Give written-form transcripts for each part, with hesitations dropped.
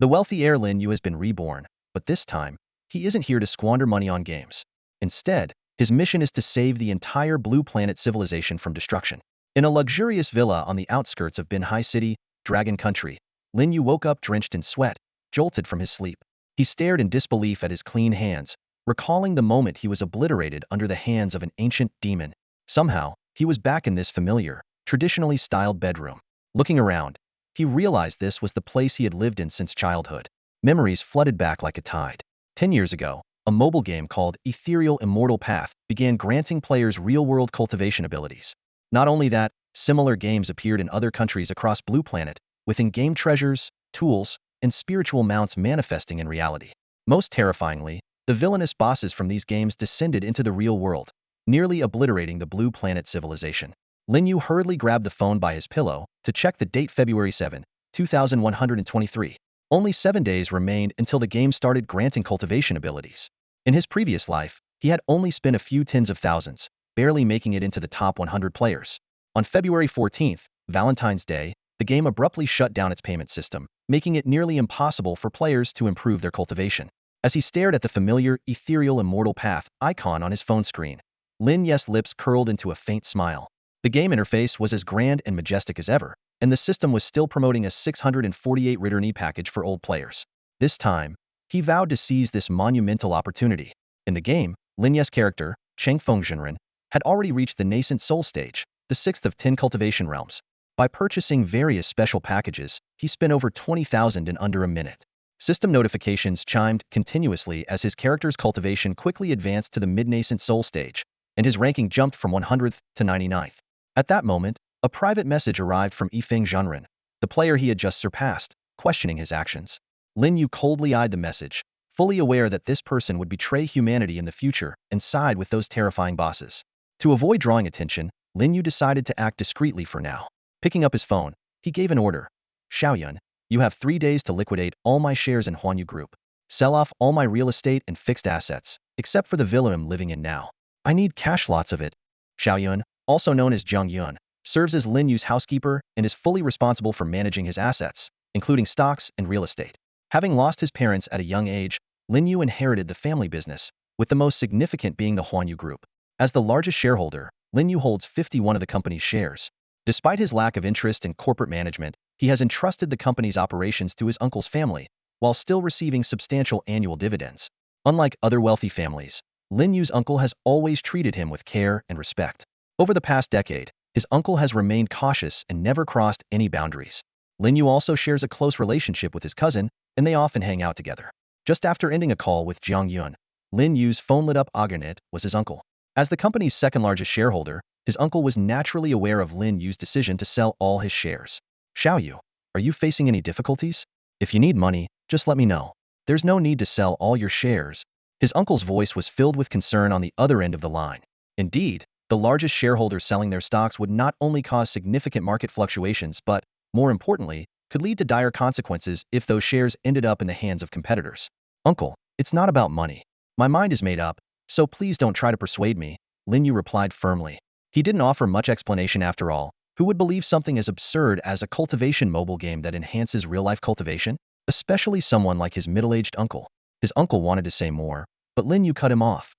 The wealthy heir Lin Yu has been reborn, but this time, he isn't here to squander money on games. Instead, his mission is to save the entire Blue Planet civilization from destruction. In a luxurious villa on the outskirts of Binhai City, Dragon Country, Lin Yu woke up drenched in sweat, jolted from his sleep. He stared in disbelief at his clean hands, recalling the moment he was obliterated under the hands of an ancient demon. Somehow, he was back in this familiar, traditionally styled bedroom. Looking around, he realized this was the place he had lived in since childhood. Memories flooded back like a tide. 10 years ago, a mobile game called Ethereal Immortal Path began granting players real-world cultivation abilities. Not only that, similar games appeared in other countries across Blue Planet, with in-game treasures, tools, and spiritual mounts manifesting in reality. Most terrifyingly, the villainous bosses from these games descended into the real world, nearly obliterating the Blue Planet civilization. Lin Yu hurriedly grabbed the phone by his pillow to check the date February 7, 2123. Only 7 days remained until the game started granting cultivation abilities. In his previous life, he had only spent a few tens of thousands, barely making it into the top 100 players. On February 14th, Valentine's Day, the game abruptly shut down its payment system, making it nearly impossible for players to improve their cultivation. As he stared at the familiar Ethereal Immortal Path icon on his phone screen, Lin Yu's lips curled into a faint smile. The game interface was as grand and majestic as ever, and the system was still promoting a 648 return package for old players. This time, he vowed to seize this monumental opportunity. In the game, Lin Yu's character, Changfeng Zhenren, had already reached the nascent soul stage, the 6th of 10 cultivation realms. By purchasing various special packages, he spent over 20,000 in under a minute. System notifications chimed continuously as his character's cultivation quickly advanced to the mid-nascent soul stage, and his ranking jumped from 100th to 99th. At that moment, a private message arrived from Yifeng Zhenren, the player he had just surpassed, questioning his actions. Lin Yu coldly eyed the message, fully aware that this person would betray humanity in the future and side with those terrifying bosses. To avoid drawing attention, Lin Yu decided to act discreetly for now. Picking up his phone, he gave an order. Xiaoyun, you have 3 days to liquidate all my shares in Huanyu Group. Sell off all my real estate and fixed assets, except for the villa I'm living in now. I need cash, lots of it. Xiaoyun, also known as Zhang Yun, serves as Lin Yu's housekeeper and is fully responsible for managing his assets, including stocks and real estate. Having lost his parents at a young age, Lin Yu inherited the family business, with the most significant being the Huanyu Group. As the largest shareholder, Lin Yu holds 51 of the company's shares. Despite his lack of interest in corporate management, he has entrusted the company's operations to his uncle's family, while still receiving substantial annual dividends. Unlike other wealthy families, Lin Yu's uncle has always treated him with care and respect. Over the past decade, his uncle has remained cautious and never crossed any boundaries. Lin Yu also shares a close relationship with his cousin, and they often hang out together. Just after ending a call with Zhang Yun, Lin Yu's phone lit up. Again, was his uncle. As the company's second-largest shareholder, his uncle was naturally aware of Lin Yu's decision to sell all his shares. Xiaoyu, are you facing any difficulties? If you need money, just let me know. There's no need to sell all your shares. His uncle's voice was filled with concern on the other end of the line. Indeed, the largest shareholders selling their stocks would not only cause significant market fluctuations but, more importantly, could lead to dire consequences if those shares ended up in the hands of competitors. Uncle, it's not about money. My mind is made up, so please don't try to persuade me, Lin Yu replied firmly. He didn't offer much explanation after all. Who would believe something as absurd as a cultivation mobile game that enhances real-life cultivation? Especially someone like his middle-aged uncle. His uncle wanted to say more, but Lin Yu cut him off.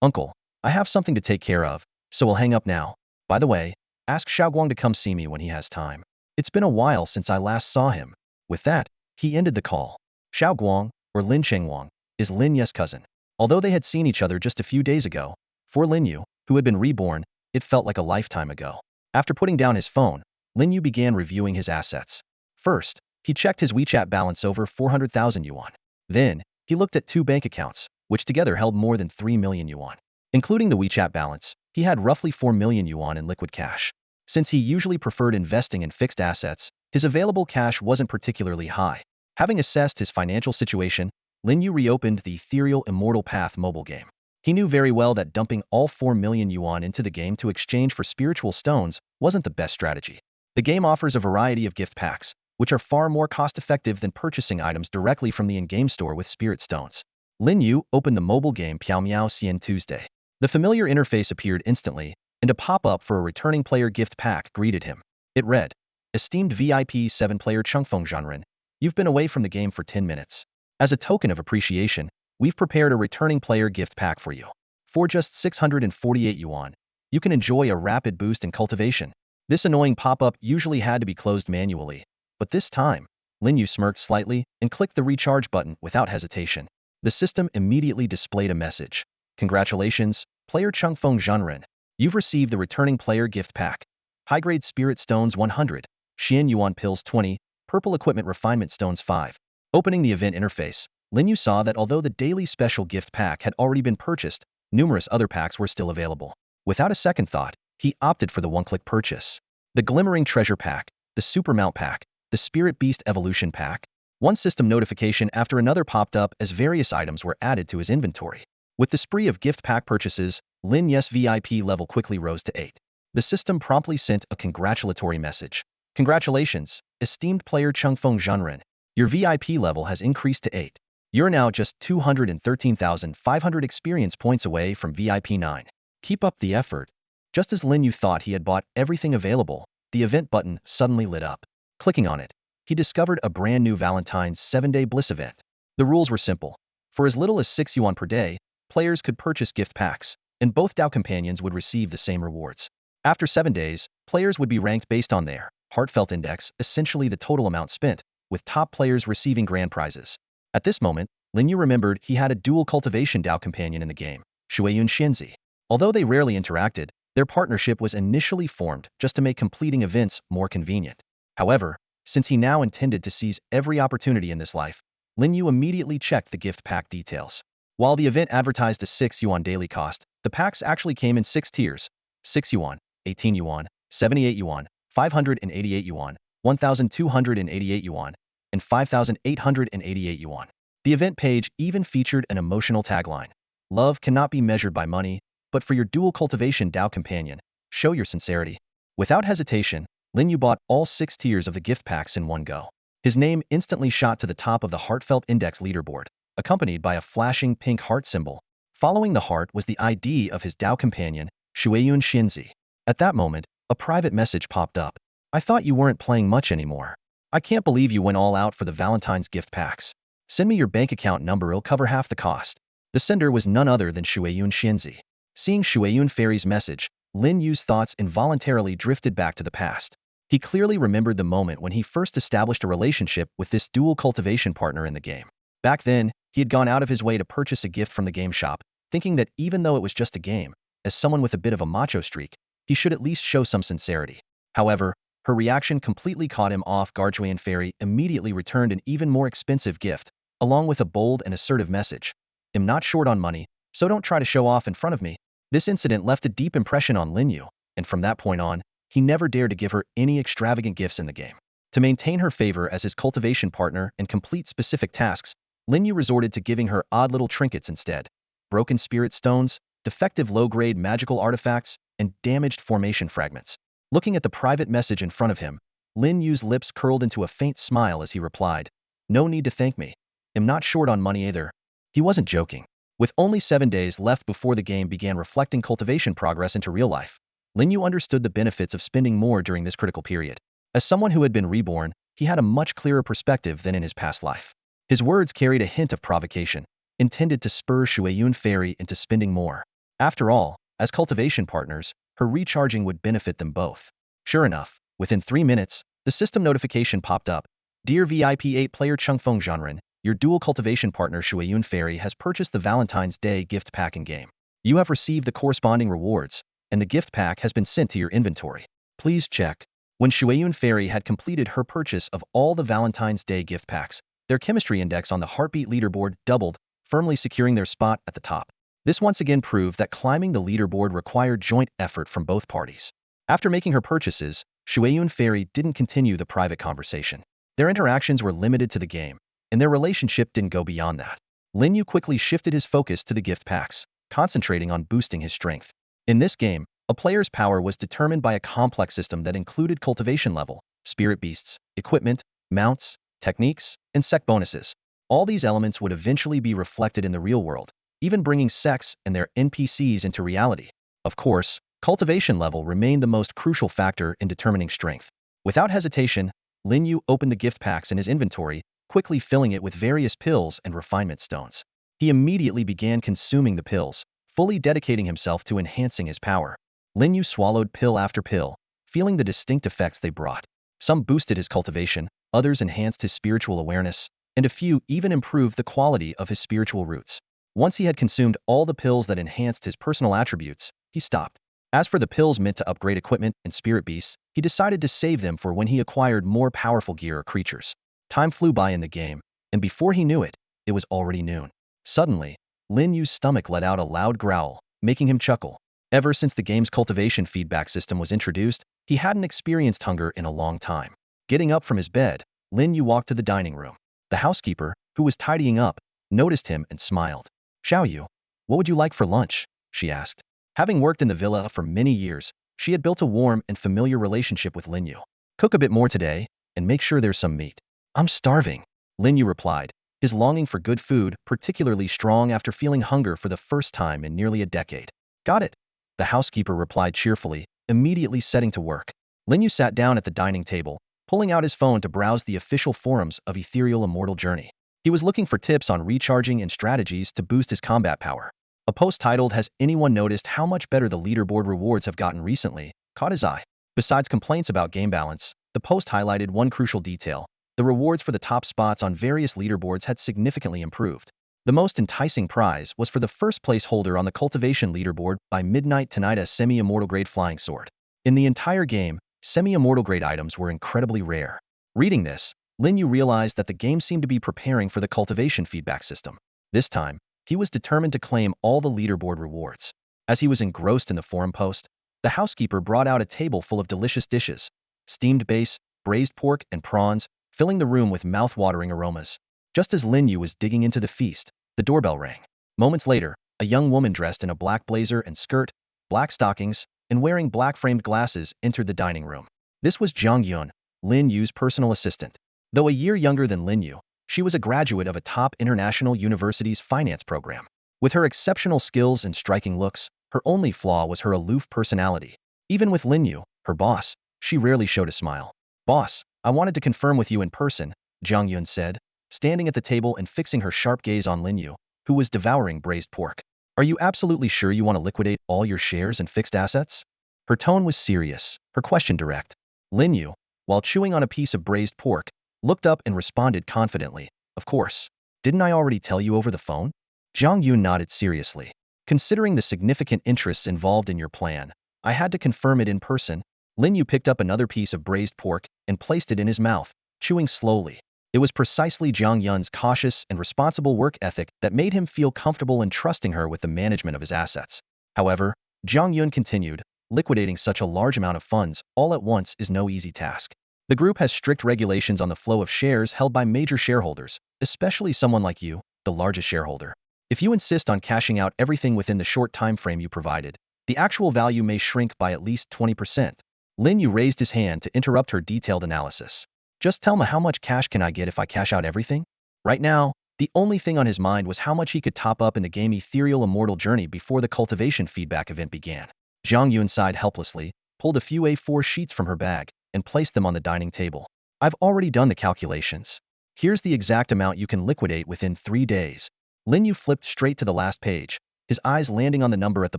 Uncle, I have something to take care of, so we'll hang up now. By the way, ask Xiaoguang to come see me when he has time. It's been a while since I last saw him. With that, he ended the call. Xiaoguang, or Lin Chengwang, is Lin Yu's cousin. Although they had seen each other just a few days ago, for Lin Yu, who had been reborn, it felt like a lifetime ago. After putting down his phone, Lin Yu began reviewing his assets. First, he checked his WeChat balance over 400,000 yuan. Then, he looked at 2 bank accounts, which together held more than 3 million yuan. Including the WeChat balance, he had roughly 4 million yuan in liquid cash. Since he usually preferred investing in fixed assets, his available cash wasn't particularly high. Having assessed his financial situation, Lin Yu reopened the Ethereal Immortal Path mobile game. He knew very well that dumping all 4 million yuan into the game to exchange for spiritual stones wasn't the best strategy. The game offers a variety of gift packs, which are far more cost-effective than purchasing items directly from the in-game store with spirit stones. Lin Yu opened the mobile game Piao Miao Xian Tuesday. The familiar interface appeared instantly, and a pop-up for a returning player gift pack greeted him. It read, Esteemed VIP 7-player Changfeng Zhenren, You've been away from the game for 10 minutes. As a token of appreciation, we've prepared a returning player gift pack for you. For just 648 yuan, you can enjoy a rapid boost in cultivation. This annoying pop-up usually had to be closed manually, but this time, Lin Yu smirked slightly and clicked the recharge button without hesitation. The system immediately displayed a message. Congratulations, player Changfeng Zhenren. You've received the returning player gift pack. High-grade spirit stones 100, Xian Yuan pills 20, purple equipment refinement stones 5. Opening the event interface, Lin Yu saw that although the daily special gift pack had already been purchased, numerous other packs were still available. Without a second thought, he opted for the one-click purchase. The Glimmering Treasure Pack, the Super Mount Pack, the Spirit Beast Evolution Pack. One system notification after another popped up as various items were added to his inventory. With the spree of gift pack purchases, Lin Yu's VIP level quickly rose to 8. The system promptly sent a congratulatory message. Congratulations, esteemed player Changfeng Zhenren. Your VIP level has increased to 8. You're now just 213,500 experience points away from VIP 9. Keep up the effort. Just as Lin Yu thought he had bought everything available, the event button suddenly lit up. Clicking on it, he discovered a brand new Valentine's 7-day bliss event. The rules were simple. For as little as 6 yuan per day, players could purchase gift packs, and both DAO companions would receive the same rewards. After 7 days, players would be ranked based on their heartfelt index, essentially the total amount spent, with top players receiving grand prizes. At this moment, Lin Yu remembered he had a dual cultivation DAO companion in the game, Shueyun Xianzi. Although they rarely interacted, their partnership was initially formed just to make completing events more convenient. However, since he now intended to seize every opportunity in this life, Lin Yu immediately checked the gift pack details. While the event advertised a 6 yuan daily cost, the packs actually came in 6 tiers: 6 yuan, 18 yuan, 78 yuan, 588 yuan, 1,288 yuan, and 5,888 yuan. The event page even featured an emotional tagline: "Love cannot be measured by money, but for your dual cultivation DAO companion, show your sincerity." Without hesitation, Lin Yu bought all 6 tiers of the gift packs in one go. His name instantly shot to the top of the Heartfelt Index leaderboard, accompanied by a flashing pink heart symbol. Following the heart was the ID of his DAO companion, Shueyun Xinzi. At that moment, a private message popped up. "I thought you weren't playing much anymore. I can't believe you went all out for the Valentine's gift packs. Send me your bank account number, it'll cover half the cost." The sender was none other than Shueyun Xinzi. Seeing Shueyun Fairy's message, Lin Yu's thoughts involuntarily drifted back to the past. He clearly remembered the moment when he first established a relationship with this dual cultivation partner in the game. Back then, he had gone out of his way to purchase a gift from the game shop, thinking that even though it was just a game, as someone with a bit of a macho streak, he should at least show some sincerity. However, her reaction completely caught him off guard. Shueyun Fairy immediately returned an even more expensive gift, along with a bold and assertive message. "I'm not short on money, so don't try to show off in front of me." This incident left a deep impression on Lin Yu, and from that point on, he never dared to give her any extravagant gifts in the game. To maintain her favor as his cultivation partner and complete specific tasks, Lin Yu resorted to giving her odd little trinkets instead: broken spirit stones, defective low-grade magical artifacts, and damaged formation fragments. Looking at the private message in front of him, Lin Yu's lips curled into a faint smile as he replied, "No need to thank me. I'm not short on money either." He wasn't joking. With only 7 days left before the game began reflecting cultivation progress into real life, Lin Yu understood the benefits of spending more during this critical period. As someone who had been reborn, he had a much clearer perspective than in his past life. His words carried a hint of provocation, intended to spur Shueyun Fairy into spending more. After all, as cultivation partners, her recharging would benefit them both. Sure enough, within 3 minutes, the system notification popped up. "Dear VIP 8 player Changfeng Zhenren, your dual cultivation partner Shueyun Fairy has purchased the Valentine's Day gift pack in-game. You have received the corresponding rewards, and the gift pack has been sent to your inventory. Please check." When Shueyun Fairy had completed her purchase of all the Valentine's Day gift packs, their chemistry index on the heartbeat leaderboard doubled, firmly securing their spot at the top. This once again proved that climbing the leaderboard required joint effort from both parties. After making her purchases, Shueyun Fairy didn't continue the private conversation. Their interactions were limited to the game, and their relationship didn't go beyond that. Lin Yu quickly shifted his focus to the gift packs, concentrating on boosting his strength. In this game, a player's power was determined by a complex system that included cultivation level, spirit beasts, equipment, mounts, techniques, and sec bonuses. All these elements would eventually be reflected in the real world, even bringing secs and their NPCs into reality. Of course, cultivation level remained the most crucial factor in determining strength. Without hesitation, Lin Yu opened the gift packs in his inventory, quickly filling it with various pills and refinement stones. He immediately began consuming the pills, fully dedicating himself to enhancing his power. Lin Yu swallowed pill after pill, feeling the distinct effects they brought. Some boosted his cultivation, others enhanced his spiritual awareness, and a few even improved the quality of his spiritual roots. Once he had consumed all the pills that enhanced his personal attributes, he stopped. As for the pills meant to upgrade equipment and spirit beasts, he decided to save them for when he acquired more powerful gear or creatures. Time flew by in the game, and before he knew it, it was already noon. Suddenly, Lin Yu's stomach let out a loud growl, making him chuckle. Ever since the game's cultivation feedback system was introduced, he hadn't experienced hunger in a long time. Getting up from his bed, Lin Yu walked to the dining room. The housekeeper, who was tidying up, noticed him and smiled. "Xiao Yu, what would you like for lunch?" she asked. Having worked in the villa for many years, she had built a warm and familiar relationship with Lin Yu. "Cook a bit more today, and make sure there's some meat." "I'm starving," Lin Yu replied, his longing for good food particularly strong after feeling hunger for the first time in nearly a decade. "Got it," the housekeeper replied cheerfully, immediately setting to work. Lin Yu sat down at the dining table, pulling out his phone to browse the official forums of Ethereal Immortal Journey. He was looking for tips on recharging and strategies to boost his combat power. A post titled, "Has anyone noticed how much better the leaderboard rewards have gotten recently?" caught his eye. Besides complaints about game balance, the post highlighted one crucial detail. The rewards for the top spots on various leaderboards had significantly improved. The most enticing prize was for the first place holder on the cultivation leaderboard by midnight tonight, a semi-immortal grade flying sword. In the entire game, semi-immortal grade items were incredibly rare. Reading this, Lin Yu realized that the game seemed to be preparing for the cultivation feedback system. This time, he was determined to claim all the leaderboard rewards. As he was engrossed in the forum post, the housekeeper brought out a table full of delicious dishes: steamed base, braised pork, and prawns, filling the room with mouth-watering aromas. Just as Lin Yu was digging into the feast, the doorbell rang. Moments later, a young woman dressed in a black blazer and skirt, black stockings, and wearing black-framed glasses entered the dining room. This was Zhang Yun, Lin Yu's personal assistant. Though a year younger than Lin Yu, she was a graduate of a top international university's finance program. With her exceptional skills and striking looks, her only flaw was her aloof personality. Even with Lin Yu, her boss, she rarely showed a smile. "Boss, I wanted to confirm with you in person," Zhang Yun said, standing at the table and fixing her sharp gaze on Lin Yu, who was devouring braised pork. "Are you absolutely sure you want to liquidate all your shares and fixed assets?" Her tone was serious, her question direct. Lin Yu, while chewing on a piece of braised pork, looked up and responded confidently, "Of course. Didn't I already tell you over the phone?" Zhang Yun nodded seriously. "Considering the significant interests involved in your plan, I had to confirm it in person." Lin Yu picked up another piece of braised pork and placed it in his mouth, chewing slowly. It was precisely Zhang Yun's cautious and responsible work ethic that made him feel comfortable in trusting her with the management of his assets. However, Zhang Yun continued, "Liquidating such a large amount of funds all at once is no easy task. The group has strict regulations on the flow of shares held by major shareholders, especially someone like you, the largest shareholder. If you insist on cashing out everything within the short time frame you provided, the actual value may shrink by at least 20%. Lin Yu raised his hand to interrupt her detailed analysis. "Just tell me, how much cash can I get if I cash out everything?" Right now, the only thing on his mind was how much he could top up in the game Ethereal Immortal Journey before the cultivation feedback event began. Zhang Yun sighed helplessly, pulled a few A4 sheets from her bag, and placed them on the dining table. "I've already done the calculations. Here's the exact amount you can liquidate within 3 days. Lin Yu flipped straight to the last page, his eyes landing on the number at the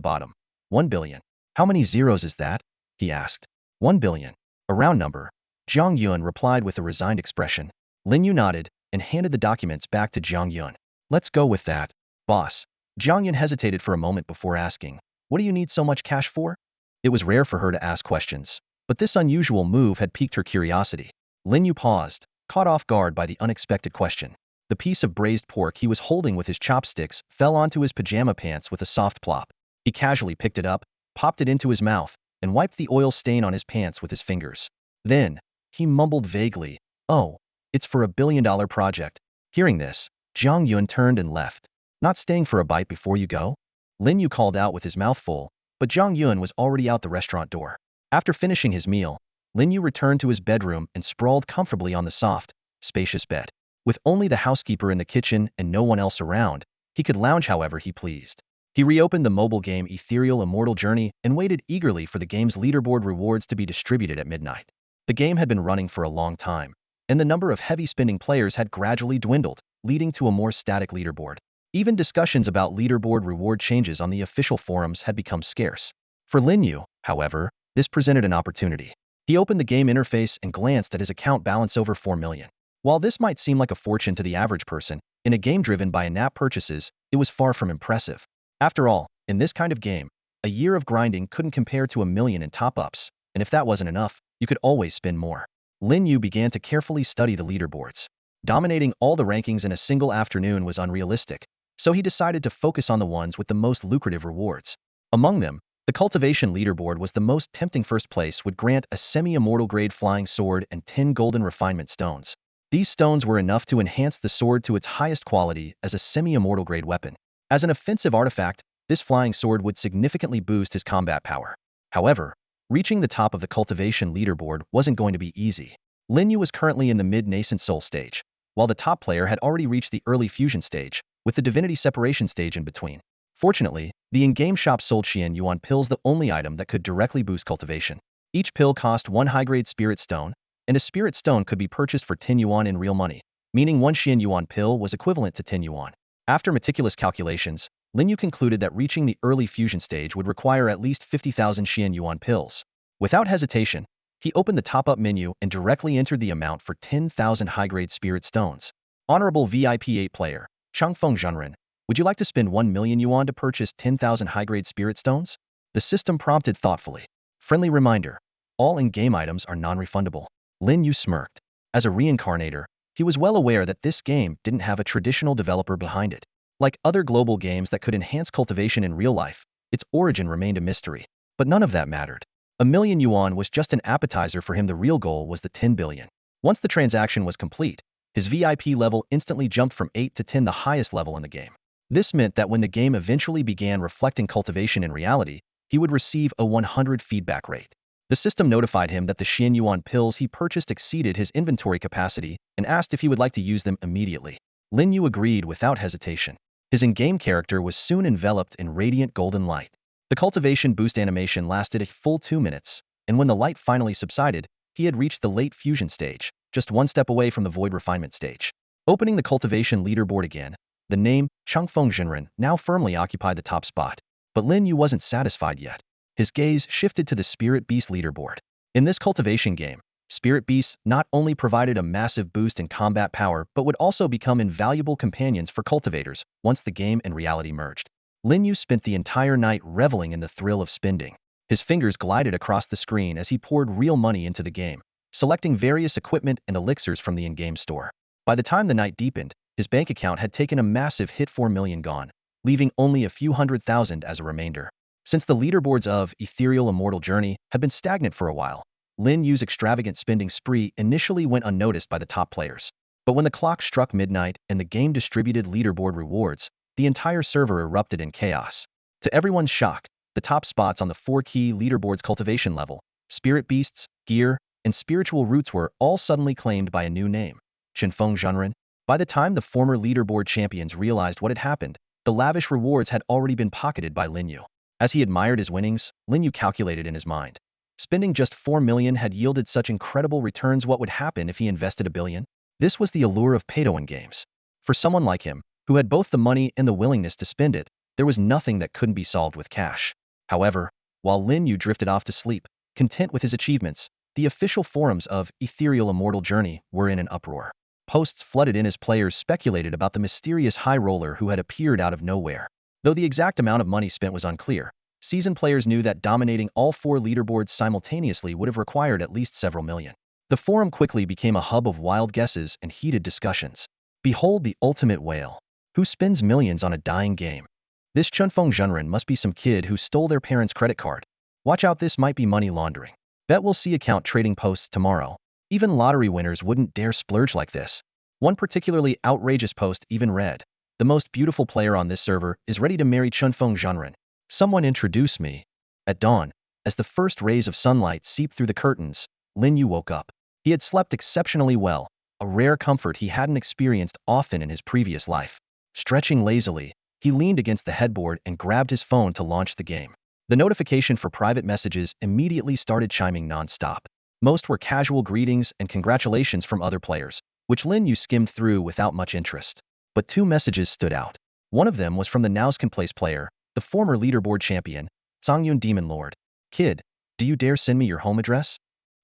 bottom. 1 billion. "How many zeros is that?" he asked. 1 billion. A round number. Zhang Yun replied with a resigned expression. Lin Yu nodded and handed the documents back to Zhang Yun. "Let's go with that, boss." Zhang Yun hesitated for a moment before asking, "What do you need so much cash for?" It was rare for her to ask questions, but this unusual move had piqued her curiosity. Lin Yu paused, caught off guard by the unexpected question. The piece of braised pork he was holding with his chopsticks fell onto his pajama pants with a soft plop. He casually picked it up, popped it into his mouth, and wiped the oil stain on his pants with his fingers. Then, he mumbled vaguely, "Oh, it's for a billion-dollar project." Hearing this, Zhang Yun turned and left. "Not staying for a bite before you go?" Lin Yu called out with his mouth full, but Zhang Yun was already out the restaurant door. After finishing his meal, Lin Yu returned to his bedroom and sprawled comfortably on the soft, spacious bed. With only the housekeeper in the kitchen and no one else around, he could lounge however he pleased. He reopened the mobile game Ethereal Immortal Journey and waited eagerly for the game's leaderboard rewards to be distributed at midnight. The game had been running for a long time, and the number of heavy-spending players had gradually dwindled, leading to a more static leaderboard. Even discussions about leaderboard reward changes on the official forums had become scarce. For Lin Yu, however, this presented an opportunity. He opened the game interface and glanced at his account balance over 4 million. While this might seem like a fortune to the average person, in a game driven by in-app purchases, it was far from impressive. After all, in this kind of game, a year of grinding couldn't compare to 1 million in top-ups, and if that wasn't enough, you could always spend more. Lin Yu began to carefully study the leaderboards. Dominating all the rankings in a single afternoon was unrealistic, so he decided to focus on the ones with the most lucrative rewards. Among them, the cultivation leaderboard was the most tempting. First place would grant a semi-immortal grade flying sword and 10 golden refinement stones. These stones were enough to enhance the sword to its highest quality as a semi-immortal grade weapon. As an offensive artifact, this flying sword would significantly boost his combat power. However, reaching the top of the cultivation leaderboard wasn't going to be easy. Lin Yu was currently in the mid-nascent soul stage, while the top player had already reached the early fusion stage, with the divinity separation stage in between. Fortunately, the in-game shop sold Xian Yuan pills, the only item that could directly boost cultivation. Each pill cost 1 high-grade spirit stone, and a spirit stone could be purchased for 10 yuan in real money, meaning 1 Xian Yuan pill was equivalent to 10 yuan. After meticulous calculations, Lin Yu concluded that reaching the early fusion stage would require at least 50,000 Xian Yuan pills. Without hesitation, he opened the top-up menu and directly entered the amount for 10,000 high-grade spirit stones. Honorable VIP 8 player, Changfeng Zhenren, would you like to spend 1 million yuan to purchase 10,000 high-grade spirit stones? The system prompted thoughtfully. Friendly reminder, all in-game items are non-refundable. Lin Yu smirked. As a reincarnator, he was well aware that this game didn't have a traditional developer behind it. Like other global games that could enhance cultivation in real life, its origin remained a mystery. But none of that mattered. 1 million yuan was just an appetizer for him. The real goal was the 10 billion. Once the transaction was complete, his VIP level instantly jumped from 8 to 10, the highest level in the game. This meant that when the game eventually began reflecting cultivation in reality, he would receive a 100 feedback rate. The system notified him that the Xian Yuan pills he purchased exceeded his inventory capacity and asked if he would like to use them immediately. Lin Yu agreed without hesitation. His in-game character was soon enveloped in radiant golden light. The cultivation boost animation lasted a full 2 minutes, and when the light finally subsided, he had reached the late fusion stage, just one step away from the void refinement stage. Opening the cultivation leaderboard again, the name Changfeng Zhenren now firmly occupied the top spot. But Lin Yu wasn't satisfied yet. His gaze shifted to the Spirit Beast leaderboard. In this cultivation game, Spirit Beasts not only provided a massive boost in combat power but would also become invaluable companions for cultivators once the game and reality merged. Lin Yu spent the entire night reveling in the thrill of spending. His fingers glided across the screen as he poured real money into the game, selecting various equipment and elixirs from the in-game store. By the time the night deepened, his bank account had taken a massive hit, 4 million gone, leaving only a few 100,000 as a remainder. Since the leaderboards of Ethereal Immortal Journey had been stagnant for a while, Lin Yu's extravagant spending spree initially went unnoticed by the top players. But when the clock struck midnight and the game distributed leaderboard rewards, the entire server erupted in chaos. To everyone's shock, the top spots on the 4 key leaderboards cultivation level, Spirit Beasts, Gear, and Spiritual Roots were all suddenly claimed by a new name, Changfeng Zhenren. By the time the former leaderboard champions realized what had happened, the lavish rewards had already been pocketed by Lin Yu. As he admired his winnings, Lin Yu calculated in his mind. Spending just 4 million had yielded such incredible returns. What would happen if he invested 1 billion? This was the allure of pay-to-win games. For someone like him, who had both the money and the willingness to spend it, there was nothing that couldn't be solved with cash. However, while Lin Yu drifted off to sleep, content with his achievements, the official forums of Ethereal Immortal Journey were in an uproar. Posts flooded in as players speculated about the mysterious high roller who had appeared out of nowhere. Though the exact amount of money spent was unclear, seasoned players knew that dominating all 4 leaderboards simultaneously would have required at least several million. The forum quickly became a hub of wild guesses and heated discussions. Behold the ultimate whale. Who spends millions on a dying game? This Changfeng Zhenren must be some kid who stole their parents' credit card. Watch out, this might be money laundering. Bet we'll see account trading posts tomorrow. Even lottery winners wouldn't dare splurge like this. One particularly outrageous post even read, "The most beautiful player on this server is ready to marry Changfeng Zhenren. Someone introduce me." At dawn, as the first rays of sunlight seeped through the curtains, Lin Yu woke up. He had slept exceptionally well, a rare comfort he hadn't experienced often in his previous life. Stretching lazily, he leaned against the headboard and grabbed his phone to launch the game. The notification for private messages immediately started chiming non-stop. Most were casual greetings and congratulations from other players, which Lin Yu skimmed through without much interest. But two messages stood out. One of them was from the Nauscon Place player, the former leaderboard champion, Songyun Demon Lord. "Kid, do you dare send me your home address?"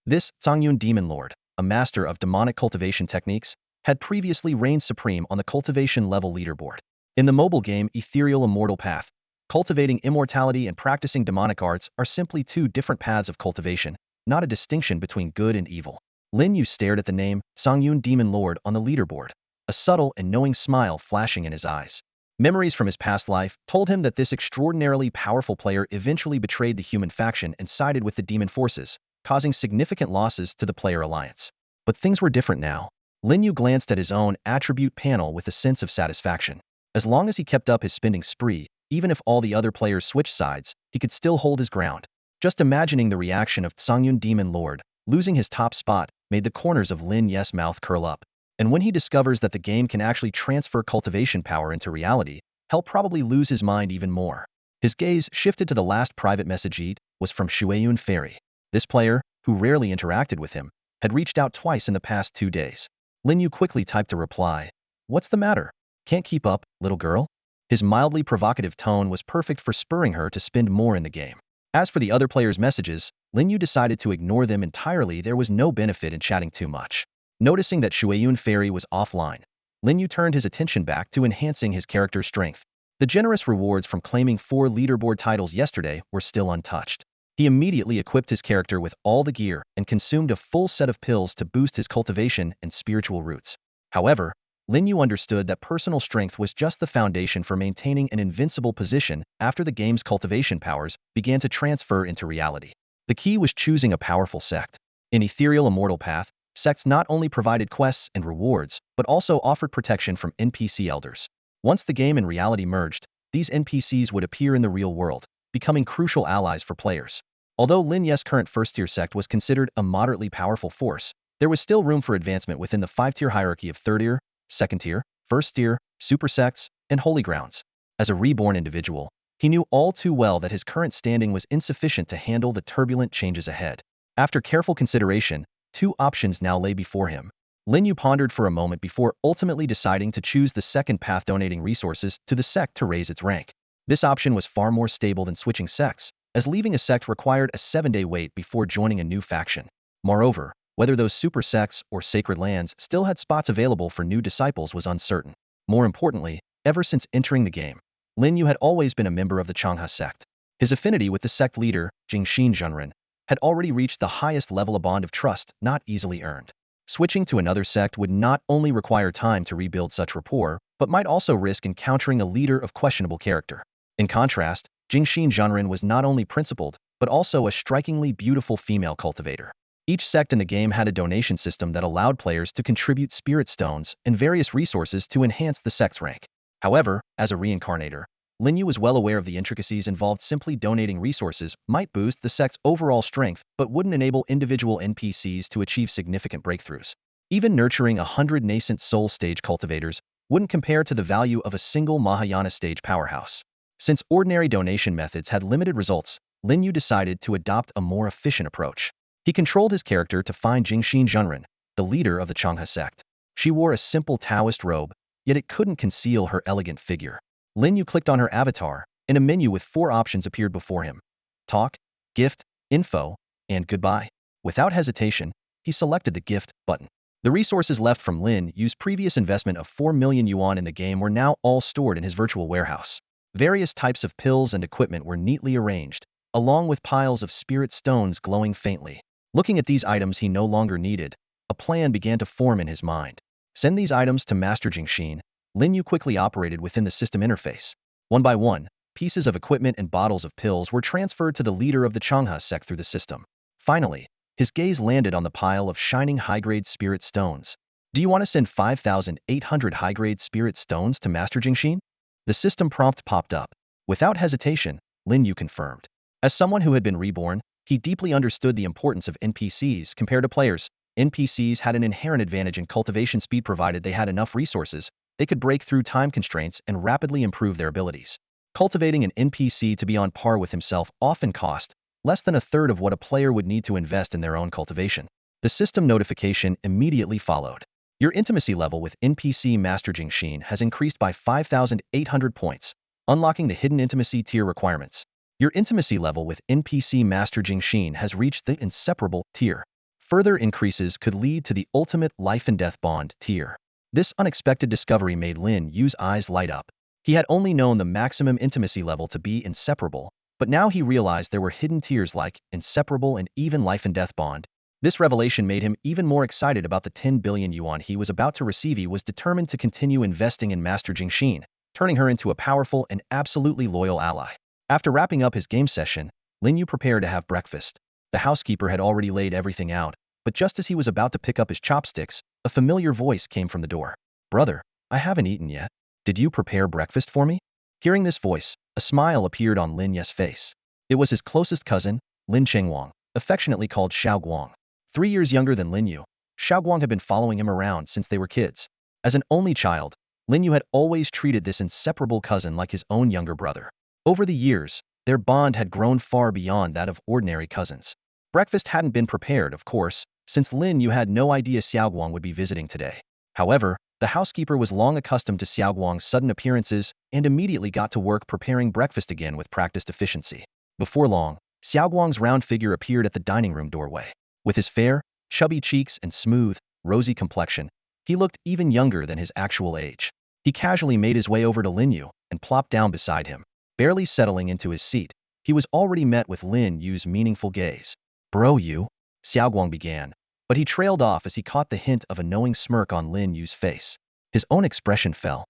This Songyun Demon Lord, a master of demonic cultivation techniques, had previously reigned supreme on the cultivation level leaderboard. In the mobile game Ethereal Immortal Path, cultivating immortality and practicing demonic arts are simply two different paths of cultivation, not a distinction between good and evil. Lin Yu stared at the name Songyun Demon Lord on the leaderboard, a subtle and knowing smile flashing in his eyes. Memories from his past life told him that this extraordinarily powerful player eventually betrayed the human faction and sided with the demon forces, causing significant losses to the player alliance. But things were different now. Lin Yu glanced at his own attribute panel with a sense of satisfaction. As long as he kept up his spending spree, even if all the other players switched sides, he could still hold his ground. Just imagining the reaction of Songyun Demon Lord, losing his top spot, made the corners of Lin Yu's mouth curl up. And when he discovers that the game can actually transfer cultivation power into reality, he'll probably lose his mind even more. His gaze shifted to the last private message was from Shueyun Fairy. This player, who rarely interacted with him, had reached out twice in the past 2 days. Lin Yu quickly typed a reply. "What's the matter? Can't keep up, little girl?" His mildly provocative tone was perfect for spurring her to spend more in the game. As for the other players' messages, Lin Yu decided to ignore them entirely. There was no benefit in chatting too much. Noticing that Shueyun Fairy was offline, Lin Yu turned his attention back to enhancing his character's strength. The generous rewards from claiming 4 leaderboard titles yesterday were still untouched. He immediately equipped his character with all the gear and consumed a full set of pills to boost his cultivation and spiritual roots. However, Lin Yu understood that personal strength was just the foundation for maintaining an invincible position after the game's cultivation powers began to transfer into reality. The key was choosing a powerful sect. In Ethereal Immortal Path, sects not only provided quests and rewards, but also offered protection from NPC elders. Once the game and reality merged, these NPCs would appear in the real world, becoming crucial allies for players. Although Lin Yu's current first-tier sect was considered a moderately powerful force, there was still room for advancement within the 5-tier hierarchy of 3rd-tier, 2nd-tier, 1st-tier, super sects, and holy grounds. As a reborn individual, he knew all too well that his current standing was insufficient to handle the turbulent changes ahead. After careful consideration, 2 options now lay before him. Lin Yu pondered for a moment before ultimately deciding to choose the second path, donating resources to the sect to raise its rank. This option was far more stable than switching sects, as leaving a sect required a 7-day wait before joining a new faction. Moreover, whether those super sects or sacred lands still had spots available for new disciples was uncertain. More importantly, ever since entering the game, Lin Yu had always been a member of the Changha sect. His affinity with the sect leader, Jingxin Zhenren, had already reached the highest level, a bond of trust not easily earned. Switching to another sect would not only require time to rebuild such rapport, but might also risk encountering a leader of questionable character. In contrast, Jingxin Zhenren was not only principled, but also a strikingly beautiful female cultivator. Each sect in the game had a donation system that allowed players to contribute spirit stones and various resources to enhance the sect's rank. However, as a reincarnator, Lin Yu was well aware of the intricacies involved. Simply donating resources might boost the sect's overall strength, but wouldn't enable individual NPCs to achieve significant breakthroughs. Even nurturing 100 nascent soul stage cultivators wouldn't compare to the value of a single Mahayana stage powerhouse. Since ordinary donation methods had limited results, Lin Yu decided to adopt a more efficient approach. He controlled his character to find Jingxin Zhenren, the leader of the Changha sect. She wore a simple Taoist robe, yet it couldn't conceal her elegant figure. Lin Yu clicked on her avatar, and a menu with 4 options appeared before him. Talk, Gift, Info, and Goodbye. Without hesitation, he selected the Gift button. The resources left from Lin Yu's previous investment of 4 million yuan in the game were now all stored in his virtual warehouse. Various types of pills and equipment were neatly arranged, along with piles of spirit stones glowing faintly. Looking at these items he no longer needed, a plan began to form in his mind. Send these items to Master Jingxin. Lin Yu quickly operated within the system interface. One by one, pieces of equipment and bottles of pills were transferred to the leader of the Changha sect through the system. Finally, his gaze landed on the pile of shining high-grade spirit stones. Do you want to send 5,800 high-grade spirit stones to Master Jingxin? The system prompt popped up. Without hesitation, Lin Yu confirmed. As someone who had been reborn, he deeply understood the importance of NPCs compared to players. NPCs had an inherent advantage in cultivation speed provided they had enough resources. They could break through time constraints and rapidly improve their abilities. Cultivating an NPC to be on par with himself often cost, less than a third of what a player would need to invest in their own cultivation. The system notification immediately followed. Your intimacy level with NPC Master Jingxin has increased by 5,800 points, unlocking the hidden intimacy tier requirements. Your intimacy level with NPC Master Jingxin has reached the inseparable tier. Further increases could lead to the ultimate life and death bond tier. This unexpected discovery made Lin Yu's eyes light up. He had only known the maximum intimacy level to be inseparable, but now he realized there were hidden tiers like inseparable and even life and death bond. This revelation made him even more excited about the 10 billion yuan he was about to receive. He was determined to continue investing in Master Jingxin, turning her into a powerful and absolutely loyal ally. After wrapping up his game session, Lin Yu prepared to have breakfast. The housekeeper had already laid everything out, but just as he was about to pick up his chopsticks, a familiar voice came from the door. "Brother, I haven't eaten yet. Did you prepare breakfast for me?" Hearing this voice, a smile appeared on Lin Yu's face. It was his closest cousin, Lin Chengguang, affectionately called Xiaoguang. 3 years younger than Lin Yu, Xiaoguang had been following him around since they were kids. As an only child, Lin Yu had always treated this inseparable cousin like his own younger brother. Over the years, their bond had grown far beyond that of ordinary cousins. Breakfast hadn't been prepared, of course, since Lin Yu had no idea Xiaoguang would be visiting today. However, the housekeeper was long accustomed to Xiaoguang's sudden appearances and immediately got to work preparing breakfast again with practiced efficiency. Before long, Xiaoguang's round figure appeared at the dining room doorway. With his fair, chubby cheeks and smooth, rosy complexion, he looked even younger than his actual age. He casually made his way over to Lin Yu and plopped down beside him. Barely settling into his seat, he was already met with Lin Yu's meaningful gaze. "Bro, you?" Xiaoguang began, but he trailed off as he caught the hint of a knowing smirk on Lin Yu's face. His own expression fell.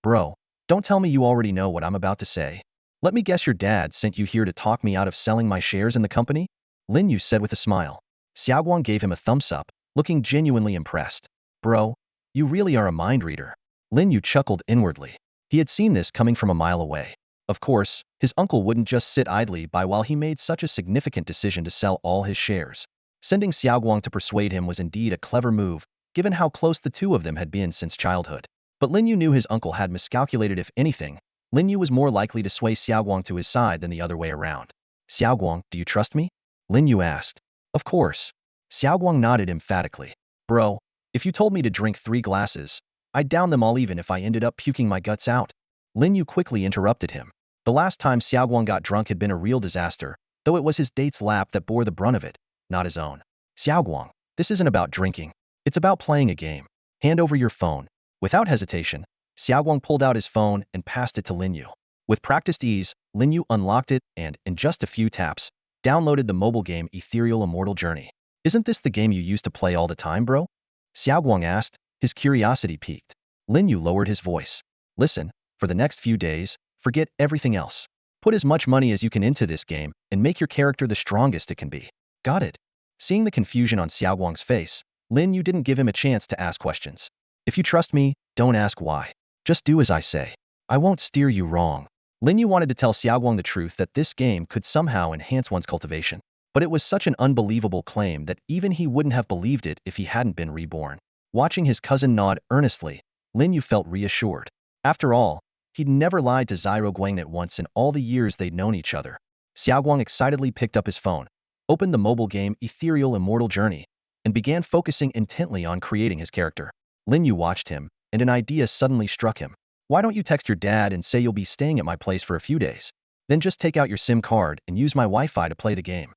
"Bro, don't tell me you already know what I'm about to say. Let me guess your dad sent you here to talk me out of selling my shares in the company?" Lin Yu said with a smile. Xiaoguang gave him a thumbs up, looking genuinely impressed. "Bro, you really are a mind reader." Lin Yu chuckled inwardly. He had seen this coming from a mile away. Of course, his uncle wouldn't just sit idly by while he made such a significant decision to sell all his shares. Sending Xiaoguang to persuade him was indeed a clever move, given how close the two of them had been since childhood. But Lin Yu knew his uncle had miscalculated. If anything, Lin Yu was more likely to sway Xiaoguang to his side than the other way around. "Xiaoguang, do you trust me?" Lin Yu asked. "Of course." Xiaoguang nodded emphatically. "Bro, if you told me to drink 3 glasses, I'd down them all even if I ended up puking my guts out." Lin Yu quickly interrupted him. The last time Xiaoguang got drunk had been a real disaster, though it was his date's lap that bore the brunt of it, not his own. "Xiaoguang, this isn't about drinking. It's about playing a game. Hand over your phone." Without hesitation, Xiaoguang pulled out his phone and passed it to Lin Yu. With practiced ease, Lin Yu unlocked it and, in just a few taps, downloaded the mobile game Ethereal Immortal Journey. "Isn't this the game you used to play all the time, bro?" Xiaoguang asked, his curiosity piqued. Lin Yu lowered his voice. "Listen, for the next few days, forget everything else. Put as much money as you can into this game and make your character the strongest it can be." "Got it." Seeing the confusion on Xiaoguang's face, Lin Yu didn't give him a chance to ask questions. "If you trust me, don't ask why. Just do as I say. I won't steer you wrong." Lin Yu wanted to tell Xiaoguang the truth that this game could somehow enhance one's cultivation. But it was such an unbelievable claim that even he wouldn't have believed it if he hadn't been reborn. Watching his cousin nod earnestly, Lin Yu felt reassured. After all, he'd never lied to Zyro Guangnet once in all the years they'd known each other. Xiaoguang excitedly picked up his phone, opened the mobile game Ethereal Immortal Journey, and began focusing intently on creating his character. Lin Yu watched him, and an idea suddenly struck him. "Why don't you text your dad and say you'll be staying at my place for a few days? Then just take out your SIM card and use my Wi-Fi to play the game."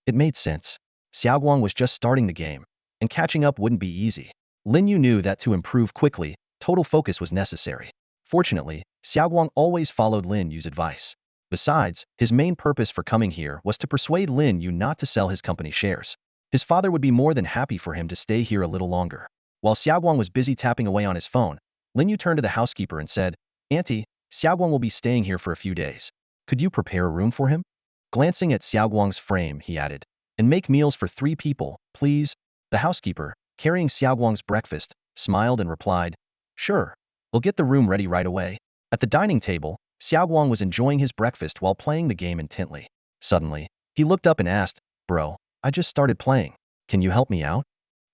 It made sense. Xiaoguang was just starting the game, and catching up wouldn't be easy. Lin Yu knew that to improve quickly, total focus was necessary. Fortunately, Xiaoguang always followed Lin Yu's advice. Besides, his main purpose for coming here was to persuade Lin Yu not to sell his company shares. His father would be more than happy for him to stay here a little longer. While Xiaoguang was busy tapping away on his phone, Lin Yu turned to the housekeeper and said, "Auntie, Xiaoguang will be staying here for a few days. Could you prepare a room for him?" Glancing at Xiaoguang's frame, he added, "And make meals for 3 people, please." The housekeeper, carrying Xiaoguang's breakfast, smiled and replied, "Sure, we'll get the room ready right away." At the dining table, Xiaoguang was enjoying his breakfast while playing the game intently. Suddenly, he looked up and asked, "Bro, I just started playing. Can you help me out?"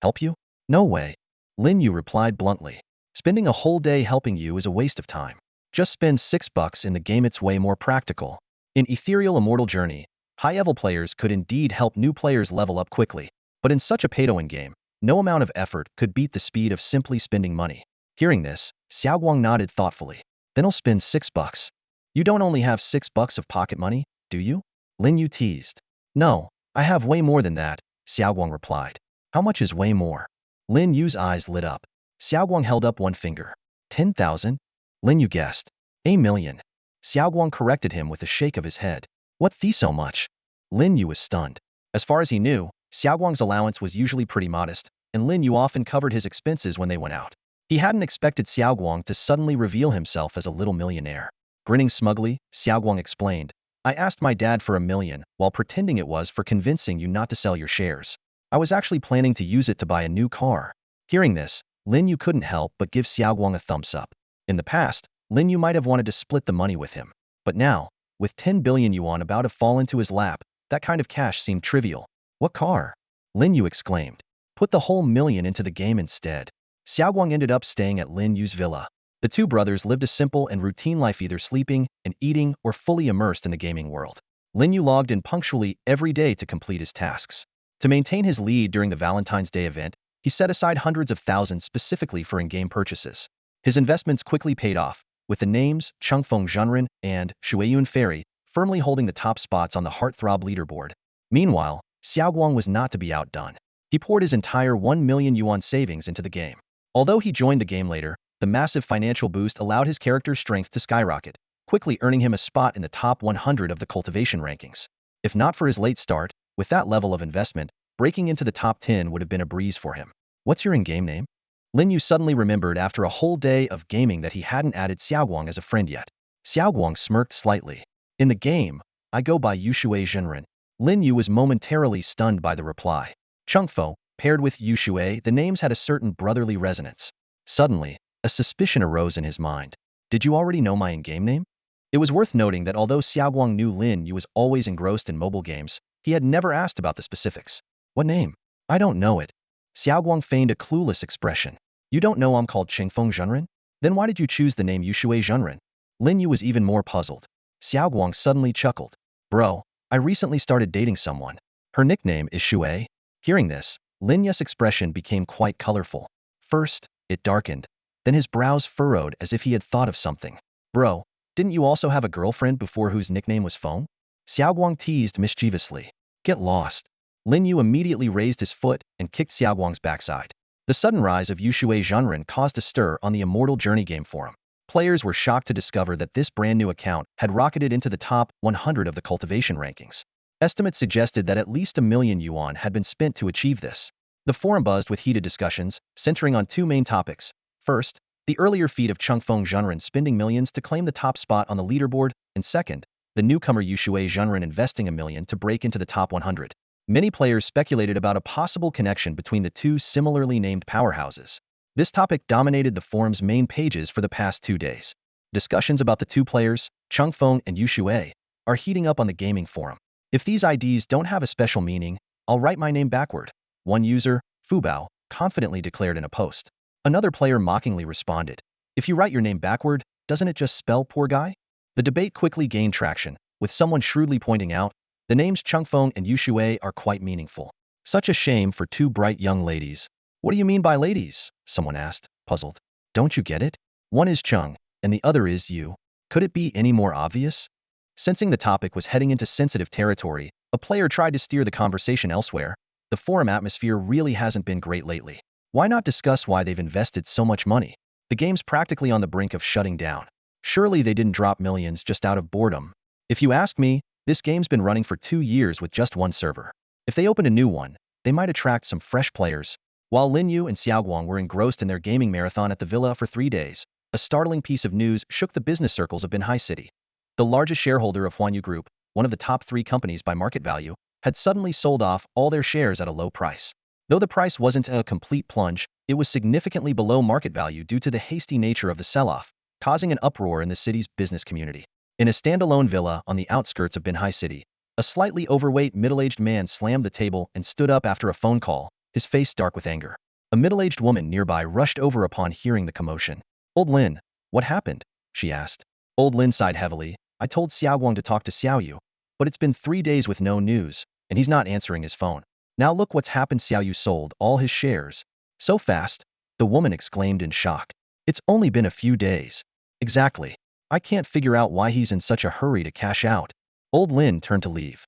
"Help you? No way." Lin Yu replied bluntly. "Spending a whole day helping you is a waste of time. Just spend $6 in the game. It's way more practical." In Ethereal Immortal Journey, High-level players could indeed help new players level up quickly, but in such a pay-to-win game, no amount of effort could beat the speed of simply spending money. Hearing this, Xiaoguang nodded thoughtfully. Then I'll spend $6. You don't only have $6 of pocket money, do you? Lin Yu teased. No, I have way more than that, Xiaoguang replied. How much is way more? Lin Yu's eyes lit up. Xiaoguang held up one finger. 10,000? Lin Yu guessed. A million. Xiaoguang corrected him with a shake of his head. What the so much? Lin Yu was stunned. As far as he knew, Xiaoguang's allowance was usually pretty modest, and Lin Yu often covered his expenses when they went out. He hadn't expected Xiaoguang to suddenly reveal himself as a little millionaire. Grinning smugly, Xiaoguang explained, I asked my dad for $1 million while pretending it was for convincing you not to sell your shares. I was actually planning to use it to buy a new car. Hearing this, Lin Yu couldn't help but give Xiaoguang a thumbs up. In the past, Lin Yu might have wanted to split the money with him. But now, with 10 billion yuan about to fall into his lap, that kind of cash seemed trivial. What car? Lin Yu exclaimed. Put the whole million into the game instead. Xiaoguang ended up staying at Lin Yu's villa. The two brothers lived a simple and routine life, either sleeping and eating or fully immersed in the gaming world. Lin Yu logged in punctually every day to complete his tasks. To maintain his lead during the Valentine's Day event, he set aside hundreds of thousands specifically for in-game purchases. His investments quickly paid off, with the names Changfeng Zhenren and Shuiyun Fairy firmly holding the top spots on the heartthrob leaderboard. Meanwhile, Xiaoguang was not to be outdone. He poured his entire 1 million yuan savings into the game. Although he joined the game later, the massive financial boost allowed his character's strength to skyrocket, quickly earning him a spot in the top 100 of the cultivation rankings. If not for his late start, with that level of investment, breaking into the top 10 would have been a breeze for him. What's your in-game name? Lin Yu suddenly remembered after a whole day of gaming that he hadn't added Xiaoguang as a friend yet. Xiaoguang smirked slightly. In the game, I go by Yushui Zhenren. Lin Yu was momentarily stunned by the reply. Chengfo, paired with Yushui, the names had a certain brotherly resonance. Suddenly, a suspicion arose in his mind. Did you already know my in-game name? It was worth noting that although Xiaoguang knew Lin Yu was always engrossed in mobile games, he had never asked about the specifics. What name? I don't know it. Xiaoguang feigned a clueless expression. You don't know I'm called Changfeng Zhenren? Then why did you choose the name Yushui Zhenren? Lin Yu was even more puzzled. Xiaoguang suddenly chuckled. Bro, I recently started dating someone. Her nickname is Shui. Hearing this, Lin Yu's expression became quite colorful. First, it darkened. Then his brows furrowed as if he had thought of something. Bro, didn't you also have a girlfriend before whose nickname was Feng? Xiaoguang teased mischievously. Get lost. Lin Yu immediately raised his foot and kicked Xiaoguang's backside. The sudden rise of Yushui Zhenren caused a stir on the Immortal Journey game forum. Players were shocked to discover that this brand new account had rocketed into the top 100 of the cultivation rankings. Estimates suggested that at least 1 million yuan had been spent to achieve this. The forum buzzed with heated discussions, centering on two main topics. First, the earlier feat of Changfeng Zhenren spending millions to claim the top spot on the leaderboard, and second, the newcomer Yushui Zhenren investing $1 million to break into the top 100. Many players speculated about a possible connection between the two similarly named powerhouses. This topic dominated the forum's main pages for the past 2 days. Discussions about the two players, Changfeng and Yushui, are heating up on the gaming forum. If these IDs don't have a special meaning, I'll write my name backward. One user, Fubao, confidently declared in a post. Another player mockingly responded, if you write your name backward, doesn't it just spell poor guy? The debate quickly gained traction, with someone shrewdly pointing out, the names Changfeng and Yushui are quite meaningful. Such a shame for two bright young ladies. What do you mean by ladies? Someone asked, puzzled. Don't you get it? One is Cheng, and the other is Yu. Could it be any more obvious? Sensing the topic was heading into sensitive territory, a player tried to steer the conversation elsewhere. The forum atmosphere really hasn't been great lately. Why not discuss why they've invested so much money? The game's practically on the brink of shutting down. Surely they didn't drop millions just out of boredom. If you ask me, this game's been running for 2 years with just one server. If they opened a new one, they might attract some fresh players. While Lin Yu and Xiaoguang were engrossed in their gaming marathon at the villa for 3 days, a startling piece of news shook the business circles of Binhai City. The largest shareholder of Huanyu Group, one of the top 3 companies by market value, had suddenly sold off all their shares at a low price. Though the price wasn't a complete plunge, it was significantly below market value due to the hasty nature of the sell-off, causing an uproar in the city's business community. In a standalone villa on the outskirts of Binhai City, a slightly overweight middle-aged man slammed the table and stood up after a phone call, his face dark with anger. A middle-aged woman nearby rushed over upon hearing the commotion. Old Lin, what happened? She asked. Old Lin sighed heavily. I told Xiaoguang to talk to Xiaoyu, but it's been 3 days with no news, and he's not answering his phone. Now look what's happened. Xiao Yu sold all his shares. So fast, the woman exclaimed in shock. It's only been a few days. Exactly. I can't figure out why he's in such a hurry to cash out. Old Lin turned to leave.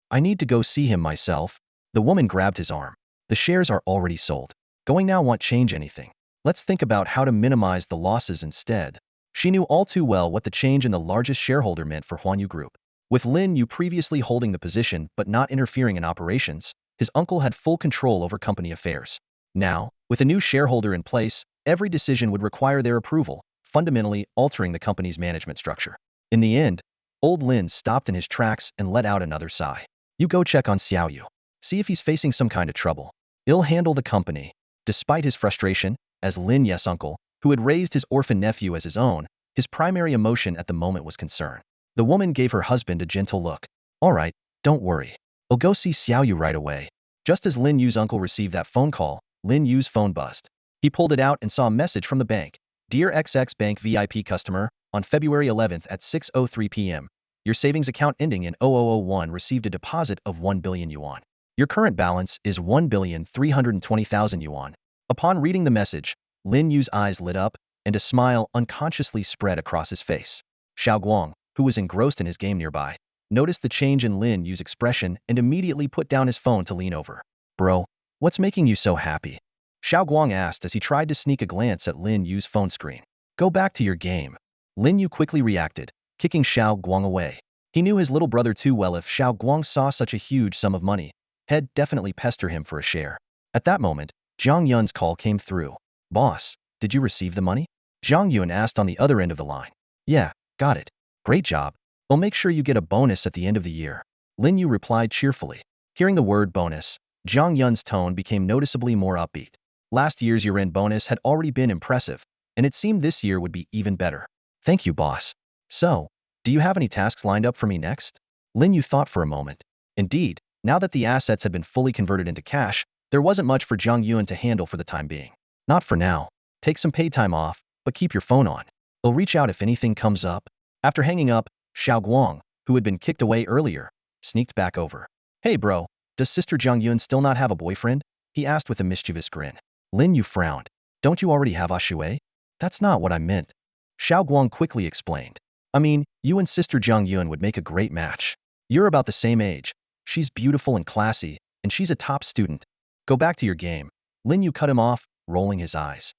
I need to go see him myself. The woman grabbed his arm. The shares are already sold. Going now won't change anything. Let's think about how to minimize the losses instead. She knew all too well what the change in the largest shareholder meant for Huan Yu Group. With Lin Yu previously holding the position but not interfering in operations, his uncle had full control over company affairs. Now, with a new shareholder in place, every decision would require their approval, fundamentally altering the company's management structure. In the end, old Lin stopped in his tracks and let out another sigh. You go check on Xiao Yu. See if he's facing some kind of trouble. He'll handle the company. Despite his frustration, as Lin Yu's uncle, who had raised his orphan nephew as his own, his primary emotion at the moment was concern. The woman gave her husband a gentle look. All right, don't worry. I'll go see Xiao Yu right away. Just as Lin Yu's uncle received that phone call, Lin Yu's phone buzzed. He pulled it out and saw a message from the bank. Dear XX Bank VIP customer, on February 11th at 6:03 p.m., your savings account ending in 0001 received a deposit of 1 billion yuan. Your current balance is 1,320,000 yuan. Upon reading the message, Lin Yu's eyes lit up, and a smile unconsciously spread across his face. Xiao Guang, who was engrossed in his game nearby, noticed the change in Lin Yu's expression and immediately put down his phone to lean over. Bro, what's making you so happy? Xiao Guang asked as he tried to sneak a glance at Lin Yu's phone screen. Go back to your game. Lin Yu quickly reacted, kicking Xiao Guang away. He knew his little brother too well. If Xiao Guang saw such a huge sum of money, he'd definitely pester him for a share. At that moment, Zhang Yun's call came through. Boss, did you receive the money? Zhang Yun asked on the other end of the line. Yeah, got it. Great job. I'll make sure you get a bonus at the end of the year. Lin Yu replied cheerfully. Hearing the word bonus, Zhang Yun's tone became noticeably more upbeat. Last year's year-end bonus had already been impressive, and it seemed this year would be even better. Thank you, boss. So, do you have any tasks lined up for me next? Lin Yu thought for a moment. Indeed, now that the assets had been fully converted into cash, there wasn't much for Zhang Yun to handle for the time being. Not for now. Take some paid time off, but keep your phone on. I'll reach out if anything comes up. After hanging up, Xiao Guang, who had been kicked away earlier, sneaked back over. Hey bro, does Sister Zhang Yun still not have a boyfriend? He asked with a mischievous grin. Lin Yu frowned. Don't you already have Ashue? That's not what I meant. Xiao Guang quickly explained. I mean, you and Sister Zhang Yun would make a great match. You're about the same age. She's beautiful and classy, and she's a top student. Go back to your game. Lin Yu cut him off, rolling his eyes.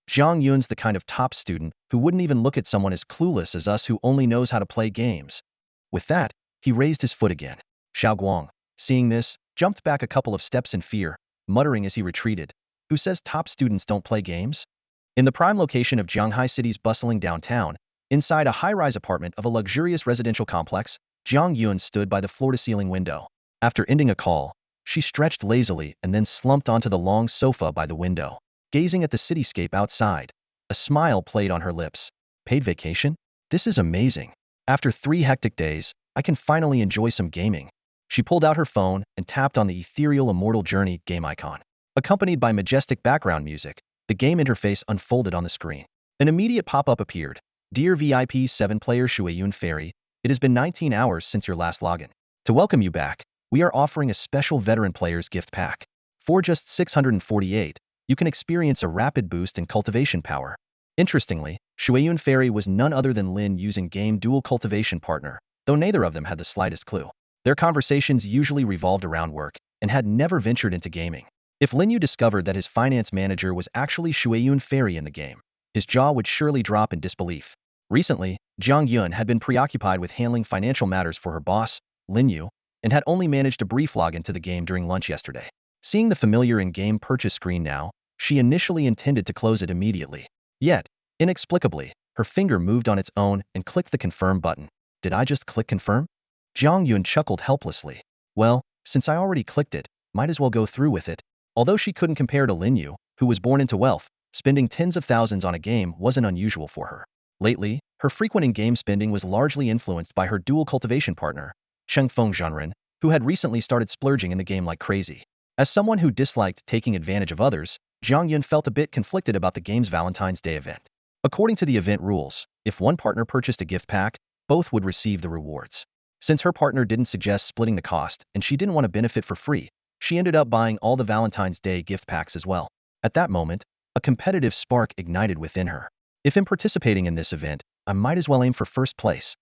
Zhang Yun's the kind of top student who wouldn't even look at someone as clueless as us who only knows how to play games. With that, he raised his foot again. Xiao Guang, seeing this, jumped back a couple of steps in fear, muttering as he retreated. Who says top students don't play games? In the prime location of Jianghai City's bustling downtown, inside a high-rise apartment of a luxurious residential complex, Zhang Yun stood by the floor-to-ceiling window. After ending a call, she stretched lazily and then slumped onto the long sofa by the window. Gazing at the cityscape outside, a smile played on her lips. Paid vacation? This is amazing. After 3 hectic days, I can finally enjoy some gaming. She pulled out her phone and tapped on the ethereal Immortal Journey game icon. Accompanied by majestic background music, the game interface unfolded on the screen. An immediate pop-up appeared. Dear VIP 7-player Shueyun Fairy, it has been 19 hours since your last login. To welcome you back, we are offering a special veteran players gift pack. For just 648, you can experience a rapid boost in cultivation power. Interestingly, Shueyun Fairy was none other than Lin using game dual cultivation partner, though neither of them had the slightest clue. Their conversations usually revolved around work and had never ventured into gaming. If Lin Yu discovered that his finance manager was actually Shueyun Fairy in the game, his jaw would surely drop in disbelief. Recently, Zhang Yun had been preoccupied with handling financial matters for her boss, Lin Yu, and had only managed a brief login to the game during lunch yesterday. Seeing the familiar in-game purchase screen now, she initially intended to close it immediately. Yet, inexplicably, her finger moved on its own and clicked the confirm button. Did I just click confirm? Zhang Yun chuckled helplessly. Well, since I already clicked it, might as well go through with it. Although she couldn't compare to Lin Yu, who was born into wealth, spending tens of thousands on a game wasn't unusual for her. Lately, her frequent in-game spending was largely influenced by her dual cultivation partner, Chengfeng Zhanren, who had recently started splurging in the game like crazy. As someone who disliked taking advantage of others, Zhang Yun felt a bit conflicted about the game's Valentine's Day event. According to the event rules, if one partner purchased a gift pack, both would receive the rewards. Since her partner didn't suggest splitting the cost and she didn't want to benefit for free, she ended up buying all the Valentine's Day gift packs as well. At that moment, a competitive spark ignited within her. If I'm participating in this event, I might as well aim for first place.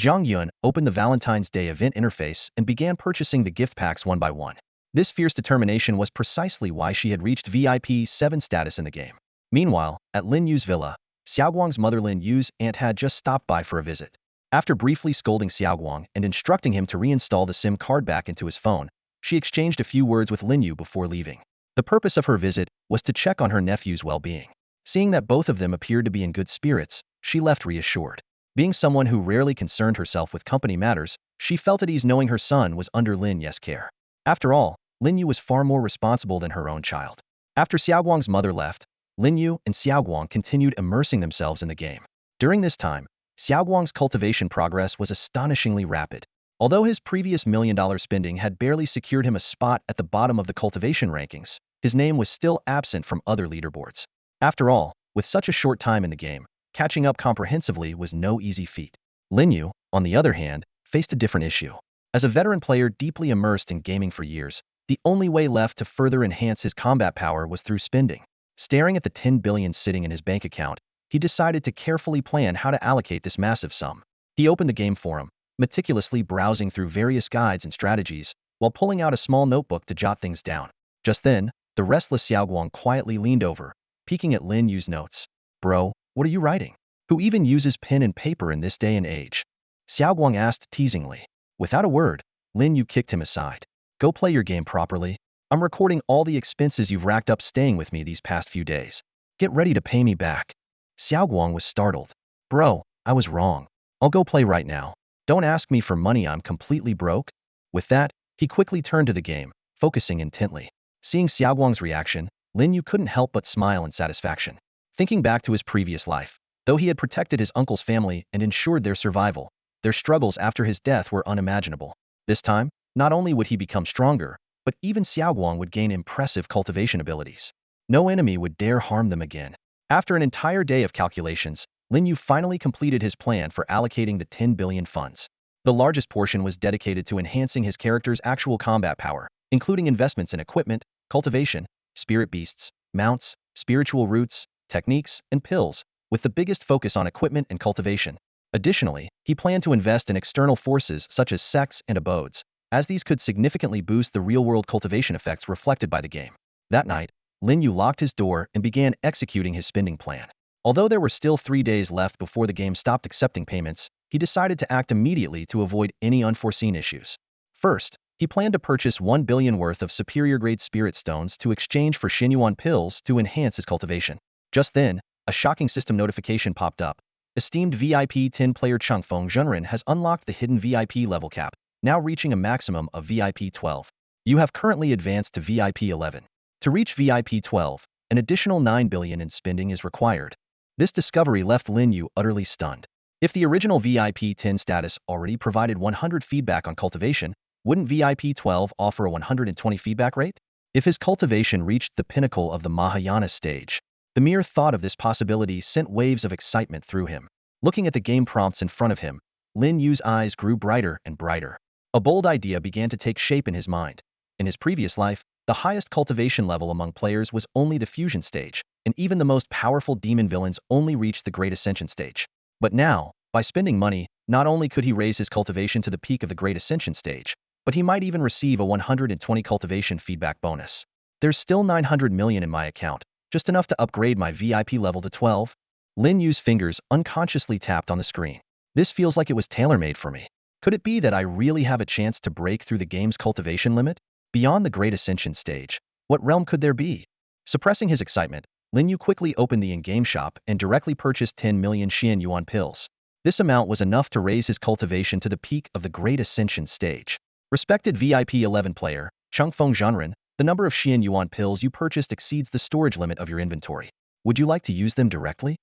Zhang Yun opened the Valentine's Day event interface and began purchasing the gift packs one by one. This fierce determination was precisely why she had reached VIP 7 status in the game. Meanwhile, at Lin Yu's villa, Xiaoguang's mother Lin Yu's aunt had just stopped by for a visit. After briefly scolding Xiaoguang and instructing him to reinstall the SIM card back into his phone, she exchanged a few words with Lin Yu before leaving. The purpose of her visit was to check on her nephew's well-being. Seeing that both of them appeared to be in good spirits, she left reassured. Being someone who rarely concerned herself with company matters, she felt at ease knowing her son was under Lin Yu's care. After all, Lin Yu was far more responsible than her own child. After Xiaoguang's mother left, Lin Yu and Xiaoguang continued immersing themselves in the game. During this time, Xiaoguang's cultivation progress was astonishingly rapid. Although his previous million-dollar spending had barely secured him a spot at the bottom of the cultivation rankings, his name was still absent from other leaderboards. After all, with such a short time in the game, catching up comprehensively was no easy feat. Lin Yu, on the other hand, faced a different issue. As a veteran player deeply immersed in gaming for years, the only way left to further enhance his combat power was through spending. Staring at the 10 billion sitting in his bank account, he decided to carefully plan how to allocate this massive sum. He opened the game forum, meticulously browsing through various guides and strategies, while pulling out a small notebook to jot things down. Just then, the restless Xiaoguang quietly leaned over, peeking at Lin Yu's notes. "Bro, what are you writing? Who even uses pen and paper in this day and age?" Xiaoguang asked teasingly. Without a word, Lin Yu kicked him aside. "Go play your game properly. I'm recording all the expenses you've racked up staying with me these past few days. Get ready to pay me back." Xiaoguang was startled. "Bro, I was wrong. I'll go play right now. Don't ask me for money, I'm completely broke." With that, he quickly turned to the game, focusing intently. Seeing Xiaoguang's reaction, Lin Yu couldn't help but smile in satisfaction. Thinking back to his previous life, though he had protected his uncle's family and ensured their survival, their struggles after his death were unimaginable. This time, not only would he become stronger, but even Xiaoguang would gain impressive cultivation abilities. No enemy would dare harm them again. After an entire day of calculations, Lin Yu finally completed his plan for allocating the 10 billion funds. The largest portion was dedicated to enhancing his character's actual combat power, including investments in equipment, cultivation, spirit beasts, mounts, spiritual roots, techniques, and pills, with the biggest focus on equipment and cultivation. Additionally, he planned to invest in external forces such as sects and abodes, as these could significantly boost the real-world cultivation effects reflected by the game. That night, Lin Yu locked his door and began executing his spending plan. Although there were still 3 days left before the game stopped accepting payments, he decided to act immediately to avoid any unforeseen issues. First, he planned to purchase 1 billion worth of superior-grade spirit stones to exchange for Xinyuan pills to enhance his cultivation. Just then, a shocking system notification popped up. Esteemed VIP 10-player Changfeng Zhenren has unlocked the hidden VIP level cap, now reaching a maximum of VIP 12. You have currently advanced to VIP 11. To reach VIP 12, an additional 9 billion in spending is required. This discovery left Lin Yu utterly stunned. If the original VIP 10 status already provided 100 feedback on cultivation, wouldn't VIP 12 offer a 120 feedback rate? If his cultivation reached the pinnacle of the Mahayana stage, the mere thought of this possibility sent waves of excitement through him. Looking at the game prompts in front of him, Lin Yu's eyes grew brighter and brighter. A bold idea began to take shape in his mind. In his previous life, the highest cultivation level among players was only the fusion stage, and even the most powerful demon villains only reached the Great Ascension stage. But now, by spending money, not only could he raise his cultivation to the peak of the Great Ascension stage, but he might even receive a 120 cultivation feedback bonus. There's still 900 million in my account, just enough to upgrade my VIP level to 12. Lin Yu's fingers unconsciously tapped on the screen. This feels like it was tailor-made for me. Could it be that I really have a chance to break through the game's cultivation limit? Beyond the Great Ascension stage, what realm could there be? Suppressing his excitement, Lin Yu quickly opened the in-game shop and directly purchased 10 million Xinyuan pills. This amount was enough to raise his cultivation to the peak of the Great Ascension stage. Respected VIP 11 player, Changfeng Zhenren, the number of Xinyuan pills you purchased exceeds the storage limit of your inventory. Would you like to use them directly?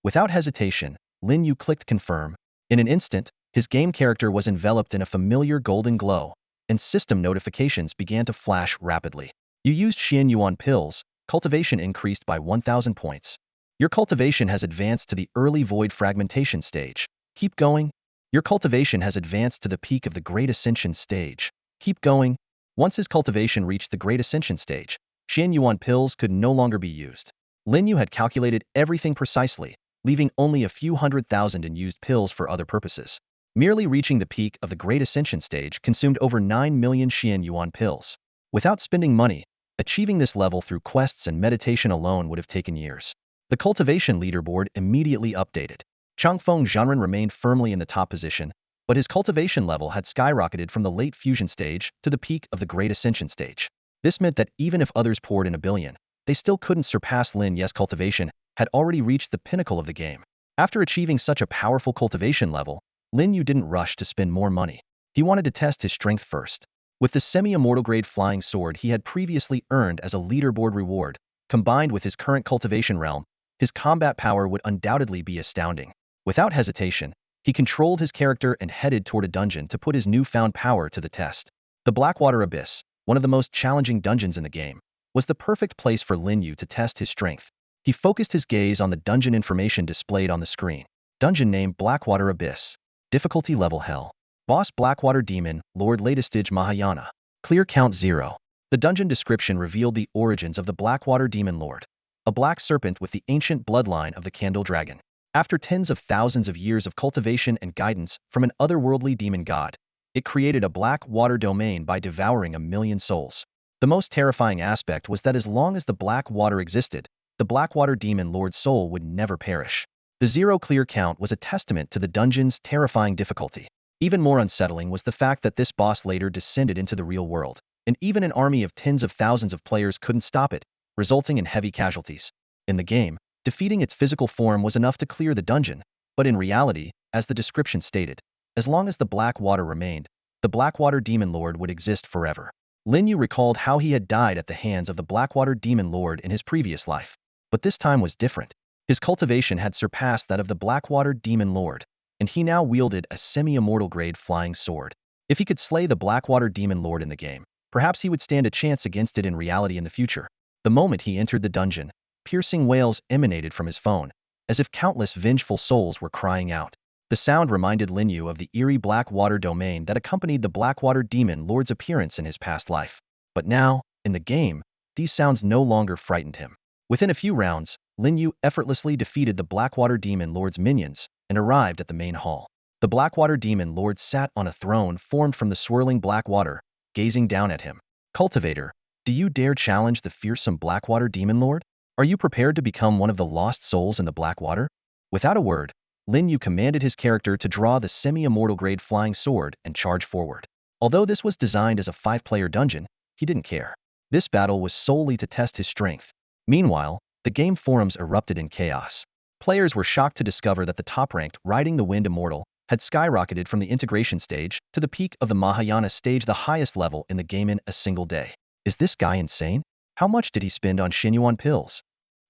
Without hesitation, Lin Yu clicked confirm. In an instant, his game character was enveloped in a familiar golden glow, and system notifications began to flash rapidly. You used Xinyuan pills, cultivation increased by 1,000 points. Your cultivation has advanced to the early void fragmentation stage. Keep going. Your cultivation has advanced to the peak of the Great Ascension stage. Keep going. Once his cultivation reached the Great Ascension stage, Xianyuan pills could no longer be used. Lin Yu had calculated everything precisely, leaving only a few 100,000 unused pills for other purposes. Merely reaching the peak of the Great Ascension stage consumed over 9 million Xianyuan pills. Without spending money, achieving this level through quests and meditation alone would have taken years. The cultivation leaderboard immediately updated. Changfeng Zhanren remained firmly in the top position, but his cultivation level had skyrocketed from the late fusion stage to the peak of the Great Ascension stage. This meant that even if others poured in a billion, they still couldn't surpass Lin Yu's cultivation had already reached the pinnacle of the game. After achieving such a powerful cultivation level, Lin Yu didn't rush to spend more money. He wanted to test his strength first. With the semi-immortal grade flying sword he had previously earned as a leaderboard reward, combined with his current cultivation realm, his combat power would undoubtedly be astounding. Without hesitation, he controlled his character and headed toward a dungeon to put his newfound power to the test. The Blackwater Abyss, one of the most challenging dungeons in the game, was the perfect place for Lin Yu to test his strength. He focused his gaze on the dungeon information displayed on the screen. Dungeon name Blackwater Abyss. Difficulty level Hell. Boss Blackwater Demon, Lord Latestage Mahayana. Clear count 0. The dungeon description revealed the origins of the Blackwater Demon Lord, a black serpent with the ancient bloodline of the Candle Dragon. After tens of thousands of years of cultivation and guidance from an otherworldly demon god, it created a black water domain by devouring 1 million souls. The most terrifying aspect was that as long as the black water existed, the Blackwater Demon Lord's soul would never perish. The 0 clear count was a testament to the dungeon's terrifying difficulty. Even more unsettling was the fact that this boss later descended into the real world, and even an army of tens of thousands of players couldn't stop it, resulting in heavy casualties. In the game, defeating its physical form was enough to clear the dungeon, but in reality, as the description stated, as long as the black water remained, the Blackwater Demon Lord would exist forever. Lin Yu recalled how he had died at the hands of the Blackwater Demon Lord in his previous life. But this time was different. His cultivation had surpassed that of the Blackwater Demon Lord, and he now wielded a semi-immortal grade flying sword. If he could slay the Blackwater Demon Lord in the game, perhaps he would stand a chance against it in reality in the future. The moment he entered the dungeon, piercing wails emanated from his phone, as if countless vengeful souls were crying out. The sound reminded Lin Yu of the eerie black water domain that accompanied the Blackwater Demon Lord's appearance in his past life. But now, in the game, these sounds no longer frightened him. Within a few rounds, Lin Yu effortlessly defeated the Blackwater Demon Lord's minions and arrived at the main hall. The Blackwater Demon Lord sat on a throne formed from the swirling black water, gazing down at him. Cultivator, do you dare challenge the fearsome Blackwater Demon Lord? Are you prepared to become one of the lost souls in the Blackwater? Without a word, Lin Yu commanded his character to draw the semi-immortal grade flying sword and charge forward. Although this was designed as a 5-player dungeon, he didn't care. This battle was solely to test his strength. Meanwhile, the game forums erupted in chaos. Players were shocked to discover that the top-ranked Riding the Wind Immortal had skyrocketed from the integration stage to the peak of the Mahayana stage, the highest level in the game in a single day. Is this guy insane? How much did he spend on Xianyuan pills?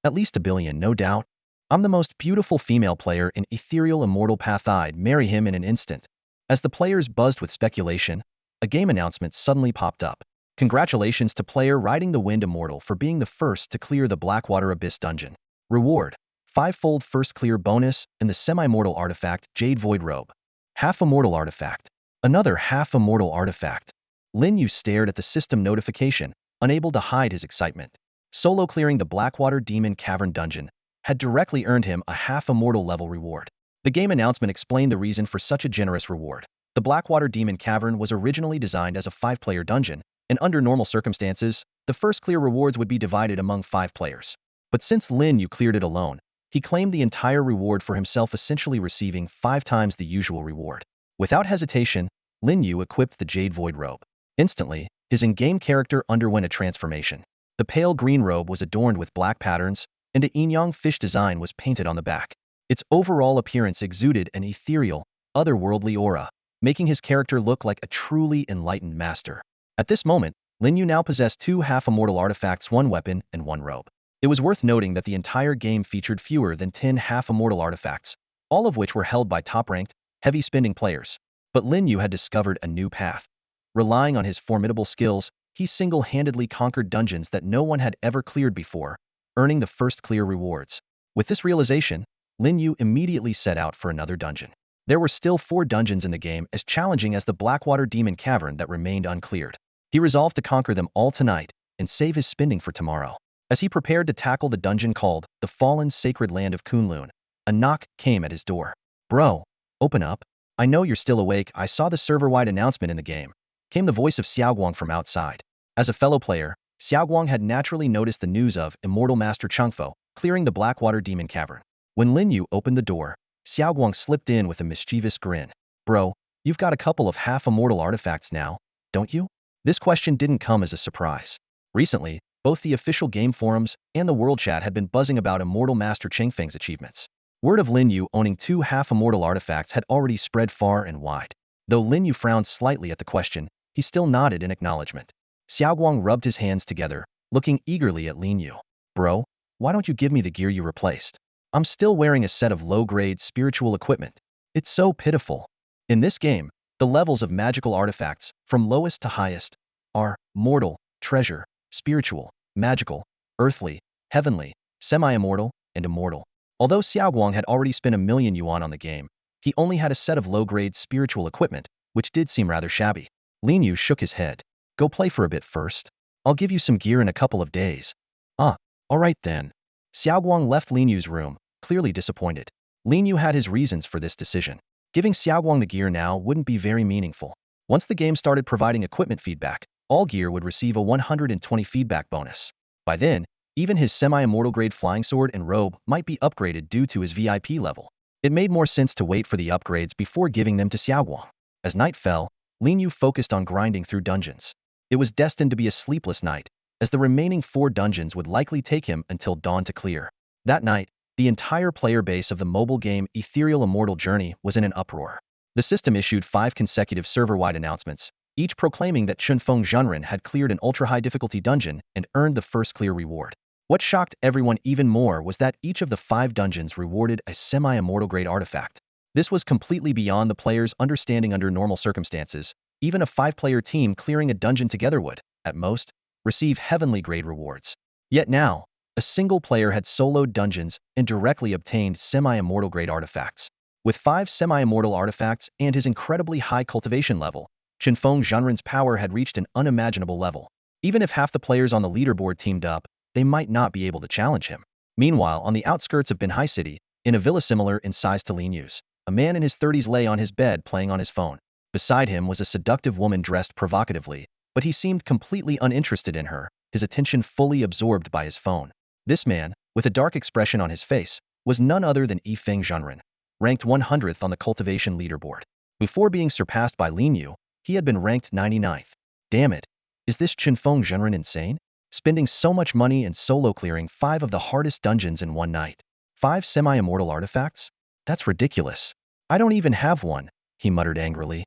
At least 1 billion, no doubt. I'm the most beautiful female player in Ethereal Immortal Path. I'd marry him in an instant. As the players buzzed with speculation, a game announcement suddenly popped up. Congratulations to player Riding the Wind Immortal for being the first to clear the Blackwater Abyss dungeon. Reward: 5-fold first clear bonus and the semi-immortal artifact Jade Void Robe. Half-immortal artifact. Another half-immortal artifact. Lin Yu stared at the system notification, unable to hide his excitement. Solo clearing the Blackwater Demon Cavern dungeon had directly earned him a half-immortal level reward. The game announcement explained the reason for such a generous reward. The Blackwater Demon Cavern was originally designed as a 5-player dungeon, and under normal circumstances, the first clear rewards would be divided among 5 players. But since Lin Yu cleared it alone, he claimed the entire reward for himself, essentially receiving 5 times the usual reward. Without hesitation, Lin Yu equipped the Jade Void Robe. Instantly, his in-game character underwent a transformation. The pale green robe was adorned with black patterns, and a yin-yang fish design was painted on the back. Its overall appearance exuded an ethereal, otherworldly aura, making his character look like a truly enlightened master. At this moment, Lin Yu now possessed 2 half-immortal artifacts, 1 weapon, and 1 robe. It was worth noting that the entire game featured fewer than 10 half-immortal artifacts, all of which were held by top-ranked, heavy-spending players. But Lin Yu had discovered a new path. Relying on his formidable skills, he single-handedly conquered dungeons that no one had ever cleared before, earning the first clear rewards. With this realization, Lin Yu immediately set out for another dungeon. There were still 4 dungeons in the game as challenging as the Blackwater Demon Cavern that remained uncleared. He resolved to conquer them all tonight and save his spending for tomorrow. As he prepared to tackle the dungeon called the Fallen Sacred Land of Kunlun, a knock came at his door. "Bro, open up. I know you're still awake. I saw the server-wide announcement in the game," came the voice of Xiaoguang from outside. As a fellow player, Xiaoguang had naturally noticed the news of Immortal Master Chengfo clearing the Blackwater Demon Cavern. When Lin Yu opened the door, Xiaoguang slipped in with a mischievous grin. "Bro, you've got a couple of half-immortal artifacts now, don't you?" This question didn't come as a surprise. Recently, both the official game forums and the world chat had been buzzing about Immortal Master Chengfeng's achievements. Word of Lin Yu owning 2 half-immortal artifacts had already spread far and wide. Though Lin Yu frowned slightly at the question, he still nodded in acknowledgement. Xiaoguang rubbed his hands together, looking eagerly at Lin Yu. "Bro, why don't you give me the gear you replaced? I'm still wearing a set of low-grade spiritual equipment. It's so pitiful." In this game, the levels of magical artifacts, from lowest to highest, are mortal, treasure, spiritual, magical, earthly, heavenly, semi-immortal, and immortal. Although Xiaoguang had already spent 1,000,000 yuan on the game, he only had a set of low-grade spiritual equipment, which did seem rather shabby. Lin Yu shook his head. "Go play for a bit first. I'll give you some gear in a couple of days." "Ah, all right then." Xiaoguang left Lin Yu's room, clearly disappointed. Lin Yu had his reasons for this decision. Giving Xiaoguang the gear now wouldn't be very meaningful. Once the game started providing equipment feedback, all gear would receive a 120 feedback bonus. By then, even his semi-immortal grade flying sword and robe might be upgraded due to his VIP level. It made more sense to wait for the upgrades before giving them to Xiaoguang. As night fell, Lin Yu focused on grinding through dungeons. It was destined to be a sleepless night, as the remaining 4 dungeons would likely take him until dawn to clear. That night, the entire player base of the mobile game Ethereal Immortal Journey was in an uproar. The system issued 5 consecutive server-wide announcements, each proclaiming that Chunfeng Zhenren had cleared an ultra-high difficulty dungeon and earned the first clear reward. What shocked everyone even more was that each of the 5 dungeons rewarded a semi-immortal grade artifact. This was completely beyond the player's understanding under normal circumstances. Even a 5-player team clearing a dungeon together would, at most, receive heavenly grade rewards. Yet now, a single player had soloed dungeons and directly obtained semi-immortal grade artifacts. With 5 semi-immortal artifacts and his incredibly high cultivation level, Chunfeng Zhenren's power had reached an unimaginable level. Even if half the players on the leaderboard teamed up, they might not be able to challenge him. Meanwhile, on the outskirts of Binhai City, in a villa similar in size to Lin Yu's, a man in his 30s lay on his bed playing on his phone. Beside him was a seductive woman dressed provocatively, but he seemed completely uninterested in her, his attention fully absorbed by his phone. This man, with a dark expression on his face, was none other than Yifeng Zhenren, ranked 100th on the cultivation leaderboard. Before being surpassed by Lin Yu, he had been ranked 99th. Damn it, is this Chunfeng Zhenren insane? Spending so much money and solo clearing 5 of the hardest dungeons in one night. 5 semi-immortal artifacts? That's ridiculous. I don't even have one, he muttered angrily.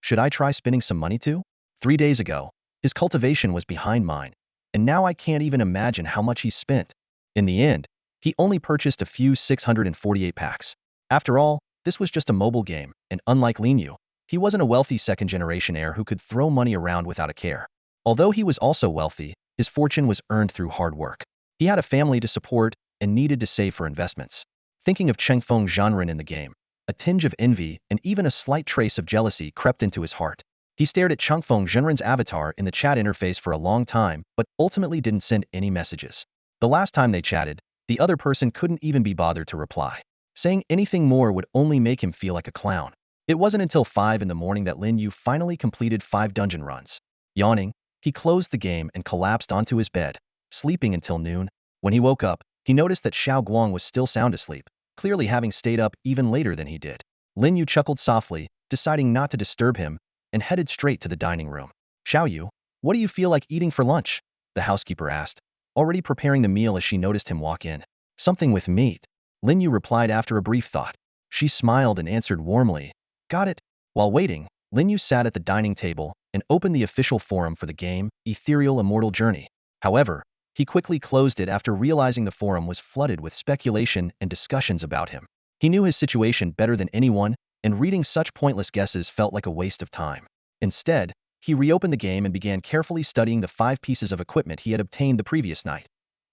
Should I try spending some money too? 3 days ago, his cultivation was behind mine, and now I can't even imagine how much he spent. In the end, he only purchased a few 648 packs. After all, this was just a mobile game, and unlike Lin Yu, he wasn't a wealthy second-generation heir who could throw money around without a care. Although he was also wealthy, his fortune was earned through hard work. He had a family to support and needed to save for investments. Thinking of Chunfeng Zhenren in the game, a tinge of envy and even a slight trace of jealousy crept into his heart. He stared at Chunfeng Zhenren's avatar in the chat interface for a long time, but ultimately didn't send any messages. The last time they chatted, the other person couldn't even be bothered to reply. Saying anything more would only make him feel like a clown. It wasn't until 5 in the morning that Lin Yu finally completed 5 dungeon runs. Yawning, he closed the game and collapsed onto his bed, sleeping until noon. When he woke up, he noticed that Xiaoguang was still sound asleep, clearly having stayed up even later than he did. Lin Yu chuckled softly, deciding not to disturb him, and headed straight to the dining room. "Xiaoyu, what do you feel like eating for lunch?" the housekeeper asked, already preparing the meal as she noticed him walk in. "Something with meat," Lin Yu replied after a brief thought. She smiled and answered warmly, "Got it." While waiting, Lin Yu sat at the dining table and opened the official forum for the game, Ethereal Immortal Journey. However, he quickly closed it after realizing the forum was flooded with speculation and discussions about him. He knew his situation better than anyone, and reading such pointless guesses felt like a waste of time. Instead, he reopened the game and began carefully studying the 5 pieces of equipment he had obtained the previous night.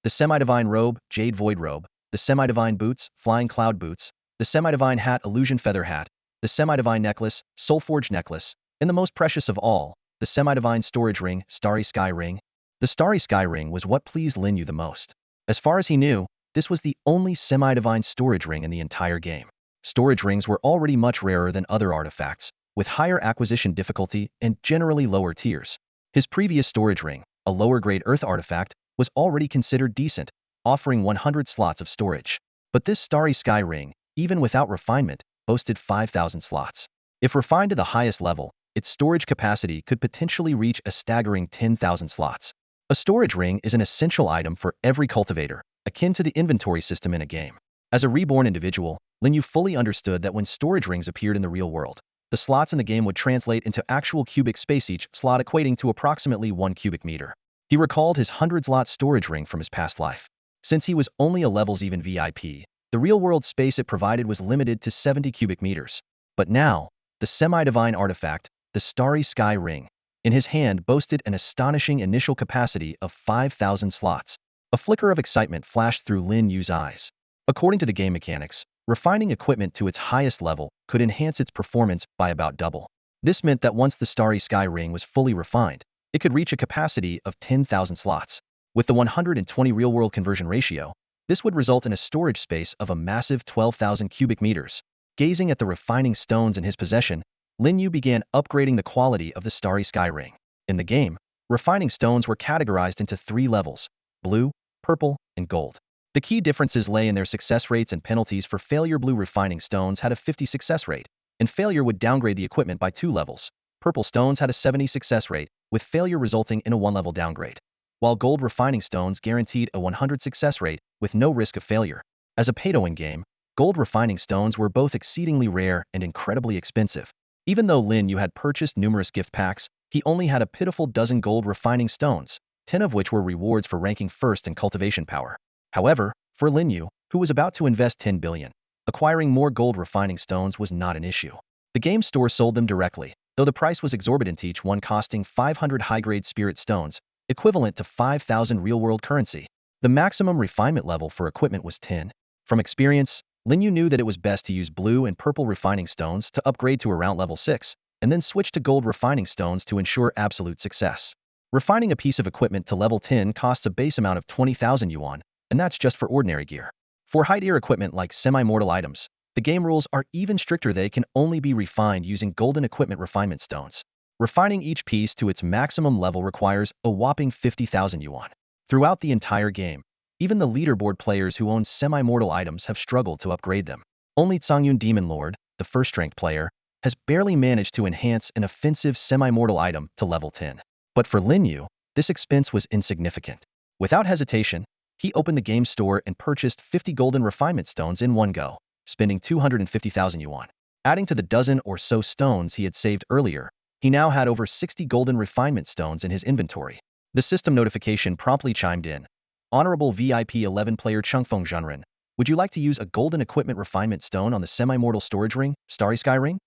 The Semi-Divine Robe, Jade Void Robe, the Semi-Divine Boots, Flying Cloud Boots, the Semi-Divine Hat, Illusion Feather Hat, the semi-divine necklace, soul-forged necklace, and the most precious of all, the semi-divine storage ring, starry sky ring. The starry sky ring was what pleased Lin Yu the most. As far as he knew, this was the only semi-divine storage ring in the entire game. Storage rings were already much rarer than other artifacts, with higher acquisition difficulty and generally lower tiers. His previous storage ring, a lower-grade Earth artifact, was already considered decent, offering 100 slots of storage. But this starry sky ring, even without refinement, boasted 5,000 slots. If refined to the highest level, its storage capacity could potentially reach a staggering 10,000 slots. A storage ring is an essential item for every cultivator, akin to the inventory system in a game. As a reborn individual, Lin Yu fully understood that when storage rings appeared in the real world, the slots in the game would translate into actual cubic space, each slot equating to approximately 1 cubic meter. He recalled his 100-slot storage ring from his past life. Since he was only a levels even VIP, the real-world space it provided was limited to 70 cubic meters. But now, the semi-divine artifact, the starry sky ring, in his hand boasted an astonishing initial capacity of 5,000 slots. A flicker of excitement flashed through Lin Yu's eyes. According to the game mechanics, refining equipment to its highest level could enhance its performance by about double. This meant that once the starry sky ring was fully refined, it could reach a capacity of 10,000 slots. With the 120 real-world conversion ratio, this would result in a storage space of a massive 12,000 cubic meters. Gazing at the refining stones in his possession, Lin Yu began upgrading the quality of the starry sky ring. In the game, refining stones were categorized into 3 levels: blue, purple, and gold. The key differences lay in their success rates and penalties. For failure, blue refining stones had a 50 success rate, and failure would downgrade the equipment by 2 levels. Purple stones had a 70 success rate, with failure resulting in a 1-level downgrade, while gold refining stones guaranteed a 100 success rate with no risk of failure. As a pay-to-win game, gold refining stones were both exceedingly rare and incredibly expensive. Even though Lin Yu had purchased numerous gift packs, he only had a pitiful dozen gold refining stones, 10 of which were rewards for ranking first in cultivation power. However, for Lin Yu, who was about to invest 10 billion, acquiring more gold refining stones was not an issue. The game store sold them directly, though the price was exorbitant, each one costing 500 high-grade spirit stones, equivalent to 5,000 real-world currency. The maximum refinement level for equipment was 10. From experience, Lin Yu knew that it was best to use blue and purple refining stones to upgrade to around level 6, and then switch to gold refining stones to ensure absolute success. Refining a piece of equipment to level 10 costs a base amount of 20,000 yuan, and that's just for ordinary gear. For high-tier equipment like semi-mortal items, the game rules are even stricter. They can only be refined using golden equipment refinement stones. Refining each piece to its maximum level requires a whopping 50,000 yuan. Throughout the entire game, even the leaderboard players who own semi-mortal items have struggled to upgrade them. Only Yun Demon Lord, the first-ranked player, has barely managed to enhance an offensive semi-mortal item to level 10. But for Lin Yu, this expense was insignificant. Without hesitation, he opened the game store and purchased 50 golden refinement stones in one go, spending 250,000 yuan. Adding to the dozen or so stones he had saved earlier, he now had over 60 golden refinement stones in his inventory. The system notification promptly chimed in. Honorable VIP 11 player Chungfeng Zhenren, would you like to use a golden equipment refinement stone on the semi-mortal storage ring, Starry Sky Ring?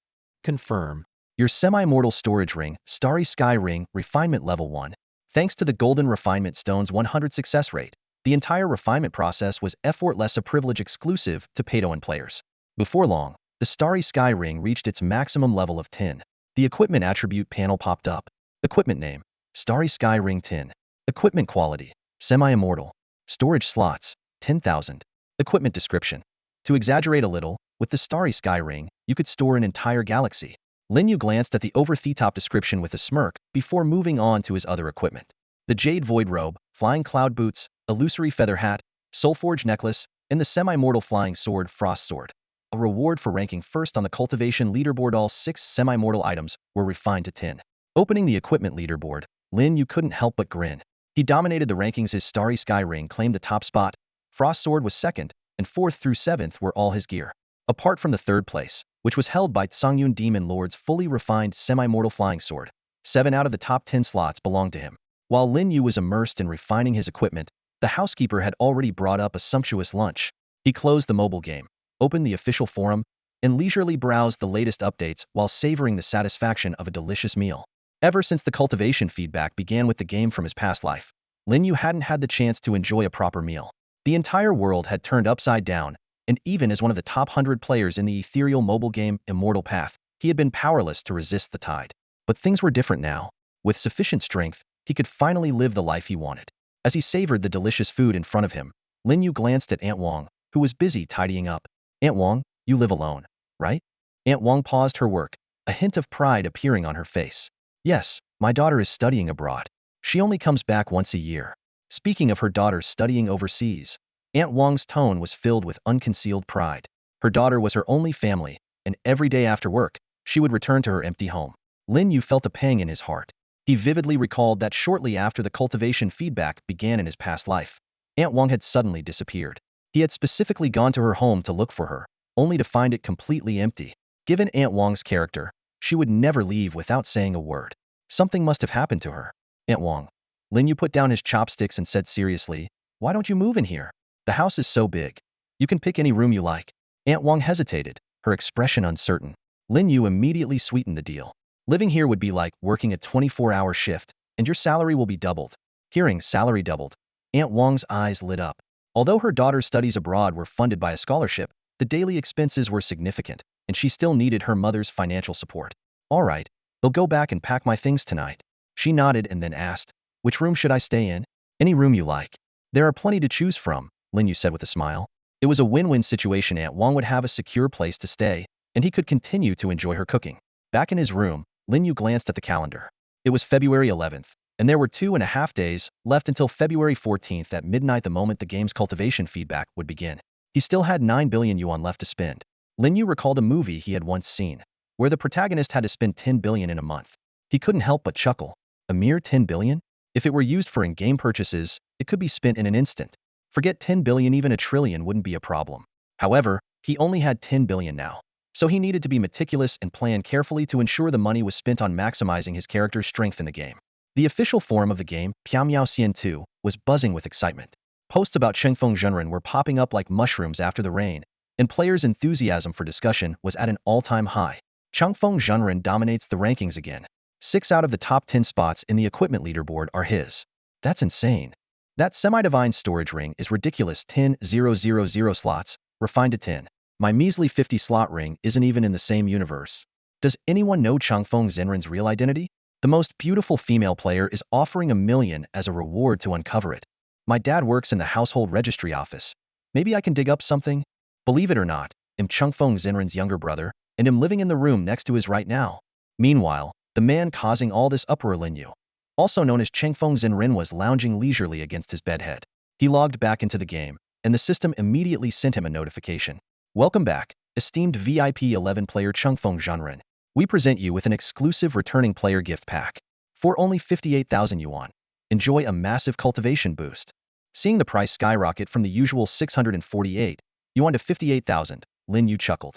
Confirm. Your semi-mortal storage ring, Starry Sky Ring, refinement level 1. Thanks to the golden refinement stone's 100 success rate, the entire refinement process was effortless, a privilege exclusive to pay-to-win players. Before long, the Starry Sky Ring reached its maximum level of 10. The equipment attribute panel popped up. Equipment name, Starry Sky Ring 10. Equipment quality, semi-immortal. Storage slots, 10,000. Equipment description. To exaggerate a little, with the Starry Sky Ring, you could store an entire galaxy. Lin Yu glanced at the over-the-top description with a smirk before moving on to his other equipment. The Jade Void Robe, Flying Cloud Boots, Illusory Feather Hat, Soulforged Necklace, and the semi-mortal Flying Sword, Frost Sword. A reward for ranking first on the cultivation leaderboard. All 6 semi-mortal items were refined to 10. Opening the equipment leaderboard, Lin Yu couldn't help but grin. He dominated the rankings. His Starry Sky Ring claimed the top spot, Frost Sword was second, and 4th through 7th were all his gear. Apart from the 3rd place, which was held by Yun Demon Lord's fully refined semi-mortal Flying Sword, 7 out of the top 10 slots belonged to him. While Lin Yu was immersed in refining his equipment, the housekeeper had already brought up a sumptuous lunch. He closed the mobile game, opened the official forum, and leisurely browsed the latest updates while savoring the satisfaction of a delicious meal. Ever since the cultivation feedback began with the game from his past life, Lin Yu hadn't had the chance to enjoy a proper meal. The entire world had turned upside down, and even as one of the top 100 players in the ethereal mobile game Immortal Path, he had been powerless to resist the tide. But things were different now. With sufficient strength, he could finally live the life he wanted. As he savored the delicious food in front of him, Lin Yu glanced at Aunt Wang, who was busy tidying up. Aunt Wang, you live alone, right? Aunt Wang paused her work, a hint of pride appearing on her face. Yes, my daughter is studying abroad. She only comes back once a year. Speaking of her daughter studying overseas, Aunt Wang's tone was filled with unconcealed pride. Her daughter was her only family, and every day after work, she would return to her empty home. Lin Yu felt a pang in his heart. He vividly recalled that shortly after the cultivation feedback began in his past life, Aunt Wang had suddenly disappeared. He had specifically gone to her home to look for her, only to find it completely empty. Given Aunt Wang's character, she would never leave without saying a word. Something must have happened to her. Aunt Wang. Lin Yu put down his chopsticks and said seriously, why don't you move in here? The house is so big. You can pick any room you like. Aunt Wang hesitated, her expression uncertain. Lin Yu immediately sweetened the deal. Living here would be like working a 24-hour shift, and your salary will be doubled. Hearing salary doubled, Aunt Wang's eyes lit up. Although her daughter's studies abroad were funded by a scholarship, the daily expenses were significant, and she still needed her mother's financial support. All right, they'll go back and pack my things tonight. She nodded and then asked, which room should I stay in? Any room you like. There are plenty to choose from, Lin Yu said with a smile. It was a win-win situation. Aunt Wang would have a secure place to stay, and he could continue to enjoy her cooking. Back in his room, Lin Yu glanced at the calendar. It was February 11th, and there were 2.5 days left until February 14th at midnight, the moment the game's cultivation feedback would begin. He still had 9 billion yuan left to spend. Lin Yu recalled a movie he had once seen, where the protagonist had to spend 10 billion in a month. He couldn't help but chuckle. A mere 10 billion? If it were used for in-game purchases, it could be spent in an instant. Forget 10 billion, even a trillion wouldn't be a problem. However, he only had 10 billion now, so he needed to be meticulous and plan carefully to ensure the money was spent on maximizing his character's strength in the game. The official forum of the game, Piamiao Xian 2, was buzzing with excitement. Posts about Chengfeng Zhenren were popping up like mushrooms after the rain, and players' enthusiasm for discussion was at an all-time high. Chengfeng Zhenren dominates the rankings again. 6 out of the top 10 spots in the equipment leaderboard are his. That's insane. That semi-divine storage ring is ridiculous. 10,000 slots, refined to 10. My measly 50-slot ring isn't even in the same universe. Does anyone know Chengfeng Zhenren's real identity? The most beautiful female player is offering 1 million as a reward to uncover it. My dad works in the household registry office. Maybe I can dig up something? Believe it or not, I'm Chengfeng Zhenren's younger brother, and I'm living in the room next to his right now. Meanwhile, the man causing all this uproar, Lin Yu, also known as Chengfeng Zhenren, was lounging leisurely against his bedhead. He logged back into the game, and the system immediately sent him a notification. Welcome back, esteemed VIP 11 player Chengfeng Zhenren. We present you with an exclusive returning player gift pack. For only 58,000 yuan, enjoy a massive cultivation boost. Seeing the price skyrocket from the usual 648 yuan to 58,000, Lin Yu chuckled.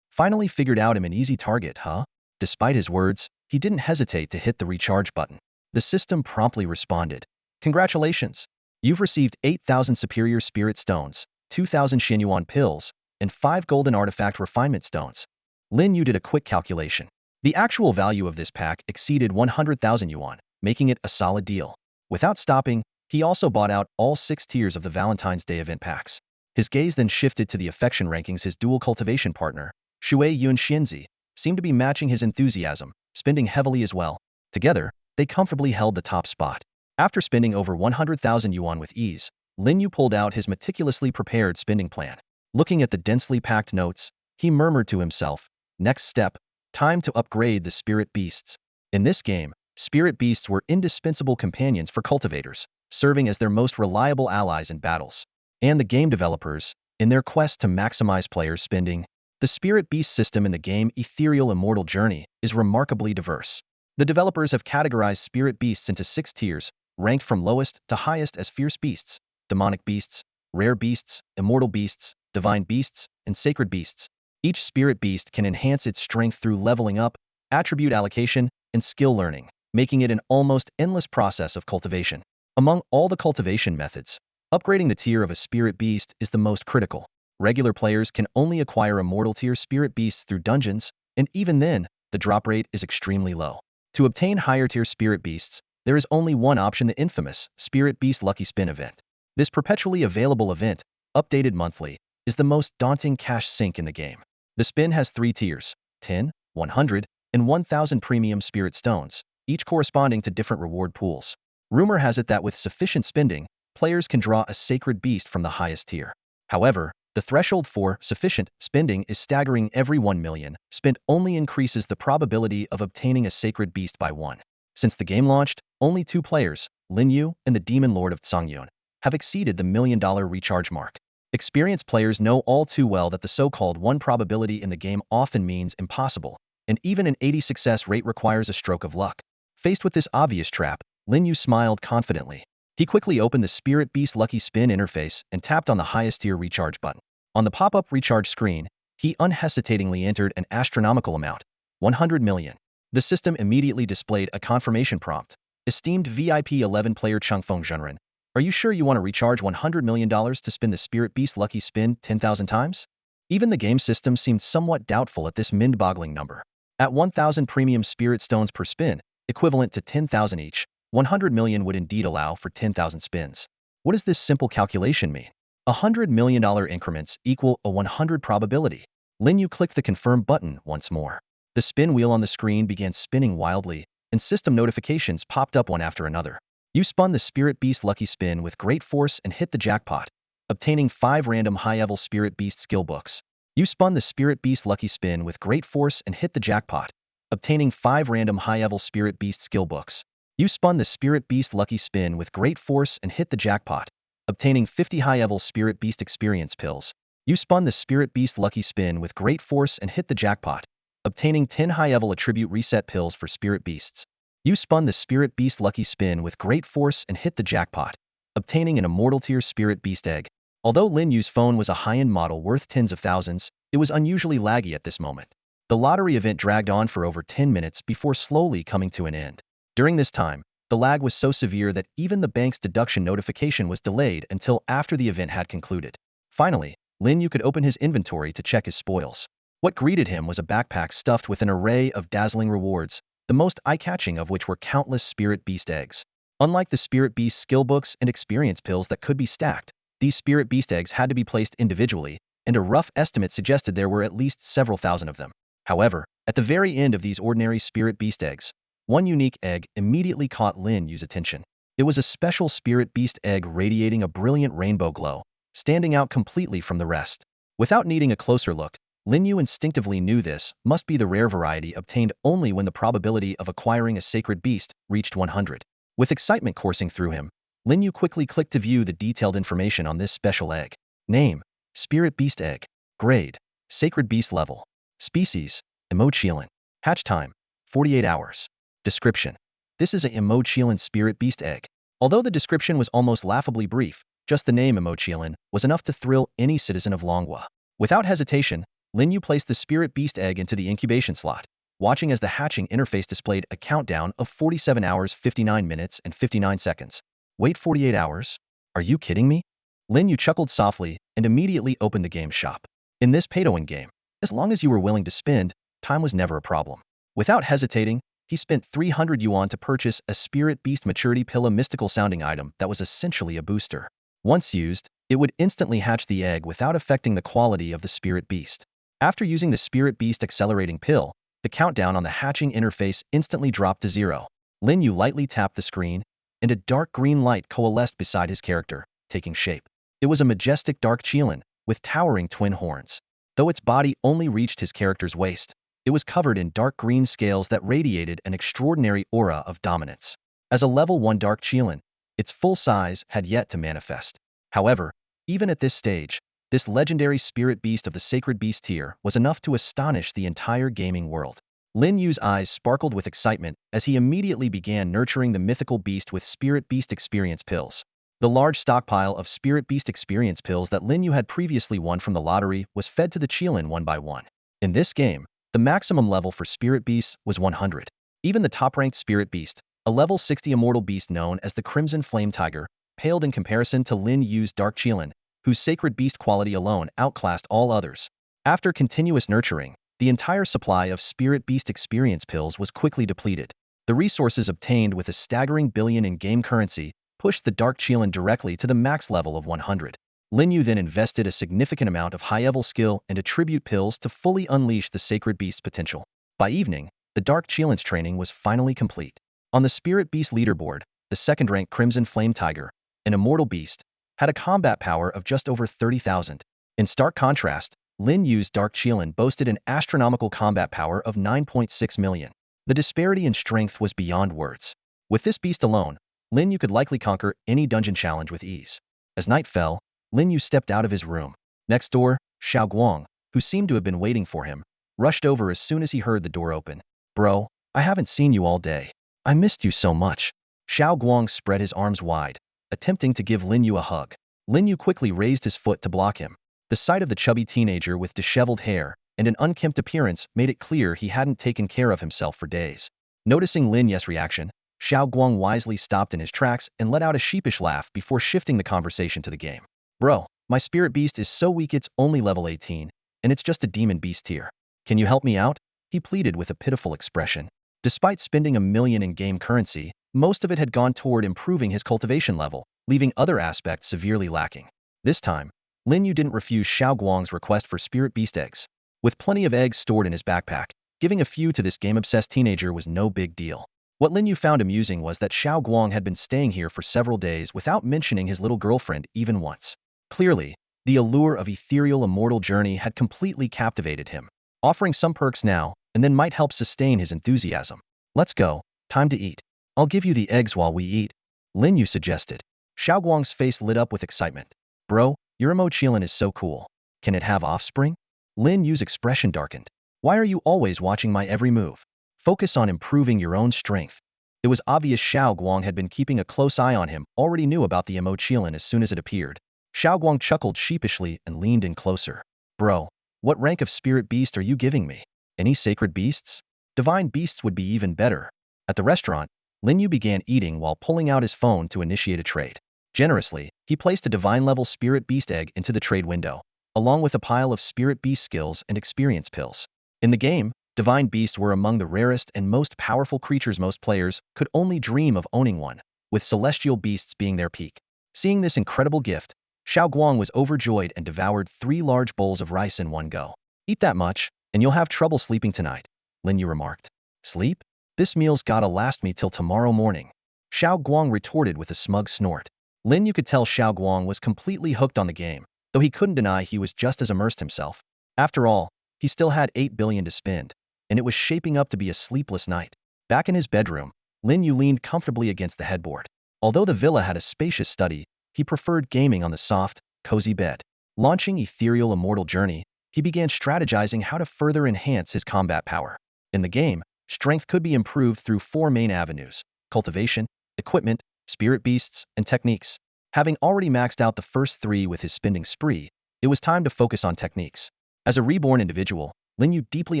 Finally figured out him an easy target, huh? Despite his words, he didn't hesitate to hit the recharge button. The system promptly responded. Congratulations! You've received 8,000 superior spirit stones, 2,000 Xianyuan pills, and 5 golden artifact refinement stones. Lin Yu did a quick calculation. The actual value of this pack exceeded 100,000 yuan, making it a solid deal. Without stopping, he also bought out all 6 tiers of the Valentine's Day event packs. His gaze then shifted to the affection rankings. His dual cultivation partner, Shui Yun Xianzi, seemed to be matching his enthusiasm, spending heavily as well. Together, they comfortably held the top spot. After spending over 100,000 yuan with ease, Lin Yu pulled out his meticulously prepared spending plan. Looking at the densely packed notes, he murmured to himself, next step, time to upgrade the spirit beasts. In this game, spirit beasts were indispensable companions for cultivators, serving as their most reliable allies in battles. And the game developers, in their quest to maximize players' spending, the spirit beast system in the game Ethereal Immortal Journey is remarkably diverse. The developers have categorized spirit beasts into 6 tiers, ranked from lowest to highest as fierce beasts, demonic beasts, rare beasts, immortal beasts, divine beasts, and sacred beasts. Each spirit beast can enhance its strength through leveling up, attribute allocation, and skill learning, making it an almost endless process of cultivation. Among all the cultivation methods, upgrading the tier of a spirit beast is the most critical. Regular players can only acquire immortal tier spirit beasts through dungeons, and even then, the drop rate is extremely low. To obtain higher tier spirit beasts, there is only one option: the infamous Spirit Beast Lucky Spin event. This perpetually available event, updated monthly, is the most daunting cash sink in the game. The spin has 3 tiers: 10, 100, and 1,000 premium spirit stones, each corresponding to different reward pools. Rumor has it that with sufficient spending, players can draw a sacred beast from the highest tier. However, the threshold for sufficient spending is staggering. Every 1 million spent only increases the probability of obtaining a sacred beast by 1. Since the game launched, only 2 players, Lin Yu and the Demon Lord of Tsangyun, have exceeded the $1 million recharge mark. Experienced players know all too well that the so-called 1 probability in the game often means impossible, and even an 80 success rate requires a stroke of luck. Faced with this obvious trap, Lin Yu smiled confidently. He quickly opened the Spirit Beast Lucky Spin interface and tapped on the highest tier recharge button. On the pop-up recharge screen, he unhesitatingly entered an astronomical amount, 100 million. The system immediately displayed a confirmation prompt. Esteemed VIP 11-player Chungfeng Zhenren, are you sure you want to recharge $100 million to spin the Spirit Beast Lucky Spin 10,000 times? Even the game system seemed somewhat doubtful at this mind-boggling number. At 1,000 premium spirit stones per spin, equivalent to 10,000 each, 100 million would indeed allow for 10,000 spins. What does this simple calculation mean? $100 million increments equal a 100 probability. Lin Yu clicked the confirm button once more. The spin wheel on the screen began spinning wildly, and system notifications popped up one after another. You spun the Spirit Beast Lucky Spin with great force and hit the jackpot, obtaining 5 random high-level Spirit Beast skill books. You spun the Spirit Beast Lucky Spin with great force and hit the jackpot, obtaining 5 random high-level Spirit Beast skill books. You spun the Spirit Beast Lucky Spin with great force and hit the jackpot, obtaining 50 high-level Spirit Beast experience pills. You spun the Spirit Beast Lucky Spin with great force and hit the jackpot, obtaining 10 high-level attribute reset pills for Spirit Beasts. You spun the Spirit Beast Lucky Spin with great force and hit the jackpot, obtaining an Immortal tier Spirit Beast egg. Although Lin Yu's phone was a high-end model worth tens of thousands, it was unusually laggy at this moment. The lottery event dragged on for over 10 minutes before slowly coming to an end. During this time, the lag was so severe that even the bank's deduction notification was delayed until after the event had concluded. Finally, Lin Yu could open his inventory to check his spoils. What greeted him was a backpack stuffed with an array of dazzling rewards, the most eye-catching of which were countless Spirit Beast eggs. Unlike the Spirit Beast skill books and experience pills that could be stacked, these Spirit Beast eggs had to be placed individually, and a rough estimate suggested there were at least several thousand of them. However, at the very end of these ordinary Spirit Beast eggs, one unique egg immediately caught Lin Yu's attention. It was a special Spirit Beast egg radiating a brilliant rainbow glow, standing out completely from the rest. Without needing a closer look, Lin Yu instinctively knew this must be the rare variety obtained only when the probability of acquiring a sacred beast reached 100. With excitement coursing through him, Lin Yu quickly clicked to view the detailed information on this special egg. Name: Spirit Beast Egg. Grade: Sacred Beast Level. Species: Immortality. Hatch time: 48 hours. Description: this is a Immortality Spirit Beast Egg. Although the description was almost laughably brief, just the name Immortality was enough to thrill any citizen of Longhua. Without hesitation, Lin Yu placed the Spirit Beast Egg into the incubation slot, watching as the hatching interface displayed a countdown of 47 hours 59 minutes and 59 seconds. Wait 48 hours? Are you kidding me? Lin Yu chuckled softly and immediately opened the game's shop. In this pay-to-win game, as long as you were willing to spend, time was never a problem. Without hesitating, he spent 300 yuan to purchase a Spirit Beast Maturity Pill, a mystical-sounding item that was essentially a booster. Once used, it would instantly hatch the egg without affecting the quality of the Spirit Beast. After using the Spirit Beast Accelerating Pill, the countdown on the hatching interface instantly dropped to 0. Lin Yu lightly tapped the screen, and a dark green light coalesced beside his character, taking shape. It was a majestic dark Qilin, with towering twin horns. Though its body only reached his character's waist, it was covered in dark green scales that radiated an extraordinary aura of dominance. As a level 1 dark Qilin, its full size had yet to manifest. However, even at this stage, this legendary Spirit Beast of the Sacred Beast tier was enough to astonish the entire gaming world. Lin Yu's eyes sparkled with excitement as he immediately began nurturing the mythical beast with Spirit Beast experience pills. The large stockpile of Spirit Beast experience pills that Lin Yu had previously won from the lottery was fed to the Qilin one by one. In this game, the maximum level for Spirit Beasts was 100. Even the top-ranked Spirit Beast, a level 60 immortal beast known as the Crimson Flame Tiger, paled in comparison to Lin Yu's Dark Qilin, whose sacred beast quality alone outclassed all others. After continuous nurturing, the entire supply of Spirit Beast experience pills was quickly depleted. The resources obtained with a staggering billion in game currency pushed the Dark Qilin directly to the max level of 100. Lin Yu then invested a significant amount of high-level skill and attribute pills to fully unleash the sacred beast's potential. By evening, the Dark Challenge training was finally complete. On the Spirit Beast leaderboard, the second-ranked Crimson Flame Tiger, an immortal beast, had a combat power of just over 30,000. In stark contrast, Lin Yu's Dark Challenge boasted an astronomical combat power of 9.6 million. The disparity in strength was beyond words. With this beast alone, Lin Yu could likely conquer any dungeon challenge with ease. As night fell, Lin Yu stepped out of his room. Next door, Xiao Guang, who seemed to have been waiting for him, rushed over as soon as he heard the door open. Bro, I haven't seen you all day. I missed you so much. Xiao Guang spread his arms wide, attempting to give Lin Yu a hug. Lin Yu quickly raised his foot to block him. The sight of the chubby teenager with disheveled hair and an unkempt appearance made it clear he hadn't taken care of himself for days. Noticing Lin Yu's reaction, Xiao Guang wisely stopped in his tracks and let out a sheepish laugh before shifting the conversation to the game. Bro, my spirit beast is so weak it's only level 18, and it's just a demon beast tier. Can you help me out? He pleaded with a pitiful expression. Despite spending 1 million in game currency, most of it had gone toward improving his cultivation level, leaving other aspects severely lacking. This time, Lin Yu didn't refuse Xiao Guang's request for spirit beast eggs. With plenty of eggs stored in his backpack, giving a few to this game-obsessed teenager was no big deal. What Lin Yu found amusing was that Xiao Guang had been staying here for several days without mentioning his little girlfriend even once. Clearly, the allure of ethereal immortal journey had completely captivated him. Offering some perks now and then might help sustain his enthusiasm. Let's go, time to eat. I'll give you the eggs while we eat, Lin Yu suggested. Xiao Guang's face lit up with excitement. Bro, your Immortality is so cool. Can it have offspring? Lin Yu's expression darkened. Why are you always watching my every move? Focus on improving your own strength. It was obvious Xiao Guang had been keeping a close eye on him, already knew about the Immortality as soon as it appeared. Xiao Guang chuckled sheepishly and leaned in closer. Bro, what rank of spirit beast are you giving me? Any sacred beasts? Divine beasts would be even better. At the restaurant, Lin Yu began eating while pulling out his phone to initiate a trade. Generously, he placed a divine-level spirit beast egg into the trade window, along with a pile of spirit beast skills and experience pills. In the game, divine beasts were among the rarest and most powerful creatures most players could only dream of owning one, with celestial beasts being their peak. Seeing this incredible gift, Xiao Guang was overjoyed and devoured 3 large bowls of rice in one go. Eat that much, and you'll have trouble sleeping tonight, Lin Yu remarked. Sleep? This meal's gotta last me till tomorrow morning. Xiao Guang retorted with a smug snort. Lin Yu could tell Xiao Guang was completely hooked on the game, though he couldn't deny he was just as immersed himself. After all, he still had 8 billion to spend, and it was shaping up to be a sleepless night. Back in his bedroom, Lin Yu leaned comfortably against the headboard. Although the villa had a spacious study, he preferred gaming on the soft, cozy bed. Launching Ethereal Immortal Journey, he began strategizing how to further enhance his combat power. In the game, strength could be improved through 4 main avenues: cultivation, equipment, spirit beasts, and techniques. Having already maxed out the first 3 with his spending spree, it was time to focus on techniques. As a reborn individual, Lin Yu deeply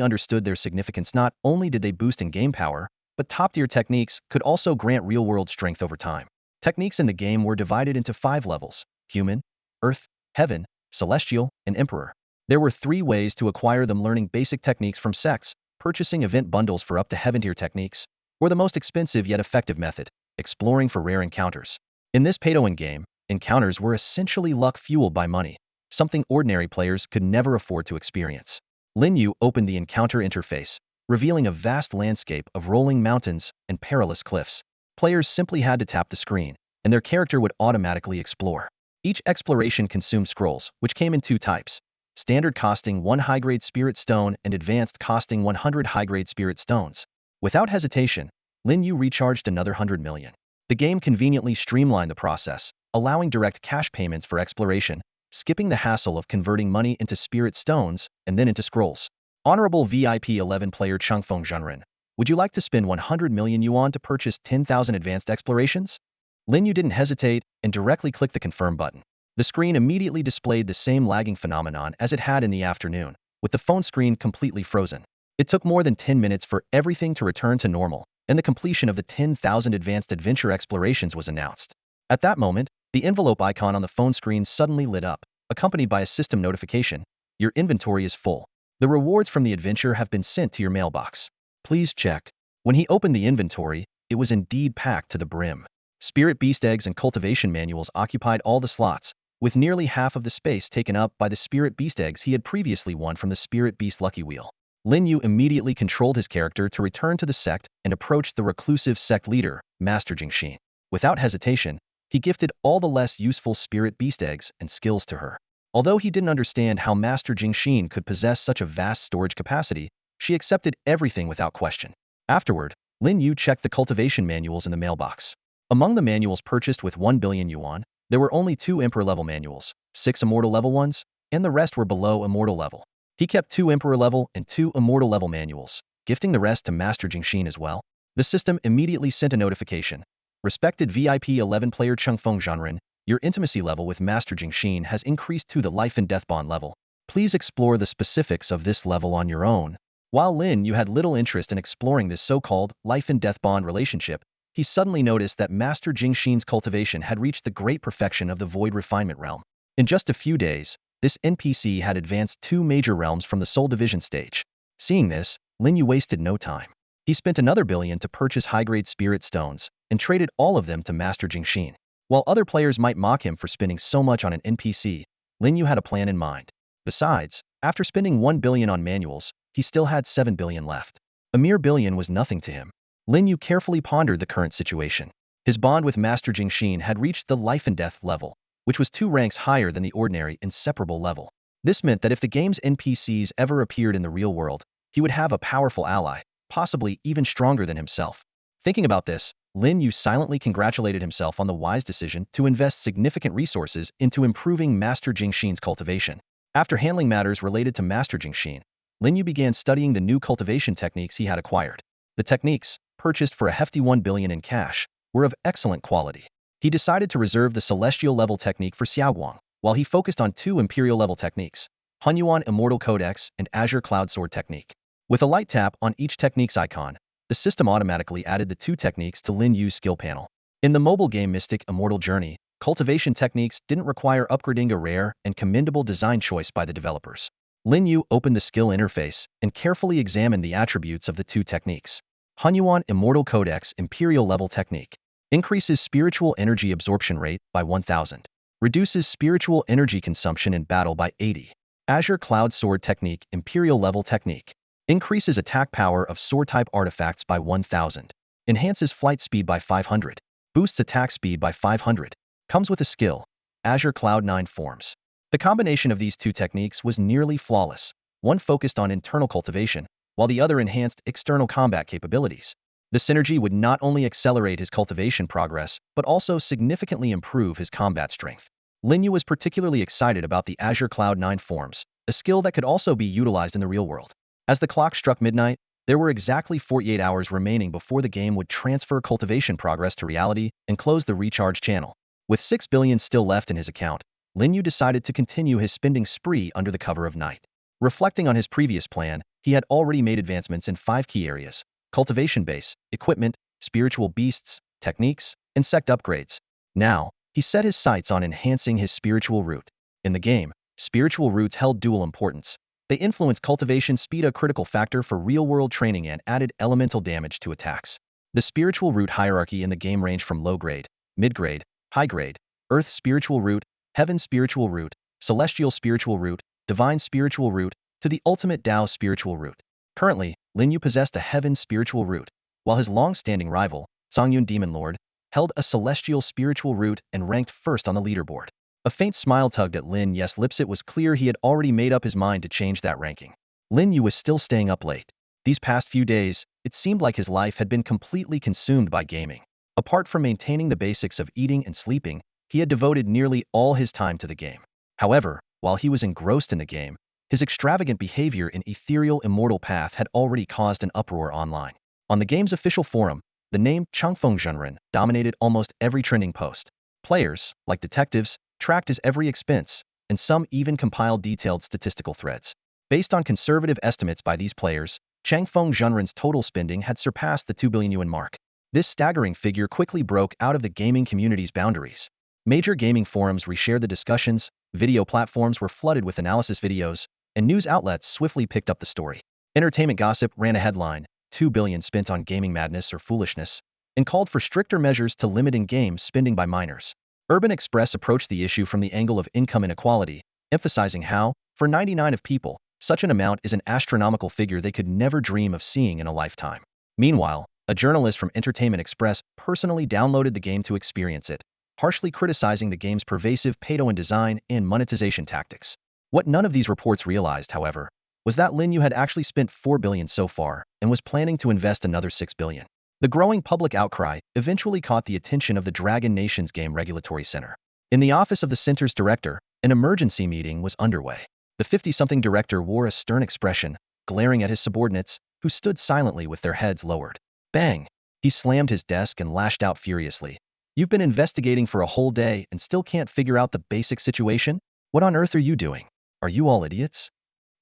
understood their significance. Not only did they boost in-game power, but top-tier techniques could also grant real-world strength over time. Techniques in the game were divided into 5 levels: human, earth, heaven, celestial, and emperor. There were 3 ways to acquire them: learning basic techniques from sects, purchasing event bundles for up to heaven-tier techniques, or the most expensive yet effective method, exploring for rare encounters. In this pay-to-win game, encounters were essentially luck fueled by money, something ordinary players could never afford to experience. Lin Yu opened the encounter interface, revealing a vast landscape of rolling mountains and perilous cliffs. Players simply had to tap the screen, and their character would automatically explore. Each exploration consumed scrolls, which came in 2 types: standard costing 1 high-grade spirit stone and advanced costing 100 high-grade spirit stones. Without hesitation, Lin Yu recharged another 100 million. The game conveniently streamlined the process, allowing direct cash payments for exploration, skipping the hassle of converting money into spirit stones and then into scrolls. Honorable VIP 11 player Chungfeng Zhenren, would you like to spend 100 million yuan to purchase 10,000 advanced explorations? Lin Yu didn't hesitate and directly clicked the confirm button. The screen immediately displayed the same lagging phenomenon as it had in the afternoon, with the phone screen completely frozen. It took more than 10 minutes for everything to return to normal, and the completion of the 10,000 advanced adventure explorations was announced. At that moment, the envelope icon on the phone screen suddenly lit up, accompanied by a system notification: your inventory is full. The rewards from the adventure have been sent to your mailbox. Please check. When he opened the inventory, it was indeed packed to the brim. Spirit beast eggs and cultivation manuals occupied all the slots, with nearly half of the space taken up by the Spirit Beast eggs he had previously won from the Spirit Beast Lucky Wheel. Lin Yu immediately controlled his character to return to the sect and approached the reclusive sect leader, Master Jingxin. Without hesitation, he gifted all the less useful Spirit Beast eggs and skills to her. Although he didn't understand how Master Jingxin could possess such a vast storage capacity, she accepted everything without question. Afterward, Lin Yu checked the cultivation manuals in the mailbox. Among the manuals purchased with 1 billion yuan, there were only 2 Emperor-level manuals, 6 Immortal-level ones, and the rest were below Immortal level. He kept 2 Emperor-level and 2 Immortal-level manuals, gifting the rest to Master Jingxin as well. The system immediately sent a notification. Respected VIP 11 player Chengfeng Zhanren, your intimacy level with Master Jingxin has increased to the life and death bond level. Please explore the specifics of this level on your own. While Lin Yu had little interest in exploring this so-called life and death bond relationship, he suddenly noticed that Master Jingxin's cultivation had reached the great perfection of the Void Refinement realm. In just a few days, this NPC had advanced 2 major realms from the Soul Division stage. Seeing this, Lin Yu wasted no time. He spent another billion to purchase high-grade spirit stones, and traded all of them to Master Jingxin. While other players might mock him for spending so much on an NPC, Lin Yu had a plan in mind. Besides, after spending 1 billion on manuals, he still had 7 billion left. A mere billion was nothing to him. Lin Yu carefully pondered the current situation. His bond with Master Jingxin had reached the life and death level, which was 2 ranks higher than the ordinary inseparable level. This meant that if the game's NPCs ever appeared in the real world, he would have a powerful ally, possibly even stronger than himself. Thinking about this, Lin Yu silently congratulated himself on the wise decision to invest significant resources into improving Master Jingxin's cultivation. After handling matters related to Master Jingxin, Lin Yu began studying the new cultivation techniques he had acquired. The techniques, purchased for a hefty 1 billion in cash, were of excellent quality. He decided to reserve the Celestial level technique for Xiaoguang, while he focused on 2 Imperial level techniques, Hunyuan Immortal Codex and Azure Cloud Sword technique. With a light tap on each technique's icon, the system automatically added the 2 techniques to Lin Yu's skill panel. In the mobile game Mystic Immortal Journey, cultivation techniques didn't require upgrading, a rare and commendable design choice by the developers. Lin Yu opened the skill interface and carefully examined the attributes of the 2 techniques. Hunyuan Immortal Codex Imperial level technique increases spiritual energy absorption rate by 1000, reduces spiritual energy consumption in battle by 80. Azure Cloud Sword technique Imperial level technique increases attack power of sword-type artifacts by 1000, enhances flight speed by 500, boosts attack speed by 500, comes with a skill, Azure Cloud 9 Forms. The combination of these 2 techniques was nearly flawless. One focused on internal cultivation, while the other enhanced external combat capabilities. The synergy would not only accelerate his cultivation progress, but also significantly improve his combat strength. Lin Yu was particularly excited about the Azure Cloud 9 Forms, a skill that could also be utilized in the real world. As the clock struck midnight, there were exactly 48 hours remaining before the game would transfer cultivation progress to reality and close the recharge channel. With 6 billion still left in his account, Lin Yu decided to continue his spending spree under the cover of night. Reflecting on his previous plan, he had already made advancements in 5 key areas: cultivation base, equipment, spiritual beasts, techniques, and sect upgrades. Now, he set his sights on enhancing his spiritual root. In the game, spiritual roots held dual importance. They influence cultivation speed, a critical factor for real-world training, and added elemental damage to attacks. The spiritual root hierarchy in the game ranged from low-grade, mid-grade, high-grade, earth spiritual root, heaven spiritual root, celestial spiritual root, divine spiritual root, to the ultimate Tao spiritual root. Currently, Lin Yu possessed a heaven spiritual root, while his long-standing rival, Songyun Demon Lord, held a celestial spiritual root and ranked first on the leaderboard. A faint smile tugged at Lin Yu's lips. It was clear he had already made up his mind to change that ranking. Lin Yu was still staying up late. These past few days, it seemed like his life had been completely consumed by gaming. Apart from maintaining the basics of eating and sleeping, he had devoted nearly all his time to the game. However, while he was engrossed in the game, his extravagant behavior in Ethereal Immortal Path had already caused an uproar online. On the game's official forum, the name Chengfeng Zhenren dominated almost every trending post. Players, like detectives, tracked his every expense, and some even compiled detailed statistical threads. Based on conservative estimates by these players, Chengfeng Zhenren's total spending had surpassed the 2 billion yuan mark. This staggering figure quickly broke out of the gaming community's boundaries. Major gaming forums reshared the discussions, video platforms were flooded with analysis videos, and news outlets swiftly picked up the story. Entertainment gossip ran a headline, 2 billion spent on gaming madness or foolishness, and called for stricter measures to limit in-game spending by minors. Urban Express approached the issue from the angle of income inequality, emphasizing how, for 99 of people, such an amount is an astronomical figure they could never dream of seeing in a lifetime. Meanwhile, a journalist from Entertainment Express personally downloaded the game to experience it, harshly criticizing the game's pervasive pay-to-win design and monetization tactics. What none of these reports realized, however, was that Lin Yu had actually spent $4 billion so far and was planning to invest another $6 billion. The growing public outcry eventually caught the attention of the Dragon Nation's Game Regulatory Center. In the office of the center's director, an emergency meeting was underway. The 50-something director wore a stern expression, glaring at his subordinates, who stood silently with their heads lowered. Bang! He slammed his desk and lashed out furiously. You've been investigating for a whole day and still can't figure out the basic situation? What on earth are you doing? Are you all idiots?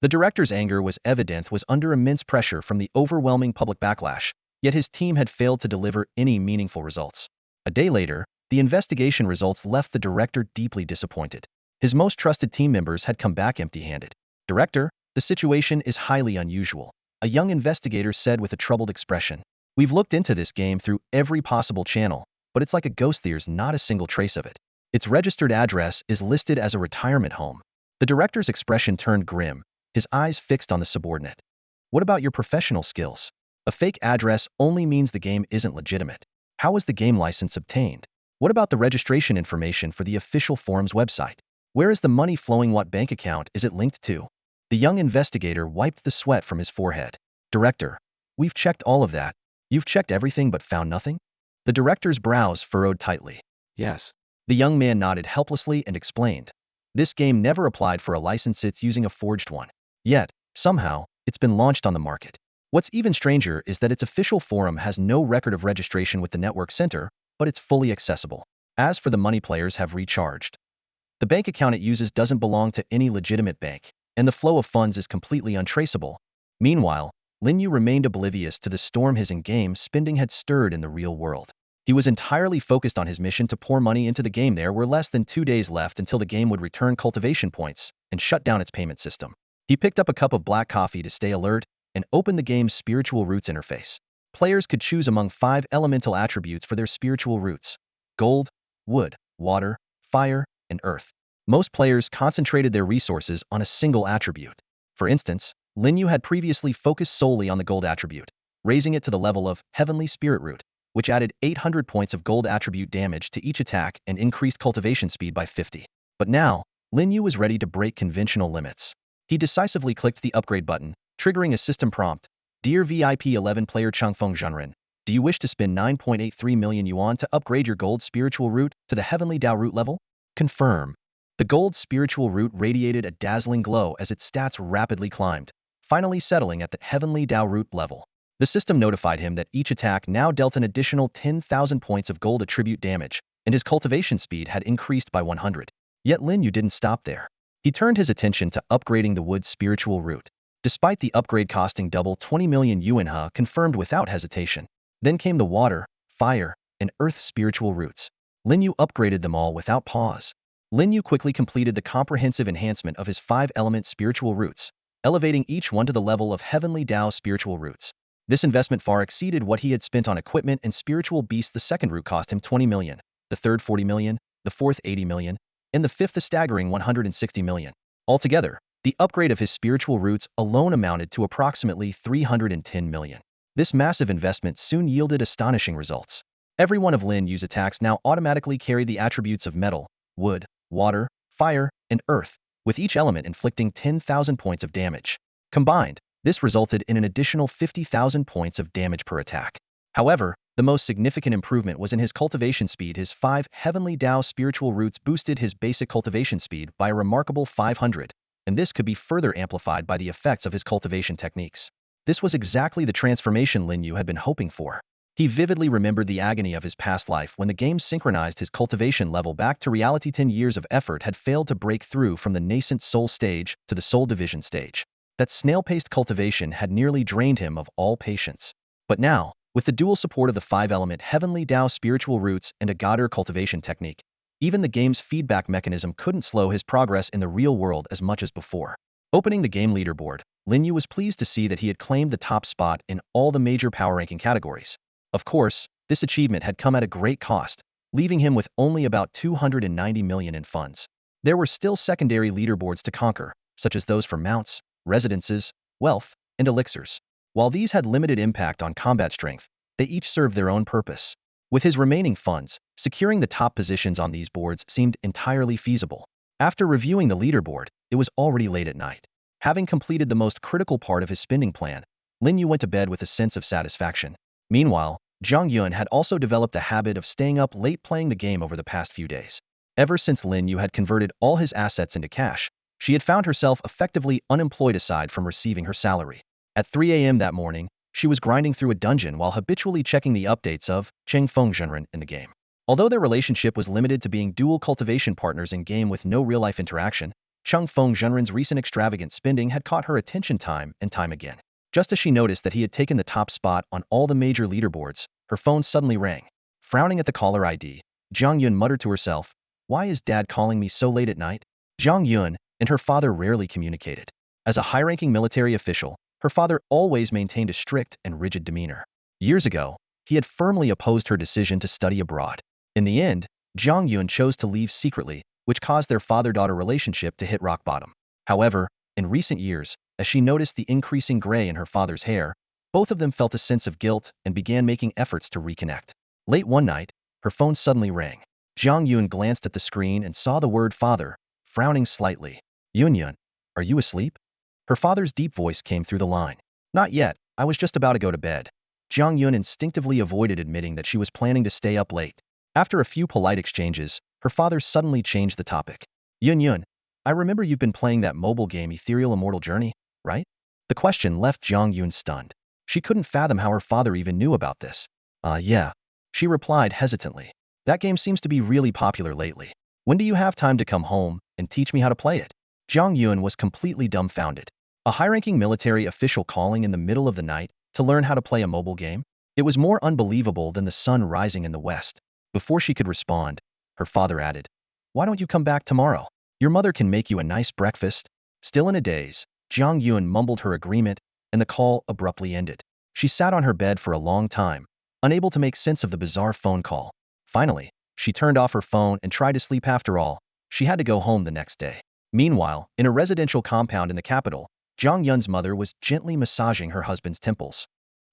The director's anger was evident, was under immense pressure from the overwhelming public backlash, yet his team had failed to deliver any meaningful results. A day later, the investigation results left the director deeply disappointed. His most trusted team members had come back empty-handed. Director, the situation is highly unusual, a young investigator said with a troubled expression. We've looked into this game through every possible channel, but it's like a ghost. There's not a single trace of it. Its registered address is listed as a retirement home. The director's expression turned grim, his eyes fixed on the subordinate. What about your professional skills? A fake address only means the game isn't legitimate. How was the game license obtained? What about the registration information for the official forum's website? Where is the money flowing? What bank account is it linked to? The young investigator wiped the sweat from his forehead. Director, we've checked all of that. You've checked everything but found nothing? The director's brows furrowed tightly. Yes. The young man nodded helplessly and explained. This game never applied for a license. It's using a forged one. Yet, somehow, it's been launched on the market. What's even stranger is that its official forum has no record of registration with the network center, but it's fully accessible. As for the money players have recharged. The bank account it uses doesn't belong to any legitimate bank, and the flow of funds is completely untraceable. Meanwhile, Lin Yu remained oblivious to the storm his in-game spending had stirred in the real world. He was entirely focused on his mission to pour money into the game. There were less than 2 days left until the game would return cultivation points and shut down its payment system. He picked up a cup of black coffee to stay alert and opened the game's spiritual roots interface. Players could choose among 5 elemental attributes for their spiritual roots: gold, wood, water, fire, and earth. Most players concentrated their resources on a single attribute. For instance, Lin Yu had previously focused solely on the gold attribute, raising it to the level of Heavenly Spirit Root, which added 800 points of gold attribute damage to each attack and increased cultivation speed by 50. But now, Lin Yu was ready to break conventional limits. He decisively clicked the upgrade button, triggering a system prompt. Dear VIP 11 player Changfeng Zhenren, do you wish to spend 9.83 million yuan to upgrade your gold spiritual root to the Heavenly Dao root level? Confirm. The gold spiritual root radiated a dazzling glow as its stats rapidly climbed, finally settling at the Heavenly Dao root level. The system notified him that each attack now dealt an additional 10,000 points of gold attribute damage, and his cultivation speed had increased by 100. Yet Lin Yu didn't stop there. He turned his attention to upgrading the wood spiritual root. Despite the upgrade costing double 20 million yuan, confirmed without hesitation. Then came the water, fire, and earth spiritual roots. Lin Yu upgraded them all without pause. Lin Yu quickly completed the comprehensive enhancement of his 5-element spiritual roots, elevating each one to the level of Heavenly Dao spiritual roots. This investment far exceeded what he had spent on equipment and spiritual beasts. The second root cost him 20 million, the third 40 million, the fourth 80 million, and the fifth a staggering 160 million. Altogether, the upgrade of his spiritual roots alone amounted to approximately 310 million. This massive investment soon yielded astonishing results. Every one of Lin Yu's attacks now automatically carried the attributes of metal, wood, water, fire, and earth, with each element inflicting 10,000 points of damage. Combined, this resulted in an additional 50,000 points of damage per attack. However, the most significant improvement was in his cultivation speed. His 5 Heavenly Dao spiritual roots boosted his basic cultivation speed by a remarkable 500, and this could be further amplified by the effects of his cultivation techniques. This was exactly the transformation Lin Yu had been hoping for. He vividly remembered the agony of his past life when the game synchronized his cultivation level back to reality. 10 years of effort had failed to break through from the nascent soul stage to the soul division stage. That snail-paced cultivation had nearly drained him of all patience. But now, with the dual support of the 5-element Heavenly Dao spiritual roots and a Goddard cultivation technique, even the game's feedback mechanism couldn't slow his progress in the real world as much as before. Opening the game leaderboard, Lin Yu was pleased to see that he had claimed the top spot in all the major power ranking categories. Of course, this achievement had come at a great cost, leaving him with only about 290 million in funds. There were still secondary leaderboards to conquer, such as those for mounts, residences, wealth, and elixirs. While these had limited impact on combat strength, they each served their own purpose. With his remaining funds, securing the top positions on these boards seemed entirely feasible. After reviewing the leaderboard, it was already late at night. Having completed the most critical part of his spending plan, Lin Yu went to bed with a sense of satisfaction. Meanwhile, Zhang Yun had also developed a habit of staying up late playing the game over the past few days. Ever since Lin Yu had converted all his assets into cash, she had found herself effectively unemployed aside from receiving her salary. At 3 a.m. that morning, she was grinding through a dungeon while habitually checking the updates of Cheng Feng Zhenren in the game. Although their relationship was limited to being dual cultivation partners in-game with no real-life interaction, Cheng Feng Zhenren's recent extravagant spending had caught her attention time and time again. Just as she noticed that he had taken the top spot on all the major leaderboards, her phone suddenly rang. Frowning at the caller ID, Zhang Yun muttered to herself, "Why is Dad calling me so late at night?" Zhang Yun and her father rarely communicated. As a high-ranking military official, her father always maintained a strict and rigid demeanor. Years ago, he had firmly opposed her decision to study abroad. In the end, Zhang Yun chose to leave secretly, which caused their father-daughter relationship to hit rock bottom. However, in recent years, as she noticed the increasing gray in her father's hair, both of them felt a sense of guilt and began making efforts to reconnect. Late one night, her phone suddenly rang. Zhang Yun glanced at the screen and saw the word father, frowning slightly. Yun, are you asleep?" Her father's deep voice came through the line. "Not yet, I was just about to go to bed." Zhang Yun instinctively avoided admitting that she was planning to stay up late. After a few polite exchanges, her father suddenly changed the topic. Yun, I remember you've been playing that mobile game Ethereal Immortal Journey, right?" The question left Zhang Yun stunned. She couldn't fathom how her father even knew about this. Yeah," she replied hesitantly. "That game seems to be really popular lately. When do you have time to come home and teach me how to play it?" Zhang Yun was completely dumbfounded. A high-ranking military official calling in the middle of the night to learn how to play a mobile game? It was more unbelievable than the sun rising in the west. Before she could respond, her father added, "Why don't you come back tomorrow? Your mother can make you a nice breakfast." Still in a daze, Zhang Yun mumbled her agreement, and the call abruptly ended. She sat on her bed for a long time, unable to make sense of the bizarre phone call. Finally, she turned off her phone and tried to sleep after all. She had to go home the next day. Meanwhile, in a residential compound in the capital, Zhang Yun's mother was gently massaging her husband's temples.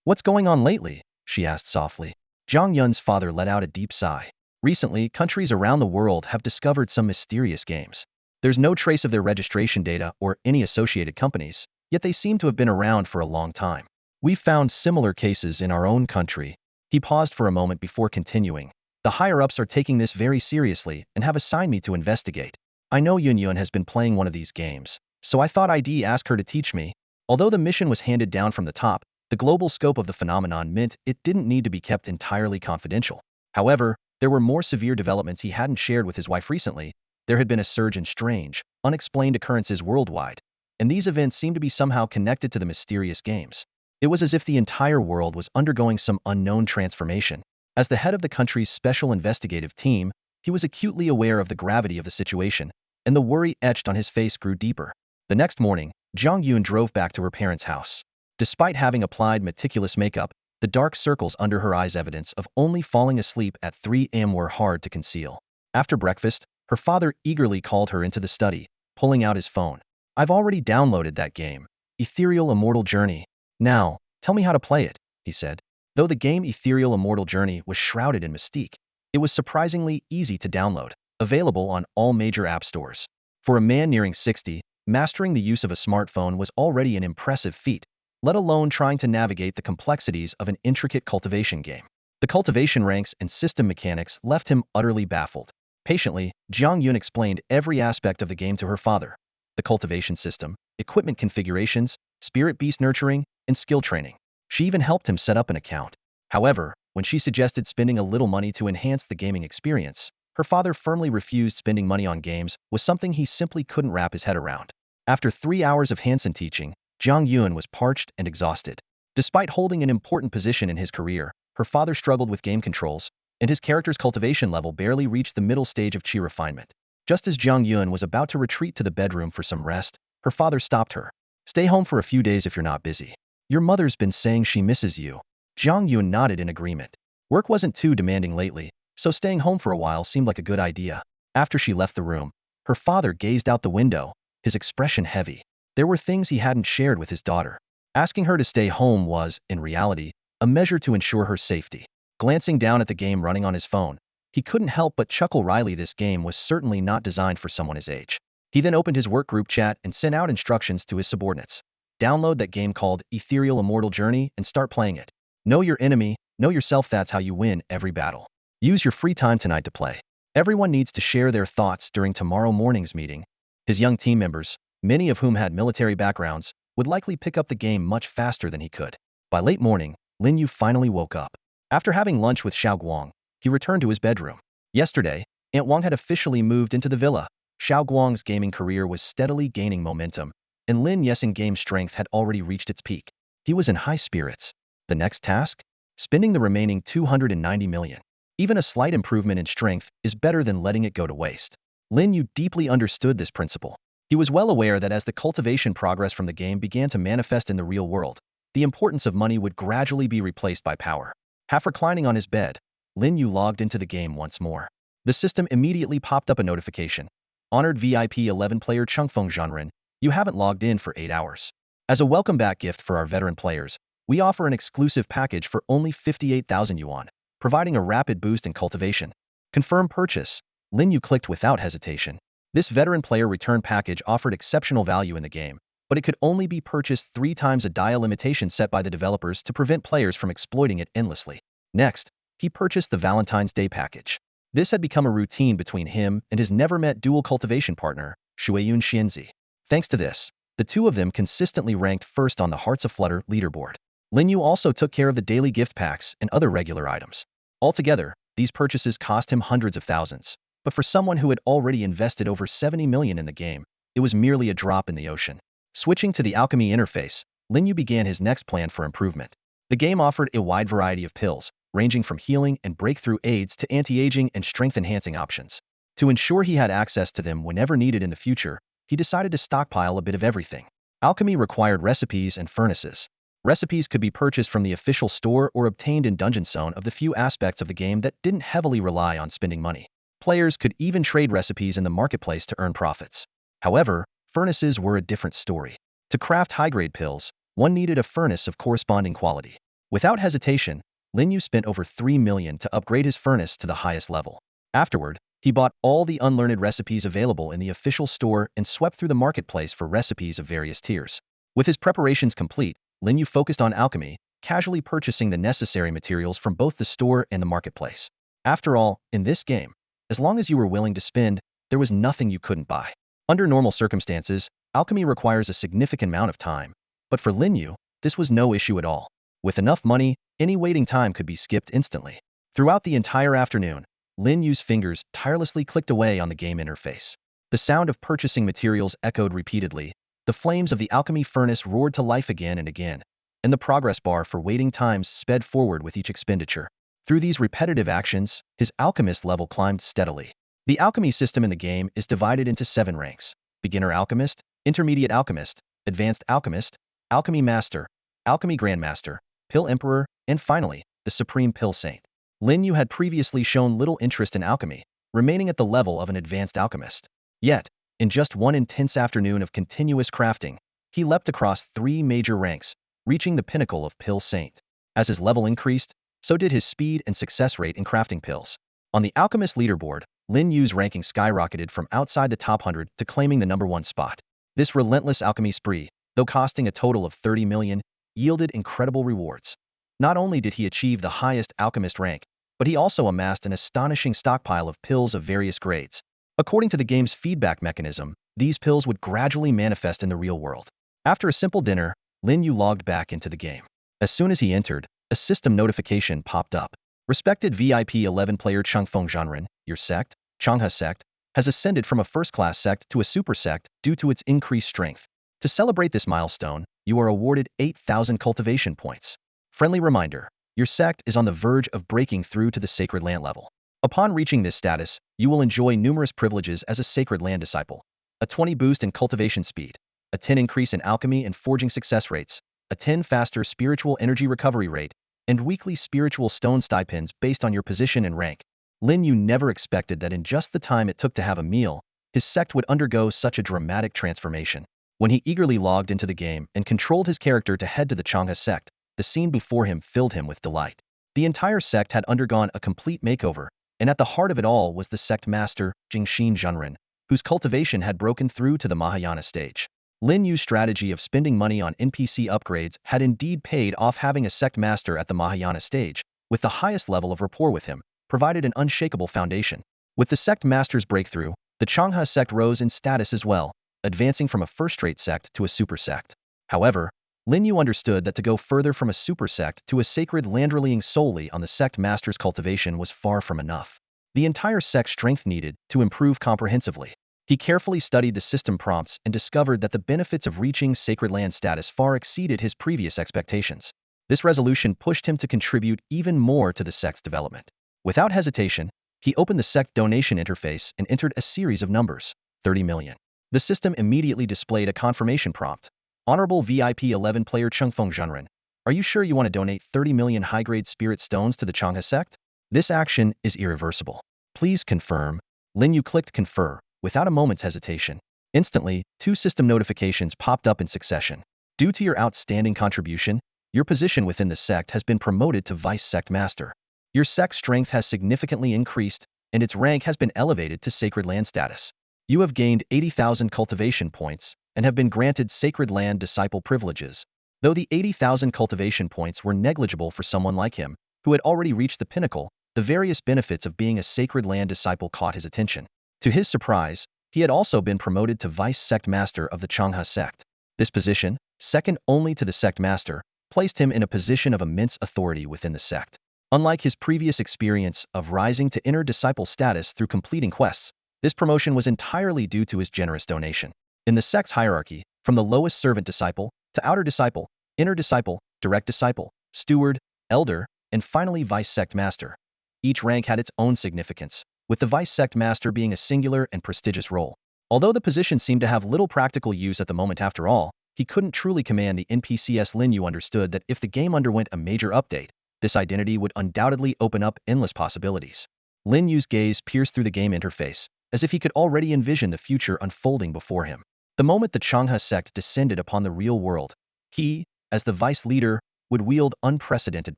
"What's going on lately?" she asked softly. Zhang Yun's father let out a deep sigh. Recently, countries around the world have discovered some mysterious games. There's no trace of their registration data or any associated companies, yet they seem to have been around for a long time. We've found similar cases in our own country. He paused for a moment before continuing. The higher-ups are taking this very seriously and have assigned me to investigate. I know Yun has been playing one of these games, so I thought I'd ask her to teach me. Although the mission was handed down from the top, the global scope of the phenomenon meant it didn't need to be kept entirely confidential. However, there were more severe developments he hadn't shared with his wife recently. There had been a surge in strange, unexplained occurrences worldwide, and these events seemed to be somehow connected to the mysterious games. It was as if the entire world was undergoing some unknown transformation. As the head of the country's special investigative team, he was acutely aware of the gravity of the situation, and the worry etched on his face grew deeper. The next morning, Zhang Yun drove back to her parents' house. Despite having applied meticulous makeup, the dark circles under her eyes evidence of only falling asleep at 3 a.m. were hard to conceal. After breakfast, her father eagerly called her into the study, pulling out his phone. "I've already downloaded that game, Ethereal Immortal Journey. Now, tell me how to play it," he said. Though the game Ethereal Immortal Journey was shrouded in mystique, it was surprisingly easy to download, available on all major app stores. For a man nearing 60, mastering the use of a smartphone was already an impressive feat, let alone trying to navigate the complexities of an intricate cultivation game. The cultivation ranks and system mechanics left him utterly baffled. Patiently, Zhang Yun explained every aspect of the game to her father: the cultivation system, equipment configurations, spirit beast nurturing, and skill training. She even helped him set up an account. However, when she suggested spending a little money to enhance the gaming experience, her father firmly refused. Spending money on games was something he simply couldn't wrap his head around. After 3 hours of hands-on teaching, Zhang Yun was parched and exhausted. Despite holding an important position in his career, her father struggled with game controls, and his character's cultivation level barely reached the middle stage of chi refinement. Just as Zhang Yun was about to retreat to the bedroom for some rest, her father stopped her. "Stay home for a few days if you're not busy. Your mother's been saying she misses you." Zhang Yun nodded in agreement. Work wasn't too demanding lately, so staying home for a while seemed like a good idea. After she left the room, her father gazed out the window, his expression heavy. There were things he hadn't shared with his daughter. Asking her to stay home was, in reality, a measure to ensure her safety. Glancing down at the game running on his phone, he couldn't help but chuckle wryly. This game was certainly not designed for someone his age. He then opened his work group chat and sent out instructions to his subordinates. Download that game called Ethereal Immortal Journey and start playing it. Know your enemy, know yourself, that's how you win every battle. Use your free time tonight to play. Everyone needs to share their thoughts during tomorrow morning's meeting. His young team members, many of whom had military backgrounds, would likely pick up the game much faster than he could. By late morning, Lin Yu finally woke up. After having lunch with Xiao Guang, he returned to his bedroom. Yesterday, Aunt Wang had officially moved into the villa. Xiao Guang's gaming career was steadily gaining momentum, and Lin Yu's game strength had already reached its peak. He was in high spirits. The next task? Spending the remaining 290 million. Even a slight improvement in strength is better than letting it go to waste. Lin Yu deeply understood this principle. He was well aware that as the cultivation progress from the game began to manifest in the real world, the importance of money would gradually be replaced by power. Half reclining on his bed, Lin Yu logged into the game once more. The system immediately popped up a notification. Honored VIP 11-player Chungfeng Zhanren, you haven't logged in for 8 hours. As a welcome back gift for our veteran players, we offer an exclusive package for only 58,000 yuan, providing a rapid boost in cultivation. Confirm purchase. Lin Yu clicked without hesitation. This veteran player return package offered exceptional value in the game, but it could only be purchased 3 times a dia limitation set by the developers to prevent players from exploiting it endlessly. Next, he purchased the Valentine's Day package. This had become a routine between him and his never-met dual cultivation partner, Shueyun Xianzi. Thanks to this, the two of them consistently ranked first on the Hearts of Flutter leaderboard. Lin Yu also took care of the daily gift packs and other regular items. Altogether, these purchases cost him hundreds of thousands. But for someone who had already invested over 70 million in the game, it was merely a drop in the ocean. Switching to the alchemy interface, Lin Yu began his next plan for improvement. The game offered a wide variety of pills, ranging from healing and breakthrough aids to anti-aging and strength-enhancing options. To ensure he had access to them whenever needed in the future, he decided to stockpile a bit of everything. Alchemy required recipes and furnaces. Recipes could be purchased from the official store or obtained in Dungeon Zone of the few aspects of the game that didn't heavily rely on spending money. Players could even trade recipes in the marketplace to earn profits. However, furnaces were a different story. To craft high-grade pills, one needed a furnace of corresponding quality. Without hesitation, Lin Yu spent over 3 million to upgrade his furnace to the highest level. Afterward, he bought all the unlearned recipes available in the official store and swept through the marketplace for recipes of various tiers. With his preparations complete, Lin Yu focused on alchemy, casually purchasing the necessary materials from both the store and the marketplace. After all, in this game, as long as you were willing to spend, there was nothing you couldn't buy. Under normal circumstances, alchemy requires a significant amount of time, but for Lin Yu, this was no issue at all. With enough money, any waiting time could be skipped instantly. Throughout the entire afternoon, Lin Yu's fingers tirelessly clicked away on the game interface. The sound of purchasing materials echoed repeatedly, the flames of the alchemy furnace roared to life again and again, and the progress bar for waiting times sped forward with each expenditure. Through these repetitive actions, his alchemist level climbed steadily. The alchemy system in the game is divided into 7 ranks: Beginner Alchemist, Intermediate Alchemist, Advanced Alchemist, Alchemy Master, Alchemy Grandmaster, Pill Emperor, and finally, the Supreme Pill Saint. Lin Yu had previously shown little interest in alchemy, remaining at the level of an advanced alchemist. Yet, in just one intense afternoon of continuous crafting, he leapt across 3 major ranks, reaching the pinnacle of Pill Saint. As his level increased, so did his speed and success rate in crafting pills. On the alchemist leaderboard, Lin Yu's ranking skyrocketed from outside the top 100 to claiming the #1 spot. This relentless alchemy spree, though costing a total of 30 million, yielded incredible rewards. Not only did he achieve the highest alchemist rank, but he also amassed an astonishing stockpile of pills of various grades. According to the game's feedback mechanism, these pills would gradually manifest in the real world. After a simple dinner, Lin Yu logged back into the game. As soon as he entered, a system notification popped up. Respected VIP 11-player Chungfeng Zhanren, your sect, Changhe sect, has ascended from a first-class sect to a super sect due to its increased strength. To celebrate this milestone, you are awarded 8,000 cultivation points. Friendly reminder, your sect is on the verge of breaking through to the Sacred Land level. Upon reaching this status, you will enjoy numerous privileges as a Sacred Land disciple. A 20 boost in cultivation speed, a 10 increase in alchemy and forging success rates, a 10 faster spiritual energy recovery rate, and weekly spiritual stone stipends based on your position and rank. Lin Yu never expected that in just the time it took to have a meal, his sect would undergo such a dramatic transformation. When he eagerly logged into the game and controlled his character to head to the Changha sect, the scene before him filled him with delight. The entire sect had undergone a complete makeover, and at the heart of it all was the sect master, Jingxin Zhenren, whose cultivation had broken through to the Mahayana stage. Lin Yu's strategy of spending money on NPC upgrades had indeed paid off. Having a sect master at the Mahayana stage, with the highest level of rapport with him, provided an unshakable foundation. With the sect master's breakthrough, the Changha sect rose in status as well, advancing from a first-rate sect to a super sect. However, Lin Yu understood that to go further from a super sect to a sacred land relying solely on the sect master's cultivation was far from enough. The entire sect's strength needed to improve comprehensively. He carefully studied the system prompts and discovered that the benefits of reaching sacred land status far exceeded his previous expectations. This resolution pushed him to contribute even more to the sect's development. Without hesitation, he opened the sect donation interface and entered a series of numbers, 30 million. The system immediately displayed a confirmation prompt. Honorable VIP 11 player Chengfeng Zhenren, are you sure you want to donate 30 million high-grade spirit stones to the Changha sect? This action is irreversible. Please confirm. Lin Yu clicked confer, without a moment's hesitation. Instantly, 2 system notifications popped up in succession. Due to your outstanding contribution, your position within the sect has been promoted to Vice Sect Master. Your sect's strength has significantly increased, and its rank has been elevated to Sacred Land status. You have gained 80,000 cultivation points and have been granted Sacred Land disciple privileges. Though the 80,000 cultivation points were negligible for someone like him, who had already reached the pinnacle, the various benefits of being a Sacred Land disciple caught his attention. To his surprise, he had also been promoted to Vice Sect Master of the Changha sect. This position, second only to the Sect Master, placed him in a position of immense authority within the sect. Unlike his previous experience of rising to inner disciple status through completing quests, this promotion was entirely due to his generous donation. In the sect's hierarchy, from the lowest servant disciple to outer disciple, inner disciple, direct disciple, steward, elder, and finally vice sect master, each rank had its own significance, with the vice sect master being a singular and prestigious role. Although the position seemed to have little practical use at the moment after all, he couldn't truly command the NPCs. Lin Yu understood that if the game underwent a major update, this identity would undoubtedly open up endless possibilities. Lin Yu's gaze pierced through the game interface, as if he could already envision the future unfolding before him. The moment the Changha sect descended upon the real world, he, as the vice leader, would wield unprecedented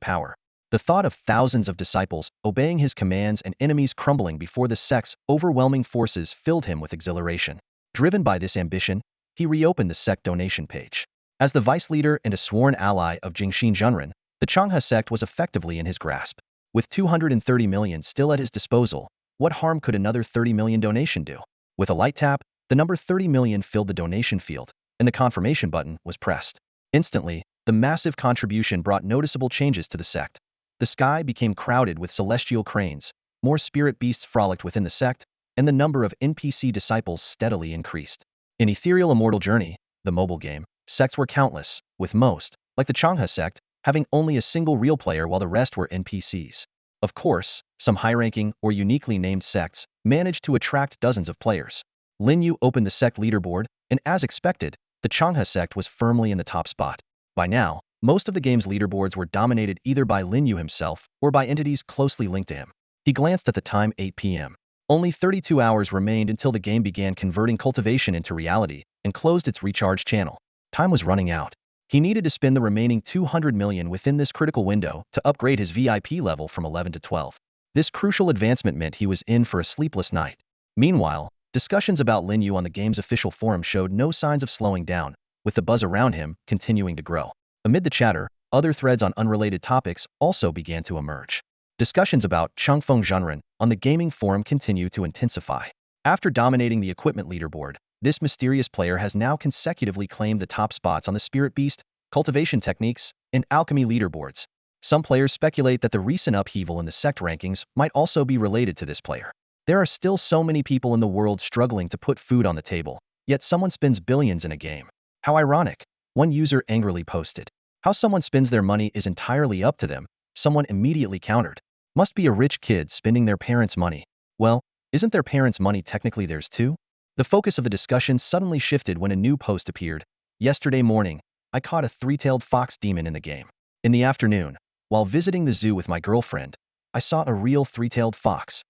power. The thought of thousands of disciples obeying his commands and enemies crumbling before the sect's overwhelming forces filled him with exhilaration. Driven by this ambition, he reopened the sect donation page. As the vice leader and a sworn ally of Jingxin Zhenren, the Changha sect was effectively in his grasp. With 230 million still at his disposal, what harm could another 30 million donation do? With a light tap, the number 30 million filled the donation field, and the confirmation button was pressed. Instantly, the massive contribution brought noticeable changes to the sect. The sky became crowded with celestial cranes, more spirit beasts frolicked within the sect, and the number of NPC disciples steadily increased. In Ethereal Immortal Journey, the mobile game, sects were countless, with most, like the Changha sect, having only a single real player while the rest were NPCs. Of course, some high-ranking or uniquely named sects managed to attract dozens of players. Lin Yu opened the sect leaderboard, and as expected, the Changha sect was firmly in the top spot. By now, most of the game's leaderboards were dominated either by Lin Yu himself or by entities closely linked to him. He glanced at the time, 8 p.m. Only 32 hours remained until the game began converting cultivation into reality and closed its recharge channel. Time was running out. He needed to spend the remaining 200 million within this critical window to upgrade his VIP level from 11 to 12. This crucial advancement meant he was in for a sleepless night. Meanwhile, discussions about Lin Yu on the game's official forum showed no signs of slowing down, with the buzz around him continuing to grow. Amid the chatter, other threads on unrelated topics also began to emerge. Discussions about Chengfeng Zhenren on the gaming forum continue to intensify. After dominating the equipment leaderboard, this mysterious player has now consecutively claimed the top spots on the Spirit Beast, cultivation techniques, and alchemy leaderboards. Some players speculate that the recent upheaval in the sect rankings might also be related to this player. There are still so many people in the world struggling to put food on the table, yet someone spends billions in a game. How ironic, one user angrily posted. How someone spends their money is entirely up to them, someone immediately countered. Must be a rich kid spending their parents' money. Well, isn't their parents' money technically theirs too? The focus of the discussion suddenly shifted when a new post appeared. Yesterday morning, I caught a three-tailed fox demon in the game. In the afternoon, while visiting the zoo with my girlfriend, I saw a real three-tailed fox.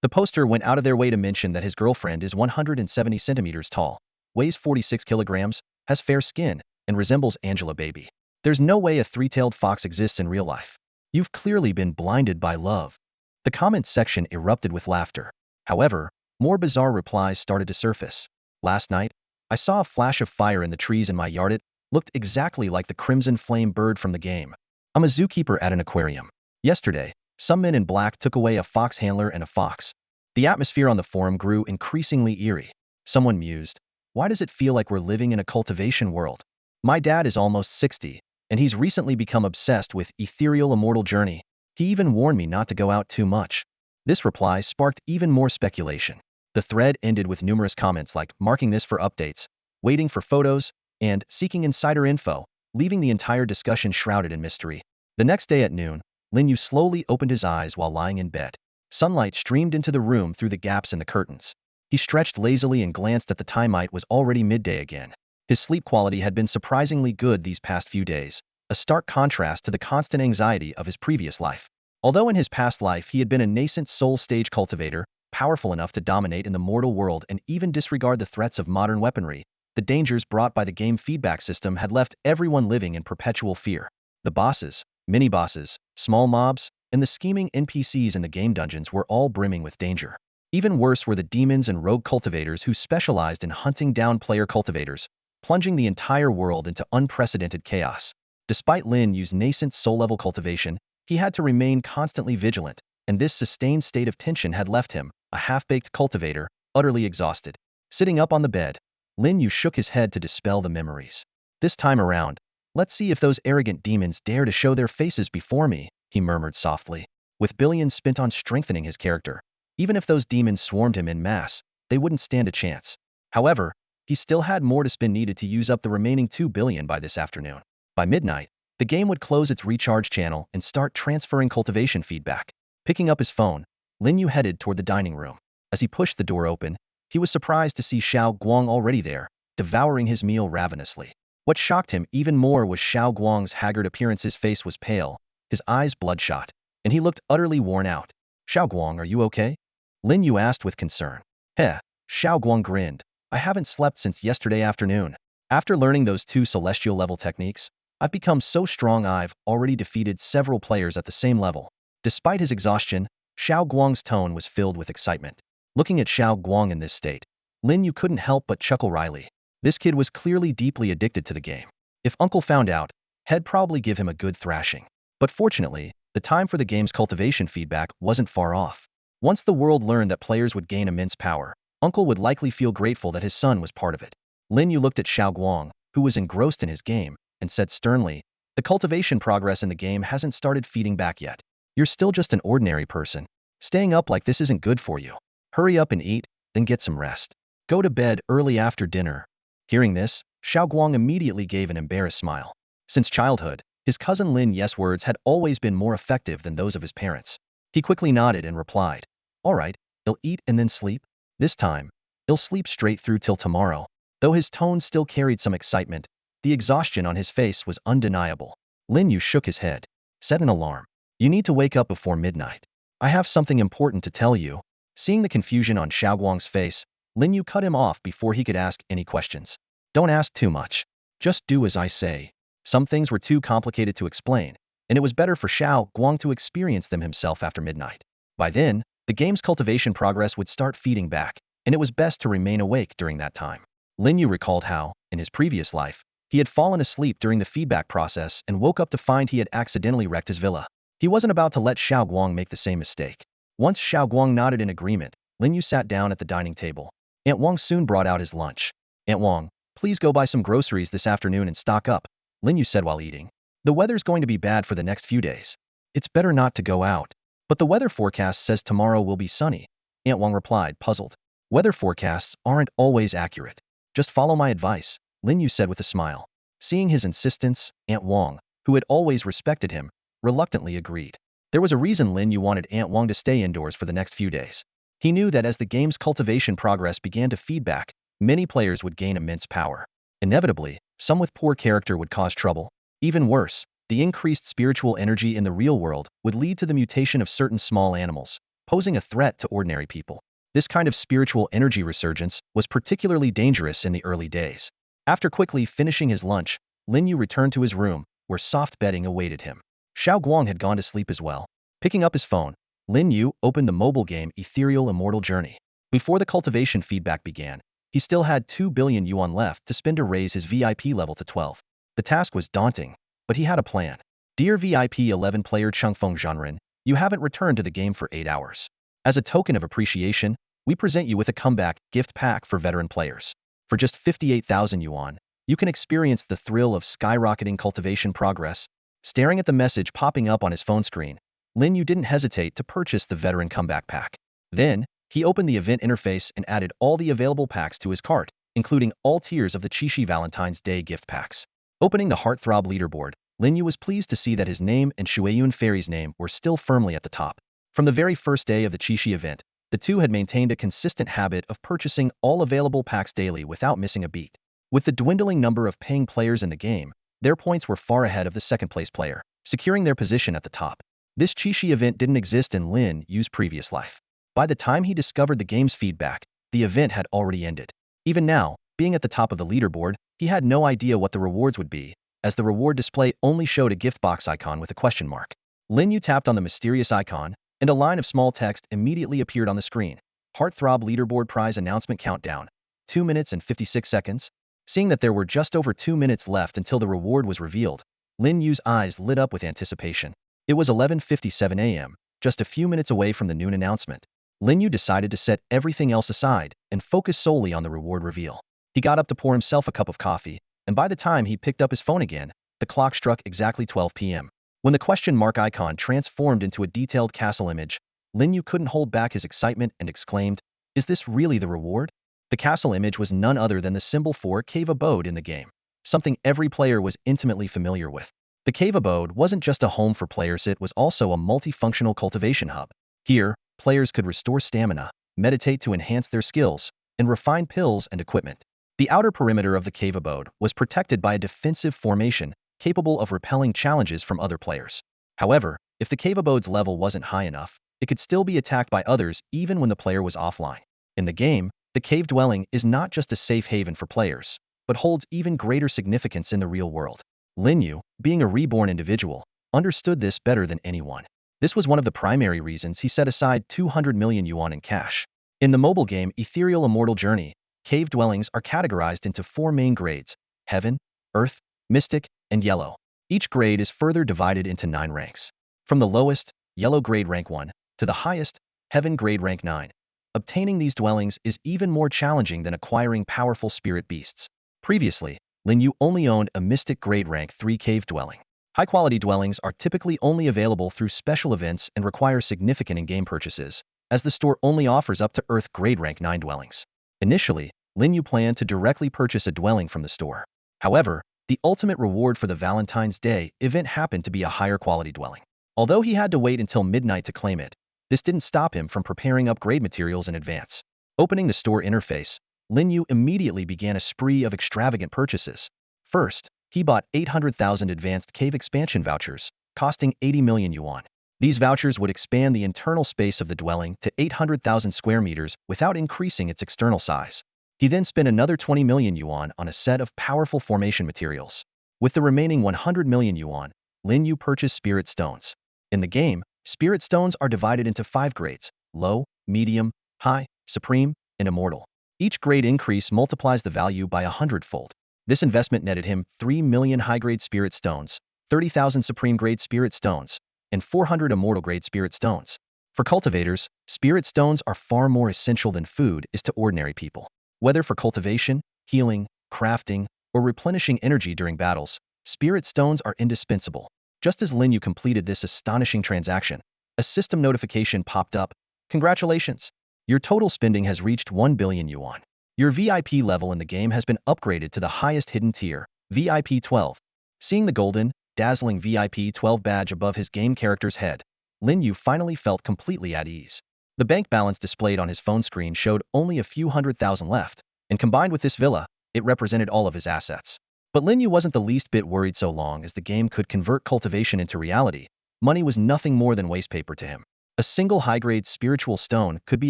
The poster went out of their way to mention that his girlfriend is 170 centimeters tall, weighs 46 kilograms, has fair skin, and resembles Angela Baby. There's no way a three-tailed fox exists in real life. You've clearly been blinded by love. The comments section erupted with laughter. However, more bizarre replies started to surface. Last night, I saw a flash of fire in the trees in my yard. It looked exactly like the crimson flame bird from the game. I'm a zookeeper at an aquarium. Yesterday, some men in black took away a fox handler and a fox. The atmosphere on the forum grew increasingly eerie. Someone mused, why does it feel like we're living in a cultivation world? My dad is almost 60, and he's recently become obsessed with ethereal immortal journey. He even warned me not to go out too much. This reply sparked even more speculation. The thread ended with numerous comments like marking this for updates, waiting for photos, and seeking insider info, leaving the entire discussion shrouded in mystery. The next day at noon, Lin Yu slowly opened his eyes while lying in bed. Sunlight streamed into the room through the gaps in the curtains. He stretched lazily and glanced at the time. It was already midday again. His sleep quality had been surprisingly good these past few days, a stark contrast to the constant anxiety of his previous life. Although in his past life he had been a nascent soul stage cultivator, powerful enough to dominate in the mortal world and even disregard the threats of modern weaponry, the dangers brought by the game feedback system had left everyone living in perpetual fear. The bosses, mini-bosses, small mobs, and the scheming NPCs in the game dungeons were all brimming with danger. Even worse were the demons and rogue cultivators who specialized in hunting down player cultivators, plunging the entire world into unprecedented chaos. Despite Lin Yu's nascent soul-level cultivation, he had to remain constantly vigilant, and this sustained state of tension had left him, a half-baked cultivator, utterly exhausted. Sitting up on the bed, Lin Yu shook his head to dispel the memories. This time around, let's see if those arrogant demons dare to show their faces before me, he murmured softly. With billions spent on strengthening his character, even if those demons swarmed him en masse, they wouldn't stand a chance. However, he still had more to spend needed to use up the remaining 2 billion by this afternoon. By midnight, the game would close its recharge channel and start transferring cultivation feedback. Picking up his phone, Lin Yu headed toward the dining room. As he pushed the door open, he was surprised to see Xiao Guang already there, devouring his meal ravenously. What shocked him even more was Xiao Guang's haggard appearance. His face was pale, his eyes bloodshot, and he looked utterly worn out. Xiao Guang, are you okay? Lin Yu asked with concern. Heh, Xiao Guang grinned. I haven't slept since yesterday afternoon. After learning those 2 celestial level techniques, I've become so strong I've already defeated several players at the same level. Despite his exhaustion, Xiao Guang's tone was filled with excitement. Looking at Xiao Guang in this state, Lin Yu couldn't help but chuckle wryly. This kid was clearly deeply addicted to the game. If Uncle found out, he'd probably give him a good thrashing. But fortunately, the time for the game's cultivation feedback wasn't far off. Once the world learned that players would gain immense power, Uncle would likely feel grateful that his son was part of it. Lin Yu looked at Xiao Guang, who was engrossed in his game, and said sternly, the cultivation progress in the game hasn't started feeding back yet. You're still just an ordinary person. Staying up like this isn't good for you. Hurry up and eat, then get some rest. Go to bed early after dinner. Hearing this, Xiao Guang immediately gave an embarrassed smile. Since childhood, his cousin Lin Yu's words had always been more effective than those of his parents. He quickly nodded and replied, all right, he'll eat and then sleep. This time, he'll sleep straight through till tomorrow. Though his tone still carried some excitement, the exhaustion on his face was undeniable. Lin Yu shook his head. Set an alarm. You need to wake up before midnight. I have something important to tell you. Seeing the confusion on Xiao Guang's face, Lin Yu cut him off before he could ask any questions. Don't ask too much. Just do as I say. Some things were too complicated to explain, and it was better for Xiao Guang to experience them himself after midnight. By then, the game's cultivation progress would start feeding back, and it was best to remain awake during that time. Lin Yu recalled how, in his previous life, he had fallen asleep during the feedback process and woke up to find he had accidentally wrecked his villa. He wasn't about to let Xiao Guang make the same mistake. Once Xiao Guang nodded in agreement, Lin Yu sat down at the dining table. Aunt Wang soon brought out his lunch. Aunt Wang, please go buy some groceries this afternoon and stock up, Lin Yu said while eating. The weather's going to be bad for the next few days. It's better not to go out. But the weather forecast says tomorrow will be sunny, Aunt Wang replied, puzzled. Weather forecasts aren't always accurate. Just follow my advice, Lin Yu said with a smile. Seeing his insistence, Aunt Wang, who had always respected him, reluctantly agreed. There was a reason Lin Yu wanted Aunt Wang to stay indoors for the next few days. He knew that as the game's cultivation progress began to feedback, many players would gain immense power. Inevitably, some with poor character would cause trouble. Even worse, the increased spiritual energy in the real world would lead to the mutation of certain small animals, posing a threat to ordinary people. This kind of spiritual energy resurgence was particularly dangerous in the early days. After quickly finishing his lunch, Lin Yu returned to his room, where soft bedding awaited him. Xiao Guang had gone to sleep as well. Picking up his phone, Lin Yu opened the mobile game Ethereal Immortal Journey. Before the cultivation feedback began, he still had 2 billion yuan left to spend to raise his VIP level to 12. The task was daunting, but he had a plan. Dear VIP 11 player Chengfeng Zhanren, you haven't returned to the game for 8 hours. As a token of appreciation, we present you with a comeback gift pack for veteran players. For just 58,000 yuan, you can experience the thrill of skyrocketing cultivation progress. Staring at the message popping up on his phone screen, Lin Yu didn't hesitate to purchase the veteran comeback pack. Then, he opened the event interface and added all the available packs to his cart, including all tiers of the Qixi Valentine's Day gift packs. Opening the Heartthrob leaderboard, Lin Yu was pleased to see that his name and Shuiyun Fairy's name were still firmly at the top. From the very first day of the Qixi event, the two had maintained a consistent habit of purchasing all available packs daily without missing a beat. With the dwindling number of paying players in the game, their points were far ahead of the second-place player, securing their position at the top. This Qixi event didn't exist in Lin Yu's previous life. By the time he discovered the game's feedback, the event had already ended. Even now, being at the top of the leaderboard, he had no idea what the rewards would be, as the reward display only showed a gift box icon with a question mark. Lin Yu tapped on the mysterious icon, and a line of small text immediately appeared on the screen. Heartthrob leaderboard prize announcement countdown. 2 minutes and 56 seconds. Seeing that there were just over 2 minutes left until the reward was revealed, Lin Yu's eyes lit up with anticipation. It was 11:57 a.m., just a few minutes away from the noon announcement. Lin Yu decided to set everything else aside and focus solely on the reward reveal. He got up to pour himself a cup of coffee, and by the time he picked up his phone again, the clock struck exactly 12 p.m. When the question mark icon transformed into a detailed castle image, Lin Yu couldn't hold back his excitement and exclaimed, "Is this really the reward?" The castle image was none other than the symbol for cave abode in the game, something every player was intimately familiar with. The cave abode wasn't just a home for players, it was also a multifunctional cultivation hub. Here, players could restore stamina, meditate to enhance their skills, and refine pills and equipment. The outer perimeter of the cave abode was protected by a defensive formation capable of repelling challenges from other players. However, if the cave abode's level wasn't high enough, it could still be attacked by others even when the player was offline. In the game, the cave dwelling is not just a safe haven for players, but holds even greater significance in the real world. Lin Yu, being a reborn individual, understood this better than anyone. This was one of the primary reasons he set aside 200 million yuan in cash. In the mobile game Ethereal Immortal Journey, cave dwellings are categorized into 4 main grades: Heaven, Earth, Mystic, and Yellow. Each grade is further divided into 9 ranks. From the lowest, Yellow grade rank 1, to the highest, Heaven grade rank 9. Obtaining these dwellings is even more challenging than acquiring powerful spirit beasts. Previously, Lin Yu only owned a Mystic grade rank 3 cave dwelling. High-quality dwellings are typically only available through special events and require significant in-game purchases, as the store only offers up to Earth grade rank 9 dwellings. Initially, Lin Yu planned to directly purchase a dwelling from the store. However, the ultimate reward for the Valentine's Day event happened to be a higher quality dwelling. Although he had to wait until midnight to claim it, this didn't stop him from preparing upgrade materials in advance. Opening the store interface, Lin Yu immediately began a spree of extravagant purchases. First, he bought 800,000 advanced cave expansion vouchers, costing 80 million yuan. These vouchers would expand the internal space of the dwelling to 800,000 square meters without increasing its external size. He then spent another 20 million yuan on a set of powerful formation materials. With the remaining 100 million yuan, Lin Yu purchased spirit stones. In the game, spirit stones are divided into 5 grades: low, medium, high, supreme, and immortal. Each grade increase multiplies the value by 100-fold. This investment netted him 3 million high-grade spirit stones, 30,000 supreme-grade spirit stones, and 400 immortal-grade spirit stones. For cultivators, spirit stones are far more essential than food is to ordinary people. Whether for cultivation, healing, crafting, or replenishing energy during battles, spirit stones are indispensable. Just as Lin Yu completed this astonishing transaction, a system notification popped up. "Congratulations! Your total spending has reached 1 billion yuan. Your VIP level in the game has been upgraded to the highest hidden tier, VIP 12. Seeing the golden, dazzling VIP 12 badge above his game character's head, Lin Yu finally felt completely at ease. The bank balance displayed on his phone screen showed only a few 100,000 left, and combined with this villa, it represented all of his assets. But Lin Yu wasn't the least bit worried. So long as the game could convert cultivation into reality, money was nothing more than waste paper to him. A single high-grade spiritual stone could be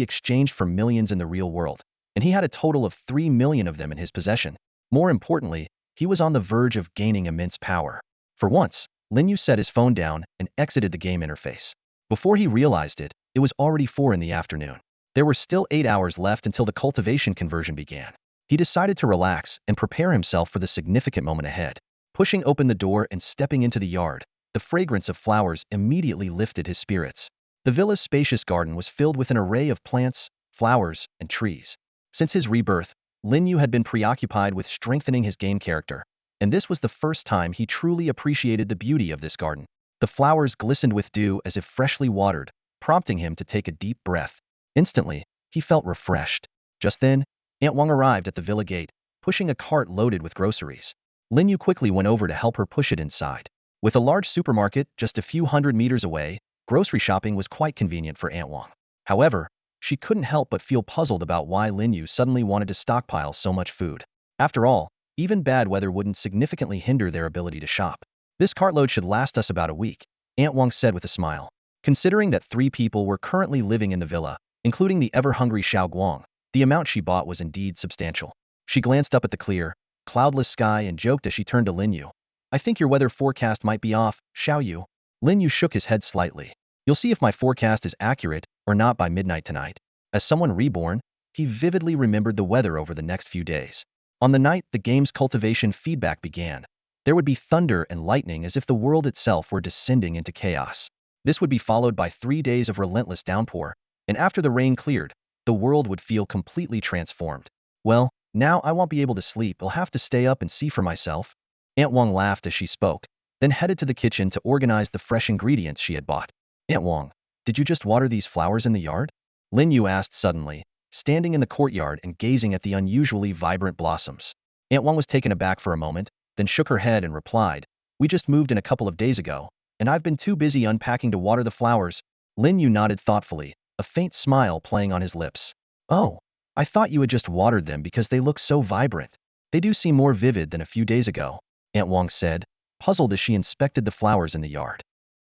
exchanged for millions in the real world, and he had a total of 3 million of them in his possession. More importantly, he was on the verge of gaining immense power. For once, Lin Yu set his phone down and exited the game interface. Before he realized it, it was already 4 in the afternoon. There were still 8 hours left until the cultivation conversion began. He decided to relax and prepare himself for the significant moment ahead. Pushing open the door and stepping into the yard, the fragrance of flowers immediately lifted his spirits. The villa's spacious garden was filled with an array of plants, flowers, and trees. Since his rebirth, Lin Yu had been preoccupied with strengthening his game character, and this was the first time he truly appreciated the beauty of this garden. The flowers glistened with dew as if freshly watered, prompting him to take a deep breath. Instantly, he felt refreshed. Just then, Aunt Wang arrived at the villa gate, pushing a cart loaded with groceries. Lin Yu quickly went over to help her push it inside. With a large supermarket just a few hundred meters away, grocery shopping was quite convenient for Aunt Wang. However, she couldn't help but feel puzzled about why Lin Yu suddenly wanted to stockpile so much food. After all, even bad weather wouldn't significantly hinder their ability to shop. This cartload should last us about a week, Aunt Wang said with a smile. Considering that 3 people were currently living in the villa, including the ever-hungry Xiao Guang, the amount she bought was indeed substantial. She glanced up at the clear, cloudless sky and joked as she turned to Lin Yu. I think your weather forecast might be off, Xiao Yu. Lin Yu shook his head slightly. You'll see if my forecast is accurate or not by midnight tonight. As someone reborn, he vividly remembered the weather over the next few days. On the night the game's cultivation feedback began, there would be thunder and lightning as if the world itself were descending into chaos. This would be followed by 3 days of relentless downpour, and after the rain cleared, the world would feel completely transformed. Well, now I won't be able to sleep. I'll have to stay up and see for myself. Aunt Wang laughed as she spoke, then headed to the kitchen to organize the fresh ingredients she had bought. Aunt Wang, did you just water these flowers in the yard? Lin Yu asked suddenly, standing in the courtyard and gazing at the unusually vibrant blossoms. Aunt Wang was taken aback for a moment, then shook her head and replied, we just moved in a couple of days ago, and I've been too busy unpacking to water the flowers. Lin Yu nodded thoughtfully, a faint smile playing on his lips. Oh, I thought you had just watered them because they look so vibrant. They do seem more vivid than a few days ago, Aunt Wang said, puzzled as she inspected the flowers in the yard.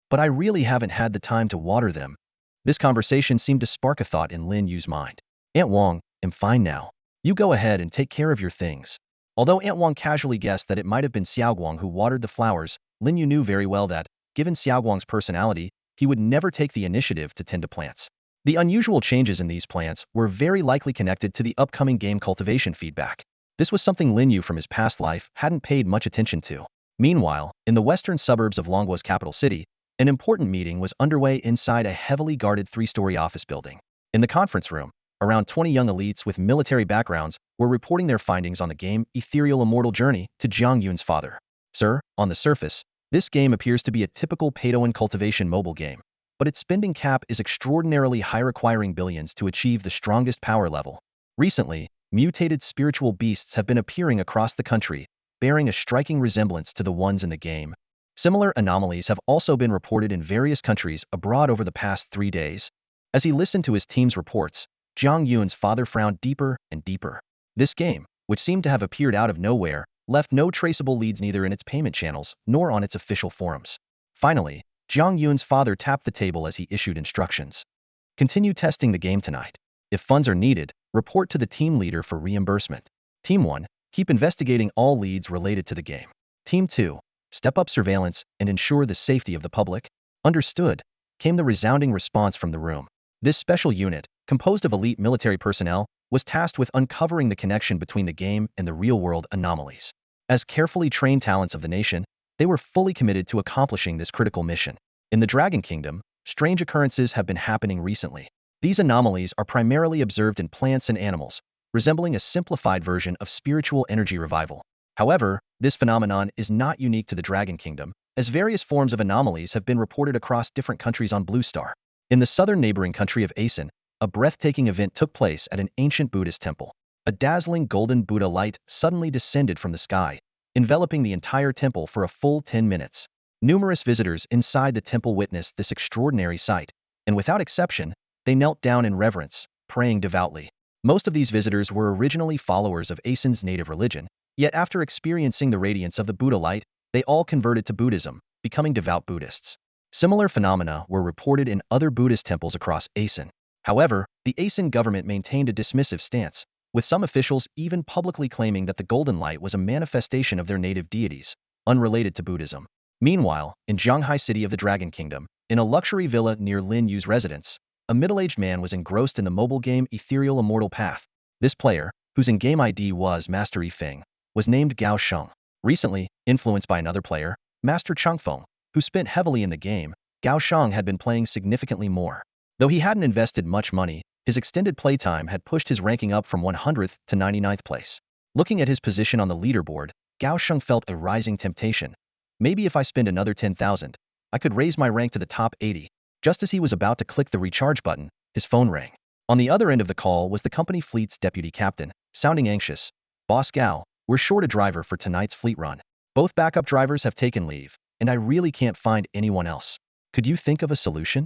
But I really haven't had the time to water them. This conversation seemed to spark a thought in Lin Yu's mind. Aunt Wang, I'm fine now. You go ahead and take care of your things. Although Aunt Wang casually guessed that it might have been Xiaoguang who watered the flowers, Lin Yu knew very well that, given Xiaoguang's personality, he would never take the initiative to tend to plants. The unusual changes in these plants were very likely connected to the upcoming game cultivation feedback. This was something Lin Yu from his past life hadn't paid much attention to. Meanwhile, in the western suburbs of Longguo's capital city, an important meeting was underway inside a heavily guarded 3-story office building. In the conference room, around 20 young elites with military backgrounds were reporting their findings on the game Ethereal Immortal Journey to Jiang Yun's father. Sir, on the surface, this game appears to be a typical pay-to-win cultivation mobile game, but its spending cap is extraordinarily high, requiring billions to achieve the strongest power level. Recently, mutated spiritual beasts have been appearing across the country, bearing a striking resemblance to the ones in the game. Similar anomalies have also been reported in various countries abroad over the past 3 days. As he listened to his team's reports, Jiang Yun's father frowned deeper and deeper. This game, which seemed to have appeared out of nowhere, left no traceable leads neither in its payment channels nor on its official forums. Finally, Jiang Yun's father tapped the table as he issued instructions. Continue testing the game tonight. If funds are needed, report to the team leader for reimbursement. Team 1, keep investigating all leads related to the game. Team 2, step up surveillance and ensure the safety of the public. Understood, came the resounding response from the room. This special unit, composed of elite military personnel, was tasked with uncovering the connection between the game and the real-world anomalies. As carefully trained talents of the nation, they were fully committed to accomplishing this critical mission. In the Dragon Kingdom, strange occurrences have been happening recently. These anomalies are primarily observed in plants and animals, resembling a simplified version of spiritual energy revival. However, this phenomenon is not unique to the Dragon Kingdom, as various forms of anomalies have been reported across different countries on Blue Star. In the southern neighboring country of Asen, a breathtaking event took place at an ancient Buddhist temple. A dazzling golden Buddha light suddenly descended from the sky, enveloping the entire temple for a full 10 minutes. Numerous visitors inside the temple witnessed this extraordinary sight, and without exception, they knelt down in reverence, praying devoutly. Most of these visitors were originally followers of Asen's native religion, yet after experiencing the radiance of the Buddha light, they all converted to Buddhism, becoming devout Buddhists. Similar phenomena were reported in other Buddhist temples across ASEAN. However, the ASEAN government maintained a dismissive stance, with some officials even publicly claiming that the golden light was a manifestation of their native deities, unrelated to Buddhism. Meanwhile, in Zhanghai City of the Dragon Kingdom, in a luxury villa near Lin Yu's residence, a middle-aged man was engrossed in the mobile game Ethereal Immortal Path. This player, whose in-game ID was Master Yifeng, was named Gao Sheng. Recently, influenced by another player, Master Changfeng, who spent heavily in the game, Gao Sheng had been playing significantly more. Though he hadn't invested much money, his extended playtime had pushed his ranking up from 100th to 99th place. Looking at his position on the leaderboard, Gao Sheng felt a rising temptation. Maybe if I spend another 10,000, I could raise my rank to the top 80. Just as he was about to click the recharge button, his phone rang. On the other end of the call was the company fleet's deputy captain, sounding anxious. Boss Gao, we're short a driver for tonight's fleet run. Both backup drivers have taken leave, and I really can't find anyone else. Could you think of a solution?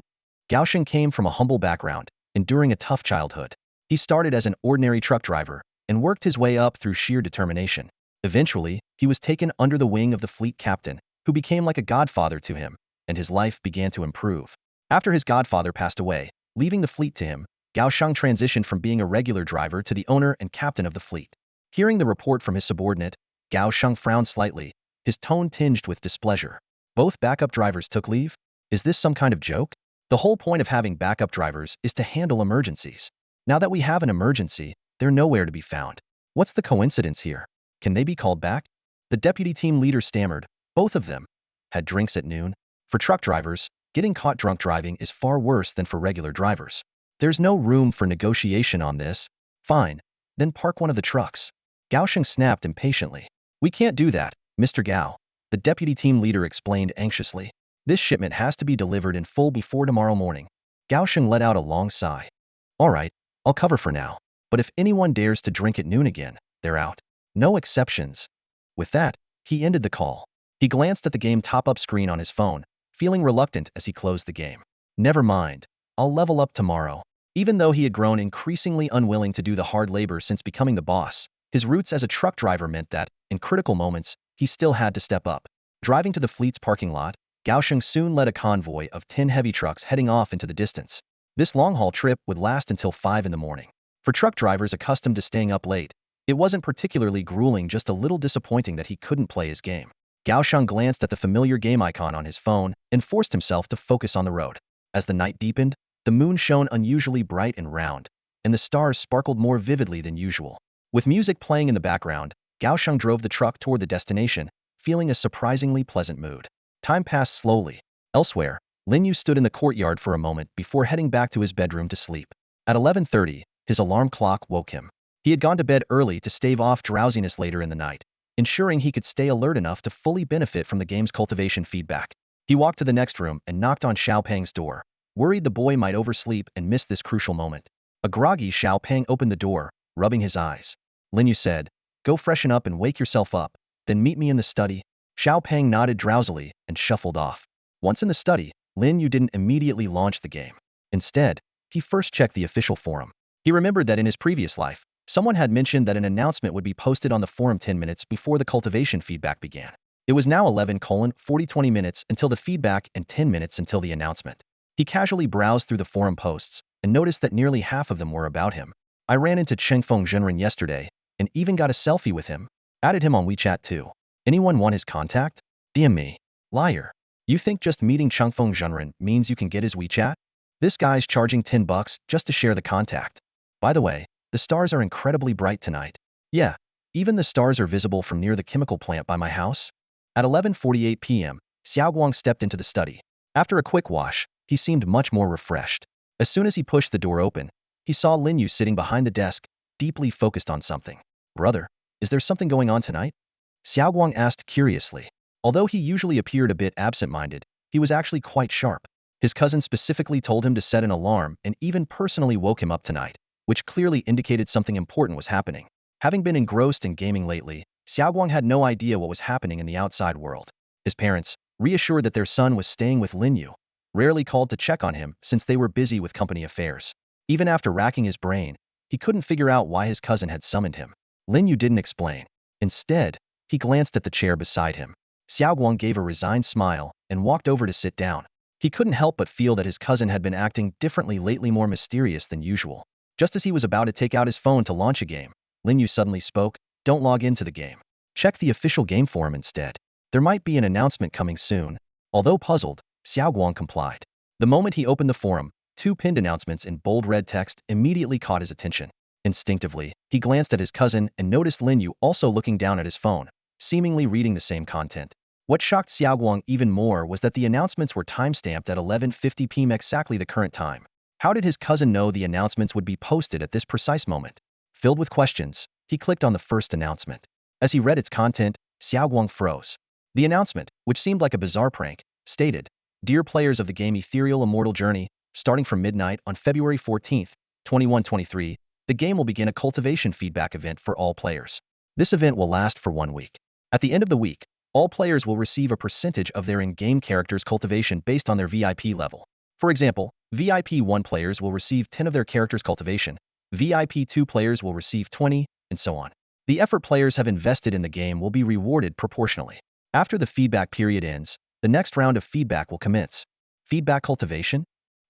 Gao Sheng came from a humble background, enduring a tough childhood. He started as an ordinary truck driver and worked his way up through sheer determination. Eventually, he was taken under the wing of the fleet captain, who became like a godfather to him, and his life began to improve. After his godfather passed away, leaving the fleet to him, Gao Sheng transitioned from being a regular driver to the owner and captain of the fleet. Hearing the report from his subordinate, Gao Sheng frowned slightly, his tone tinged with displeasure. Both backup drivers took leave? Is this some kind of joke? The whole point of having backup drivers is to handle emergencies. Now that we have an emergency, they're nowhere to be found. What's the coincidence here? Can they be called back? The deputy team leader stammered. Both of them had drinks at noon. For truck drivers, getting caught drunk driving is far worse than for regular drivers. There's no room for negotiation on this. Fine, then park one of the trucks. Gao Sheng snapped impatiently. We can't do that, Mr. Gao, the deputy team leader explained anxiously. This shipment has to be delivered in full before tomorrow morning. Gao Sheng let out a long sigh. All right, I'll cover for now. But if anyone dares to drink at noon again, they're out. No exceptions. With that, he ended the call. He glanced at the game top-up screen on his phone, feeling reluctant as he closed the game. Never mind. I'll level up tomorrow. Even though he had grown increasingly unwilling to do the hard labor since becoming the boss, his roots as a truck driver meant that, in critical moments, he still had to step up. Driving to the fleet's parking lot, Gao Sheng soon led a convoy of 10 heavy trucks heading off into the distance. This long-haul trip would last until 5 in the morning. For truck drivers accustomed to staying up late, it wasn't particularly grueling, just a little disappointing that he couldn't play his game. Gao Sheng glanced at the familiar game icon on his phone and forced himself to focus on the road. As the night deepened, the moon shone unusually bright and round, and the stars sparkled more vividly than usual. With music playing in the background, Gao Sheng drove the truck toward the destination, feeling a surprisingly pleasant mood. Time passed slowly. Elsewhere, Lin Yu stood in the courtyard for a moment before heading back to his bedroom to sleep. At 11:30, his alarm clock woke him. He had gone to bed early to stave off drowsiness later in the night, ensuring he could stay alert enough to fully benefit from the game's cultivation feedback. He walked to the next room and knocked on Xiao Peng's door, worried the boy might oversleep and miss this crucial moment. A groggy Xiao Peng opened the door, rubbing his eyes. Lin Yu said, "Go freshen up and wake yourself up, then meet me in the study." Xiao Peng nodded drowsily and shuffled off. Once in the study, Lin Yu didn't immediately launch the game. Instead, he first checked the official forum. He remembered that in his previous life, someone had mentioned that an announcement would be posted on the forum 10 minutes before the cultivation feedback began. It was now 11:40 minutes until the feedback and 10 minutes until the announcement. He casually browsed through the forum posts and noticed that nearly half of them were about him. I ran into Chengfeng Zhenren yesterday and even got a selfie with him. Added him on WeChat too. Anyone want his contact? DM me. Liar. You think just meeting Chengfeng Zhenren means you can get his WeChat? This guy's charging $10 just to share the contact. By the way, the stars are incredibly bright tonight. Yeah, even the stars are visible from near the chemical plant by my house. At 11:48 p.m., Xiaoguang stepped into the study. After a quick wash, he seemed much more refreshed. As soon as he pushed the door open, he saw Lin Yu sitting behind the desk, deeply focused on something. Brother, is there something going on tonight? Xiaoguang asked curiously. Although he usually appeared a bit absent-minded, he was actually quite sharp. His cousin specifically told him to set an alarm and even personally woke him up tonight, which clearly indicated something important was happening. Having been engrossed in gaming lately, Xiaoguang had no idea what was happening in the outside world. His parents, reassured that their son was staying with Lin Yu, rarely called to check on him since they were busy with company affairs. Even after racking his brain, he couldn't figure out why his cousin had summoned him. Lin Yu didn't explain. Instead, he glanced at the chair beside him. Xiaoguang gave a resigned smile and walked over to sit down. He couldn't help but feel that his cousin had been acting differently lately, more mysterious than usual. Just as he was about to take out his phone to launch a game, Lin Yu suddenly spoke, "Don't log into the game. Check the official game forum instead. There might be an announcement coming soon." Although puzzled, Xiaoguang complied. The moment he opened the forum, two pinned announcements in bold red text immediately caught his attention. Instinctively, he glanced at his cousin and noticed Lin Yu also looking down at his phone, seemingly reading the same content. What shocked Xiaoguang even more was that the announcements were timestamped at 11:50 p.m. exactly the current time. How did his cousin know the announcements would be posted at this precise moment? Filled with questions, he clicked on the first announcement. As he read its content, Xiaoguang froze. The announcement, which seemed like a bizarre prank, stated, "Dear players of the game Ethereal Immortal Journey, starting from midnight on February 14th, 2123, the game will begin a cultivation feedback event for all players. This event will last for 1 week. At the end of the week, all players will receive a percentage of their in-game character's cultivation based on their VIP level. For example, VIP 1 players will receive 10 of their character's cultivation, VIP 2 players will receive 20, and so on. The effort players have invested in the game will be rewarded proportionally. After the feedback period ends, the next round of feedback will commence." Feedback cultivation?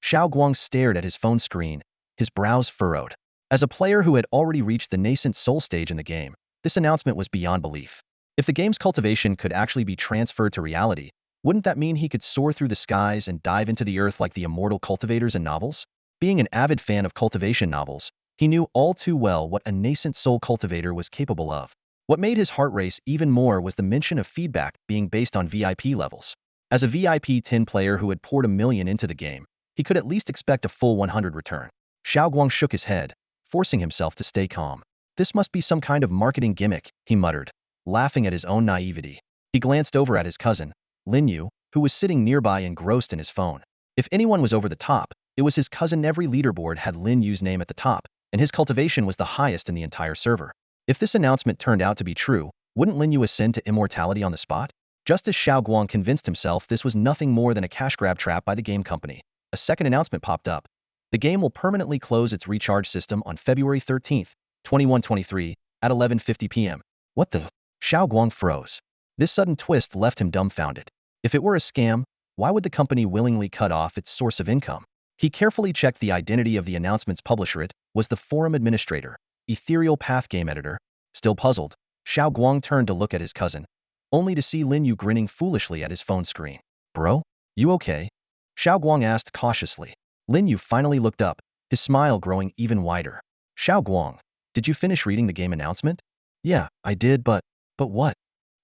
Xiaoguang stared at his phone screen, his brows furrowed. As a player who had already reached the nascent soul stage in the game, this announcement was beyond belief. If the game's cultivation could actually be transferred to reality, wouldn't that mean he could soar through the skies and dive into the earth like the immortal cultivators in novels? Being an avid fan of cultivation novels, he knew all too well what a nascent soul cultivator was capable of. What made his heart race even more was the mention of feedback being based on VIP levels. As a VIP 10 player who had poured $1 million into the game, he could at least expect a full 100 return. Xiaoguang shook his head, forcing himself to stay calm. "This must be some kind of marketing gimmick," he muttered, laughing at his own naivety. He glanced over at his cousin, Lin Yu, who was sitting nearby engrossed in his phone. If anyone was over the top, it was his cousin. Every leaderboard had Lin Yu's name at the top, and his cultivation was the highest in the entire server. If this announcement turned out to be true, wouldn't Lin Yu ascend to immortality on the spot? Just as Xiaoguang convinced himself this was nothing more than a cash grab trap by the game company, a second announcement popped up. The game will permanently close its recharge system on February 13th, 2123, at 11:50 p.m. What the? Xiaoguang froze. This sudden twist left him dumbfounded. If it were a scam, why would the company willingly cut off its source of income? He carefully checked the identity of the announcement's publisher. It was the forum administrator, Ethereal Path Game Editor. Still puzzled, Xiaoguang turned to look at his cousin, only to see Lin Yu grinning foolishly at his phone screen. "Bro? You okay?" Xiaoguang asked cautiously. Lin Yu finally looked up, his smile growing even wider. "Xiaoguang, did you finish reading the game announcement?" "Yeah, I did, but what?"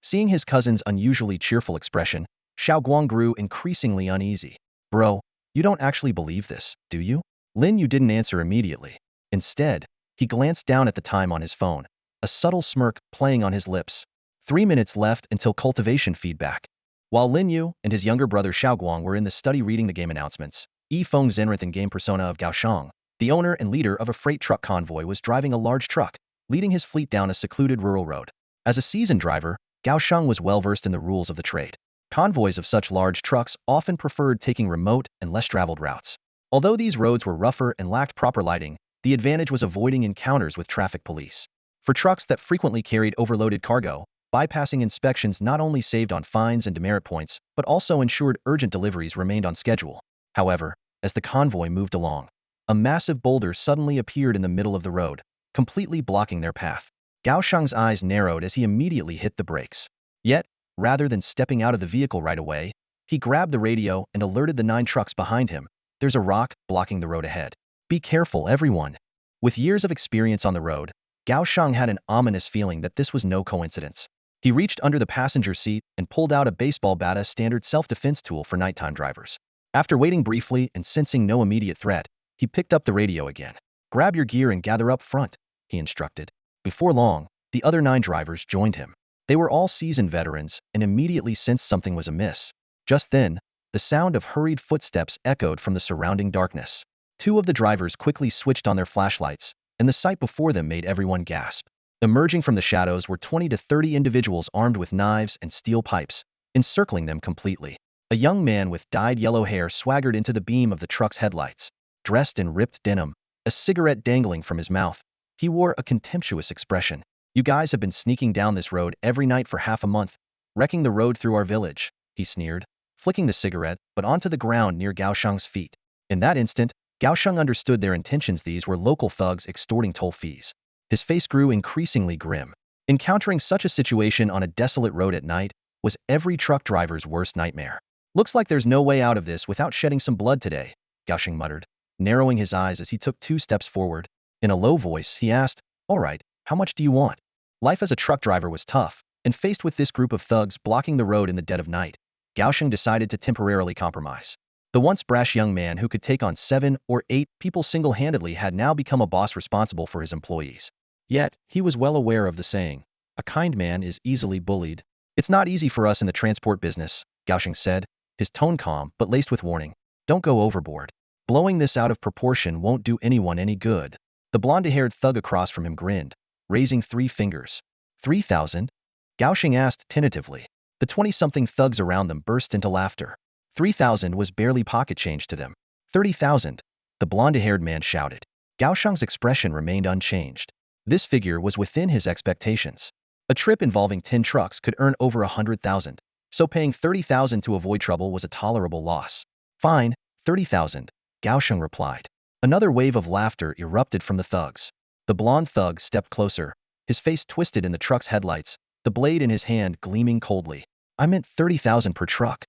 Seeing his cousin's unusually cheerful expression, Xiaoguang grew increasingly uneasy. "Bro, you don't actually believe this, do you?" Lin Yu didn't answer immediately. Instead, he glanced down at the time on his phone, a subtle smirk playing on his lips. 3 minutes left until cultivation feedback. While Lin Yu and his younger brother Xiaoguang were in the study reading the game announcements, Yifeng Zhenrith in game persona of Gaoshang, the owner and leader of a freight truck convoy, was driving a large truck, leading his fleet down a secluded rural road. As a seasoned driver, Gaoshang was well-versed in the rules of the trade. Convoys of such large trucks often preferred taking remote and less traveled routes. Although these roads were rougher and lacked proper lighting, the advantage was avoiding encounters with traffic police. For trucks that frequently carried overloaded cargo, bypassing inspections not only saved on fines and demerit points, but also ensured urgent deliveries remained on schedule. However, as the convoy moved along, a massive boulder suddenly appeared in the middle of the road, completely blocking their path. Gaoshang's eyes narrowed as he immediately hit the brakes. Yet, rather than stepping out of the vehicle right away, he grabbed the radio and alerted the 9 trucks behind him. "There's a rock blocking the road ahead. Be careful, everyone." With years of experience on the road, Gaoshang had an ominous feeling that this was no coincidence. He reached under the passenger seat and pulled out a baseball bat, a standard self-defense tool for nighttime drivers. After waiting briefly and sensing no immediate threat, he picked up the radio again. "Grab your gear and gather up front," he instructed. Before long, the other 9 drivers joined him. They were all seasoned veterans and immediately sensed something was amiss. Just then, the sound of hurried footsteps echoed from the surrounding darkness. 2 of the drivers quickly switched on their flashlights, and the sight before them made everyone gasp. Emerging from the shadows were 20 to 30 individuals armed with knives and steel pipes, encircling them completely. A young man with dyed yellow hair swaggered into the beam of the truck's headlights. Dressed in ripped denim, a cigarette dangling from his mouth, he wore a contemptuous expression. "You guys have been sneaking down this road every night for half a month, wrecking the road through our village," he sneered. flicking the cigarette, but onto the ground near Gao Sheng's feet. In that instant, Gao Sheng understood their intentions. These were local thugs extorting toll fees. His face grew increasingly grim. Encountering such a situation on a desolate road at night was every truck driver's worst nightmare. Looks like there's no way out of this without shedding some blood today, Gao Sheng muttered, narrowing his eyes as he took 2 steps forward. In a low voice, he asked, "All right, how much do you want?" Life as a truck driver was tough, and faced with this group of thugs blocking the road in the dead of night, Gao Sheng decided to temporarily compromise. The once brash young man who could take on 7 or 8 people single-handedly had now become a boss responsible for his employees. Yet, he was well aware of the saying, "A kind man is easily bullied." "It's not easy for us in the transport business," Gao Sheng said, his tone calm but laced with warning. "Don't go overboard. Blowing this out of proportion won't do anyone any good." The blonde-haired thug across from him grinned, raising 3 fingers. 3,000? Gao Sheng asked tentatively. The 20-something thugs around them burst into laughter. 3,000 was barely pocket change to them. 30,000, the blonde-haired man shouted. Gao Sheng's expression remained unchanged. This figure was within his expectations. A trip involving 10 trucks could earn over 100,000, so paying 30,000 to avoid trouble was a tolerable loss. "Fine, 30,000, Gao Sheng replied. Another wave of laughter erupted from the thugs. The blonde thug stepped closer, his face twisted in the truck's headlights, the blade in his hand gleaming coldly. "I meant 30,000 per truck."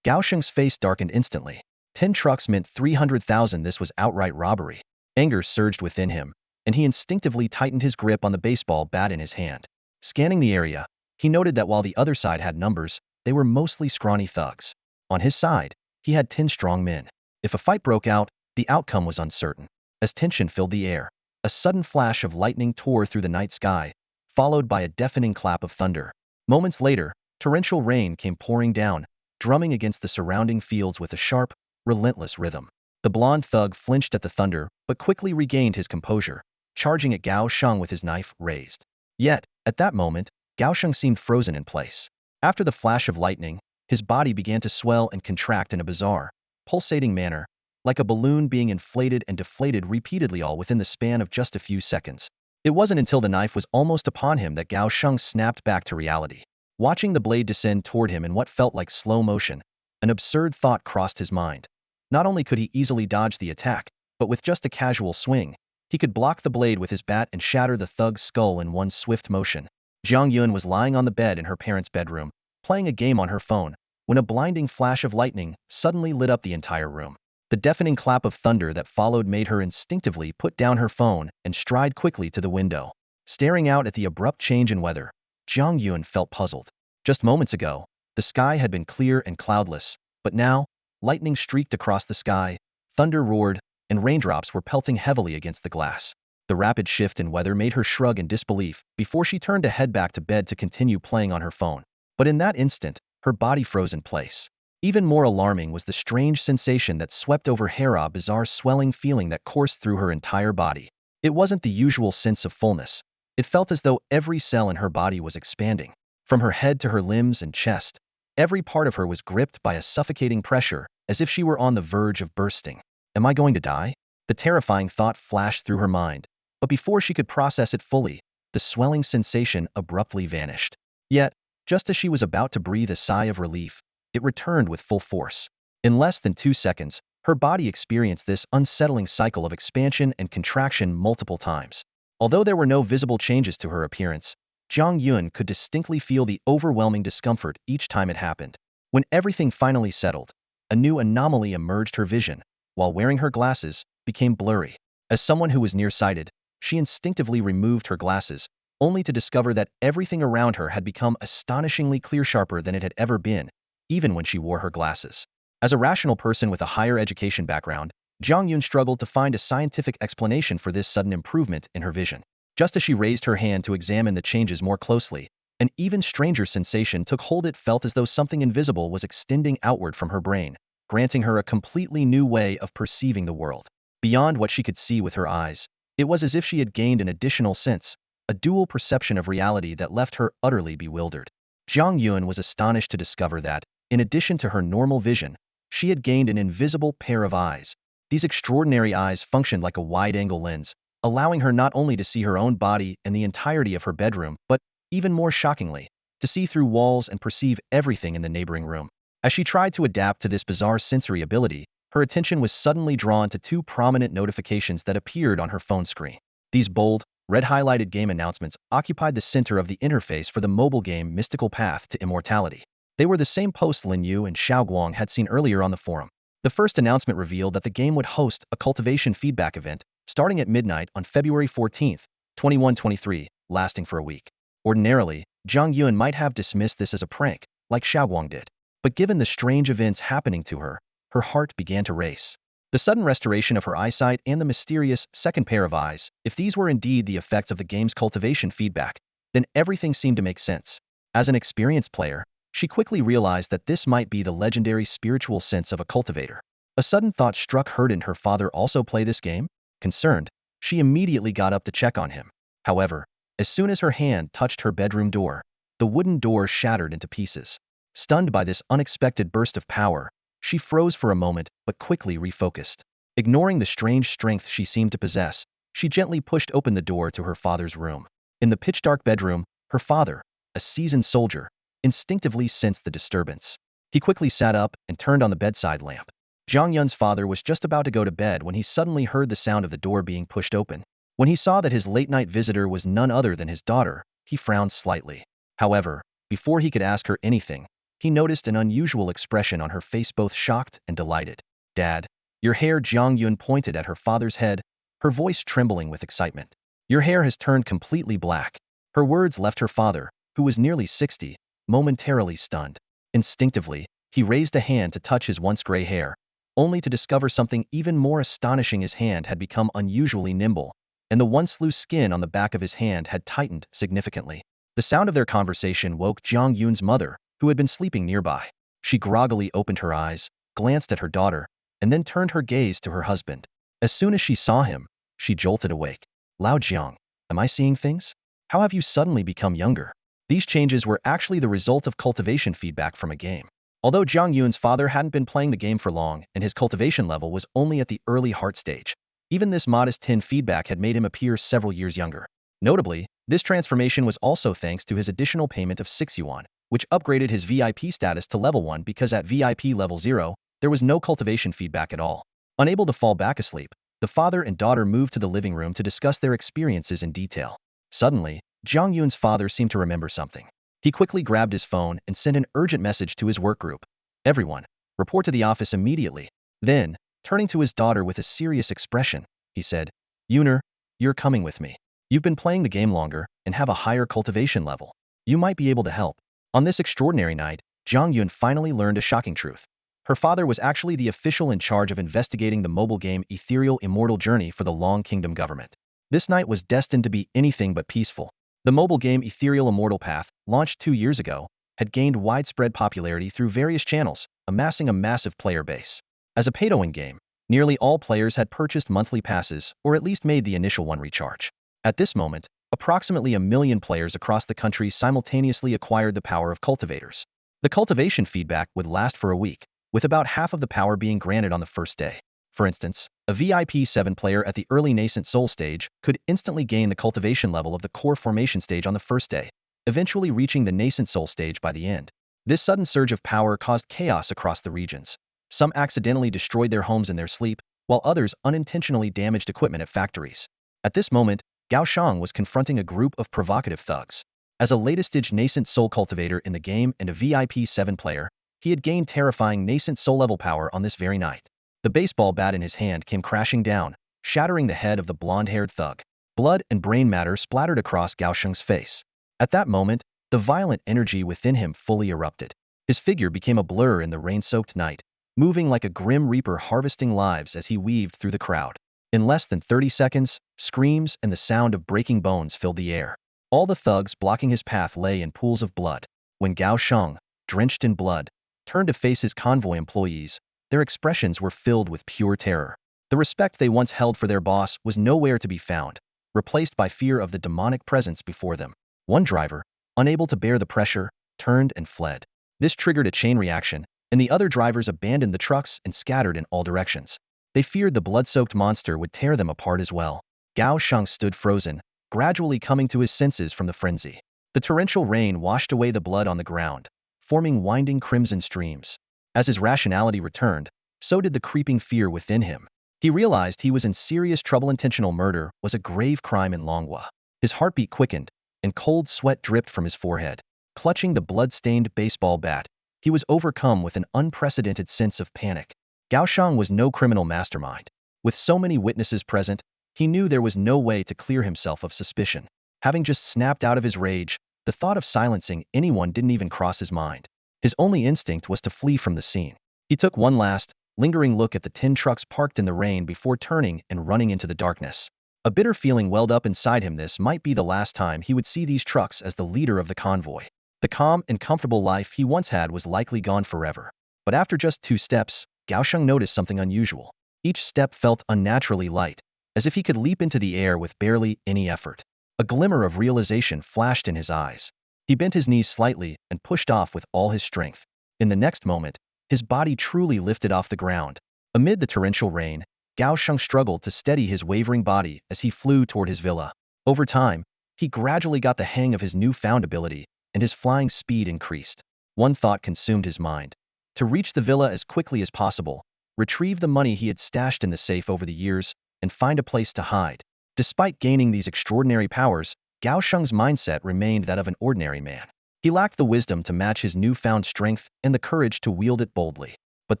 Gao Sheng's face darkened instantly. 10 trucks meant 300,000. This was outright robbery. Anger surged within him, and he instinctively tightened his grip on the baseball bat in his hand. Scanning the area, he noted that while the other side had numbers, they were mostly scrawny thugs. On his side, he had 10 strong men. If a fight broke out, the outcome was uncertain. As tension filled the air, a sudden flash of lightning tore through the night sky, followed by a deafening clap of thunder. Moments later, torrential rain came pouring down, drumming against the surrounding fields with a sharp, relentless rhythm. The blonde thug flinched at the thunder, but quickly regained his composure, charging at Gao Sheng with his knife raised. Yet, at that moment, Gao Sheng seemed frozen in place. After the flash of lightning, his body began to swell and contract in a bizarre, pulsating manner, like a balloon being inflated and deflated repeatedly all within the span of just a few seconds. It wasn't until the knife was almost upon him that Gao Sheng snapped back to reality. Watching the blade descend toward him in what felt like slow motion, an absurd thought crossed his mind. Not only could he easily dodge the attack, but with just a casual swing, he could block the blade with his bat and shatter the thug's skull in one swift motion. Jiang Yun was lying on the bed in her parents' bedroom, playing a game on her phone, when a blinding flash of lightning suddenly lit up the entire room. The deafening clap of thunder that followed made her instinctively put down her phone and stride quickly to the window. Staring out at the abrupt change in weather, Jiang Yun felt puzzled. Just moments ago, the sky had been clear and cloudless, but now, lightning streaked across the sky, thunder roared, and raindrops were pelting heavily against the glass. The rapid shift in weather made her shrug in disbelief before she turned to head back to bed to continue playing on her phone. But in that instant, her body froze in place. Even more alarming was the strange sensation that swept over her, a bizarre swelling feeling that coursed through her entire body. It wasn't the usual sense of fullness. It felt as though every cell in her body was expanding. From her head to her limbs and chest, every part of her was gripped by a suffocating pressure, as if she were on the verge of bursting. Am I going to die? The terrifying thought flashed through her mind, but before she could process it fully, the swelling sensation abruptly vanished. Yet, just as she was about to breathe a sigh of relief, it returned with full force. In less than 2 seconds, her body experienced this unsettling cycle of expansion and contraction multiple times. Although there were no visible changes to her appearance, Jiang Yun could distinctly feel the overwhelming discomfort each time it happened. When everything finally settled, a new anomaly emerged. Her vision, while wearing her glasses, became blurry. As someone who was nearsighted, she instinctively removed her glasses, only to discover that everything around her had become astonishingly clear, sharper than it had ever been, even when she wore her glasses. As a rational person with a higher education background, Jiang Yun struggled to find a scientific explanation for this sudden improvement in her vision. Just as she raised her hand to examine the changes more closely, an even stranger sensation took hold. It felt as though something invisible was extending outward from her brain, granting her a completely new way of perceiving the world. Beyond what she could see with her eyes, it was as if she had gained an additional sense, a dual perception of reality that left her utterly bewildered. Jiang Yun was astonished to discover that, in addition to her normal vision, she had gained an invisible pair of eyes. These extraordinary eyes functioned like a wide-angle lens, allowing her not only to see her own body and the entirety of her bedroom, but, even more shockingly, to see through walls and perceive everything in the neighboring room. As she tried to adapt to this bizarre sensory ability, her attention was suddenly drawn to two prominent notifications that appeared on her phone screen. These bold, red-highlighted game announcements occupied the center of the interface for the mobile game Mystical Path to Immortality. They were the same posts Lin Yu and Xiao Guang had seen earlier on the forum. The first announcement revealed that the game would host a cultivation feedback event starting at midnight on February 14, 2123, lasting for a week. Ordinarily, Zhang Yuan might have dismissed this as a prank, like Xiao Guang did. But given the strange events happening to her, her heart began to race. The sudden restoration of her eyesight and the mysterious second pair of eyes, if these were indeed the effects of the game's cultivation feedback, then everything seemed to make sense. As an experienced player, she quickly realized that this might be the legendary spiritual sense of a cultivator. A sudden thought struck her. Didn't her father also play this game? Concerned, she immediately got up to check on him. However, as soon as her hand touched her bedroom door, the wooden door shattered into pieces. Stunned by this unexpected burst of power, she froze for a moment but quickly refocused. Ignoring the strange strength she seemed to possess, she gently pushed open the door to her father's room. In the pitch-dark bedroom, her father, a seasoned soldier, instinctively sensed the disturbance. He quickly sat up and turned on the bedside lamp. Zhang Yun's father was just about to go to bed when he suddenly heard the sound of the door being pushed open. When he saw that his late-night visitor was none other than his daughter, he frowned slightly. However, before he could ask her anything, he noticed an unusual expression on her face, both shocked and delighted. "Dad, your hair." Zhang Yun pointed at her father's head, her voice trembling with excitement. "Your hair has turned completely black." Her words left her father, who was nearly 60, momentarily stunned. Instinctively, he raised a hand to touch his once gray hair, only to discover something even more astonishing. His hand had become unusually nimble, and the once loose skin on the back of his hand had tightened significantly. The sound of their conversation woke Zhang Yun's mother, who had been sleeping nearby. She groggily opened her eyes, glanced at her daughter, and then turned her gaze to her husband. As soon as she saw him, she jolted awake. "Lao Jiang, am I seeing things? How have you suddenly become younger?" These changes were actually the result of cultivation feedback from a game. Although Zhang Yun's father hadn't been playing the game for long and his cultivation level was only at the early heart stage, even this modest tin feedback had made him appear several years younger. Notably, this transformation was also thanks to his additional payment of 6 yuan, which upgraded his VIP status to level 1 because at VIP level 0, there was no cultivation feedback at all. Unable to fall back asleep, the father and daughter moved to the living room to discuss their experiences in detail. Suddenly, Zhang Yun's father seemed to remember something. He quickly grabbed his phone and sent an urgent message to his work group. "Everyone, report to the office immediately." Then, turning to his daughter with a serious expression, he said, "Yuner, you're coming with me. You've been playing the game longer and have a higher cultivation level. You might be able to help." On this extraordinary night, Zhang Yun finally learned a shocking truth. Her father was actually the official in charge of investigating the mobile game Ethereal Immortal Journey for the Long Kingdom government. This night was destined to be anything but peaceful. The mobile game Ethereal Immortal Path, launched 2 years ago, had gained widespread popularity through various channels, amassing a massive player base. As a pay-to-win game, nearly all players had purchased monthly passes or at least made the initial one recharge. At this moment, approximately 1 million players across the country simultaneously acquired the power of cultivators. The cultivation feedback would last for a week, with about half of the power being granted on the first day. For instance, a VIP 7 player at the early nascent soul stage could instantly gain the cultivation level of the core formation stage on the first day, eventually reaching the nascent soul stage by the end. This sudden surge of power caused chaos across the regions. Some accidentally destroyed their homes in their sleep, while others unintentionally damaged equipment at factories. At this moment, Gao Shang was confronting a group of provocative thugs. As a latest-stage nascent soul cultivator in the game and a VIP 7 player, he had gained terrifying nascent soul level power on this very night. The baseball bat in his hand came crashing down, shattering the head of the blonde-haired thug. Blood and brain matter splattered across Gao Shang's face. At that moment, the violent energy within him fully erupted. His figure became a blur in the rain-soaked night, moving like a grim reaper harvesting lives as he weaved through the crowd. In less than 30 seconds, screams and the sound of breaking bones filled the air. All the thugs blocking his path lay in pools of blood. When Gao Shang, drenched in blood, turned to face his convoy employees, their expressions were filled with pure terror. The respect they once held for their boss was nowhere to be found, replaced by fear of the demonic presence before them. One driver, unable to bear the pressure, turned and fled. This triggered a chain reaction, and the other drivers abandoned the trucks and scattered in all directions. They feared the blood-soaked monster would tear them apart as well. Gao Shang stood frozen, gradually coming to his senses from the frenzy. The torrential rain washed away the blood on the ground, forming winding crimson streams. As his rationality returned, so did the creeping fear within him. He realized he was in serious trouble. Intentional murder was a grave crime in Longwa. His heartbeat quickened, and cold sweat dripped from his forehead. Clutching the blood-stained baseball bat, he was overcome with an unprecedented sense of panic. Gaoshang was no criminal mastermind. With so many witnesses present, he knew there was no way to clear himself of suspicion. Having just snapped out of his rage, the thought of silencing anyone didn't even cross his mind. His only instinct was to flee from the scene. He took one last, lingering look at the tin trucks parked in the rain before turning and running into the darkness. A bitter feeling welled up inside him. This might be the last time he would see these trucks as the leader of the convoy. The calm and comfortable life he once had was likely gone forever. But after just 2 steps, Gaosheng noticed something unusual. Each step felt unnaturally light, as if he could leap into the air with barely any effort. A glimmer of realization flashed in his eyes. He bent his knees slightly and pushed off with all his strength. In the next moment, his body truly lifted off the ground. Amid the torrential rain, Gaosheng struggled to steady his wavering body as he flew toward his villa. Over time, he gradually got the hang of his newfound ability, and his flying speed increased. One thought consumed his mind: to reach the villa as quickly as possible, retrieve the money he had stashed in the safe over the years, and find a place to hide. Despite gaining these extraordinary powers, Gaosheng's mindset remained that of an ordinary man. He lacked the wisdom to match his newfound strength and the courage to wield it boldly. But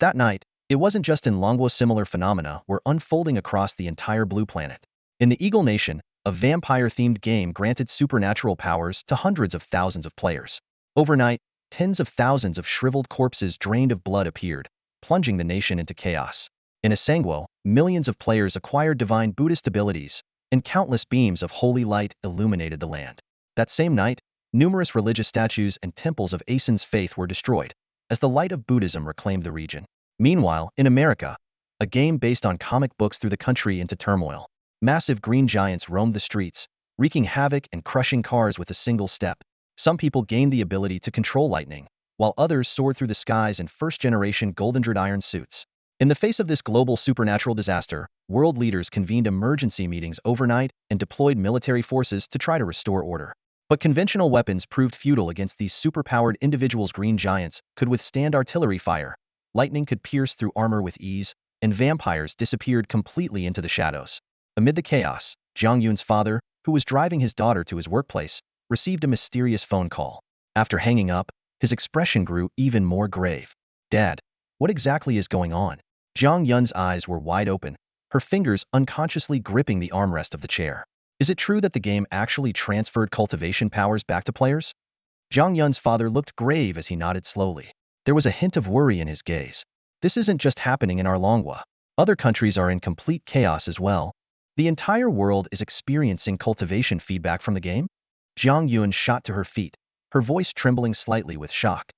that night, it wasn't just in Longwo. Similar phenomena were unfolding across the entire blue planet. In the Eagle Nation, a vampire-themed game granted supernatural powers to hundreds of thousands of players. Overnight, tens of thousands of shriveled corpses drained of blood appeared, plunging the nation into chaos. In Asangwo, millions of players acquired divine Buddhist abilities, and countless beams of holy light illuminated the land. That same night, numerous religious statues and temples of Asen's faith were destroyed, as the light of Buddhism reclaimed the region. Meanwhile, in America, a game based on comic books threw the country into turmoil. Massive green giants roamed the streets, wreaking havoc and crushing cars with a single step. Some people gained the ability to control lightning, while others soared through the skies in first-generation golden-dread iron suits. In the face of this global supernatural disaster, world leaders convened emergency meetings overnight and deployed military forces to try to restore order. But conventional weapons proved futile against these superpowered individuals. Green giants could withstand artillery fire, lightning could pierce through armor with ease, and vampires disappeared completely into the shadows. Amid the chaos, Jiang Yun's father, who was driving his daughter to his workplace, received a mysterious phone call. After hanging up, his expression grew even more grave. "Dad, what exactly is going on?" Jiang Yun's eyes were wide open, her fingers unconsciously gripping the armrest of the chair. "Is it true that the game actually transferred cultivation powers back to players?" Jiang Yun's father looked grave as he nodded slowly. There was a hint of worry in his gaze. "This isn't just happening in our Longwa. Other countries are in complete chaos as well. The entire world is experiencing cultivation feedback from the game." Jiang Yun shot to her feet, her voice trembling slightly with shock.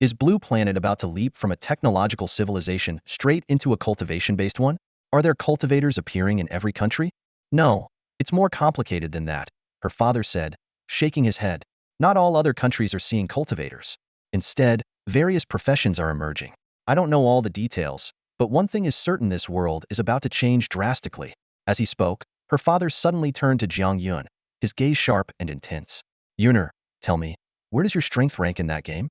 Is Blue Planet about to leap from a technological civilization straight into a cultivation-based one? Are there cultivators appearing in every country? No, it's more complicated than that, her father said, shaking his head. Not all other countries are seeing cultivators. Instead, various professions are emerging. I don't know all the details, but one thing is certain: this world is about to change drastically. As he spoke, her father suddenly turned to Jiang Yun, his gaze sharp and intense. "Yuner, tell me, where does your strength rank in that game?"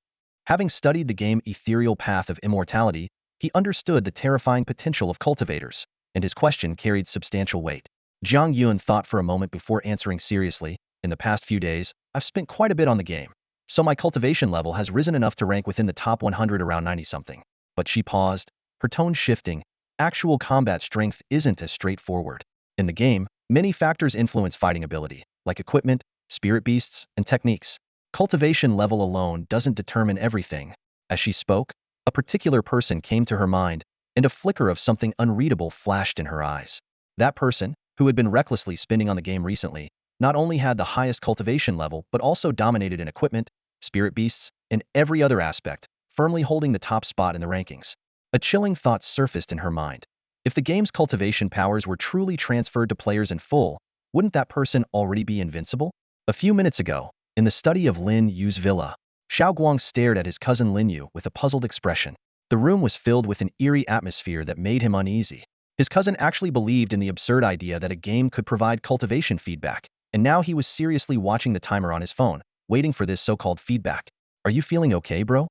Having studied the game Ethereal Path of Immortality, he understood the terrifying potential of cultivators, and his question carried substantial weight. Jiang Yun thought for a moment before answering seriously. "In the past few days, I've spent quite a bit on the game, so my cultivation level has risen enough to rank within the top 100, around 90-something. But she paused, her tone shifting. Actual combat strength isn't as straightforward. In the game, many factors influence fighting ability, like equipment, spirit beasts, and techniques. Cultivation level alone doesn't determine everything." As she spoke, a particular person came to her mind, and a flicker of something unreadable flashed in her eyes. That person, who had been recklessly spending on the game recently, not only had the highest cultivation level but also dominated in equipment, spirit beasts, and every other aspect, firmly holding the top spot in the rankings. A chilling thought surfaced in her mind. If the game's cultivation powers were truly transferred to players in full, wouldn't that person already be invincible? A few minutes ago, in the study of Lin Yu's villa, Xiaoguang stared at his cousin Lin Yu with a puzzled expression. The room was filled with an eerie atmosphere that made him uneasy. His cousin actually believed in the absurd idea that a game could provide cultivation feedback, and now he was seriously watching the timer on his phone, waiting for this so-called feedback. "Are you feeling okay, bro?"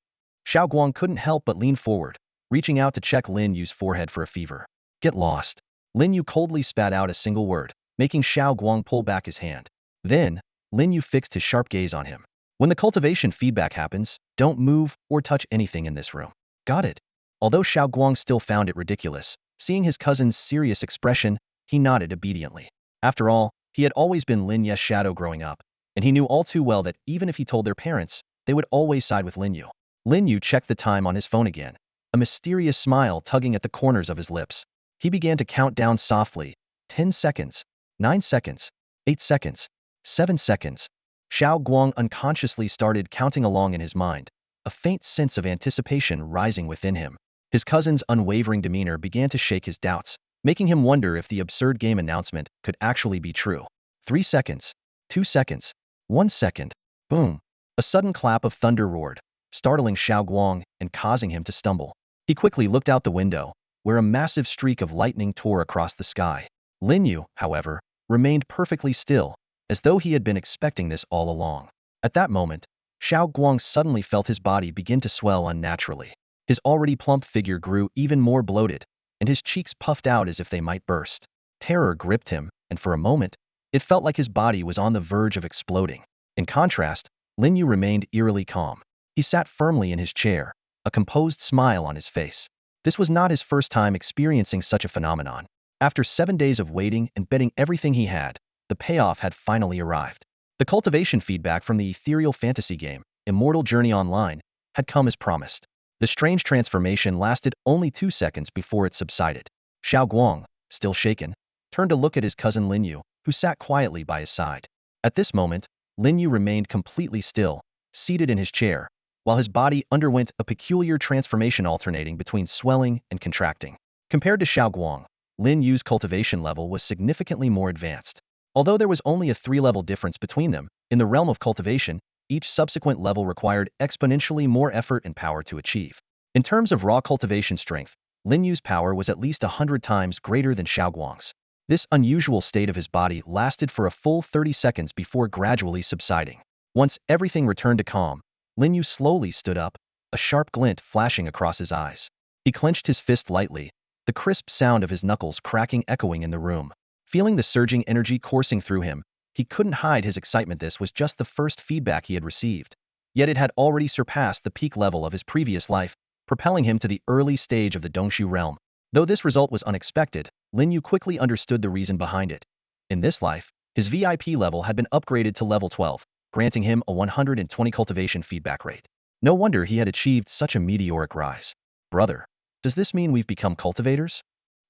Xiaoguang couldn't help but lean forward, reaching out to check Lin Yu's forehead for a fever. Get lost. Lin Yu coldly spat out a single word, making Xiao Guang pull back his hand. Then, Lin Yu fixed his sharp gaze on him. When the cultivation feedback happens, don't move or touch anything in this room. Got it? Although Xiao Guang still found it ridiculous, seeing his cousin's serious expression, he nodded obediently. After all, he had always been Lin Yu's shadow growing up, and he knew all too well that even if he told their parents, they would always side with Lin Yu. Lin Yu checked the time on his phone again, a mysterious smile tugging at the corners of his lips. He began to count down softly. 10 seconds, 9 seconds, 8 seconds, 7 seconds. Xiao Guang unconsciously started counting along in his mind, a faint sense of anticipation rising within him. His cousin's unwavering demeanor began to shake his doubts, making him wonder if the absurd game announcement could actually be true. 3 seconds, 2 seconds, 1 second. Boom. A sudden clap of thunder roared, startling Xiao Guang and causing him to stumble. He quickly looked out the window, where a massive streak of lightning tore across the sky. Lin Yu, however, remained perfectly still, as though he had been expecting this all along. At that moment, Xiao Guang suddenly felt his body begin to swell unnaturally. His already plump figure grew even more bloated, and his cheeks puffed out as if they might burst. Terror gripped him, and for a moment, it felt like his body was on the verge of exploding. In contrast, Lin Yu remained eerily calm. He sat firmly in his chair, a composed smile on his face. This was not his first time experiencing such a phenomenon. After 7 days of waiting and betting everything he had, the payoff had finally arrived. The cultivation feedback from the ethereal fantasy game, Immortality Online, had come as promised. The strange transformation lasted only 2 seconds before it subsided. Xiao Guang, still shaken, turned to look at his cousin Lin Yu, who sat quietly by his side. At this moment, Lin Yu remained completely still, seated in his chair, while his body underwent a peculiar transformation alternating between swelling and contracting. Compared to Xiao Guang, Lin Yu's cultivation level was significantly more advanced. Although there was only a 3-level difference between them, in the realm of cultivation, each subsequent level required exponentially more effort and power to achieve. In terms of raw cultivation strength, Lin Yu's power was at least 100 times greater than Xiao Guang's. This unusual state of his body lasted for a full 30 seconds before gradually subsiding. Once everything returned to calm, Lin Yu slowly stood up, a sharp glint flashing across his eyes. He clenched his fist lightly, the crisp sound of his knuckles cracking echoing in the room. Feeling the surging energy coursing through him, he couldn't hide his excitement. This was just the first feedback he had received. Yet it had already surpassed the peak level of his previous life, propelling him to the early stage of the Dongshu realm. Though this result was unexpected, Lin Yu quickly understood the reason behind it. In this life, his VIP level had been upgraded to level 12, granting him a 120 cultivation feedback rate. No wonder he had achieved such a meteoric rise. Brother, does this mean we've become cultivators?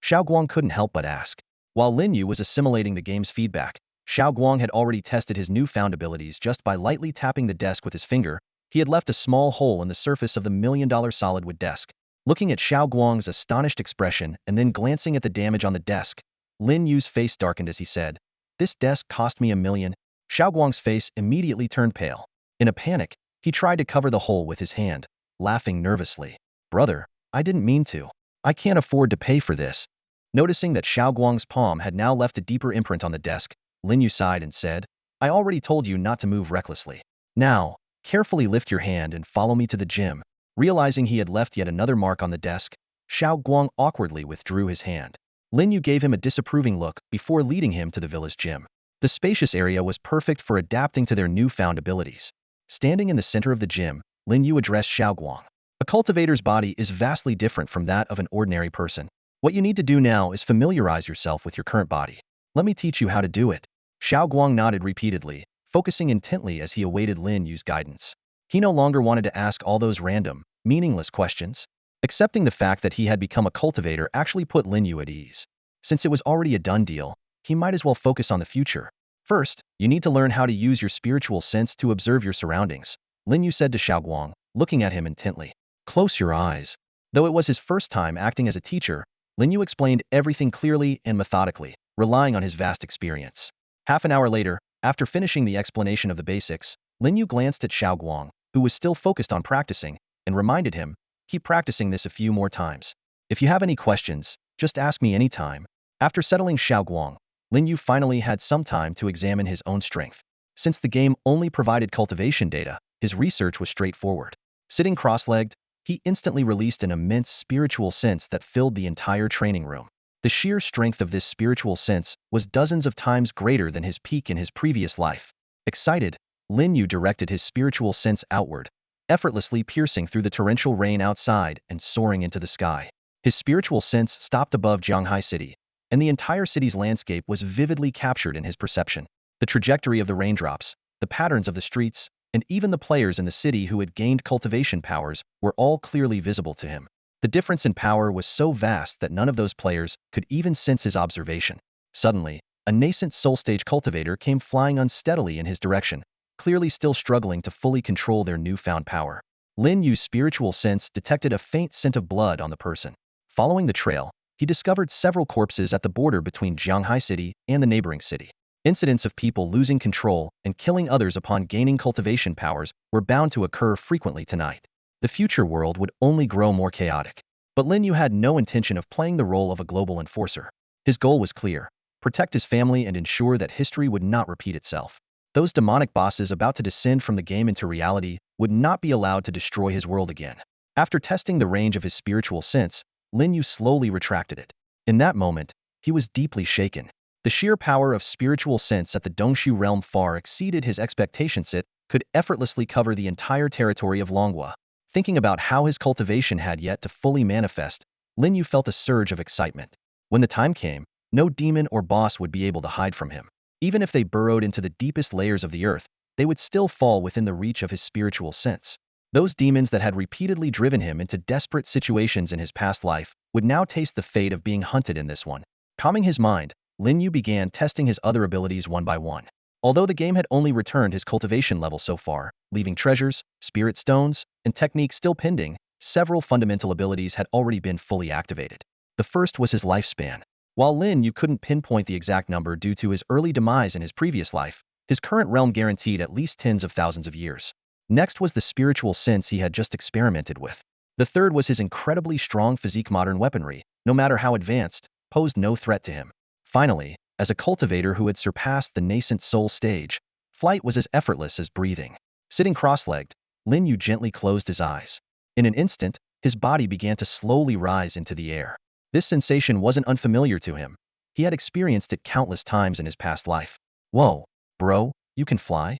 Xiao Guang couldn't help but ask. While Lin Yu was assimilating the game's feedback, Xiao Guang had already tested his newfound abilities just by lightly tapping the desk with his finger. He had left a small hole in the surface of the $1,000,000 solid wood desk. Looking at Xiao Guang's astonished expression and then glancing at the damage on the desk, Lin Yu's face darkened as he said, "This desk cost me $1,000,000. Xiao Guang's face immediately turned pale. In a panic, he tried to cover the hole with his hand, laughing nervously. "Brother, I didn't mean to. I can't afford to pay for this." Noticing that Xiao Guang's palm had now left a deeper imprint on the desk, Lin Yu sighed and said, "I already told you not to move recklessly. Now, carefully lift your hand and follow me to the gym." Realizing he had left yet another mark on the desk, Xiao Guang awkwardly withdrew his hand. Lin Yu gave him a disapproving look before leading him to the village gym. The spacious area was perfect for adapting to their newfound abilities. Standing in the center of the gym, Lin Yu addressed Xiao Guang. "A cultivator's body is vastly different from that of an ordinary person. What you need to do now is familiarize yourself with your current body. Let me teach you how to do it." Xiao Guang nodded repeatedly, focusing intently as he awaited Lin Yu's guidance. He no longer wanted to ask all those random, meaningless questions. Accepting the fact that he had become a cultivator actually put Lin Yu at ease. Since it was already a done deal, he might as well focus on the future. "First, you need to learn how to use your spiritual sense to observe your surroundings," Lin Yu said to Xiao Guang, looking at him intently. "Close your eyes." Though it was his first time acting as a teacher, Lin Yu explained everything clearly and methodically, relying on his vast experience. Half an hour later, after finishing the explanation of the basics, Lin Yu glanced at Xiao Guang, who was still focused on practicing, and reminded him, "Keep practicing this a few more times. If you have any questions, just ask me anytime." After settling Xiao Guang, Lin Yu finally had some time to examine his own strength. Since the game only provided cultivation data, his research was straightforward. Sitting cross-legged, he instantly released an immense spiritual sense that filled the entire training room. The sheer strength of this spiritual sense was dozens of times greater than his peak in his previous life. Excited, Lin Yu directed his spiritual sense outward, effortlessly piercing through the torrential rain outside and soaring into the sky. His spiritual sense stopped above Jianghai City, and the entire city's landscape was vividly captured in his perception. The trajectory of the raindrops, the patterns of the streets, and even the players in the city who had gained cultivation powers were all clearly visible to him. The difference in power was so vast that none of those players could even sense his observation. Suddenly, a nascent soul stage cultivator came flying unsteadily in his direction, clearly still struggling to fully control their newfound power. Lin Yu's spiritual sense detected a faint scent of blood on the person. Following the trail, he discovered several corpses at the border between Jianghai City and the neighboring city. Incidents of people losing control and killing others upon gaining cultivation powers were bound to occur frequently tonight. The future world would only grow more chaotic. But Lin Yu had no intention of playing the role of a global enforcer. His goal was clear: protect his family and ensure that history would not repeat itself. Those demonic bosses about to descend from the game into reality would not be allowed to destroy his world again. After testing the range of his spiritual sense, Lin Yu slowly retracted it. In that moment, he was deeply shaken. The sheer power of spiritual sense at the Dongshu realm far exceeded his expectations. It could effortlessly cover the entire territory of Longhua. Thinking about how his cultivation had yet to fully manifest, Lin Yu felt a surge of excitement. When the time came, no demon or boss would be able to hide from him. Even if they burrowed into the deepest layers of the earth, they would still fall within the reach of his spiritual sense. Those demons that had repeatedly driven him into desperate situations in his past life would now taste the fate of being hunted in this one. Calming his mind, Lin Yu began testing his other abilities one by one. Although the game had only returned his cultivation level so far, leaving treasures, spirit stones, and techniques still pending, several fundamental abilities had already been fully activated. The first was his lifespan. While Lin Yu couldn't pinpoint the exact number due to his early demise in his previous life, his current realm guaranteed at least tens of thousands of years. Next was the spiritual sense he had just experimented with. The third was his incredibly strong physique. Modern weaponry, no matter how advanced, posed no threat to him. Finally, as a cultivator who had surpassed the nascent soul stage, flight was as effortless as breathing. Sitting cross-legged, Lin Yu gently closed his eyes. In an instant, his body began to slowly rise into the air. This sensation wasn't unfamiliar to him. He had experienced it countless times in his past life. "Whoa, bro, you can fly?"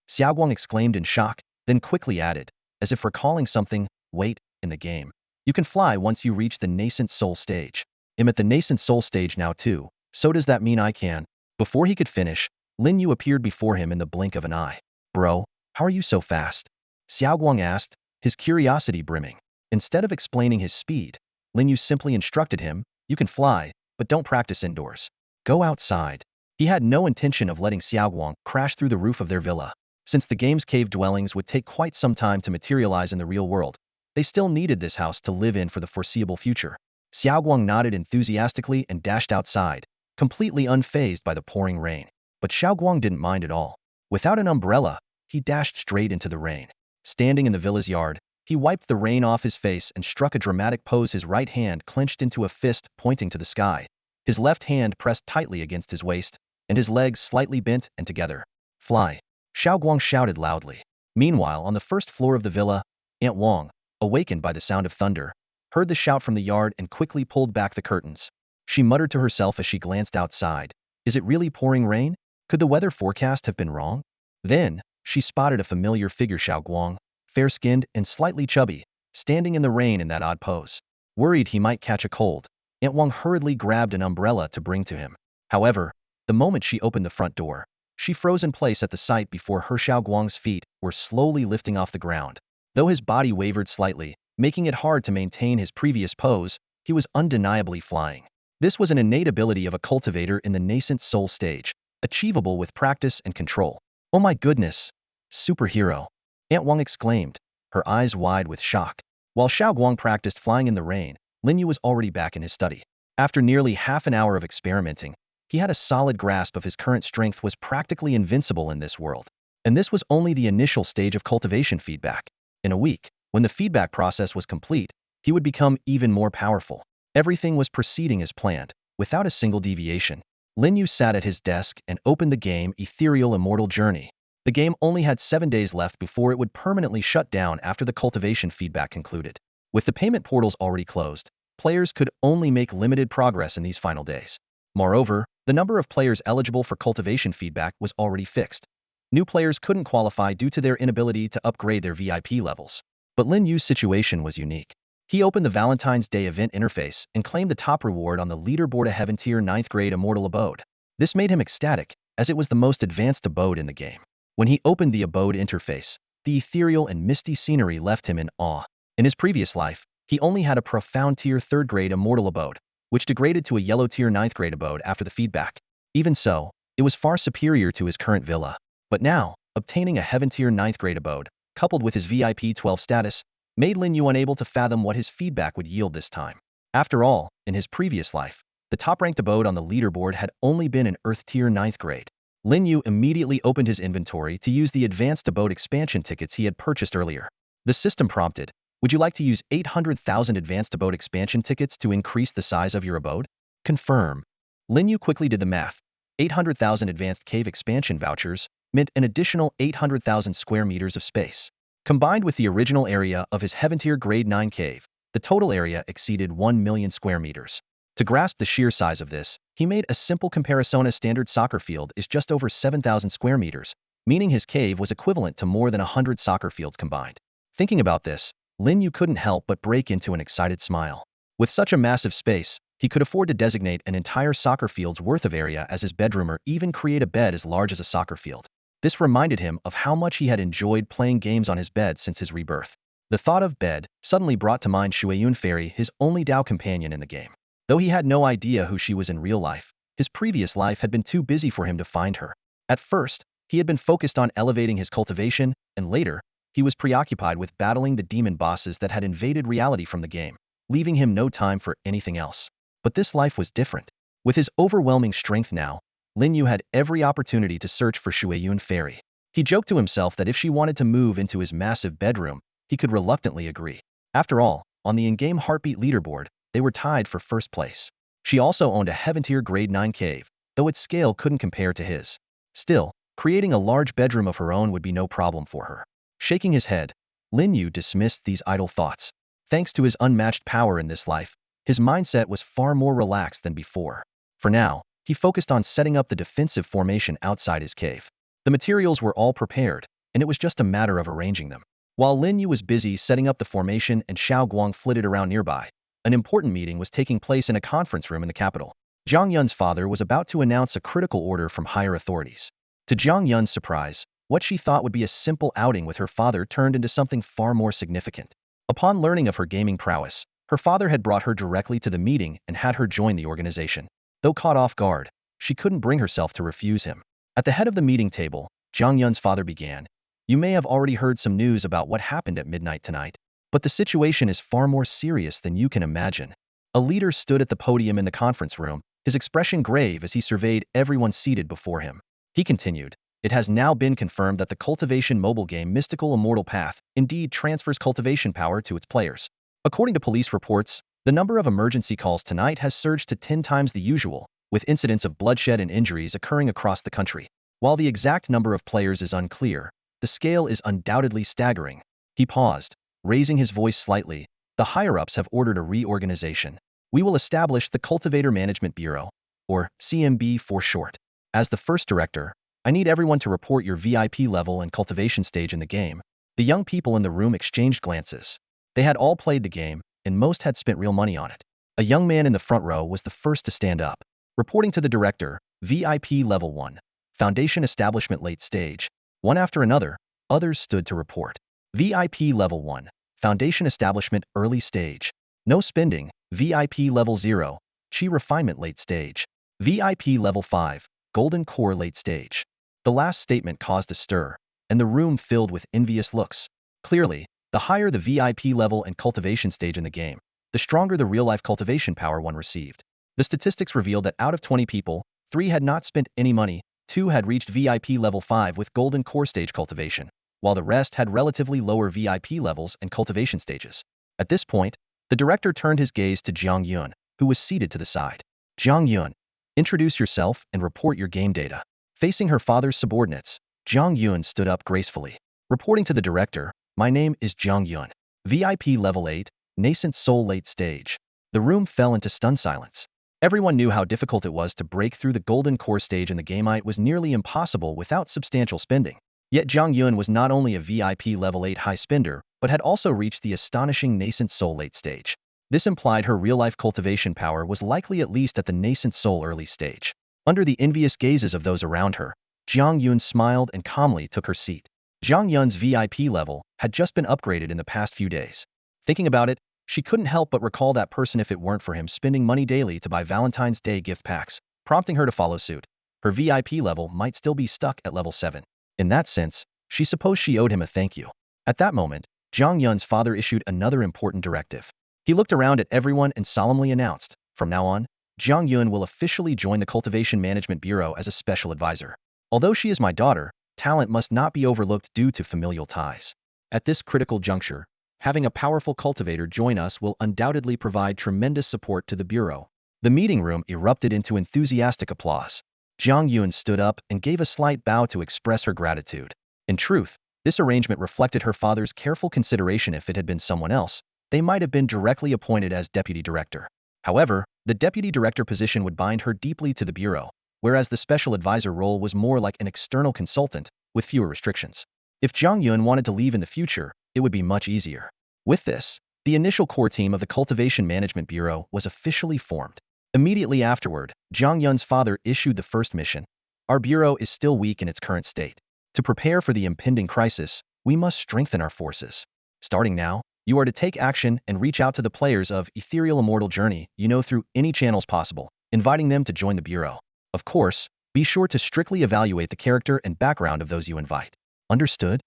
Xiaoguang exclaimed in shock, then quickly added, as if recalling something, "Wait, in the game, you can fly once you reach the nascent soul stage. I'm at the nascent soul stage now too, so does that mean I can?" Before he could finish, Lin Yu appeared before him in the blink of an eye. "Bro, how are you so fast?" Xiaoguang asked, his curiosity brimming. Instead of explaining his speed, Lin Yu simply instructed him, "You can fly, but don't practice indoors. Go outside." He had no intention of letting Xiaoguang crash through the roof of their villa. Since the game's cave dwellings would take quite some time to materialize in the real world, they still needed this house to live in for the foreseeable future. Xiaoguang nodded enthusiastically and dashed outside, completely unfazed by the pouring rain. But Xiaoguang didn't mind at all. Without an umbrella, he dashed straight into the rain. Standing in the villa's yard, he wiped the rain off his face and struck a dramatic pose, his right hand clenched into a fist pointing to the sky. His left hand pressed tightly against his waist, and his legs slightly bent and together. "Fly!" Xiaoguang shouted loudly. Meanwhile, on the first floor of the villa, Aunt Wang, awakened by the sound of thunder, heard the shout from the yard and quickly pulled back the curtains. She muttered to herself as she glanced outside. Is it really pouring rain? Could the weather forecast have been wrong? Then, she spotted a familiar figure, Xiaoguang, fair-skinned and slightly chubby, standing in the rain in that odd pose. Worried he might catch a cold, Aunt Wang hurriedly grabbed an umbrella to bring to him. However, the moment she opened the front door, she froze in place at the sight before her. Xiaoguang's feet were slowly lifting off the ground. Though his body wavered slightly, making it hard to maintain his previous pose, he was undeniably flying. This was an innate ability of a cultivator in the nascent soul stage, achievable with practice and control. "Oh my goodness! Superhero!" Aunt Wang exclaimed, her eyes wide with shock. While Xiaoguang practiced flying in the rain, Lin Yu was already back in his study. After nearly half an hour of experimenting, he had a solid grasp of his current strength was practically invincible in this world. And this was only the initial stage of cultivation feedback. In a week, when the feedback process was complete, he would become even more powerful. Everything was proceeding as planned, without a single deviation. Lin Yu sat at his desk and opened the game Ethereal Immortal Journey. The game only had 7 days left before it would permanently shut down after the cultivation feedback concluded. With the payment portals already closed, players could only make limited progress in these final days. Moreover, the number of players eligible for cultivation feedback was already fixed. New players couldn't qualify due to their inability to upgrade their VIP levels. But Lin Yu's situation was unique. He opened the Valentine's Day event interface and claimed the top reward on the leaderboard, a heaven tier 9th grade immortal abode. This made him ecstatic, as it was the most advanced abode in the game. When he opened the abode interface, the ethereal and misty scenery left him in awe. In his previous life, he only had a profound tier 3rd grade immortal abode, which degraded to a yellow tier 9th grade abode after the feedback. Even so, it was far superior to his current villa. But now, obtaining a heaven tier 9th grade abode, coupled with his VIP 12 status, made Lin Yu unable to fathom what his feedback would yield this time. After all, in his previous life, the top-ranked abode on the leaderboard had only been an Earth tier 9th grade. Lin Yu immediately opened his inventory to use the advanced abode expansion tickets he had purchased earlier. The system prompted, "Would you like to use 800,000 advanced abode expansion tickets to increase the size of your abode?" Confirm. Lin Yu quickly did the math. 800,000 advanced cave expansion vouchers meant an additional 800,000 square meters of space. Combined with the original area of his heaven tier grade 9 cave, the total area exceeded 1 million square meters. To grasp the sheer size of this, he made a simple comparison. A standard soccer field is just over 7,000 square meters, meaning his cave was equivalent to more than 100 soccer fields combined. Thinking about this, Lin Yu couldn't help but break into an excited smile. With such a massive space, he could afford to designate an entire soccer field's worth of area as his bedroom, or even create a bed as large as a soccer field. This reminded him of how much he had enjoyed playing games on his bed since his rebirth. The thought of bed suddenly brought to mind Shueyun Fairy, his only Dao companion in the game. Though he had no idea who she was in real life, his previous life had been too busy for him to find her. At first, he had been focused on elevating his cultivation, and later, he was preoccupied with battling the demon bosses that had invaded reality from the game, leaving him no time for anything else. But this life was different. With his overwhelming strength now, Lin Yu had every opportunity to search for Shueyun Fairy. He joked to himself that if she wanted to move into his massive bedroom, he could reluctantly agree. After all, on the in-game heartbeat leaderboard, they were tied for first place. She also owned a heaven tier grade 9 cave, though its scale couldn't compare to his. Still, creating a large bedroom of her own would be no problem for her. Shaking his head, Lin Yu dismissed these idle thoughts. Thanks to his unmatched power in this life, his mindset was far more relaxed than before. For now, he focused on setting up the defensive formation outside his cave. The materials were all prepared, and it was just a matter of arranging them. While Lin Yu was busy setting up the formation and Xiao Guang flitted around nearby, an important meeting was taking place in a conference room in the capital. Zhang Yun's father was about to announce a critical order from higher authorities. To Zhang Yun's surprise, what she thought would be a simple outing with her father turned into something far more significant. Upon learning of her gaming prowess, her father had brought her directly to the meeting and had her join the organization. Though caught off guard, she couldn't bring herself to refuse him. At the head of the meeting table, Zhang Yun's father began, "You may have already heard some news about what happened at midnight tonight, but the situation is far more serious than you can imagine." A leader stood at the podium in the conference room, his expression grave as he surveyed everyone seated before him. He continued, "It has now been confirmed that the cultivation mobile game Mystical Immortal Path indeed transfers cultivation power to its players. According to police reports, the number of emergency calls tonight has surged to 10 times the usual, with incidents of bloodshed and injuries occurring across the country. While the exact number of players is unclear, the scale is undoubtedly staggering." He paused, raising his voice slightly. "The higher-ups have ordered a reorganization. We will establish the Cultivator Management Bureau, or CMB for short. As the first director, I need everyone to report your VIP level and cultivation stage in the game." The young people in the room exchanged glances. They had all played the game, and most had spent real money on it. A young man in the front row was the first to stand up. Reporting to the director, VIP level 1. Foundation establishment late stage. One after another, others stood to report. VIP level 1. Foundation establishment early stage. No spending. VIP level 0. Chi refinement late stage. VIP level 5. Golden core late stage. The last statement caused a stir, and the room filled with envious looks. Clearly, the higher the VIP level and cultivation stage in the game, the stronger the real-life cultivation power one received. The statistics revealed that out of 20 people, 3 had not spent any money, 2 had reached VIP level 5 with golden core stage cultivation, while the rest had relatively lower VIP levels and cultivation stages. At this point, the director turned his gaze to Zhang Yun, who was seated to the side. "Zhang Yun, introduce yourself and report your game data." Facing her father's subordinates, Zhang Yun stood up gracefully. Reporting to the director, "My name is Zhang Yun. VIP level 8, Nascent Soul Late Stage. The room fell into stunned silence. Everyone knew how difficult it was to break through the golden core stage in the game. It was nearly impossible without substantial spending. Yet Zhang Yun was not only a VIP level 8 high spender, but had also reached the astonishing Nascent Soul Late Stage. This implied her real-life cultivation power was likely at least at the Nascent Soul early stage. Under the envious gazes of those around her, Zhang Yun smiled and calmly took her seat. Zhang Yun's VIP level had just been upgraded in the past few days. Thinking about it, she couldn't help but recall that person if it weren't for him spending money daily to buy Valentine's Day gift packs, prompting her to follow suit. Her VIP level might still be stuck at level 7. In that sense, she supposed she owed him a thank you. At that moment, Zhang Yun's father issued another important directive. He looked around at everyone and solemnly announced, from now on, Zhang Yun will officially join the Cultivation Management Bureau as a special advisor. Although she is my daughter, talent must not be overlooked due to familial ties. At this critical juncture, having a powerful cultivator join us will undoubtedly provide tremendous support to the Bureau. The meeting room erupted into enthusiastic applause. Zhang Yun stood up and gave a slight bow to express her gratitude. In truth, this arrangement reflected her father's careful consideration. If it had been someone else, they might have been directly appointed as deputy director. However, the deputy director position would bind her deeply to the Bureau, whereas the special advisor role was more like an external consultant, with fewer restrictions. If Zhang Yun wanted to leave in the future, it would be much easier. With this, the initial core team of the Cultivation Management Bureau was officially formed. Immediately afterward, Zhang Yun's father issued the first mission. Our bureau is still weak in its current state. To prepare for the impending crisis, we must strengthen our forces. Starting now, you are to take action and reach out to the players of Ethereal Immortal Journey, through any channels possible, inviting them to join the bureau. Of course, be sure to strictly evaluate the character and background of those you invite. Understood?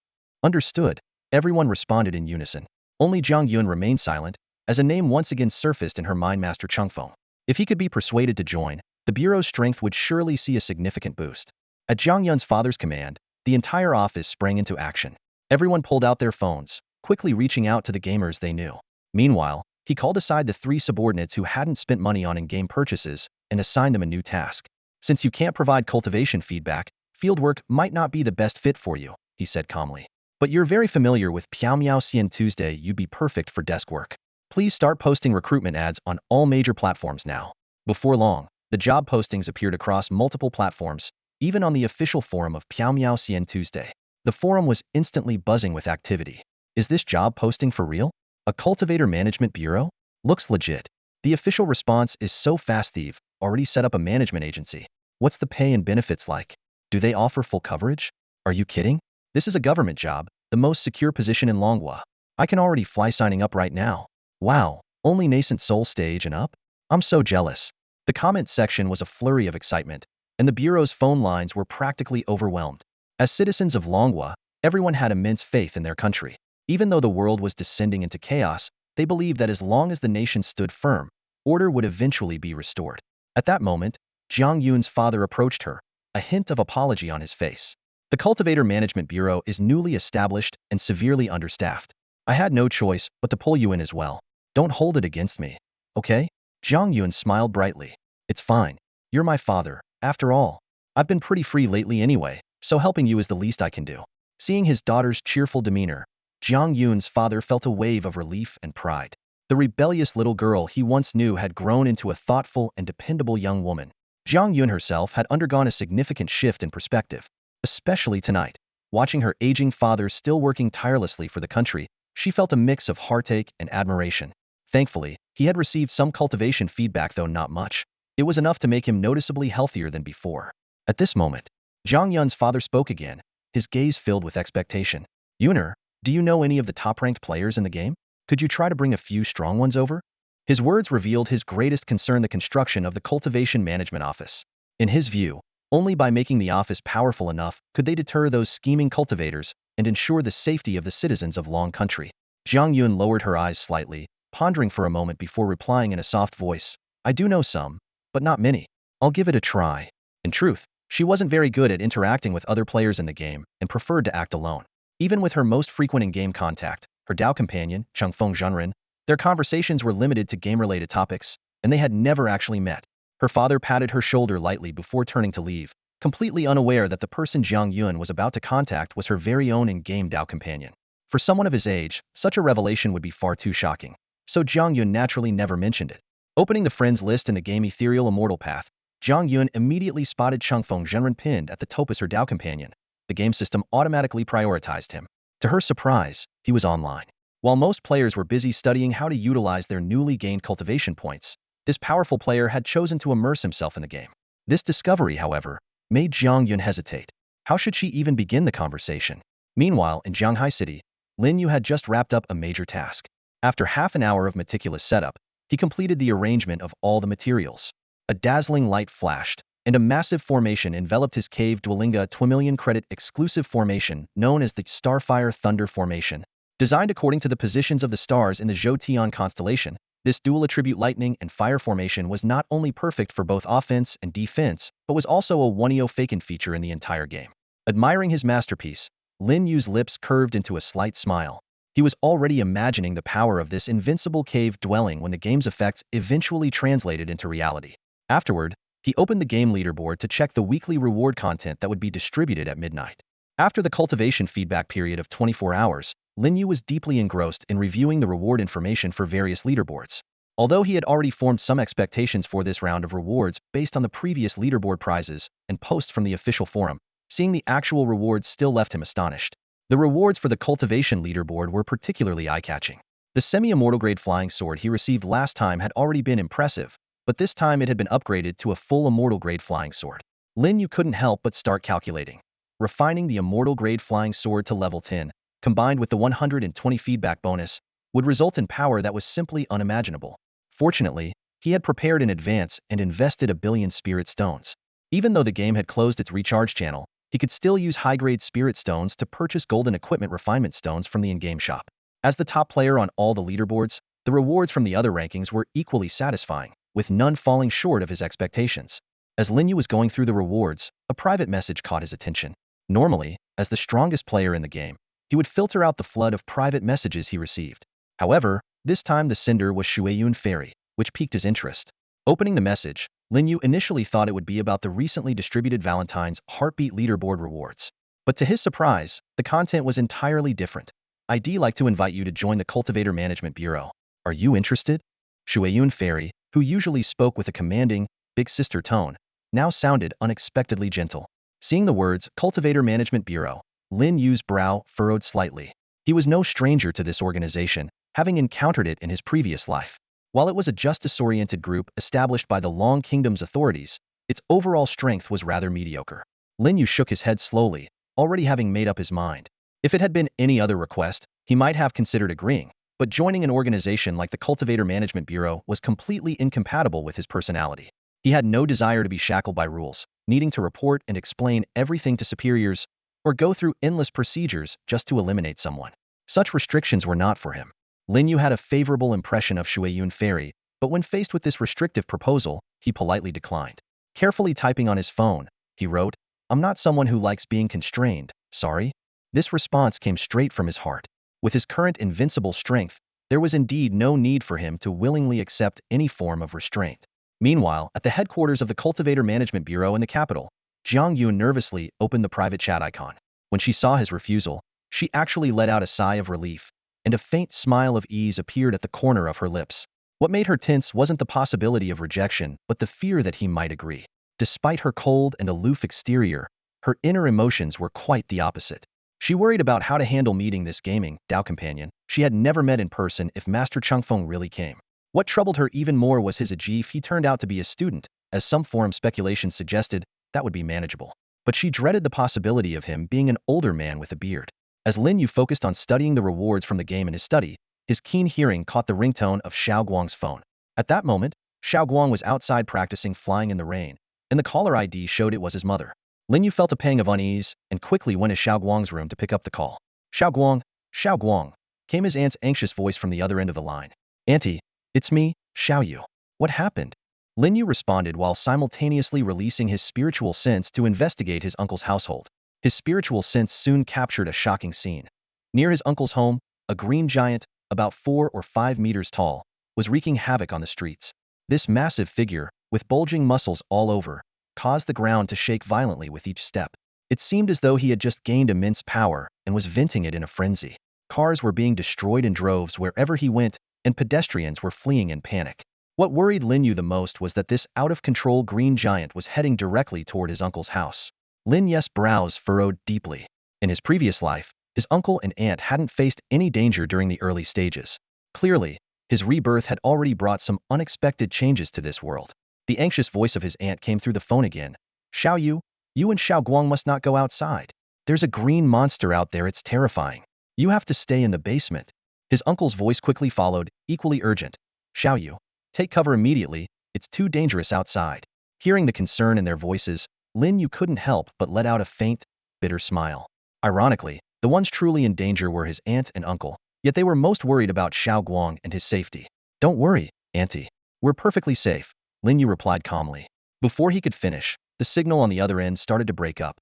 Understood. Everyone responded in unison. Only Zhang Yun remained silent, as a name once again surfaced in her mind: Master Chengfeng. If he could be persuaded to join, the Bureau's strength would surely see a significant boost. At Zhang Yun's father's command, the entire office sprang into action. Everyone pulled out their phones, quickly reaching out to the gamers they knew. Meanwhile, he called aside the 3 subordinates who hadn't spent money on in-game purchases and assigned them a new task. Since you can't provide cultivation feedback, fieldwork might not be the best fit for you, he said calmly. But you're very familiar with Piao Miao Xian Tuesday. You'd be perfect for desk work. Please start posting recruitment ads on all major platforms now. Before long, the job postings appeared across multiple platforms, even on the official forum of Piao Miao Xian Tuesday. The forum was instantly buzzing with activity. Is this job posting for real? A cultivator management bureau? Looks legit. The official response is so fast. They've already set up a management agency. What's the pay and benefits like? Do they offer full coverage? Are you kidding? This is a government job, the most secure position in Longhua. I can already fly signing up right now. Wow, only Nascent Soul stage and up? I'm so jealous. The comment section was a flurry of excitement, and the Bureau's phone lines were practically overwhelmed. As citizens of Longhua, everyone had immense faith in their country. Even though the world was descending into chaos, they believed that as long as the nation stood firm, order would eventually be restored. At that moment, Zhang Yun's father approached her, a hint of apology on his face. The Cultivator Management Bureau is newly established and severely understaffed. I had no choice but to pull you in as well. Don't hold it against me, okay? Zhang Yun smiled brightly. It's fine. You're my father, after all. I've been pretty free lately anyway, so helping you is the least I can do. Seeing his daughter's cheerful demeanor, Zhang Yun's father felt a wave of relief and pride. The rebellious little girl he once knew had grown into a thoughtful and dependable young woman. Zhang Yun herself had undergone a significant shift in perspective. Especially tonight, watching her aging father still working tirelessly for the country, she felt a mix of heartache and admiration. Thankfully, he had received some cultivation feedback, though not much. It was enough to make him noticeably healthier than before. At this moment, Zhang Yun's father spoke again, his gaze filled with expectation. Yuner, do you know any of the top-ranked players in the game? Could you try to bring a few strong ones over? His words revealed his greatest concern: the construction of the Cultivation Management Office. In his view, only by making the office powerful enough could they deter those scheming cultivators and ensure the safety of the citizens of Long Country. Zhang Yun lowered her eyes slightly, pondering for a moment before replying in a soft voice. I do know some, but not many. I'll give it a try. In truth, she wasn't very good at interacting with other players in the game and preferred to act alone. Even with her most frequent in-game contact, her Dao companion, Chengfeng Zhenren, their conversations were limited to game-related topics, and they had never actually met. Her father patted her shoulder lightly before turning to leave, completely unaware that the person Zhang Yun was about to contact was her very own in-game Dao companion. For someone of his age, such a revelation would be far too shocking. so Jiang Yun naturally never mentioned it. Opening the friends list in the game Ethereal Immortal Path, Jiang Yun immediately spotted Changfeng Zhenren pinned at the top as her Dao companion. The game system automatically prioritized him. To her surprise, he was online. While most players were busy studying how to utilize their newly gained cultivation points, this powerful player had chosen to immerse himself in the game. This discovery, however, made Jiang Yun hesitate. How should she even begin the conversation? Meanwhile, in Jianghai City, Lin Yu had just wrapped up a major task. After half an hour of meticulous setup, he completed the arrangement of all the materials. A dazzling light flashed, and a massive formation enveloped his cave Dwelinga 2 million credit exclusive formation known as the Starfire Thunder Formation. Designed according to the positions of the stars in the Zhou-Tian constellation, this dual attribute lightning and fire formation was not only perfect for both offense and defense, but was also a 1-0 vacant feature in the entire game. Admiring his masterpiece, Lin Yu's lips curved into a slight smile. He was already imagining the power of this invincible cave dwelling when the game's effects eventually translated into reality. Afterward, he opened the game leaderboard to check the weekly reward content that would be distributed at midnight. After the cultivation feedback period of 24 hours, Lin Yu was deeply engrossed in reviewing the reward information for various leaderboards. Although he had already formed some expectations for this round of rewards based on the previous leaderboard prizes and posts from the official forum, seeing the actual rewards still left him astonished. The rewards for the cultivation leaderboard were particularly eye-catching. The semi-immortal grade flying sword he received last time had already been impressive, but this time it had been upgraded to a full immortal grade flying sword. Lin Yu couldn't help but start calculating. Refining the immortal grade flying sword to level 10, combined with the 120 feedback bonus, would result in power that was simply unimaginable. Fortunately, he had prepared in advance and invested 1 billion spirit stones. Even though the game had closed its recharge channel, he could still use high-grade spirit stones to purchase golden equipment refinement stones from the in-game shop. As the top player on all the leaderboards, the rewards from the other rankings were equally satisfying, with none falling short of his expectations. As Lin Yu was going through the rewards, a private message caught his attention. Normally, as the strongest player in the game, he would filter out the flood of private messages he received. However, this time the sender was Shueyun Fairy, which piqued his interest. Opening the message, Lin Yu initially thought it would be about the recently distributed Valentine's Heartbeat Leaderboard rewards. But to his surprise, the content was entirely different. I'd like to invite you to join the Cultivator Management Bureau. Are you interested? Shueyun Fairy, who usually spoke with a commanding, big sister tone, now sounded unexpectedly gentle. Seeing the words Cultivator Management Bureau, Lin Yu's brow furrowed slightly. He was no stranger to this organization, having encountered it in his previous life. While it was a justice-oriented group established by the Long Kingdom's authorities, its overall strength was rather mediocre. Lin Yu shook his head slowly, already having made up his mind. If it had been any other request, he might have considered agreeing, but joining an organization like the Cultivator Management Bureau was completely incompatible with his personality. He had no desire to be shackled by rules, needing to report and explain everything to superiors, or go through endless procedures just to eliminate someone. Such restrictions were not for him. Lin Yu had a favorable impression of Shueyun Fairy, but when faced with this restrictive proposal, he politely declined. Carefully typing on his phone, he wrote, "I'm not someone who likes being constrained, sorry." This response came straight from his heart. With his current invincible strength, there was indeed no need for him to willingly accept any form of restraint. Meanwhile, at the headquarters of the Cultivator Management Bureau in the capital, Jiang Yun nervously opened the private chat icon. When she saw his refusal, she actually let out a sigh of relief, and a faint smile of ease appeared at the corner of her lips. What made her tense wasn't the possibility of rejection, but the fear that he might agree. Despite her cold and aloof exterior, her inner emotions were quite the opposite. She worried about how to handle meeting this gaming Dao companion she had never met in person if Master Changfeng really came. What troubled her even more was his age if he turned out to be a student, as some forum speculation suggested, that would be manageable. But she dreaded the possibility of him being an older man with a beard. As Lin Yu focused on studying the rewards from the game in his study, his keen hearing caught the ringtone of Xiao Guang's phone. At that moment, Xiao Guang was outside practicing flying in the rain, and the caller ID showed it was his mother. Lin Yu felt a pang of unease and quickly went to Xiao Guang's room to pick up the call. Xiao Guang, came his aunt's anxious voice from the other end of the line. "Auntie, it's me, Xiao Yu. What happened?" Lin Yu responded while simultaneously releasing his spiritual sense to investigate his uncle's household. His spiritual sense soon captured a shocking scene. Near his uncle's home, a green giant, about 4 or 5 meters tall, was wreaking havoc on the streets. This massive figure, with bulging muscles all over, caused the ground to shake violently with each step. It seemed as though he had just gained immense power and was venting it in a frenzy. Cars were being destroyed in droves wherever he went, and pedestrians were fleeing in panic. What worried Lin Yu the most was that this out-of-control green giant was heading directly toward his uncle's house. Lin Yu's brows furrowed deeply. In his previous life, his uncle and aunt hadn't faced any danger during the early stages. Clearly, his rebirth had already brought some unexpected changes to this world. The anxious voice of his aunt came through the phone again. Xiao Yu, you and Xiao Guang must not go outside. There's a green monster out there, it's terrifying. You have to stay in the basement. His uncle's voice quickly followed, equally urgent. Xiao Yu, take cover immediately, it's too dangerous outside. Hearing the concern in their voices, Lin Yu couldn't help but let out a faint, bitter smile. Ironically, the ones truly in danger were his aunt and uncle, yet they were most worried about Xiao Guang and his safety. Don't worry, Auntie. We're perfectly safe, Lin Yu replied calmly. Before he could finish, the signal on the other end started to break up.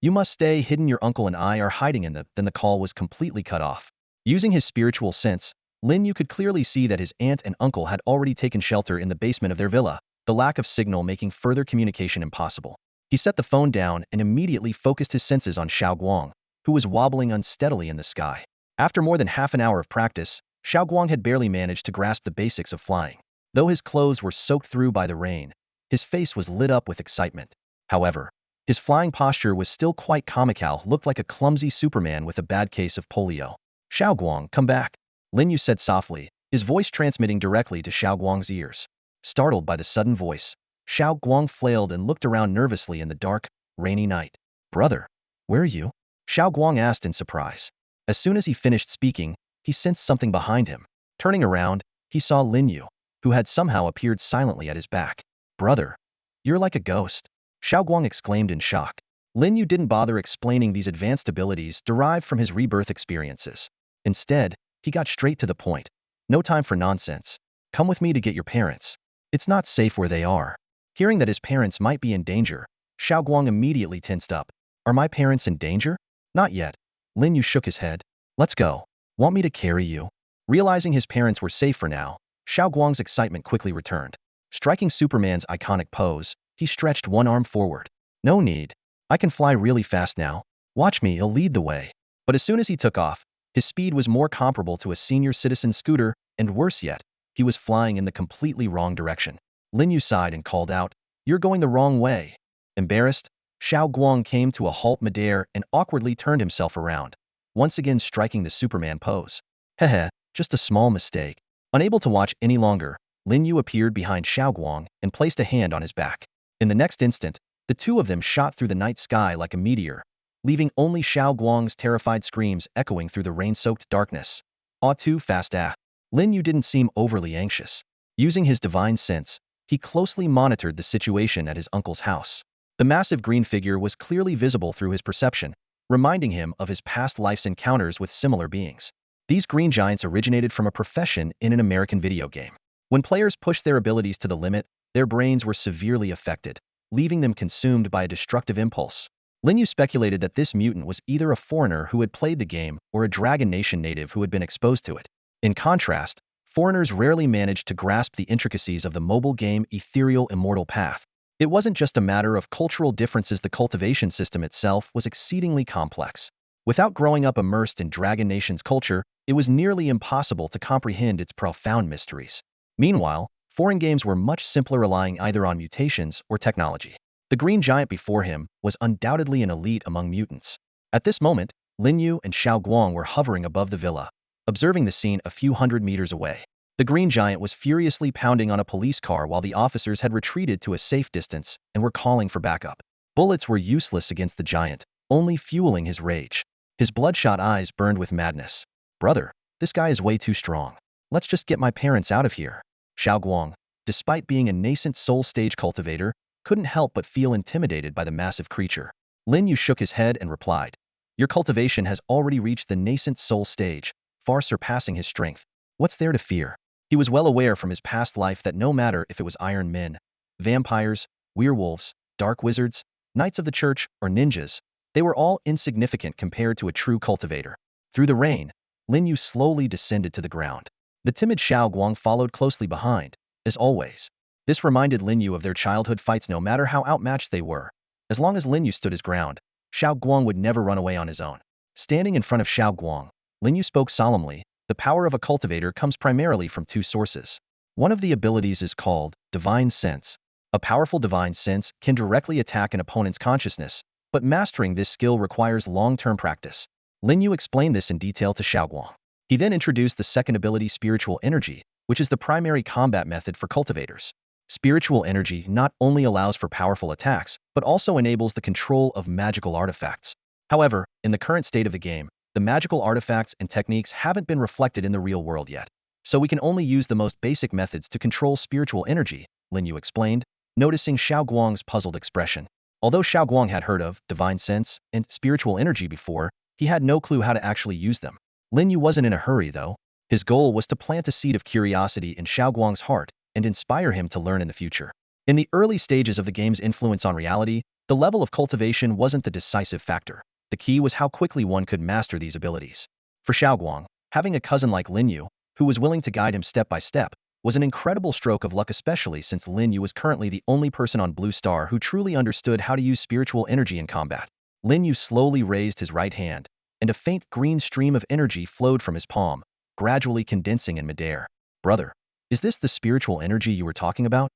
You must stay hidden, your uncle and I are hiding in then the call was completely cut off. Using his spiritual sense, Lin Yu could clearly see that his aunt and uncle had already taken shelter in the basement of their villa, the lack of signal making further communication impossible. He set the phone down and immediately focused his senses on Xiao Guang, who was wobbling unsteadily in the sky. After more than half an hour of practice, Xiao Guang had barely managed to grasp the basics of flying. Though his clothes were soaked through by the rain, his face was lit up with excitement. However, his flying posture was still quite comical, looked like a clumsy Superman with a bad case of polio. Xiao Guang, come back, Lin Yu said softly, his voice transmitting directly to Xiao Guang's ears. Startled by the sudden voice, Xiao Guang flailed and looked around nervously in the dark, rainy night. Brother, where are you? Xiao Guang asked in surprise. As soon as he finished speaking, he sensed something behind him. Turning around, he saw Lin Yu, who had somehow appeared silently at his back. Brother, you're like a ghost, Xiao Guang exclaimed in shock. Lin Yu didn't bother explaining these advanced abilities derived from his rebirth experiences. Instead, he got straight to the point. No time for nonsense. Come with me to get your parents. It's not safe where they are. Hearing that his parents might be in danger, Xiao Guang immediately tensed up. Are my parents in danger? Not yet. Lin Yu shook his head. Let's go. Want me to carry you? Realizing his parents were safe for now, Xiao Guang's excitement quickly returned. Striking Superman's iconic pose, he stretched one arm forward. No need. I can fly really fast now. Watch me, I'll lead the way. But as soon as he took off, his speed was more comparable to a senior citizen scooter, and worse yet, he was flying in the completely wrong direction. Lin Yu sighed and called out, You're going the wrong way. Embarrassed, Xiao Guang came to a halt midair and awkwardly turned himself around, once again striking the Superman pose. Heh, just a small mistake. Unable to watch any longer, Lin Yu appeared behind Xiao Guang and placed a hand on his back. In the next instant, the two of them shot through the night sky like a meteor, leaving only Xiao Guang's terrified screams echoing through the rain-soaked darkness. Aw, too fast, ah. Lin Yu didn't seem overly anxious. Using his divine sense, he closely monitored the situation at his uncle's house. The massive green figure was clearly visible through his perception, reminding him of his past life's encounters with similar beings. These green giants originated from a profession in an American video game. When players pushed their abilities to the limit, their brains were severely affected, leaving them consumed by a destructive impulse. Lin Yu speculated that this mutant was either a foreigner who had played the game or a Dragon Nation native who had been exposed to it. In contrast, foreigners rarely managed to grasp the intricacies of the mobile game Ethereal Immortal Path. It wasn't just a matter of cultural differences, the cultivation system itself was exceedingly complex. Without growing up immersed in Dragon Nation's culture, it was nearly impossible to comprehend its profound mysteries. Meanwhile, foreign games were much simpler, relying either on mutations or technology. The green giant before him was undoubtedly an elite among mutants. At this moment, Lin Yu and Xiao Guang were hovering above the villa, observing the scene a few hundred meters away. The green giant was furiously pounding on a police car while the officers had retreated to a safe distance and were calling for backup. Bullets were useless against the giant, only fueling his rage. His bloodshot eyes burned with madness. Brother, this guy is way too strong. Let's just get my parents out of here. Xiao Guang, despite being a nascent soul stage cultivator, couldn't help but feel intimidated by the massive creature. Lin Yu shook his head and replied, Your cultivation has already reached the nascent soul stage, far surpassing his strength. What's there to fear? He was well aware from his past life that no matter if it was Iron Men, vampires, werewolves, dark wizards, knights of the church, or ninjas, they were all insignificant compared to a true cultivator. Through the rain, Lin Yu slowly descended to the ground. The timid Xiao Guang followed closely behind, as always. This reminded Lin Yu of their childhood fights. No matter how outmatched they were, as long as Lin Yu stood his ground, Xiao Guang would never run away on his own. Standing in front of Xiao Guang, Lin Yu spoke solemnly, The power of a cultivator comes primarily from two sources. One of the abilities is called Divine Sense. A powerful divine sense can directly attack an opponent's consciousness, but mastering this skill requires long-term practice. Lin Yu explained this in detail to Xiaoguang. He then introduced the second ability, Spiritual Energy, which is the primary combat method for cultivators. Spiritual energy not only allows for powerful attacks, but also enables the control of magical artifacts. However, in the current state of the game, the magical artifacts and techniques haven't been reflected in the real world yet. So we can only use the most basic methods to control spiritual energy, Lin Yu explained, noticing Xiaoguang's puzzled expression. Although Xiaoguang had heard of divine sense and spiritual energy before, he had no clue how to actually use them. Lin Yu wasn't in a hurry, though. His goal was to plant a seed of curiosity in Xiaoguang's heart and inspire him to learn in the future. In the early stages of the game's influence on reality, the level of cultivation wasn't the decisive factor. The key was how quickly one could master these abilities. For Xiaoguang, having a cousin like Lin Yu, who was willing to guide him step by step, was an incredible stroke of luck, especially since Lin Yu was currently the only person on Blue Star who truly understood how to use spiritual energy in combat. Lin Yu slowly raised his right hand, and a faint green stream of energy flowed from his palm, gradually condensing in midair. Brother, is this the spiritual energy you were talking about?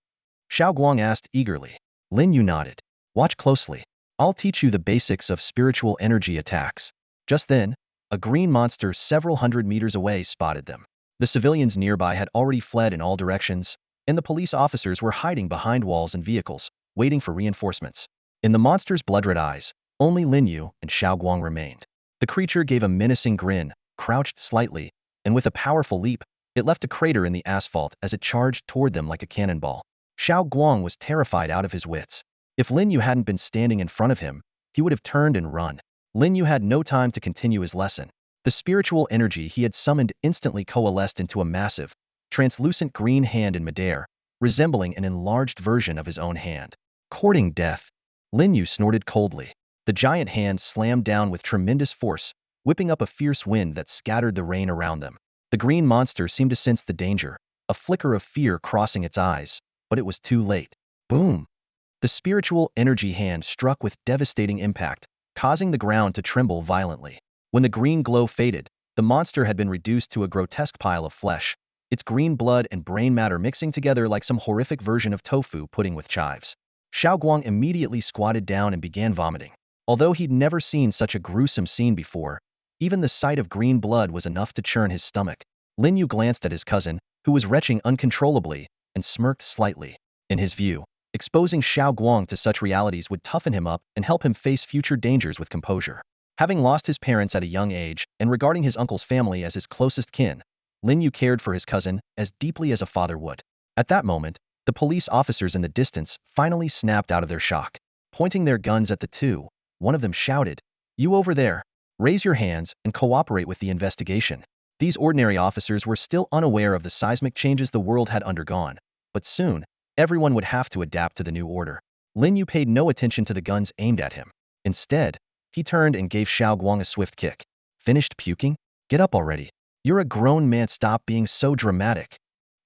Xiaoguang asked eagerly. Lin Yu nodded. Watch closely. I'll teach you the basics of spiritual energy attacks. Just then, a green monster several hundred meters away spotted them. The civilians nearby had already fled in all directions, and the police officers were hiding behind walls and vehicles, waiting for reinforcements. In the monster's blood-red eyes, only Lin Yu and Xiaoguang remained. The creature gave a menacing grin, crouched slightly, and with a powerful leap, it left a crater in the asphalt as it charged toward them like a cannonball. Xiaoguang was terrified out of his wits. If Lin Yu hadn't been standing in front of him, he would have turned and run. Lin Yu had no time to continue his lesson. The spiritual energy he had summoned instantly coalesced into a massive, translucent green hand in midair, resembling an enlarged version of his own hand. Courting death, Lin Yu snorted coldly. The giant hand slammed down with tremendous force, whipping up a fierce wind that scattered the rain around them. The green monster seemed to sense the danger, a flicker of fear crossing its eyes, but it was too late. Boom! The spiritual energy hand struck with devastating impact, causing the ground to tremble violently. When the green glow faded, the monster had been reduced to a grotesque pile of flesh, its green blood and brain matter mixing together like some horrific version of tofu pudding with chives. Xiaoguang immediately squatted down and began vomiting. Although he'd never seen such a gruesome scene before, even the sight of green blood was enough to churn his stomach. Lin Yu glanced at his cousin, who was retching uncontrollably, and smirked slightly. In his view, exposing Xiaoguang to such realities would toughen him up and help him face future dangers with composure. Having lost his parents at a young age and regarding his uncle's family as his closest kin, Lin Yu cared for his cousin as deeply as a father would. At that moment, the police officers in the distance finally snapped out of their shock. Pointing their guns at the two, one of them shouted, "You over there, raise your hands and cooperate with the investigation." These ordinary officers were still unaware of the seismic changes the world had undergone, but soon, everyone would have to adapt to the new order. Lin Yu paid no attention to the guns aimed at him. Instead, he turned and gave Xiaoguang a swift kick. Finished puking? Get up already. You're a grown man, stop being so dramatic.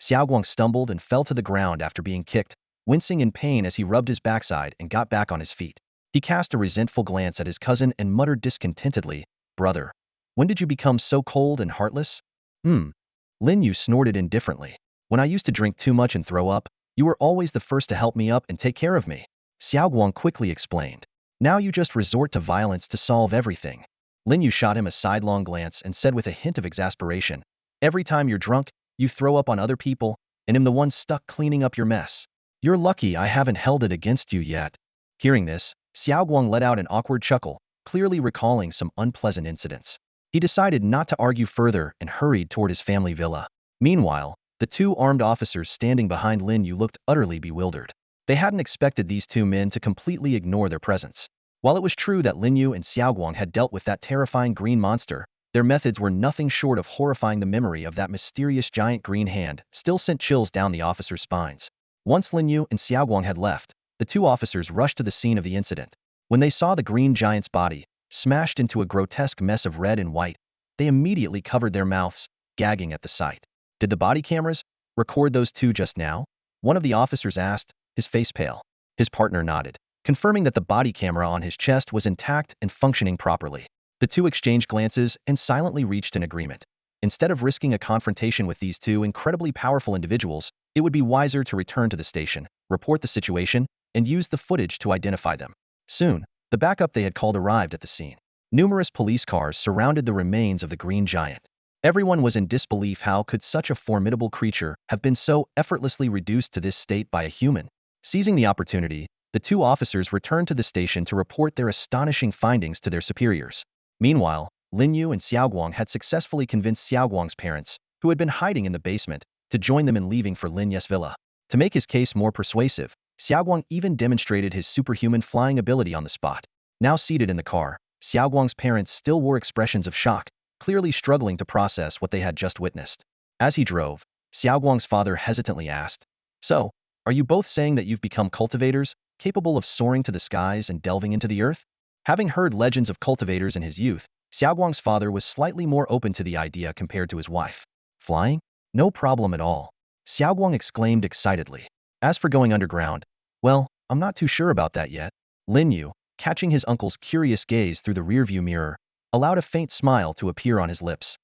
Xiaoguang stumbled and fell to the ground after being kicked, wincing in pain as he rubbed his backside and got back on his feet. He cast a resentful glance at his cousin and muttered discontentedly, "Brother, when did you become so cold and heartless?" Lin Yu snorted indifferently. "When I used to drink too much and throw up, you were always the first to help me up and take care of me," Xiaoguang quickly explained. "Now you just resort to violence to solve everything." Lin Yu shot him a sidelong glance and said with a hint of exasperation, "Every time you're drunk, you throw up on other people, and am the one stuck cleaning up your mess. You're lucky I haven't held it against you yet." Hearing this, Xiaoguang let out an awkward chuckle, clearly recalling some unpleasant incidents. He decided not to argue further and hurried toward his family villa. Meanwhile, the two armed officers standing behind Lin Yu looked utterly bewildered. They hadn't expected these two men to completely ignore their presence. While it was true that Lin Yu and Xiaoguang had dealt with that terrifying green monster, their methods were nothing short of horrifying. The memory of that mysterious giant green hand still sent chills down the officers' spines. Once Lin Yu and Xiaoguang had left, the two officers rushed to the scene of the incident. When they saw the green giant's body, smashed into a grotesque mess of red and white, they immediately covered their mouths, gagging at the sight. "Did the body cameras record those two just now?" one of the officers asked, his face pale. His partner nodded, confirming that the body camera on his chest was intact and functioning properly. The two exchanged glances and silently reached an agreement. Instead of risking a confrontation with these two incredibly powerful individuals, it would be wiser to return to the station, report the situation, and use the footage to identify them. Soon, the backup they had called arrived at the scene. Numerous police cars surrounded the remains of the green giant. Everyone was in disbelief. How could such a formidable creature have been so effortlessly reduced to this state by a human? Seizing the opportunity, the two officers returned to the station to report their astonishing findings to their superiors. Meanwhile, Lin Yu and Xiaoguang had successfully convinced Xiaoguang's parents, who had been hiding in the basement, to join them in leaving for Lin Yu's villa. To make his case more persuasive, Xiaoguang even demonstrated his superhuman flying ability on the spot. Now seated in the car, Xiaoguang's parents still wore expressions of shock, clearly struggling to process what they had just witnessed. As he drove, Xiaoguang's father hesitantly asked, "So, are you both saying that you've become cultivators, capable of soaring to the skies and delving into the earth?" Having heard legends of cultivators in his youth, Xiaoguang's father was slightly more open to the idea compared to his wife. "Flying? No problem at all," Xiaoguang exclaimed excitedly. "As for going underground, well, I'm not too sure about that yet." Lin Yu, catching his uncle's curious gaze through the rearview mirror, allowed a faint smile to appear on his lips.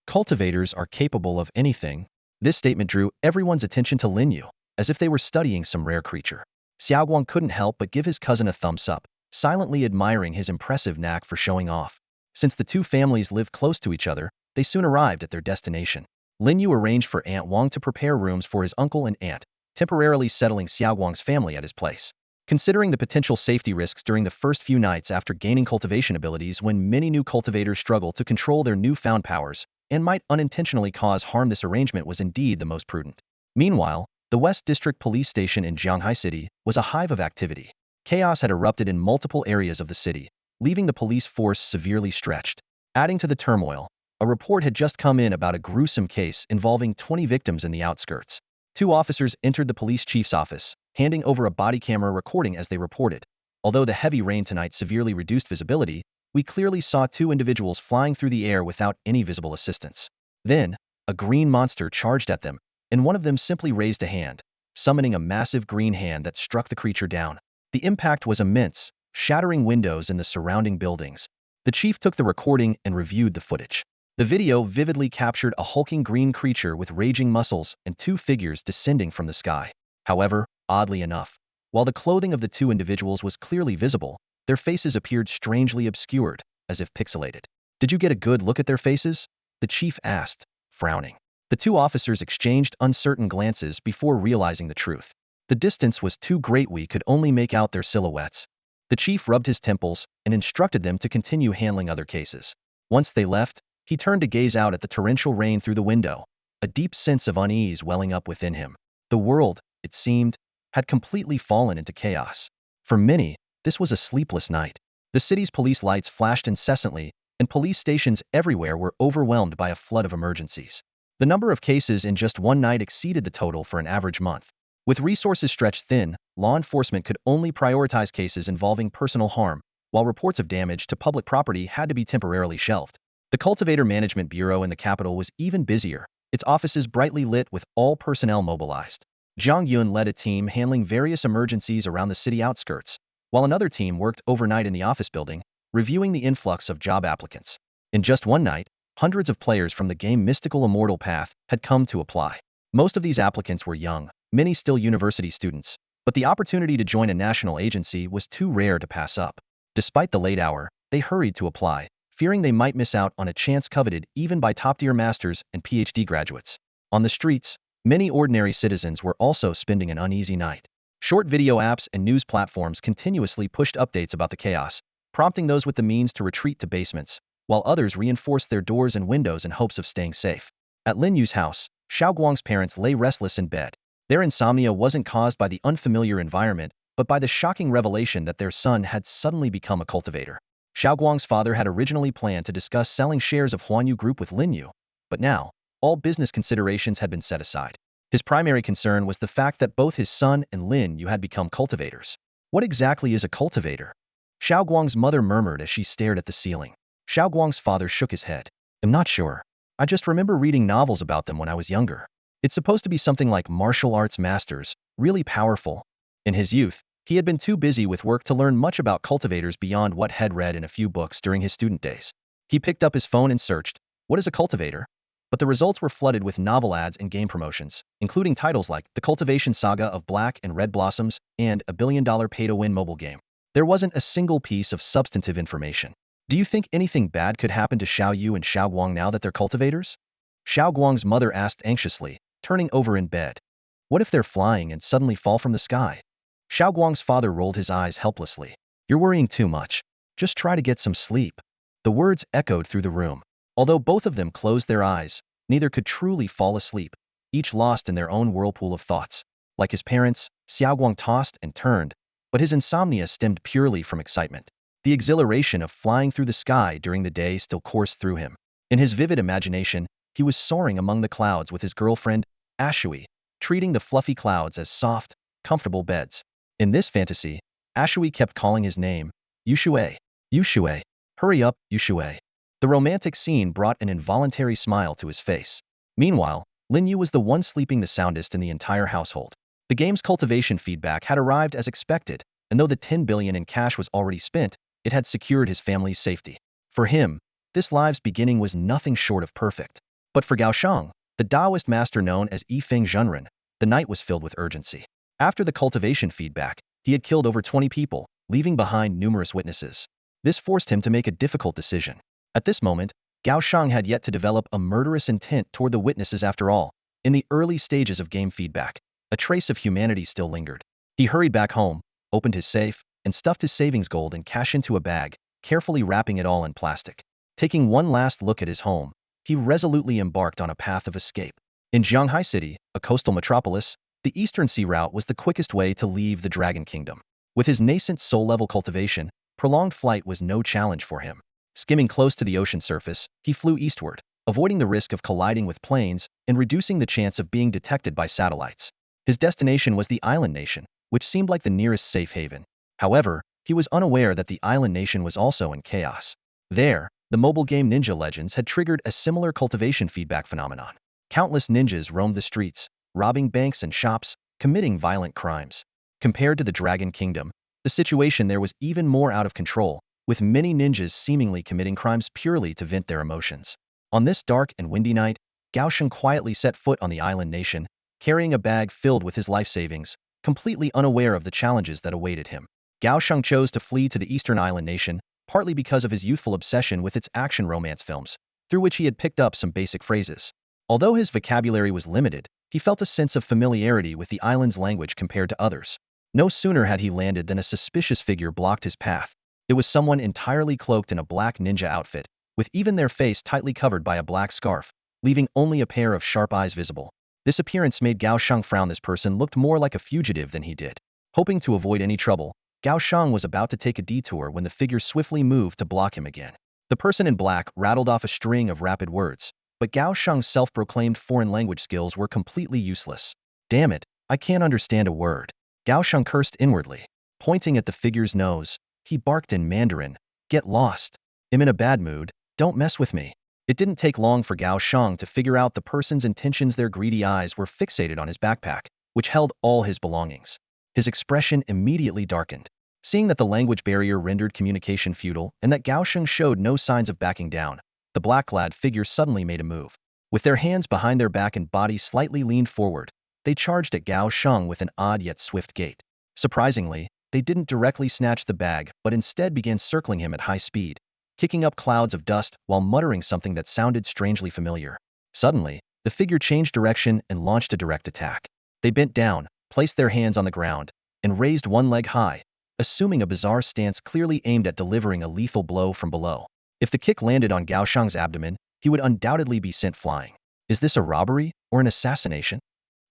"Cultivators are capable of anything." This statement drew everyone's attention to Lin Yu, as if they were studying some rare creature. Xiaoguang couldn't help but give his cousin a thumbs up, silently admiring his impressive knack for showing off. Since the two families lived close to each other, they soon arrived at their destination. Lin Yu arranged for Aunt Wang to prepare rooms for his uncle and aunt, temporarily settling Xiaoguang's family at his place. Considering the potential safety risks during the first few nights after gaining cultivation abilities, when many new cultivators struggle to control their newfound powers and might unintentionally cause harm, this arrangement was indeed the most prudent. Meanwhile, the West District Police Station in Jianghai City was a hive of activity. Chaos had erupted in multiple areas of the city, leaving the police force severely stretched. Adding to the turmoil, a report had just come in about a gruesome case involving 20 victims in the outskirts. Two officers entered the police chief's office, handing over a body camera recording as they reported. "Although the heavy rain tonight severely reduced visibility, we clearly saw two individuals flying through the air without any visible assistance. Then, a green monster charged at them, and one of them simply raised a hand, summoning a massive green hand that struck the creature down. The impact was immense, shattering windows in the surrounding buildings." The chief took the recording and reviewed the footage. The video vividly captured a hulking green creature with raging muscles and two figures descending from the sky. However, oddly enough, while the clothing of the two individuals was clearly visible, their faces appeared strangely obscured, as if pixelated. "Did you get a good look at their faces?" the chief asked, frowning. The two officers exchanged uncertain glances before realizing the truth. The distance was too great, we could only make out their silhouettes. The chief rubbed his temples and instructed them to continue handling other cases. Once they left, he turned to gaze out at the torrential rain through the window, a deep sense of unease welling up within him. The world, it seemed, had completely fallen into chaos. For many, this was a sleepless night. The city's police lights flashed incessantly, and police stations everywhere were overwhelmed by a flood of emergencies. The number of cases in just one night exceeded the total for an average month. With resources stretched thin, law enforcement could only prioritize cases involving personal harm, while reports of damage to public property had to be temporarily shelved. The Cultivator Management Bureau in the capital was even busier, its offices brightly lit with all personnel mobilized. Zhang Yun led a team handling various emergencies around the city outskirts, while another team worked overnight in the office building, reviewing the influx of job applicants. In just one night, hundreds of players from the game Mystical Immortal Path had come to apply. Most of these applicants were young, many still university students, but the opportunity to join a national agency was too rare to pass up. Despite the late hour, they hurried to apply, fearing they might miss out on a chance coveted even by top-tier masters and PhD graduates. On the streets, many ordinary citizens were also spending an uneasy night. Short video apps and news platforms continuously pushed updates about the chaos, prompting those with the means to retreat to basements, while others reinforced their doors and windows in hopes of staying safe. At Lin Yu's house, Xiaoguang's parents lay restless in bed. Their insomnia wasn't caused by the unfamiliar environment, but by the shocking revelation that their son had suddenly become a cultivator. Xiaoguang's father had originally planned to discuss selling shares of Huanyu Group with Lin Yu, but now, all business considerations had been set aside. His primary concern was the fact that both his son and Lin Yu had become cultivators. What exactly is a cultivator? Xiaoguang's mother murmured as she stared at the ceiling. Xiaoguang's father shook his head. "I'm not sure. I just remember reading novels about them when I was younger. It's supposed to be something like martial arts masters, really powerful." In his youth, he had been too busy with work to learn much about cultivators beyond what had read in a few books during his student days. He picked up his phone and searched, "What is a cultivator?" but the results were flooded with novel ads and game promotions, including titles like The Cultivation Saga of Black and Red Blossoms and a billion-dollar pay-to-win mobile game. There wasn't a single piece of substantive information. Do you think anything bad could happen to Xiao Yu and Xiao Guang now that they're cultivators? Xiao Guang's mother asked anxiously, turning over in bed. What if they're flying and suddenly fall from the sky? Xiao Guang's father rolled his eyes helplessly. You're worrying too much. Just try to get some sleep. The words echoed through the room. Although both of them closed their eyes, neither could truly fall asleep, each lost in their own whirlpool of thoughts. Like his parents, Xiao Guang tossed and turned, but his insomnia stemmed purely from excitement. The exhilaration of flying through the sky during the day still coursed through him. In his vivid imagination, he was soaring among the clouds with his girlfriend, Ashui, treating the fluffy clouds as soft, comfortable beds. In this fantasy, Ashui kept calling his name, Yushue. Yushue. Hurry up, Yushue. The romantic scene brought an involuntary smile to his face. Meanwhile, Lin Yu was the one sleeping the soundest in the entire household. The game's cultivation feedback had arrived as expected, and though the 10 billion in cash was already spent, it had secured his family's safety. For him, this live's beginning was nothing short of perfect. But for Gao Shang, the Taoist master known as Yifeng Zhenren, the night was filled with urgency. After the cultivation feedback, he had killed over 20 people, leaving behind numerous witnesses. This forced him to make a difficult decision. At this moment, Gao Shang had yet to develop a murderous intent toward the witnesses after all. In the early stages of game feedback, a trace of humanity still lingered. He hurried back home, opened his safe, and stuffed his savings gold and cash into a bag, carefully wrapping it all in plastic. Taking one last look at his home, he resolutely embarked on a path of escape. In Zhanghai City, a coastal metropolis, the Eastern Sea route was the quickest way to leave the Dragon Kingdom. With his nascent soul-level cultivation, prolonged flight was no challenge for him. Skimming close to the ocean surface, he flew eastward, avoiding the risk of colliding with planes and reducing the chance of being detected by satellites. His destination was the island nation, which seemed like the nearest safe haven. However, he was unaware that the island nation was also in chaos. There, the mobile game Ninja Legends had triggered a similar cultivation feedback phenomenon. Countless ninjas roamed the streets, robbing banks and shops, committing violent crimes. Compared to the Dragon Kingdom, the situation there was even more out of control, with many ninjas seemingly committing crimes purely to vent their emotions. On this dark and windy night, Gao Sheng quietly set foot on the island nation, carrying a bag filled with his life savings, completely unaware of the challenges that awaited him. Gao Sheng chose to flee to the eastern island nation, partly because of his youthful obsession with its action romance films, through which he had picked up some basic phrases. Although his vocabulary was limited, he felt a sense of familiarity with the island's language compared to others. No sooner had he landed than a suspicious figure blocked his path. It was someone entirely cloaked in a black ninja outfit, with even their face tightly covered by a black scarf, leaving only a pair of sharp eyes visible. This appearance made Gao Shang frown. This person looked more like a fugitive than he did. Hoping to avoid any trouble, Gao Shang was about to take a detour when the figure swiftly moved to block him again. The person in black rattled off a string of rapid words, but Gao Shang's self-proclaimed foreign language skills were completely useless. Damn it, I can't understand a word. Gao Shang cursed inwardly. Pointing at the figure's nose, he barked in Mandarin, "Get lost. I'm in a bad mood, don't mess with me." It didn't take long for Gao Shang to figure out the person's intentions. Their greedy eyes were fixated on his backpack, which held all his belongings. His expression immediately darkened. Seeing that the language barrier rendered communication futile and that Gao Shang showed no signs of backing down, the black-clad figure suddenly made a move. With their hands behind their back and body slightly leaned forward, they charged at Gao Shang with an odd yet swift gait. Surprisingly, they didn't directly snatch the bag but instead began circling him at high speed, kicking up clouds of dust while muttering something that sounded strangely familiar. Suddenly, the figure changed direction and launched a direct attack. They bent down, placed their hands on the ground, and raised one leg high, assuming a bizarre stance clearly aimed at delivering a lethal blow from below. If the kick landed on Gao Shang's abdomen, he would undoubtedly be sent flying. Is this a robbery or an assassination?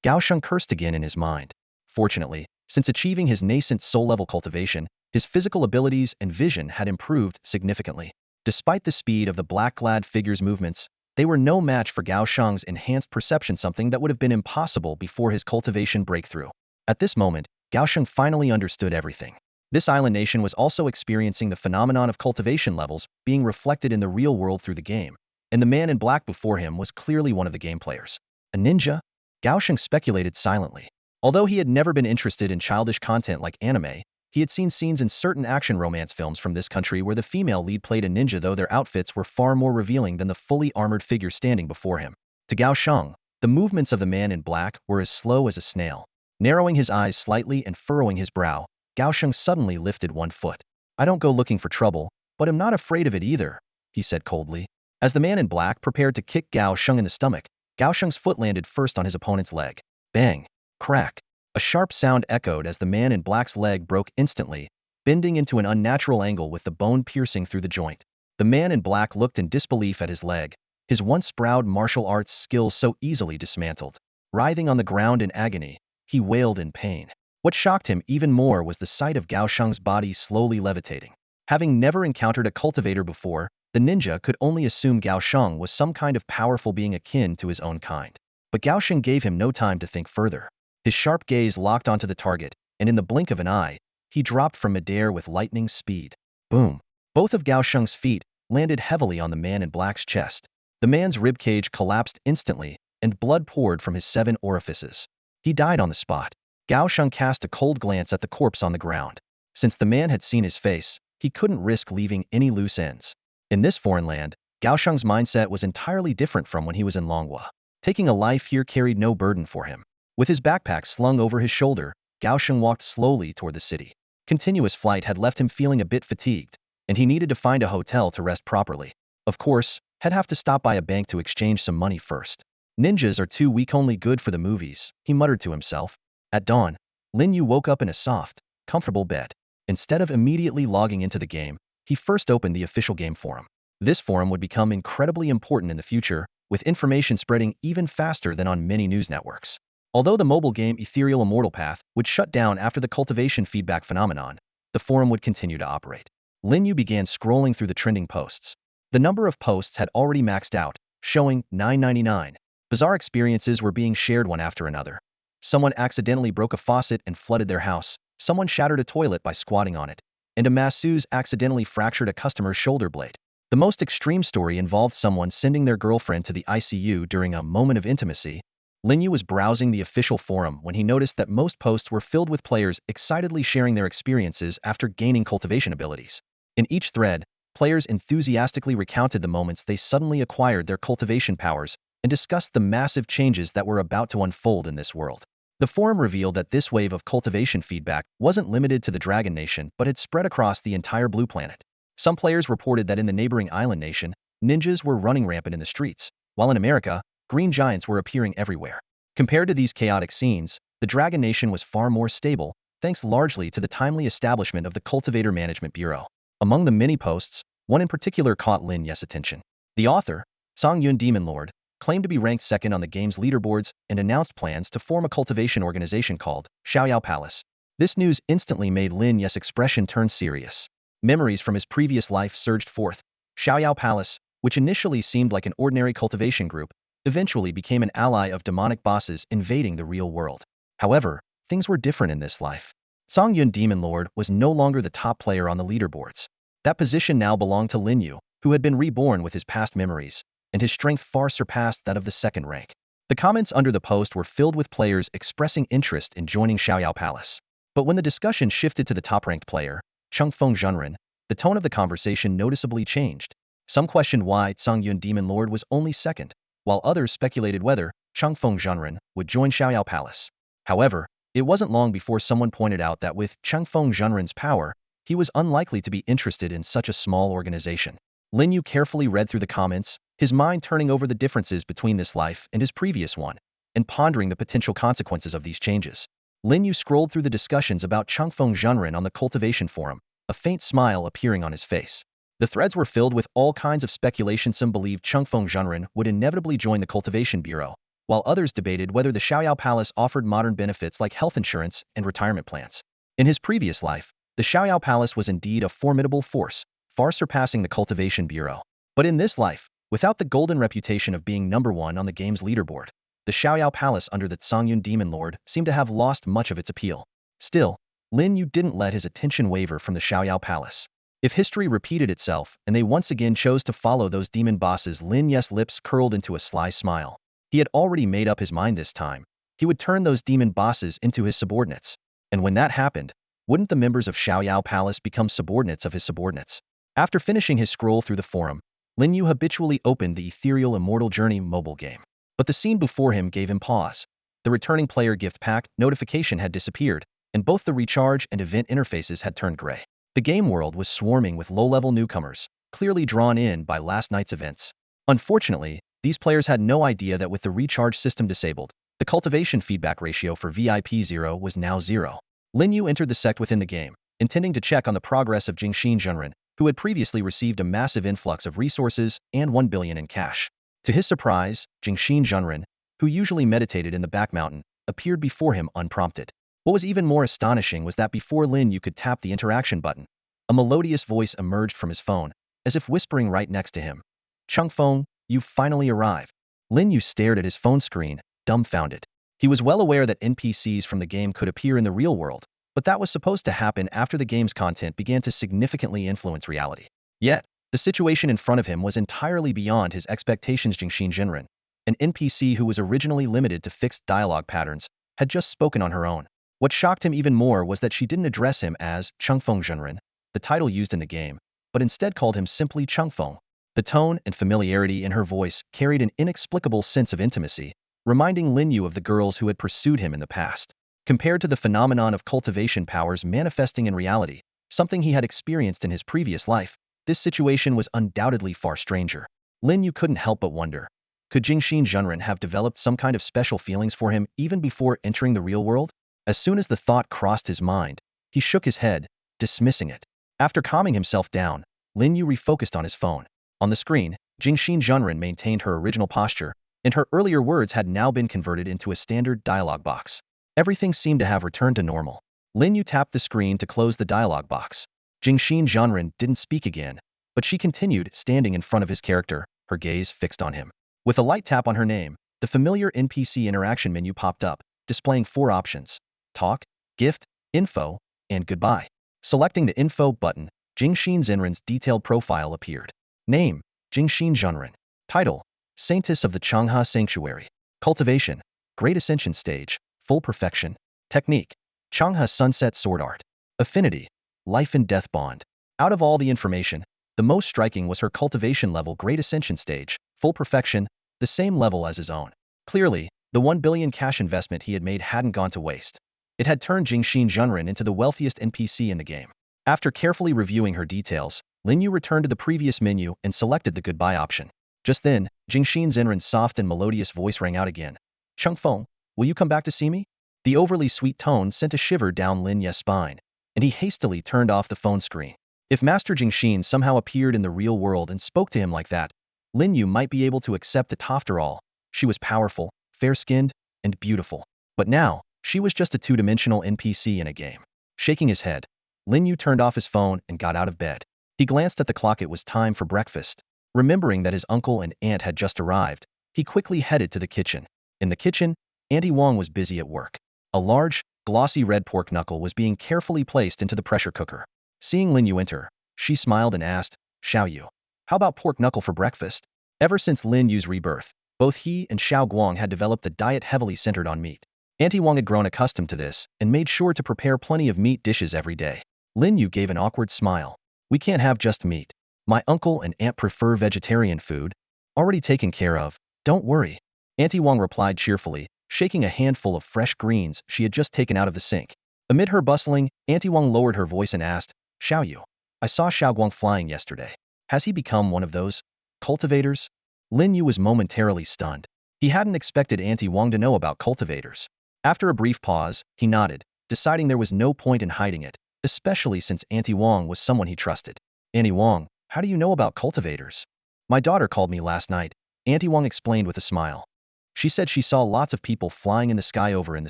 Gao Shang cursed again in his mind. Fortunately, since achieving his nascent soul-level cultivation, his physical abilities and vision had improved significantly. Despite the speed of the black-clad figure's movements, they were no match for Gao Shang's enhanced perception, something that would have been impossible before his cultivation breakthrough. At this moment, Gao Shang finally understood everything. This island nation was also experiencing the phenomenon of cultivation levels being reflected in the real world through the game, and the man in black before him was clearly one of the game players. A ninja? Gao Shang speculated silently. Although he had never been interested in childish content like anime, he had seen scenes in certain action romance films from this country where the female lead played a ninja, though their outfits were far more revealing than the fully armored figure standing before him. To Gao Sheng, the movements of the man in black were as slow as a snail. Narrowing his eyes slightly and furrowing his brow, Gao Sheng suddenly lifted one foot. I don't go looking for trouble, but am not afraid of it either, he said coldly. As the man in black prepared to kick Gao Sheng in the stomach, Gao Sheng's foot landed first on his opponent's leg. Bang! Crack! A sharp sound echoed as the man in black's leg broke instantly, bending into an unnatural angle with the bone piercing through the joint. The man in black looked in disbelief at his leg, his once proud martial arts skills so easily dismantled. Writhing on the ground in agony, he wailed in pain. What shocked him even more was the sight of Gao Sheng's body slowly levitating. Having never encountered a cultivator before, the ninja could only assume Gao Sheng was some kind of powerful being akin to his own kind. But Gao Sheng gave him no time to think further. His sharp gaze locked onto the target, and in the blink of an eye, he dropped from midair with lightning speed. Boom! Both of Gao Sheng's feet landed heavily on the man in black's chest. The man's ribcage collapsed instantly, and blood poured from his 7 orifices. He died on the spot. Gao Sheng cast a cold glance at the corpse on the ground. Since the man had seen his face, he couldn't risk leaving any loose ends. In this foreign land, Gao Sheng's mindset was entirely different from when he was in Longhua. Taking a life here carried no burden for him. With his backpack slung over his shoulder, Gao Sheng walked slowly toward the city. Continuous flight had left him feeling a bit fatigued, and he needed to find a hotel to rest properly. Of course, he'd have to stop by a bank to exchange some money first. Ninjas are too weak, only good for the movies, he muttered to himself. At dawn, Lin Yu woke up in a soft, comfortable bed. Instead of immediately logging into the game, he first opened the official game forum. This forum would become incredibly important in the future, with information spreading even faster than on many news networks. Although the mobile game Ethereal Immortal Path would shut down after the cultivation feedback phenomenon, the forum would continue to operate. Lin Yu began scrolling through the trending posts. The number of posts had already maxed out, showing 999. Bizarre experiences were being shared one after another. Someone accidentally broke a faucet and flooded their house, someone shattered a toilet by squatting on it, and a masseuse accidentally fractured a customer's shoulder blade. The most extreme story involved someone sending their girlfriend to the ICU during a moment of intimacy. Lin Yu was browsing the official forum when he noticed that most posts were filled with players excitedly sharing their experiences after gaining cultivation abilities. In each thread, players enthusiastically recounted the moments they suddenly acquired their cultivation powers and discussed the massive changes that were about to unfold in this world. The forum revealed that this wave of cultivation feedback wasn't limited to the Dragon Nation but had spread across the entire Blue Planet. Some players reported that in the neighboring island nation, ninjas were running rampant in the streets, while in America, green giants were appearing everywhere. Compared to these chaotic scenes, the Dragon Nation was far more stable, thanks largely to the timely establishment of the Cultivator Management Bureau. Among the many posts, one in particular caught Lin Yu's attention. The author, Songyun Demon Lord, claimed to be ranked second on the game's leaderboards and announced plans to form a cultivation organization called Xiaoyao Palace. This news instantly made Lin Yu's expression turn serious. Memories from his previous life surged forth. Xiaoyao Palace, which initially seemed like an ordinary cultivation group, eventually became an ally of demonic bosses invading the real world. However, things were different in this life. Songyun Demon Lord was no longer the top player on the leaderboards. That position now belonged to Lin Yu, who had been reborn with his past memories, and his strength far surpassed that of the second rank. The comments under the post were filled with players expressing interest in joining Xiaoyao Palace. But when the discussion shifted to the top-ranked player, Changfeng Zhenren, the tone of the conversation noticeably changed. Some questioned why Songyun Demon Lord was only second, while others speculated whether Changfeng Zhenren would join Xiaoyao Palace. However, it wasn't long before someone pointed out that with Changfeng Zhenren's power, he was unlikely to be interested in such a small organization. Lin Yu carefully read through the comments, his mind turning over the differences between this life and his previous one, and pondering the potential consequences of these changes. Lin Yu scrolled through the discussions about Changfeng Zhenren on the cultivation forum, a faint smile appearing on his face. The threads were filled with all kinds of speculation. Some believed Changfeng Zhenren would inevitably join the Cultivation Bureau, while others debated whether the Xiaoyao Palace offered modern benefits like health insurance and retirement plans. In his previous life, the Xiaoyao Palace was indeed a formidable force, far surpassing the Cultivation Bureau. But in this life, without the golden reputation of being number one on the game's leaderboard, the Xiaoyao Palace under the Songyun Demon Lord seemed to have lost much of its appeal. Still, Lin Yu didn't let his attention waver from the Xiaoyao Palace. If history repeated itself and they once again chose to follow those demon bosses, Lin Yu's lips curled into a sly smile. He had already made up his mind this time. He would turn those demon bosses into his subordinates. And when that happened, wouldn't the members of Xiaoyao Palace become subordinates of his subordinates? After finishing his scroll through the forum, Lin Yu habitually opened the Ethereal Immortal Journey mobile game. But the scene before him gave him pause. The returning player gift pack notification had disappeared, and both the recharge and event interfaces had turned gray. The game world was swarming with low-level newcomers, clearly drawn in by last night's events. Unfortunately, these players had no idea that with the recharge system disabled, the cultivation feedback ratio for VIP 0 was now 0. Lin Yu entered the sect within the game, intending to check on the progress of Jingxin Zhenren, who had previously received a massive influx of resources and 1 billion in cash. To his surprise, Jingxin Zhenren, who usually meditated in the back mountain, appeared before him unprompted. What was even more astonishing was that before Lin Yu could tap the interaction button, a melodious voice emerged from his phone, as if whispering right next to him. "Changfeng, you've finally arrived." Lin Yu stared at his phone screen, dumbfounded. He was well aware that NPCs from the game could appear in the real world, but that was supposed to happen after the game's content began to significantly influence reality. Yet, the situation in front of him was entirely beyond his expectations. Jingxin Zhenren, an NPC who was originally limited to fixed dialogue patterns, had just spoken on her own. What shocked him even more was that she didn't address him as Changfeng Zhenren, the title used in the game, but instead called him simply Changfeng. The tone and familiarity in her voice carried an inexplicable sense of intimacy, reminding Lin Yu of the girls who had pursued him in the past. Compared to the phenomenon of cultivation powers manifesting in reality, something he had experienced in his previous life, this situation was undoubtedly far stranger. Lin Yu couldn't help but wonder, could Jingxin Zhenren have developed some kind of special feelings for him even before entering the real world? As soon as the thought crossed his mind, he shook his head, dismissing it. After calming himself down, Lin Yu refocused on his phone. On the screen, Jingxin Zhenren maintained her original posture, and her earlier words had now been converted into a standard dialogue box. Everything seemed to have returned to normal. Lin Yu tapped the screen to close the dialogue box. Jingxin Zhenren didn't speak again, but she continued standing in front of his character, her gaze fixed on him. With a light tap on her name, the familiar NPC interaction menu popped up, displaying 4 options: talk, gift, info, and goodbye. Selecting the info button, Jingxin Zhenren's detailed profile appeared. Name: Jingxin Zhenren. Title: Saintess of the Changha Sanctuary. Cultivation: Great Ascension Stage, Full Perfection. Technique: Changha Sunset Sword Art. Affinity: Life and Death Bond. Out of all the information, the most striking was her cultivation level. Great Ascension Stage, Full Perfection, the same level as his own. Clearly, the 1 billion cash investment he had made hadn't gone to waste. It had turned Jingxin Zhenren into the wealthiest NPC in the game. After carefully reviewing her details, Lin Yu returned to the previous menu and selected the goodbye option. Just then, Jingxin Zhenren's soft and melodious voice rang out again. "Changfeng, will you come back to see me?" The overly sweet tone sent a shiver down Lin Yu's spine, and he hastily turned off the phone screen. If Master Jingxin somehow appeared in the real world and spoke to him like that, Lin Yu might be able to accept it. After all, she was powerful, fair-skinned, and beautiful. But now, she was just a two-dimensional NPC in a game. Shaking his head, Lin Yu turned off his phone and got out of bed. He glanced at the clock. It was time for breakfast. Remembering that his uncle and aunt had just arrived, he quickly headed to the kitchen. In the kitchen, Auntie Wong was busy at work. A large, glossy red pork knuckle was being carefully placed into the pressure cooker. Seeing Lin Yu enter, she smiled and asked, "Xiao Yu, how about pork knuckle for breakfast?" Ever since Lin Yu's rebirth, both he and Xiao Guang had developed a diet heavily centered on meat. Auntie Wong had grown accustomed to this and made sure to prepare plenty of meat dishes every day. Lin Yu gave an awkward smile. "We can't have just meat. My uncle and aunt prefer vegetarian food. Already taken care of, don't worry." Auntie Wong replied cheerfully, shaking a handful of fresh greens she had just taken out of the sink. Amid her bustling, Auntie Wong lowered her voice and asked, "Xiao Yu, I saw Xiao Guang flying yesterday. Has he become one of those cultivators?" Lin Yu was momentarily stunned. He hadn't expected Auntie Wong to know about cultivators. After a brief pause, he nodded, deciding there was no point in hiding it, especially since Auntie Wong was someone he trusted. "Auntie Wong, how do you know about cultivators?" "My daughter called me last night," Auntie Wong explained with a smile. "She said she saw lots of people flying in the sky over in the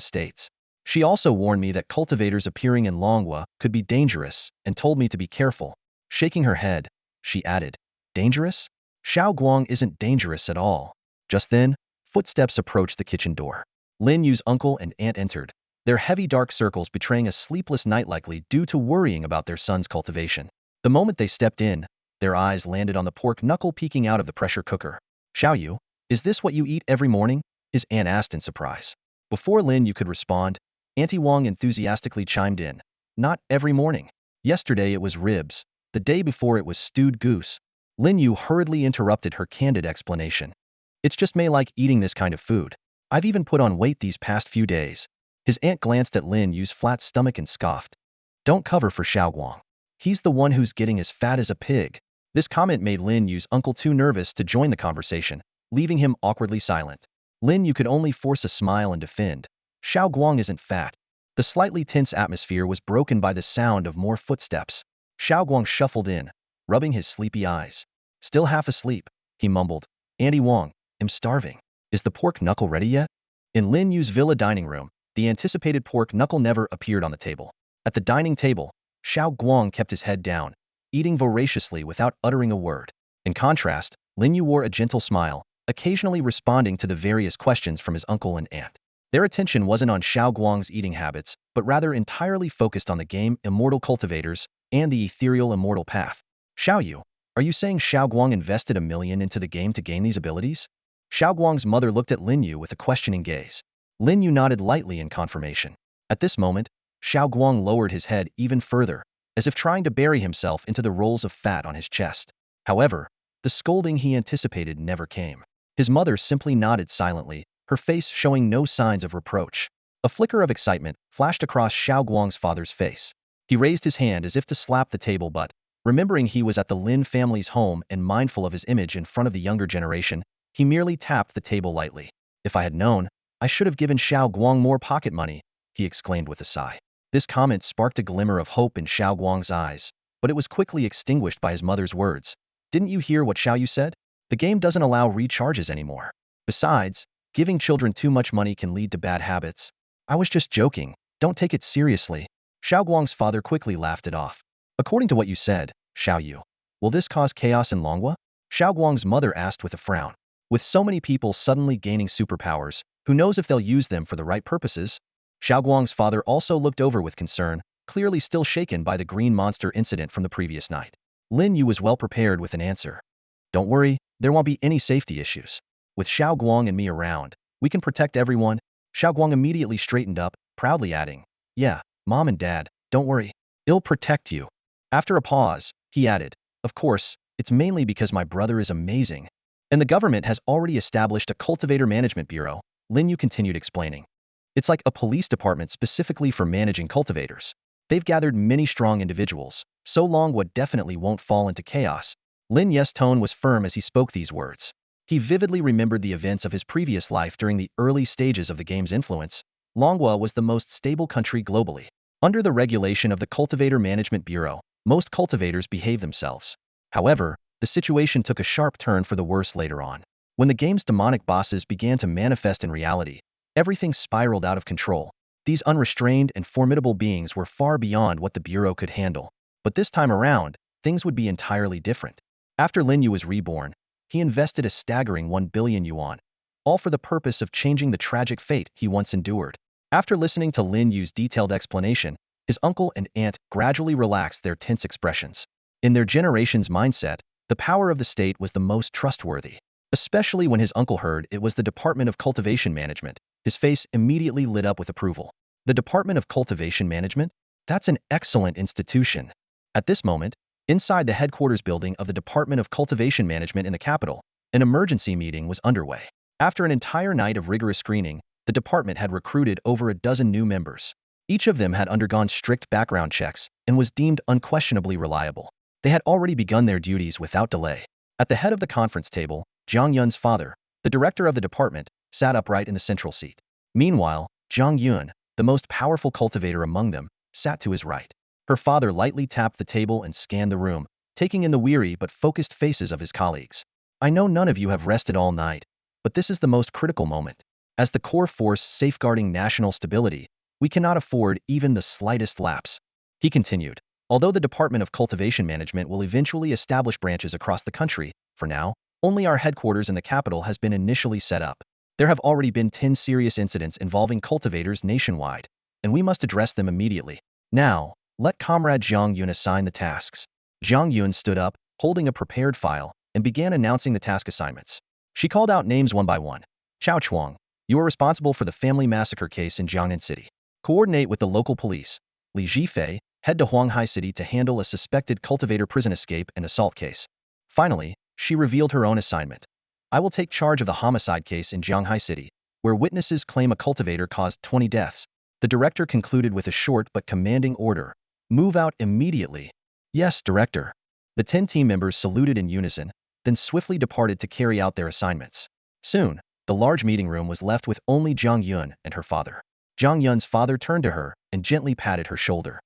States. She also warned me that cultivators appearing in Longhua could be dangerous and told me to be careful." Shaking her head, she added, "Dangerous? Xiao Guang isn't dangerous at all." Just then, footsteps approached the kitchen door. Lin Yu's uncle and aunt entered, their heavy dark circles betraying a sleepless night likely due to worrying about their son's cultivation. The moment they stepped in, their eyes landed on the pork knuckle peeking out of the pressure cooker. "Xiao Yu, is this what you eat every morning?" his aunt asked in surprise. Before Lin Yu could respond, Auntie Wong enthusiastically chimed in. "Not every morning. Yesterday it was ribs, the day before it was stewed goose." Lin Yu hurriedly interrupted her candid explanation. It's just may like eating this kind of food. I've even put on weight these past few days. His aunt glanced at Lin Yu's flat stomach and scoffed. Don't cover for Xiaoguang. He's the one who's getting as fat as a pig. This comment made Lin Yu's uncle too nervous to join the conversation, leaving him awkwardly silent. Lin Yu could only force a smile and defend. Xiaoguang isn't fat. The slightly tense atmosphere was broken by the sound of more footsteps. Xiaoguang shuffled in, rubbing his sleepy eyes. Still half asleep, he mumbled. Auntie Wang, I'm starving. Is the pork knuckle ready yet? In Lin Yu's villa dining room, the anticipated pork knuckle never appeared on the table. At the dining table, Xiaoguang kept his head down, eating voraciously without uttering a word. In contrast, Lin Yu wore a gentle smile, occasionally responding to the various questions from his uncle and aunt. Their attention wasn't on Xiaoguang's eating habits, but rather entirely focused on the game Immortal Cultivators and the ethereal Immortal Path. Xiaoyu, are you saying Xiaoguang invested $1 million into the game to gain these abilities? Xiaoguang's mother looked at Lin Yu with a questioning gaze. Lin Yu nodded lightly in confirmation. At this moment, Xiaoguang lowered his head even further, as if trying to bury himself into the rolls of fat on his chest. However, the scolding he anticipated never came. His mother simply nodded silently, her face showing no signs of reproach. A flicker of excitement flashed across Xiaoguang's father's face. He raised his hand as if to slap the table, but, remembering he was at the Lin family's home and mindful of his image in front of the younger generation, he merely tapped the table lightly. If I had known, I should have given Xiaoguang more pocket money, he exclaimed with a sigh. This comment sparked a glimmer of hope in Xiaoguang's eyes, but it was quickly extinguished by his mother's words. Didn't you hear what Xiaoyu said? The game doesn't allow recharges anymore. Besides, giving children too much money can lead to bad habits. I was just joking. Don't take it seriously. Xiaoguang's father quickly laughed it off. According to what you said, Xiaoyu, will this cause chaos in Longhua? Xiaoguang's mother asked with a frown. With so many people suddenly gaining superpowers, who knows if they'll use them for the right purposes? Xiaoguang's father also looked over with concern, clearly still shaken by the green monster incident from the previous night. Lin Yu was well prepared with an answer. Don't worry, there won't be any safety issues. With Xiaoguang and me around, we can protect everyone. Xiaoguang immediately straightened up, proudly adding, yeah, Mom and Dad, don't worry. I'll protect you. After a pause, he added, of course, it's mainly because my brother is amazing. And the government has already established a cultivator management bureau, Lin Yu continued explaining. It's like a police department specifically for managing cultivators. They've gathered many strong individuals, so Longhua definitely won't fall into chaos. Lin Yu's tone was firm as he spoke these words. He vividly remembered the events of his previous life during the early stages of the game's influence. Longhua was the most stable country globally. Under the regulation of the Cultivator Management Bureau, most cultivators behave themselves. However, the situation took a sharp turn for the worse later on. When the game's demonic bosses began to manifest in reality, everything spiraled out of control. These unrestrained and formidable beings were far beyond what the Bureau could handle. But this time around, things would be entirely different. After Lin Yu was reborn, he invested a staggering 1 billion yuan, all for the purpose of changing the tragic fate he once endured. After listening to Lin Yu's detailed explanation, his uncle and aunt gradually relaxed their tense expressions. In their generation's mindset, the power of the state was the most trustworthy. Especially when his uncle heard it was the Department of Cultivation Management, his face immediately lit up with approval. The Department of Cultivation Management? That's an excellent institution. At this moment, inside the headquarters building of the Department of Cultivation Management in the capital, an emergency meeting was underway. After an entire night of rigorous screening, the department had recruited over a dozen new members. Each of them had undergone strict background checks and was deemed unquestionably reliable. They had already begun their duties without delay. At the head of the conference table, Zhang Yun's father, the director of the department, sat upright in the central seat. Meanwhile, Zhang Yun, the most powerful cultivator among them, sat to his right. Her father lightly tapped the table and scanned the room, taking in the weary but focused faces of his colleagues. I know none of you have rested all night, but this is the most critical moment. As the core force safeguarding national stability, we cannot afford even the slightest lapse. He continued, although the Department of Cultivation Management will eventually establish branches across the country, for now, only our headquarters in the capital has been initially set up. There have already been 10 serious incidents involving cultivators nationwide, and we must address them immediately. Now, let Comrade Zhang Yun assign the tasks. Zhang Yun stood up, holding a prepared file, and began announcing the task assignments. She called out names one by one. Chao Chuang, you are responsible for the family massacre case in Jiangnan City. Coordinate with the local police. Li Zhifei, head to Huanghai City to handle a suspected cultivator prison escape and assault case. Finally, she revealed her own assignment. I will take charge of the homicide case in Jianghai City, where witnesses claim a cultivator caused 20 deaths. The director concluded with a short but commanding order. Move out immediately. Yes, director. The 10 team members saluted in unison, then swiftly departed to carry out their assignments. Soon, the large meeting room was left with only Zhang Yun and her father. Zhang Yun's father turned to her and gently patted her shoulder.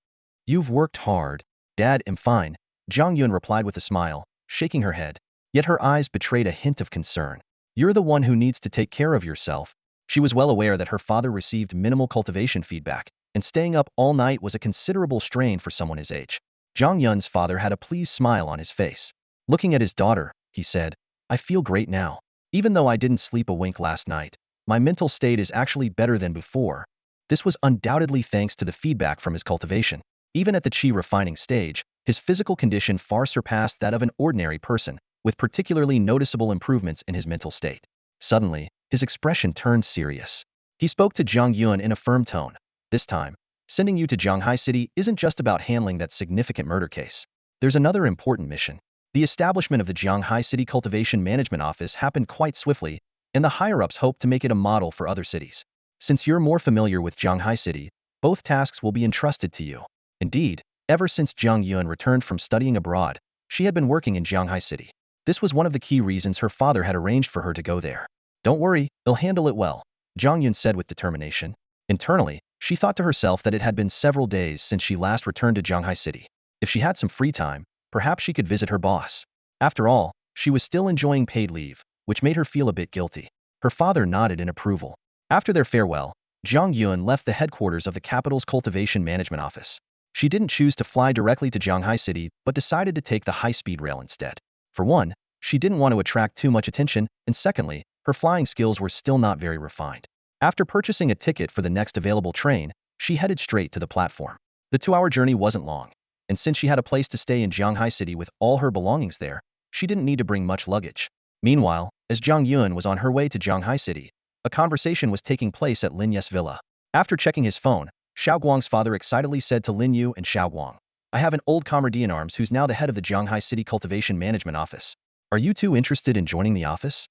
You've worked hard. Dad, I'm fine, Zhang Yun replied with a smile, shaking her head. Yet her eyes betrayed a hint of concern. You're the one who needs to take care of yourself. She was well aware that her father received minimal cultivation feedback, and staying up all night was a considerable strain for someone his age. Zhang Yun's father had a pleased smile on his face. Looking at his daughter, he said, I feel great now. Even though I didn't sleep a wink last night, my mental state is actually better than before. This was undoubtedly thanks to the feedback from his cultivation. Even at the qi refining stage, his physical condition far surpassed that of an ordinary person, with particularly noticeable improvements in his mental state. Suddenly, his expression turned serious. He spoke to Zhang Yun in a firm tone. This time, sending you to Jianghai City isn't just about handling that significant murder case. There's another important mission. The establishment of the Jianghai City Cultivation Management Office happened quite swiftly, and the higher-ups hope to make it a model for other cities. Since you're more familiar with Jianghai City, both tasks will be entrusted to you. Indeed, ever since Zhang Yun returned from studying abroad, she had been working in Jianghai City. This was one of the key reasons her father had arranged for her to go there. Don't worry, they'll handle it well, Zhang Yun said with determination. Internally, she thought to herself that it had been several days since she last returned to Jianghai City. If she had some free time, perhaps she could visit her boss. After all, she was still enjoying paid leave, which made her feel a bit guilty. Her father nodded in approval. After their farewell, Zhang Yun left the headquarters of the capital's cultivation management office. She didn't choose to fly directly to Jianghai City, but decided to take the high-speed rail instead. For one, she didn't want to attract too much attention, and secondly, her flying skills were still not very refined. After purchasing a ticket for the next available train, she headed straight to the platform. The 2-hour journey wasn't long, and since she had a place to stay in Jianghai City with all her belongings there, she didn't need to bring much luggage. Meanwhile, as Zhang Yun was on her way to Jianghai City, a conversation was taking place at Lin Yu's villa. After checking his phone, Xiao Guang's father excitedly said to Lin Yu and Xiao Guang, I have an old comrade in arms who's now the head of the Jianghai City Cultivation Management Office. Are you two interested in joining the office?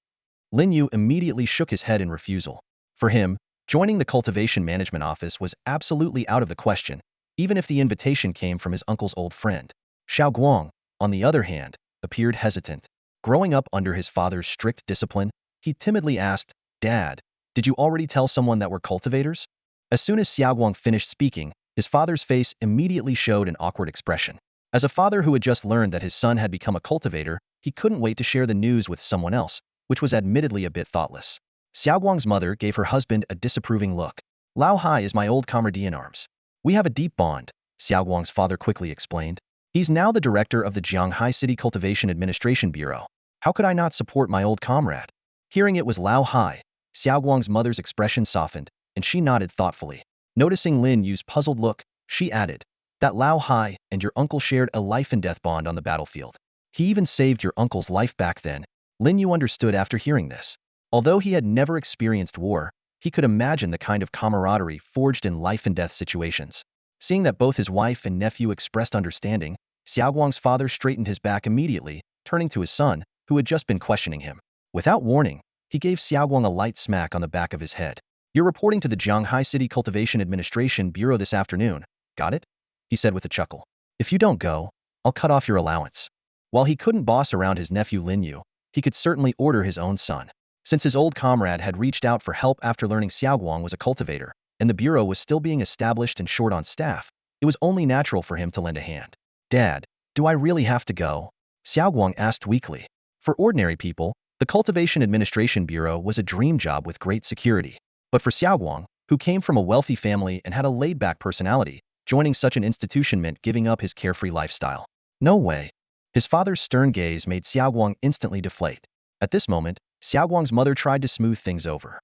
Lin Yu immediately shook his head in refusal. For him, joining the Cultivation Management Office was absolutely out of the question, even if the invitation came from his uncle's old friend. Xiao Guang, on the other hand, appeared hesitant. Growing up under his father's strict discipline, he timidly asked, Dad, did you already tell someone that we're cultivators? As soon as Xiao Guang finished speaking, his father's face immediately showed an awkward expression. As a father who had just learned that his son had become a cultivator, he couldn't wait to share the news with someone else, which was admittedly a bit thoughtless. Xiao Guang's mother gave her husband a disapproving look. Lao Hai is my old comrade in arms. We have a deep bond, Xiao Guang's father quickly explained. He's now the director of the Jianghai City Cultivation Administration Bureau. How could I not support my old comrade? Hearing it was Lao Hai, Xiao Guang's mother's expression softened, and she nodded thoughtfully. Noticing Lin Yu's puzzled look, she added, that Lao Hai and your uncle shared a life-and-death bond on the battlefield. He even saved your uncle's life back then. Lin Yu understood after hearing this. Although he had never experienced war, he could imagine the kind of camaraderie forged in life-and-death situations. Seeing that both his wife and nephew expressed understanding, Xiao Guang's father straightened his back immediately, turning to his son, who had just been questioning him. Without warning, he gave Xiao Guang a light smack on the back of his head. You're reporting to the Jianghai City Cultivation Administration Bureau this afternoon, got it? He said with a chuckle. If you don't go, I'll cut off your allowance. While he couldn't boss around his nephew Lin Yu, he could certainly order his own son. Since his old comrade had reached out for help after learning Xiao Guang was a cultivator, and the bureau was still being established and short on staff, it was only natural for him to lend a hand. Dad, do I really have to go? Xiao Guang asked weakly. For ordinary people, the Cultivation Administration Bureau was a dream job with great security. But for Xiao Guang, who came from a wealthy family and had a laid-back personality, joining such an institution meant giving up his carefree lifestyle. No way. His father's stern gaze made Xiao Guang instantly deflate. At this moment, Xiao Guang's mother tried to smooth things over.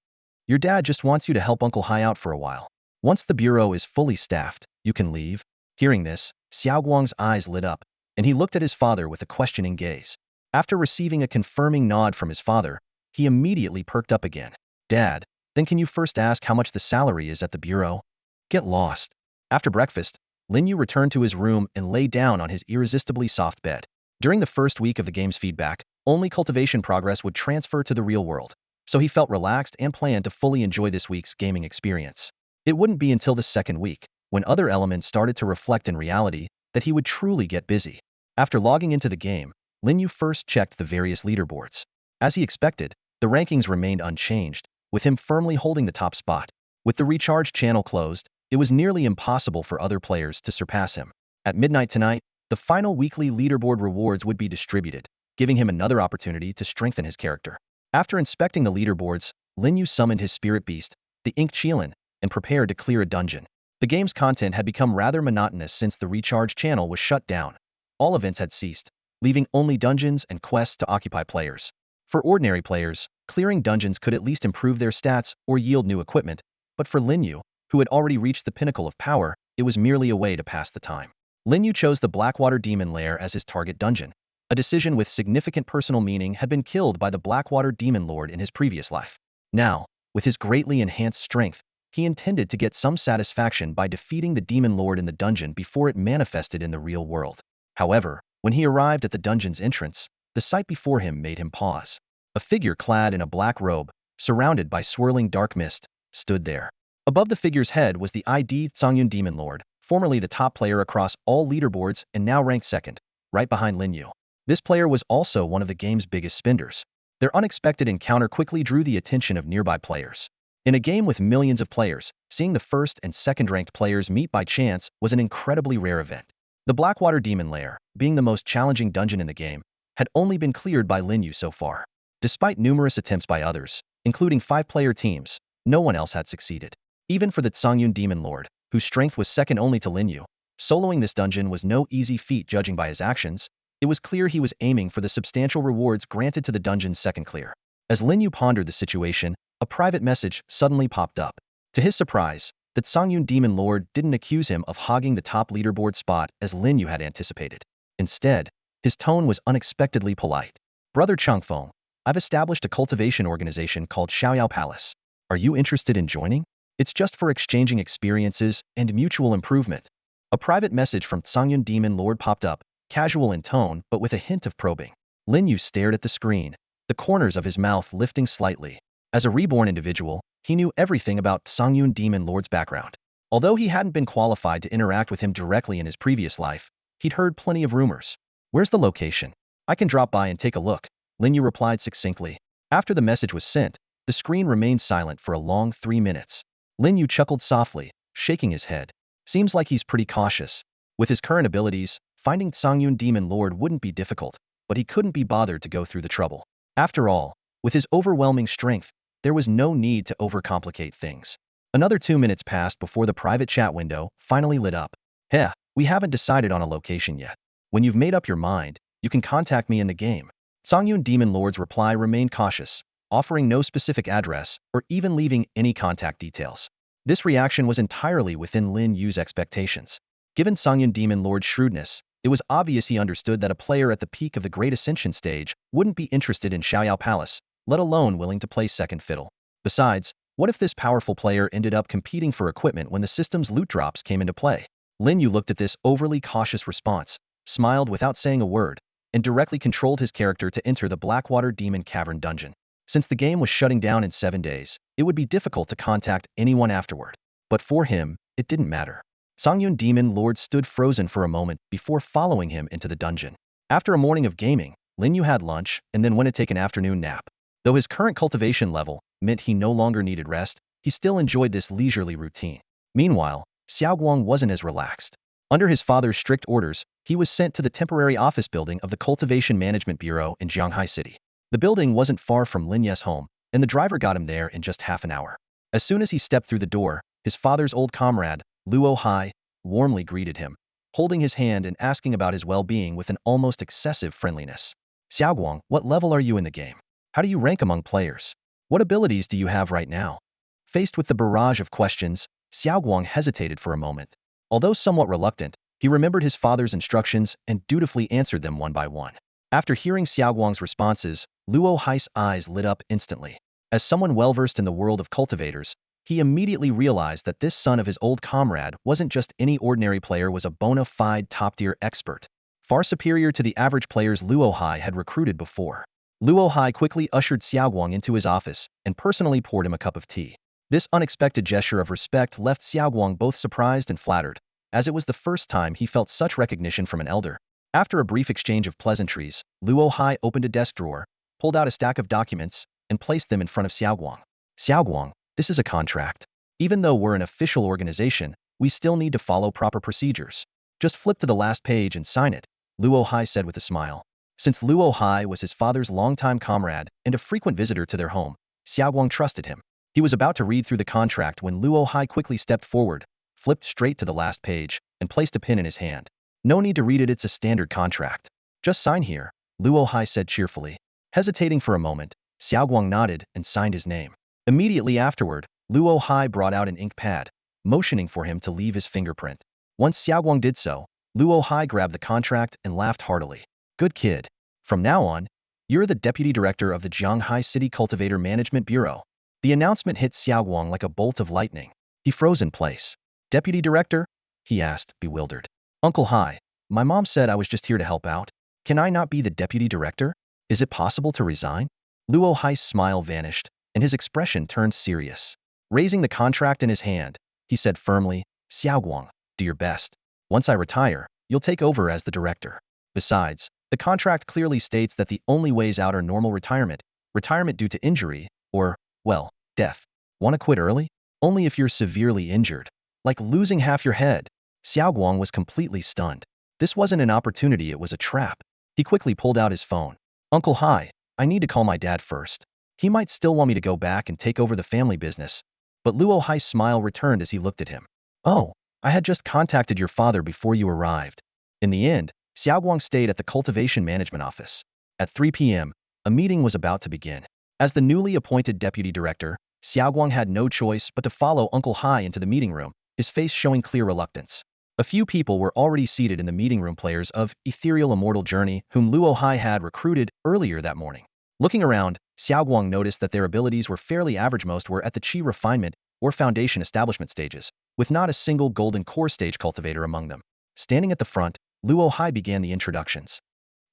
Your dad just wants you to help Uncle Hai out for a while. Once the bureau is fully staffed, you can leave. Hearing this, Xiao Guang's eyes lit up, and he looked at his father with a questioning gaze. After receiving a confirming nod from his father, he immediately perked up again. Dad, then can you first ask how much the salary is at the bureau? Get lost. After breakfast, Lin Yu returned to his room and lay down on his irresistibly soft bed. During the first week of the game's feedback, only cultivation progress would transfer to the real world, so he felt relaxed and planned to fully enjoy this week's gaming experience. It wouldn't be until the second week, when other elements started to reflect in reality, that he would truly get busy. After logging into the game, Lin Yu first checked the various leaderboards. As he expected, the rankings remained unchanged, with him firmly holding the top spot. With the recharge channel closed, it was nearly impossible for other players to surpass him. At midnight tonight, the final weekly leaderboard rewards would be distributed, giving him another opportunity to strengthen his character. After inspecting the leaderboards, Lin Yu summoned his spirit beast, the Ink Qilin, and prepared to clear a dungeon. The game's content had become rather monotonous since the recharge channel was shut down. All events had ceased, leaving only dungeons and quests to occupy players. For ordinary players, clearing dungeons could at least improve their stats or yield new equipment, but for Lin Yu, who had already reached the pinnacle of power, it was merely a way to pass the time. Lin Yu chose the Blackwater Demon Lair as his target dungeon. A decision with significant personal meaning had been killed by the Blackwater Demon Lord in his previous life. Now, with his greatly enhanced strength, he intended to get some satisfaction by defeating the Demon Lord in the dungeon before it manifested in the real world. However, when he arrived at the dungeon's entrance, the sight before him made him pause. A figure clad in a black robe, surrounded by swirling dark mist, stood there. Above the figure's head was the ID Songyun Demon Lord, formerly the top player across all leaderboards and now ranked second, right behind Lin Yu. This player was also one of the game's biggest spenders. Their unexpected encounter quickly drew the attention of nearby players. In a game with millions of players, seeing the first and second-ranked players meet by chance was an incredibly rare event. The Blackwater Demon Lair, being the most challenging dungeon in the game, had only been cleared by Lin Yu so far. Despite numerous attempts by others, including 5-player teams, no one else had succeeded. Even for the Songyun Demon Lord, whose strength was second only to Lin Yu, soloing this dungeon was no easy feat judging by his actions. It was clear he was aiming for the substantial rewards granted to the dungeon's second clear. As Lin Yu pondered the situation, a private message suddenly popped up. To his surprise, the Songyun Demon Lord didn't accuse him of hogging the top leaderboard spot as Lin Yu had anticipated. Instead, his tone was unexpectedly polite. "Brother Changfeng, I've established a cultivation organization called Xiaoyao Palace. Are you interested in joining? It's just for exchanging experiences and mutual improvement." A private message from Songyun Demon Lord popped up, casual in tone but with a hint of probing. Lin Yu stared at the screen, the corners of his mouth lifting slightly. As a reborn individual, he knew everything about Songyun Demon Lord's background. Although he hadn't been qualified to interact with him directly in his previous life, he'd heard plenty of rumors. "Where's the location? I can drop by and take a look," Lin Yu replied succinctly. After the message was sent, the screen remained silent for a long 3 minutes. Lin Yu chuckled softly, shaking his head. Seems like he's pretty cautious. With his current abilities, finding Songyun Demon Lord wouldn't be difficult, but he couldn't be bothered to go through the trouble. After all, with his overwhelming strength, there was no need to overcomplicate things. Another 2 minutes passed before the private chat window finally lit up. "Heh, we haven't decided on a location yet. When you've made up your mind, you can contact me in the game." Songyun Demon Lord's reply remained cautious, offering no specific address or even leaving any contact details. This reaction was entirely within Lin Yu's expectations. Given Songyun Demon Lord's shrewdness, it was obvious he understood that a player at the peak of the Great Ascension stage wouldn't be interested in Xiaoyao Palace, let alone willing to play second fiddle. Besides, what if this powerful player ended up competing for equipment when the system's loot drops came into play? Lin Yu looked at this overly cautious response, smiled without saying a word, and directly controlled his character to enter the Blackwater Demon Cavern dungeon. Since the game was shutting down in 7 days, it would be difficult to contact anyone afterward. But for him, it didn't matter. Songyun Demon Lord stood frozen for a moment before following him into the dungeon. After a morning of gaming, Lin Yu had lunch and then went to take an afternoon nap. Though his current cultivation level meant he no longer needed rest, he still enjoyed this leisurely routine. Meanwhile, Xiaoguang wasn't as relaxed. Under his father's strict orders, he was sent to the temporary office building of the Cultivation Management Bureau in Jianghai City. The building wasn't far from Lin Yu's home, and the driver got him there in just half an hour. As soon as he stepped through the door, his father's old comrade, Luo Hai, warmly greeted him, holding his hand and asking about his well-being with an almost excessive friendliness. "Xiaoguang, what level are you in the game? How do you rank among players? What abilities do you have right now?" Faced with the barrage of questions, Xiaoguang hesitated for a moment. Although somewhat reluctant, he remembered his father's instructions and dutifully answered them one by one. After hearing Xiaoguang's responses, Luo Hai's eyes lit up instantly. As someone well-versed in the world of cultivators, he immediately realized that this son of his old comrade wasn't just any ordinary player, was a bona fide top-tier expert, far superior to the average players Luo Hai had recruited before. Luo Hai quickly ushered Xiaoguang into his office and personally poured him a cup of tea. This unexpected gesture of respect left Xiaoguang both surprised and flattered, as it was the first time he felt such recognition from an elder. After a brief exchange of pleasantries, Luo Hai opened a desk drawer, pulled out a stack of documents, and placed them in front of Xiaoguang. Xiaoguang, this is a contract. Even though we're an official organization, we still need to follow proper procedures. Just flip to the last page and sign it, Luo Hai said with a smile. Since Luo Hai was his father's longtime comrade and a frequent visitor to their home, Xiaoguang trusted him. He was about to read through the contract when Luo Hai quickly stepped forward, flipped straight to the last page, and placed a pen in his hand. No need to read it, it's a standard contract. Just sign here, Luo Hai said cheerfully. Hesitating for a moment, Xiaoguang nodded and signed his name. Immediately afterward, Luo Hai brought out an ink pad, motioning for him to leave his fingerprint. Once Xiaoguang did so, Luo Hai grabbed the contract and laughed heartily. Good kid. From now on, you're the deputy director of the Jianghai City Cultivator Management Bureau. The announcement hit Xiaoguang like a bolt of lightning. He froze in place. Deputy director? He asked, bewildered. Uncle Hai, my mom said I was just here to help out. Can I not be the deputy director? Is it possible to resign? Luo Hai's smile vanished, and his expression turned serious. Raising the contract in his hand, he said firmly, Xiaoguang, do your best. Once I retire, you'll take over as the director. Besides, the contract clearly states that the only ways out are normal retirement, retirement due to injury, or, well, death. Want to quit early? Only if you're severely injured. Like losing half your head. Xiaoguang was completely stunned. This wasn't an opportunity, it was a trap. He quickly pulled out his phone. Uncle Hai, I need to call my dad first. He might still want me to go back and take over the family business. But Luo Hai's smile returned as he looked at him. Oh, I had just contacted your father before you arrived. In the end, Xiaoguang stayed at the cultivation management office. At 3 p.m., a meeting was about to begin. As the newly appointed deputy director, Xiaoguang had no choice but to follow Uncle Hai into the meeting room, his face showing clear reluctance. A few people were already seated in the meeting room, players of Ethereal Immortal Journey, whom Luo Hai had recruited earlier that morning. Looking around, Xiaoguang noticed that their abilities were fairly average. Most were at the Qi refinement or foundation establishment stages, with not a single golden core stage cultivator among them. Standing at the front, Luo Hai began the introductions.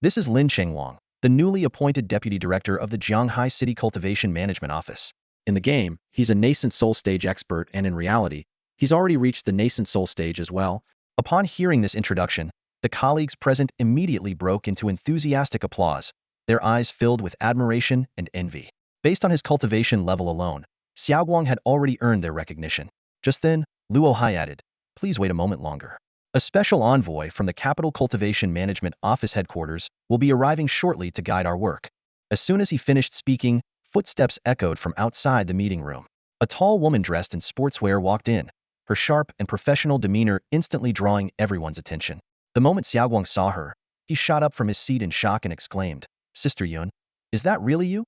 This is Lin Chengwang, the newly appointed deputy director of the Jianghai City Cultivation Management Office. In the game, he's a nascent soul stage expert, and in reality, he's already reached the nascent soul stage as well. Upon hearing this introduction, the colleagues present immediately broke into enthusiastic applause, their eyes filled with admiration and envy. Based on his cultivation level alone, Xiaoguang had already earned their recognition. Just then, Luo Hai added, please wait a moment longer. A special envoy from the Capital Cultivation Management Office headquarters will be arriving shortly to guide our work. As soon as he finished speaking, footsteps echoed from outside the meeting room. A tall woman dressed in sportswear walked in, her sharp and professional demeanor instantly drawing everyone's attention. The moment Xiaoguang saw her, he shot up from his seat in shock and exclaimed, Sister Yun, is that really you?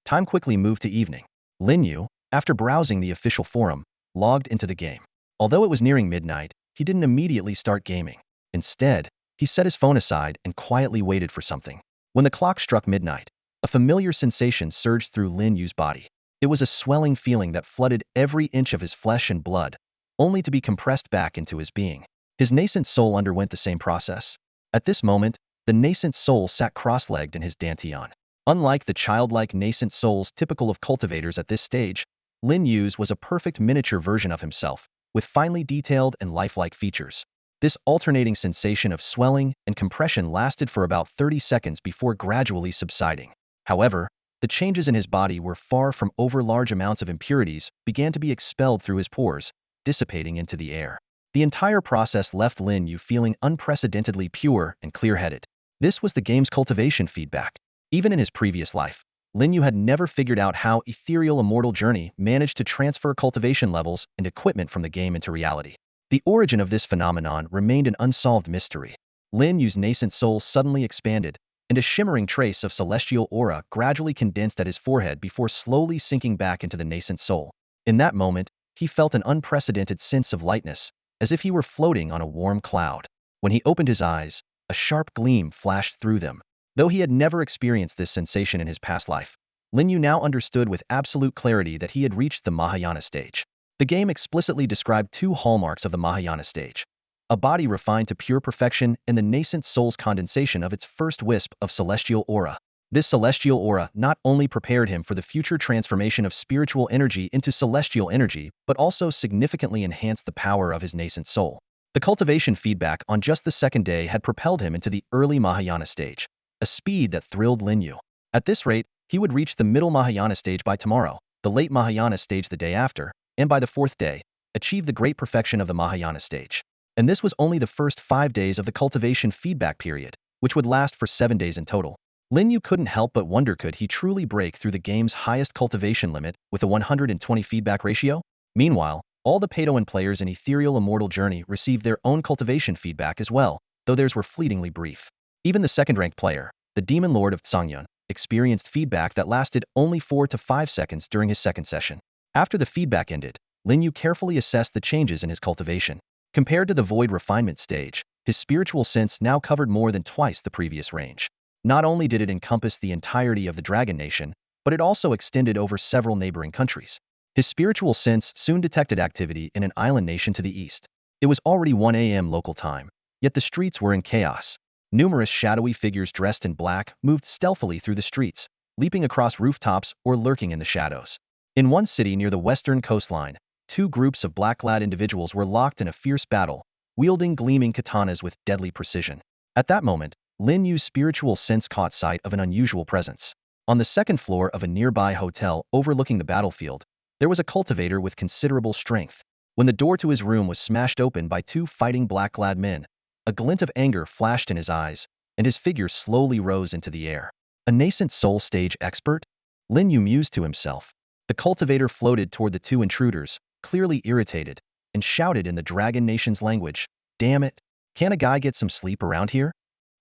Time quickly moved to evening. Lin Yu, after browsing the official forum, logged into the game. Although it was nearing midnight, he didn't immediately start gaming. Instead, he set his phone aside and quietly waited for something. When the clock struck midnight, a familiar sensation surged through Lin Yu's body. It was a swelling feeling that flooded every inch of his flesh and blood, only to be compressed back into his being. His nascent soul underwent the same process. At this moment, the nascent soul sat cross-legged in his dantian. Unlike the childlike nascent souls typical of cultivators at this stage, Lin Yu's was a perfect miniature version of himself, with finely detailed and lifelike features. This alternating sensation of swelling and compression lasted for about 30 seconds before gradually subsiding. However, the changes in his body were far from over. Large amounts of impurities began to be expelled through his pores, dissipating into the air. The entire process left Lin Yu feeling unprecedentedly pure and clear-headed. This was the game's cultivation feedback. Even in his previous life, Lin Yu had never figured out how Ethereal Immortal Journey managed to transfer cultivation levels and equipment from the game into reality. The origin of this phenomenon remained an unsolved mystery. Lin Yu's nascent soul suddenly expanded, and a shimmering trace of celestial aura gradually condensed at his forehead before slowly sinking back into the nascent soul. In that moment, he felt an unprecedented sense of lightness, as if he were floating on a warm cloud. When he opened his eyes, a sharp gleam flashed through them. Though he had never experienced this sensation in his past life, Lin Yu now understood with absolute clarity that he had reached the Mahayana stage. The game explicitly described two hallmarks of the Mahayana stage: a body refined to pure perfection and the nascent soul's condensation of its first wisp of celestial aura. This celestial aura not only prepared him for the future transformation of spiritual energy into celestial energy, but also significantly enhanced the power of his nascent soul. The cultivation feedback on just the second day had propelled him into the early Mahayana stage, a speed that thrilled Lin Yu. At this rate, he would reach the middle Mahayana stage by tomorrow, the late Mahayana stage the day after, and by the fourth day, achieve the great perfection of the Mahayana stage. And this was only the first 5 days of the cultivation feedback period, which would last for 7 days in total. Lin Yu couldn't help but wonder, could he truly break through the game's highest cultivation limit with a 120 feedback ratio? Meanwhile, all the Peidoan players in Ethereal Immortal Journey received their own cultivation feedback as well, though theirs were fleetingly brief. Even the second-ranked player, the Demon Lord of Tsangyun, experienced feedback that lasted only 4 to 5 seconds during his second session. After the feedback ended, Lin Yu carefully assessed the changes in his cultivation. Compared to the Void Refinement stage, his spiritual sense now covered more than twice the previous range. Not only did it encompass the entirety of the Dragon Nation, but it also extended over several neighboring countries. His spiritual sense soon detected activity in an island nation to the east. It was already 1 a.m. local time, yet the streets were in chaos. Numerous shadowy figures dressed in black moved stealthily through the streets, leaping across rooftops or lurking in the shadows. In one city near the western coastline, 2 groups of black-clad individuals were locked in a fierce battle, wielding gleaming katanas with deadly precision. At that moment, Lin Yu's spiritual sense caught sight of an unusual presence. On the second floor of a nearby hotel overlooking the battlefield, there was a cultivator with considerable strength. When the door to his room was smashed open by 2 fighting black-clad men, a glint of anger flashed in his eyes, and his figure slowly rose into the air. A nascent soul stage expert? Lin Yu mused to himself. The cultivator floated toward the 2 intruders, clearly irritated, and shouted in the Dragon Nation's language, "Damn it! Can't a guy get some sleep around here?"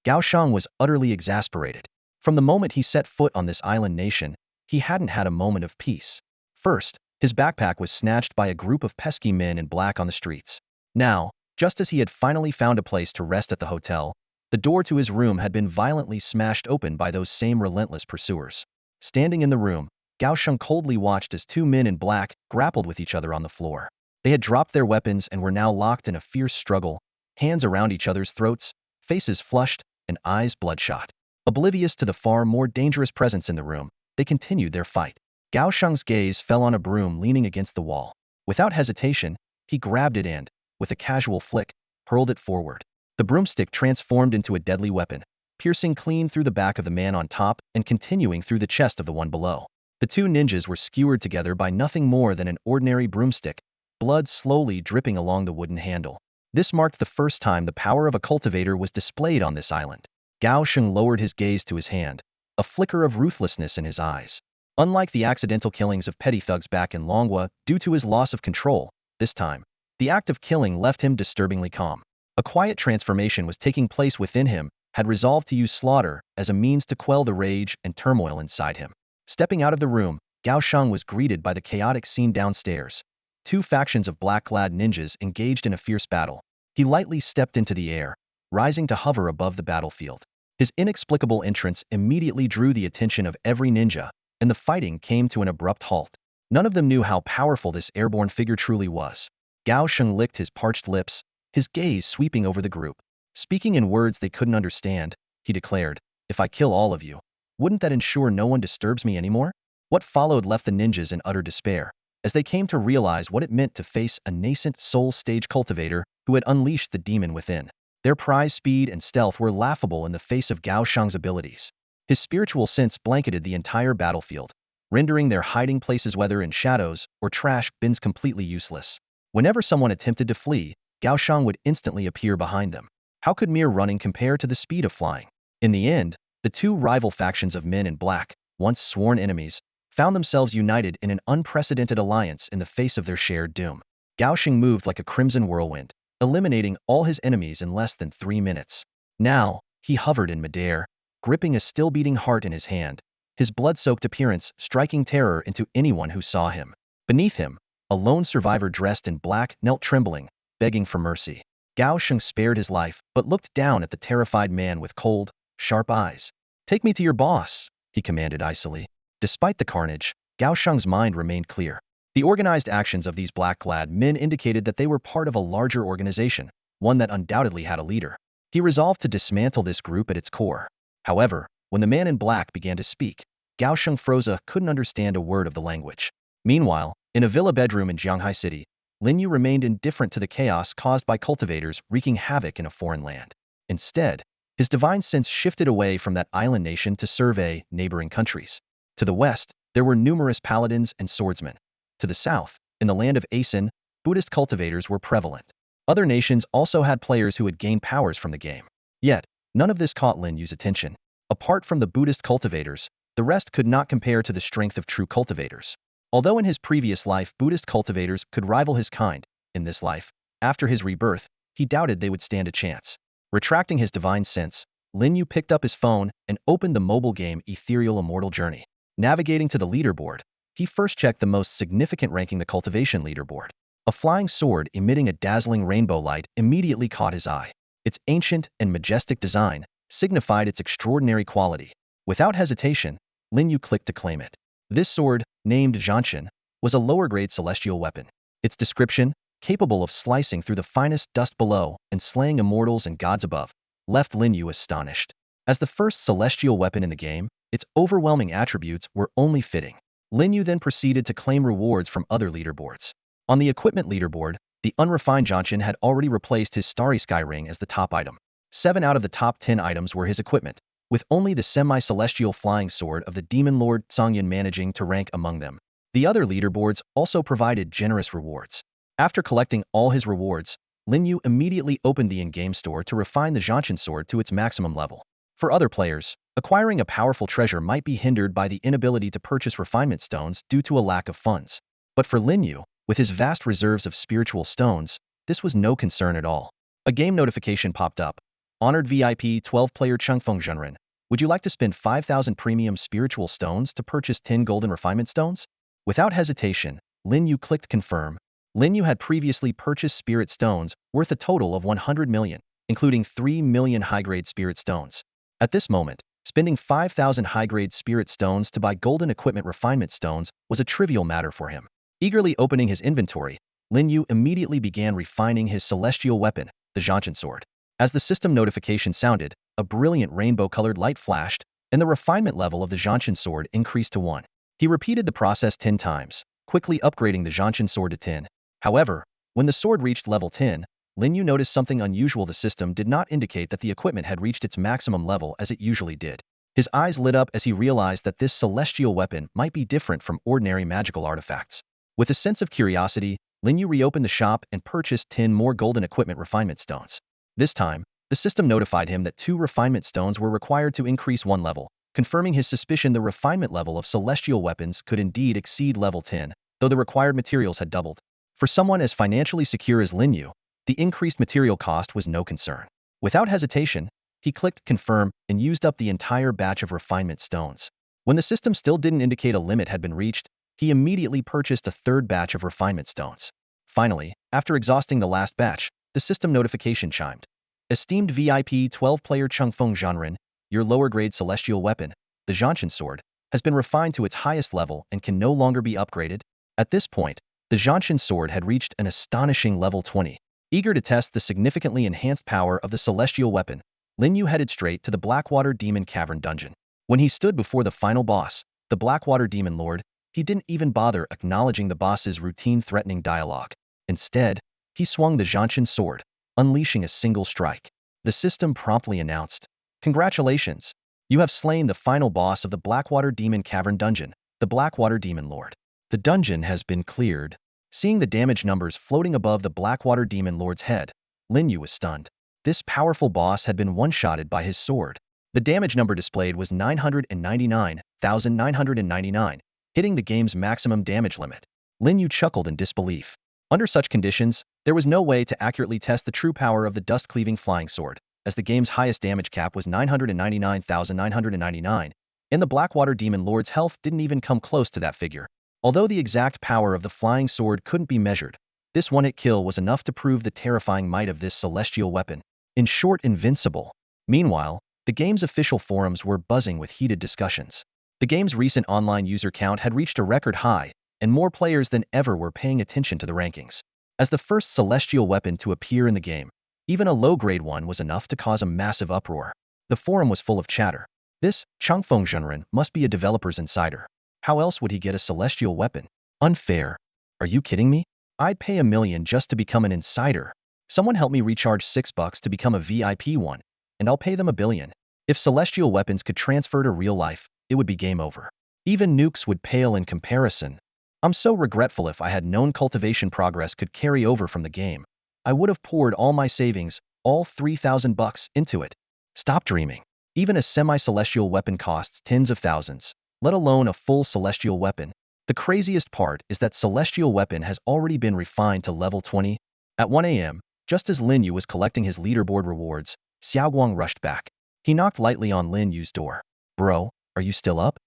Gao Shang was utterly exasperated. From the moment he set foot on this island nation, he hadn't had a moment of peace. First, his backpack was snatched by a group of pesky men in black on the streets. Now, just as he had finally found a place to rest at the hotel, the door to his room had been violently smashed open by those same relentless pursuers. Standing in the room, Gao Sheng coldly watched as 2 men in black grappled with each other on the floor. They had dropped their weapons and were now locked in a fierce struggle, hands around each other's throats, faces flushed, and eyes bloodshot. Oblivious to the far more dangerous presence in the room, they continued their fight. Gao Sheng's gaze fell on a broom leaning against the wall. Without hesitation, he grabbed it and, with a casual flick, hurled it forward. The broomstick transformed into a deadly weapon, piercing clean through the back of the man on top and continuing through the chest of the one below. The 2 ninjas were skewered together by nothing more than an ordinary broomstick, blood slowly dripping along the wooden handle. This marked the first time the power of a cultivator was displayed on this island. Gao Sheng lowered his gaze to his hand, a flicker of ruthlessness in his eyes. Unlike the accidental killings of petty thugs back in Longhua due to his loss of control, this time, the act of killing left him disturbingly calm. A quiet transformation was taking place within him, had resolved to use slaughter as a means to quell the rage and turmoil inside him. Stepping out of the room, Gao Sheng was greeted by the chaotic scene downstairs. 2 factions of black-clad ninjas engaged in a fierce battle. He lightly stepped into the air, rising to hover above the battlefield. His inexplicable entrance immediately drew the attention of every ninja, and the fighting came to an abrupt halt. None of them knew how powerful this airborne figure truly was. Gao Sheng licked his parched lips, his gaze sweeping over the group. Speaking in words they couldn't understand, he declared, "If I kill all of you, wouldn't that ensure no one disturbs me anymore?" What followed left the ninjas in utter despair, as they came to realize what it meant to face a nascent soul stage cultivator who had unleashed the demon within. Their prize speed and stealth were laughable in the face of Gao Sheng's abilities. His spiritual sense blanketed the entire battlefield, rendering their hiding places, whether in shadows or trash bins, completely useless. Whenever someone attempted to flee, Gao Sheng would instantly appear behind them. How could mere running compare to the speed of flying? In the end, the 2 rival factions of men in black, once sworn enemies, found themselves united in an unprecedented alliance in the face of their shared doom. Gao Sheng moved like a crimson whirlwind, eliminating all his enemies in less than 3 minutes. Now, he hovered in midair, gripping a still-beating heart in his hand, his blood-soaked appearance striking terror into anyone who saw him. Beneath him, a lone survivor dressed in black knelt trembling, begging for mercy. Gao Sheng spared his life, but looked down at the terrified man with cold, sharp eyes. "Take me to your boss," he commanded icily. Despite the carnage, Gao Sheng's mind remained clear. The organized actions of these black-clad men indicated that they were part of a larger organization, one that undoubtedly had a leader. He resolved to dismantle this group at its core. However, When the man in black began to speak, Gao Shengfroza couldn't understand a word of the language. Meanwhile, in a villa bedroom in Jianghai City, Lin Yu remained indifferent to the chaos caused by cultivators wreaking havoc in a foreign land. Instead, his divine sense shifted away from that island nation to survey neighboring countries. To the west, there were numerous paladins and swordsmen. To the south, in the land of Asin, Buddhist cultivators were prevalent. Other nations also had players who had gained powers from the game. Yet, none of this caught Lin Yu's attention. Apart from the Buddhist cultivators, the rest could not compare to the strength of true cultivators. Although in his previous life Buddhist cultivators could rival his kind, in this life, after his rebirth, he doubted they would stand a chance. Retracting his divine sense, Lin Yu picked up his phone and opened the mobile game Ethereal Immortal Journey. Navigating to the leaderboard, he first checked the most significant ranking, the cultivation leaderboard. A flying sword emitting a dazzling rainbow light immediately caught his eye. Its ancient and majestic design signified its extraordinary quality. Without hesitation, Lin Yu clicked to claim it. This sword, named Zhanshan, was a lower-grade celestial weapon. Its description, capable of slicing through the finest dust below and slaying immortals and gods above, left Lin Yu astonished. As the first celestial weapon in the game, its overwhelming attributes were only fitting. Lin Yu then proceeded to claim rewards from other leaderboards. On the equipment leaderboard, the unrefined Zhanshan had already replaced his Starry Sky Ring as the top item. 7 out of the top 10 items were his equipment, with only the semi-celestial flying sword of the demon lord Tsangyan managing to rank among them. The other leaderboards also provided generous rewards. After collecting all his rewards, Lin Yu immediately opened the in-game store to refine the Zhanshan sword to its maximum level. For other players, acquiring a powerful treasure might be hindered by the inability to purchase refinement stones due to a lack of funds. But for Lin Yu, with his vast reserves of spiritual stones, this was no concern at all. A game notification popped up. Honored VIP 12-player Chengfeng Zhenren, would you like to spend 5,000 premium spiritual stones to purchase 10 golden refinement stones? Without hesitation, Lin Yu clicked confirm. Lin Yu had previously purchased spirit stones worth a total of 100 million, including 3 million high-grade spirit stones. At this moment, spending 5,000 high-grade spirit stones to buy golden equipment refinement stones was a trivial matter for him. Eagerly opening his inventory, Lin Yu immediately began refining his celestial weapon, the Zhanshan sword. As the system notification sounded, a brilliant rainbow-colored light flashed, and the refinement level of the Zhanshan sword increased to 1. He repeated the process 10 times, quickly upgrading the Zhanshan sword to 10. However, when the sword reached level 10, Lin Yu noticed something unusual. The system did not indicate that the equipment had reached its maximum level as it usually did. His eyes lit up as he realized that this celestial weapon might be different from ordinary magical artifacts. With a sense of curiosity, Lin Yu reopened the shop and purchased 10 more golden equipment refinement stones. This time, the system notified him that 2 refinement stones were required to increase 1 level, confirming his suspicion the refinement level of celestial weapons could indeed exceed level 10, though the required materials had doubled. For someone as financially secure as Lin Yu, the increased material cost was no concern. Without hesitation, he clicked confirm and used up the entire batch of refinement stones. When the system still didn't indicate a limit had been reached, he immediately purchased a third batch of refinement stones. Finally, after exhausting the last batch, the system notification chimed. Esteemed VIP 12-player Chengfeng Zhenren, your lower-grade celestial weapon, the Zhanshan sword, has been refined to its highest level and can no longer be upgraded. At this point, the Zhanshan sword had reached an astonishing level 20. Eager to test the significantly enhanced power of the celestial weapon, Lin Yu headed straight to the Blackwater Demon Cavern dungeon. When he stood before the final boss, the Blackwater Demon Lord, he didn't even bother acknowledging the boss's routine threatening dialogue. Instead, he swung the Zhanshan sword, unleashing a single strike. The system promptly announced, "Congratulations! You have slain the final boss of the Blackwater Demon Cavern dungeon, the Blackwater Demon Lord. The dungeon has been cleared." Seeing the damage numbers floating above the Blackwater Demon Lord's head, Lin Yu was stunned. This powerful boss had been one-shotted by his sword. The damage number displayed was 999,999, hitting the game's maximum damage limit. Lin Yu chuckled in disbelief. Under such conditions, there was no way to accurately test the true power of the dust-cleaving flying sword, as the game's highest damage cap was 999,999, and the Blackwater Demon Lord's health didn't even come close to that figure. Although the exact power of the flying sword couldn't be measured, this one-hit kill was enough to prove the terrifying might of this celestial weapon. In short, invincible. Meanwhile, the game's official forums were buzzing with heated discussions. The game's recent online user count had reached a record high, and more players than ever were paying attention to the rankings. As the first celestial weapon to appear in the game, even a low-grade one was enough to cause a massive uproar. The forum was full of chatter. This Changfeng Zhenren must be a developer's insider. How else would he get a celestial weapon? Unfair. Are you kidding me? I'd pay $1 million just to become an insider. Someone help me recharge $6 to become a VIP one, and I'll pay them $1 billion. If celestial weapons could transfer to real life, it would be game over. Even nukes would pale in comparison. I'm so regretful. If I had known cultivation progress could carry over from the game, I would have poured all my savings, all $3,000 into it. Stop dreaming. Even a semi-celestial weapon costs tens of thousands, let alone a full celestial weapon. The craziest part is that celestial weapon has already been refined to level 20. At 1 a.m., just as Lin Yu was collecting his leaderboard rewards, Xiaoguang rushed back. He knocked lightly on Lin Yu's door. Bro, are you still up?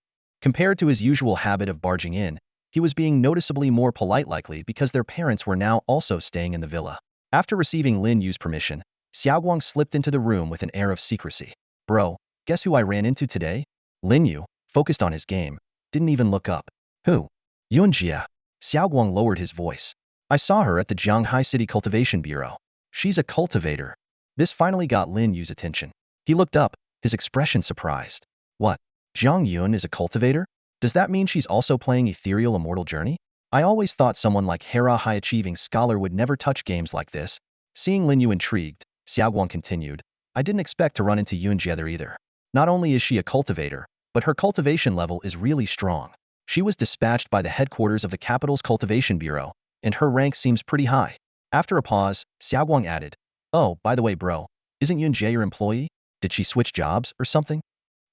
Compared to his usual habit of barging in, he was being noticeably more polite, likely because their parents were now also staying in the villa. After receiving Lin Yu's permission, Xiaoguang slipped into the room with an air of secrecy. Bro, guess who I ran into today? Lin Yu, focused on his game, didn't even look up. Who? Yunjia. Xiaoguang lowered his voice. I saw her at the Jianghai City Cultivation Bureau. She's a cultivator. This finally got Lin Yu's attention. He looked up, his expression surprised. What? Zhang Yun is a cultivator? Does that mean she's also playing Ethereal Immortal Journey? I always thought someone like Hera, high-achieving scholar, would never touch games like this. Seeing Lin Yu intrigued, Xiaoguang continued, I didn't expect to run into Yunjia there either. Not only is she a cultivator, but her cultivation level is really strong. She was dispatched by the headquarters of the capital's cultivation bureau, and her rank seems pretty high. After a pause, Xiaoguang added, oh, by the way bro, isn't Yunjia your employee? Did she switch jobs or something?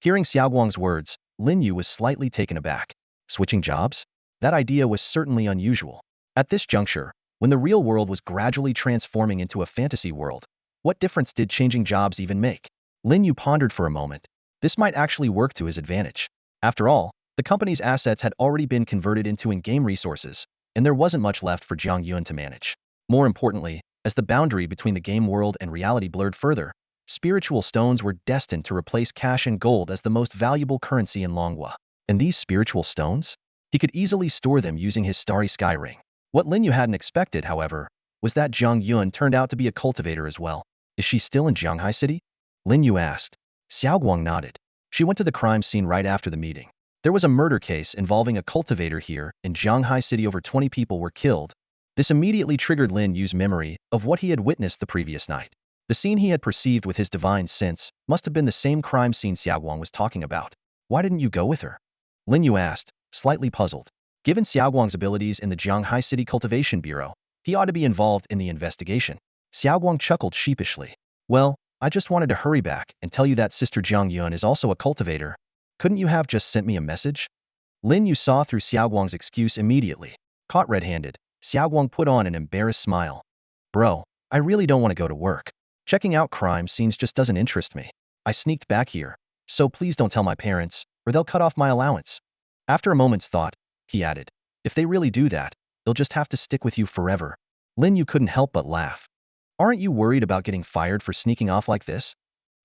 Hearing Xiaoguang's words, Lin Yu was slightly taken aback. Switching jobs? That idea was certainly unusual. At this juncture, when the real world was gradually transforming into a fantasy world, what difference did changing jobs even make? Lin Yu pondered for a moment. This might actually work to his advantage. After all, the company's assets had already been converted into in-game resources, and there wasn't much left for Zhang Yun to manage. More importantly, as the boundary between the game world and reality blurred further, spiritual stones were destined to replace cash and gold as the most valuable currency in Longhua. And these spiritual stones? He could easily store them using his Starry Sky Ring. What Lin Yu hadn't expected, however, was that Zhang Yun turned out to be a cultivator as well. Is she still in Jianghai City? Lin Yu asked. Xiaoguang nodded. She went to the crime scene right after the meeting. There was a murder case involving a cultivator here in Jianghai City. Over 20 people were killed. This immediately triggered Lin Yu's memory of what he had witnessed the previous night. The scene he had perceived with his divine sense must have been the same crime scene Xiaoguang was talking about. Why didn't you go with her? Lin Yu asked, slightly puzzled. Given Xiaoguang's abilities in the Jianghai City Cultivation Bureau, he ought to be involved in the investigation. Xiaoguang chuckled sheepishly. Well, I just wanted to hurry back and tell you that Sister Zhang Yun is also a cultivator. Couldn't you have just sent me a message? Lin Yu saw through Xiaoguang's excuse immediately. Caught red-handed, Xiaoguang put on an embarrassed smile. Bro, I really don't want to go to work. Checking out crime scenes just doesn't interest me. I sneaked back here, so please don't tell my parents, or they'll cut off my allowance. After a moment's thought, he added, if they really do that, they'll just have to stick with you forever. Lin Yu couldn't help but laugh. Aren't you worried about getting fired for sneaking off like this?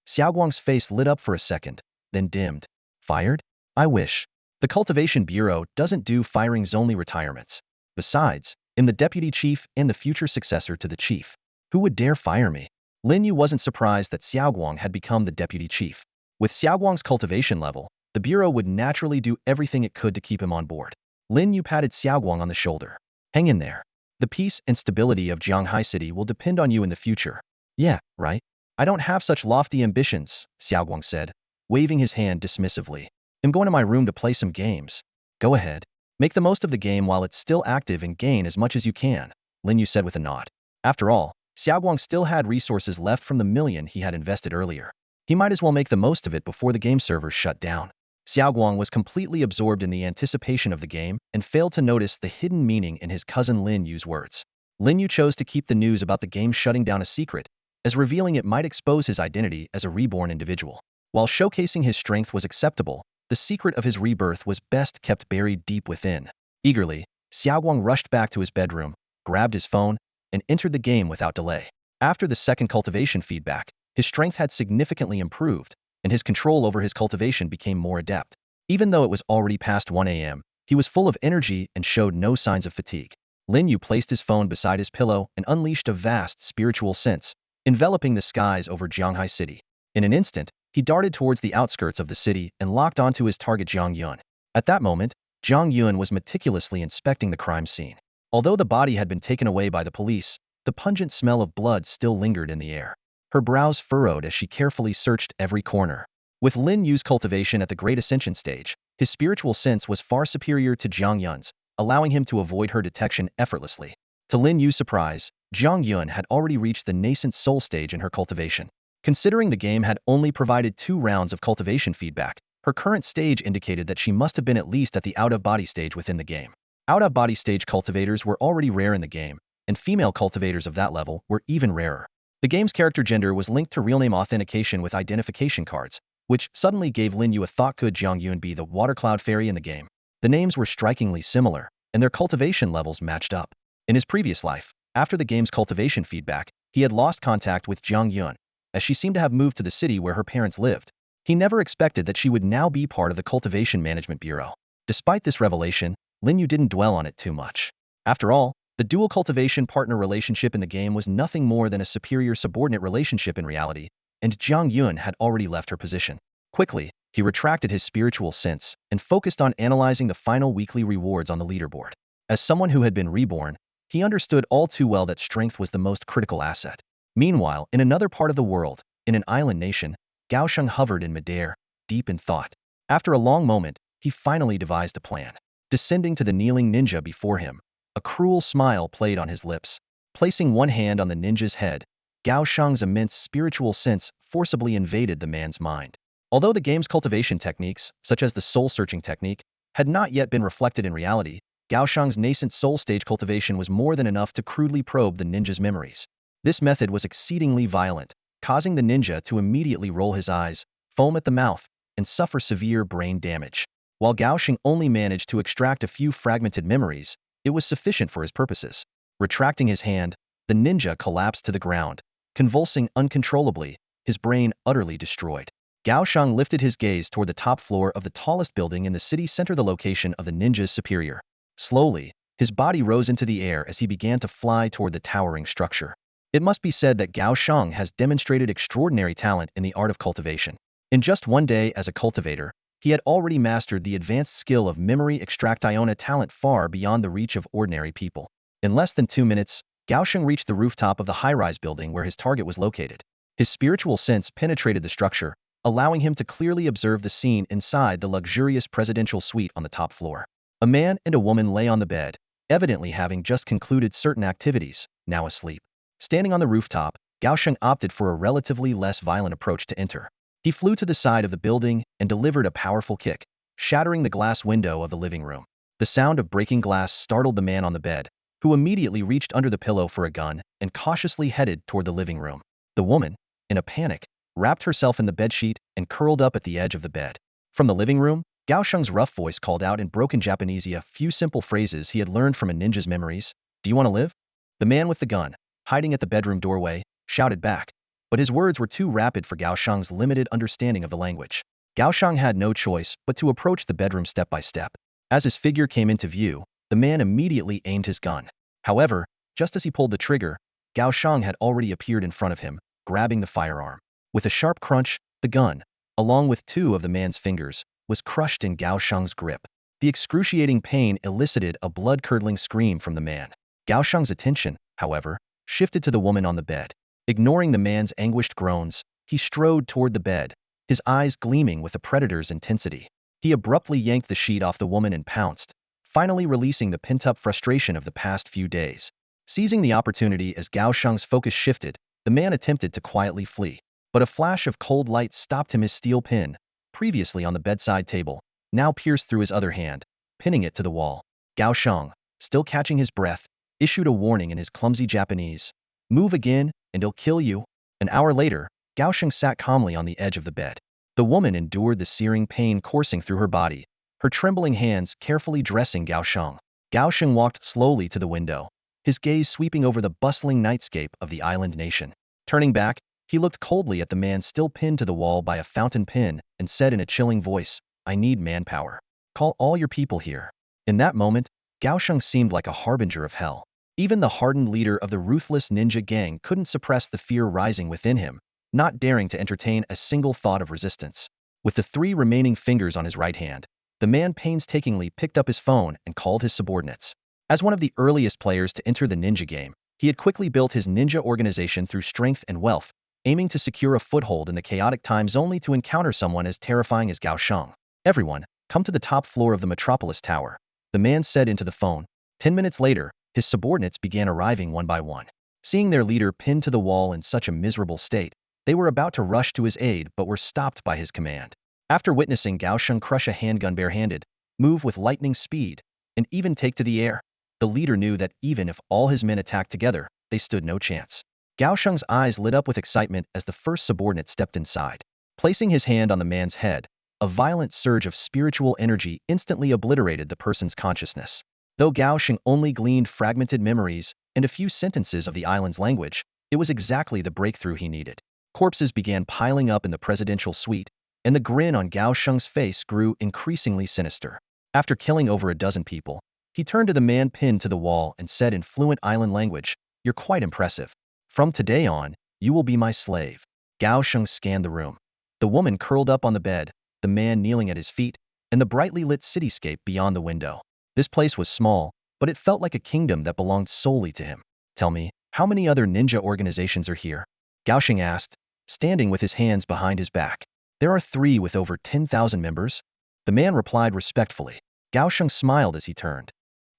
Xiaoguang's face lit up for a second, then dimmed. Fired? I wish. The Cultivation Bureau doesn't do firings, only retirements. Besides, I'm the deputy chief and the future successor to the chief. Who would dare fire me? Lin Yu wasn't surprised that Xiaoguang had become the deputy chief. With Xiaoguang's cultivation level, the Bureau would naturally do everything it could to keep him on board. Lin Yu patted Xiaoguang on the shoulder. Hang in there. The peace and stability of Jianghai City will depend on you in the future. Yeah, right? I don't have such lofty ambitions, Xiaoguang said, waving his hand dismissively. I'm going to my room to play some games. Go ahead. Make the most of the game while it's still active and gain as much as you can, Lin Yu said with a nod. After all, Xiaoguang still had resources left from the $1 million he had invested earlier. He might as well make the most of it before the game servers shut down. Xiaoguang was completely absorbed in the anticipation of the game and failed to notice the hidden meaning in his cousin Lin Yu's words. Lin Yu chose to keep the news about the game shutting down a secret, as revealing it might expose his identity as a reborn individual. While showcasing his strength was acceptable, the secret of his rebirth was best kept buried deep within. Eagerly, Xiaoguang rushed back to his bedroom, grabbed his phone, and entered the game without delay. After the second cultivation feedback, his strength had significantly improved, and his control over his cultivation became more adept. Even though it was already past 1 a.m., he was full of energy and showed no signs of fatigue. Lin Yu placed his phone beside his pillow and unleashed a vast spiritual sense, enveloping the skies over Jianghai City. In an instant, He darted towards the outskirts of the city and locked onto his target Jiang Yun. At that moment, Jiang Yun was meticulously inspecting the crime scene. Although the body had been taken away by the police, the pungent smell of blood still lingered in the air. Her brows furrowed as she carefully searched every corner. With Lin Yu's cultivation at the Great Ascension stage, his spiritual sense was far superior to Jiang Yun's, allowing him to avoid her detection effortlessly. To Lin Yu's surprise, Jiang Yun had already reached the nascent soul stage in her cultivation. Considering the game had only provided 2 rounds of cultivation feedback, her current stage indicated that she must have been at least at the out-of-body stage within the game. Out-of-body stage cultivators were already rare in the game, and female cultivators of that level were even rarer. The game's character gender was linked to real name authentication with identification cards, which suddenly gave Lin Yu a thought: could Jiang Yun be the water cloud fairy in the game? The names were strikingly similar, and their cultivation levels matched up. In his previous life, after the game's cultivation feedback, he had lost contact with Jiang Yun, as she seemed to have moved to the city where her parents lived. He never expected that she would now be part of the Cultivation Management Bureau. Despite this revelation, Lin Yu didn't dwell on it too much. After all, the dual cultivation partner relationship in the game was nothing more than a superior subordinate relationship in reality, and Jiang Yun had already left her position. Quickly, he retracted his spiritual sense and focused on analyzing the final weekly rewards on the leaderboard. As someone who had been reborn, he understood all too well that strength was the most critical asset. Meanwhile, in another part of the world, in an island nation, Gao Sheng hovered in midair, deep in thought. After a long moment, he finally devised a plan. Descending to the kneeling ninja before him, a cruel smile played on his lips. Placing one hand on the ninja's head, Gao Sheng's immense spiritual sense forcibly invaded the man's mind. Although the game's cultivation techniques, such as the soul-searching technique, had not yet been reflected in reality, Gao Sheng's nascent soul stage cultivation was more than enough to crudely probe the ninja's memories. This method was exceedingly violent, causing the ninja to immediately roll his eyes, foam at the mouth, and suffer severe brain damage. While Gao Sheng only managed to extract a few fragmented memories, it was sufficient for his purposes. Retracting his hand, the ninja collapsed to the ground, convulsing uncontrollably, his brain utterly destroyed. Gao Sheng lifted his gaze toward the top floor of the tallest building in the city center, the location of the ninja's superior. Slowly, his body rose into the air as he began to fly toward the towering structure. It must be said that Gao Sheng has demonstrated extraordinary talent in the art of cultivation. In just one day as a cultivator, he had already mastered the advanced skill of memory extraction, a talent far beyond the reach of ordinary people. In less than 2 minutes, Gao Sheng reached the rooftop of the high-rise building where his target was located. His spiritual sense penetrated the structure, allowing him to clearly observe the scene inside the luxurious presidential suite on the top floor. A man and a woman lay on the bed, evidently having just concluded certain activities, now asleep. Standing on the rooftop, Gao Sheng opted for a relatively less violent approach to enter. He flew to the side of the building and delivered a powerful kick, shattering the glass window of the living room. The sound of breaking glass startled the man on the bed, who immediately reached under the pillow for a gun and cautiously headed toward the living room. The woman, in a panic, wrapped herself in the bedsheet and curled up at the edge of the bed. From the living room, Gao Sheng's rough voice called out in broken Japanese a few simple phrases he had learned from a ninja's memories. "Do you want to live?" The man with the gun, hiding at the bedroom doorway, shouted back, but his words were too rapid for Gao Sheng's limited understanding of the language. Gao Sheng had no choice but to approach the bedroom step by step. As his figure came into view, the man immediately aimed his gun. However, just as he pulled the trigger, Gao Sheng had already appeared in front of him, grabbing the firearm. With a sharp crunch, the gun, along with 2 of the man's fingers, was crushed in Gao Sheng's grip. The excruciating pain elicited a blood-curdling scream from the man. Gao Sheng's attention, however, shifted to the woman on the bed. Ignoring the man's anguished groans, he strode toward the bed, his eyes gleaming with the predator's intensity. He abruptly yanked the sheet off the woman and pounced, finally releasing the pent-up frustration of the past few days. Seizing the opportunity as Gao Sheng's focus shifted, the man attempted to quietly flee. But a flash of cold light stopped him. His steel pin, previously on the bedside table, now pierced through his other hand, pinning it to the wall. Gao Sheng, still catching his breath, issued a warning in his clumsy Japanese. "Move again, and he'll kill you." An hour later, Gao Sheng sat calmly on the edge of the bed. The woman endured the searing pain coursing through her body, her trembling hands carefully dressing Gao Sheng. Gao Sheng walked slowly to the window, his gaze sweeping over the bustling nightscape of the island nation. Turning back, he looked coldly at the man still pinned to the wall by a fountain pen and said in a chilling voice, "I need manpower. Call all your people here." In that moment, Gao Sheng seemed like a harbinger of hell. Even the hardened leader of the ruthless ninja gang couldn't suppress the fear rising within him, not daring to entertain a single thought of resistance. With the 3 remaining fingers on his right hand, the man painstakingly picked up his phone and called his subordinates. As one of the earliest players to enter the ninja game, he had quickly built his ninja organization through strength and wealth, aiming to secure a foothold in the chaotic times only to encounter someone as terrifying as Gao Sheng. "Everyone, come to the top floor of the Metropolis Tower," the man said into the phone. 10 minutes later, his subordinates began arriving one by one. Seeing their leader pinned to the wall in such a miserable state, they were about to rush to his aid but were stopped by his command. After witnessing Gao Sheng crush a handgun barehanded, move with lightning speed, and even take to the air, the leader knew that even if all his men attacked together, they stood no chance. Gao Sheng's eyes lit up with excitement as the first subordinate stepped inside. Placing his hand on the man's head, a violent surge of spiritual energy instantly obliterated the person's consciousness. Though Gao Sheng only gleaned fragmented memories and a few sentences of the island's language, it was exactly the breakthrough he needed. Corpses began piling up in the presidential suite, and the grin on Gao Sheng's face grew increasingly sinister. After killing over a dozen people, he turned to the man pinned to the wall and said in fluent island language, "You're quite impressive. From today on, you will be my slave." Gao Sheng scanned the room. The woman curled up on the bed, the man kneeling at his feet, and the brightly lit cityscape beyond the window. This place was small, but it felt like a kingdom that belonged solely to him. "Tell me, how many other ninja organizations are here?" Gao Sheng asked, standing with his hands behind his back. "There are 3 with over 10,000 members." The man replied respectfully. Gao Sheng smiled as he turned.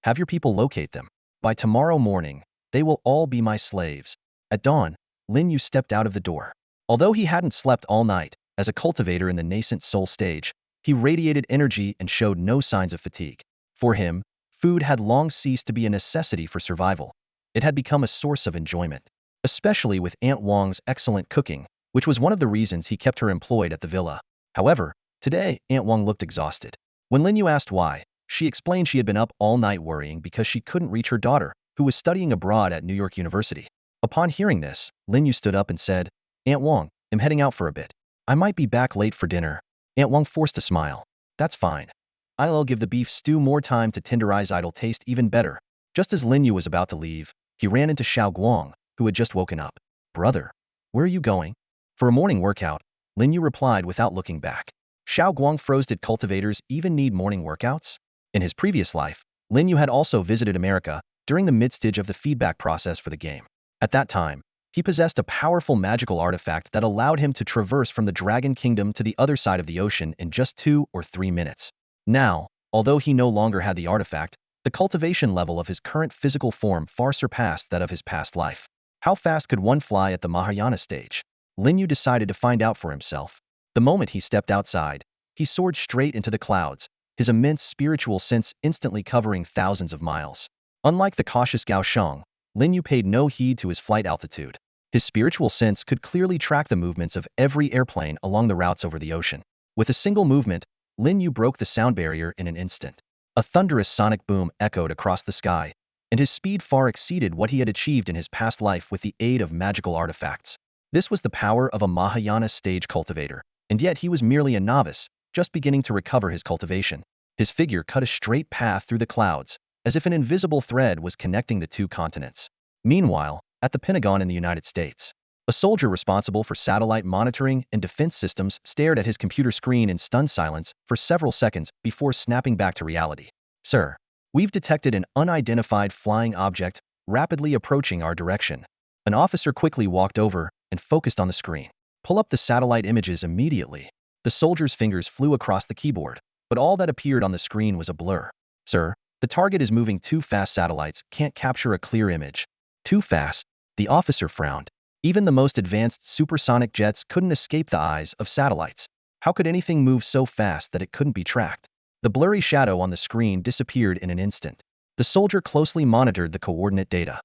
"Have your people locate them. By tomorrow morning, they will all be my slaves." At dawn, Lin Yu stepped out of the door. Although he hadn't slept all night, as a cultivator in the nascent soul stage, he radiated energy and showed no signs of fatigue. For him, food had long ceased to be a necessity for survival. It had become a source of enjoyment, especially with Aunt Wang's excellent cooking, which was one of the reasons he kept her employed at the villa. However, today, Aunt Wang looked exhausted. When Lin Yu asked why, she explained she had been up all night worrying because she couldn't reach her daughter, who was studying abroad at New York University. Upon hearing this, Lin Yu stood up and said, "Aunt Wang, I'm heading out for a bit. I might be back late for dinner." Aunt Wang forced a smile. "That's fine. I'll give the beef stew more time to tenderize. It'll taste even better." Just as Lin Yu was about to leave, he ran into Xiao Guang, who had just woken up. "Brother, where are you going?" "For a morning workout," Lin Yu replied without looking back. Xiao Guang froze. Did cultivators even need morning workouts? In his previous life, Lin Yu had also visited America during the mid-stage of the feedback process for the game. At that time, he possessed a powerful magical artifact that allowed him to traverse from the Dragon Kingdom to the other side of the ocean in just 2 or 3 minutes. Now, although he no longer had the artifact, the cultivation level of his current physical form far surpassed that of his past life. How fast could one fly at the Mahayana stage? Lin Yu decided to find out for himself. The moment he stepped outside, he soared straight into the clouds, his immense spiritual sense instantly covering thousands of miles. Unlike the cautious Gao Sheng, Lin Yu paid no heed to his flight altitude. His spiritual sense could clearly track the movements of every airplane along the routes over the ocean. With a single movement, Lin Yu broke the sound barrier in an instant. A thunderous sonic boom echoed across the sky, and his speed far exceeded what he had achieved in his past life with the aid of magical artifacts. This was the power of a Mahayana stage cultivator, and yet he was merely a novice, just beginning to recover his cultivation. His figure cut a straight path through the clouds, as if an invisible thread was connecting the 2 continents. Meanwhile, at the Pentagon in the United States, a soldier responsible for satellite monitoring and defense systems stared at his computer screen in stunned silence for several seconds before snapping back to reality. "Sir, we've detected an unidentified flying object rapidly approaching our direction." An officer quickly walked over and focused on the screen. "Pull up the satellite images immediately." The soldier's fingers flew across the keyboard, but all that appeared on the screen was a blur. "Sir, the target is moving too fast. Satellites can't capture a clear image." "Too fast?" The officer frowned. Even the most advanced supersonic jets couldn't escape the eyes of satellites. How could anything move so fast that it couldn't be tracked? The blurry shadow on the screen disappeared in an instant. The soldier closely monitored the coordinate data.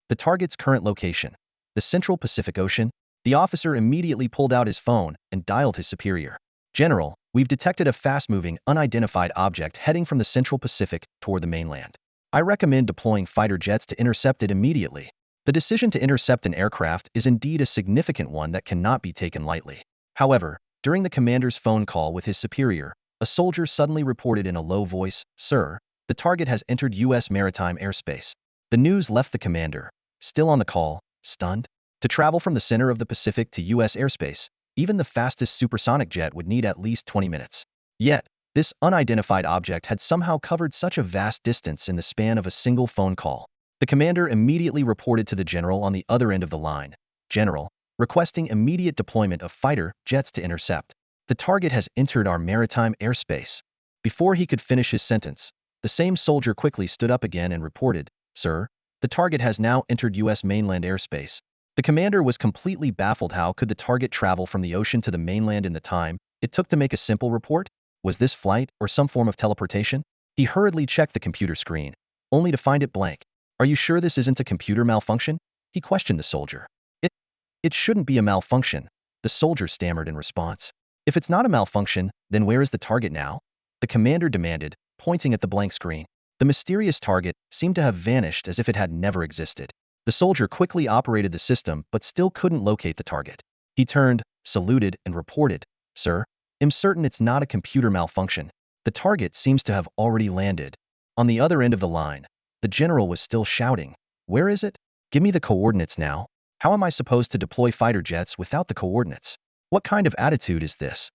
The target's current location: the Central Pacific Ocean. The officer immediately pulled out his phone and dialed his superior. "General, we've detected a fast-moving, unidentified object heading from the Central Pacific toward the mainland. I recommend deploying fighter jets to intercept it immediately." The decision to intercept an aircraft is indeed a significant one that cannot be taken lightly. However, during the commander's phone call with his superior, a soldier suddenly reported in a low voice, "Sir, the target has entered U.S. maritime airspace." The news left the commander, still on the call, stunned. To travel from the center of the Pacific to US airspace, even the fastest supersonic jet would need at least 20 minutes. Yet, this unidentified object had somehow covered such a vast distance in the span of a single phone call. The commander immediately reported to the general on the other end of the line, "General, requesting immediate deployment of fighter jets to intercept. The target has entered our maritime airspace." Before he could finish his sentence, the same soldier quickly stood up again and reported, "Sir, the target has now entered US mainland airspace." The commander was completely baffled. How could the target travel from the ocean to the mainland in the time it took to make a simple report? Was this flight or some form of teleportation? He hurriedly checked the computer screen, only to find it blank. "Are you sure this isn't a computer malfunction?" he questioned the soldier. It shouldn't be a malfunction," the soldier stammered in response. "If it's not a malfunction, then where is the target now?" the commander demanded, pointing at the blank screen. The mysterious target seemed to have vanished as if it had never existed. The soldier quickly operated the system but still couldn't locate the target. He turned, saluted, and reported, "Sir, I'm certain it's not a computer malfunction. The target seems to have already landed." On the other end of the line, the general was still shouting, "Where is it? Give me the coordinates now. How am I supposed to deploy fighter jets without the coordinates? What kind of attitude is this?"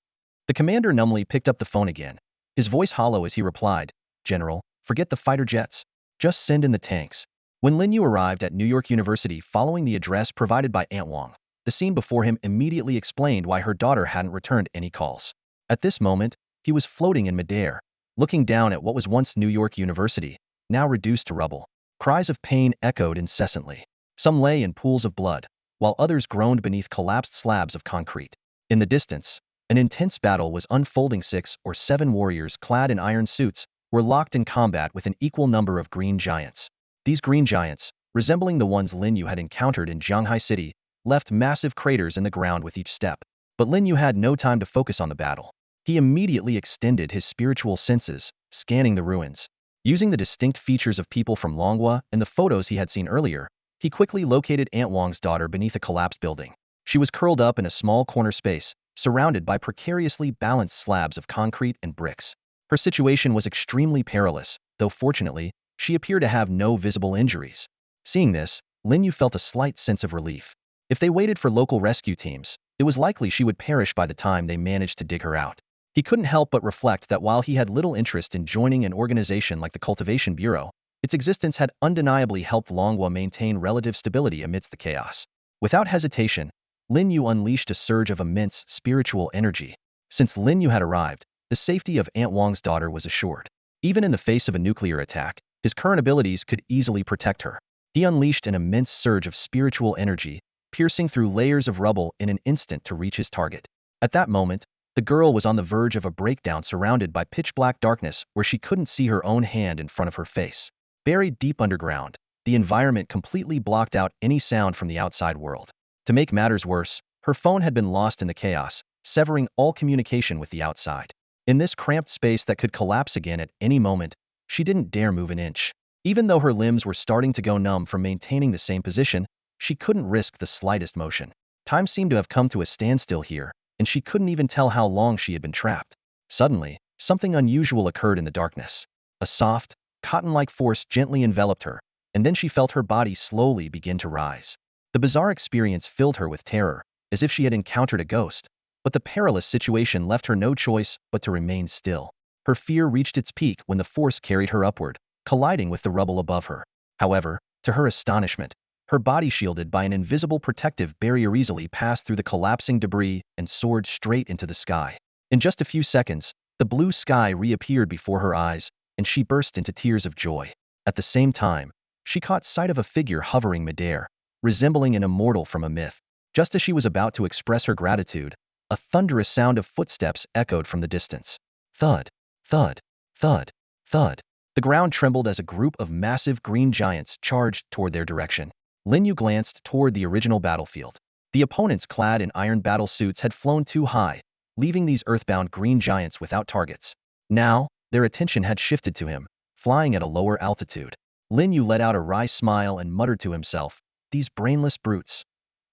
The commander numbly picked up the phone again, his voice hollow as he replied, "General, forget the fighter jets. Just send in the tanks." When Lin Yu arrived at New York University following the address provided by Aunt Wang, the scene before him immediately explained why her daughter hadn't returned any calls. At this moment, he was floating in midair, looking down at what was once New York University, now reduced to rubble. Cries of pain echoed incessantly. Some lay in pools of blood, while others groaned beneath collapsed slabs of concrete. In the distance, an intense battle was unfolding. 6 or 7 warriors clad in iron suits were locked in combat with an equal number of green giants. These green giants, resembling the ones Lin Yu had encountered in Shanghai City, left massive craters in the ground with each step. But Lin Yu had no time to focus on the battle. He immediately extended his spiritual senses, scanning the ruins. Using the distinct features of people from Longhua and the photos he had seen earlier, he quickly located Aunt Wang's daughter beneath a collapsed building. She was curled up in a small corner space, surrounded by precariously balanced slabs of concrete and bricks. Her situation was extremely perilous, though fortunately, she appeared to have no visible injuries. Seeing this, Lin Yu felt a slight sense of relief. If they waited for local rescue teams, it was likely she would perish by the time they managed to dig her out. He couldn't help but reflect that while he had little interest in joining an organization like the Cultivation Bureau, its existence had undeniably helped Longhua maintain relative stability amidst the chaos. Without hesitation, Lin Yu unleashed a surge of immense spiritual energy. Since Lin Yu had arrived, the safety of Aunt Wang's daughter was assured. Even in the face of a nuclear attack, his current abilities could easily protect her. He unleashed an immense surge of spiritual energy, piercing through layers of rubble in an instant to reach his target. At that moment, the girl was on the verge of a breakdown, surrounded by pitch-black darkness where she couldn't see her own hand in front of her face. Buried deep underground, the environment completely blocked out any sound from the outside world. To make matters worse, her phone had been lost in the chaos, severing all communication with the outside. In this cramped space that could collapse again at any moment, she didn't dare move an inch. Even though her limbs were starting to go numb from maintaining the same position, she couldn't risk the slightest motion. Time seemed to have come to a standstill here, and she couldn't even tell how long she had been trapped. Suddenly, something unusual occurred in the darkness. A soft, cotton-like force gently enveloped her, and then she felt her body slowly begin to rise. The bizarre experience filled her with terror, as if she had encountered a ghost. But the perilous situation left her no choice but to remain still. Her fear reached its peak when the force carried her upward, colliding with the rubble above her. However, to her astonishment, her body, shielded by an invisible protective barrier, easily passed through the collapsing debris and soared straight into the sky. In just a few seconds, the blue sky reappeared before her eyes, and she burst into tears of joy. At the same time, she caught sight of a figure hovering midair, resembling an immortal from a myth. Just as she was about to express her gratitude, a thunderous sound of footsteps echoed from the distance. Thud, thud, thud, thud. The ground trembled as a group of massive green giants charged toward their direction. Lin Yu glanced toward the original battlefield. The opponents, clad in iron battle suits, had flown too high, leaving these earthbound green giants without targets. Now, their attention had shifted to him, flying at a lower altitude. Lin Yu let out a wry smile and muttered to himself, "These brainless brutes.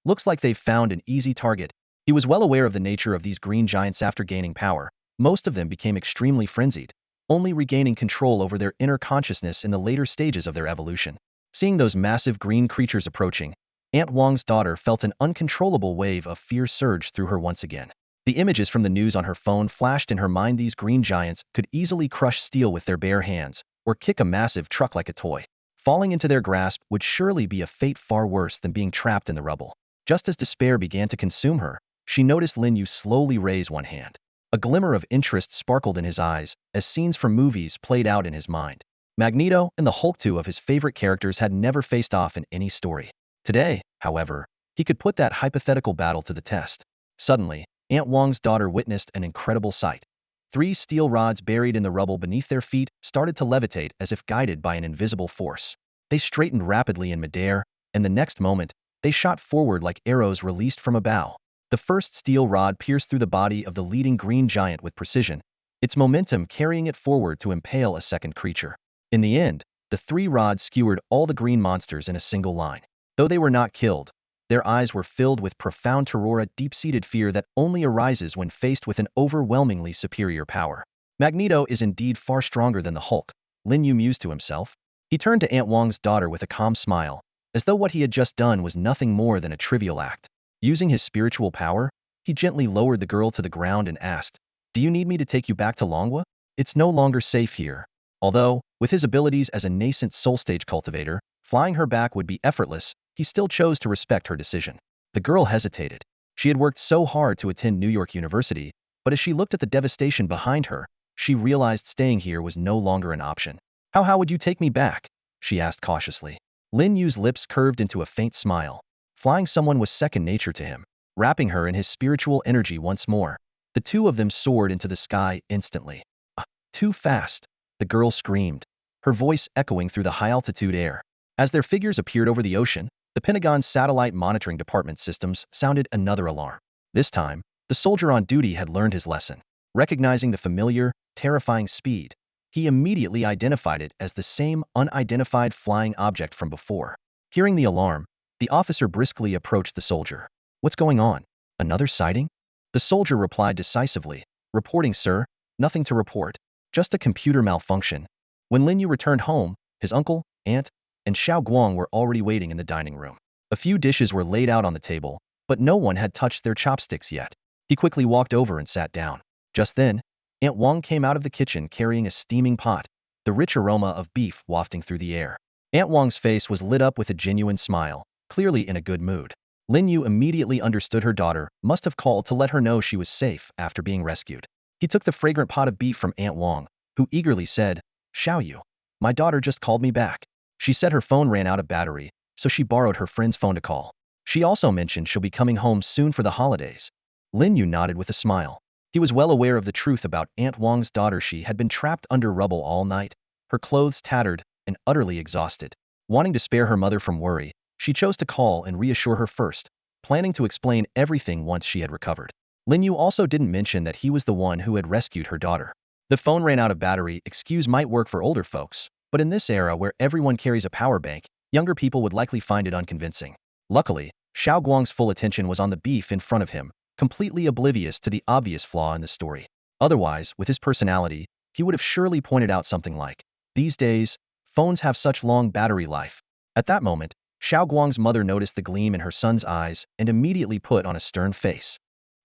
Looks like they've found an easy target." He was well aware of the nature of these green giants. After gaining power, most of them became extremely frenzied, only regaining control over their inner consciousness in the later stages of their evolution. Seeing those massive green creatures approaching, Aunt Wang's daughter felt an uncontrollable wave of fear surge through her once again. The images from the news on her phone flashed in her mind. These green giants could easily crush steel with their bare hands, or kick a massive truck like a toy. Falling into their grasp would surely be a fate far worse than being trapped in the rubble. Just as despair began to consume her, she noticed Lin Yu slowly raise one hand. A glimmer of interest sparkled in his eyes as scenes from movies played out in his mind. Magneto and the Hulk, two of his favorite characters, had never faced off in any story. Today, however, he could put that hypothetical battle to the test. Suddenly, Aunt Wang's daughter witnessed an incredible sight. 3 steel rods buried in the rubble beneath their feet started to levitate as if guided by an invisible force. They straightened rapidly in midair, and the next moment, they shot forward like arrows released from a bow. The first steel rod pierced through the body of the leading green giant with precision, its momentum carrying it forward to impale a second creature. In the end, the 3 rods skewered all the green monsters in a single line. Though they were not killed, their eyes were filled with profound terror, a deep-seated fear that only arises when faced with an overwhelmingly superior power. Magneto is indeed far stronger than the Hulk, Lin Yu mused to himself. He turned to Aunt Wang's daughter with a calm smile, as though what he had just done was nothing more than a trivial act. Using his spiritual power, he gently lowered the girl to the ground and asked, "Do you need me to take you back to Longwa? It's no longer safe here." Although, with his abilities as a nascent soul-stage cultivator, flying her back would be effortless, he still chose to respect her decision. The girl hesitated. She had worked so hard to attend New York University, but as she looked at the devastation behind her, she realized staying here was no longer an option. How would you take me back?" she asked cautiously. Lin Yu's lips curved into a faint smile. Flying someone was second nature to him. Wrapping her in his spiritual energy once more, the two of them soared into the sky instantly. Too fast," the girl screamed, her voice echoing through the high-altitude air. As their figures appeared over the ocean, the Pentagon's satellite monitoring department systems sounded another alarm. This time, the soldier on duty had learned his lesson. Recognizing the familiar, terrifying speed, he immediately identified it as the same unidentified flying object from before. Hearing the alarm, the officer briskly approached the soldier. "What's going on? Another sighting?" The soldier replied decisively, "Reporting, sir. Nothing to report. Just a computer malfunction." When Lin Yu returned home, his uncle, aunt, and Xiao Guang were already waiting in the dining room. A few dishes were laid out on the table, but no one had touched their chopsticks yet. He quickly walked over and sat down. Just then, Aunt Wang came out of the kitchen carrying a steaming pot, the rich aroma of beef wafting through the air. Aunt Wang's face was lit up with a genuine smile, clearly in a good mood. Lin Yu immediately understood her daughter must have called to let her know she was safe after being rescued. He took the fragrant pot of beef from Aunt Wang, who eagerly said, "Xiao Yu, my daughter just called me back. She said her phone ran out of battery, so she borrowed her friend's phone to call. She also mentioned she'll be coming home soon for the holidays." Lin Yu nodded with a smile. He was well aware of the truth about Aunt Wang's daughter. She had been trapped under rubble all night, her clothes tattered, and utterly exhausted. Wanting to spare her mother from worry, she chose to call and reassure her first, planning to explain everything once she had recovered. Lin Yu also didn't mention that he was the one who had rescued her daughter. The phone ran out of battery excuse might work for older folks, but in this era where everyone carries a power bank, younger people would likely find it unconvincing. Luckily, Xiao Guang's full attention was on the beef in front of him, completely oblivious to the obvious flaw in the story. Otherwise, with his personality, he would have surely pointed out something like, "These days, phones have such long battery life." At that moment, Xiao Guang's mother noticed the gleam in her son's eyes and immediately put on a stern face.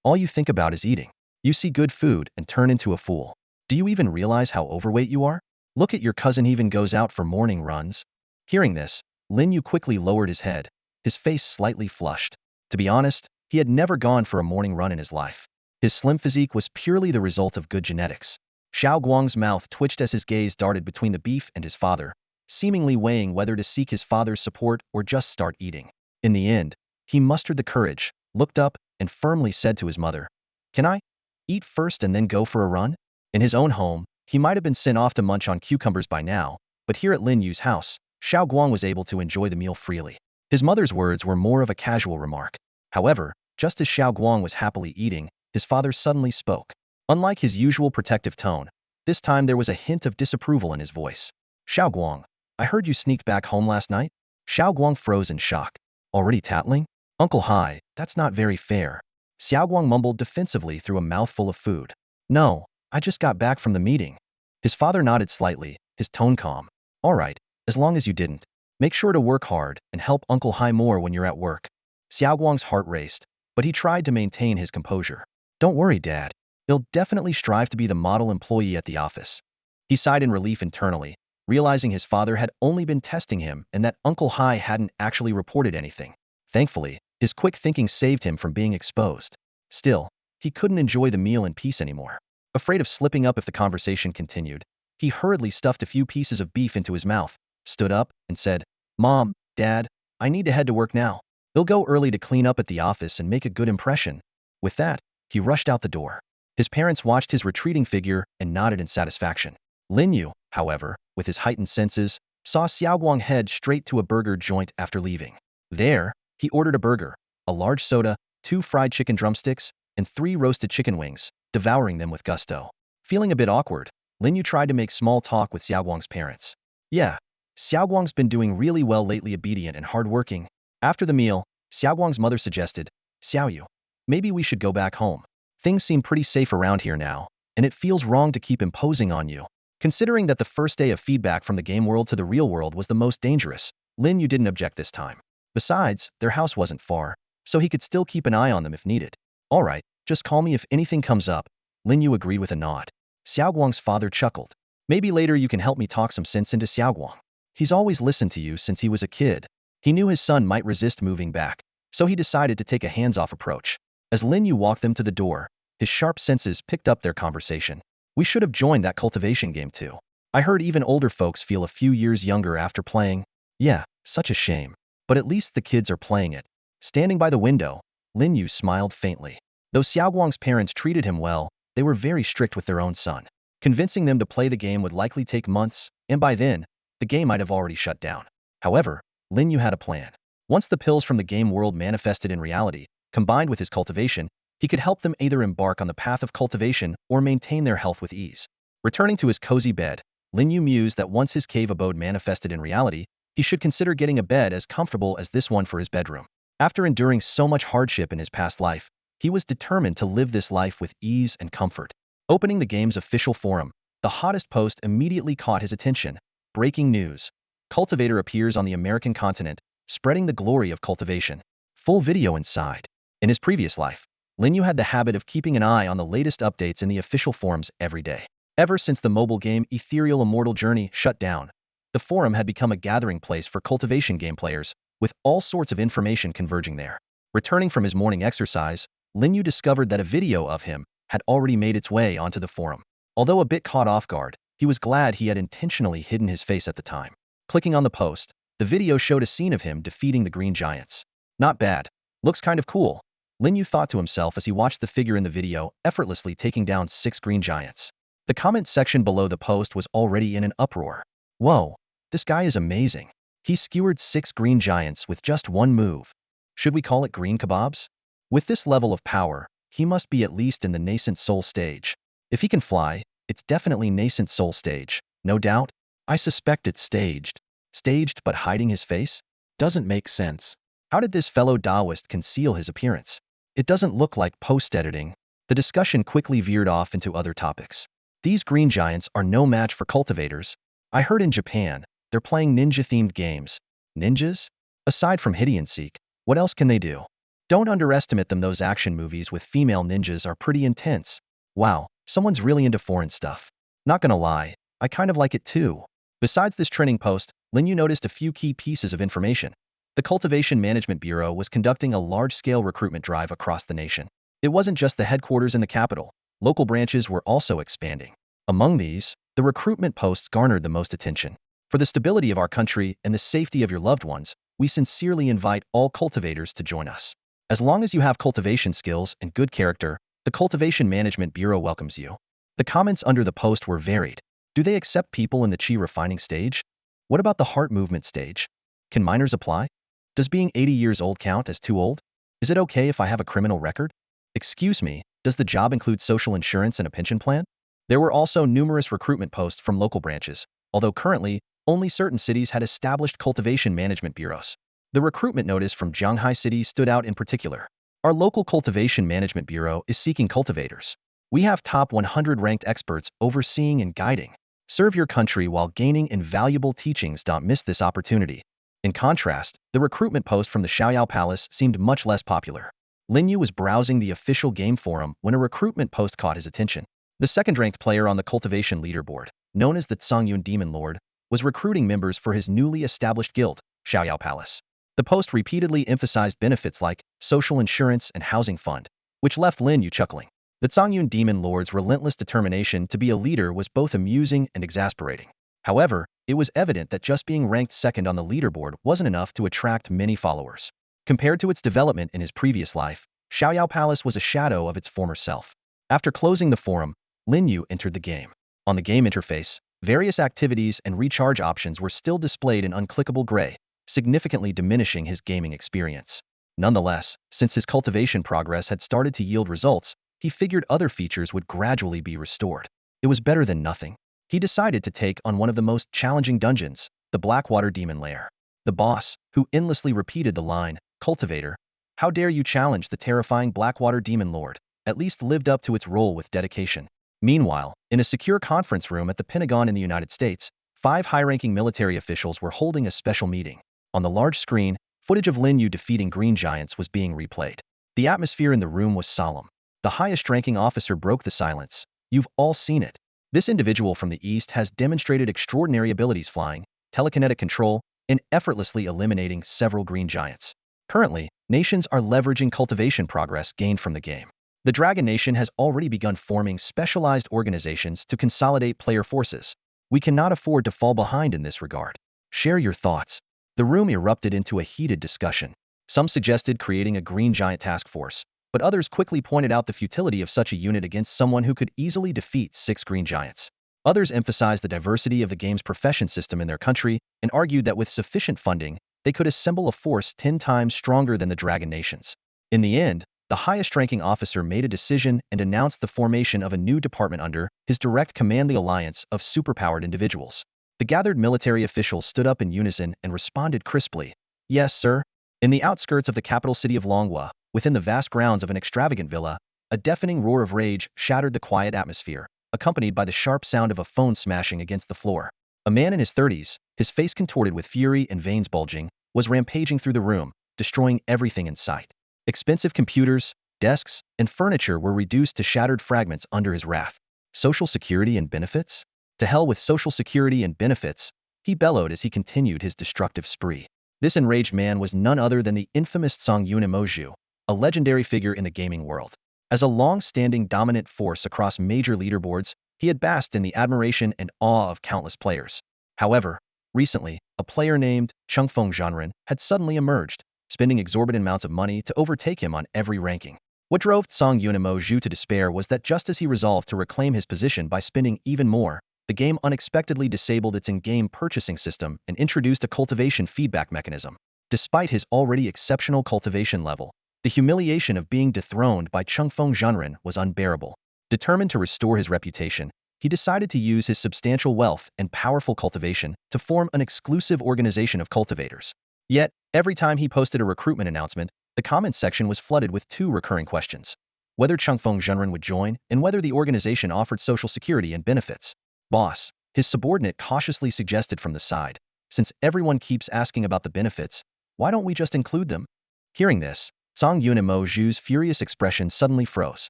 "All you think about is eating. You see good food and turn into a fool. Do you even realize how overweight you are? Look at your cousin, even goes out for morning runs." Hearing this, Lin Yu quickly lowered his head, his face slightly flushed. To be honest, he had never gone for a morning run in his life. His slim physique was purely the result of good genetics. Xiao Guang's mouth twitched as his gaze darted between the beef and his father, seemingly weighing whether to seek his father's support or just start eating. In the end, he mustered the courage, looked up, and firmly said to his mother, "Can I eat first and then go for a run?" In his own home, he might have been sent off to munch on cucumbers by now, but here at Lin Yu's house, Xiao Guang was able to enjoy the meal freely. His mother's words were more of a casual remark. However, just as Xiao Guang was happily eating, his father suddenly spoke. Unlike his usual protective tone, this time there was a hint of disapproval in his voice. "Xiao Guang, I heard you sneaked back home last night?" Xiao Guang froze in shock. "Already tattling? Uncle Hai, that's not very fair." Xiao Guang mumbled defensively through a mouthful of food. "No, I just got back from the meeting." His father nodded slightly, his tone calm. "All right, as long as you didn't." Make sure to work hard and help Uncle Hai more when you're at work. Xiaoguang's heart raced, but he tried to maintain his composure. Don't worry, Dad. He'll definitely strive to be the model employee at the office. He sighed in relief internally, realizing his father had only been testing him and that Uncle Hai hadn't actually reported anything. Thankfully, his quick thinking saved him from being exposed. Still, he couldn't enjoy the meal in peace anymore. Afraid of slipping up if the conversation continued, he hurriedly stuffed a few pieces of beef into his mouth, stood up, and said, Mom, Dad, I need to head to work now. He'll go early to clean up at the office and make a good impression. With that, he rushed out the door. His parents watched his retreating figure and nodded in satisfaction. Lin Yu, however, with his heightened senses, saw Xiaoguang head straight to a burger joint after leaving. There, he ordered a burger, a large soda, 2 fried chicken drumsticks, and 3 roasted chicken wings, devouring them with gusto. Feeling a bit awkward, Lin Yu tried to make small talk with Xiaoguang's parents. Yeah, Xiaoguang's been doing really well lately, obedient and hardworking. After the meal, Xiaoguang's mother suggested, Xiaoyu, maybe we should go back home. Things seem pretty safe around here now, and it feels wrong to keep imposing on you. Considering that the first day of feedback from the game world to the real world was the most dangerous, Lin Yu didn't object this time. Besides, their house wasn't far, so he could still keep an eye on them if needed. All right, just call me if anything comes up. Lin Yu agreed with a nod. Xiaoguang's father chuckled. Maybe later you can help me talk some sense into Xiaoguang. He's always listened to you since he was a kid. He knew his son might resist moving back, so he decided to take a hands-off approach. As Lin Yu walked them to the door, his sharp senses picked up their conversation. We should have joined that cultivation game too. I heard even older folks feel a few years younger after playing. Yeah, such a shame. But at least the kids are playing it. Standing by the window, Lin Yu smiled faintly. Though Xiaoguang's parents treated him well, they were very strict with their own son. Convincing them to play the game would likely take months, and by then, the game might have already shut down. However, Lin Yu had a plan. Once the pills from the game world manifested in reality, combined with his cultivation, he could help them either embark on the path of cultivation or maintain their health with ease. Returning to his cozy bed, Lin Yu mused that once his cave abode manifested in reality, he should consider getting a bed as comfortable as this one for his bedroom. After enduring so much hardship in his past life, he was determined to live this life with ease and comfort. Opening the game's official forum, the hottest post immediately caught his attention. Breaking news. Cultivator appears on the American continent, spreading the glory of cultivation. Full video inside. In his previous life, Lin Yu had the habit of keeping an eye on the latest updates in the official forums every day. Ever since the mobile game Ethereal Immortal Journey shut down, the forum had become a gathering place for cultivation game players, with all sorts of information converging there. Returning from his morning exercise, Lin Yu discovered that a video of him had already made its way onto the forum. Although a bit caught off guard, he was glad he had intentionally hidden his face at the time. Clicking on the post, the video showed a scene of him defeating the green giants. Not bad. Looks kind of cool. Lin Yu thought to himself as he watched the figure in the video effortlessly taking down 6 green giants. The comment section below the post was already in an uproar. Whoa, this guy is amazing. He skewered 6 green giants with just one move. Should we call it green kebabs? With this level of power, he must be at least in the nascent soul stage. If he can fly, it's definitely nascent soul stage, no doubt. I suspect it's staged. Staged but hiding his face? Doesn't make sense. How did this fellow Taoist conceal his appearance? It doesn't look like post-editing. The discussion quickly veered off into other topics. These green giants are no match for cultivators. I heard in Japan, they're playing ninja-themed games. Ninjas? Aside from hide and seek, what else can they do? Don't underestimate them. Those action movies with female ninjas are pretty intense. Wow, someone's really into foreign stuff. Not gonna lie, I kind of like it too. Besides this trending post, Lin Yu noticed a few key pieces of information. The Cultivation Management Bureau was conducting a large-scale recruitment drive across the nation. It wasn't just the headquarters in the capital. Local branches were also expanding. Among these, the recruitment posts garnered the most attention. For the stability of our country and the safety of your loved ones, we sincerely invite all cultivators to join us. As long as you have cultivation skills and good character, the Cultivation Management Bureau welcomes you. The comments under the post were varied. Do they accept people in the chi refining stage? What about the heart movement stage? Can minors apply? Does being 80 years old count as too old? Is it okay if I have a criminal record? Excuse me, does the job include social insurance and a pension plan? There were also numerous recruitment posts from local branches, although currently, only certain cities had established cultivation management bureaus. The recruitment notice from Shanghai City stood out in particular. Our local cultivation management bureau is seeking cultivators. We have top 100 ranked experts overseeing and guiding. Serve your country while gaining invaluable teachings. Don't miss this opportunity. In contrast, the recruitment post from the Xiaoyao Palace seemed much less popular. Lin Yu was browsing the official game forum when a recruitment post caught his attention. The second-ranked player on the cultivation leaderboard, known as the Songyun Demon Lord, was recruiting members for his newly established guild, Xiaoyao Palace. The post repeatedly emphasized benefits like social insurance and housing fund, which left Lin Yu chuckling. The Songyun Demon Lord's relentless determination to be a leader was both amusing and exasperating. However, it was evident that just being ranked second on the leaderboard wasn't enough to attract many followers. Compared to its development in his previous life, Xiaoyao Palace was a shadow of its former self. After closing the forum, Lin Yu entered the game. On the game interface, various activities and recharge options were still displayed in unclickable gray, significantly diminishing his gaming experience. Nonetheless, since his cultivation progress had started to yield results, he figured other features would gradually be restored. It was better than nothing. He decided to take on one of the most challenging dungeons, the Blackwater Demon Lair. The boss, who endlessly repeated the line, "Cultivator, how dare you challenge the terrifying Blackwater Demon Lord," at least lived up to its role with dedication. Meanwhile, in a secure conference room at the Pentagon in the United States, 5 high-ranking military officials were holding a special meeting. On the large screen, footage of Lin Yu defeating green giants was being replayed. The atmosphere in the room was solemn. The highest-ranking officer broke the silence. "You've all seen it. This individual from the East has demonstrated extraordinary abilities flying, telekinetic control, and effortlessly eliminating several green giants. Currently, nations are leveraging cultivation progress gained from the game. The Dragon Nation has already begun forming specialized organizations to consolidate player forces. We cannot afford to fall behind in this regard. Share your thoughts." The room erupted into a heated discussion. Some suggested creating a green giant task force, but others quickly pointed out the futility of such a unit against someone who could easily defeat 6 green giants. Others emphasized the diversity of the game's profession system in their country and argued that with sufficient funding, they could assemble a force 10 times stronger than the Dragon Nations. In the end, the highest-ranking officer made a decision and announced the formation of a new department under his direct command, the Alliance of Superpowered Individuals. The gathered military officials stood up in unison and responded crisply, "Yes, sir." In the outskirts of the capital city of Longhua, within the vast grounds of an extravagant villa, a deafening roar of rage shattered the quiet atmosphere, accompanied by the sharp sound of a phone smashing against the floor. A man in his 30s, his face contorted with fury and veins bulging, was rampaging through the room, destroying everything in sight. Expensive computers, desks, and furniture were reduced to shattered fragments under his wrath. Social security and benefits? To hell with social security and benefits, he bellowed as he continued his destructive spree. This enraged man was none other than the infamous Songyun Emoju, a legendary figure in the gaming world. As a long-standing dominant force across major leaderboards, he had basked in the admiration and awe of countless players. However, recently, a player named Chungfeng Zhanren had suddenly emerged, spending exorbitant amounts of money to overtake him on every ranking. What drove Songyun Emoju to despair was that just as he resolved to reclaim his position by spending even more, the game unexpectedly disabled its in-game purchasing system and introduced a cultivation feedback mechanism. Despite his already exceptional cultivation level, the humiliation of being dethroned by Chungfeng Zhanren was unbearable. Determined to restore his reputation, he decided to use his substantial wealth and powerful cultivation to form an exclusive organization of cultivators. Yet, every time he posted a recruitment announcement, the comments section was flooded with 2 recurring questions: whether Chungfeng Zhanren would join and whether the organization offered social security and benefits. "Boss," his subordinate cautiously suggested from the side, "since everyone keeps asking about the benefits, why don't we just include them?" Hearing this, Songyun Emoju's furious expression suddenly froze.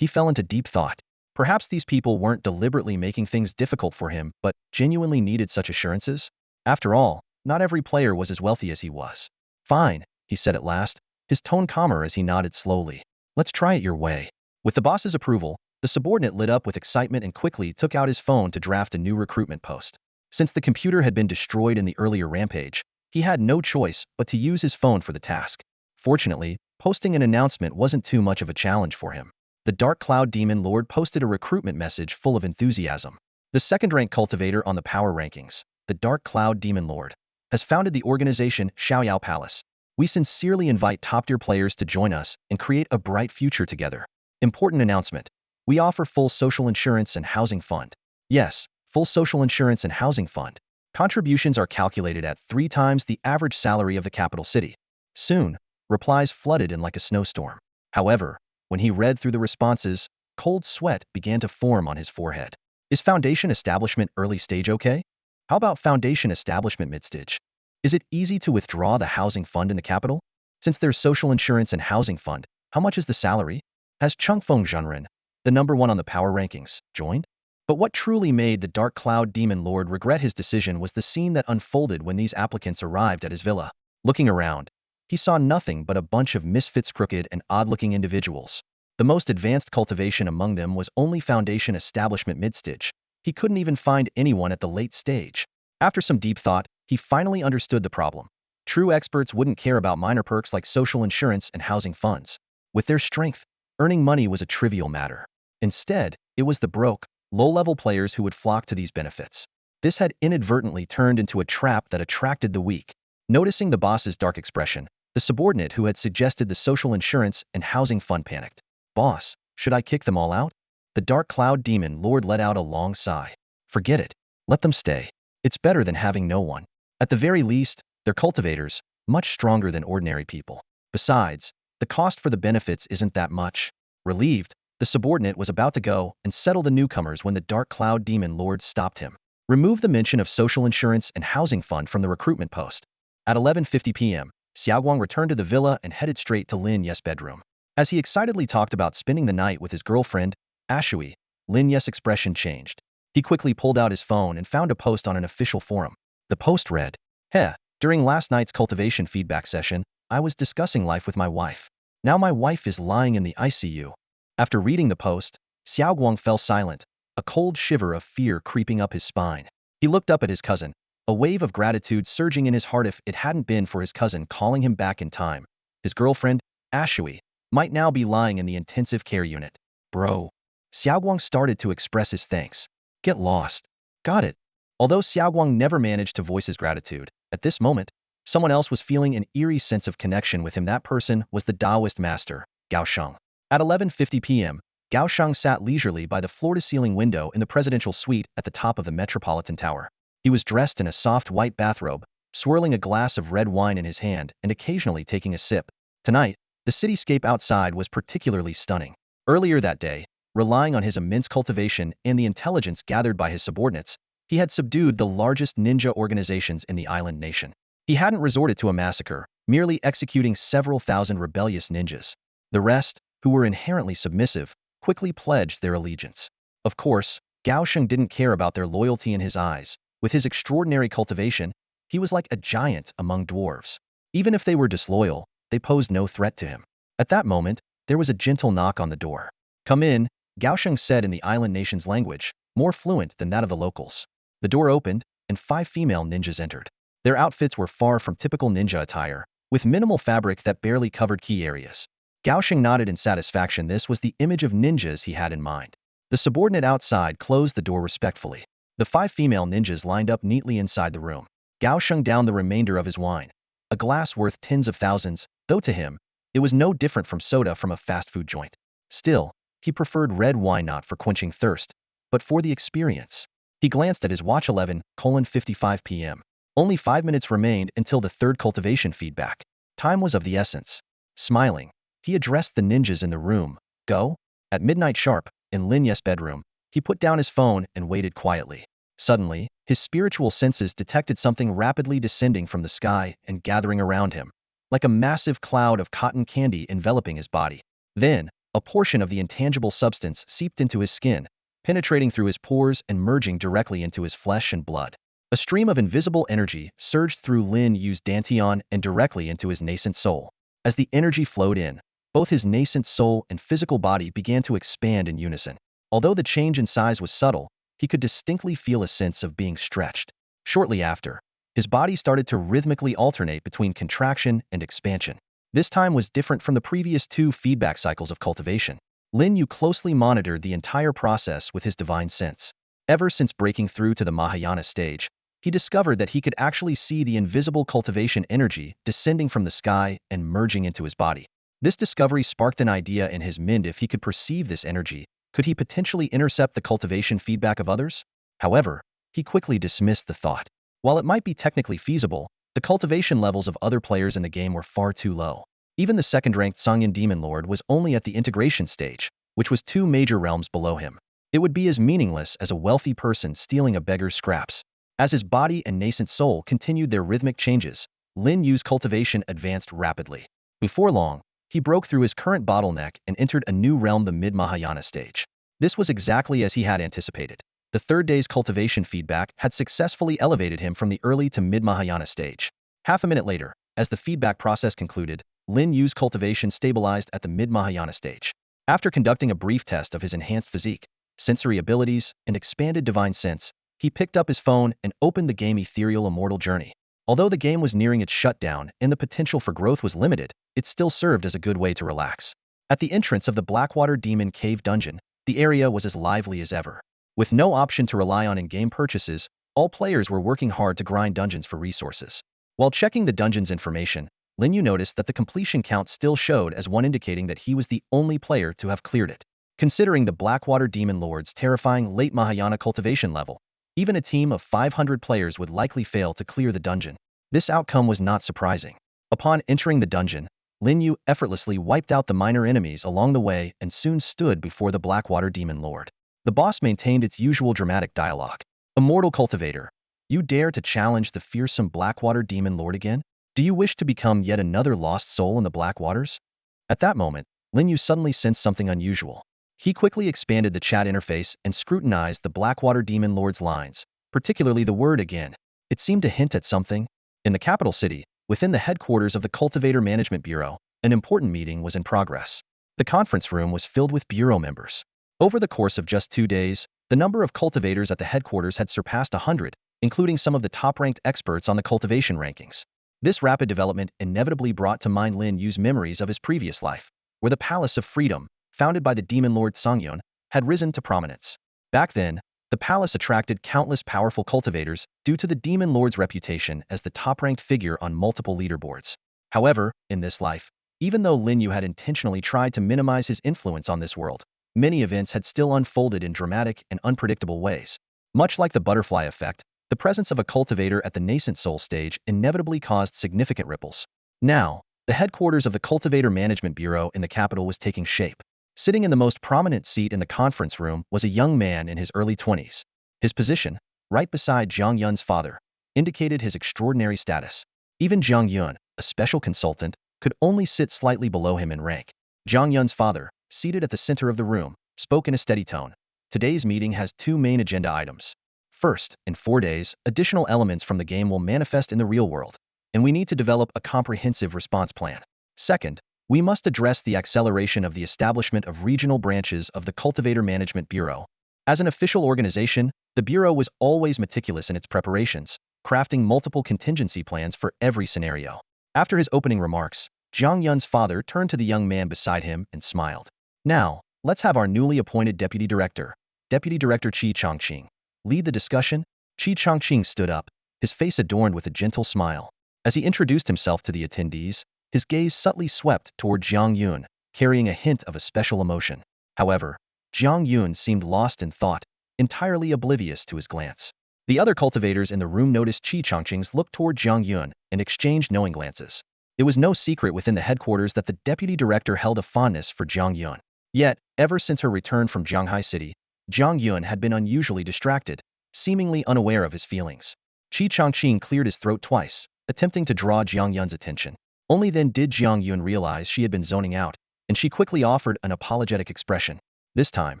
He fell into deep thought. Perhaps these people weren't deliberately making things difficult for him, but genuinely needed such assurances? After all, not every player was as wealthy as he was. "Fine," he said at last, his tone calmer as he nodded slowly. "Let's try it your way." With the boss's approval, the subordinate lit up with excitement and quickly took out his phone to draft a new recruitment post. Since the computer had been destroyed in the earlier rampage, he had no choice but to use his phone for the task. Fortunately, posting an announcement wasn't too much of a challenge for him. The Dark Cloud Demon Lord posted a recruitment message full of enthusiasm. The second-ranked cultivator on the power rankings, the Dark Cloud Demon Lord, has founded the organization Xiaoyao Palace. We sincerely invite top-tier players to join us and create a bright future together. Important announcement. We offer full social insurance and housing fund. Yes, full social insurance and housing fund. Contributions are calculated at 3 times the average salary of the capital city. Soon, replies flooded in like a snowstorm. However, when he read through the responses, cold sweat began to form on his forehead. Is foundation establishment early stage okay? How about foundation establishment mid-stage? Is it easy to withdraw the housing fund in the capital? Since there's social insurance and housing fund, how much is the salary? Has Changfeng Zhenren, the #1 on the power rankings, joined? But what truly made the Dark Cloud Demon Lord regret his decision was the scene that unfolded when these applicants arrived at his villa. Looking around, he saw nothing but a bunch of misfits, crooked and odd-looking individuals. The most advanced cultivation among them was only Foundation Establishment mid-stage. He couldn't even find anyone at the late stage. After some deep thought, he finally understood the problem. True experts wouldn't care about minor perks like social insurance and housing funds. With their strength, earning money was a trivial matter. Instead, it was the broke, low-level players who would flock to these benefits. This had inadvertently turned into a trap that attracted the weak. Noticing the boss's dark expression, the subordinate who had suggested the social insurance and housing fund panicked. "Boss, should I kick them all out?" The Dark Cloud Demon Lord let out a long sigh. "Forget it. Let them stay. It's better than having no one. At the very least, they're cultivators, much stronger than ordinary people. Besides, the cost for the benefits isn't that much." Relieved, the subordinate was about to go and settle the newcomers when the Dark Cloud Demon Lord stopped him. "Remove the mention of social insurance and housing fund from the recruitment post." At 11:50 p.m., Xiaoguang returned to the villa and headed straight to Lin Yu's bedroom. As he excitedly talked about spending the night with his girlfriend, Ashui, Lin Yu's expression changed. He quickly pulled out his phone and found a post on an official forum. The post read, "Heh, during last night's cultivation feedback session, I was discussing life with my wife. Now my wife is lying in the ICU." After reading the post, Xiaoguang fell silent, a cold shiver of fear creeping up his spine. He looked up at his cousin, a wave of gratitude surging in his heart. If it hadn't been for his cousin calling him back in time, his girlfriend, Ashui, might now be lying in the intensive care unit. "Bro." Xiaoguang started to express his thanks. "Get lost." "Got it." Although Xiaoguang never managed to voice his gratitude, at this moment, someone else was feeling an eerie sense of connection with him. That person was the Taoist master, Gao Sheng. At 11:50 p.m., Gao Sheng sat leisurely by the floor-to-ceiling window in the presidential suite at the top of the Metropolitan Tower. He was dressed in a soft white bathrobe, swirling a glass of red wine in his hand and occasionally taking a sip. Tonight, the cityscape outside was particularly stunning. Earlier that day, relying on his immense cultivation and the intelligence gathered by his subordinates, he had subdued the largest ninja organizations in the island nation. He hadn't resorted to a massacre, merely executing several thousand rebellious ninjas. The rest, who were inherently submissive, quickly pledged their allegiance. Of course, Gao Sheng didn't care about their loyalty in his eyes. With his extraordinary cultivation, he was like a giant among dwarves. Even if they were disloyal, they posed no threat to him. At that moment, there was a gentle knock on the door. "Come in," Gao Sheng said in the island nation's language, more fluent than that of the locals. The door opened, and 5 female ninjas entered. Their outfits were far from typical ninja attire, with minimal fabric that barely covered key areas. Gao Sheng nodded in satisfaction. This was the image of ninjas he had in mind. The subordinate outside closed the door respectfully. The 5 female ninjas lined up neatly inside the room. Gao Sheng downed the remainder of his wine, a glass worth tens of thousands, though to him, it was no different from soda from a fast food joint. Still, he preferred red wine not for quenching thirst, but for the experience. He glanced at his watch. 11:55 p.m. Only 5 minutes remained until the third cultivation feedback. Time was of the essence. Smiling, he addressed the ninjas in the room. "Go." At midnight sharp, in Lin Yu's bedroom, he put down his phone and waited quietly. Suddenly, his spiritual senses detected something rapidly descending from the sky and gathering around him, like a massive cloud of cotton candy enveloping his body. Then, a portion of the intangible substance seeped into his skin, penetrating through his pores and merging directly into his flesh and blood. A stream of invisible energy surged through Lin Yu's dantian and directly into his nascent soul. As the energy flowed in, both his nascent soul and physical body began to expand in unison. Although the change in size was subtle, he could distinctly feel a sense of being stretched. Shortly after, his body started to rhythmically alternate between contraction and expansion. This time was different from the previous 2 feedback cycles of cultivation. Lin Yu closely monitored the entire process with his divine sense. Ever since breaking through to the Mahayana stage, he discovered that he could actually see the invisible cultivation energy descending from the sky and merging into his body. This discovery sparked an idea in his mind. If he could perceive this energy, could he potentially intercept the cultivation feedback of others? However, he quickly dismissed the thought. While it might be technically feasible, the cultivation levels of other players in the game were far too low. Even the second-ranked Sangyan Demon Lord was only at the integration stage, which was 2 major realms below him. It would be as meaningless as a wealthy person stealing a beggar's scraps. As his body and nascent soul continued their rhythmic changes, Lin Yu's cultivation advanced rapidly. Before long, he broke through his current bottleneck and entered a new realm, the mid-Mahayana stage. This was exactly as he had anticipated. The third day's cultivation feedback had successfully elevated him from the early to mid-Mahayana stage. Half a minute later, as the feedback process concluded, Lin Yu's cultivation stabilized at the mid-Mahayana stage. After conducting a brief test of his enhanced physique, sensory abilities, and expanded divine sense, he picked up his phone and opened the game Ethereal Immortal Journey. Although the game was nearing its shutdown and the potential for growth was limited, it still served as a good way to relax. At the entrance of the Blackwater Demon Cave dungeon, the area was as lively as ever. With no option to rely on in-game purchases, all players were working hard to grind dungeons for resources. While checking the dungeon's information, Lin Yu noticed that the completion count still showed as one, indicating that he was the only player to have cleared it. Considering the Blackwater Demon Lord's terrifying late Mahayana cultivation level, even a team of 500 players would likely fail to clear the dungeon. This outcome was not surprising. Upon entering the dungeon, Lin Yu effortlessly wiped out the minor enemies along the way and soon stood before the Blackwater Demon Lord. The boss maintained its usual dramatic dialogue. "Immortal Cultivator, you dare to challenge the fearsome Blackwater Demon Lord again? Do you wish to become yet another lost soul in the Blackwaters?" At that moment, Lin Yu suddenly sensed something unusual. He quickly expanded the chat interface and scrutinized the Blackwater Demon Lord's lines, particularly the word "again." It seemed to hint at something. In the capital city, within the headquarters of the Cultivator Management Bureau, an important meeting was in progress. The conference room was filled with bureau members. Over the course of just 2 days, the number of cultivators at the headquarters had surpassed 100, including some of the top-ranked experts on the cultivation rankings. This rapid development inevitably brought to mind Lin Yu's memories of his previous life, where the Palace of Freedom, founded by the demon lord Songyun, had risen to prominence. Back then, the palace attracted countless powerful cultivators due to the demon lord's reputation as the top-ranked figure on multiple leaderboards. However, in this life, even though Lin Yu had intentionally tried to minimize his influence on this world, many events had still unfolded in dramatic and unpredictable ways. Much like the butterfly effect, the presence of a cultivator at the nascent soul stage inevitably caused significant ripples. Now, the headquarters of the Cultivator Management Bureau in the capital was taking shape. Sitting in the most prominent seat in the conference room was a young man in his early 20s. His position, right beside Zhang Yun's father, indicated his extraordinary status. Even Zhang Yun, a special consultant, could only sit slightly below him in rank. Zhang Yun's father, seated at the center of the room, spoke in a steady tone. "Today's meeting has 2 main agenda items. First, in 4 days, additional elements from the game will manifest in the real world, and we need to develop a comprehensive response plan. Second, we must address the acceleration of the establishment of regional branches of the Cultivator Management Bureau. As an official organization, the Bureau was always meticulous in its preparations, crafting multiple contingency plans for every scenario." After his opening remarks, Zhang Yun's father turned to the young man beside him and smiled. "Now, let's have our newly appointed Deputy Director Qi Chongqing, lead the discussion." Qi Chongqing stood up, his face adorned with a gentle smile. As he introduced himself to the attendees, his gaze subtly swept toward Zhang Yun, carrying a hint of a special emotion. However, Zhang Yun seemed lost in thought, entirely oblivious to his glance. The other cultivators in the room noticed Qi Chongqing's look toward Zhang Yun and exchanged knowing glances. It was no secret within the headquarters that the deputy director held a fondness for Zhang Yun. Yet, ever since her return from Zhanghai City, Zhang Yun had been unusually distracted, seemingly unaware of his feelings. Qi Chongqing cleared his throat twice, attempting to draw Zhang Yun's attention. Only then did Zhang Yun realize she had been zoning out, and she quickly offered an apologetic expression. This time,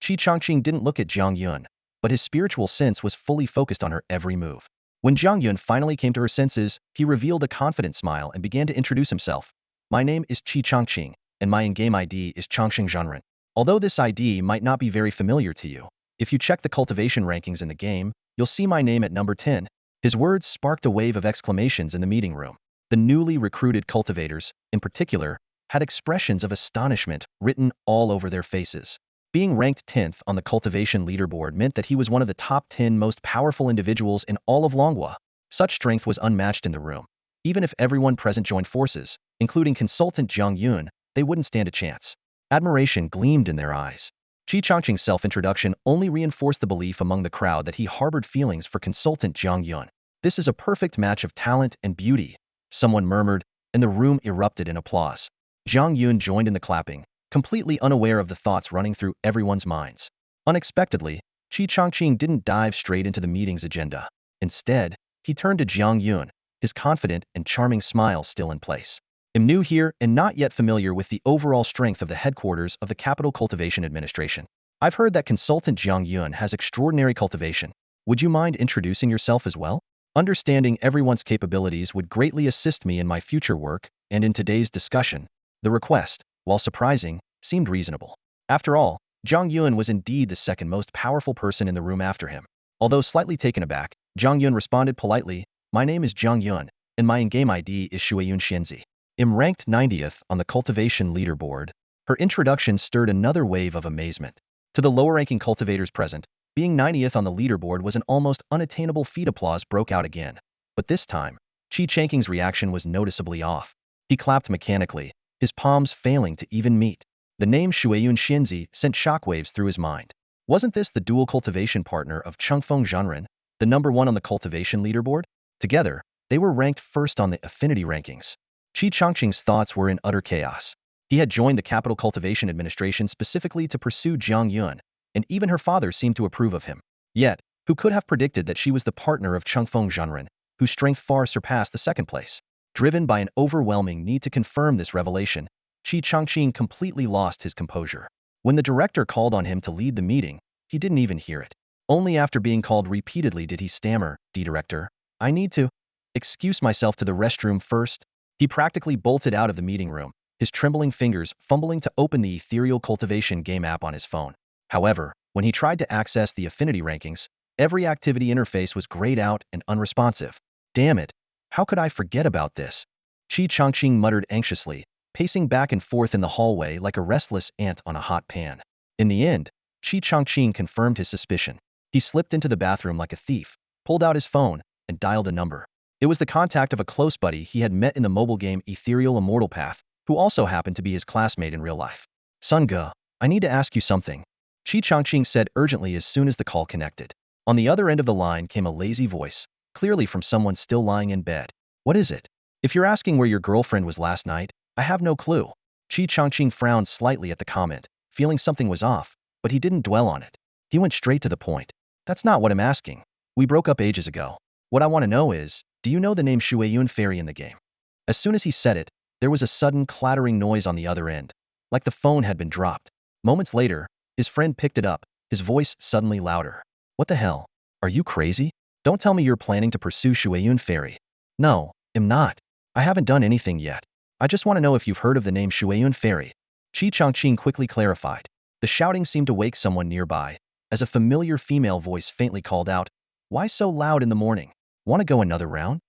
Qi Chongqing didn't look at Zhang Yun, but his spiritual sense was fully focused on her every move. When Zhang Yun finally came to her senses, he revealed a confident smile and began to introduce himself. "My name is Qi Chongqing, and my in-game ID is Chongqing Zhanren. Although this ID might not be very familiar to you, if you check the cultivation rankings in the game, you'll see my name at number 10. His words sparked a wave of exclamations in the meeting room. The newly recruited cultivators, in particular, had expressions of astonishment written all over their faces. Being ranked 10th on the cultivation leaderboard meant that he was one of the top 10 most powerful individuals in all of Longhua. Such strength was unmatched in the room. Even if everyone present joined forces, including consultant Zhang Yun, they wouldn't stand a chance. Admiration gleamed in their eyes. Qi Chongqing's self-introduction only reinforced the belief among the crowd that he harbored feelings for consultant Zhang Yun. "This is a perfect match of talent and beauty," someone murmured, and the room erupted in applause. Zhang Yun joined in the clapping, completely unaware of the thoughts running through everyone's minds. Unexpectedly, Qi Chongqing didn't dive straight into the meeting's agenda. Instead, he turned to Jiang Yun, his confident and charming smile still in place. I'm new here and not yet familiar with the overall strength of the headquarters of the Capital Cultivation Administration. I've heard that consultant Jiang Yun has extraordinary cultivation. Would you mind introducing yourself as well? Understanding everyone's capabilities would greatly assist me in my future work, and in today's discussion, the request, while surprising, seemed reasonable. After all, Jiang Yun was indeed the second most powerful person in the room after him. Although slightly taken aback, Jiang Yun responded politely, "My name is Jiang Yun, and my in-game ID is Shueyun Xianzi. I'm ranked 90th on the cultivation leaderboard." Her introduction stirred another wave of amazement. To the lower-ranking cultivators present, being 90th on the leaderboard was an almost unattainable feat. Applause broke out again. But this time, Qi Changqing's reaction was noticeably off. He clapped mechanically, his palms failing to even meet. The name Shueyun Xianzi sent shockwaves through his mind. Wasn't this the dual cultivation partner of Chengfeng Zhenren, the #1 on the cultivation leaderboard? Together, they were ranked first on the affinity rankings. Qi Changqing's thoughts were in utter chaos. He had joined the Capital Cultivation Administration specifically to pursue Jiang Yun, and even her father seemed to approve of him. Yet, who could have predicted that she was the partner of Chengfeng Zhenren, whose strength far surpassed the second place? Driven by an overwhelming need to confirm this revelation, Qi Changqing completely lost his composure. When the director called on him to lead the meeting, he didn't even hear it. Only after being called repeatedly did he stammer, "Director, I need to excuse myself to the restroom first." He practically bolted out of the meeting room, his trembling fingers fumbling to open the ethereal cultivation game app on his phone. However, when he tried to access the affinity rankings, every activity interface was grayed out and unresponsive. Damn it, how could I forget about this? Qi Changqing muttered anxiously, pacing back and forth in the hallway like a restless ant on a hot pan. In the end, Qi Changqing confirmed his suspicion. He slipped into the bathroom like a thief, pulled out his phone, and dialed a number. It was the contact of a close buddy he had met in the mobile game Ethereal Immortal Path, who also happened to be his classmate in real life. "Sun Ge, I need to ask you something," Qi Changqing said urgently as soon as the call connected. On the other end of the line came a lazy voice, clearly from someone still lying in bed. "What is it? If you're asking where your girlfriend was last night, I have no clue." Qi Changqing frowned slightly at the comment, feeling something was off, but he didn't dwell on it. He went straight to the point. "That's not what I'm asking. We broke up ages ago. What I want to know is, do you know the name Shueyun Fairy in the game?" As soon as he said it, there was a sudden clattering noise on the other end, like the phone had been dropped. Moments later, his friend picked it up, his voice suddenly louder. "What the hell? Are you crazy? Don't tell me you're planning to pursue Shueyun Fairy." "No, I'm not. I haven't done anything yet. I just want to know if you've heard of the name Shueyun Fairy." Qi Changqing quickly clarified. The shouting seemed to wake someone nearby, as a familiar female voice faintly called out, "Why so loud in the morning? Want to go another round?"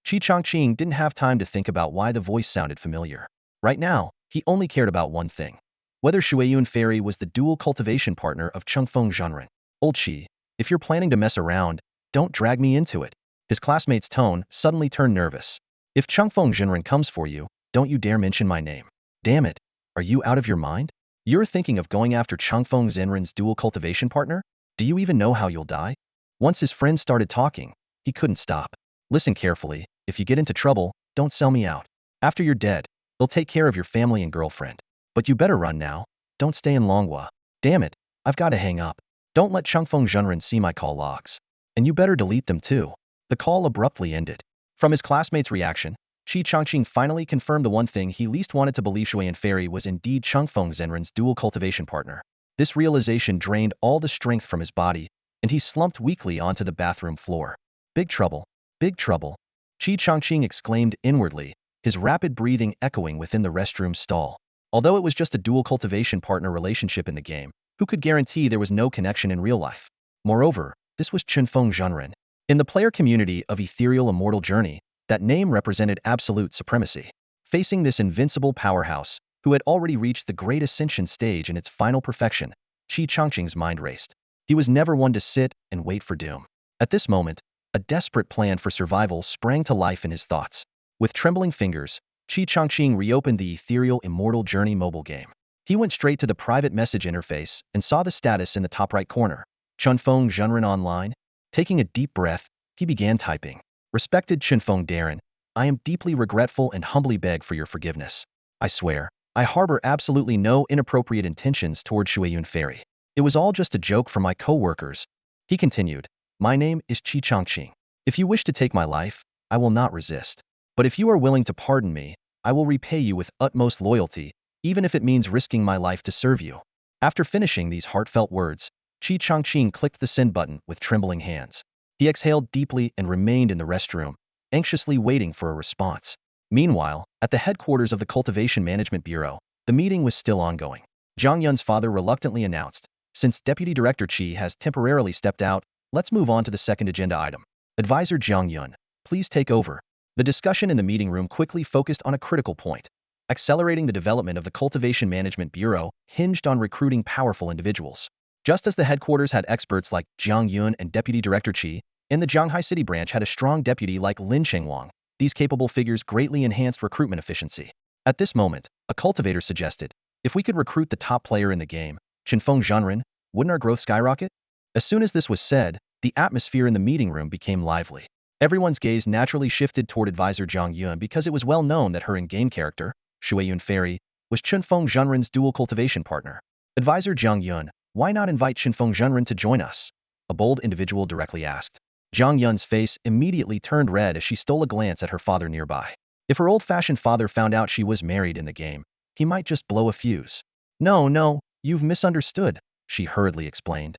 Qi Changqing didn't have time to think about why the voice sounded familiar. Right now, he only cared about one thing: whether Shueyun Fairy was the dual cultivation partner of Chengfeng Zhenren. "Old Qi, if you're planning to mess around, don't drag me into it." His classmate's tone suddenly turned nervous. "If Chengfeng Zhenren comes for you, don't you dare mention my name." "Damn it, are you out of your mind? You're thinking of going after Chengfeng Zhenren's dual cultivation partner? Do you even know how you'll die?" Once his friend started talking, he couldn't stop. "Listen carefully, if you get into trouble, don't sell me out. After you're dead, they'll take care of your family and girlfriend. But you better run now. Don't stay in Longhua. Damn it, I've got to hang up. Don't let Chengfeng Zhenren see my call logs. And you better delete them too." The call abruptly ended. From his classmate's reaction, Qi Changqing finally confirmed the one thing he least wanted to believe: Shueyun Fairy was indeed Chengfeng Zhenren's dual cultivation partner. This realization drained all the strength from his body, and he slumped weakly onto the bathroom floor. "Big trouble. Big trouble," Qi Changqing exclaimed inwardly, his rapid breathing echoing within the restroom stall. Although it was just a dual cultivation partner relationship in the game, who could guarantee there was no connection in real life? Moreover, this was Chengfeng Zhenren. In the player community of Ethereal Immortal Journey, that name represented absolute supremacy. Facing this invincible powerhouse, who had already reached the Great Ascension stage in its final perfection, Qi Changqing's mind raced. He was never one to sit and wait for doom. At this moment, a desperate plan for survival sprang to life in his thoughts. With trembling fingers, Qi Changqing reopened the Ethereal Immortal Journey mobile game. He went straight to the private message interface and saw the status in the top right corner. "Chengfeng Zhenren Online?" Taking a deep breath, he began typing. "Respected Chengfeng Darren, I am deeply regretful and humbly beg for your forgiveness. I swear, I harbor absolutely no inappropriate intentions toward Shueyun Fairy. It was all just a joke from my co-workers." He continued, "My name is Qi Changqing. If you wish to take my life, I will not resist. But if you are willing to pardon me, I will repay you with utmost loyalty, even if it means risking my life to serve you." After finishing these heartfelt words, Chi Changqing clicked the send button with trembling hands. He exhaled deeply and remained in the restroom, anxiously waiting for a response. Meanwhile, at the headquarters of the Cultivation Management Bureau, the meeting was still ongoing. Zhang Yun's father reluctantly announced, "Since Deputy Director Qi has temporarily stepped out, let's move on to the second agenda item. Advisor Zhang Yun, please take over." The discussion in the meeting room quickly focused on a critical point. Accelerating the development of the Cultivation Management Bureau hinged on recruiting powerful individuals. Just as the headquarters had experts like Jiang Yun and Deputy Director Qi, and the Zhanghai City branch had a strong deputy like Lin Chengwang, these capable figures greatly enhanced recruitment efficiency. At this moment, a cultivator suggested, "If we could recruit the top player in the game, Qinfeng Zhanren, wouldn't our growth skyrocket?" As soon as this was said, the atmosphere in the meeting room became lively. Everyone's gaze naturally shifted toward Advisor Zhang Yun because it was well known that her in-game character, Shuiyun Fairy, was Qinfeng Zhanren's dual cultivation partner. "Advisor Zhang Yun, why not invite Qinfeng Zhanren to join us?" a bold individual directly asked. Zhang Yun's face immediately turned red as she stole a glance at her father nearby. If her old-fashioned father found out she was married in the game, he might just blow a fuse. No, you've misunderstood," she hurriedly explained.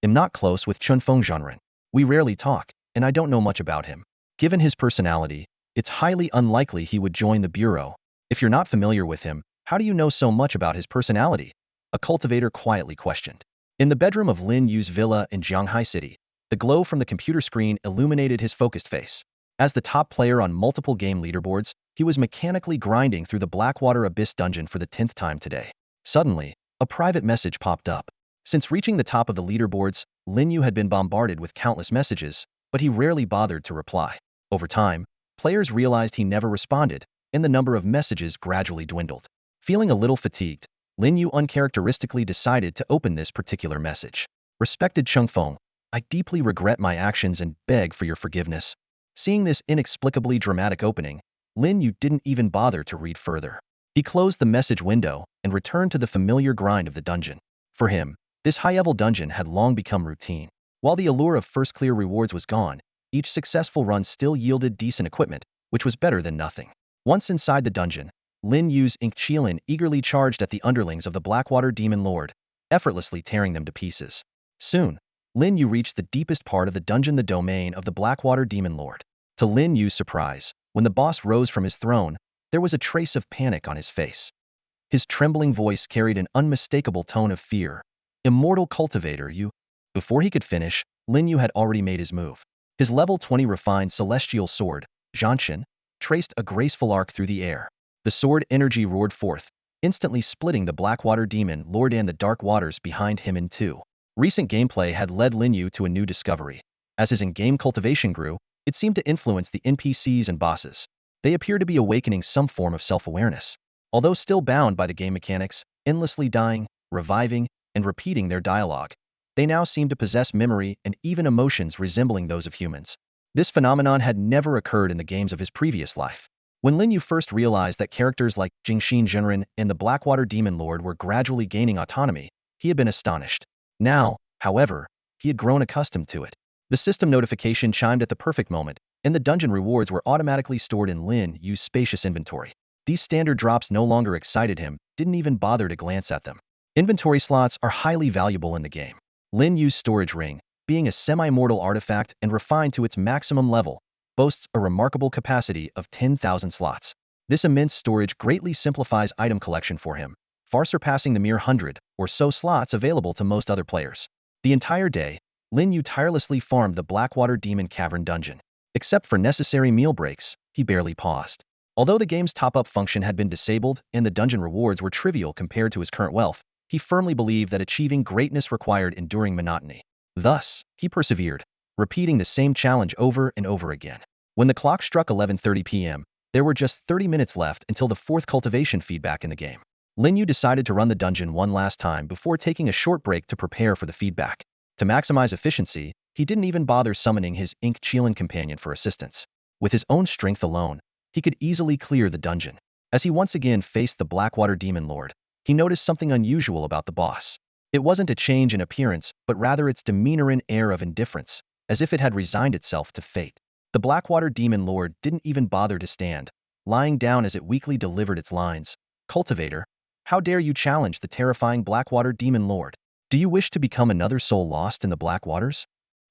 "I'm not close with Qinfeng Zhanren. We rarely talk, and I don't know much about him. Given his personality, it's highly unlikely he would join the Bureau. If you're not familiar with him, how do you know so much about his personality?" a cultivator quietly questioned. In the bedroom of Lin Yu's villa in Zhanghai City, the glow from the computer screen illuminated his focused face. As the top player on multiple game leaderboards, he was mechanically grinding through the Blackwater Abyss dungeon for the 10th time today. Suddenly, a private message popped up. Since reaching the top of the leaderboards, Lin Yu had been bombarded with countless messages, but he rarely bothered to reply. Over time, players realized he never responded, and the number of messages gradually dwindled. Feeling a little fatigued, Lin Yu uncharacteristically decided to open this particular message. "Respected Chengfeng, I deeply regret my actions and beg for your forgiveness." Seeing this inexplicably dramatic opening, Lin Yu didn't even bother to read further. He closed the message window and returned to the familiar grind of the dungeon. For him, this high-level dungeon had long become routine. While the allure of first clear rewards was gone, each successful run still yielded decent equipment, which was better than nothing. Once inside the dungeon, Lin Yu's Ink Qilin eagerly charged at the underlings of the Blackwater Demon Lord, effortlessly tearing them to pieces. Soon, Lin Yu reached the deepest part of the dungeon, the domain of the Blackwater Demon Lord. To Lin Yu's surprise, when the boss rose from his throne, there was a trace of panic on his face. His trembling voice carried an unmistakable tone of fear. "Immortal cultivator, you..." Before he could finish, Lin Yu had already made his move. His level 20 refined celestial sword, Zhanshin, traced a graceful arc through the air. The sword energy roared forth, instantly splitting the Blackwater Demon Lord and the dark waters behind him in two. Recent gameplay had led Lin Yu to a new discovery. As his in-game cultivation grew, it seemed to influence the NPCs and bosses. They appeared to be awakening some form of self-awareness. Although still bound by the game mechanics, endlessly dying, reviving, and repeating their dialogue, they now seemed to possess memory and even emotions resembling those of humans. This phenomenon had never occurred in the games of his previous life. When Lin Yu first realized that characters like Jingxin Zhenren and the Blackwater Demon Lord were gradually gaining autonomy, he had been astonished. Now, however, he had grown accustomed to it. The system notification chimed at the perfect moment, and the dungeon rewards were automatically stored in Lin Yu's spacious inventory. These standard drops no longer excited him, didn't even bother to glance at them. Inventory slots are highly valuable in the game. Lin Yu's storage ring, being a semi-mortal artifact and refined to its maximum level, boasts a remarkable capacity of 10,000 slots. This immense storage greatly simplifies item collection for him, far surpassing the mere 100 or so slots available to most other players. The entire day, Lin Yu tirelessly farmed the Blackwater Demon Cavern dungeon. Except for necessary meal breaks, he barely paused. Although the game's top-up function had been disabled and the dungeon rewards were trivial compared to his current wealth, he firmly believed that achieving greatness required enduring monotony. Thus, he persevered, repeating the same challenge over and over again. When the clock struck 11:30 p.m., there were just 30 minutes left until the fourth cultivation feedback in the game. Lin Yu decided to run the dungeon one last time before taking a short break to prepare for the feedback. To maximize efficiency, he didn't even bother summoning his Ink Qilin companion for assistance. With his own strength alone, he could easily clear the dungeon. As he once again faced the Blackwater Demon Lord, he noticed something unusual about the boss. It wasn't a change in appearance, but rather its demeanor and air of indifference, as if it had resigned itself to fate. The Blackwater Demon Lord didn't even bother to stand, lying down as it weakly delivered its lines. Cultivator, how dare you challenge the terrifying Blackwater Demon Lord? Do you wish to become another soul lost in the Blackwaters?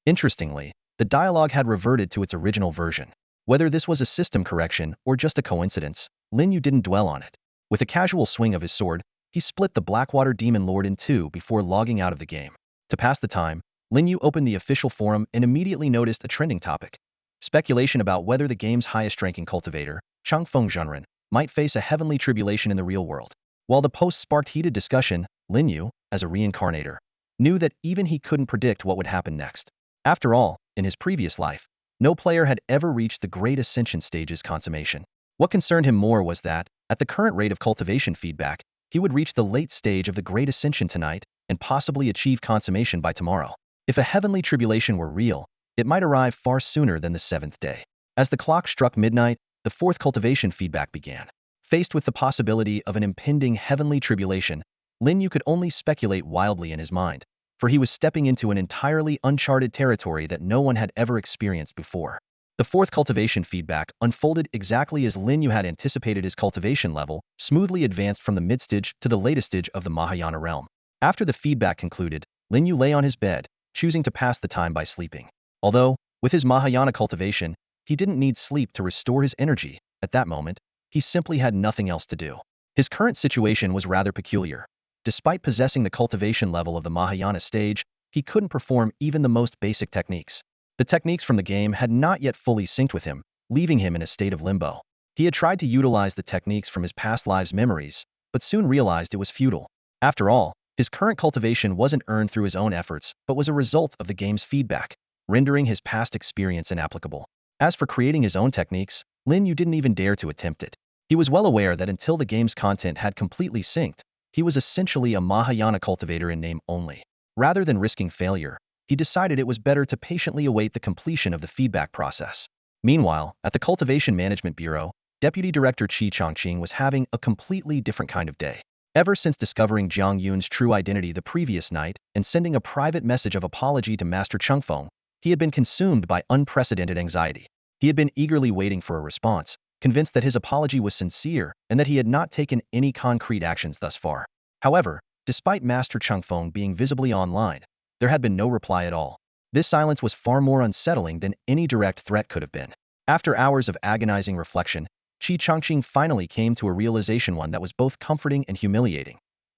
Interestingly, the dialogue had reverted to its original version. Whether this was a system correction or just a coincidence, Lin Yu didn't dwell on it. With a casual swing of his sword, he split the Blackwater Demon Lord in two before logging out of the game. To pass the time, Lin Yu opened the official forum and immediately noticed a trending topic. Speculation about whether the game's highest-ranking cultivator, Changfeng Zhenren, might face a heavenly tribulation in the real world. While the post sparked heated discussion, Lin Yu, as a reincarnator, knew that even he couldn't predict what would happen next. After all, in his previous life, no player had ever reached the Great Ascension stage's consummation. What concerned him more was that, at the current rate of cultivation feedback, he would reach the late stage of the Great Ascension tonight and possibly achieve consummation by tomorrow. If a heavenly tribulation were real, it might arrive far sooner than the seventh day. As the clock struck midnight, the fourth cultivation feedback began. Faced with the possibility of an impending heavenly tribulation, Lin Yu could only speculate wildly in his mind, for he was stepping into an entirely uncharted territory that no one had ever experienced before. The fourth cultivation feedback unfolded exactly as Lin Yu had anticipated. His cultivation level smoothly advanced from the mid-stage to the latest stage of the Mahayana realm. After the feedback concluded, Lin Yu lay on his bed, choosing to pass the time by sleeping. Although, with his Mahayana cultivation, he didn't need sleep to restore his energy. At that moment, he simply had nothing else to do. His current situation was rather peculiar. Despite possessing the cultivation level of the Mahayana stage, he couldn't perform even the most basic techniques. The techniques from the game had not yet fully synced with him, leaving him in a state of limbo. He had tried to utilize the techniques from his past lives' memories, but soon realized it was futile. After all, his current cultivation wasn't earned through his own efforts, but was a result of the game's feedback, rendering his past experience inapplicable. As for creating his own techniques, Lin Yu didn't even dare to attempt it. He was well aware that until the game's content had completely synced, he was essentially a Mahayana cultivator in name only. Rather than risking failure, he decided it was better to patiently await the completion of the feedback process. Meanwhile, at the Cultivation Management Bureau, Deputy Director Qi Changqing was having a completely different kind of day. Ever since discovering Jiang Yun's true identity the previous night and sending a private message of apology to Master Chengfeng, he had been consumed by unprecedented anxiety. He had been eagerly waiting for a response, convinced that his apology was sincere and that he had not taken any concrete actions thus far. However, despite Master Chengfeng being visibly online, there had been no reply at all. This silence was far more unsettling than any direct threat could have been. After hours of agonizing reflection, Qi Changqing finally came to a realization, one that was both comforting and humiliating.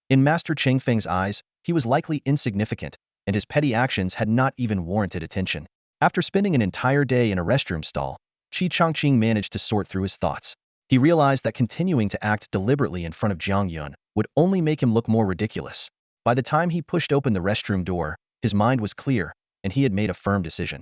In Master Chengfeng's eyes, he was likely insignificant, and his petty actions had not even warranted attention. After spending an entire day in a restroom stall, Qi Changqing managed to sort through his thoughts. He realized that continuing to act deliberately in front of Jiang Yun would only make him look more ridiculous. By the time he pushed open the restroom door, his mind was clear, and he had made a firm decision.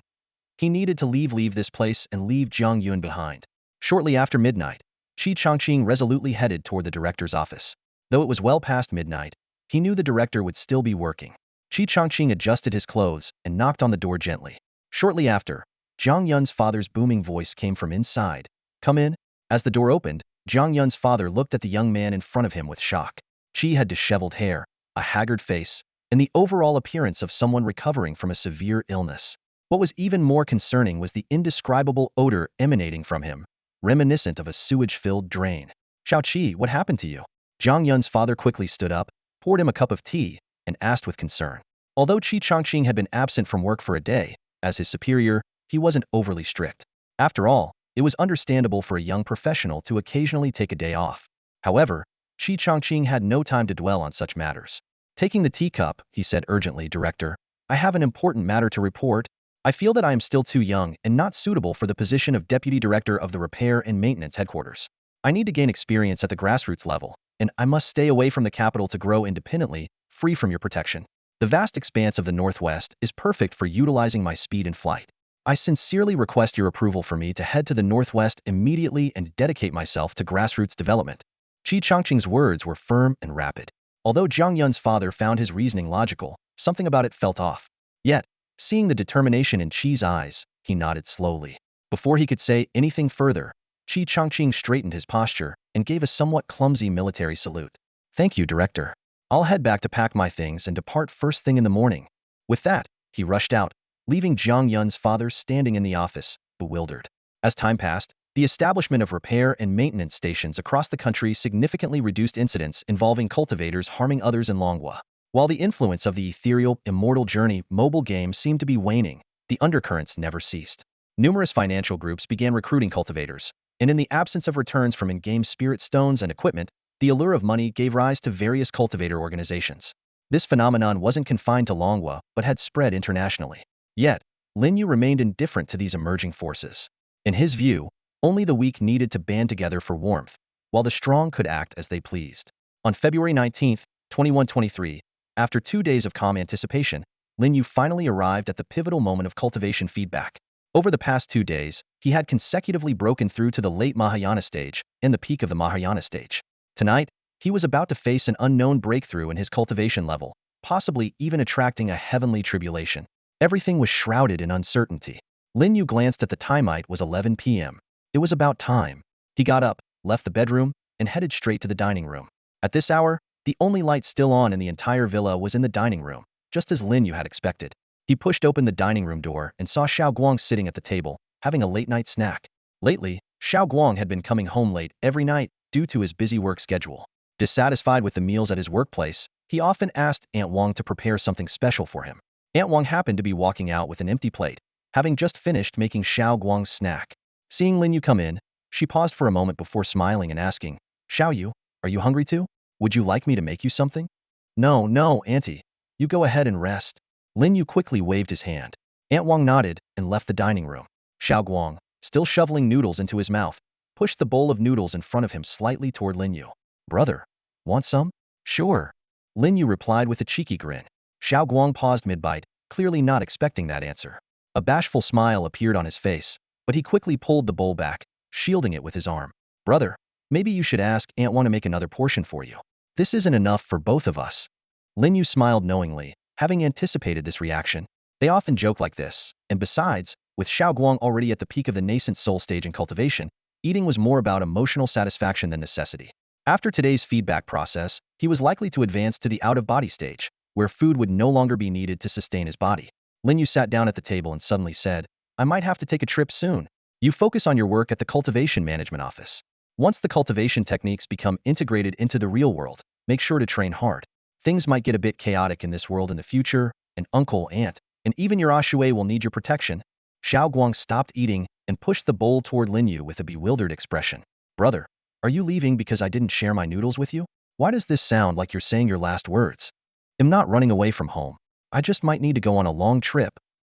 He needed to leave this place and leave Jiang Yun behind. Shortly after midnight, Qi Changqing resolutely headed toward the director's office. Though it was well past midnight, he knew the director would still be working. Qi Changqing adjusted his clothes and knocked on the door gently. Shortly after, Jiang Yun's father's booming voice came from inside. "Come in." As the door opened, Jiang Yun's father looked at the young man in front of him with shock. Qi had disheveled hair, a haggard face, and the overall appearance of someone recovering from a severe illness. What was even more concerning was the indescribable odor emanating from him, reminiscent of a sewage-filled drain. "Xiao Qi, what happened to you?" Jiang Yun's father quickly stood up, poured him a cup of tea, and asked with concern. Although Qi Changqing had been absent from work for a day, as his superior, he wasn't overly strict. After all, it was understandable for a young professional to occasionally take a day off. However, Qi Changqing had no time to dwell on such matters. Taking the teacup, he said urgently, "Director, I have an important matter to report. I feel that I am still too young and not suitable for the position of Deputy Director of the Repair and Maintenance Headquarters. I need to gain experience at the grassroots level, and I must stay away from the capital to grow independently, free from your protection. The vast expanse of the Northwest is perfect for utilizing my speed and flight. I sincerely request your approval for me to head to the Northwest immediately and dedicate myself to grassroots development." Qi Changqing's words were firm and rapid. Although Jiang Yun's father found his reasoning logical, something about it felt off. Yet, seeing the determination in Qi's eyes, he nodded slowly. Before he could say anything further, Qi Changqing straightened his posture and gave a somewhat clumsy military salute. "Thank you, Director. I'll head back to pack my things and depart first thing in the morning." With that, he rushed out, leaving Jiang Yun's father standing in the office, bewildered. As time passed, the establishment of repair and maintenance stations across the country significantly reduced incidents involving cultivators harming others in Longhua. While the influence of the ethereal, immortal journey mobile game seemed to be waning, the undercurrents never ceased. Numerous financial groups began recruiting cultivators, and in the absence of returns from in-game spirit stones and equipment, the allure of money gave rise to various cultivator organizations. This phenomenon wasn't confined to Longhua, but had spread internationally. Yet, Lin Yu remained indifferent to these emerging forces. In his view, only the weak needed to band together for warmth, while the strong could act as they pleased. On February 19, 2123, after 2 days of calm anticipation, Lin Yu finally arrived at the pivotal moment of cultivation feedback. Over the past 2 days, he had consecutively broken through to the late Mahayana stage and the peak of the Mahayana stage. Tonight, he was about to face an unknown breakthrough in his cultivation level, possibly even attracting a heavenly tribulation. Everything was shrouded in uncertainty. Lin Yu glanced at the time. It was 11 p.m. It was about time. He got up, left the bedroom, and headed straight to the dining room. At this hour, the only light still on in the entire villa was in the dining room, just as Lin Yu had expected. He pushed open the dining room door and saw Xiao Guang sitting at the table, having a late-night snack. Lately, Xiao Guang had been coming home late every night due to his busy work schedule. Dissatisfied with the meals at his workplace, he often asked Aunt Wang to prepare something special for him. Aunt Wang happened to be walking out with an empty plate, having just finished making Xiao Guang's snack. Seeing Lin Yu come in, she paused for a moment before smiling and asking, "Xiao Yu, are you hungry too? Would you like me to make you something?" "No, no, Auntie. You go ahead and rest." Lin Yu quickly waved his hand. Aunt Wang nodded and left the dining room. Xiao Guang, still shoveling noodles into his mouth, pushed the bowl of noodles in front of him slightly toward Lin Yu. "Brother, want some?" "Sure." Lin Yu replied with a cheeky grin. Xiao Guang paused mid-bite, clearly not expecting that answer. A bashful smile appeared on his face, but he quickly pulled the bowl back, shielding it with his arm. "Brother, maybe you should ask Aunt Wang to make another portion for you. This isn't enough for both of us." Lin Yu smiled knowingly, having anticipated this reaction. They often joke like this, and besides, with Xiao Guang already at the peak of the nascent soul stage in cultivation, eating was more about emotional satisfaction than necessity. After today's feedback process, he was likely to advance to the out-of-body stage, where food would no longer be needed to sustain his body. Lin Yu sat down at the table and suddenly said, "I might have to take a trip soon. You focus on your work at the cultivation management office. Once the cultivation techniques become integrated into the real world, make sure to train hard. Things might get a bit chaotic in this world in the future, and uncle, aunt, and even your Ashui will need your protection." Xiao Guang stopped eating and pushed the bowl toward Lin Yu with a bewildered expression. "Brother, are you leaving because I didn't share my noodles with you? Why does this sound like you're saying your last words?" "I'm not running away from home. I just might need to go on a long trip,"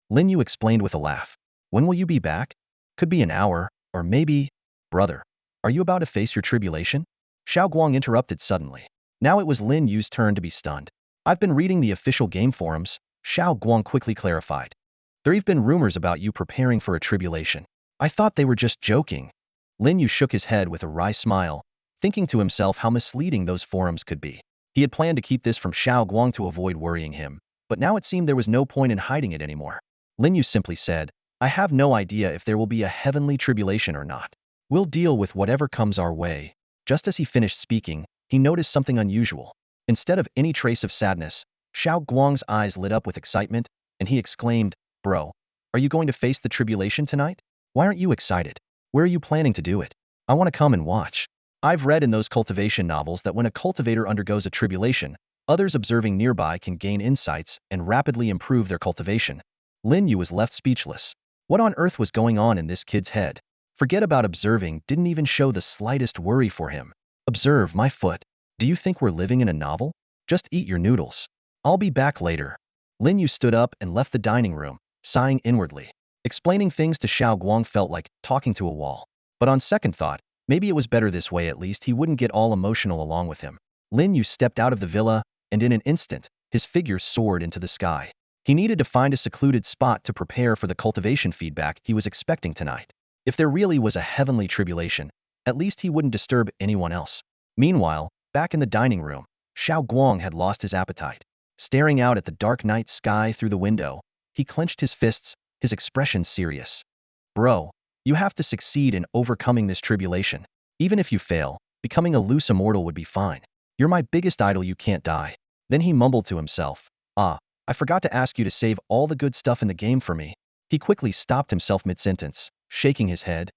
Lin Yu explained with a laugh. "When will you be back?" "Could be an hour, or maybe—" "Brother, are you about to face your tribulation?" Xiao Guang interrupted suddenly. Now it was Lin Yu's turn to be stunned. "I've been reading the official game forums," Xiao Guang quickly clarified. "There've been rumors about you preparing for a tribulation. I thought they were just joking." Lin Yu shook his head with a wry smile, thinking to himself how misleading those forums could be. He had planned to keep this from Xiao Guang to avoid worrying him, but now it seemed there was no point in hiding it anymore. Lin Yu simply said, "I have no idea if there will be a heavenly tribulation or not. We'll deal with whatever comes our way." Just as he finished speaking, he noticed something unusual. Instead of any trace of sadness, Xiao Guang's eyes lit up with excitement, and he exclaimed, "Bro, are you going to face the tribulation tonight? Why aren't you excited? Where are you planning to do it? I want to come and watch." "I've read in those cultivation novels that when a cultivator undergoes a tribulation, others observing nearby can gain insights and rapidly improve their cultivation." Lin Yu was left speechless. What on earth was going on in this kid's head? Forget about observing didn't even show the slightest worry for him. "Observe my foot. Do you think we're living in a novel? Just eat your noodles. I'll be back later." Lin Yu stood up and left the dining room, sighing inwardly. Explaining things to Xiao Guang felt like talking to a wall. But on second thought, maybe it was better this way, at least he wouldn't get all emotional along with him. Lin Yu stepped out of the villa, and in an instant, his figure soared into the sky. He needed to find a secluded spot to prepare for the cultivation feedback he was expecting tonight. If there really was a heavenly tribulation, at least he wouldn't disturb anyone else. Meanwhile, back in the dining room, Xiao Guang had lost his appetite. Staring out at the dark night sky through the window, he clenched his fists, his expression serious. "Bro, you have to succeed in overcoming this tribulation. Even if you fail, becoming a loose immortal would be fine. You're my biggest idol, you can't die." Then he mumbled to himself, I forgot to ask you to save all the good stuff in the game for me." He quickly stopped himself mid-sentence, shaking his head.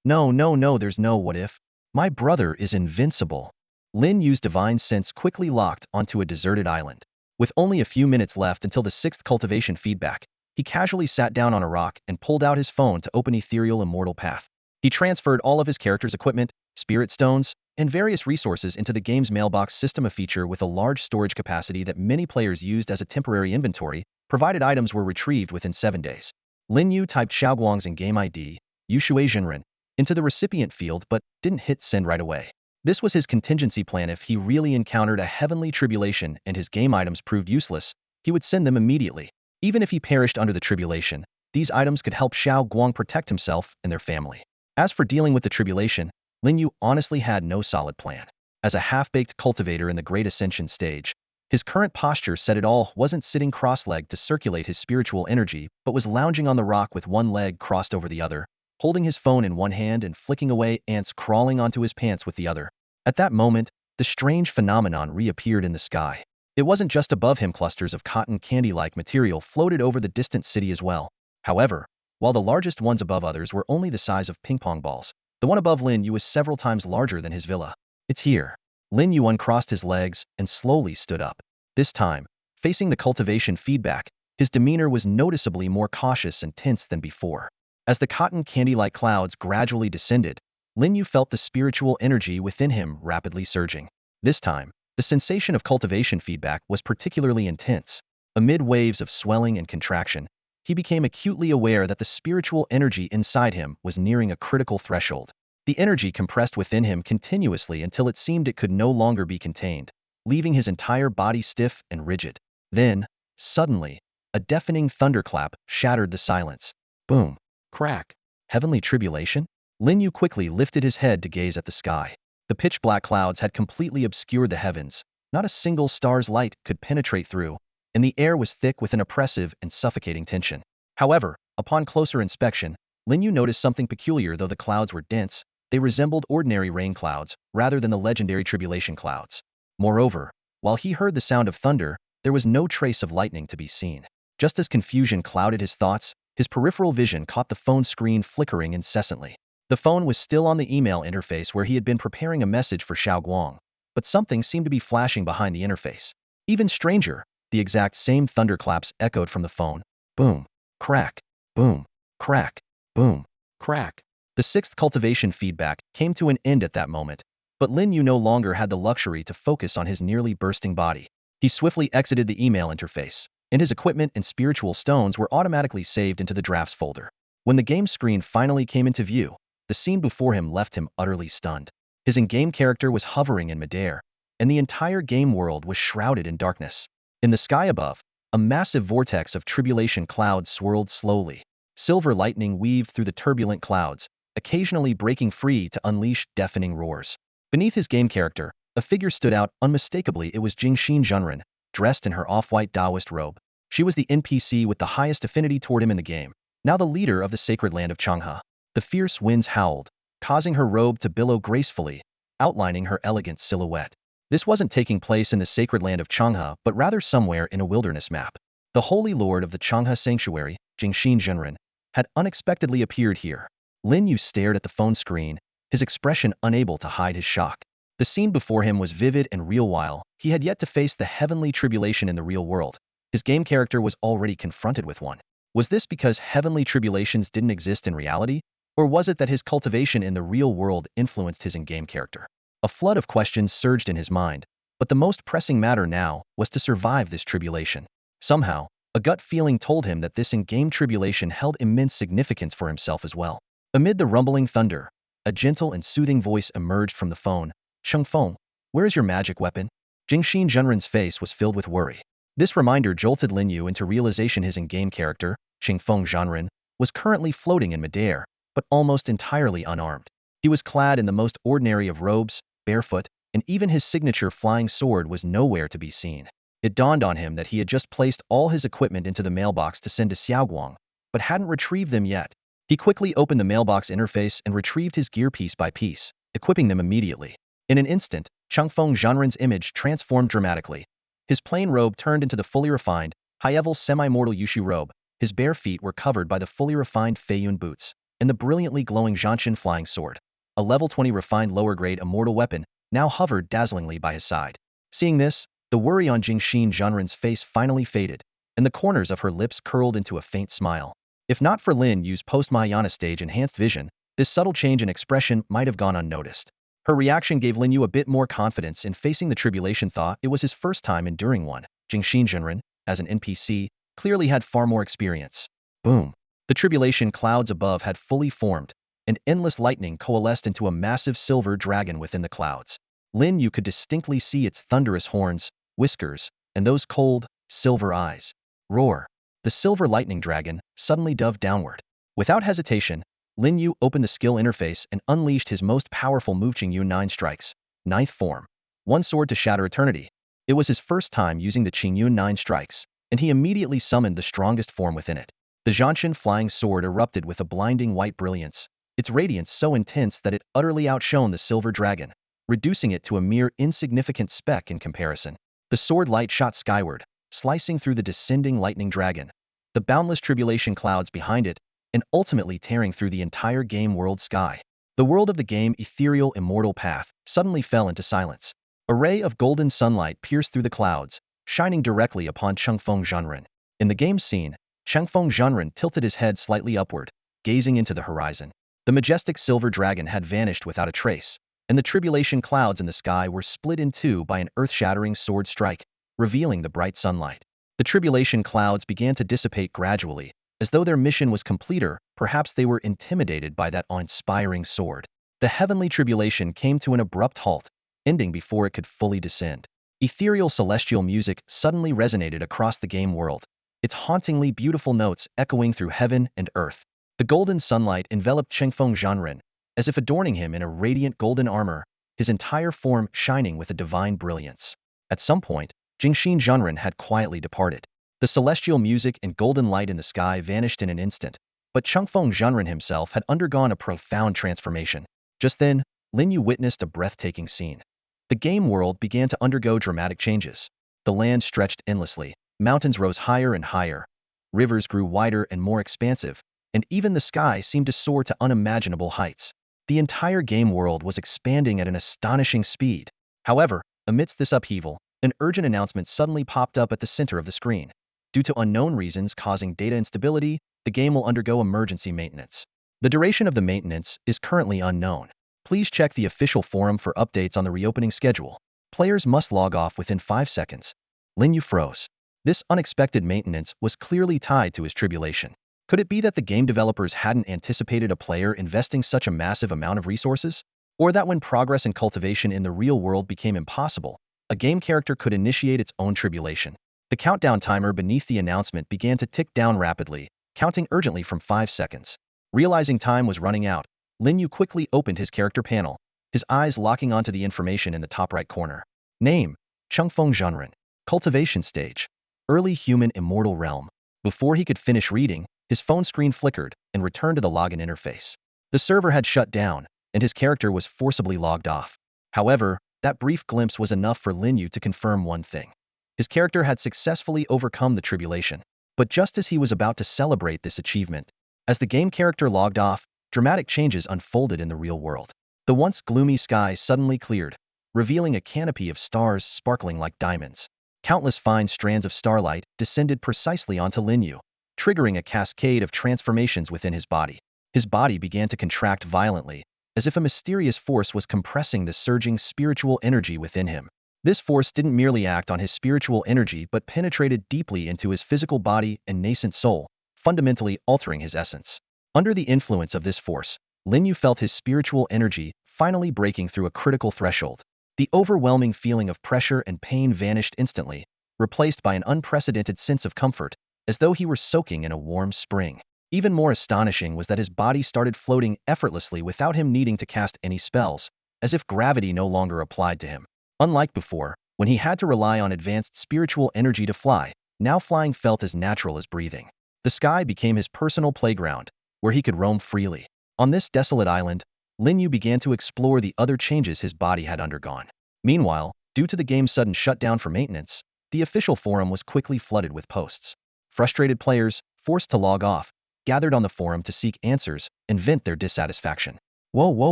No, no, no, there's no what if. My brother is invincible. Lin Yu's divine sense quickly locked onto a deserted island. With only a few minutes left until the sixth cultivation feedback, he casually sat down on a rock and pulled out his phone to open Ethereal Immortal Path. He transferred all of his character's equipment, spirit stones, and various resources into the game's mailbox system, a feature with a large storage capacity that many players used as a temporary inventory, provided items were retrieved within 7 days. Lin Yu typed Xiaoguang's in-game ID, Yushui Jinren, into the recipient field but didn't hit send right away. This was his contingency plan. If he really encountered a heavenly tribulation and his game items proved useless, he would send them immediately. Even if he perished under the tribulation, these items could help Xiao Guang protect himself and their family. As for dealing with the tribulation, Lin Yu honestly had no solid plan. As a half-baked cultivator in the Great Ascension stage, his current posture said it all. Wasn't sitting cross-legged to circulate his spiritual energy, but was lounging on the rock with one leg crossed over the other, holding his phone in one hand and flicking away ants crawling onto his pants with the other. At that moment, the strange phenomenon reappeared in the sky. It wasn't just above him. Clusters of cotton candy-like material floated over the distant city as well. However, while the largest ones above others were only the size of ping-pong balls, the one above Lin Yu was several times larger than his villa. It's here. Lin Yu uncrossed his legs and slowly stood up. This time, facing the cultivation feedback, his demeanor was noticeably more cautious and tense than before. As the cotton candy-like clouds gradually descended, Lin Yu felt the spiritual energy within him rapidly surging. This time, the sensation of cultivation feedback was particularly intense. Amid waves of swelling and contraction, he became acutely aware that the spiritual energy inside him was nearing a critical threshold. The energy compressed within him continuously until it seemed it could no longer be contained, leaving his entire body stiff and rigid. Then, suddenly, a deafening thunderclap shattered the silence. Boom. Crack. Heavenly tribulation? Lin Yu quickly lifted his head to gaze at the sky. The pitch-black clouds had completely obscured the heavens. Not a single star's light could penetrate through, and the air was thick with an oppressive and suffocating tension. However, upon closer inspection, Lin Yu noticed something peculiar. Though the clouds were dense, they resembled ordinary rain clouds rather than the legendary tribulation clouds. Moreover, while he heard the sound of thunder, there was no trace of lightning to be seen. Just as confusion clouded his thoughts, his peripheral vision caught the phone screen flickering incessantly. The phone was still on the email interface where he had been preparing a message for Xiao Guang, but something seemed to be flashing behind the interface. Even stranger, the exact same thunderclaps echoed from the phone. Boom. Crack. Boom. Crack. Boom. Crack. The sixth cultivation feedback came to an end at that moment, but Lin Yu no longer had the luxury to focus on his nearly bursting body. He swiftly exited the email interface, and his equipment and spiritual stones were automatically saved into the drafts folder. When the game screen finally came into view, the scene before him left him utterly stunned. His in-game character was hovering in midair, and the entire game world was shrouded in darkness. In the sky above, a massive vortex of tribulation clouds swirled slowly. Silver lightning weaved through the turbulent clouds, occasionally breaking free to unleash deafening roars. Beneath his game character, a figure stood out unmistakably. It was Jingxin Junren, dressed in her off-white Taoist robe. She was the NPC with the highest affinity toward him in the game, now the leader of the sacred land of Changhe. The fierce winds howled, causing her robe to billow gracefully, outlining her elegant silhouette. This wasn't taking place in the sacred land of Changhe, but rather somewhere in a wilderness map. The holy lord of the Changhe sanctuary, Jingxin Jinren, had unexpectedly appeared here. Lin Yu stared at the phone screen, his expression unable to hide his shock. The scene before him was vivid and real. While he had yet to face the heavenly tribulation in the real world, his game character was already confronted with one. Was this because heavenly tribulations didn't exist in reality? Or was it that his cultivation in the real world influenced his in-game character? A flood of questions surged in his mind, but the most pressing matter now was to survive this tribulation. Somehow, a gut feeling told him that this in-game tribulation held immense significance for himself as well. Amid the rumbling thunder, a gentle and soothing voice emerged from the phone. Chengfeng, where is your magic weapon? Jingxin Junren's face was filled with worry. This reminder jolted Lin Yu into realization his in-game character, Chengfeng Junren, was currently floating in midair, but almost entirely unarmed. He was clad in the most ordinary of robes, barefoot, and even his signature flying sword was nowhere to be seen. It dawned on him that he had just placed all his equipment into the mailbox to send to Xiaoguang, but hadn't retrieved them yet. He quickly opened the mailbox interface and retrieved his gear piece by piece, equipping them immediately. In an instant, Chengfeng Junren's image transformed dramatically. His plain robe turned into the fully refined, high-level semi-mortal Yushu robe. His bare feet were covered by the fully refined Feiyun boots. and the brilliantly glowing Zhanshan flying sword, a level 20 refined lower-grade immortal weapon, now hovered dazzlingly by his side. Seeing this, the worry on Jingxin Zhenren's face finally faded, and the corners of her lips curled into a faint smile. If not for Lin Yu's post-Mahayana stage enhanced vision, this subtle change in expression might have gone unnoticed. Her reaction gave Lin Yu a bit more confidence in facing the tribulation. Thought it was his first time enduring one. Jingxin Zhenren, as an NPC, clearly had far more experience. Boom. The tribulation clouds above had fully formed, and endless lightning coalesced into a massive silver dragon within the clouds. Lin Yu could distinctly see its thunderous horns, whiskers, and those cold, silver eyes. Roar. The silver lightning dragon suddenly dove downward. Without hesitation, Lin Yu opened the skill interface and unleashed his most powerful move, Qingyu 9 Strikes, 9th form. One sword to shatter eternity. It was his first time using the Qingyu 9 Strikes, and he immediately summoned the strongest form within it. The Zhanshan flying sword erupted with a blinding white brilliance, its radiance so intense that it utterly outshone the silver dragon, reducing it to a mere insignificant speck in comparison. The sword light shot skyward, slicing through the descending lightning dragon, the boundless tribulation clouds behind it, and ultimately tearing through the entire game world sky. The world of the game ethereal immortal path suddenly fell into silence. A ray of golden sunlight pierced through the clouds, shining directly upon Chengfeng Zhenren. In the game scene, Chengfeng Zhenren tilted his head slightly upward, gazing into the horizon. The majestic silver dragon had vanished without a trace, and the tribulation clouds in the sky were split in two by an earth-shattering sword strike, revealing the bright sunlight. The tribulation clouds began to dissipate gradually, as though their mission was complete, or perhaps they were intimidated by that awe-inspiring sword. The heavenly tribulation came to an abrupt halt, ending before it could fully descend. Ethereal celestial music suddenly resonated across the game world, its hauntingly beautiful notes echoing through heaven and earth. The golden sunlight enveloped Chengfeng Zhenren, as if adorning him in a radiant golden armor, his entire form shining with a divine brilliance. At some point, Jingxin Zhenren had quietly departed. The celestial music and golden light in the sky vanished in an instant, but Chengfeng Zhenren himself had undergone a profound transformation. Just then, Lin Yu witnessed a breathtaking scene. The game world began to undergo dramatic changes. The land stretched endlessly, mountains rose higher and higher, rivers grew wider and more expansive, and even the sky seemed to soar to unimaginable heights. The entire game world was expanding at an astonishing speed. However, amidst this upheaval, an urgent announcement suddenly popped up at the center of the screen. Due to unknown reasons causing data instability, the game will undergo emergency maintenance. The duration of the maintenance is currently unknown. Please check the official forum for updates on the reopening schedule. Players must log off within 5 seconds. Lin Yu froze. This unexpected maintenance was clearly tied to his tribulation. Could it be that the game developers hadn't anticipated a player investing such a massive amount of resources? Or that when progress and cultivation in the real world became impossible, a game character could initiate its own tribulation? The countdown timer beneath the announcement began to tick down rapidly, counting urgently from 5 seconds. Realizing time was running out, Lin Yu quickly opened his character panel, his eyes locking onto the information in the top right corner. Name: Chengfeng Zhenren. Cultivation stage: Early Human Immortal Realm. Before he could finish reading, his phone screen flickered and returned to the login interface. The server had shut down, and his character was forcibly logged off. However, that brief glimpse was enough for Lin Yu to confirm one thing. His character had successfully overcome the tribulation. But just as he was about to celebrate this achievement, as the game character logged off, dramatic changes unfolded in the real world. The once gloomy sky suddenly cleared, revealing a canopy of stars sparkling like diamonds. Countless fine strands of starlight descended precisely onto Lin Yu, triggering a cascade of transformations within his body. His body began to contract violently, as if a mysterious force was compressing the surging spiritual energy within him. This force didn't merely act on his spiritual energy but penetrated deeply into his physical body and nascent soul, fundamentally altering his essence. Under the influence of this force, Lin Yu felt his spiritual energy finally breaking through a critical threshold. The overwhelming feeling of pressure and pain vanished instantly, replaced by an unprecedented sense of comfort, as though he were soaking in a warm spring. Even more astonishing was that his body started floating effortlessly without him needing to cast any spells, as if gravity no longer applied to him. Unlike before, when he had to rely on advanced spiritual energy to fly, now flying felt as natural as breathing. The sky became his personal playground, where he could roam freely. On this desolate island, Lin Yu began to explore the other changes his body had undergone. Meanwhile, due to the game's sudden shutdown for maintenance, the official forum was quickly flooded with posts. Frustrated players, forced to log off, gathered on the forum to seek answers and vent their dissatisfaction. Whoa, whoa,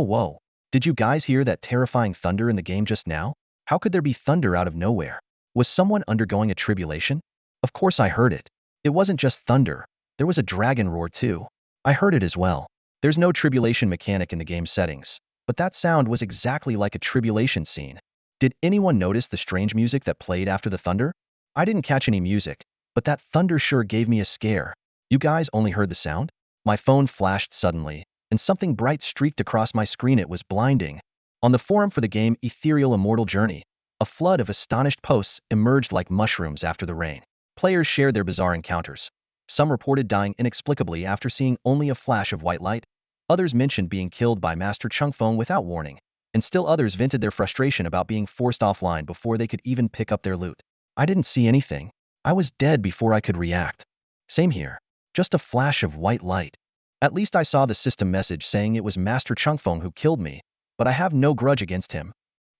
whoa. Did you guys hear that terrifying thunder in the game just now? How could there be thunder out of nowhere? Was someone undergoing a tribulation? Of course I heard it. It wasn't just thunder. There was a dragon roar too. I heard it as well. There's no tribulation mechanic in the game settings, but that sound was exactly like a tribulation scene. Did anyone notice the strange music that played after the thunder? I didn't catch any music, but that thunder sure gave me a scare. You guys only heard the sound? My phone flashed suddenly, and something bright streaked across my screen. It was blinding. On the forum for the game Ethereal Immortal Journey, a flood of astonished posts emerged like mushrooms after the rain. Players shared their bizarre encounters. Some reported dying inexplicably after seeing only a flash of white light. Others mentioned being killed by Master Chungfeng without warning, and still others vented their frustration about being forced offline before they could even pick up their loot. I didn't see anything. I was dead before I could react. Same here. Just a flash of white light. At least I saw the system message saying it was Master Chungfeng who killed me, but I have no grudge against him.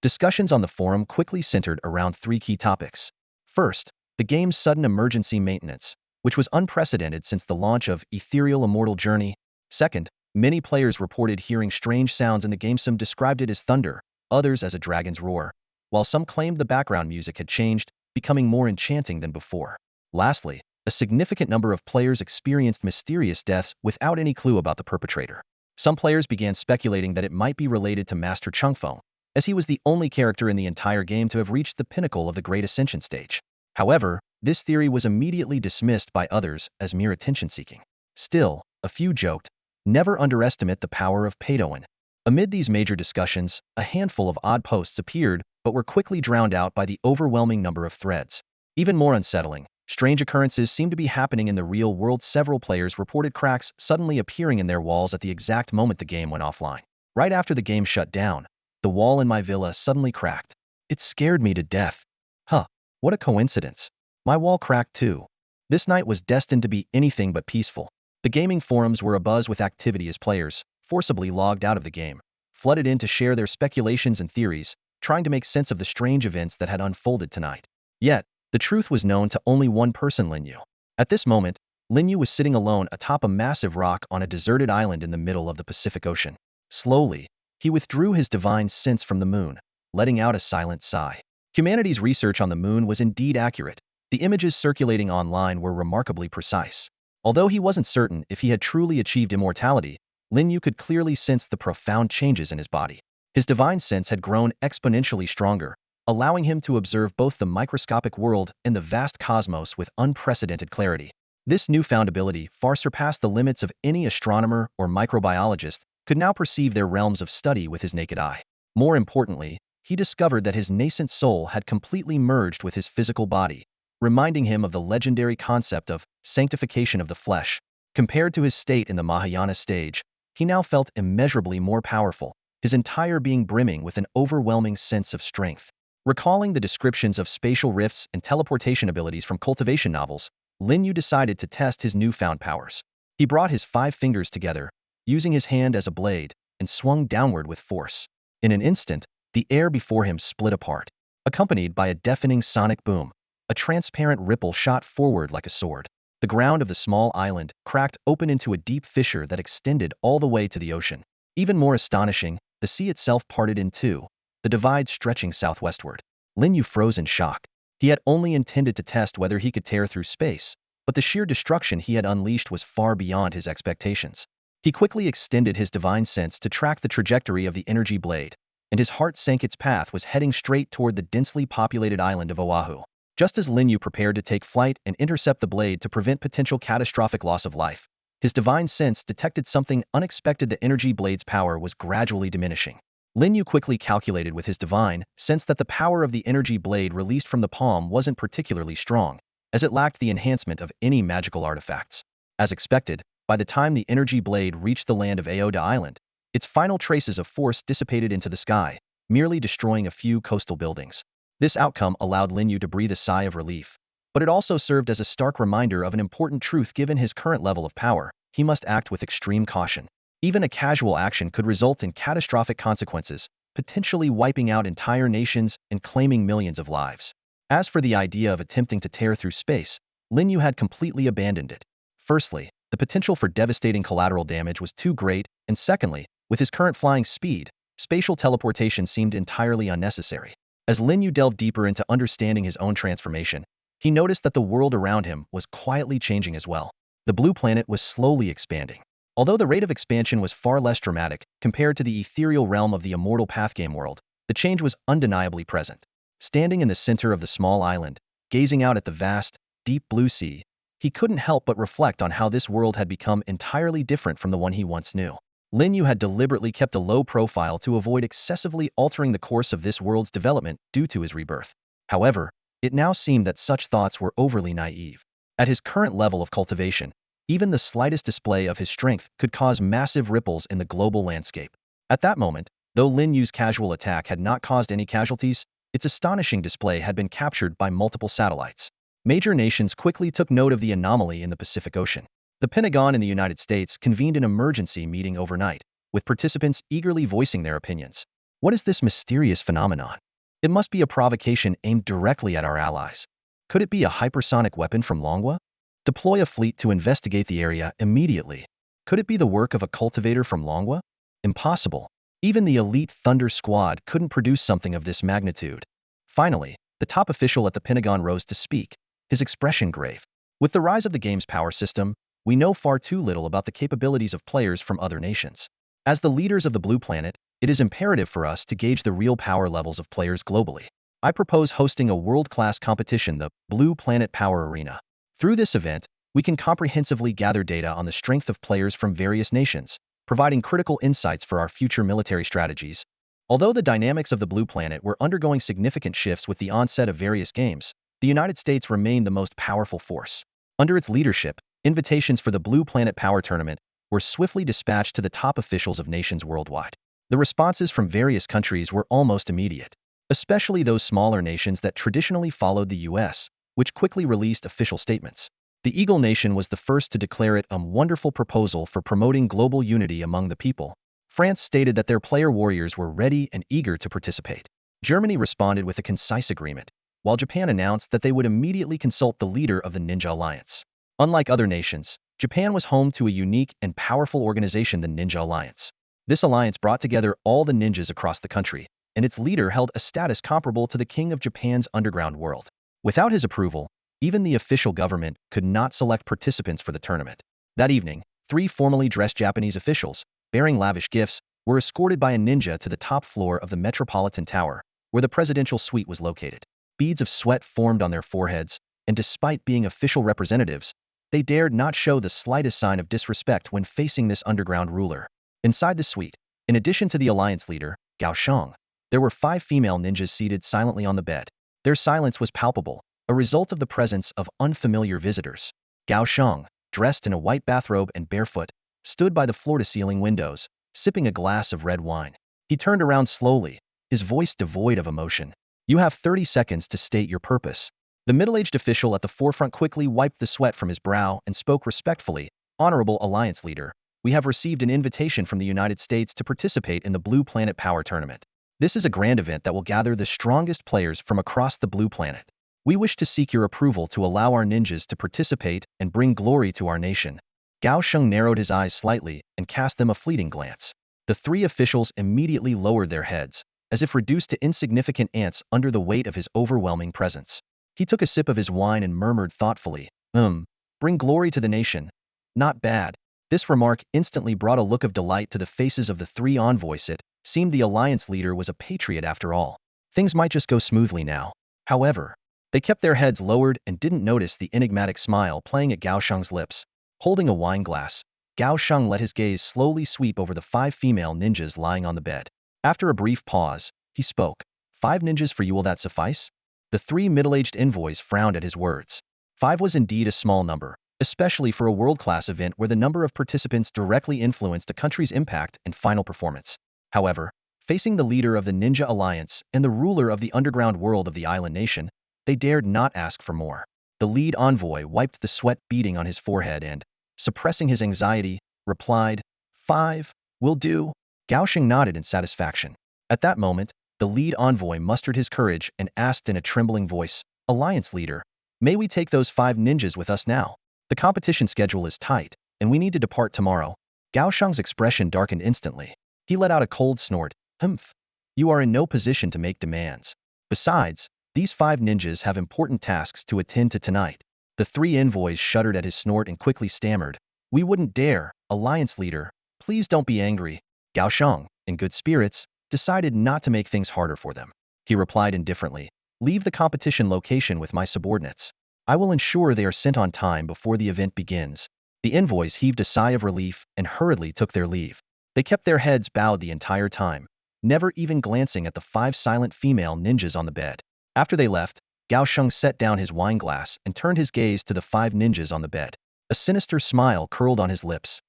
Discussions on the forum quickly centered around three key topics. First, the game's sudden emergency maintenance, which was unprecedented since the launch of Ethereal Immortal Journey. Second, many players reported hearing strange sounds in the game. Some described it as thunder, others as a dragon's roar, while some claimed the background music had changed, becoming more enchanting than before. Lastly, a significant number of players experienced mysterious deaths without any clue about the perpetrator. Some players began speculating that it might be related to Master Chungfeng, as he was the only character in the entire game to have reached the pinnacle of the Great Ascension stage. However, this theory was immediately dismissed by others as mere attention-seeking. Still, a few joked, never underestimate the power of pay to win. Amid these major discussions, a handful of odd posts appeared but were quickly drowned out by the overwhelming number of threads. Even more unsettling, strange occurrences seemed to be happening in the real world. Several players reported cracks suddenly appearing in their walls at the exact moment the game went offline. Right after the game shut down, the wall in my villa suddenly cracked. It scared me to death. Huh, what a coincidence. My wall cracked too. This night was destined to be anything but peaceful. The gaming forums were abuzz with activity as players, forcibly logged out of the game, flooded in to share their speculations and theories, trying to make sense of the strange events that had unfolded tonight. Yet, the truth was known to only one person, Lin Yu. At this moment, Lin Yu was sitting alone atop a massive rock on a deserted island in the middle of the Pacific Ocean. Slowly, he withdrew his divine sense from the moon, letting out a silent sigh. Humanity's research on the moon was indeed accurate. The images circulating online were remarkably precise. Although he wasn't certain if he had truly achieved immortality, Lin Yu could clearly sense the profound changes in his body. His divine sense had grown exponentially stronger, allowing him to observe both the microscopic world and the vast cosmos with unprecedented clarity. This newfound ability far surpassed the limits of any astronomer or microbiologist could now perceive their realms of study with his naked eye. More importantly, he discovered that his nascent soul had completely merged with his physical body, reminding him of the legendary concept of sanctification of the flesh. Compared to his state in the Mahayana stage, he now felt immeasurably more powerful, his entire being brimming with an overwhelming sense of strength. Recalling the descriptions of spatial rifts and teleportation abilities from cultivation novels, Lin Yu decided to test his newfound powers. He brought his 5 fingers together, using his hand as a blade, and swung downward with force. In an instant, the air before him split apart, accompanied by a deafening sonic boom. A transparent ripple shot forward like a sword. The ground of the small island cracked open into a deep fissure that extended all the way to the ocean. Even more astonishing, the sea itself parted in two, the divide stretching southwestward. Lin Yu froze in shock. He had only intended to test whether he could tear through space, but the sheer destruction he had unleashed was far beyond his expectations. He quickly extended his divine sense to track the trajectory of the energy blade, and his heart sank. Its path was heading straight toward the densely populated island of Oahu. Just as Lin Yu prepared to take flight and intercept the blade to prevent potential catastrophic loss of life, his divine sense detected something unexpected. The energy blade's power was gradually diminishing. Lin Yu quickly calculated with his divine sense that the power of the energy blade released from the palm wasn't particularly strong, as it lacked the enhancement of any magical artifacts. As expected, by the time the energy blade reached the land of Aoda Island, its final traces of force dissipated into the sky, merely destroying a few coastal buildings. This outcome allowed Lin Yu to breathe a sigh of relief, but it also served as a stark reminder of an important truth. Given his current level of power, he must act with extreme caution. Even a casual action could result in catastrophic consequences, potentially wiping out entire nations and claiming millions of lives. As for the idea of attempting to tear through space, Lin Yu had completely abandoned it. Firstly, The potential for devastating collateral damage was too great, and secondly, with his current flying speed, spatial teleportation seemed entirely unnecessary. As Lin Yu delved deeper into understanding his own transformation, he noticed that the world around him was quietly changing as well. The blue planet was slowly expanding. Although the rate of expansion was far less dramatic compared to the ethereal realm of the immortal path game world, the change was undeniably present. Standing in the center of the small island, gazing out at the vast, deep blue sea, he couldn't help but reflect on how this world had become entirely different from the one he once knew. Lin Yu had deliberately kept a low profile to avoid excessively altering the course of this world's development due to his rebirth. However, it now seemed that such thoughts were overly naive. At his current level of cultivation, even the slightest display of his strength could cause massive ripples in the global landscape. At that moment, though Lin Yu's casual attack had not caused any casualties, its astonishing display had been captured by multiple satellites. Major nations quickly took note of the anomaly in the Pacific Ocean. The Pentagon in the United States convened an emergency meeting overnight, with participants eagerly voicing their opinions. What is this mysterious phenomenon? It must be a provocation aimed directly at our allies. Could it be a hypersonic weapon from Longwa? Deploy a fleet to investigate the area immediately. Could it be the work of a cultivator from Longwa? Impossible. Even the elite Thunder Squad couldn't produce something of this magnitude. Finally, the top official at the Pentagon rose to speak, his expression grave. With the rise of the game's power system, we know far too little about the capabilities of players from other nations. As the leaders of the Blue Planet, it is imperative for us to gauge the real power levels of players globally. I propose hosting a world-class competition, the Blue Planet Power Arena. Through this event, we can comprehensively gather data on the strength of players from various nations, providing critical insights for our future military strategies. Although the dynamics of the Blue Planet were undergoing significant shifts with the onset of various games, the United States remained the most powerful force. Under its leadership, invitations for the Blue Planet Power Tournament were swiftly dispatched to the top officials of nations worldwide. The responses from various countries were almost immediate, especially those smaller nations that traditionally followed the US, which quickly released official statements. The Eagle Nation was the first to declare it a wonderful proposal for promoting global unity among the people. France stated that their player warriors were ready and eager to participate. Germany responded with a concise agreement, while Japan announced that they would immediately consult the leader of the Ninja Alliance. Unlike other nations, Japan was home to a unique and powerful organization, the Ninja Alliance. This alliance brought together all the ninjas across the country, and its leader held a status comparable to the king of Japan's underground world. Without his approval, even the official government could not select participants for the tournament. That evening, 3 formally dressed Japanese officials, bearing lavish gifts, were escorted by a ninja to the top floor of the Metropolitan Tower, where the presidential suite was located. Beads of sweat formed on their foreheads, and despite being official representatives, they dared not show the slightest sign of disrespect when facing this underground ruler. Inside the suite, in addition to the alliance leader, Gao Sheng, there were 5 female ninjas seated silently on the bed. Their silence was palpable, a result of the presence of unfamiliar visitors. Gao Sheng, dressed in a white bathrobe and barefoot, stood by the floor-to-ceiling windows, sipping a glass of red wine. He turned around slowly, his voice devoid of emotion. You have 30 seconds to state your purpose. The middle-aged official at the forefront quickly wiped the sweat from his brow and spoke respectfully. Honorable Alliance Leader, we have received an invitation from the United States to participate in the Blue Planet Power Tournament. This is a grand event that will gather the strongest players from across the Blue Planet. We wish to seek your approval to allow our ninjas to participate and bring glory to our nation. Gao Sheng narrowed his eyes slightly and cast them a fleeting glance. The 3 officials immediately lowered their heads, as if reduced to insignificant ants under the weight of his overwhelming presence. He took a sip of his wine and murmured thoughtfully, bring glory to the nation. Not bad. This remark instantly brought a look of delight to the faces of the 3 envoys. It seemed the alliance leader was a patriot after all. Things might just go smoothly now. However, they kept their heads lowered and didn't notice the enigmatic smile playing at Gao Sheng's lips. Holding a wine glass, Gao Sheng let his gaze slowly sweep over the 5 female ninjas lying on the bed. After a brief pause, he spoke. 5 ninjas for you, will that suffice? The 3 middle-aged envoys frowned at his words. 5 was indeed a small number, especially for a world-class event where the number of participants directly influenced a country's impact and final performance. However, facing the leader of the Ninja Alliance and the ruler of the underground world of the island nation, they dared not ask for more. The lead envoy wiped the sweat beading on his forehead and, suppressing his anxiety, replied, 5 will do. Gao Sheng nodded in satisfaction. At that moment, the lead envoy mustered his courage and asked in a trembling voice, Alliance Leader, may we take those 5 ninjas with us now? The competition schedule is tight, and we need to depart tomorrow. Gao Shang's expression darkened instantly. He let out a cold snort. Humph. You are in no position to make demands. Besides, these 5 ninjas have important tasks to attend to tonight. The 3 envoys shuddered at his snort and quickly stammered. We wouldn't dare, Alliance Leader. Please don't be angry. Gao Shang, in good spirits, decided not to make things harder for them. He replied indifferently. Leave the competition location with my subordinates. I will ensure they are sent on time before the event begins. The envoys heaved a sigh of relief and hurriedly took their leave. They kept their heads bowed the entire time, never even glancing at the 5 silent female ninjas on the bed. After they left, Gao Sheng set down his wine glass and turned his gaze to the 5 ninjas on the bed. A sinister smile curled on his lips.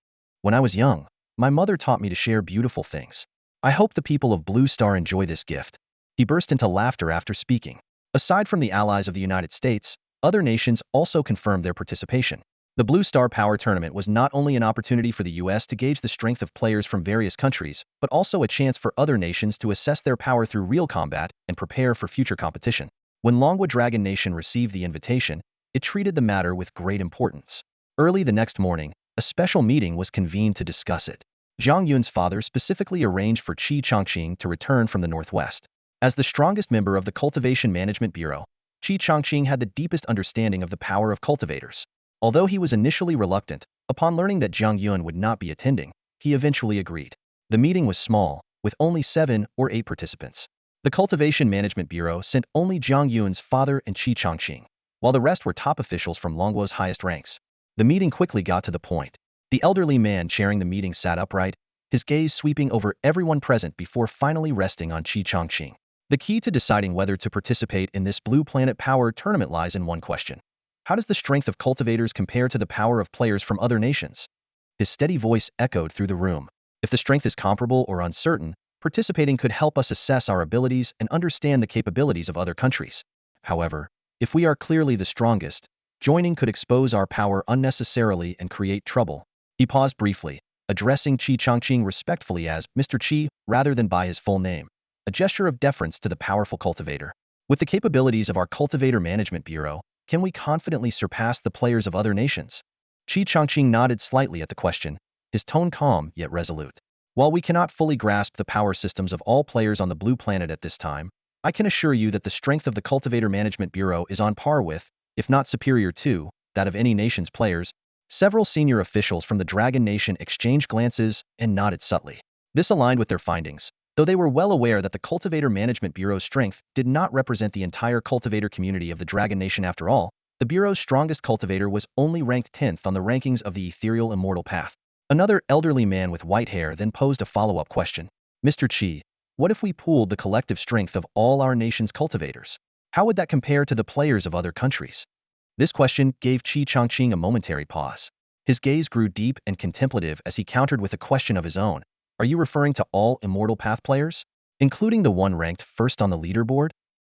When I was young, my mother taught me to share beautiful things. I hope the people of Blue Star enjoy this gift. He burst into laughter after speaking. Aside from the allies of the United States, other nations also confirmed their participation. The Blue Star Power Tournament was not only an opportunity for the US to gauge the strength of players from various countries, but also a chance for other nations to assess their power through real combat and prepare for future competition. When Longwa Dragon Nation received the invitation, it treated the matter with great importance. Early the next morning, a special meeting was convened to discuss it. Zhang Yun's father specifically arranged for Qi Chongqing to return from the northwest. As the strongest member of the Cultivation Management Bureau, Qi Chongqing had the deepest understanding of the power of cultivators. Although he was initially reluctant, upon learning that Zhang Yun would not be attending, he eventually agreed. The meeting was small, with only 7 or 8 participants. The Cultivation Management Bureau sent only Zhang Yun's father and Qi Chongqing, while the rest were top officials from Longguo's highest ranks. The meeting quickly got to the point. The elderly man chairing the meeting sat upright, his gaze sweeping over everyone present before finally resting on Qi Chongqing. The key to deciding whether to participate in this Blue Planet Power tournament lies in one question. How does the strength of cultivators compare to the power of players from other nations? His steady voice echoed through the room. If the strength is comparable or uncertain, participating could help us assess our abilities and understand the capabilities of other countries. However, if we are clearly the strongest, joining could expose our power unnecessarily and create trouble. He paused briefly, addressing Qi Chongqing respectfully as Mr. Qi rather than by his full name, a gesture of deference to the powerful cultivator. With the capabilities of our Cultivator Management Bureau, can we confidently surpass the players of other nations? Qi Chongqing nodded slightly at the question, his tone calm yet resolute. While we cannot fully grasp the power systems of all players on the Blue Planet at this time, I can assure you that the strength of the Cultivator Management Bureau is on par with, if not superior to, that of any nation's players. Several senior officials from the Dragon Nation exchanged glances and nodded subtly. This aligned with their findings, though they were well aware that the Cultivator Management Bureau's strength did not represent the entire cultivator community of the Dragon Nation after all. The Bureau's strongest cultivator was only ranked 10th on the rankings of the ethereal immortal path. Another elderly man with white hair then posed a follow-up question. Mr. Qi, what if we pooled the collective strength of all our nation's cultivators? How would that compare to the players of other countries? This question gave Qi Chongqing a momentary pause. His gaze grew deep and contemplative as he countered with a question of his own. Are you referring to all Immortal Path players, including the one ranked first on the leaderboard?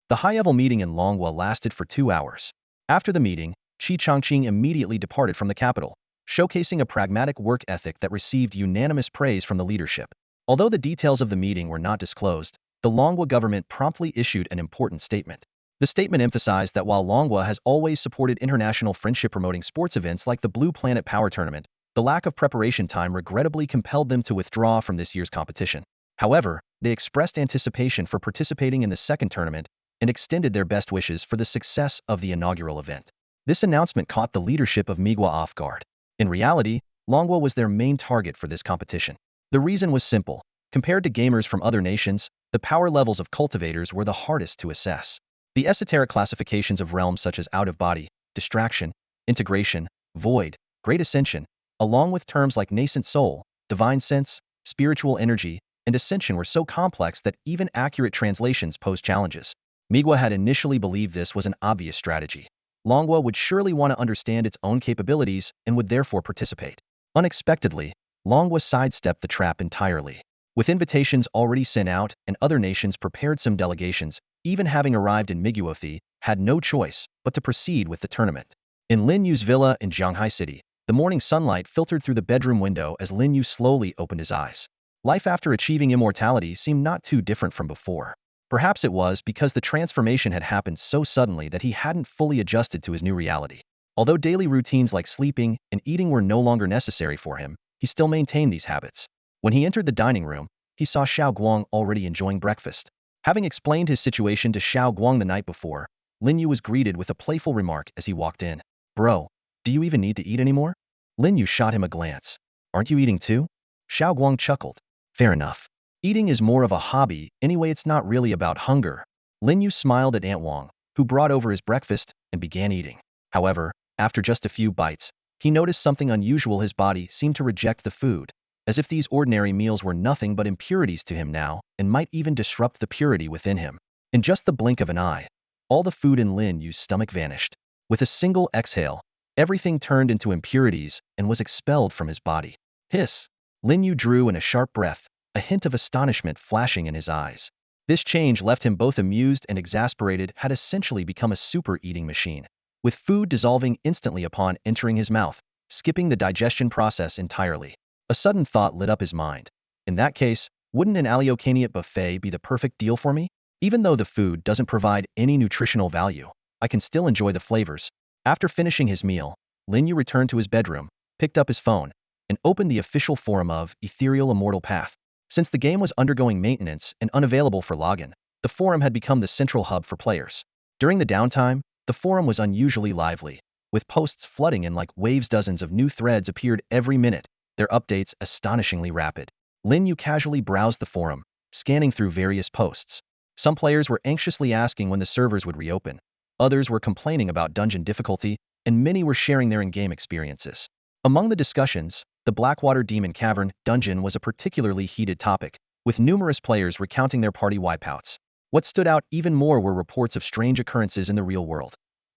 The high-level meeting in Longhua lasted for 2 hours. After the meeting, Qi Chongqing immediately departed from the capital, showcasing a pragmatic work ethic that received unanimous praise from the leadership. Although the details of the meeting were not disclosed, the Longhua government promptly issued an important statement. The statement emphasized that while Longhua has always supported international friendship-promoting sports events like the Blue Planet Power Tournament, the lack of preparation time regrettably compelled them to withdraw from this year's competition. However, they expressed anticipation for participating in the second tournament and extended their best wishes for the success of the inaugural event. This announcement caught the leadership of Migua off guard. In reality, Longhua was their main target for this competition. The reason was simple. Compared to gamers from other nations, the power levels of cultivators were the hardest to assess. The esoteric classifications of realms such as out-of-body, distraction, integration, void, Great Ascension, along with terms like nascent soul, divine sense, spiritual energy, and ascension were so complex that even accurate translations posed challenges. Migua had initially believed this was an obvious strategy. Longhua would surely want to understand its own capabilities and would therefore participate. Unexpectedly, Longhua sidestepped the trap entirely. With invitations already sent out and other nations prepared, some delegations, even having arrived in Miguothi, had no choice but to proceed with the tournament. In Lin Yu's villa in Jianghai City, the morning sunlight filtered through the bedroom window as Lin Yu slowly opened his eyes. Life after achieving immortality seemed not too different from before. Perhaps it was because the transformation had happened so suddenly that he hadn't fully adjusted to his new reality. Although daily routines like sleeping and eating were no longer necessary for him, he still maintained these habits. When he entered the dining room, he saw Xiao Guang already enjoying breakfast. Having explained his situation to Xiao Guang the night before, Lin Yu was greeted with a playful remark as he walked in. Bro, do you even need to eat anymore? Lin Yu shot him a glance. Aren't you eating too? Xiao Guang chuckled. Fair enough. Eating is more of a hobby, anyway it's not really about hunger. Lin Yu smiled at Aunt Wang, who brought over his breakfast and began eating. However, after just a few bites, he noticed something unusual. His body seemed to reject the food, as if these ordinary meals were nothing but impurities to him now and might even disrupt the purity within him. In just the blink of an eye, all the food in Lin Yu's stomach vanished. With a single exhale, everything turned into impurities and was expelled from his body. Hiss! Lin Yu drew in a sharp breath, a hint of astonishment flashing in his eyes. This change left him both amused and exasperated. Had essentially become a super eating machine, with food dissolving instantly upon entering his mouth, skipping the digestion process entirely. A sudden thought lit up his mind. In that case, wouldn't an Aleocaniate buffet be the perfect deal for me? Even though the food doesn't provide any nutritional value, I can still enjoy the flavors. After finishing his meal, Lin Yu returned to his bedroom, picked up his phone, and opened the official forum of Ethereal Immortal Path. Since the game was undergoing maintenance and unavailable for login, the forum had become the central hub for players. During the downtime, the forum was unusually lively, with posts flooding in like waves. Dozens of new threads appeared every minute, their updates astonishingly rapid. Lin Yu casually browsed the forum, scanning through various posts. Some players were anxiously asking when the servers would reopen, others were complaining about dungeon difficulty, and many were sharing their in-game experiences. Among the discussions, the Blackwater Demon Cavern dungeon was a particularly heated topic, with numerous players recounting their party wipeouts. What stood out even more were reports of strange occurrences in the real world.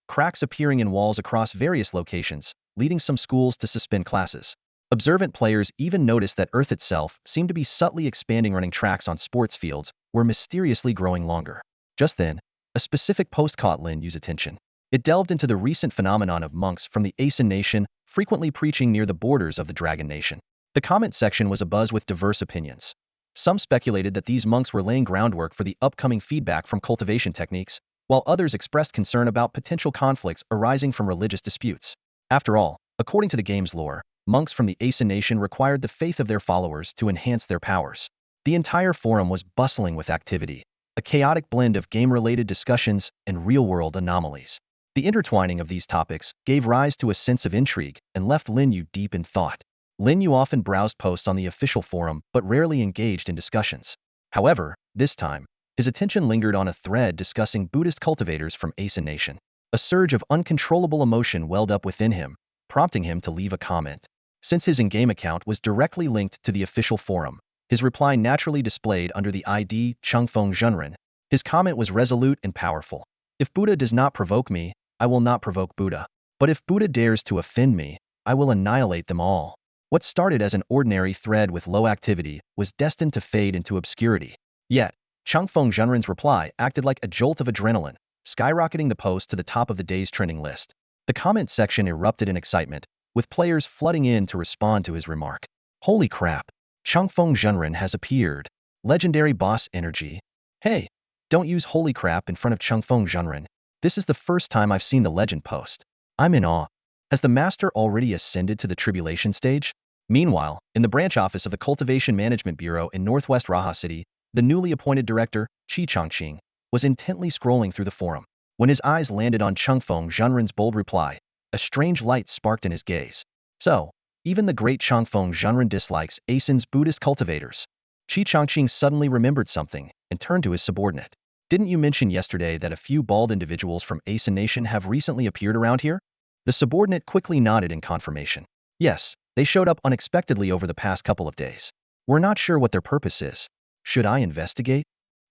Cracks appearing in walls across various locations, leading some schools to suspend classes. Observant players even noticed that Earth itself seemed to be subtly expanding. Running tracks on sports fields were mysteriously growing longer. Just then, a specific post caught Lin Yu's attention. It delved into the recent phenomenon of monks from the Asen Nation frequently preaching near the borders of the Dragon Nation. The comment section was abuzz with diverse opinions. Some speculated that these monks were laying groundwork for the upcoming feedback from cultivation techniques, while others expressed concern about potential conflicts arising from religious disputes. After all, according to the game's lore, monks from the Asen Nation required the faith of their followers to enhance their powers. The entire forum was bustling with activity, a chaotic blend of game-related discussions and real-world anomalies. The intertwining of these topics gave rise to a sense of intrigue and left Lin Yu deep in thought. Lin Yu often browsed posts on the official forum but rarely engaged in discussions. However, this time, his attention lingered on a thread discussing Buddhist cultivators from Asen Nation. A surge of uncontrollable emotion welled up within him, prompting him to leave a comment. Since his in-game account was directly linked to the official forum, his reply naturally displayed under the ID Changfeng Zhenren. His comment was resolute and powerful. If Buddha does not provoke me, I will not provoke Buddha. But if Buddha dares to offend me, I will annihilate them all. What started as an ordinary thread with low activity was destined to fade into obscurity. Yet, Changfeng Zhenren's reply acted like a jolt of adrenaline, skyrocketing the post to the top of the day's trending list. The comment section erupted in excitement, with players flooding in to respond to his remark. Holy crap! Changfeng Zhenren has appeared. Legendary boss energy. Hey, don't use holy crap in front of Changfeng Zhenren. This is the first time I've seen the legend post. I'm in awe. Has the master already ascended to the tribulation stage? Meanwhile, in the branch office of the Cultivation Management Bureau in Northwest Raha City, the newly appointed director, Qi Changqing, was intently scrolling through the forum. When his eyes landed on Changfeng Zhenren's bold reply, a strange light sparked in his gaze. So, even the great Changfeng Zhenren dislikes Asen's Buddhist cultivators. Qi Changqing suddenly remembered something and turned to his subordinate. Didn't you mention yesterday that a few bald individuals from Asen Nation have recently appeared around here? The subordinate quickly nodded in confirmation. Yes, they showed up unexpectedly over the past couple of days. We're not sure what their purpose is. Should I investigate?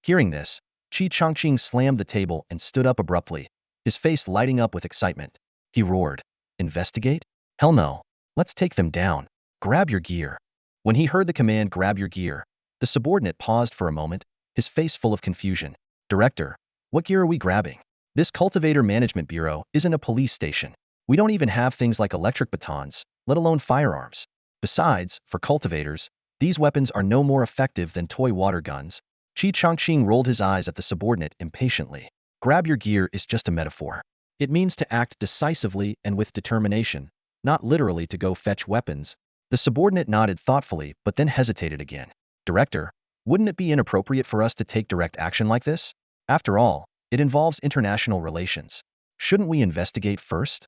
Hearing this, Qi Changqing slammed the table and stood up abruptly, his face lighting up with excitement. He roared, "Investigate? Hell no. Let's take them down. Grab your gear." When he heard the command, "Grab your gear," the subordinate paused for a moment, his face full of confusion. "Director, what gear are we grabbing? This Cultivator Management Bureau isn't a police station. We don't even have things like electric batons, let alone firearms. Besides, for cultivators, these weapons are no more effective than toy water guns." Qi Changqing rolled his eyes at the subordinate impatiently. "Grab your gear is just a metaphor. It means to act decisively and with determination, not literally to go fetch weapons. The subordinate nodded thoughtfully, but then hesitated again. Director, wouldn't it be inappropriate for us to take direct action like this? After all, it involves international relations. Shouldn't we investigate first?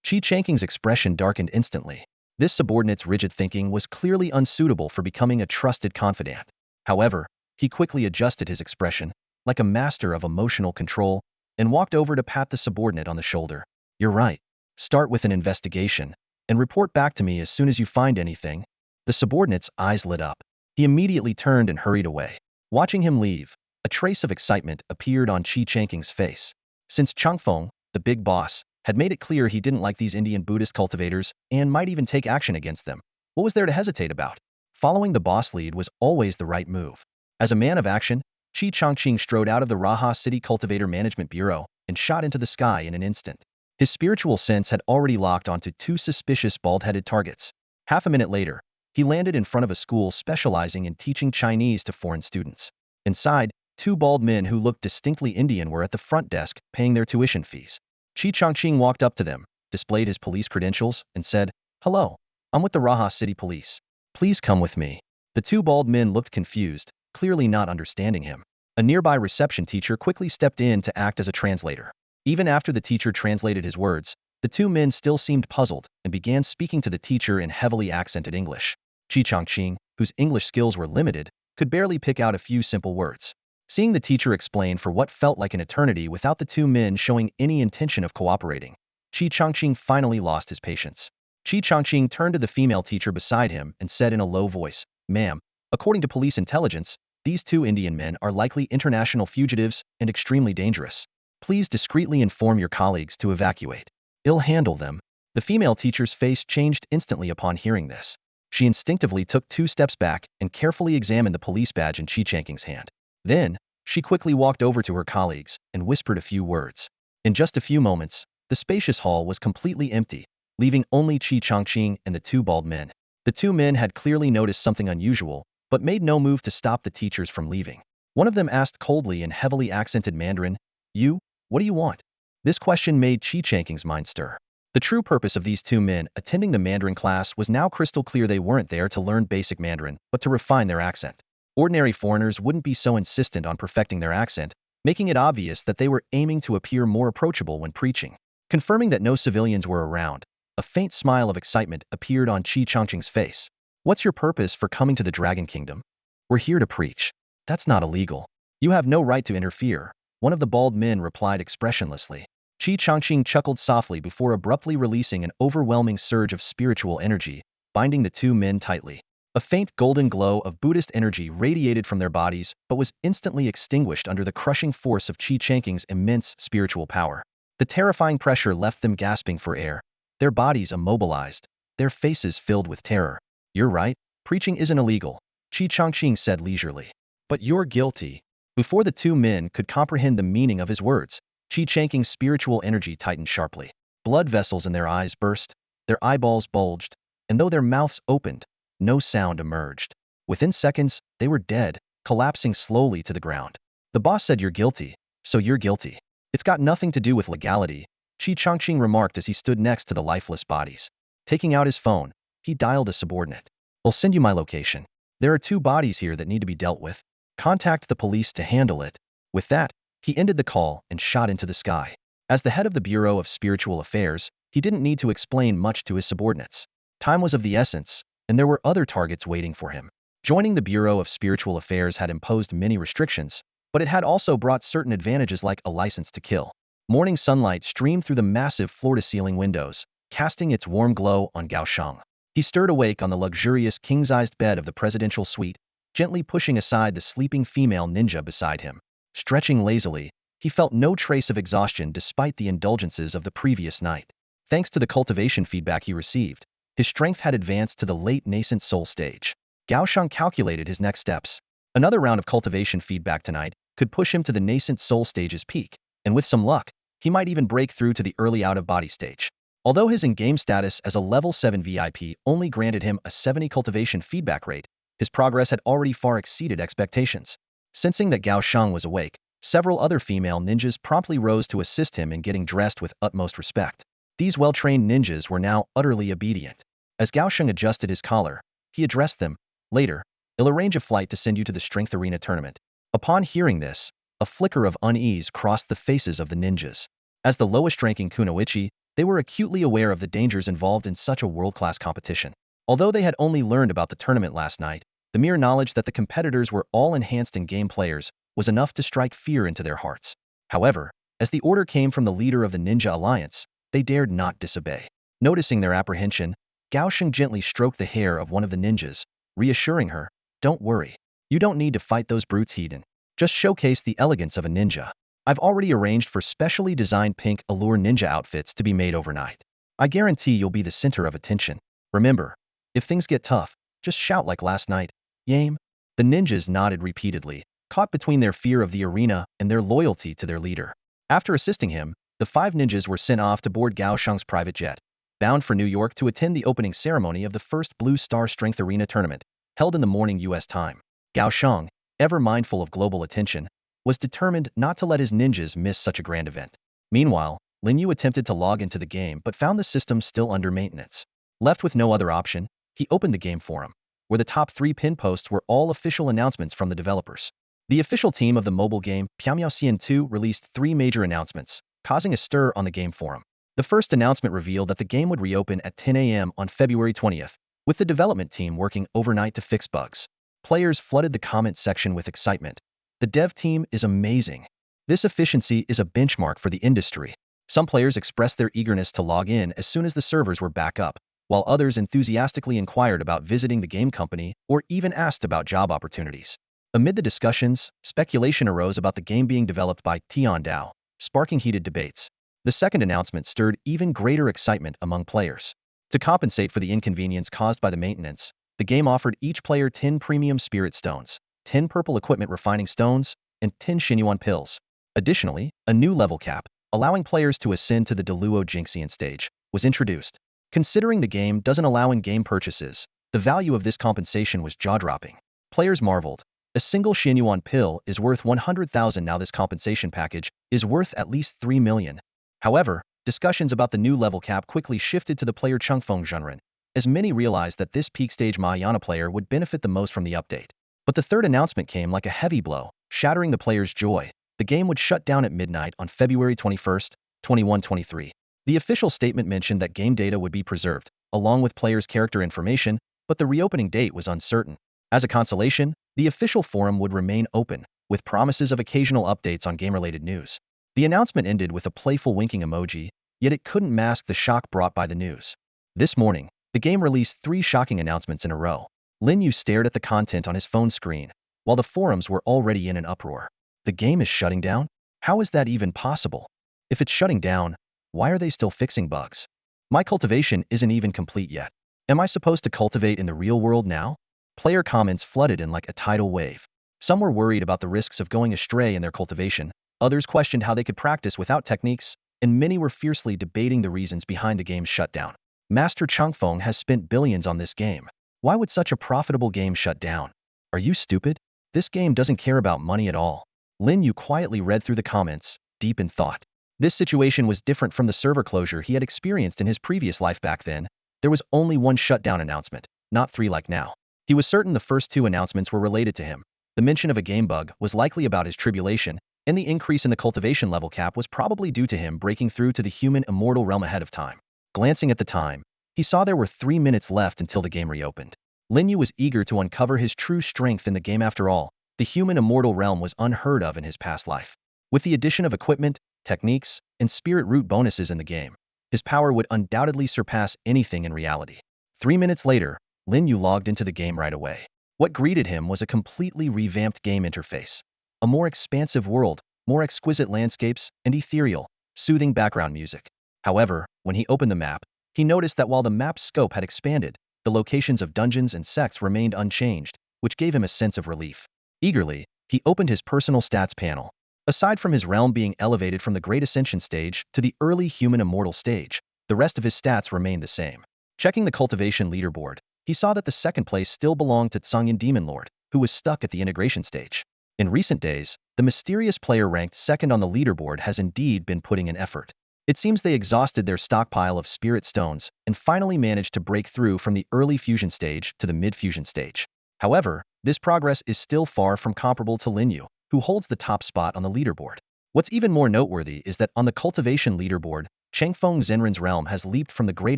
Chi Changqing's expression darkened instantly. This subordinate's rigid thinking was clearly unsuitable for becoming a trusted confidant. However, he quickly adjusted his expression, like a master of emotional control, and walked over to pat the subordinate on the shoulder. You're right. Start with an investigation, and report back to me as soon as you find anything. The subordinate's eyes lit up. He immediately turned and hurried away. Watching him leave, a trace of excitement appeared on Chi Changqing's face. Since Changfeng, the big boss, had made it clear he didn't like these Indian Buddhist cultivators and might even take action against them, what was there to hesitate about? Following the boss lead was always the right move. As a man of action, Chi Changqing strode out of the Raha City Cultivator Management Bureau and shot into the sky in an instant. His spiritual sense had already locked onto two suspicious bald-headed targets. Half a minute later, he landed in front of a school specializing in teaching Chinese to foreign students. Inside, two bald men who looked distinctly Indian were at the front desk paying their tuition fees. Chi Changqing walked up to them, displayed his police credentials, and said, "Hello, I'm with the Raha City Police. Please come with me." The two bald men looked confused, clearly not understanding him. A nearby reception teacher quickly stepped in to act as a translator. Even after the teacher translated his words, the two men still seemed puzzled and began speaking to the teacher in heavily accented English. Chi Changqing, whose English skills were limited, could barely pick out a few simple words. Seeing the teacher explain for what felt like an eternity without the two men showing any intention of cooperating, Chi Changqing finally lost his patience. Chi Changqing turned to the female teacher beside him and said in a low voice, "Ma'am, according to police intelligence, these two Indian men are likely international fugitives and extremely dangerous. Please discreetly inform your colleagues to evacuate. I'll handle them." The female teacher's face changed instantly upon hearing this. She instinctively took 2 steps back and carefully examined the police badge in Chi Changqing's hand. Then, she quickly walked over to her colleagues and whispered a few words. In just a few moments, the spacious hall was completely empty, leaving only Chi Changqing and the two bald men. The two men had clearly noticed something unusual, but made no move to stop the teachers from leaving. One of them asked coldly in heavily accented Mandarin, "You, what do you want?" This question made Chi Changqing's mind stir. The true purpose of these two men attending the Mandarin class was now crystal clear. They weren't there to learn basic Mandarin, but to refine their accent. Ordinary foreigners wouldn't be so insistent on perfecting their accent, making it obvious that they were aiming to appear more approachable when preaching. Confirming that no civilians were around, a faint smile of excitement appeared on Chi Changqing's face. "What's your purpose for coming to the Dragon Kingdom?" "We're here to preach." "That's not illegal. You have no right to interfere," one of the bald men replied expressionlessly. Chi Changqing chuckled softly before abruptly releasing an overwhelming surge of spiritual energy, binding the two men tightly. A faint golden glow of Buddhist energy radiated from their bodies, but was instantly extinguished under the crushing force of Chi Changqing's immense spiritual power. The terrifying pressure left them gasping for air, their bodies immobilized, their faces filled with terror. "You're right, preaching isn't illegal," Chi Changqing said leisurely. "But you're guilty." Before the two men could comprehend the meaning of his words, Chi Changqing's spiritual energy tightened sharply. Blood vessels in their eyes burst, their eyeballs bulged, and though their mouths opened, no sound emerged. Within seconds, they were dead, collapsing slowly to the ground. "The boss said you're guilty, so you're guilty. It's got nothing to do with legality," Chi Changqing remarked as he stood next to the lifeless bodies. Taking out his phone, he dialed a subordinate. "I'll send you my location. There are 2 bodies here that need to be dealt with. Contact the police to handle it." With that, he ended the call and shot into the sky. As the head of the Bureau of Spiritual Affairs, he didn't need to explain much to his subordinates. Time was of the essence, and there were other targets waiting for him. Joining the Bureau of Spiritual Affairs had imposed many restrictions, but it had also brought certain advantages like a license to kill. Morning sunlight streamed through the massive floor-to-ceiling windows, casting its warm glow on Gaoshang. He stirred awake on the luxurious king-sized bed of the presidential suite, gently pushing aside the sleeping female ninja beside him. Stretching lazily, he felt no trace of exhaustion despite the indulgences of the previous night. Thanks to the cultivation feedback he received, his strength had advanced to the late nascent soul stage. Gaoshang calculated his next steps. Another round of cultivation feedback tonight could push him to the nascent soul stage's peak, and with some luck, he might even break through to the early out-of-body stage. Although his in-game status as a level 7 VIP only granted him a 70 cultivation feedback rate, his progress had already far exceeded expectations. Sensing that Gaoshang was awake, Several other female ninjas promptly rose to assist him in getting dressed with utmost respect. These well-trained ninjas were now utterly obedient. As Gao Sheng adjusted his collar, he addressed them. Later, I'll arrange a flight to send you to the Strength Arena tournament. Upon hearing this, a flicker of unease crossed the faces of the ninjas. As the lowest-ranking kunoichi, they were acutely aware of the dangers involved in such a world-class competition. Although they had only learned about the tournament last night, the mere knowledge that the competitors were all enhanced in-game players was enough to strike fear into their hearts. However, as the order came from the leader of the Ninja Alliance, they dared not disobey. Noticing their apprehension, Gao Sheng gently stroked the hair of one of the ninjas, reassuring her, "Don't worry. You don't need to fight those brutes, Heathen. Just showcase the elegance of a ninja. I've already arranged for specially designed pink allure ninja outfits to be made overnight. I guarantee you'll be the center of attention. Remember, if things get tough, just shout like last night. Yame." The ninjas nodded repeatedly, caught between their fear of the arena and their loyalty to their leader. After assisting him, the 5 ninjas were sent off to board Gao Sheng's private jet, bound for New York to attend the opening ceremony of the first Blue Star Strength Arena tournament, held in the morning U.S. time. Gao Sheng, ever mindful of global attention, was determined not to let his ninjas miss such a grand event. Meanwhile, Lin Yu attempted to log into the game but found the system still under maintenance. Left with no other option, he opened the game forum, where the top 3 pin posts were all official announcements from the developers. The official team of the mobile game Piaomiao 2 released 3 major announcements, causing a stir on the game forum. The first announcement revealed that the game would reopen at 10 a.m. on February 20th, with the development team working overnight to fix bugs. Players flooded the comment section with excitement. The dev team is amazing. This efficiency is a benchmark for the industry. Some players expressed their eagerness to log in as soon as the servers were back up, while others enthusiastically inquired about visiting the game company or even asked about job opportunities. Amid the discussions, speculation arose about the game being developed by Tiandao, sparking heated debates. The second announcement stirred even greater excitement among players. To compensate for the inconvenience caused by the maintenance, the game offered each player 10 premium spirit stones, 10 purple equipment refining stones, and 10 Xinyuan pills. Additionally, a new level cap, allowing players to ascend to the Deluo Jinxian stage, was introduced. Considering the game doesn't allow in-game purchases, the value of this compensation was jaw-dropping. Players marveled. A single Xinyuan pill is worth 100,000 now. This compensation package is worth at least 3 million. However, discussions about the new level cap quickly shifted to the player Chungfeng genre, as many realized that this peak stage Mahayana player would benefit the most from the update. But the third announcement came like a heavy blow, shattering the players' joy. The game would shut down at midnight on February 21st, 2123. The official statement mentioned that game data would be preserved, along with players' character information, but the reopening date was uncertain. As a consolation, the official forum would remain open, with promises of occasional updates on game-related news. The announcement ended with a playful winking emoji, yet it couldn't mask the shock brought by the news. This morning, the game released 3 shocking announcements in a row. Lin Yu stared at the content on his phone screen, while the forums were already in an uproar. The game is shutting down? How is that even possible? If it's shutting down, why are they still fixing bugs? My cultivation isn't even complete yet. Am I supposed to cultivate in the real world now? Player comments flooded in like a tidal wave. Some were worried about the risks of going astray in their cultivation, others questioned how they could practice without techniques, and many were fiercely debating the reasons behind the game's shutdown. Master Chungfeng has spent billions on this game. Why would such a profitable game shut down? Are you stupid? This game doesn't care about money at all. Lin Yu quietly read through the comments, deep in thought. This situation was different from the server closure he had experienced in his previous life back then. There was only one shutdown announcement, not 3 like now. He was certain the first 2 announcements were related to him. The mention of a game bug was likely about his tribulation, and the increase in the cultivation level cap was probably due to him breaking through to the human immortal realm ahead of time. Glancing at the time, he saw there were 3 minutes left until the game reopened. Lin Yu was eager to uncover his true strength in the game. After all, the human immortal realm was unheard of in his past life. With the addition of equipment, techniques, and spirit root bonuses in the game, his power would undoubtedly surpass anything in reality. 3 minutes later, Lin Yu logged into the game right away. What greeted him was a completely revamped game interface. A more expansive world, more exquisite landscapes, and ethereal, soothing background music. However, when he opened the map, he noticed that while the map's scope had expanded, the locations of dungeons and sects remained unchanged, which gave him a sense of relief. Eagerly, he opened his personal stats panel. Aside from his realm being elevated from the Grand Ascension stage to the early human immortal stage, the rest of his stats remained the same. Checking the cultivation leaderboard, he saw that the second place still belonged to Tsangyan Demon Lord, who was stuck at the integration stage. In recent days, the mysterious player ranked second on the leaderboard has indeed been putting in effort. It seems they exhausted their stockpile of spirit stones and finally managed to break through from the early fusion stage to the mid-fusion stage. However, this progress is still far from comparable to Lin Yu, who holds the top spot on the leaderboard. What's even more noteworthy is that on the cultivation leaderboard, Changfeng Zhenren's realm has leaped from the Great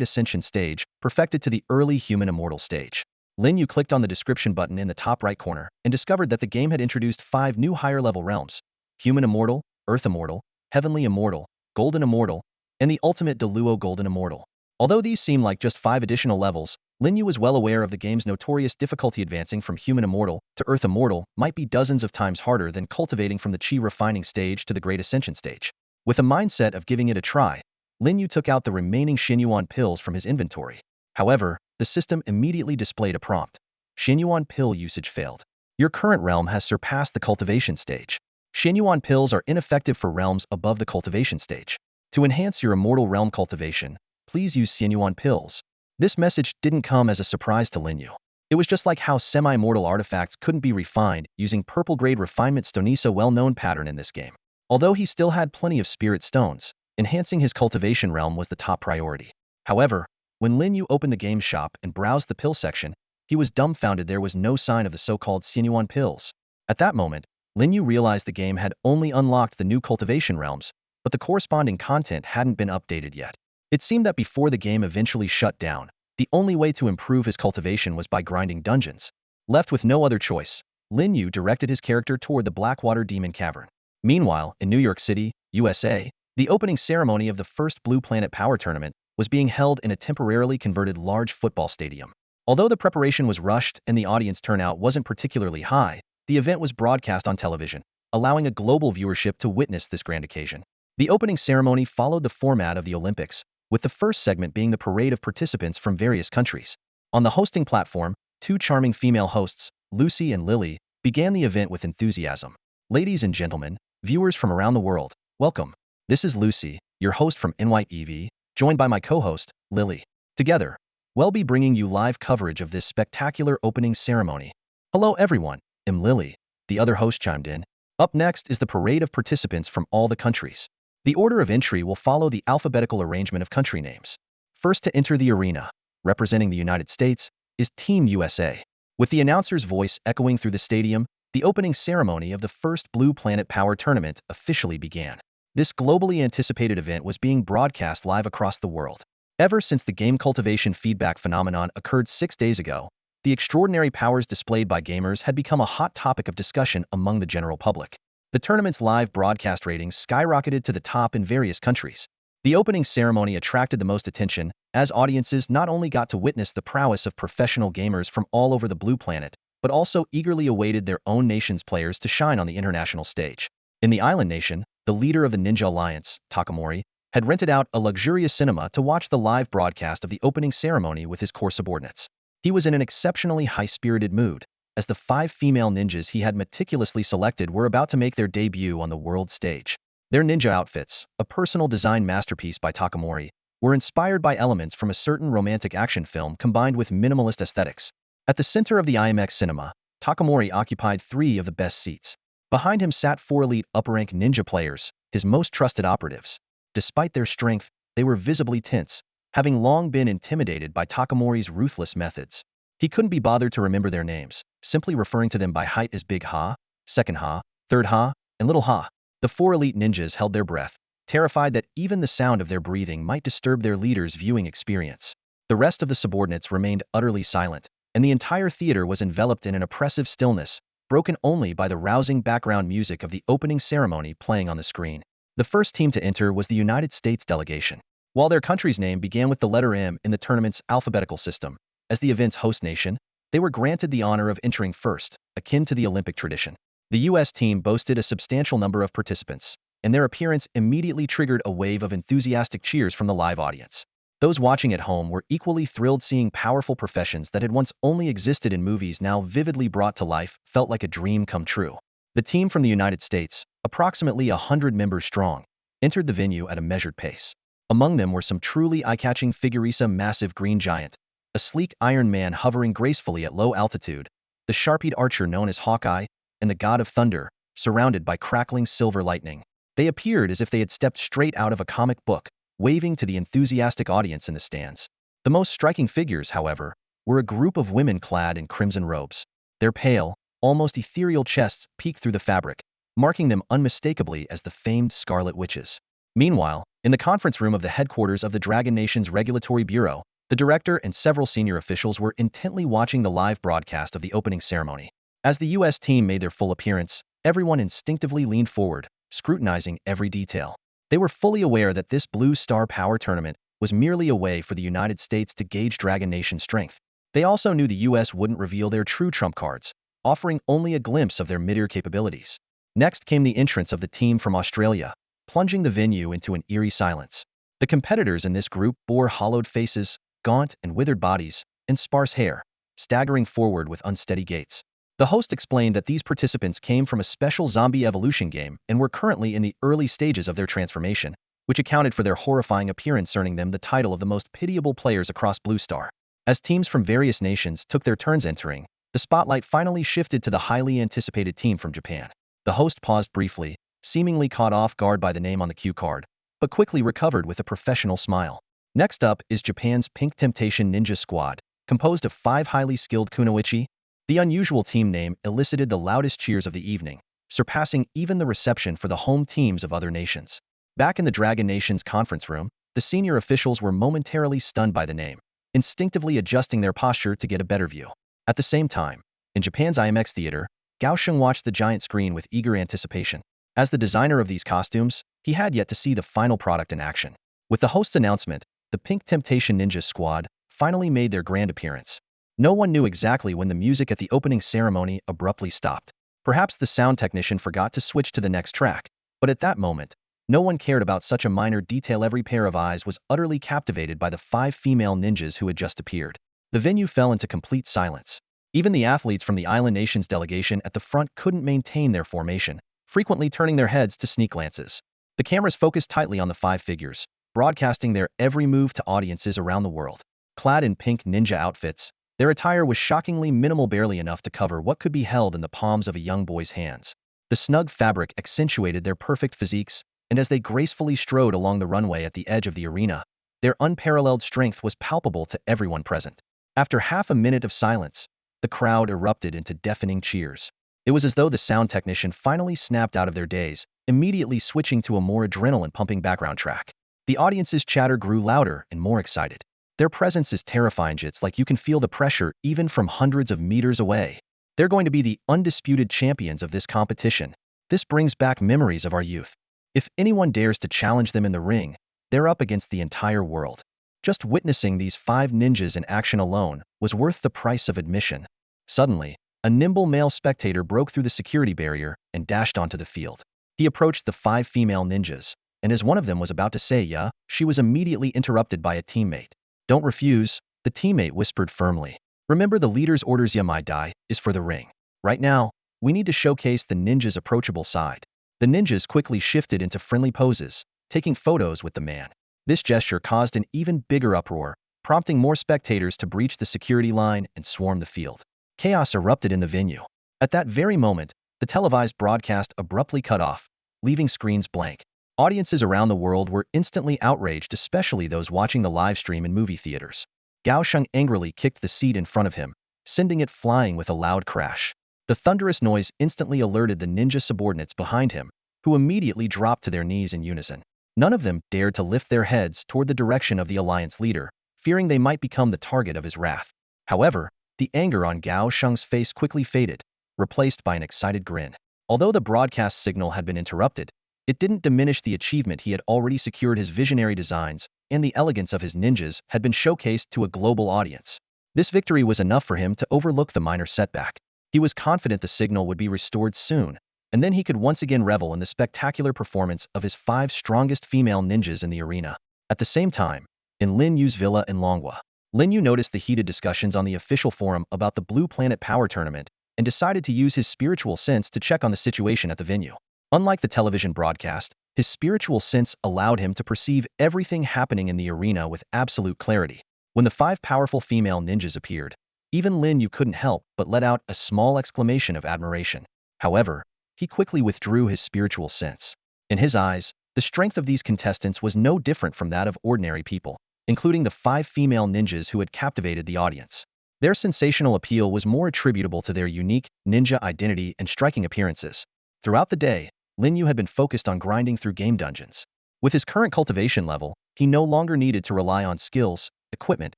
Ascension stage, perfected to the early human immortal stage. Lin Yu clicked on the description button in the top right corner and discovered that the game had introduced 5 new higher-level realms: Human Immortal, Earth Immortal, Heavenly Immortal, Golden Immortal, and the Ultimate Deluo Golden Immortal. Although these seem like just 5 additional levels, Lin Yu was well aware of the game's notorious difficulty. Advancing from Human Immortal to Earth Immortal might be dozens of times harder than cultivating from the Qi refining stage to the Great Ascension stage. With a mindset of giving it a try, Lin Yu took out the remaining Xinyuan pills from his inventory. However, the system immediately displayed a prompt. Xinyuan pill usage failed. Your current realm has surpassed the cultivation stage. Xinyuan pills are ineffective for realms above the cultivation stage. To enhance your immortal realm cultivation, please use Xinyuan pills. This message didn't come as a surprise to Lin Yu. It was just like how semi-mortal artifacts couldn't be refined using purple-grade refinement stone, a well-known pattern in this game. Although he still had plenty of spirit stones, enhancing his cultivation realm was the top priority. However, when Lin Yu opened the game shop and browsed the pill section, he was dumbfounded. There was no sign of the so-called Xinyuan pills. At that moment, Lin Yu realized the game had only unlocked the new cultivation realms, but the corresponding content hadn't been updated yet. It seemed that before the game eventually shut down, the only way to improve his cultivation was by grinding dungeons. Left with no other choice, Lin Yu directed his character toward the Blackwater Demon Cavern. Meanwhile, in New York City, USA, the opening ceremony of the first Blue Planet Power Tournament was being held in a temporarily converted large football stadium. Although the preparation was rushed and the audience turnout wasn't particularly high, the event was broadcast on television, allowing a global viewership to witness this grand occasion. The opening ceremony followed the format of the Olympics, with the first segment being the parade of participants from various countries. On the hosting platform, 2 charming female hosts, Lucy and Lily, began the event with enthusiasm. Ladies and gentlemen, viewers from around the world, welcome. This is Lucy, your host from NYEV, joined by my co-host, Lily. Together, we'll be bringing you live coverage of this spectacular opening ceremony. Hello everyone, I'm Lily, the other host chimed in. Up next is the parade of participants from all the countries. The order of entry will follow the alphabetical arrangement of country names. First to enter the arena, representing the United States, is Team USA. With the announcer's voice echoing through the stadium, the opening ceremony of the first Blue Planet Power Tournament officially began. This globally anticipated event was being broadcast live across the world. Ever since the game cultivation feedback phenomenon occurred 6 days ago, the extraordinary powers displayed by gamers had become a hot topic of discussion among the general public. The tournament's live broadcast ratings skyrocketed to the top in various countries. The opening ceremony attracted the most attention, as audiences not only got to witness the prowess of professional gamers from all over the Blue Planet, but also eagerly awaited their own nation's players to shine on the international stage. In the island nation, the leader of the Ninja Alliance, Takamori, had rented out a luxurious cinema to watch the live broadcast of the opening ceremony with his core subordinates. He was in an exceptionally high-spirited mood, as the 5 female ninjas he had meticulously selected were about to make their debut on the world stage. Their ninja outfits, a personal design masterpiece by Takamori, were inspired by elements from a certain romantic action film combined with minimalist aesthetics. At the center of the IMX cinema, Takamori occupied 3 of the best seats. Behind him sat 4 elite upper-rank ninja players, his most trusted operatives. Despite their strength, they were visibly tense, having long been intimidated by Takamori's ruthless methods. He couldn't be bothered to remember their names, simply referring to them by height as Big Ha, Second Ha, Third Ha, and Little Ha. The 4 elite ninjas held their breath, terrified that even the sound of their breathing might disturb their leader's viewing experience. The rest of the subordinates remained utterly silent, and the entire theater was enveloped in an oppressive stillness, broken only by the rousing background music of the opening ceremony playing on the screen. The first team to enter was the United States delegation. While their country's name began with the letter M in the tournament's alphabetical system, as the event's host nation, they were granted the honor of entering first, akin to the Olympic tradition. The U.S. team boasted a substantial number of participants, and their appearance immediately triggered a wave of enthusiastic cheers from the live audience. Those watching at home were equally thrilled. Seeing powerful professions that had once only existed in movies now vividly brought to life felt like a dream come true. The team from the United States, approximately 100 members strong, entered the venue at a measured pace. Among them were some truly eye-catching figures: a massive green giant, a sleek Iron Man hovering gracefully at low altitude, the sharp-eyed archer known as Hawkeye, and the god of thunder, surrounded by crackling silver lightning. They appeared as if they had stepped straight out of a comic book, waving to the enthusiastic audience in the stands. The most striking figures, however, were a group of women clad in crimson robes. Their pale, almost ethereal chests peeked through the fabric, marking them unmistakably as the famed Scarlet Witches. Meanwhile, in the conference room of the headquarters of the Dragon Nation's Regulatory Bureau, the director and several senior officials were intently watching the live broadcast of the opening ceremony. As the U.S. team made their full appearance, everyone instinctively leaned forward, scrutinizing every detail. They were fully aware that this Blue Star Power Tournament was merely a way for the United States to gauge Dragon Nation's strength. They also knew the U.S. wouldn't reveal their true trump cards, offering only a glimpse of their mid-air capabilities. Next came the entrance of the team from Australia, plunging the venue into an eerie silence. The competitors in this group bore hollowed faces, gaunt and withered bodies, and sparse hair, staggering forward with unsteady gaits. The host explained that these participants came from a special zombie evolution game and were currently in the early stages of their transformation, which accounted for their horrifying appearance, earning them the title of the most pitiable players across Blue Star. As teams from various nations took their turns entering, the spotlight finally shifted to the highly anticipated team from Japan. The host paused briefly, seemingly caught off guard by the name on the cue card, but quickly recovered with a professional smile. Next up is Japan's Pink Temptation Ninja Squad, composed of 5 highly skilled kunoichi. The unusual team name elicited the loudest cheers of the evening, surpassing even the reception for the home teams of other nations. Back in the Dragon Nation's conference room, the senior officials were momentarily stunned by the name, instinctively adjusting their posture to get a better view. At the same time, in Japan's IMX Theater, Gao Sheng watched the giant screen with eager anticipation. As the designer of these costumes, he had yet to see the final product in action. With the host's announcement, the Pink Temptation Ninja Squad finally made their grand appearance. No one knew exactly when the music at the opening ceremony abruptly stopped. Perhaps the sound technician forgot to switch to the next track, but at that moment, no one cared about such a minor detail. Every pair of eyes was utterly captivated by the 5 female ninjas who had just appeared. The venue fell into complete silence. Even the athletes from the island nation's delegation at the front couldn't maintain their formation, frequently turning their heads to sneak glances. The cameras focused tightly on the 5 figures, broadcasting their every move to audiences around the world. Clad in pink ninja outfits, their attire was shockingly minimal, barely enough to cover what could be held in the palms of a young boy's hands. The snug fabric accentuated their perfect physiques, and as they gracefully strode along the runway at the edge of the arena, their unparalleled strength was palpable to everyone present. After half a minute of silence, the crowd erupted into deafening cheers. It was as though the sound technician finally snapped out of their daze, immediately switching to a more adrenaline-pumping background track. The audience's chatter grew louder and more excited. Their presence is terrifying. It's like you can feel the pressure even from hundreds of meters away. They're going to be the undisputed champions of this competition. This brings back memories of our youth. If anyone dares to challenge them in the ring, they're up against the entire world. Just witnessing these 5 ninjas in action alone was worth the price of admission. Suddenly, a nimble male spectator broke through the security barrier and dashed onto the field. He approached the 5 female ninjas, and as one of them was about to say yeah, she was immediately interrupted by a teammate. "Don't refuse," the teammate whispered firmly. "Remember, the leader's orders, ya my die, is for the ring. Right now, we need to showcase the ninja's approachable side." The ninjas quickly shifted into friendly poses, taking photos with the man. This gesture caused an even bigger uproar, prompting more spectators to breach the security line and swarm the field. Chaos erupted in the venue. At that very moment, the televised broadcast abruptly cut off, leaving screens blank. Audiences around the world were instantly outraged, especially those watching the live stream in movie theaters. Gao Sheng angrily kicked the seat in front of him, sending it flying with a loud crash. The thunderous noise instantly alerted the ninja subordinates behind him, who immediately dropped to their knees in unison. None of them dared to lift their heads toward the direction of the alliance leader, fearing they might become the target of his wrath. However, the anger on Gao Sheng's face quickly faded, replaced by an excited grin. Although the broadcast signal had been interrupted, it didn't diminish the achievement he had already secured. His visionary designs and the elegance of his ninjas had been showcased to a global audience. This victory was enough for him to overlook the minor setback. He was confident the signal would be restored soon, and then he could once again revel in the spectacular performance of his 5 strongest female ninjas in the arena. At the same time, in Lin Yu's villa in Longhua, Lin Yu noticed the heated discussions on the official forum about the Blue Planet Power Tournament and decided to use his spiritual sense to check on the situation at the venue. Unlike the television broadcast, his spiritual sense allowed him to perceive everything happening in the arena with absolute clarity. When the 5 powerful female ninjas appeared, even Lin Yu couldn't help but let out a small exclamation of admiration. However, he quickly withdrew his spiritual sense. In his eyes, the strength of these contestants was no different from that of ordinary people, including the 5 female ninjas who had captivated the audience. Their sensational appeal was more attributable to their unique ninja identity and striking appearances. Throughout the day, Lin Yu had been focused on grinding through game dungeons. With his current cultivation level, he no longer needed to rely on skills, equipment,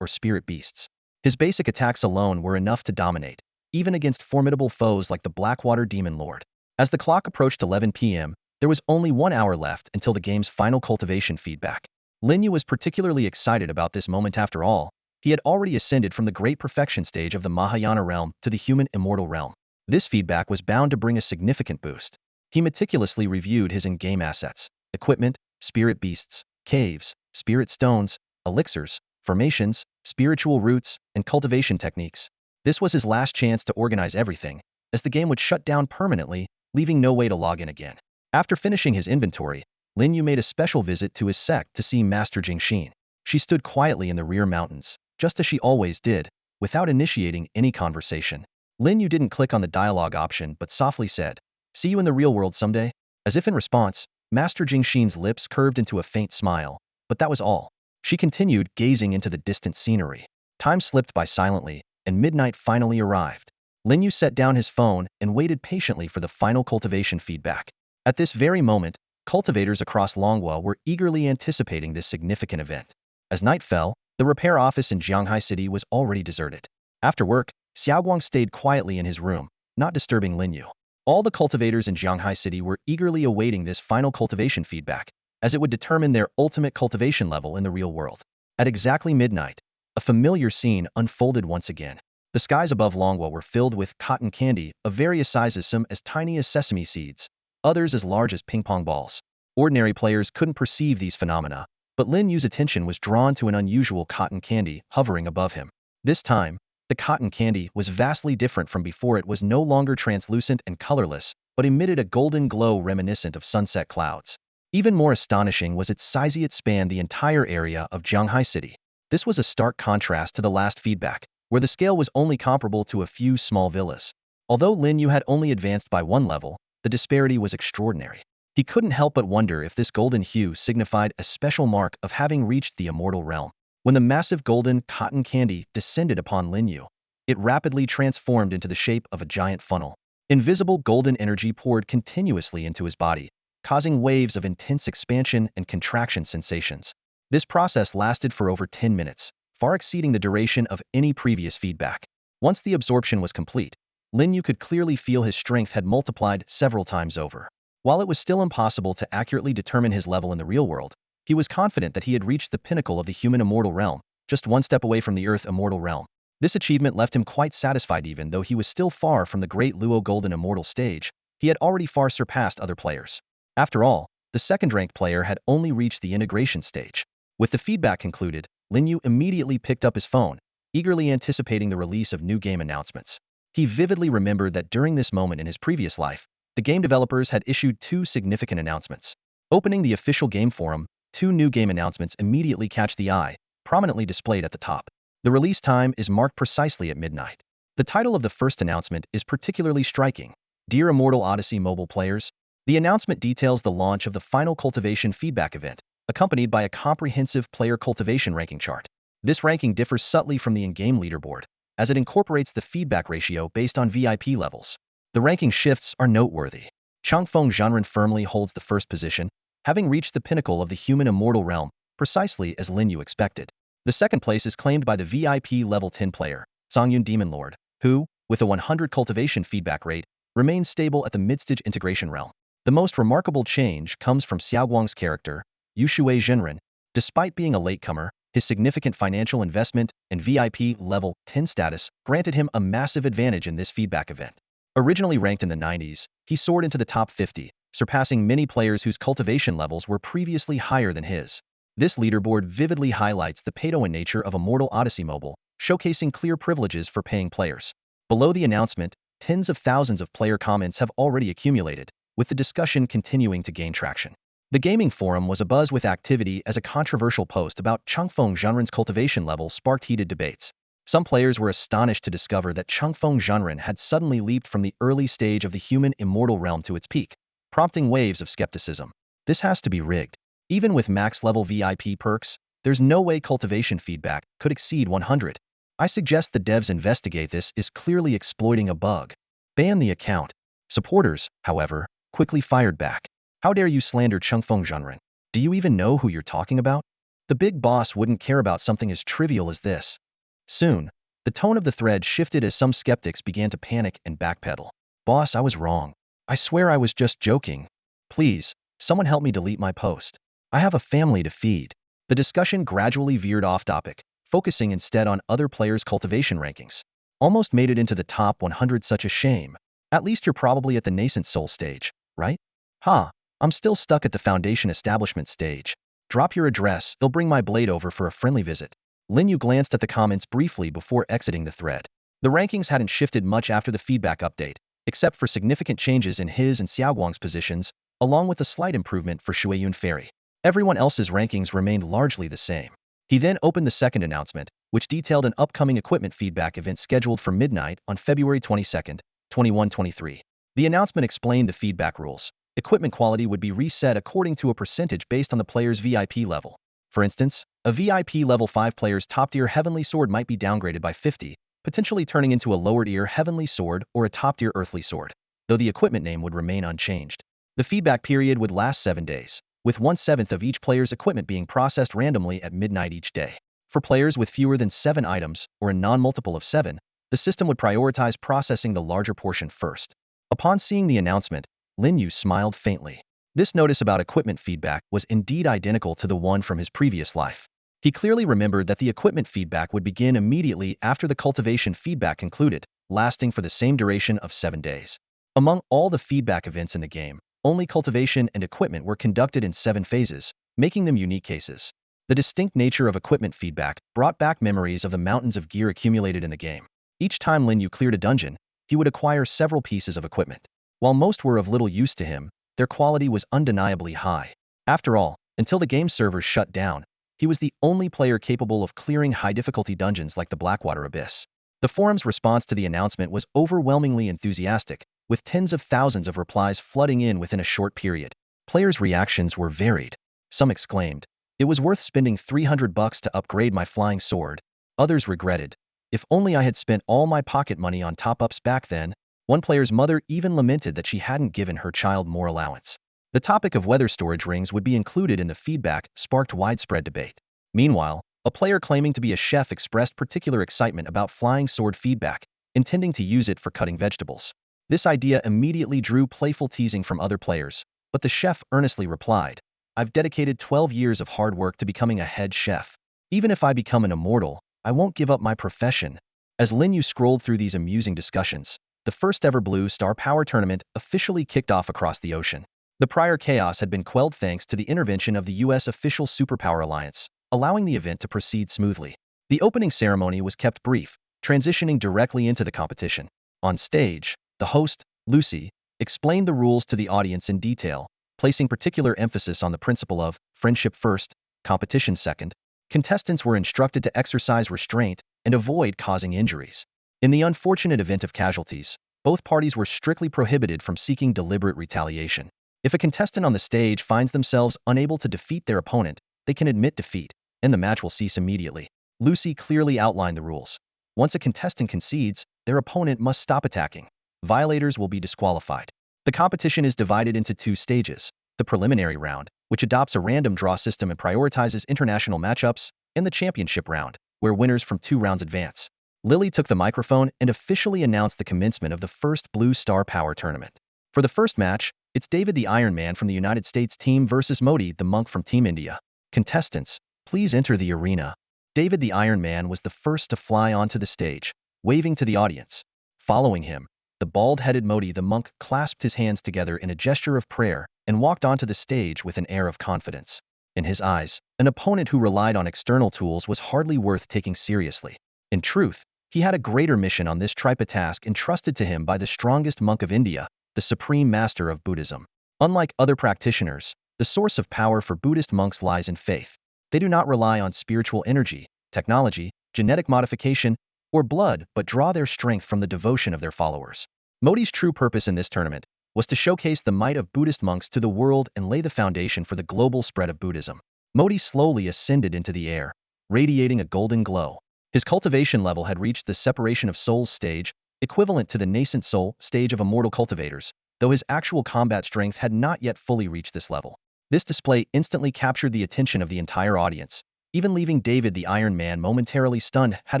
or spirit beasts. His basic attacks alone were enough to dominate, even against formidable foes like the Blackwater Demon Lord. As the clock approached 11 p.m., there was only 1 hour left until the game's final cultivation feedback. Lin Yu was particularly excited about this moment. After all, he had already ascended from the great perfection stage of the Mahayana realm to the human immortal realm. This feedback was bound to bring a significant boost. He meticulously reviewed his in-game assets, equipment, spirit beasts, caves, spirit stones, elixirs, formations, spiritual roots, and cultivation techniques. This was his last chance to organize everything, as the game would shut down permanently, leaving no way to log in again. After finishing his inventory, Lin Yu made a special visit to his sect to see Master Jingxin. She stood quietly in the rear mountains, just as she always did, without initiating any conversation. Lin Yu didn't click on the dialogue option but softly said, "See you in the real world someday?" As if in response, Master Jingxin's lips curved into a faint smile, but that was all. She continued gazing into the distant scenery. Time slipped by silently, and midnight finally arrived. Lin Yu set down his phone and waited patiently for the final cultivation feedback. At this very moment, cultivators across Longhua were eagerly anticipating this significant event. As night fell, the repair office in Jianghai City was already deserted. After work, Xiaoguang stayed quietly in his room, not disturbing Lin Yu. All the cultivators in Jianghai City were eagerly awaiting this final cultivation feedback, as it would determine their ultimate cultivation level in the real world. At exactly midnight, a familiar scene unfolded once again. The skies above Longhua were filled with cotton candy of various sizes, some as tiny as sesame seeds, others as large as ping-pong balls. Ordinary players couldn't perceive these phenomena, but Lin Yu's attention was drawn to an unusual cotton candy hovering above him. This time, the cotton candy was vastly different from before. It was no longer translucent and colorless, but emitted a golden glow reminiscent of sunset clouds. Even more astonishing was its size. It spanned the entire area of Jianghai City. This was a stark contrast to the last feedback, where the scale was only comparable to a few small villas. Although Lin Yu had only advanced by 1 level, the disparity was extraordinary. He couldn't help but wonder if this golden hue signified a special mark of having reached the immortal realm. When the massive golden cotton candy descended upon Lin Yu, it rapidly transformed into the shape of a giant funnel. Invisible golden energy poured continuously into his body, causing waves of intense expansion and contraction sensations. This process lasted for over 10 minutes, far exceeding the duration of any previous feedback. Once the absorption was complete, Lin Yu could clearly feel his strength had multiplied several times over. While it was still impossible to accurately determine his level in the real world, he was confident that he had reached the pinnacle of the human immortal realm, just 1 step away from the earth immortal realm. This achievement left him quite satisfied. Even though he was still far from the great Luo golden immortal stage, he had already far surpassed other players. After all, the second-ranked player had only reached the integration stage. With the feedback concluded, Lin Yu immediately picked up his phone, eagerly anticipating the release of new game announcements. He vividly remembered that during this moment in his previous life, the game developers had issued 2 significant announcements. Opening the official game forum, 2 new game announcements immediately catch the eye, prominently displayed at the top. The release time is marked precisely at midnight. The title of the first announcement is particularly striking. Dear Immortal Odyssey mobile players, the announcement details the launch of the final cultivation feedback event, accompanied by a comprehensive player cultivation ranking chart. This ranking differs subtly from the in-game leaderboard, as it incorporates the feedback ratio based on VIP levels. The ranking shifts are noteworthy. Changfeng Zhanren firmly holds the first position, having reached the pinnacle of the human immortal realm, precisely as Lin Yu expected. The second place is claimed by the VIP level 10 player, Songyun Demon Lord, who, with a 100 cultivation feedback rate, remains stable at the mid-stage integration realm. The most remarkable change comes from Xiaoguang's character, Yushui Zhenren. Despite being a latecomer, his significant financial investment and VIP level 10 status granted him a massive advantage in this feedback event. Originally ranked in the 90s, he soared into the top 50, surpassing many players whose cultivation levels were previously higher than his. This leaderboard vividly highlights the pay-to-win nature of Immortal Odyssey Mobile, showcasing clear privileges for paying players. Below the announcement, tens of thousands of player comments have already accumulated, with the discussion continuing to gain traction. The gaming forum was abuzz with activity as a controversial post about Changfeng Zhanren's cultivation level sparked heated debates. Some players were astonished to discover that Changfeng Zhenren had suddenly leaped from the early stage of the human immortal realm to its peak, prompting waves of skepticism. This has to be rigged. Even with max-level VIP perks, there's no way cultivation feedback could exceed 100. I suggest the devs investigate this is clearly exploiting a bug. Ban the account. Supporters, however, quickly fired back. How dare you slander Changfeng Zhenren? Do you even know who you're talking about? The big boss wouldn't care about something as trivial as this. Soon, the tone of the thread shifted as some skeptics began to panic and backpedal. Boss, I was wrong. I swear I was just joking. Please, someone help me delete my post. I have a family to feed. The discussion gradually veered off topic, focusing instead on other players' cultivation rankings. Almost made it into the top 100, such a shame. At least you're probably at the nascent soul stage, right? I'm still stuck at the foundation establishment stage. Drop your address, they'll bring my blade over for a friendly visit. Lin Yu glanced at the comments briefly before exiting the thread. The rankings hadn't shifted much after the feedback update, except for significant changes in his and Xiaoguang's positions, along with a slight improvement for Shuiyun Ferry. Everyone else's rankings remained largely the same. He then opened the second announcement, which detailed an upcoming equipment feedback event scheduled for midnight on February 22nd, 2123. The announcement explained the feedback rules. Equipment quality would be reset according to a percentage based on the player's VIP level. For instance, a VIP level 5 player's top-tier Heavenly Sword might be downgraded by 50, potentially turning into a lower-tier Heavenly Sword or a top-tier Earthly Sword, though the equipment name would remain unchanged. The feedback period would last 7 days, with 1/7 of each player's equipment being processed randomly at midnight each day. For players with fewer than 7 items, or a non-multiple of 7, the system would prioritize processing the larger portion first. Upon seeing the announcement, Lin Yu smiled faintly. This notice about equipment feedback was indeed identical to the one from his previous life. He clearly remembered that the equipment feedback would begin immediately after the cultivation feedback concluded, lasting for the same duration of 7 days. Among all the feedback events in the game, only cultivation and equipment were conducted in 7 phases, making them unique cases. The distinct nature of equipment feedback brought back memories of the mountains of gear accumulated in the game. Each time Lin Yu cleared a dungeon, he would acquire several pieces of equipment. While most were of little use to him, their quality was undeniably high. After all, until the game servers shut down, he was the only player capable of clearing high-difficulty dungeons like the Blackwater Abyss. The forum's response to the announcement was overwhelmingly enthusiastic, with tens of thousands of replies flooding in within a short period. Players' reactions were varied. Some exclaimed, "It was worth spending $300 to upgrade my flying sword." Others regretted, "If only I had spent all my pocket money on top-ups back then." One player's mother even lamented that she hadn't given her child more allowance. The topic of whether storage rings would be included in the feedback sparked widespread debate. Meanwhile, a player claiming to be a chef expressed particular excitement about flying sword feedback, intending to use it for cutting vegetables. This idea immediately drew playful teasing from other players, but the chef earnestly replied, "I've dedicated 12 years of hard work to becoming a head chef. Even if I become an immortal, I won't give up my profession." As Lin Yu scrolled through these amusing discussions, the first ever Blue Star Power Tournament officially kicked off across the ocean. The prior chaos had been quelled thanks to the intervention of the U.S. official Superpower Alliance, allowing the event to proceed smoothly. The opening ceremony was kept brief, transitioning directly into the competition. On stage, the host, Lucy, explained the rules to the audience in detail, placing particular emphasis on the principle of friendship first, competition second. Contestants were instructed to exercise restraint and avoid causing injuries. In the unfortunate event of casualties, both parties were strictly prohibited from seeking deliberate retaliation. If a contestant on the stage finds themselves unable to defeat their opponent, they can admit defeat, and the match will cease immediately. Lucy clearly outlined the rules. Once a contestant concedes, their opponent must stop attacking. Violators will be disqualified. The competition is divided into 2 stages: the preliminary round, which adopts a random draw system and prioritizes international matchups, and the championship round, where winners from 2 rounds advance. Lily took the microphone and officially announced the commencement of the first Blue Star Power Tournament. For the first match, it's David the Iron Man from the United States team versus Modi the monk from Team India. Contestants, please enter the arena. David the Iron Man was the first to fly onto the stage, waving to the audience. Following him, the bald-headed Modi the monk clasped his hands together in a gesture of prayer and walked onto the stage with an air of confidence. In his eyes, an opponent who relied on external tools was hardly worth taking seriously. In truth, he had a greater mission on this tripe task entrusted to him by the strongest monk of India, the supreme master of Buddhism. Unlike other practitioners, the source of power for Buddhist monks lies in faith. They do not rely on spiritual energy, technology, genetic modification, or blood, but draw their strength from the devotion of their followers. Modi's true purpose in this tournament was to showcase the might of Buddhist monks to the world and lay the foundation for the global spread of Buddhism. Modi slowly ascended into the air, radiating a golden glow. His cultivation level had reached the separation of souls stage, equivalent to the nascent soul stage of immortal cultivators, though his actual combat strength had not yet fully reached this level. This display instantly captured the attention of the entire audience. Even leaving David the Iron Man momentarily stunned had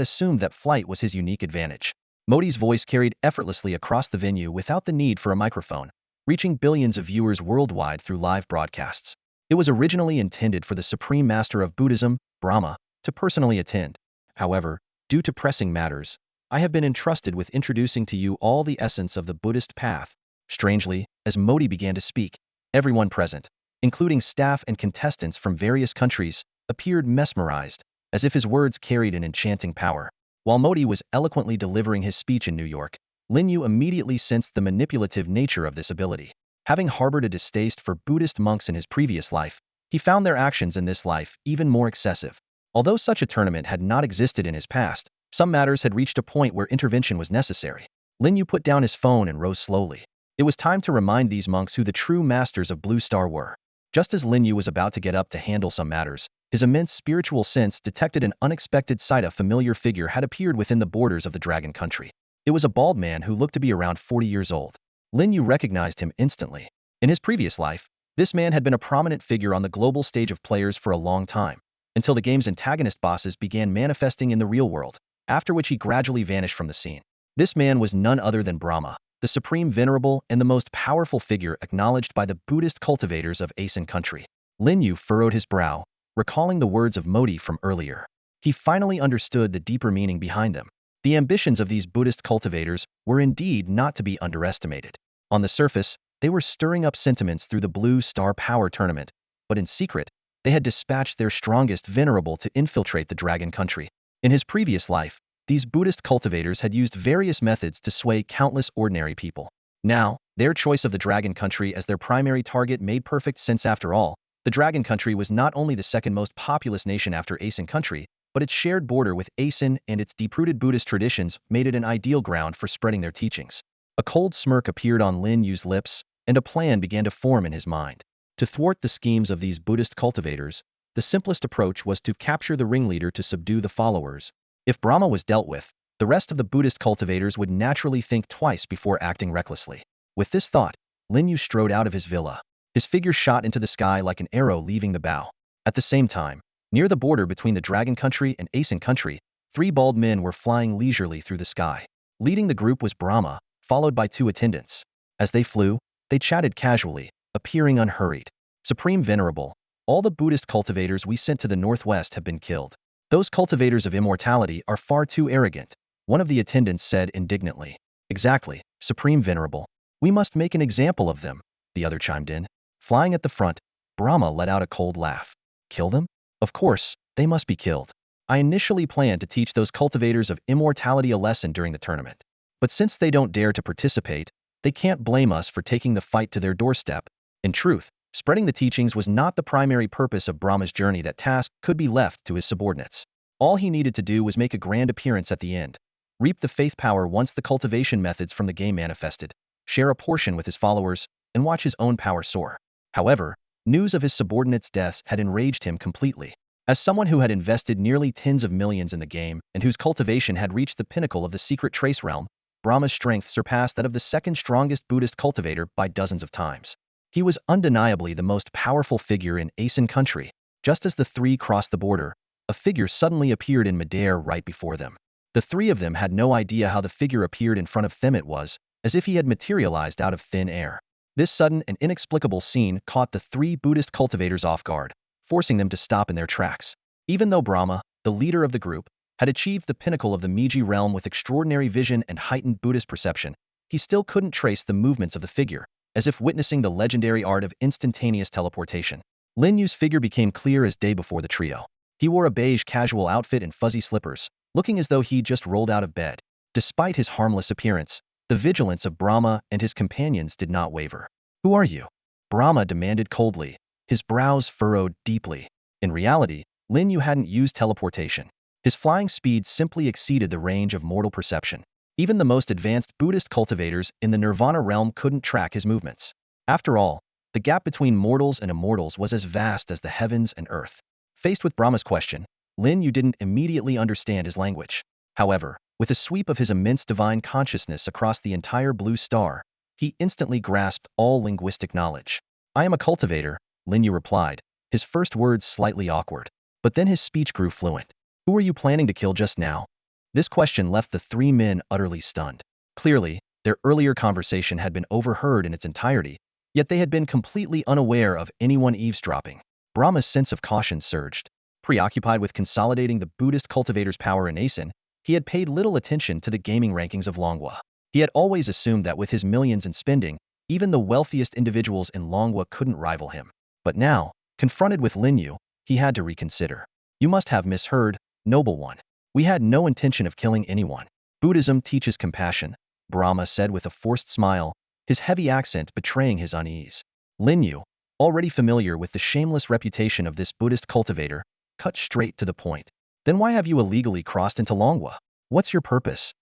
assumed that flight was his unique advantage. Modi's voice carried effortlessly across the venue without the need for a microphone, reaching billions of viewers worldwide through live broadcasts. It was originally intended for the Supreme Master of Buddhism, Brahma, to personally attend. However, due to pressing matters, I have been entrusted with introducing to you all the essence of the Buddhist path. Strangely, as Modi began to speak, everyone present, including staff and contestants from various countries, appeared mesmerized, as if his words carried an enchanting power. While Modi was eloquently delivering his speech in New York, Lin Yu immediately sensed the manipulative nature of this ability. Having harbored a distaste for Buddhist monks in his previous life, he found their actions in this life even more excessive. Although such a tournament had not existed in his past, some matters had reached a point where intervention was necessary. Lin Yu put down his phone and rose slowly. It was time to remind these monks who the true masters of Blue Star were. Just as Lin Yu was about to get up to handle some matters, his immense spiritual sense detected an unexpected sight. A familiar figure had appeared within the borders of the Dragon Country. It was a bald man who looked to be around 40 years old. Lin Yu recognized him instantly. In his previous life, this man had been a prominent figure on the global stage of players for a long time, until the game's antagonist bosses began manifesting in the real world, after which he gradually vanished from the scene. This man was none other than Brahma, the supreme venerable and the most powerful figure acknowledged by the Buddhist cultivators of Asen country. Lin Yu furrowed his brow, recalling the words of Modi from earlier. He finally understood the deeper meaning behind them. The ambitions of these Buddhist cultivators were indeed not to be underestimated. On the surface, they were stirring up sentiments through the Blue Star Power Tournament, but in secret, they had dispatched their strongest venerable to infiltrate the Dragon Country. In his previous life, these Buddhist cultivators had used various methods to sway countless ordinary people. Now, their choice of the Dragon Country as their primary target made perfect sense. After all, the Dragon Country was not only the second most populous nation after Asen country, but its shared border with Asen and its deep-rooted Buddhist traditions made it an ideal ground for spreading their teachings. A cold smirk appeared on Lin Yu's lips, and a plan began to form in his mind. To thwart the schemes of these Buddhist cultivators, the simplest approach was to capture the ringleader to subdue the followers. If Brahma was dealt with, the rest of the Buddhist cultivators would naturally think twice before acting recklessly. With this thought, Lin Yu strode out of his villa. His figure shot into the sky like an arrow leaving the bow. At the same time, near the border between the Dragon Country and Asen country, 3 bald men were flying leisurely through the sky. Leading the group was Brahma, followed by 2 attendants. As they flew, they chatted casually, appearing unhurried. Supreme Venerable, all the Buddhist cultivators we sent to the northwest have been killed. Those cultivators of immortality are far too arrogant, one of the attendants said indignantly. Exactly, Supreme Venerable. We must make an example of them, the other chimed in. Flying at the front, Brahma let out a cold laugh. Kill them? Of course, they must be killed. I initially planned to teach those cultivators of immortality a lesson during the tournament. But since they don't dare to participate, they can't blame us for taking the fight to their doorstep. In truth, spreading the teachings was not the primary purpose of Brahma's journey. That task could be left to his subordinates. All he needed to do was make a grand appearance at the end, reap the faith power once the cultivation methods from the game manifested, share a portion with his followers, and watch his own power soar. However, news of his subordinates' deaths had enraged him completely. As someone who had invested nearly tens of millions in the game and whose cultivation had reached the pinnacle of the secret trace realm, Brahma's strength surpassed that of the second strongest Buddhist cultivator by dozens of times. He was undeniably the most powerful figure in Asen country. Just as the 3 crossed the border, a figure suddenly appeared in midair right before them. The 3 of them had no idea how the figure appeared in front of them. It was as if he had materialized out of thin air. This sudden and inexplicable scene caught the 3 Buddhist cultivators off guard, forcing them to stop in their tracks. Even though Brahma, the leader of the group, had achieved the pinnacle of the Meiji realm with extraordinary vision and heightened Buddhist perception, he still couldn't trace the movements of the figure, as if witnessing the legendary art of instantaneous teleportation. Lin Yu's figure became clear as day before the trio. He wore a beige casual outfit and fuzzy slippers, looking as though he'd just rolled out of bed. Despite his harmless appearance, the vigilance of Brahma and his companions did not waver. Who are you? Brahma demanded coldly, his brows furrowed deeply. In reality, Lin Yu hadn't used teleportation. His flying speed simply exceeded the range of mortal perception. Even the most advanced Buddhist cultivators in the Nirvana realm couldn't track his movements. After all, the gap between mortals and immortals was as vast as the heavens and earth. Faced with Brahma's question, Lin Yu didn't immediately understand his language. However, with a sweep of his immense divine consciousness across the entire blue star, he instantly grasped all linguistic knowledge. I am a cultivator, Lin Yu replied, his first words slightly awkward. But then his speech grew fluent. Who are you planning to kill just now? This question left the three men utterly stunned. Clearly, their earlier conversation had been overheard in its entirety, yet they had been completely unaware of anyone eavesdropping. Brahma's sense of caution surged. Preoccupied with consolidating the Buddhist cultivator's power in Asen, he had paid little attention to the gaming rankings of Longhua. He had always assumed that with his millions in spending, even the wealthiest individuals in Longhua couldn't rival him. But now, confronted with Lin Yu, he had to reconsider. You must have misheard, noble one. We had no intention of killing anyone. Buddhism teaches compassion, Brahma said with a forced smile, his heavy accent betraying his unease. Lin Yu, already familiar with the shameless reputation of this Buddhist cultivator, cut straight to the point. Then why have you illegally crossed into Longhua? What's your purpose?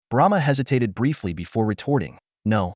Brahma hesitated briefly before retorting. No.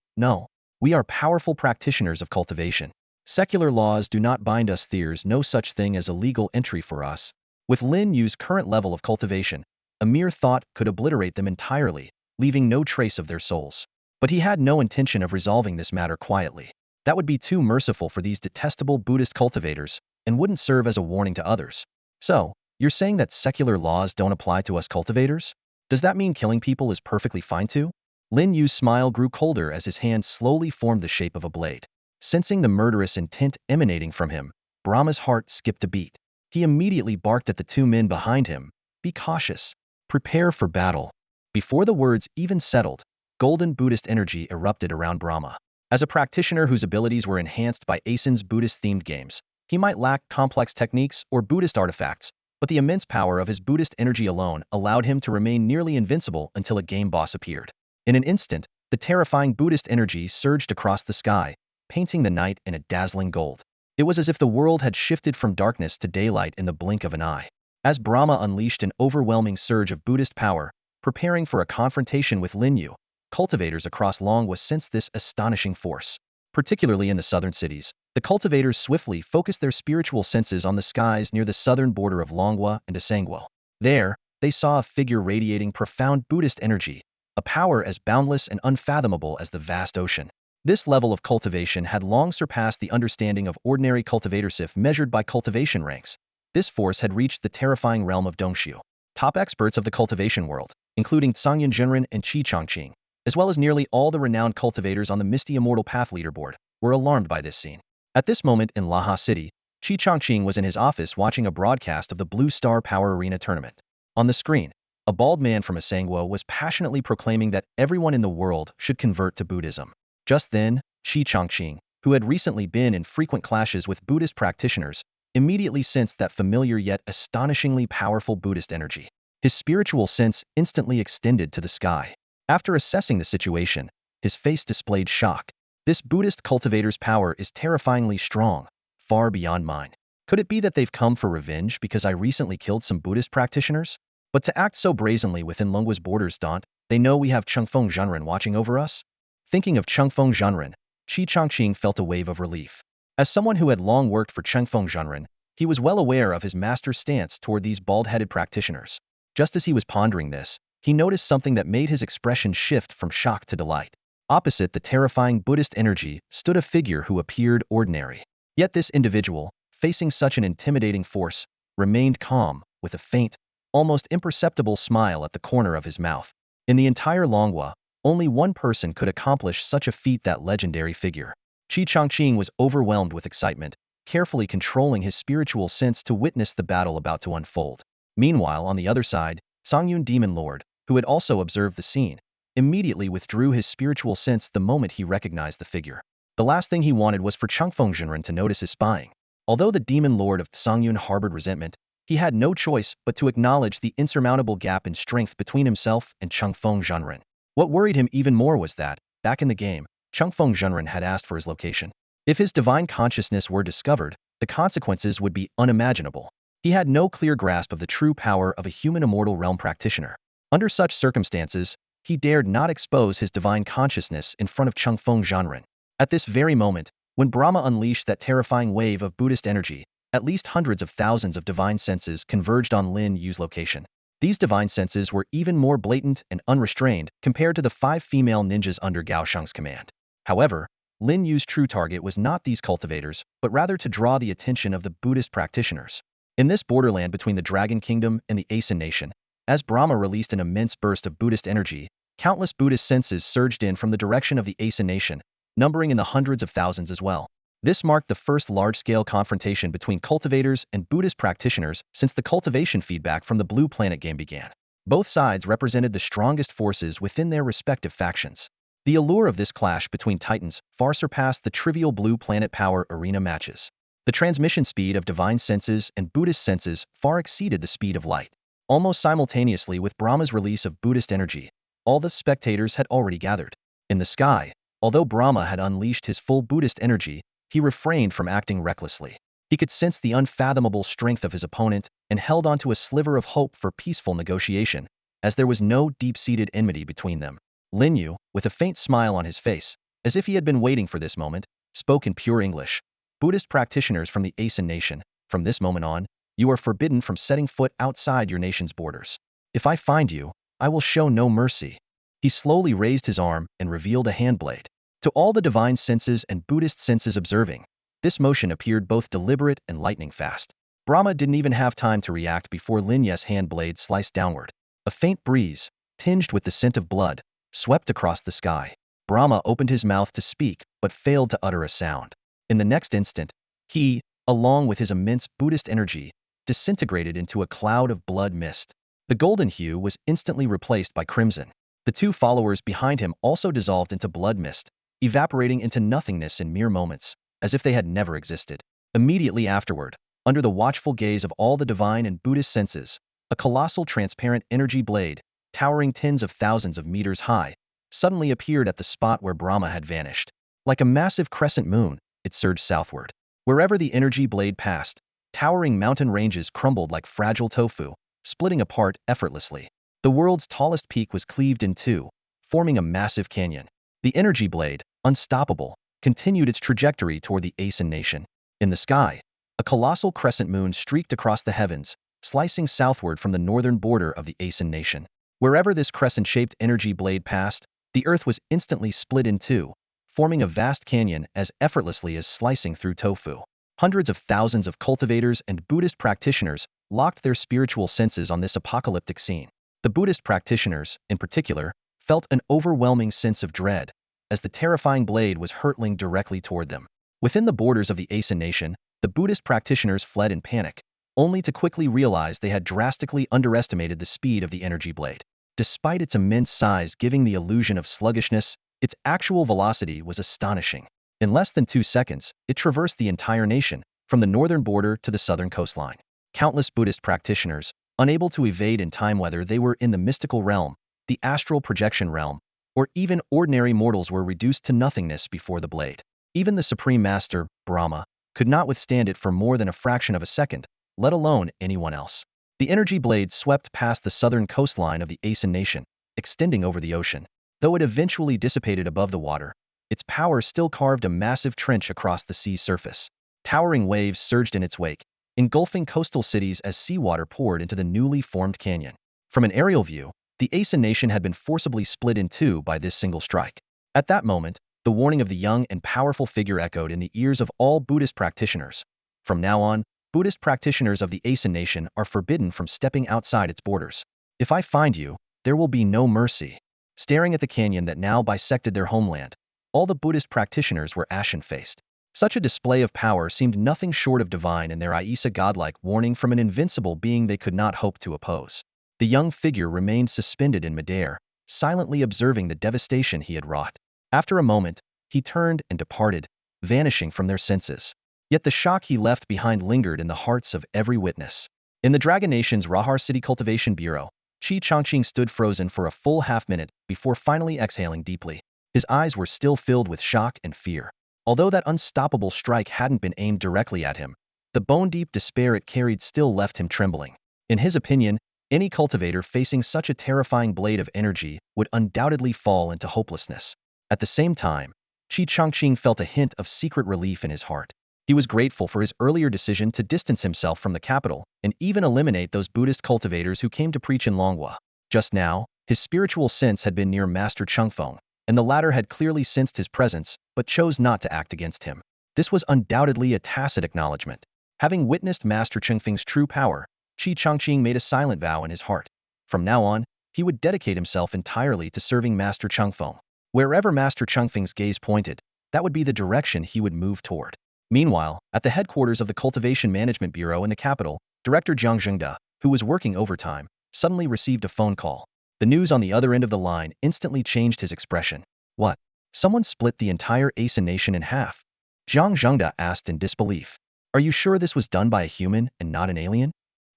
We are powerful practitioners of cultivation. Secular laws do not bind us. There's no such thing as a legal entry for us. With Lin Yu's current level of cultivation, a mere thought could obliterate them entirely, leaving no trace of their souls. But he had no intention of resolving this matter quietly. That would be too merciful for these detestable Buddhist cultivators, and wouldn't serve as a warning to others. So, you're saying that secular laws don't apply to us cultivators? Does that mean killing people is perfectly fine too? Lin Yu's smile grew colder as his hand slowly formed the shape of a blade. Sensing the murderous intent emanating from him, Brahma's heart skipped a beat. He immediately barked at the two men behind him. Be cautious. Prepare for battle. Before the words even settled, golden Buddhist energy erupted around Brahma. As a practitioner whose abilities were enhanced by Asen's Buddhist-themed games, he might lack complex techniques or Buddhist artifacts, but the immense power of his Buddhist energy alone allowed him to remain nearly invincible until a game boss appeared. In an instant, the terrifying Buddhist energy surged across the sky, painting the night in a dazzling gold. It was as if the world had shifted from darkness to daylight in the blink of an eye. As Brahma unleashed an overwhelming surge of Buddhist power, preparing for a confrontation with Lin Yu, cultivators across Longhua sensed this astonishing force. Particularly in the southern cities, the cultivators swiftly focused their spiritual senses on the skies near the southern border of Longhua and Asangwo. There, they saw a figure radiating profound Buddhist energy, a power as boundless and unfathomable as the vast ocean. This level of cultivation had long surpassed the understanding of ordinary cultivatorship measured by cultivation ranks. This force had reached the terrifying realm of Dongshu. Top experts of the cultivation world, including Songyun Jinren and Qi Chongqing, as well as nearly all the renowned cultivators on the Misty Immortal Path leaderboard, were alarmed by this scene. At this moment in Laha City, Qi Chongqing was in his office watching a broadcast of the Blue Star Power Arena tournament. On the screen, a bald man from Asangwo was passionately proclaiming that everyone in the world should convert to Buddhism. Just then, Qi Chongqing, who had recently been in frequent clashes with Buddhist practitioners, immediately sensed that familiar yet astonishingly powerful Buddhist energy. His spiritual sense instantly extended to the sky. After assessing the situation, his face displayed shock. This Buddhist cultivator's power is terrifyingly strong, far beyond mine. Could it be that they've come for revenge because I recently killed some Buddhist practitioners? But to act so brazenly within Longhua's borders, don't they know we have Chengfeng Zhenren watching over us? Thinking of Chengfeng Zhenren, Qi Chongqing felt a wave of relief. As someone who had long worked for Chengfeng Zhenren, he was well aware of his master's stance toward these bald-headed practitioners. Just as he was pondering this, he noticed something that made his expression shift from shock to delight. Opposite the terrifying Buddhist energy stood a figure who appeared ordinary. Yet this individual, facing such an intimidating force, remained calm, with a faint, almost imperceptible smile at the corner of his mouth. In the entire Longhua, only one person could accomplish such a feat, that legendary figure. Qi Chongqing was overwhelmed with excitement, carefully controlling his spiritual sense to witness the battle about to unfold. Meanwhile, on the other side, Songyun Demon Lord, who had also observed the scene, immediately withdrew his spiritual sense the moment he recognized the figure. The last thing he wanted was for Chengfeng Zhenren to notice his spying. Although the Demon Lord of Songyun harbored resentment, he had no choice but to acknowledge the insurmountable gap in strength between himself and Chengfeng Zhenren. What worried him even more was that, back in the game, Chengfeng Zhenren had asked for his location. If his divine consciousness were discovered, the consequences would be unimaginable. He had no clear grasp of the true power of a human immortal realm practitioner. Under such circumstances, he dared not expose his divine consciousness in front of Changfeng Zhanren. At this very moment, when Brahma unleashed that terrifying wave of Buddhist energy, at least hundreds of thousands of divine senses converged on Lin Yu's location. These divine senses were even more blatant and unrestrained compared to the 5 female ninjas under Gao Sheng's command. However, Lin Yu's true target was not these cultivators, but rather to draw the attention of the Buddhist practitioners. In this borderland between the Dragon Kingdom and the Asen Nation, as Brahma released an immense burst of Buddhist energy, countless Buddhist senses surged in from the direction of the Asen Nation, numbering in the hundreds of thousands as well. This marked the first large-scale confrontation between cultivators and Buddhist practitioners since the cultivation feedback from the Blue Planet game began. Both sides represented the strongest forces within their respective factions. The allure of this clash between titans far surpassed the trivial Blue Planet power arena matches. The transmission speed of divine senses and Buddhist senses far exceeded the speed of light. Almost simultaneously with Brahma's release of Buddhist energy, all the spectators had already gathered. In the sky, although Brahma had unleashed his full Buddhist energy, he refrained from acting recklessly. He could sense the unfathomable strength of his opponent and held onto a sliver of hope for peaceful negotiation, as there was no deep-seated enmity between them. Lin Yu, with a faint smile on his face, as if he had been waiting for this moment, spoke in pure English. Buddhist practitioners from the Asen Nation, from this moment on, you are forbidden from setting foot outside your nation's borders. If I find you, I will show no mercy. He slowly raised his arm and revealed a handblade. To all the divine senses and Buddhist senses observing, this motion appeared both deliberate and lightning fast. Brahma didn't even have time to react before Lin Yu's handblade sliced downward. A faint breeze, tinged with the scent of blood, swept across the sky. Brahma opened his mouth to speak, but failed to utter a sound. In the next instant, he, along with his immense Buddhist energy, disintegrated into a cloud of blood mist. The golden hue was instantly replaced by crimson. The 2 followers behind him also dissolved into blood mist, evaporating into nothingness in mere moments, as if they had never existed. Immediately afterward, under the watchful gaze of all the divine and Buddhist senses, a colossal transparent energy blade, towering tens of thousands of meters high, suddenly appeared at the spot where Brahma had vanished. Like a massive crescent moon, it surged southward. Wherever the energy blade passed, towering mountain ranges crumbled like fragile tofu, splitting apart effortlessly. The world's tallest peak was cleaved in 2, forming a massive canyon. The energy blade, unstoppable, continued its trajectory toward the Asen Nation. In the sky, a colossal crescent moon streaked across the heavens, slicing southward from the northern border of the Asen Nation. Wherever this crescent-shaped energy blade passed, the earth was instantly split in 2, forming a vast canyon as effortlessly as slicing through tofu. Hundreds of thousands of cultivators and Buddhist practitioners locked their spiritual senses on this apocalyptic scene. The Buddhist practitioners, in particular, felt an overwhelming sense of dread, as the terrifying blade was hurtling directly toward them. Within the borders of the Asen Nation, the Buddhist practitioners fled in panic, only to quickly realize they had drastically underestimated the speed of the energy blade. Despite its immense size giving the illusion of sluggishness, its actual velocity was astonishing. In less than 2 seconds, it traversed the entire nation, from the northern border to the southern coastline. Countless Buddhist practitioners, unable to evade in time whether they were in the mystical realm, the astral projection realm, or even ordinary mortals, were reduced to nothingness before the blade. Even the Supreme Master, Brahma, could not withstand it for more than a fraction of a second, let alone anyone else. The energy blade swept past the southern coastline of the Asen Nation, extending over the ocean. Though it eventually dissipated above the water, its power still carved a massive trench across the sea's surface. Towering waves surged in its wake, engulfing coastal cities as seawater poured into the newly formed canyon. From an aerial view, the Asen Nation had been forcibly split in 2 by this single strike. At that moment, the warning of the young and powerful figure echoed in the ears of all Buddhist practitioners. From now on, Buddhist practitioners of the Asen Nation are forbidden from stepping outside its borders. If I find you, there will be no mercy. Staring at the canyon that now bisected their homeland, all the Buddhist practitioners were ashen-faced. Such a display of power seemed nothing short of divine, and their Aisa godlike warning from an invincible being they could not hope to oppose. The young figure remained suspended in midair, silently observing the devastation he had wrought. After a moment, he turned and departed, vanishing from their senses. Yet the shock he left behind lingered in the hearts of every witness. In the Dragon Nation's Rahar City Cultivation Bureau, Qi Changqing stood frozen for a full half-minute before finally exhaling deeply. His eyes were still filled with shock and fear. Although that unstoppable strike hadn't been aimed directly at him, The bone-deep despair it carried still left him trembling. In his opinion, any cultivator facing such a terrifying blade of energy would undoubtedly fall into hopelessness. At the same time, Qi Changqing felt a hint of secret relief in his heart. He was grateful for his earlier decision to distance himself from the capital and even eliminate those Buddhist cultivators who came to preach in Longhua. Just now, his spiritual sense had been near Master Chengfeng, and the latter had clearly sensed his presence but chose not to act against him. This was undoubtedly a tacit acknowledgement. Having witnessed Master Chengfeng's true power, Qi Changqing made a silent vow in his heart. From now on, he would dedicate himself entirely to serving Master Chengfeng. Wherever Master Chengfeng's gaze pointed, that would be the direction he would move toward. Meanwhile, at the headquarters of the Cultivation Management Bureau in the capital, Director Jiang Zhengde, who was working overtime, suddenly received a phone call. The news on the other end of the line instantly changed his expression. What? Someone split the entire Asen nation in half? Jiang Zhengde asked in disbelief. Are you sure this was done by a human and not an alien?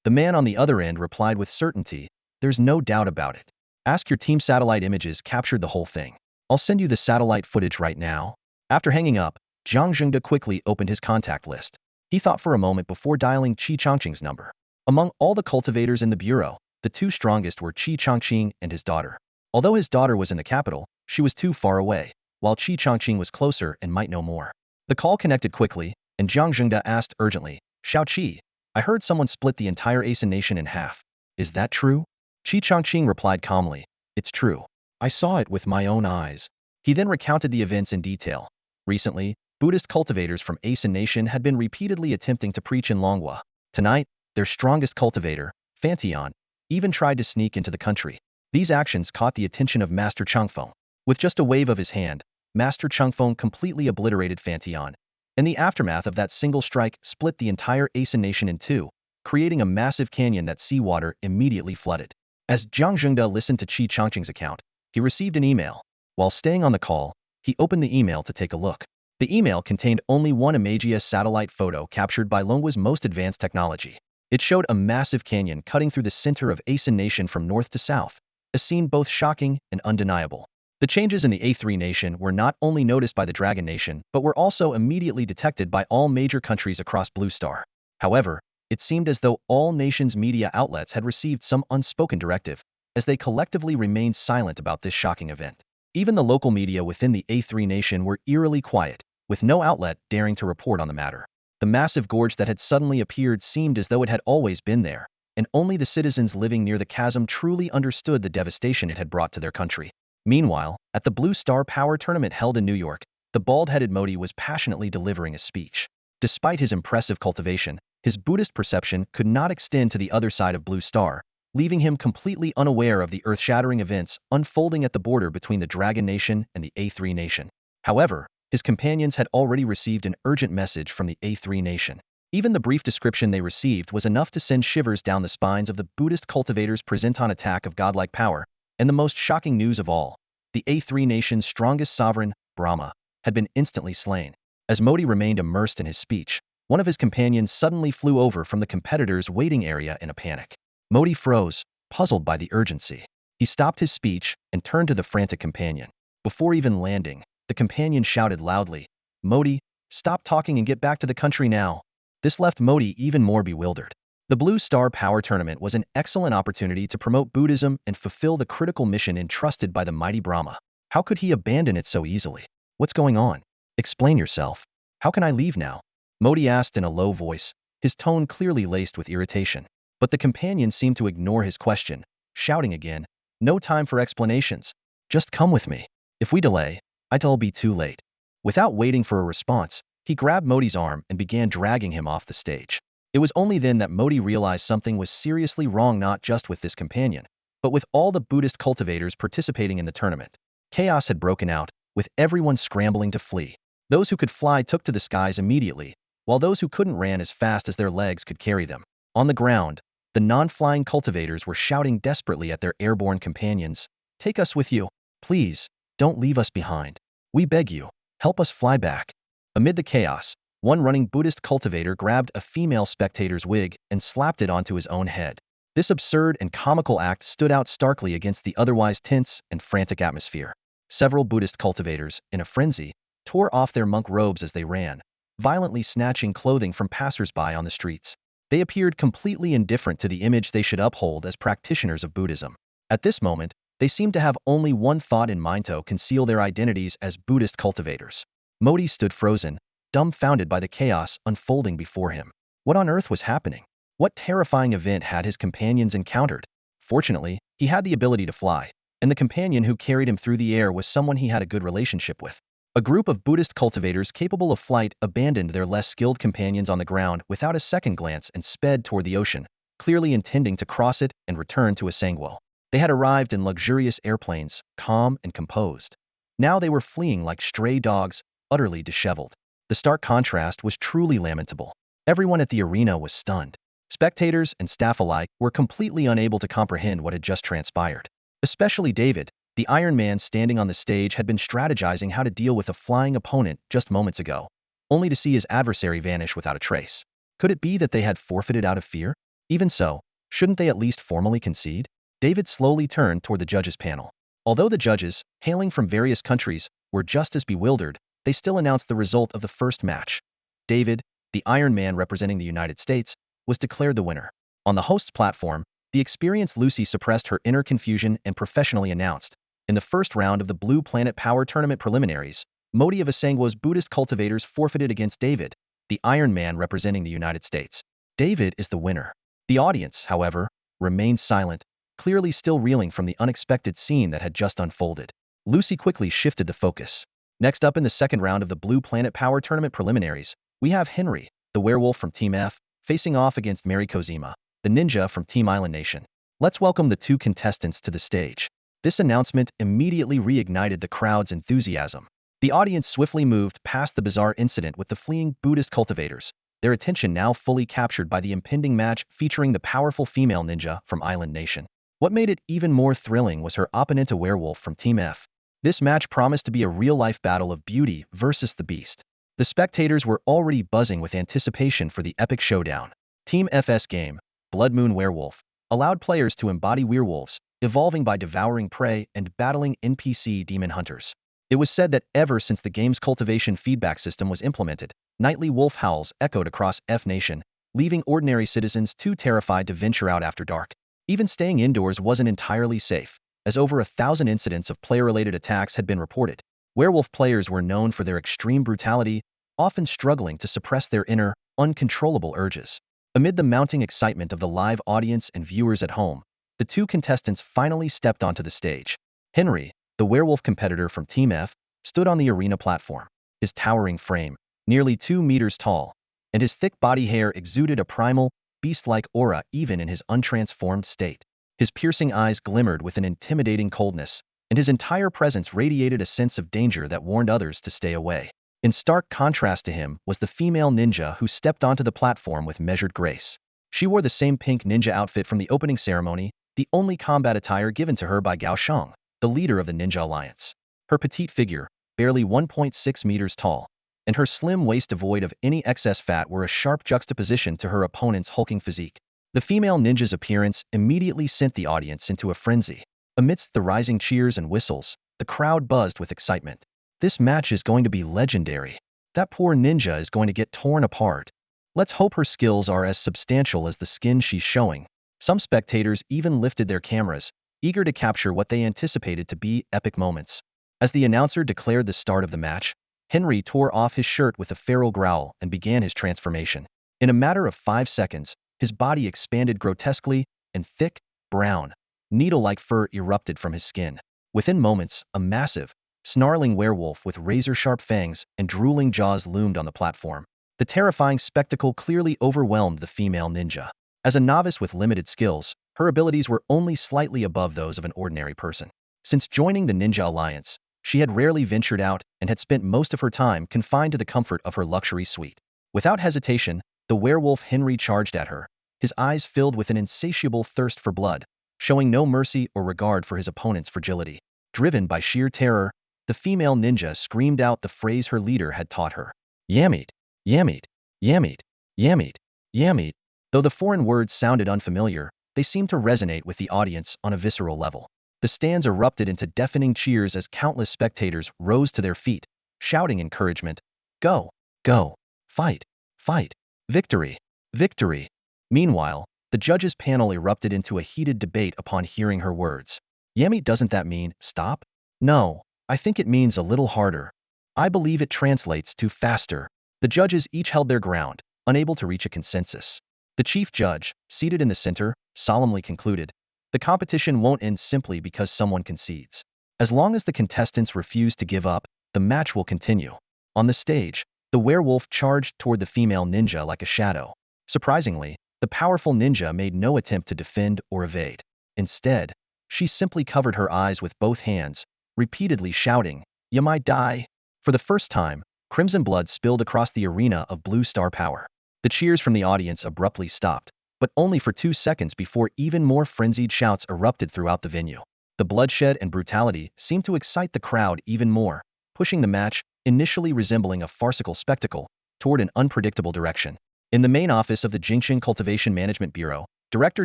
The man on the other end replied with certainty, there's no doubt about it. Ask your team. Satellite images captured the whole thing. I'll send you the satellite footage right now. After hanging up, Jiang Zhengde quickly opened his contact list. He thought for a moment before dialing Qi Changqing's number. Among all the cultivators in the bureau, the two strongest were Qi Changqing and his daughter. Although his daughter was in the capital, she was too far away, while Qi Changqing was closer and might know more. The call connected quickly, and Jiang Zhengde asked urgently, Xiao Qi, I heard someone split the entire Asen nation in half. Is that true? Qi Changqing replied calmly, it's true. I saw it with my own eyes. He then recounted the events in detail. Recently, Buddhist cultivators from Asen Nation had been repeatedly attempting to preach in Longhua. Tonight, their strongest cultivator, Fantian, even tried to sneak into the country. These actions caught the attention of Master Chengfeng. With just a wave of his hand, Master Chengfeng completely obliterated Fantian. In the aftermath of that single strike, split the entire Asen Nation in two, creating a massive canyon that seawater immediately flooded. As Jiang Zhengde listened to Qi Changqing's account, he received an email. While staying on the call, he opened the email to take a look. The email contained only one Imagia satellite photo captured by Longhua's most advanced technology. It showed a massive canyon cutting through the center of Asen Nation from north to south, a scene both shocking and undeniable. The changes in the A3 nation were not only noticed by the Dragon Nation, but were also immediately detected by all major countries across Blue Star. However, it seemed as though all nations' media outlets had received some unspoken directive, as they collectively remained silent about this shocking event. Even the local media within the A3 nation were eerily quiet, with no outlet daring to report on the matter. The massive gorge that had suddenly appeared seemed as though it had always been there, and only the citizens living near the chasm truly understood the devastation it had brought to their country. Meanwhile, at the Blue Star Power Tournament held in New York, the bald-headed Modi was passionately delivering a speech. Despite his impressive cultivation, his Buddhist perception could not extend to the other side of Blue Star, leaving him completely unaware of the earth-shattering events unfolding at the border between the Dragon Nation and the A3 Nation. However, his companions had already received an urgent message from the A3 Nation. Even the brief description they received was enough to send shivers down the spines of the Buddhist cultivators present on attack of godlike power. And the most shocking news of all, the A3 nation's strongest sovereign, Brahma, had been instantly slain. As Modi remained immersed in his speech, one of his companions suddenly flew over from the competitor's waiting area in a panic. Modi froze, puzzled by the urgency. He stopped his speech and turned to the frantic companion. Before even landing, the companion shouted loudly, Modi, stop talking and get back to the country now. This left Modi even more bewildered. The Blue Star Power Tournament was an excellent opportunity to promote Buddhism and fulfill the critical mission entrusted by the mighty Brahma. How could he abandon it so easily? What's going on? Explain yourself. How can I leave now? Modi asked in a low voice, his tone clearly laced with irritation. But the companion seemed to ignore his question, shouting again, no time for explanations. Just come with me. If we delay, it'll be too late. Without waiting for a response, he grabbed Modi's arm and began dragging him off the stage. It was only then that Modi realized something was seriously wrong, not just with this companion, but with all the Buddhist cultivators participating in the tournament. Chaos had broken out, with everyone scrambling to flee. Those who could fly took to the skies immediately, while those who couldn't ran as fast as their legs could carry them. On the ground, the non-flying cultivators were shouting desperately at their airborne companions, take us with you. Please, don't leave us behind. We beg you, help us fly back. Amid the chaos, one running Buddhist cultivator grabbed a female spectator's wig and slapped it onto his own head. This absurd and comical act stood out starkly against the otherwise tense and frantic atmosphere. Several Buddhist cultivators, in a frenzy, tore off their monk robes as they ran, violently snatching clothing from passersby on the streets. They appeared completely indifferent to the image they should uphold as practitioners of Buddhism. At this moment, they seemed to have only one thought in mind: to conceal their identities as Buddhist cultivators. Modi stood frozen, dumbfounded by the chaos unfolding before him. What on earth was happening? What terrifying event had his companions encountered? Fortunately, he had the ability to fly, and the companion who carried him through the air was someone he had a good relationship with. A group of Buddhist cultivators capable of flight abandoned their less skilled companions on the ground without a second glance and sped toward the ocean, clearly intending to cross it and return to Asangwo. They had arrived in luxurious airplanes, calm and composed. Now they were fleeing like stray dogs, utterly disheveled. The stark contrast was truly lamentable. Everyone at the arena was stunned. Spectators and staff alike were completely unable to comprehend what had just transpired. Especially David, the Iron Man standing on the stage, had been strategizing how to deal with a flying opponent just moments ago, only to see his adversary vanish without a trace. Could it be that they had forfeited out of fear? Even so, shouldn't they at least formally concede? David slowly turned toward the judges' panel. Although the judges, hailing from various countries, were just as bewildered, they still announced the result of the first match. David, the Iron Man representing the United States, was declared the winner. On the host's platform, the experienced Lucy suppressed her inner confusion and professionally announced, in the first round of the Blue Planet Power Tournament preliminaries, Modi of Asangwo's Buddhist cultivators forfeited against David, the Iron Man representing the United States. David is the winner. The audience, however, remained silent, clearly still reeling from the unexpected scene that had just unfolded. Lucy quickly shifted the focus. Next up in the second round of the Blue Planet Power Tournament preliminaries, we have Henry, the werewolf from Team F, facing off against Mary Kozima, the ninja from Team Island Nation. Let's welcome the two contestants to the stage. This announcement immediately reignited the crowd's enthusiasm. The audience swiftly moved past the bizarre incident with the fleeing Buddhist cultivators, their attention now fully captured by the impending match featuring the powerful female ninja from Island Nation. What made it even more thrilling was her opponent, a werewolf from Team F. This match promised to be a real-life battle of beauty versus the beast. The spectators were already buzzing with anticipation for the epic showdown. Team F's game, Blood Moon Werewolf, allowed players to embody werewolves, evolving by devouring prey and battling NPC demon hunters. It was said that ever since the game's cultivation feedback system was implemented, nightly wolf howls echoed across F Nation, leaving ordinary citizens too terrified to venture out after dark. Even staying indoors wasn't entirely safe, as over 1,000 incidents of player-related attacks had been reported. Werewolf players were known for their extreme brutality, often struggling to suppress their inner, uncontrollable urges. Amid the mounting excitement of the live audience and viewers at home, the two contestants finally stepped onto the stage. Henry, the werewolf competitor from Team F, stood on the arena platform. His towering frame, nearly 2 meters tall, and his thick body hair exuded a primal, beast-like aura even in his untransformed state. His piercing eyes glimmered with an intimidating coldness, and his entire presence radiated a sense of danger that warned others to stay away. In stark contrast to him was the female ninja who stepped onto the platform with measured grace. She wore the same pink ninja outfit from the opening ceremony, the only combat attire given to her by Gao Sheng, the leader of the Ninja Alliance. Her petite figure, barely 1.6 meters tall, and her slim waist devoid of any excess fat were a sharp juxtaposition to her opponent's hulking physique. The female ninja's appearance immediately sent the audience into a frenzy. Amidst the rising cheers and whistles, the crowd buzzed with excitement. This match is going to be legendary. That poor ninja is going to get torn apart. Let's hope her skills are as substantial as the skin she's showing. Some spectators even lifted their cameras, eager to capture what they anticipated to be epic moments. As the announcer declared the start of the match, Henry tore off his shirt with a feral growl and began his transformation. In a matter of 5 seconds, his body expanded grotesquely, and thick, brown, needle-like fur erupted from his skin. Within moments, a massive, snarling werewolf with razor-sharp fangs and drooling jaws loomed on the platform. The terrifying spectacle clearly overwhelmed the female ninja. As a novice with limited skills, her abilities were only slightly above those of an ordinary person. Since joining the Ninja Alliance, she had rarely ventured out and had spent most of her time confined to the comfort of her luxury suite. Without hesitation, the werewolf Henry charged at her, his eyes filled with an insatiable thirst for blood, showing no mercy or regard for his opponent's fragility. Driven by sheer terror, the female ninja screamed out the phrase her leader had taught her. Yamit, Yamit, Yamit, Yamit, Yamit. Though the foreign words sounded unfamiliar, they seemed to resonate with the audience on a visceral level. The stands erupted into deafening cheers as countless spectators rose to their feet, shouting encouragement. Go, go, Fight! Fight! Victory! Victory! Meanwhile, the judges' panel erupted into a heated debate upon hearing her words. Yami, doesn't that mean stop? No, I think it means a little harder. I believe it translates to faster. The judges each held their ground, unable to reach a consensus. The chief judge, seated in the center, solemnly concluded, the competition won't end simply because someone concedes. As long as the contestants refuse to give up, the match will continue. On the stage, the werewolf charged toward the female ninja like a shadow. Surprisingly, the powerful ninja made no attempt to defend or evade. Instead, she simply covered her eyes with both hands, repeatedly shouting, "You might die." For the first time, crimson blood spilled across the arena of blue star power. The cheers from the audience abruptly stopped, but only for 2 seconds before even more frenzied shouts erupted throughout the venue. The bloodshed and brutality seemed to excite the crowd even more, pushing the match, initially resembling a farcical spectacle, toward an unpredictable direction. In the main office of the Jingqing Cultivation Management Bureau, Director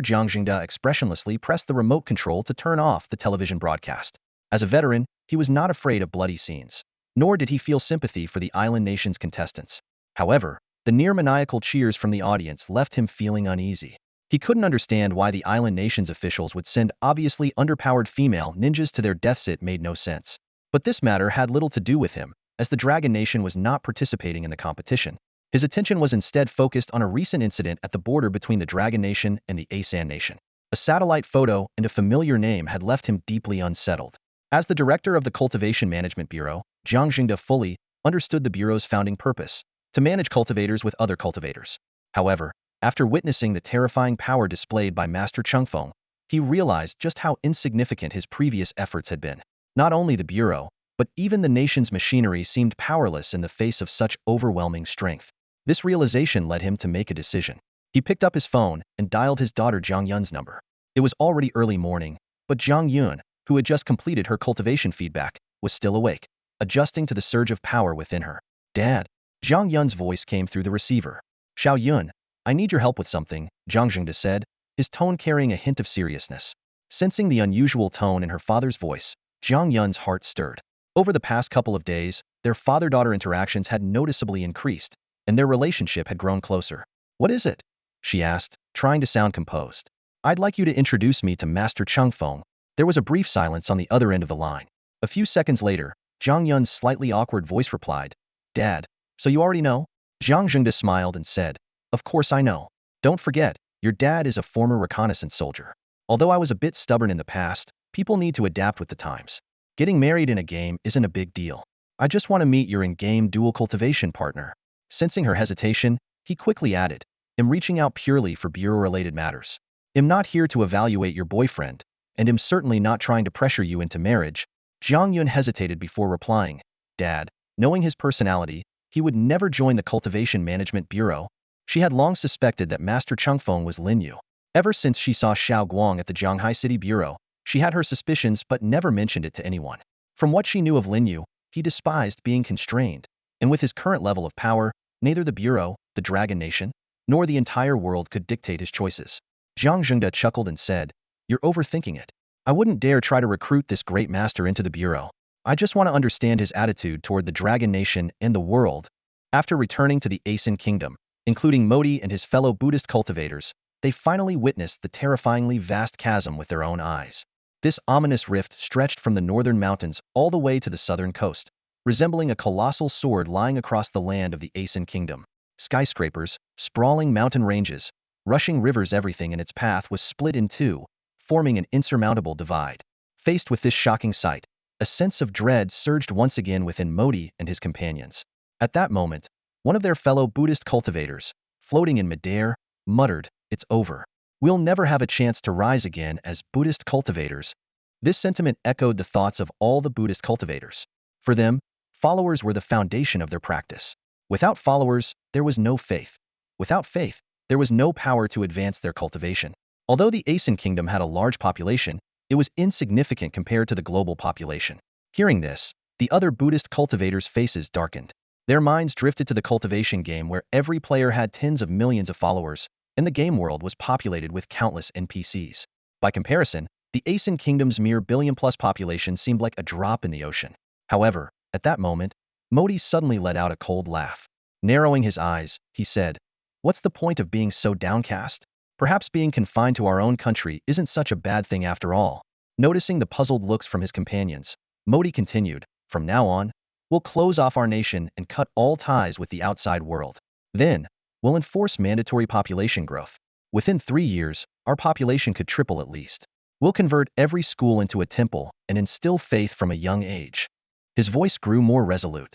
Jiang Jingda expressionlessly pressed the remote control to turn off the television broadcast. As a veteran, he was not afraid of bloody scenes, nor did he feel sympathy for the island nation's contestants. However, the near-maniacal cheers from the audience left him feeling uneasy. He couldn't understand why the island nation's officials would send obviously underpowered female ninjas to their deaths. It made no sense. But this matter had little to do with him, as the Dragon Nation was not participating in the competition. His attention was instead focused on a recent incident at the border between the Dragon Nation and the Asan Nation. A satellite photo and a familiar name had left him deeply unsettled. As the director of the Cultivation Management Bureau, Jiang Jingda fully understood the Bureau's founding purpose, to manage cultivators with other cultivators. However, after witnessing the terrifying power displayed by Master Chengfeng, he realized just how insignificant his previous efforts had been. Not only the Bureau, but even the nation's machinery seemed powerless in the face of such overwhelming strength. This realization led him to make a decision. He picked up his phone and dialed his daughter Jiang Yun's number. It was already early morning, but Jiang Yun, who had just completed her cultivation feedback, was still awake, adjusting to the surge of power within her. "Dad." Jiang Yun's voice came through the receiver. "Xiao Yun, I need your help with something," Jiang Jingda said, his tone carrying a hint of seriousness. Sensing the unusual tone in her father's voice, Jiang Yun's heart stirred. Over the past couple of days, their father-daughter interactions had noticeably increased, and their relationship had grown closer. "What is it?" she asked, trying to sound composed. "I'd like you to introduce me to Master Chengfeng." There was a brief silence on the other end of the line. A few seconds later, Jiang Yun's slightly awkward voice replied, "Dad, so you already know?" Jiang Jingda smiled and said, "Of course I know. Don't forget, your dad is a former reconnaissance soldier. Although I was a bit stubborn in the past, people need to adapt with the times. Getting married in a game isn't a big deal. I just want to meet your in-game dual cultivation partner." Sensing her hesitation, he quickly added, "I'm reaching out purely for bureau-related matters. I'm not here to evaluate your boyfriend, and I'm certainly not trying to pressure you into marriage." Jiang Yun hesitated before replying, "Dad." Knowing his personality, he would never join the Cultivation Management Bureau. She had long suspected that Master Chengfeng was Lin Yu. Ever since she saw Xiao Guang at the Jianghai City Bureau, she had her suspicions but never mentioned it to anyone. From what she knew of Lin Yu, he despised being constrained, and with his current level of power, neither the Bureau, the Dragon Nation, nor the entire world could dictate his choices. Jiang Jingda chuckled and said, "You're overthinking it. I wouldn't dare try to recruit this great master into the Bureau. I just want to understand his attitude toward the Dragon Nation and the world." After returning to the Asan Kingdom, including Modi and his fellow Buddhist cultivators, they finally witnessed the terrifyingly vast chasm with their own eyes. This ominous rift stretched from the northern mountains all the way to the southern coast, resembling a colossal sword lying across the land of the Asan Kingdom. Skyscrapers, sprawling mountain ranges, rushing rivers, everything in its path was split in two, forming an insurmountable divide. Faced with this shocking sight, a sense of dread surged once again within Modi and his companions. At that moment, one of their fellow Buddhist cultivators, floating in midair, muttered, "It's over. We'll never have a chance to rise again as Buddhist cultivators." This sentiment echoed the thoughts of all the Buddhist cultivators. For them, followers were the foundation of their practice. Without followers, there was no faith. Without faith, there was no power to advance their cultivation. Although the Asan Kingdom had a large population, it was insignificant compared to the global population. Hearing this, the other Buddhist cultivators' faces darkened. Their minds drifted to the cultivation game where every player had tens of millions of followers, and the game world was populated with countless NPCs. By comparison, the Asan Kingdom's mere billion-plus population seemed like a drop in the ocean. However, at that moment, Modi suddenly let out a cold laugh. Narrowing his eyes, he said, "What's the point of being so downcast? Perhaps being confined to our own country isn't such a bad thing after all." Noticing the puzzled looks from his companions, Modi continued, "From now on, we'll close off our nation and cut all ties with the outside world. Then, we'll enforce mandatory population growth. Within 3 years, our population could triple at least. We'll convert every school into a temple and instill faith from a young age." His voice grew more resolute.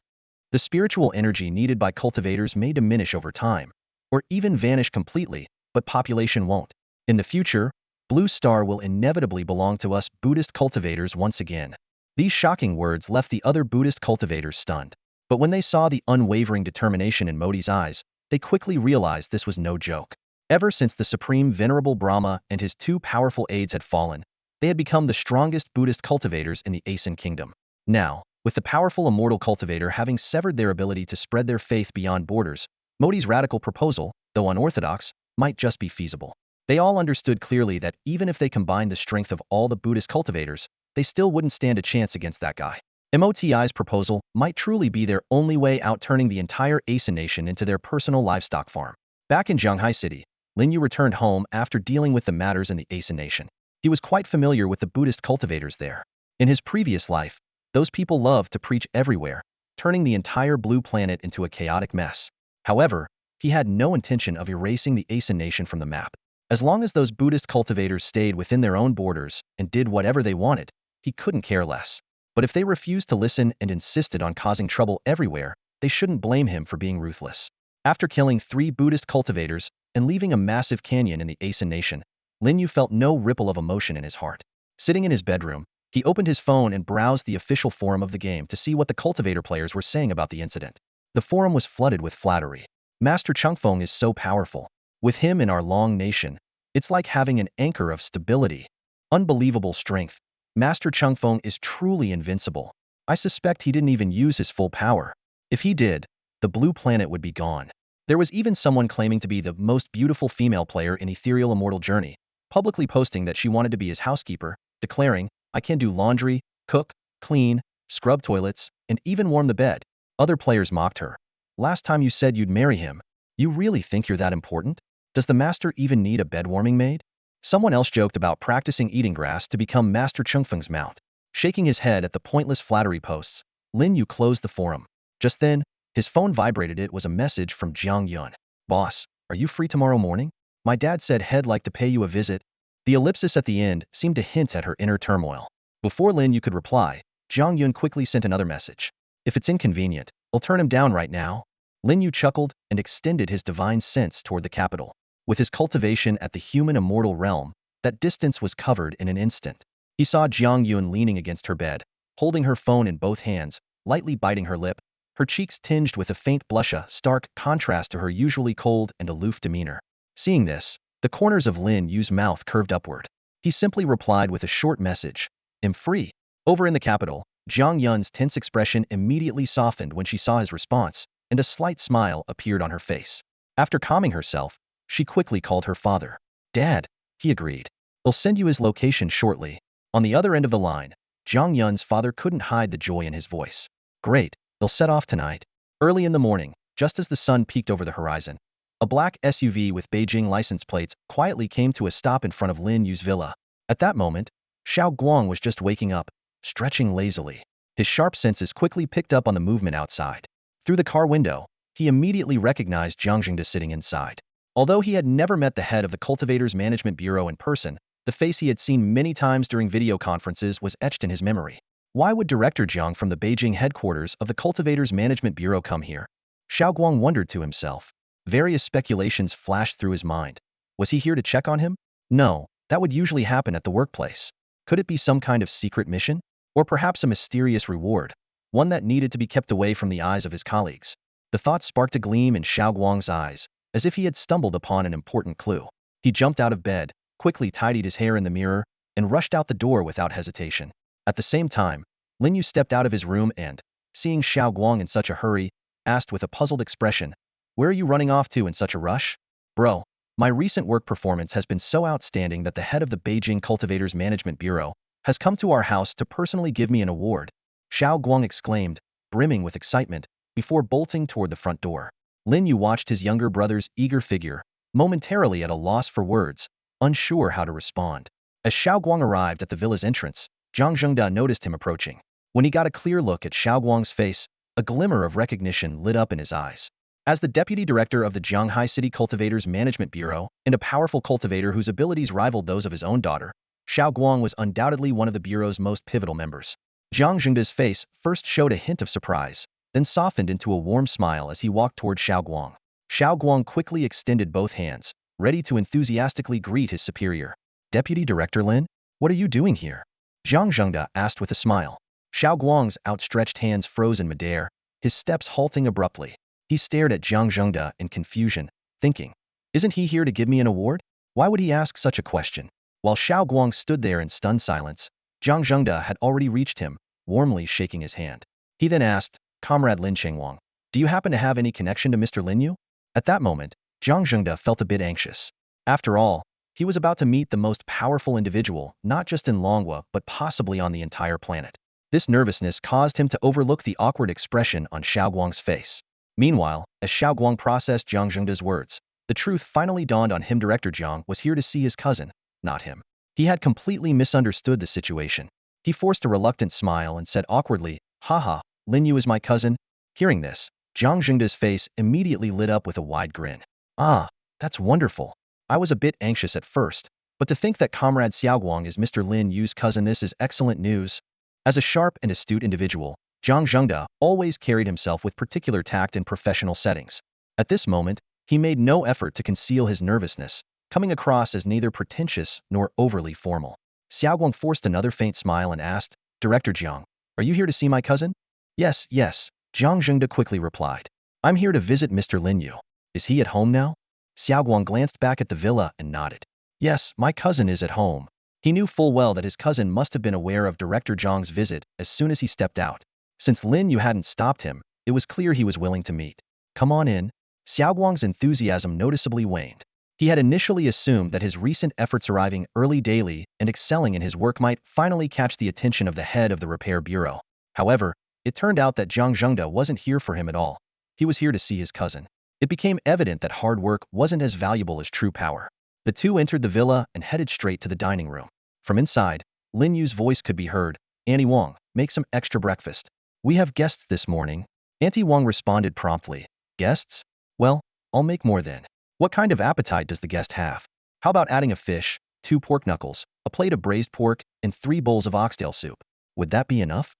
The spiritual energy needed by cultivators may diminish over time, or even vanish completely, but population won't. In the future, Blue Star will inevitably belong to us Buddhist cultivators once again. These shocking words left the other Buddhist cultivators stunned. But when they saw the unwavering determination in Modi's eyes, they quickly realized this was no joke. Ever since the Supreme Venerable Brahma and his two powerful aides had fallen, they had become the strongest Buddhist cultivators in the Asen kingdom. Now, with the powerful immortal cultivator having severed their ability to spread their faith beyond borders, Modi's radical proposal, though unorthodox, might just be feasible. They all understood clearly that even if they combined the strength of all the Buddhist cultivators, they still wouldn't stand a chance against that guy. MOTI's proposal might truly be their only way out, turning the entire Asen nation into their personal livestock farm. Back in Zhanghai City, Lin Yu returned home after dealing with the matters in the Asen nation. He was quite familiar with the Buddhist cultivators there. In his previous life, those people loved to preach everywhere, turning the entire blue planet into a chaotic mess. However, he had no intention of erasing the Asen nation from the map. As long as those Buddhist cultivators stayed within their own borders and did whatever they wanted, he couldn't care less. But if they refused to listen and insisted on causing trouble everywhere, they shouldn't blame him for being ruthless. After killing 3 Buddhist cultivators and leaving a massive canyon in the Asen nation, Lin Yu felt no ripple of emotion in his heart. Sitting in his bedroom, he opened his phone and browsed the official forum of the game to see what the cultivator players were saying about the incident. The forum was flooded with flattery. "Master Chungfeng is so powerful. With him in our long nation, it's like having an anchor of stability. Unbelievable strength. Master Chungfeng is truly invincible. I suspect he didn't even use his full power. If he did, the blue planet would be gone." There was even someone claiming to be the most beautiful female player in Ethereal Immortal Journey, publicly posting that she wanted to be his housekeeper, declaring, "I can do laundry, cook, clean, scrub toilets, and even warm the bed." Other players mocked her. "Last time you said you'd marry him. You really think you're that important? Does the master even need a bed-warming maid?" Someone else joked about practicing eating grass to become Master Chungfeng's mount. Shaking his head at the pointless flattery posts, Lin Yu closed the forum. Just then, his phone vibrated. It was a message from Jiang Yun. "Boss, are you free tomorrow morning? My dad said he'd like to pay you a visit." The ellipsis at the end seemed to hint at her inner turmoil. Before Lin Yu could reply, Jiang Yun quickly sent another message. "If it's inconvenient, I'll turn him down right now." Lin Yu chuckled and extended his divine sense toward the capital. With his cultivation at the human immortal realm, that distance was covered in an instant. He saw Jiang Yun leaning against her bed, holding her phone in both hands, lightly biting her lip, her cheeks tinged with a faint blush, a stark contrast to her usually cold and aloof demeanor. Seeing this, the corners of Lin Yu's mouth curved upward. He simply replied with a short message, "I'm free." Over in the capital, Jiang Yun's tense expression immediately softened when she saw his response, and a slight smile appeared on her face. After calming herself, she quickly called her father. "Dad," he agreed. "I'll send you his location shortly." On the other end of the line, Jiang Yun's father couldn't hide the joy in his voice. "Great, they'll set off tonight." Early in the morning, just as the sun peeked over the horizon, a black SUV with Beijing license plates quietly came to a stop in front of Lin Yu's villa. At that moment, Xiao Guang was just waking up, stretching lazily. His sharp senses quickly picked up on the movement outside. Through the car window, he immediately recognized Jiang Jingde sitting inside. Although he had never met the head of the Cultivators Management Bureau in person, the face he had seen many times during video conferences was etched in his memory. Why would Director Jiang from the Beijing headquarters of the Cultivators Management Bureau come here? Xiao Guang wondered to himself. Various speculations flashed through his mind. Was he here to check on him? No, that would usually happen at the workplace. Could it be some kind of secret mission? Or perhaps a mysterious reward, one that needed to be kept away from the eyes of his colleagues? The thought sparked a gleam in Xiao Guang's eyes, as if he had stumbled upon an important clue. He jumped out of bed, quickly tidied his hair in the mirror, and rushed out the door without hesitation. At the same time, Lin Yu stepped out of his room and, seeing Xiao Guang in such a hurry, asked with a puzzled expression, "Where are you running off to in such a rush?" "Bro, my recent work performance has been so outstanding that the head of the Beijing Cultivators Management Bureau has come to our house to personally give me an award," Xiao Guang exclaimed, brimming with excitement, before bolting toward the front door. Lin Yu watched his younger brother's eager figure, momentarily at a loss for words, unsure how to respond. As Xiaoguang arrived at the villa's entrance, Zhang Zhengda noticed him approaching. When he got a clear look at Xiaoguang's face, a glimmer of recognition lit up in his eyes. As the deputy director of the Zhanghai City Cultivators Management Bureau and a powerful cultivator whose abilities rivaled those of his own daughter, Xiaoguang was undoubtedly one of the bureau's most pivotal members. Zhang Zhengda's face first showed a hint of surprise, then softened into a warm smile as he walked toward Xiaoguang. Xiaoguang quickly extended both hands, ready to enthusiastically greet his superior. Deputy Director Lin, what are you doing here? Zhang Zhengda asked with a smile. Xiaoguang's outstretched hands froze in midair, his steps halting abruptly. He stared at Zhang Zhengda in confusion, thinking, isn't he here to give me an award? Why would he ask such a question? While Xiaoguang stood there in stunned silence, Zhang Zhengda had already reached him, warmly shaking his hand. He then asked, Comrade Lin Chengwang, do you happen to have any connection to Mr. Lin Yu? At that moment, Zhang Zhengda felt a bit anxious. After all, he was about to meet the most powerful individual, not just in Longhua, but possibly on the entire planet. This nervousness caused him to overlook the awkward expression on Xiaoguang's face. Meanwhile, as Xiaoguang processed Zhang Zhengda's words, the truth finally dawned on him. Director Zhang was here to see his cousin, not him. He had completely misunderstood the situation. He forced a reluctant smile and said awkwardly, haha, Lin Yu is my cousin. Hearing this, Zhang Zhengda's face immediately lit up with a wide grin. Ah, that's wonderful. I was a bit anxious at first, but to think that Comrade Xiaoguang is Mr. Lin Yu's cousin, this is excellent news. As a sharp and astute individual, Zhang Zhengda always carried himself with particular tact in professional settings. At this moment, he made no effort to conceal his nervousness, coming across as neither pretentious nor overly formal. Xiaoguang forced another faint smile and asked, Director Zhang, are you here to see my cousin? Yes, Zhang Zhengda quickly replied. I'm here to visit Mr. Lin Yu. Is he at home now? Xiaoguang glanced back at the villa and nodded. Yes, my cousin is at home. He knew full well that his cousin must have been aware of Director Zhang's visit as soon as he stepped out. Since Lin Yu hadn't stopped him, it was clear he was willing to meet. Come on in. Xiaoguang's enthusiasm noticeably waned. He had initially assumed that his recent efforts arriving early daily and excelling in his work might finally catch the attention of the head of the repair bureau. However, it turned out that Zhang Zhengda wasn't here for him at all. He was here to see his cousin. It became evident that hard work wasn't as valuable as true power. The two entered the villa and headed straight to the dining room. From inside, Lin Yu's voice could be heard. Auntie Wang, make some extra breakfast. We have guests this morning. Auntie Wang responded promptly. Guests? Well, I'll make more then. What kind of appetite does the guest have? How about adding a fish, 2 pork knuckles, a plate of braised pork, and 3 bowls of oxtail soup? Would that be enough?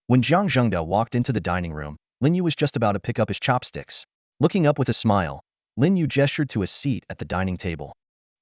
When Zhang Zhengda walked into the dining room, Lin Yu was just about to pick up his chopsticks. Looking up with a smile, Lin Yu gestured to a seat at the dining table.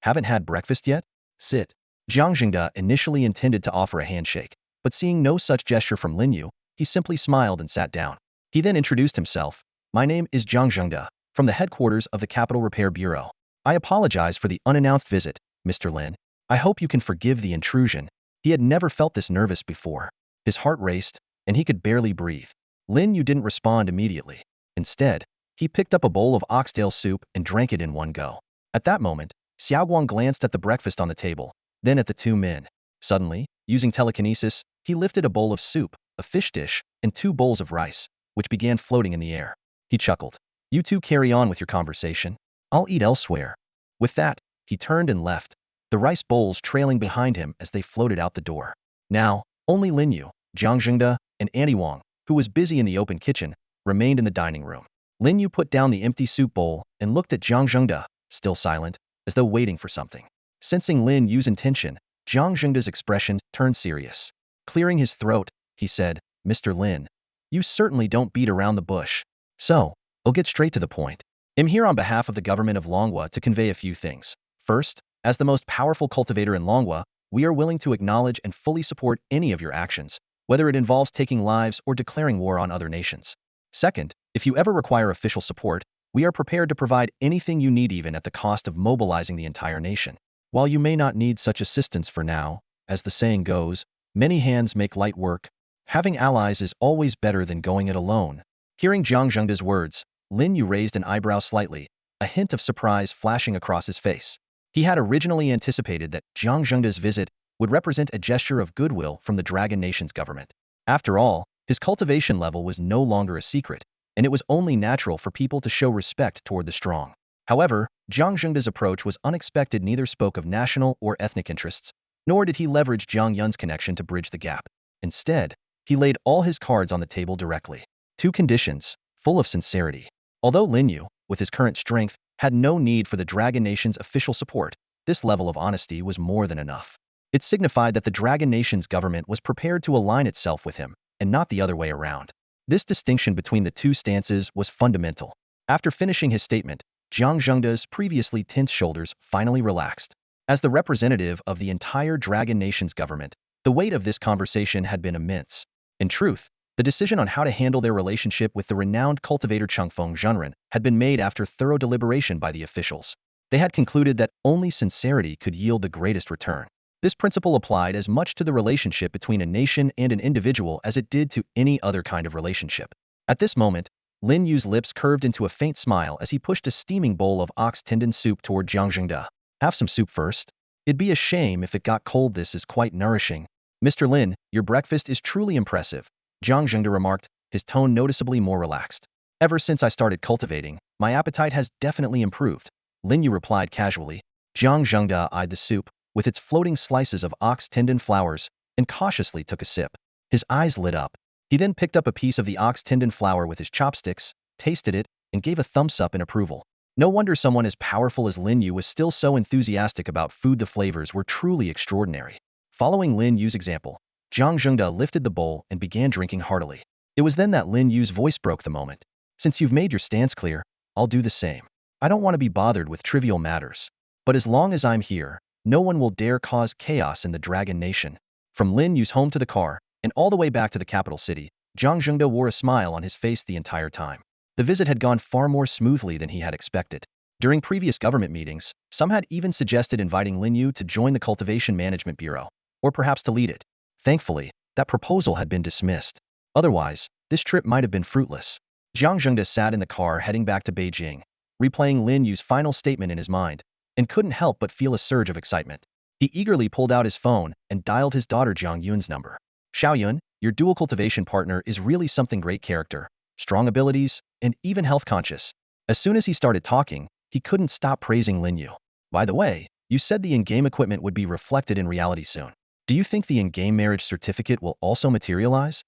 Haven't had breakfast yet? Sit. Zhang Zhengda initially intended to offer a handshake, but seeing no such gesture from Lin Yu, he simply smiled and sat down. He then introduced himself. My name is Zhang Zhengda, from the headquarters of the Capital Repair Bureau. I apologize for the unannounced visit, Mr. Lin. I hope you can forgive the intrusion. He had never felt this nervous before. His heart raced, and he could barely breathe. Lin Yu didn't respond immediately. Instead, he picked up a bowl of oxtail soup and drank it in one go. At that moment, Xiaoguang glanced at the breakfast on the table, then at the two men. Suddenly, using telekinesis, he lifted a bowl of soup, a fish dish, and 2 bowls of rice, which began floating in the air. He chuckled. You two carry on with your conversation. I'll eat elsewhere. With that, he turned and left, the rice bowls trailing behind him as they floated out the door. Now, only Lin Yu, Zhang Zhengda, and Auntie Wang, who was busy in the open kitchen, remained in the dining room. Lin Yu put down the empty soup bowl and looked at Zhang Zhengda, still silent, as though waiting for something. Sensing Lin Yu's intention, Zhang Zhengda's expression turned serious. Clearing his throat, he said, Mr. Lin, you certainly don't beat around the bush. So, I'll get straight to the point. I'm here on behalf of the government of Longhua to convey a few things. First, as the most powerful cultivator in Longhua, we are willing to acknowledge and fully support any of your actions, whether it involves taking lives or declaring war on other nations. Second, if you ever require official support, we are prepared to provide anything you need, even at the cost of mobilizing the entire nation. While you may not need such assistance for now, as the saying goes, many hands make light work. Having allies is always better than going it alone. Hearing Zhang Zhengda's words, Lin Yu raised an eyebrow slightly, a hint of surprise flashing across his face. He had originally anticipated that Zhang Zhengda's visit would represent a gesture of goodwill from the Dragon Nation's government. After all, his cultivation level was no longer a secret, and it was only natural for people to show respect toward the strong. However, Zhang Zhengda's approach was unexpected. Neither spoke of national or ethnic interests, nor did he leverage Jiang Yun's connection to bridge the gap. Instead, he laid all his cards on the table directly. Two conditions, full of sincerity. Although Lin Yu, with his current strength, had no need for the Dragon Nation's official support, this level of honesty was more than enough. It signified that the Dragon Nation's government was prepared to align itself with him, and not the other way around. This distinction between the two stances was fundamental. After finishing his statement, Jiang Zhengda's previously tense shoulders finally relaxed. As the representative of the entire Dragon Nation's government, the weight of this conversation had been immense. In truth, the decision on how to handle their relationship with the renowned cultivator Chengfeng Zhenren had been made after thorough deliberation by the officials. They had concluded that only sincerity could yield the greatest return. This principle applied as much to the relationship between a nation and an individual as it did to any other kind of relationship. At this moment, Lin Yu's lips curved into a faint smile as he pushed a steaming bowl of ox tendon soup toward Jiang Zhengda. Have some soup first? It'd be a shame if it got cold. This is quite nourishing. Mr. Lin, your breakfast is truly impressive, Jiang Zhengda remarked, his tone noticeably more relaxed. Ever since I started cultivating, my appetite has definitely improved, Lin Yu replied casually. Jiang Zhengda eyed the soup, with its floating slices of ox tendon flowers, and cautiously took a sip. His eyes lit up. He then picked up a piece of the ox tendon flower with his chopsticks, tasted it, and gave a thumbs up in approval. No wonder someone as powerful as Lin Yu was still so enthusiastic about food. The flavors were truly extraordinary. Following Lin Yu's example, Jiang Zhengda lifted the bowl and began drinking heartily. It was then that Lin Yu's voice broke the moment. Since you've made your stance clear, I'll do the same. I don't want to be bothered with trivial matters. But as long as I'm here, no one will dare cause chaos in the Dragon Nation. From Lin Yu's home to the car, and all the way back to the capital city, Jiang Zhengda wore a smile on his face the entire time. The visit had gone far more smoothly than he had expected. During previous government meetings, some had even suggested inviting Lin Yu to join the Cultivation Management Bureau, or perhaps to lead it. Thankfully, that proposal had been dismissed. Otherwise, this trip might have been fruitless. Jiang Zhengda sat in the car heading back to Beijing, replaying Lin Yu's final statement in his mind, and couldn't help but feel a surge of excitement. He eagerly pulled out his phone and dialed his daughter Jiang Yun's number. Xiaoyun, your dual cultivation partner is really something. Great character, strong abilities, and even health conscious. As soon as he started talking, he couldn't stop praising Lin Yu. By the way, you said the in-game equipment would be reflected in reality soon. Do you think the in-game marriage certificate will also materialize?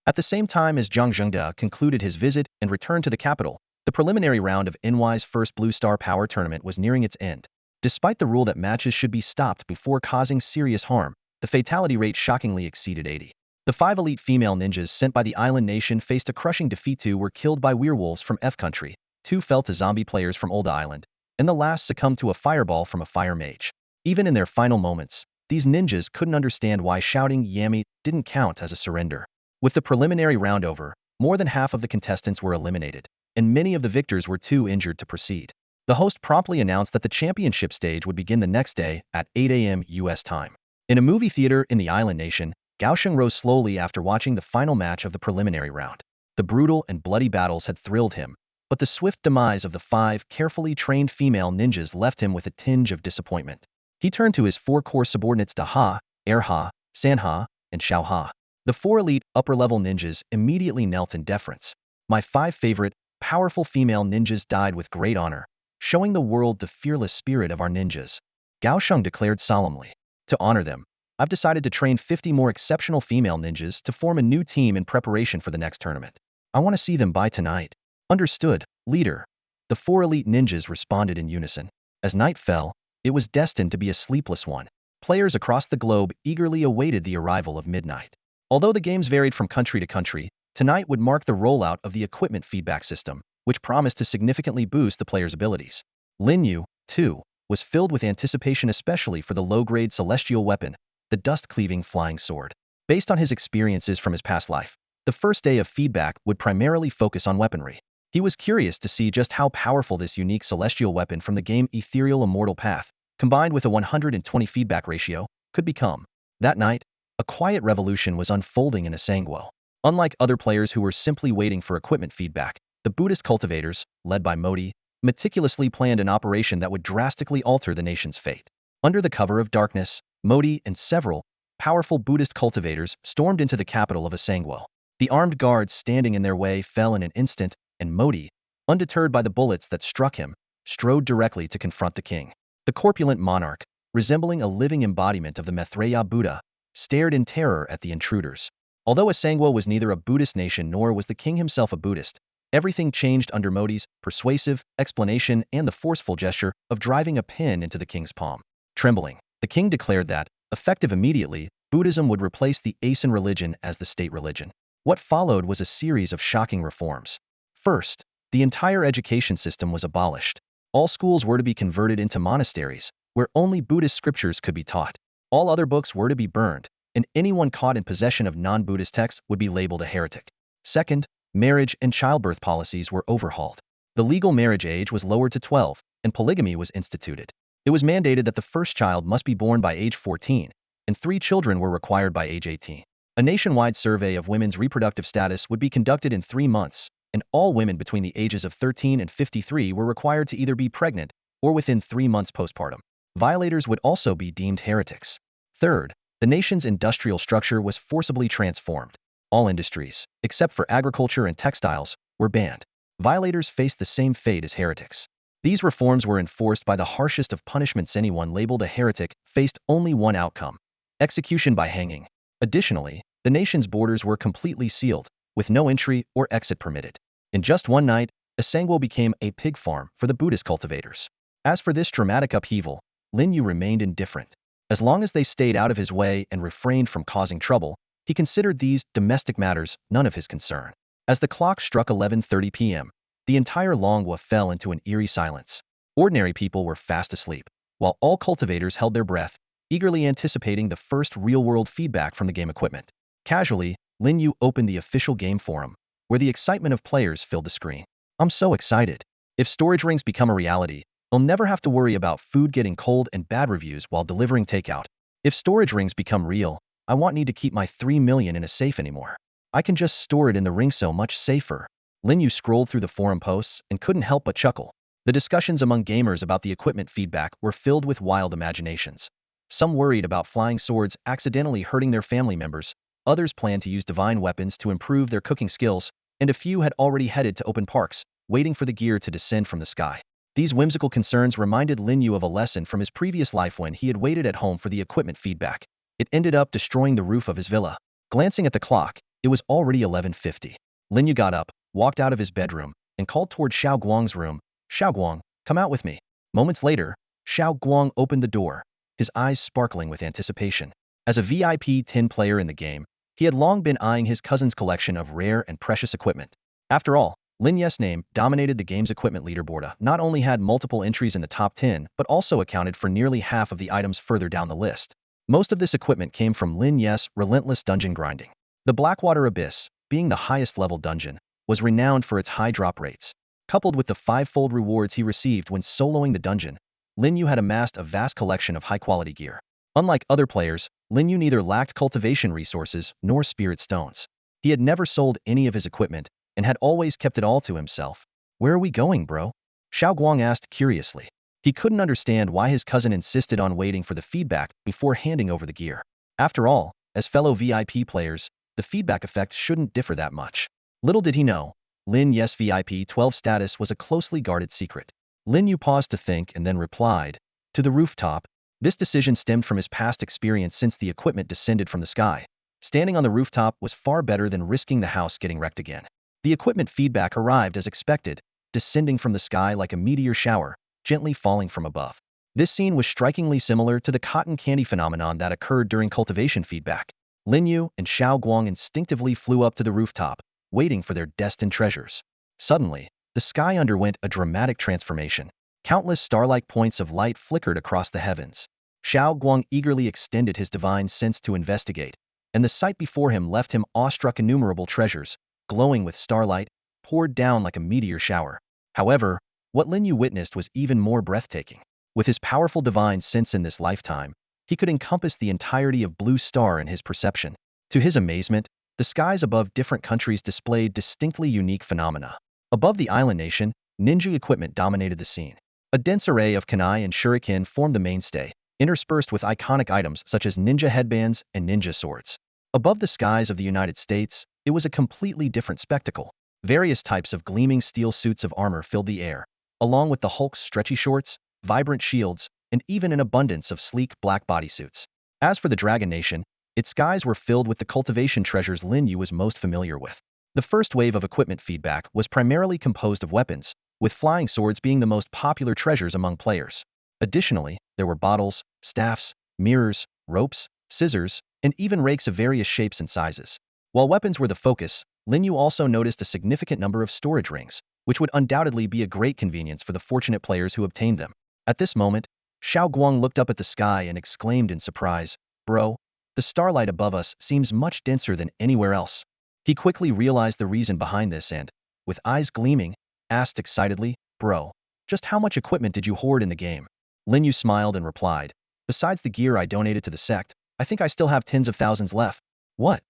At the same time as Jiang Zhengda concluded his visit and returned to the capital, the preliminary round of NY's first Blue Star Power Tournament was nearing its end. Despite the rule that matches should be stopped before causing serious harm, the fatality rate shockingly exceeded 80. The 5 elite female ninjas sent by the island nation faced a crushing defeat. 2 were killed by werewolves from F Country, 2 fell to zombie players from Olda Island, and the last succumbed to a fireball from a fire mage. Even in their final moments, these ninjas couldn't understand why shouting "Yummy" didn't count as a surrender. With the preliminary round over, more than half of the contestants were eliminated, and many of the victors were too injured to proceed. The host promptly announced that the championship stage would begin the next day at 8 a.m. U.S. time. In a movie theater in the island nation, Gaosheng rose slowly after watching the final match of the preliminary round. The brutal and bloody battles had thrilled him, but the swift demise of the 5 carefully trained female ninjas left him with a tinge of disappointment. He turned to his 4 core subordinates Da, Erha, Sanha, and Xiaoha. The 4 elite upper-level ninjas immediately knelt in deference. My 5 favorite, powerful female ninjas died with great honor, showing the world the fearless spirit of our ninjas, Gaosheng declared solemnly. To honor them, I've decided to train 50 more exceptional female ninjas to form a new team in preparation for the next tournament. I want to see them by tonight. Understood, leader. The 4 elite ninjas responded in unison. As night fell, it was destined to be a sleepless one. Players across the globe eagerly awaited the arrival of midnight. Although the games varied from country to country, tonight would mark the rollout of the equipment feedback system, which promised to significantly boost the players' abilities. Lin Yu, too, was filled with anticipation, especially for the low-grade celestial weapon, the dust-cleaving flying sword. Based on his experiences from his past life, the first day of feedback would primarily focus on weaponry. He was curious to see just how powerful this unique celestial weapon from the game Ethereal Immortal Path, combined with a 120 feedback ratio, could become. That night, a quiet revolution was unfolding in Asangwo. Unlike other players who were simply waiting for equipment feedback, the Buddhist cultivators, led by Modi, meticulously planned an operation that would drastically alter the nation's fate. Under the cover of darkness, Modi and several powerful Buddhist cultivators stormed into the capital of Asangwo. The armed guards standing in their way fell in an instant, and Modi, undeterred by the bullets that struck him, strode directly to confront the king. The corpulent monarch, resembling a living embodiment of the Maitreya Buddha, stared in terror at the intruders. Although Asangwa was neither a Buddhist nation nor was the king himself a Buddhist, everything changed under Modi's persuasive explanation and the forceful gesture of driving a pin into the king's palm. Trembling, the king declared that, effective immediately, Buddhism would replace the Asen religion as the state religion. What followed was a series of shocking reforms. First, the entire education system was abolished. All schools were to be converted into monasteries, where only Buddhist scriptures could be taught. All other books were to be burned, and anyone caught in possession of non-Buddhist texts would be labeled a heretic. Second, marriage and childbirth policies were overhauled. The legal marriage age was lowered to 12, and polygamy was instituted. It was mandated that the first child must be born by age 14, and 3 children were required by age 18. A nationwide survey of women's reproductive status would be conducted in 3 months, and all women between the ages of 13 and 53 were required to either be pregnant or within 3 months postpartum. Violators would also be deemed heretics. Third, the nation's industrial structure was forcibly transformed. All industries, except for agriculture and textiles, were banned. Violators faced the same fate as heretics. These reforms were enforced by the harshest of punishments. Anyone labeled a heretic faced only one outcome: execution by hanging. Additionally, the nation's borders were completely sealed, with no entry or exit permitted. In just one night, Asangwa became a pig farm for the Buddhist cultivators. As for this dramatic upheaval, Lin Yu remained indifferent. As long as they stayed out of his way and refrained from causing trouble, he considered these domestic matters none of his concern. As the clock struck 11:30 p.m., the entire Longwa fell into an eerie silence. Ordinary people were fast asleep, while all cultivators held their breath, eagerly anticipating the first real-world feedback from the game equipment. Casually, Lin Yu opened the official game forum, where the excitement of players filled the screen. "I'm so excited. If storage rings become a reality, I'll never have to worry about food getting cold and bad reviews while delivering takeout. If storage rings become real, I won't need to keep my 3 million in a safe anymore. I can just store it in the ring, so much safer." Lin Yu scrolled through the forum posts and couldn't help but chuckle. The discussions among gamers about the equipment feedback were filled with wild imaginations. Some worried about flying swords accidentally hurting their family members, others planned to use divine weapons to improve their cooking skills, and a few had already headed to open parks, waiting for the gear to descend from the sky. These whimsical concerns reminded Lin Yu of a lesson from his previous life when he had waited at home for the equipment feedback. It ended up destroying the roof of his villa. Glancing at the clock, it was already 11:50. Lin Yu got up, walked out of his bedroom, and called toward Xiao Guang's room. "Xiao Guang, come out with me." Moments later, Xiao Guang opened the door, his eyes sparkling with anticipation. As a VIP 10 player in the game, he had long been eyeing his cousin's collection of rare and precious equipment. After all, Lin Yu's name dominated the game's equipment leaderboard. Not only had multiple entries in the top 10, but also accounted for nearly half of the items further down the list. Most of this equipment came from Lin Yu's relentless dungeon grinding. The Blackwater Abyss, being the highest level dungeon, was renowned for its high drop rates. Coupled with the 5-fold rewards he received when soloing the dungeon, Lin Yu had amassed a vast collection of high-quality gear. Unlike other players, Lin Yu neither lacked cultivation resources nor spirit stones. He had never sold any of his equipment, and had always kept it all to himself. "Where are we going, bro?" Xiao Guang asked curiously. He couldn't understand why his cousin insisted on waiting for the feedback before handing over the gear. After all, as fellow VIP players, the feedback effect shouldn't differ that much. Little did he know, Lin Yu's VIP 12 status was a closely guarded secret. Lin Yu paused to think and then replied, "To the rooftop." This decision stemmed from his past experience since the equipment descended from the sky. Standing on the rooftop was far better than risking the house getting wrecked again. The equipment feedback arrived as expected, descending from the sky like a meteor shower, gently falling from above. This scene was strikingly similar to the cotton candy phenomenon that occurred during cultivation feedback. Lin Yu and Xiao Guang instinctively flew up to the rooftop, waiting for their destined treasures. Suddenly, the sky underwent a dramatic transformation. Countless star-like points of light flickered across the heavens. Xiao Guang eagerly extended his divine sense to investigate, and the sight before him left him awestruck. Innumerable treasures, glowing with starlight, poured down like a meteor shower. However, what Lin Yu witnessed was even more breathtaking. With his powerful divine sense in this lifetime, he could encompass the entirety of Blue Star in his perception. To his amazement, the skies above different countries displayed distinctly unique phenomena. Above the island nation, ninja equipment dominated the scene. A dense array of kunai and shuriken formed the mainstay, interspersed with iconic items such as ninja headbands and ninja swords. Above the skies of the United States, it was a completely different spectacle. Various types of gleaming steel suits of armor filled the air, along with the Hulk's stretchy shorts, vibrant shields, and even an abundance of sleek black bodysuits. As for the Dragon Nation, its skies were filled with the cultivation treasures Lin Yu was most familiar with. The first wave of equipment feedback was primarily composed of weapons, with flying swords being the most popular treasures among players. Additionally, there were bottles, staffs, mirrors, ropes, scissors, and even rakes of various shapes and sizes. While weapons were the focus, Lin Yu also noticed a significant number of storage rings, which would undoubtedly be a great convenience for the fortunate players who obtained them. At this moment, Xiao Guang looked up at the sky and exclaimed in surprise, "Bro, the starlight above us seems much denser than anywhere else." He quickly realized the reason behind this and, with eyes gleaming, asked excitedly, "Bro, just how much equipment did you hoard in the game?" Lin Yu smiled and replied, "Besides the gear I donated to the sect, I think I still have tens of thousands left." "What?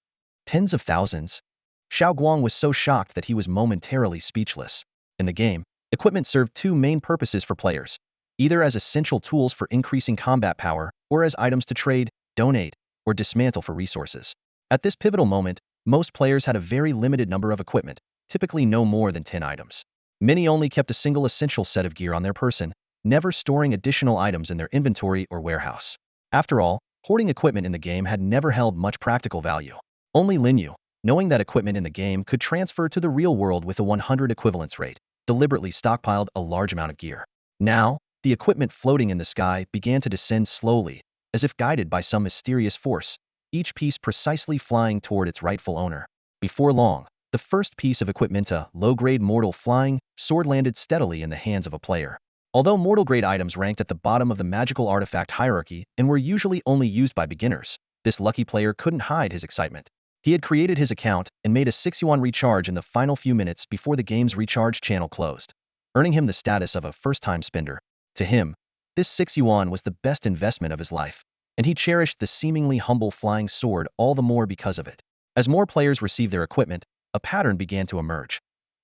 Tens of thousands?" Xiao Guang was so shocked that he was momentarily speechless. In the game, equipment served two main purposes for players, either as essential tools for increasing combat power or as items to trade, donate, or dismantle for resources. At this pivotal moment, most players had a very limited number of equipment, typically no more than 10 items. Many only kept a single essential set of gear on their person, never storing additional items in their inventory or warehouse. After all, hoarding equipment in the game had never held much practical value. Only Lin Yu, knowing that equipment in the game could transfer to the real world with a 100 equivalence rate, deliberately stockpiled a large amount of gear. Now, the equipment floating in the sky began to descend slowly, as if guided by some mysterious force, each piece precisely flying toward its rightful owner. Before long, the first piece of equipment, a low-grade mortal flying sword, landed steadily in the hands of a player. Although mortal-grade items ranked at the bottom of the magical artifact hierarchy and were usually only used by beginners, this lucky player couldn't hide his excitement. He had created his account and made a 6-yuan recharge in the final few minutes before the game's recharge channel closed, earning him the status of a first-time spender. To him, this 6-yuan was the best investment of his life, and he cherished the seemingly humble flying sword all the more because of it. As more players received their equipment, a pattern began to emerge.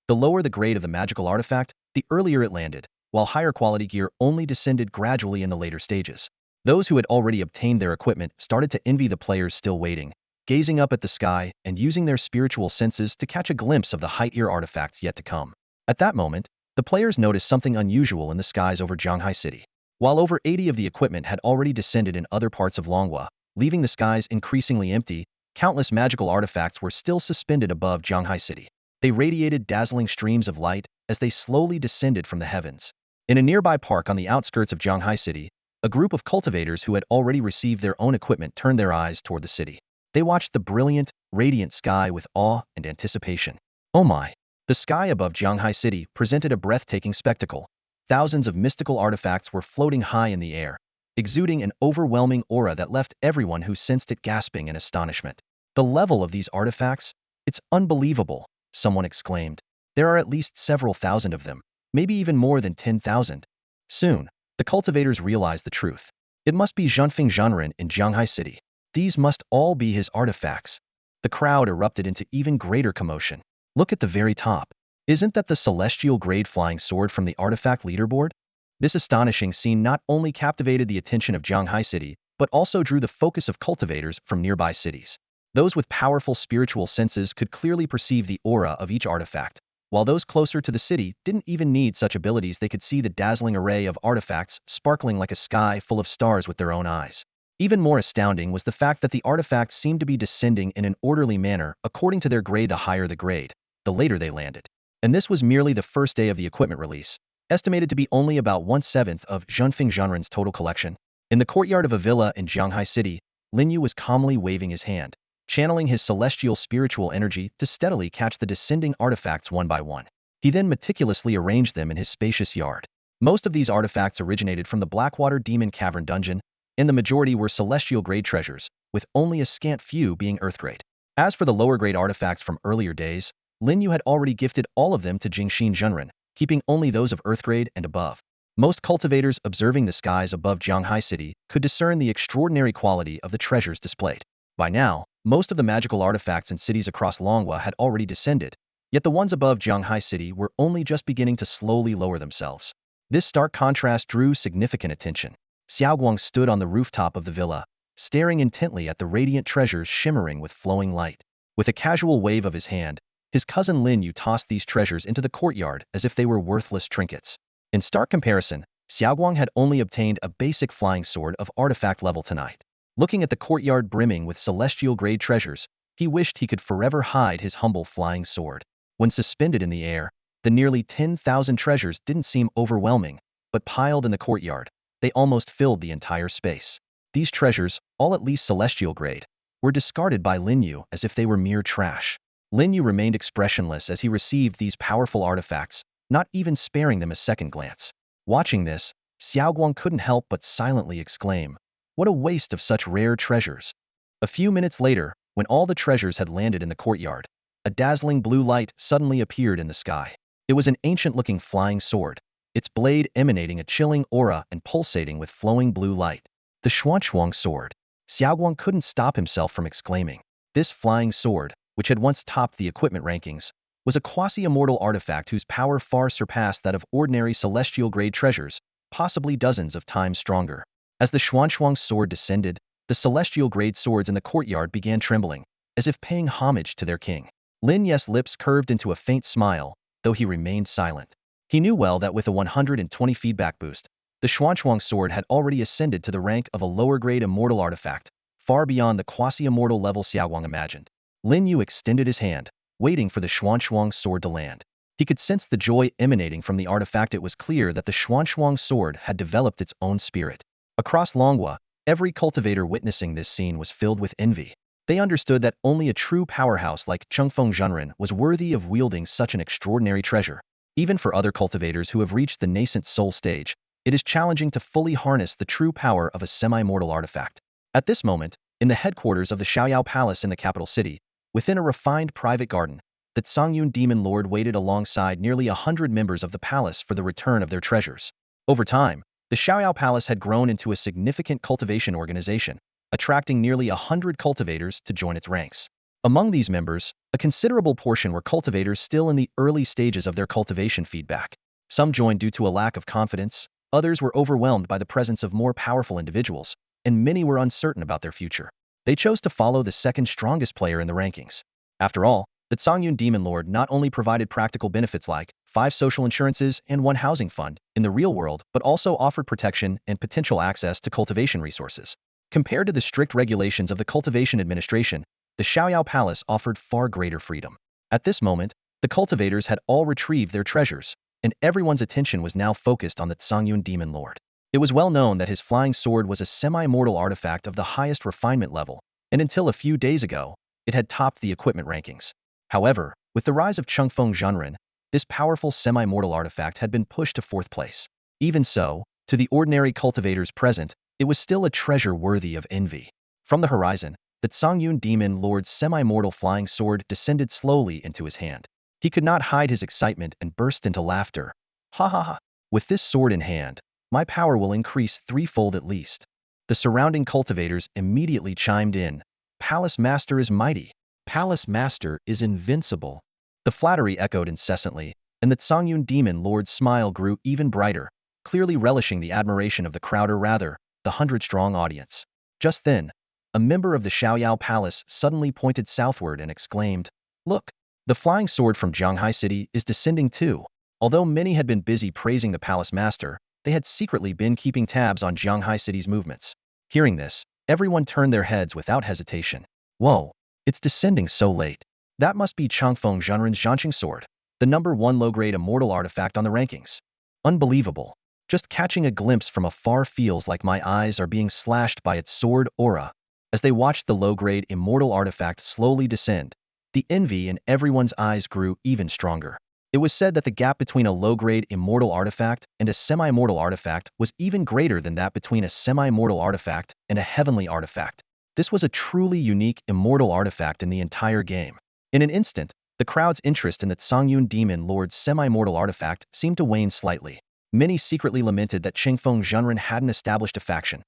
The lower the grade of the magical artifact, the earlier it landed, while higher quality gear only descended gradually in the later stages. Those who had already obtained their equipment started to envy the players still waiting, gazing up at the sky and using their spiritual senses to catch a glimpse of the high-tier artifacts yet to come. At that moment, the players noticed something unusual in the skies over Zhanghai City. While over 80 of the equipment had already descended in other parts of Longhua, leaving the skies increasingly empty, countless magical artifacts were still suspended above Zhanghai City. They radiated dazzling streams of light as they slowly descended from the heavens. In a nearby park on the outskirts of Zhanghai City, a group of cultivators who had already received their own equipment turned their eyes toward the city. They watched the brilliant, radiant sky with awe and anticipation. Oh my! The sky above Zhanghai City presented a breathtaking spectacle. Thousands of mystical artifacts were floating high in the air, exuding an overwhelming aura that left everyone who sensed it gasping in astonishment. "The level of these artifacts? It's unbelievable," someone exclaimed. "There are at least several thousand of them, maybe even more than 10,000. Soon, the cultivators realized the truth. It must be Zhenfeng Zhenren in Zhanghai City. These must all be his artifacts. The crowd erupted into even greater commotion. "Look at the very top. Isn't that the celestial grade flying sword from the artifact leaderboard?" This astonishing scene not only captivated the attention of Zhanghai City, but also drew the focus of cultivators from nearby cities. Those with powerful spiritual senses could clearly perceive the aura of each artifact, while those closer to the city didn't even need such abilities. They could see the dazzling array of artifacts sparkling like a sky full of stars with their own eyes. Even more astounding was the fact that the artifacts seemed to be descending in an orderly manner according to their grade. The higher the grade, the later they landed. And this was merely the first day of the equipment release, estimated to be only about 1/7 of Zhenfeng Zhenren's total collection. In the courtyard of a villa in Zhanghai City, Lin Yu was calmly waving his hand, channeling his celestial spiritual energy to steadily catch the descending artifacts one by one. He then meticulously arranged them in his spacious yard. Most of these artifacts originated from the Blackwater Demon Cavern dungeon, and the majority were celestial-grade treasures, with only a scant few being earth-grade. As for the lower-grade artifacts from earlier days, Lin Yu had already gifted all of them to Jingxin Zhenren, keeping only those of earth-grade and above. Most cultivators observing the skies above Zhanghai City could discern the extraordinary quality of the treasures displayed. By now, most of the magical artifacts in cities across Longhua had already descended, yet the ones above Zhanghai City were only just beginning to slowly lower themselves. This stark contrast drew significant attention. Xiaoguang stood on the rooftop of the villa, staring intently at the radiant treasures shimmering with flowing light. With a casual wave of his hand, His cousin Lin Yu tossed these treasures into the courtyard as if they were worthless trinkets. In stark comparison, Xiaoguang had only obtained a basic flying sword of artifact level tonight. Looking at the courtyard brimming with celestial-grade treasures, he wished he could forever hide his humble flying sword. When suspended in the air, the nearly 10,000 treasures didn't seem overwhelming, but piled in the courtyard, they almost filled the entire space. These treasures, all at least celestial grade, were discarded by Lin Yu as if they were mere trash. Lin Yu remained expressionless as he received these powerful artifacts, not even sparing them a second glance. Watching this, Xiaoguang couldn't help but silently exclaim, "What a waste of such rare treasures." A few minutes later, when all the treasures had landed in the courtyard, a dazzling blue light suddenly appeared in the sky. It was an ancient-looking flying sword, its blade emanating a chilling aura and pulsating with flowing blue light. The Xuanchuang sword. Xiaoguang couldn't stop himself from exclaiming. This flying sword, which had once topped the equipment rankings, was a quasi-immortal artifact whose power far surpassed that of ordinary celestial-grade treasures, possibly dozens of times stronger. As the Xuanchuang sword descended, the celestial-grade swords in the courtyard began trembling, as if paying homage to their king. Lin Yu's lips curved into a faint smile, though he remained silent. He knew well that with a 120 feedback boost, the Xuanchuang sword had already ascended to the rank of a lower-grade immortal artifact, far beyond the quasi-immortal level Xiaoguang imagined. Lin Yu extended his hand, waiting for the Xuanchuang sword to land. He could sense the joy emanating from the artifact. It was clear that the Xuanchuang sword had developed its own spirit. Across Longhua, every cultivator witnessing this scene was filled with envy. They understood that only a true powerhouse like Chengfeng Zhenren was worthy of wielding such an extraordinary treasure. Even for other cultivators who have reached the nascent soul stage, it is challenging to fully harness the true power of a semi-mortal artifact. At this moment, in the headquarters of the Xiaoyao Palace in the capital city, within a refined private garden, the Songyun Demon Lord waited alongside nearly 100 members of the palace for the return of their treasures. Over time, the Xiaoyao Palace had grown into a significant cultivation organization, attracting nearly 100 cultivators to join its ranks. Among these members, a considerable portion were cultivators still in the early stages of their cultivation feedback. Some joined due to a lack of confidence, others were overwhelmed by the presence of more powerful individuals, and many were uncertain about their future. They chose to follow the second strongest player in the rankings. After all, the Songyun Demon Lord not only provided practical benefits like 5 social insurances and 1 housing fund in the real world, but also offered protection and potential access to cultivation resources. Compared to the strict regulations of the cultivation administration, the Xiaoyao Palace offered far greater freedom. At this moment, the cultivators had all retrieved their treasures, and everyone's attention was now focused on the Songyun Demon Lord. It was well known that his flying sword was a semi-mortal artifact of the highest refinement level, and until a few days ago, it had topped the equipment rankings. However, with the rise of Chengfeng Zhenren, this powerful semi-mortal artifact had been pushed to 4th place. Even so, to the ordinary cultivators present, it was still a treasure worthy of envy. From the horizon, the Songyun Demon Lord's semi-mortal flying sword descended slowly into his hand. He could not hide his excitement and burst into laughter. "Ha ha ha! With this sword in hand, my power will increase 3-fold at least." The surrounding cultivators immediately chimed in. "Palace Master is mighty. Palace Master is invincible." The flattery echoed incessantly, and the Songyun Demon Lord's smile grew even brighter, clearly relishing the admiration of the crowd, or rather, the 100-strong audience. Just then, a member of the Xiaoyao Palace suddenly pointed southward and exclaimed, "Look! The flying sword from Zhanghai City is descending too." Although many had been busy praising the Palace Master, they had secretly been keeping tabs on Zhanghai City's movements. Hearing this, everyone turned their heads without hesitation. "Whoa! It's descending so late. That must be Changfeng Zhenren's Zhanqing sword, the #1 low-grade immortal artifact on the rankings. Unbelievable. Just catching a glimpse from afar feels like my eyes are being slashed by its sword aura." As they watched the low-grade immortal artifact slowly descend, the envy in everyone's eyes grew even stronger. It was said that the gap between a low-grade immortal artifact and a semi-mortal artifact was even greater than that between a semi-mortal artifact and a heavenly artifact. This was a truly unique immortal artifact in the entire game. In an instant, the crowd's interest in the Songyun Demon Lord's semi-mortal artifact seemed to wane slightly. Many secretly lamented that Chengfeng Zhenren hadn't established a faction.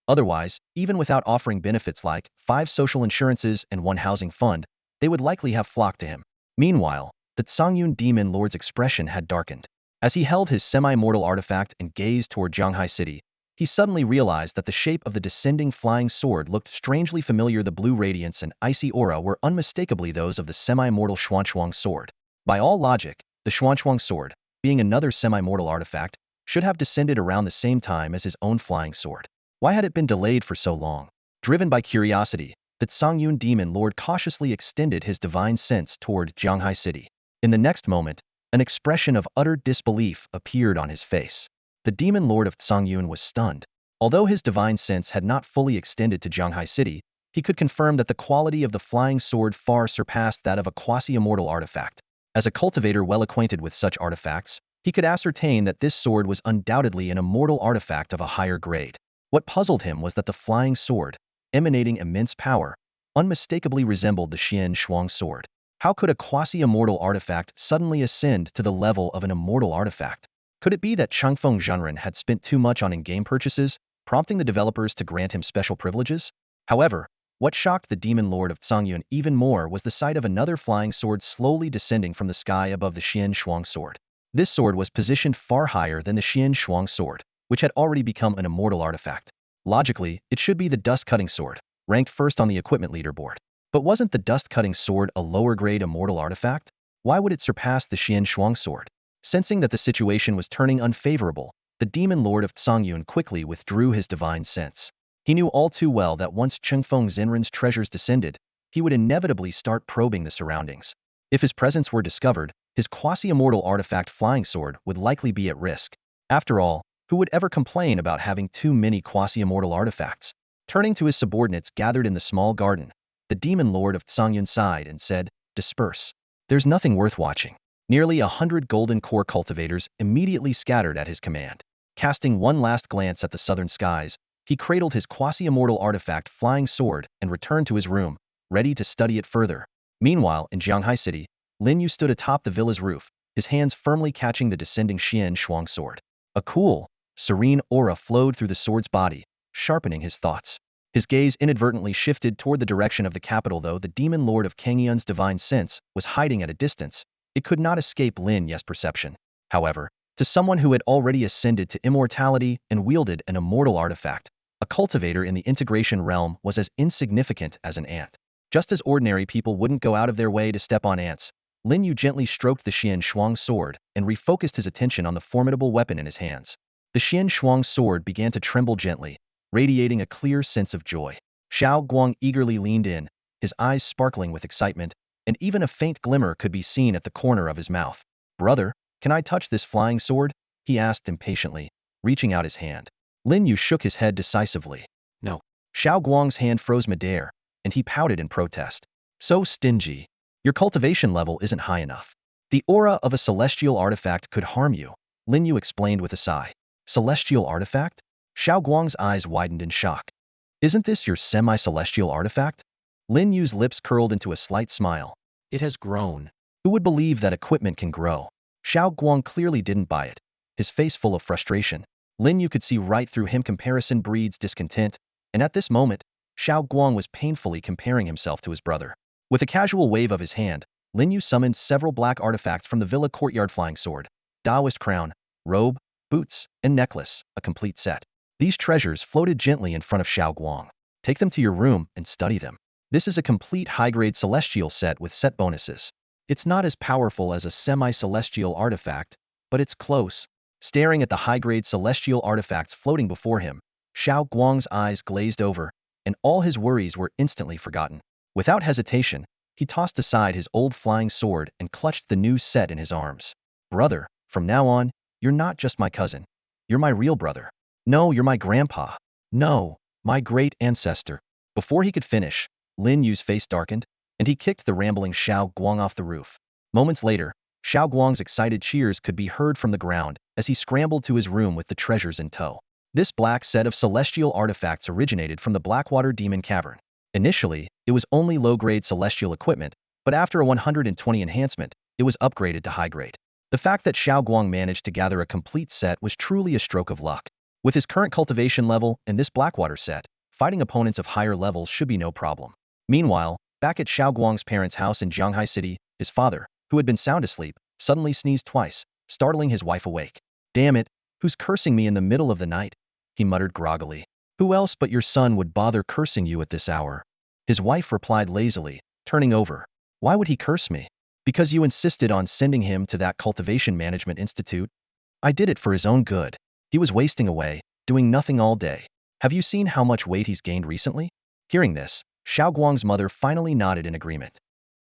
Otherwise, even without offering benefits like 5 social insurances and 1 housing fund, they would likely have flocked to him. Meanwhile, the Songyun Demon Lord's expression had darkened. As he held his semi-mortal artifact and gazed toward Zhanghai City, he suddenly realized that the shape of the descending flying sword looked strangely familiar. The blue radiance and icy aura were unmistakably those of the semi-mortal Xuanchuang sword. By all logic, the Xuanchuang sword, being another semi-mortal artifact, should have descended around the same time as his own flying sword. Why had it been delayed for so long? Driven by curiosity, the Songyun demon lord cautiously extended his divine sense toward Jianghai City. In the next moment, an expression of utter disbelief appeared on his face. The demon lord of Songyun was stunned. Although his divine sense had not fully extended to Jianghai City, he could confirm that the quality of the flying sword far surpassed that of a quasi-immortal artifact. As a cultivator well acquainted with such artifacts, he could ascertain that this sword was undoubtedly an immortal artifact of a higher grade. What puzzled him was that the flying sword, emanating immense power, unmistakably resembled the Xian Shuang sword. How could a quasi-immortal artifact suddenly ascend to the level of an immortal artifact? Could it be that Changfeng Zhenren had spent too much on in-game purchases, prompting the developers to grant him special privileges? However, what shocked the demon lord of Songyun even more was the sight of another flying sword slowly descending from the sky above the Xian Shuang sword. This sword was positioned far higher than the Xian Shuang sword, which had already become an immortal artifact. Logically, it should be the dust-cutting sword, ranked first on the equipment leaderboard. But wasn't the dust-cutting sword a lower-grade immortal artifact? Why would it surpass the Xian Shuang sword? Sensing that the situation was turning unfavorable, the demon lord of Songyun quickly withdrew his divine sense. He knew all too well that once Changfeng Zhenren's treasures descended, he would inevitably start probing the surroundings. If his presence were discovered, his quasi-immortal artifact flying sword would likely be at risk. After all, who would ever complain about having too many quasi-immortal artifacts? Turning to his subordinates gathered in the small garden, the demon lord of Songyun sighed and said, "Disperse. There's nothing worth watching." Nearly 100 golden core cultivators immediately scattered at his command. Casting one last glance at the southern skies, he cradled his quasi-immortal artifact flying sword and returned to his room, ready to study it further. Meanwhile, in Jianghai City, Lin Yu stood atop the villa's roof, his hands firmly catching the descending Xian Shuang sword. A cool, serene aura flowed through the sword's body, sharpening his thoughts. His gaze inadvertently shifted toward the direction of the capital. Though the demon lord of Kangyun's divine sense was hiding at a distance, it could not escape Lin Yu's perception. However, to someone who had already ascended to immortality and wielded an immortal artifact, a cultivator in the integration realm was as insignificant as an ant. Just as ordinary people wouldn't go out of their way to step on ants, Lin Yu gently stroked the Xian Shuang sword and refocused his attention on the formidable weapon in his hands. The Xian Shuang sword began to tremble gently, radiating a clear sense of joy. Xiao Guang eagerly leaned in, his eyes sparkling with excitement, and even a faint glimmer could be seen at the corner of his mouth. "Brother, can I touch this flying sword?" he asked impatiently, reaching out his hand. Lin Yu shook his head decisively. "No." Xiao Guang's hand froze midair, and he pouted in protest. "So stingy. Your cultivation level isn't high enough. The aura of a celestial artifact could harm you," Lin Yu explained with a sigh. "Celestial artifact?" Xiao Guang's eyes widened in shock. "Isn't this your semi-celestial artifact?" Lin Yu's lips curled into a slight smile. "It has grown." "Who would believe that equipment can grow?" Xiao Guang clearly didn't buy it, his face full of frustration. Lin Yu could see right through him. Comparison breeds discontent, and at this moment, Xiao Guang was painfully comparing himself to his brother. With a casual wave of his hand, Lin Yu summoned several black artifacts from the villa courtyard: flying sword, Taoist crown, robe, boots, and necklace, a complete set. These treasures floated gently in front of Xiao Guang. "Take them to your room and study them. This is a complete high-grade celestial set with set bonuses. It's not as powerful as a semi-celestial artifact, but it's close." Staring at the high-grade celestial artifacts floating before him, Xiao Guang's eyes glazed over, and all his worries were instantly forgotten. Without hesitation, he tossed aside his old flying sword and clutched the new set in his arms. "Brother, from now on, you're not just my cousin. You're my real brother. No, you're my grandpa. No, my great ancestor." Before he could finish, Lin Yu's face darkened, and he kicked the rambling Xiao Guang off the roof. Moments later, Xiao Guang's excited cheers could be heard from the ground as he scrambled to his room with the treasures in tow. This black set of celestial artifacts originated from the Blackwater Demon Cavern. Initially, it was only low-grade celestial equipment, but after a 120 enhancement, it was upgraded to high-grade. The fact that Xiao Guang managed to gather a complete set was truly a stroke of luck. With his current cultivation level and this Blackwater set, fighting opponents of higher levels should be no problem. Meanwhile, back at Xiao Guang's parents' house in Jianghai City, his father, who had been sound asleep, suddenly sneezed twice, startling his wife awake. "Damn it, who's cursing me in the middle of the night?" he muttered groggily. Who else but your son would bother cursing you at this hour? His wife replied lazily, turning over. Why would he curse me? Because you insisted on sending him to that cultivation management institute? I did it for his own good. He was wasting away, doing nothing all day. Have you seen how much weight he's gained recently? Hearing this, Xiao Guang's mother finally nodded in agreement.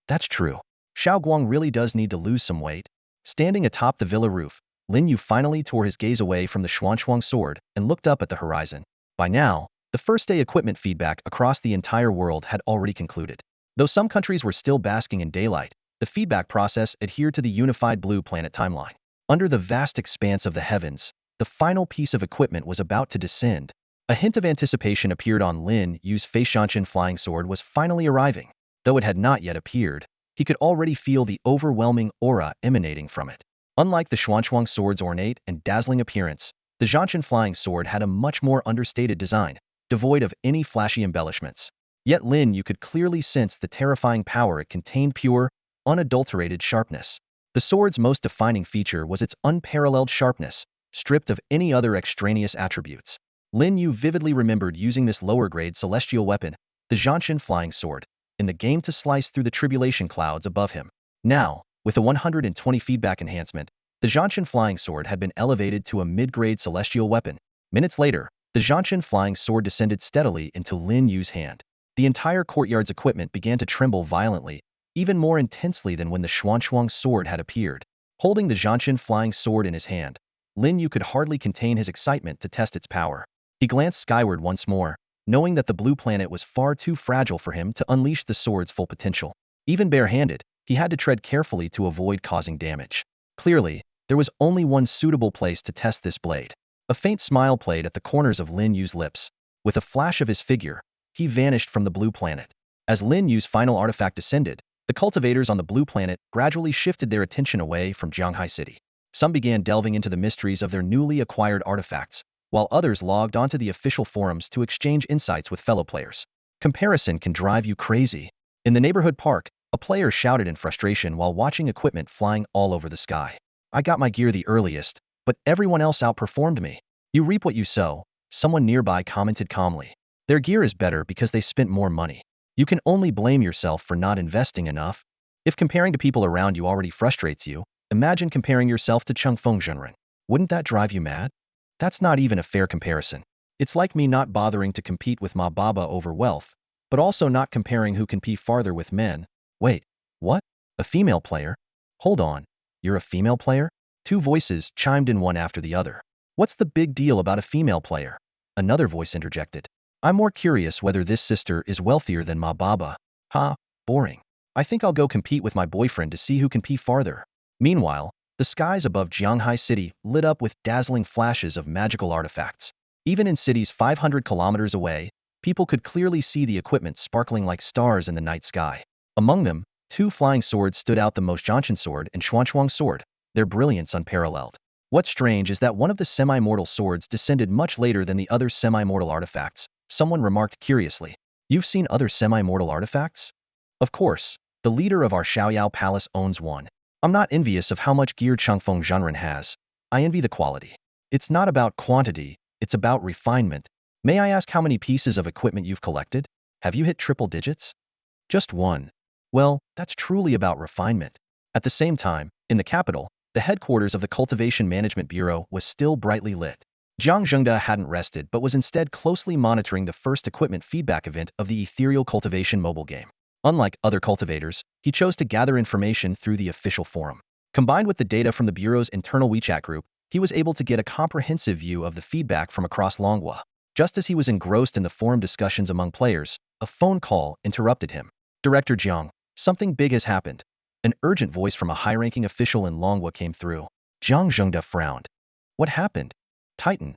That's true. Xiao Guang really does need to lose some weight. Standing atop the villa roof, Lin Yu finally tore his gaze away from the Xuanchuang sword and looked up at the horizon. By now, the first-day equipment feedback across the entire world had already concluded. Though some countries were still basking in daylight, the feedback process adhered to the unified blue planet timeline. Under the vast expanse of the heavens, the final piece of equipment was about to descend. A hint of anticipation appeared on Lin Yu's Feishanshan flying sword was finally arriving. Though it had not yet appeared, he could already feel the overwhelming aura emanating from it. Unlike the Xuanchuang sword's ornate and dazzling appearance, the Zhanshan flying sword had a much more understated design, devoid of any flashy embellishments. Yet Lin Yu could clearly sense the terrifying power it contained, pure, unadulterated sharpness. The sword's most defining feature was its unparalleled sharpness, stripped of any other extraneous attributes. Lin Yu vividly remembered using this lower-grade celestial weapon, the Zhanshan flying sword, in the game to slice through the tribulation clouds above him. Now, with a 120 feedback enhancement, the Zhanshan flying sword had been elevated to a mid-grade celestial weapon. Minutes later, the Zhanshan flying sword descended steadily into Lin Yu's hand. The entire courtyard's equipment began to tremble violently, even more intensely than when the Xuanchuang sword had appeared. Holding the Zhanshan flying sword in his hand, Lin Yu could hardly contain his excitement to test its power. He glanced skyward once more, knowing that the blue planet was far too fragile for him to unleash the sword's full potential. Even barehanded, he had to tread carefully to avoid causing damage. Clearly, there was only one suitable place to test this blade. A faint smile played at the corners of Lin Yu's lips. With a flash of his figure, he vanished from the blue planet. As Lin Yu's final artifact descended, the cultivators on the blue planet gradually shifted their attention away from Jianghai City. Some began delving into the mysteries of their newly acquired artifacts, while others logged onto the official forums to exchange insights with fellow players. Comparison can drive you crazy. In the neighborhood park, a player shouted in frustration while watching equipment flying all over the sky. I got my gear the earliest, but everyone else outperformed me. You reap what you sow, someone nearby commented calmly. Their gear is better because they spent more money. You can only blame yourself for not investing enough. If comparing to people around you already frustrates you, imagine comparing yourself to Chengfeng Zhenren. Wouldn't that drive you mad? That's not even a fair comparison. It's like me not bothering to compete with Ma Baba over wealth, but also not comparing who can pee farther with men. Wait, what? A female player? Hold on, you're a female player? Two voices chimed in one after the other. What's the big deal about a female player? Another voice interjected. I'm more curious whether this sister is wealthier than Ma Baba. Ha, boring. I think I'll go compete with my boyfriend to see who can pee farther. Meanwhile, the skies above Jianghai City lit up with dazzling flashes of magical artifacts. Even in cities 500 kilometers away, people could clearly see the equipment sparkling like stars in the night sky. Among them, two flying swords stood out, the most Zhanshan sword and Xuanchuang sword, their brilliance unparalleled. What's strange is that one of the semi-mortal swords descended much later than the other semi-mortal artifacts, someone remarked curiously. You've seen other semi-mortal artifacts? Of course, the leader of our Xiaoyao palace owns one. I'm not envious of how much gear Chengfeng Zhenren has. I envy the quality. It's not about quantity, it's about refinement. May I ask how many pieces of equipment you've collected? Have you hit triple digits? Just one. Well, that's truly about refinement. At the same time, in the capital, the headquarters of the Cultivation Management Bureau was still brightly lit. Jiang Zhengde hadn't rested but was instead closely monitoring the first equipment feedback event of the ethereal cultivation mobile game. Unlike other cultivators, he chose to gather information through the official forum. Combined with the data from the Bureau's internal WeChat group, he was able to get a comprehensive view of the feedback from across Longhua. Just as he was engrossed in the forum discussions among players, a phone call interrupted him. Director Jiang, something big has happened. An urgent voice from a high-ranking official in Longhua came through. Jiang Zhengde frowned. What happened? Titan.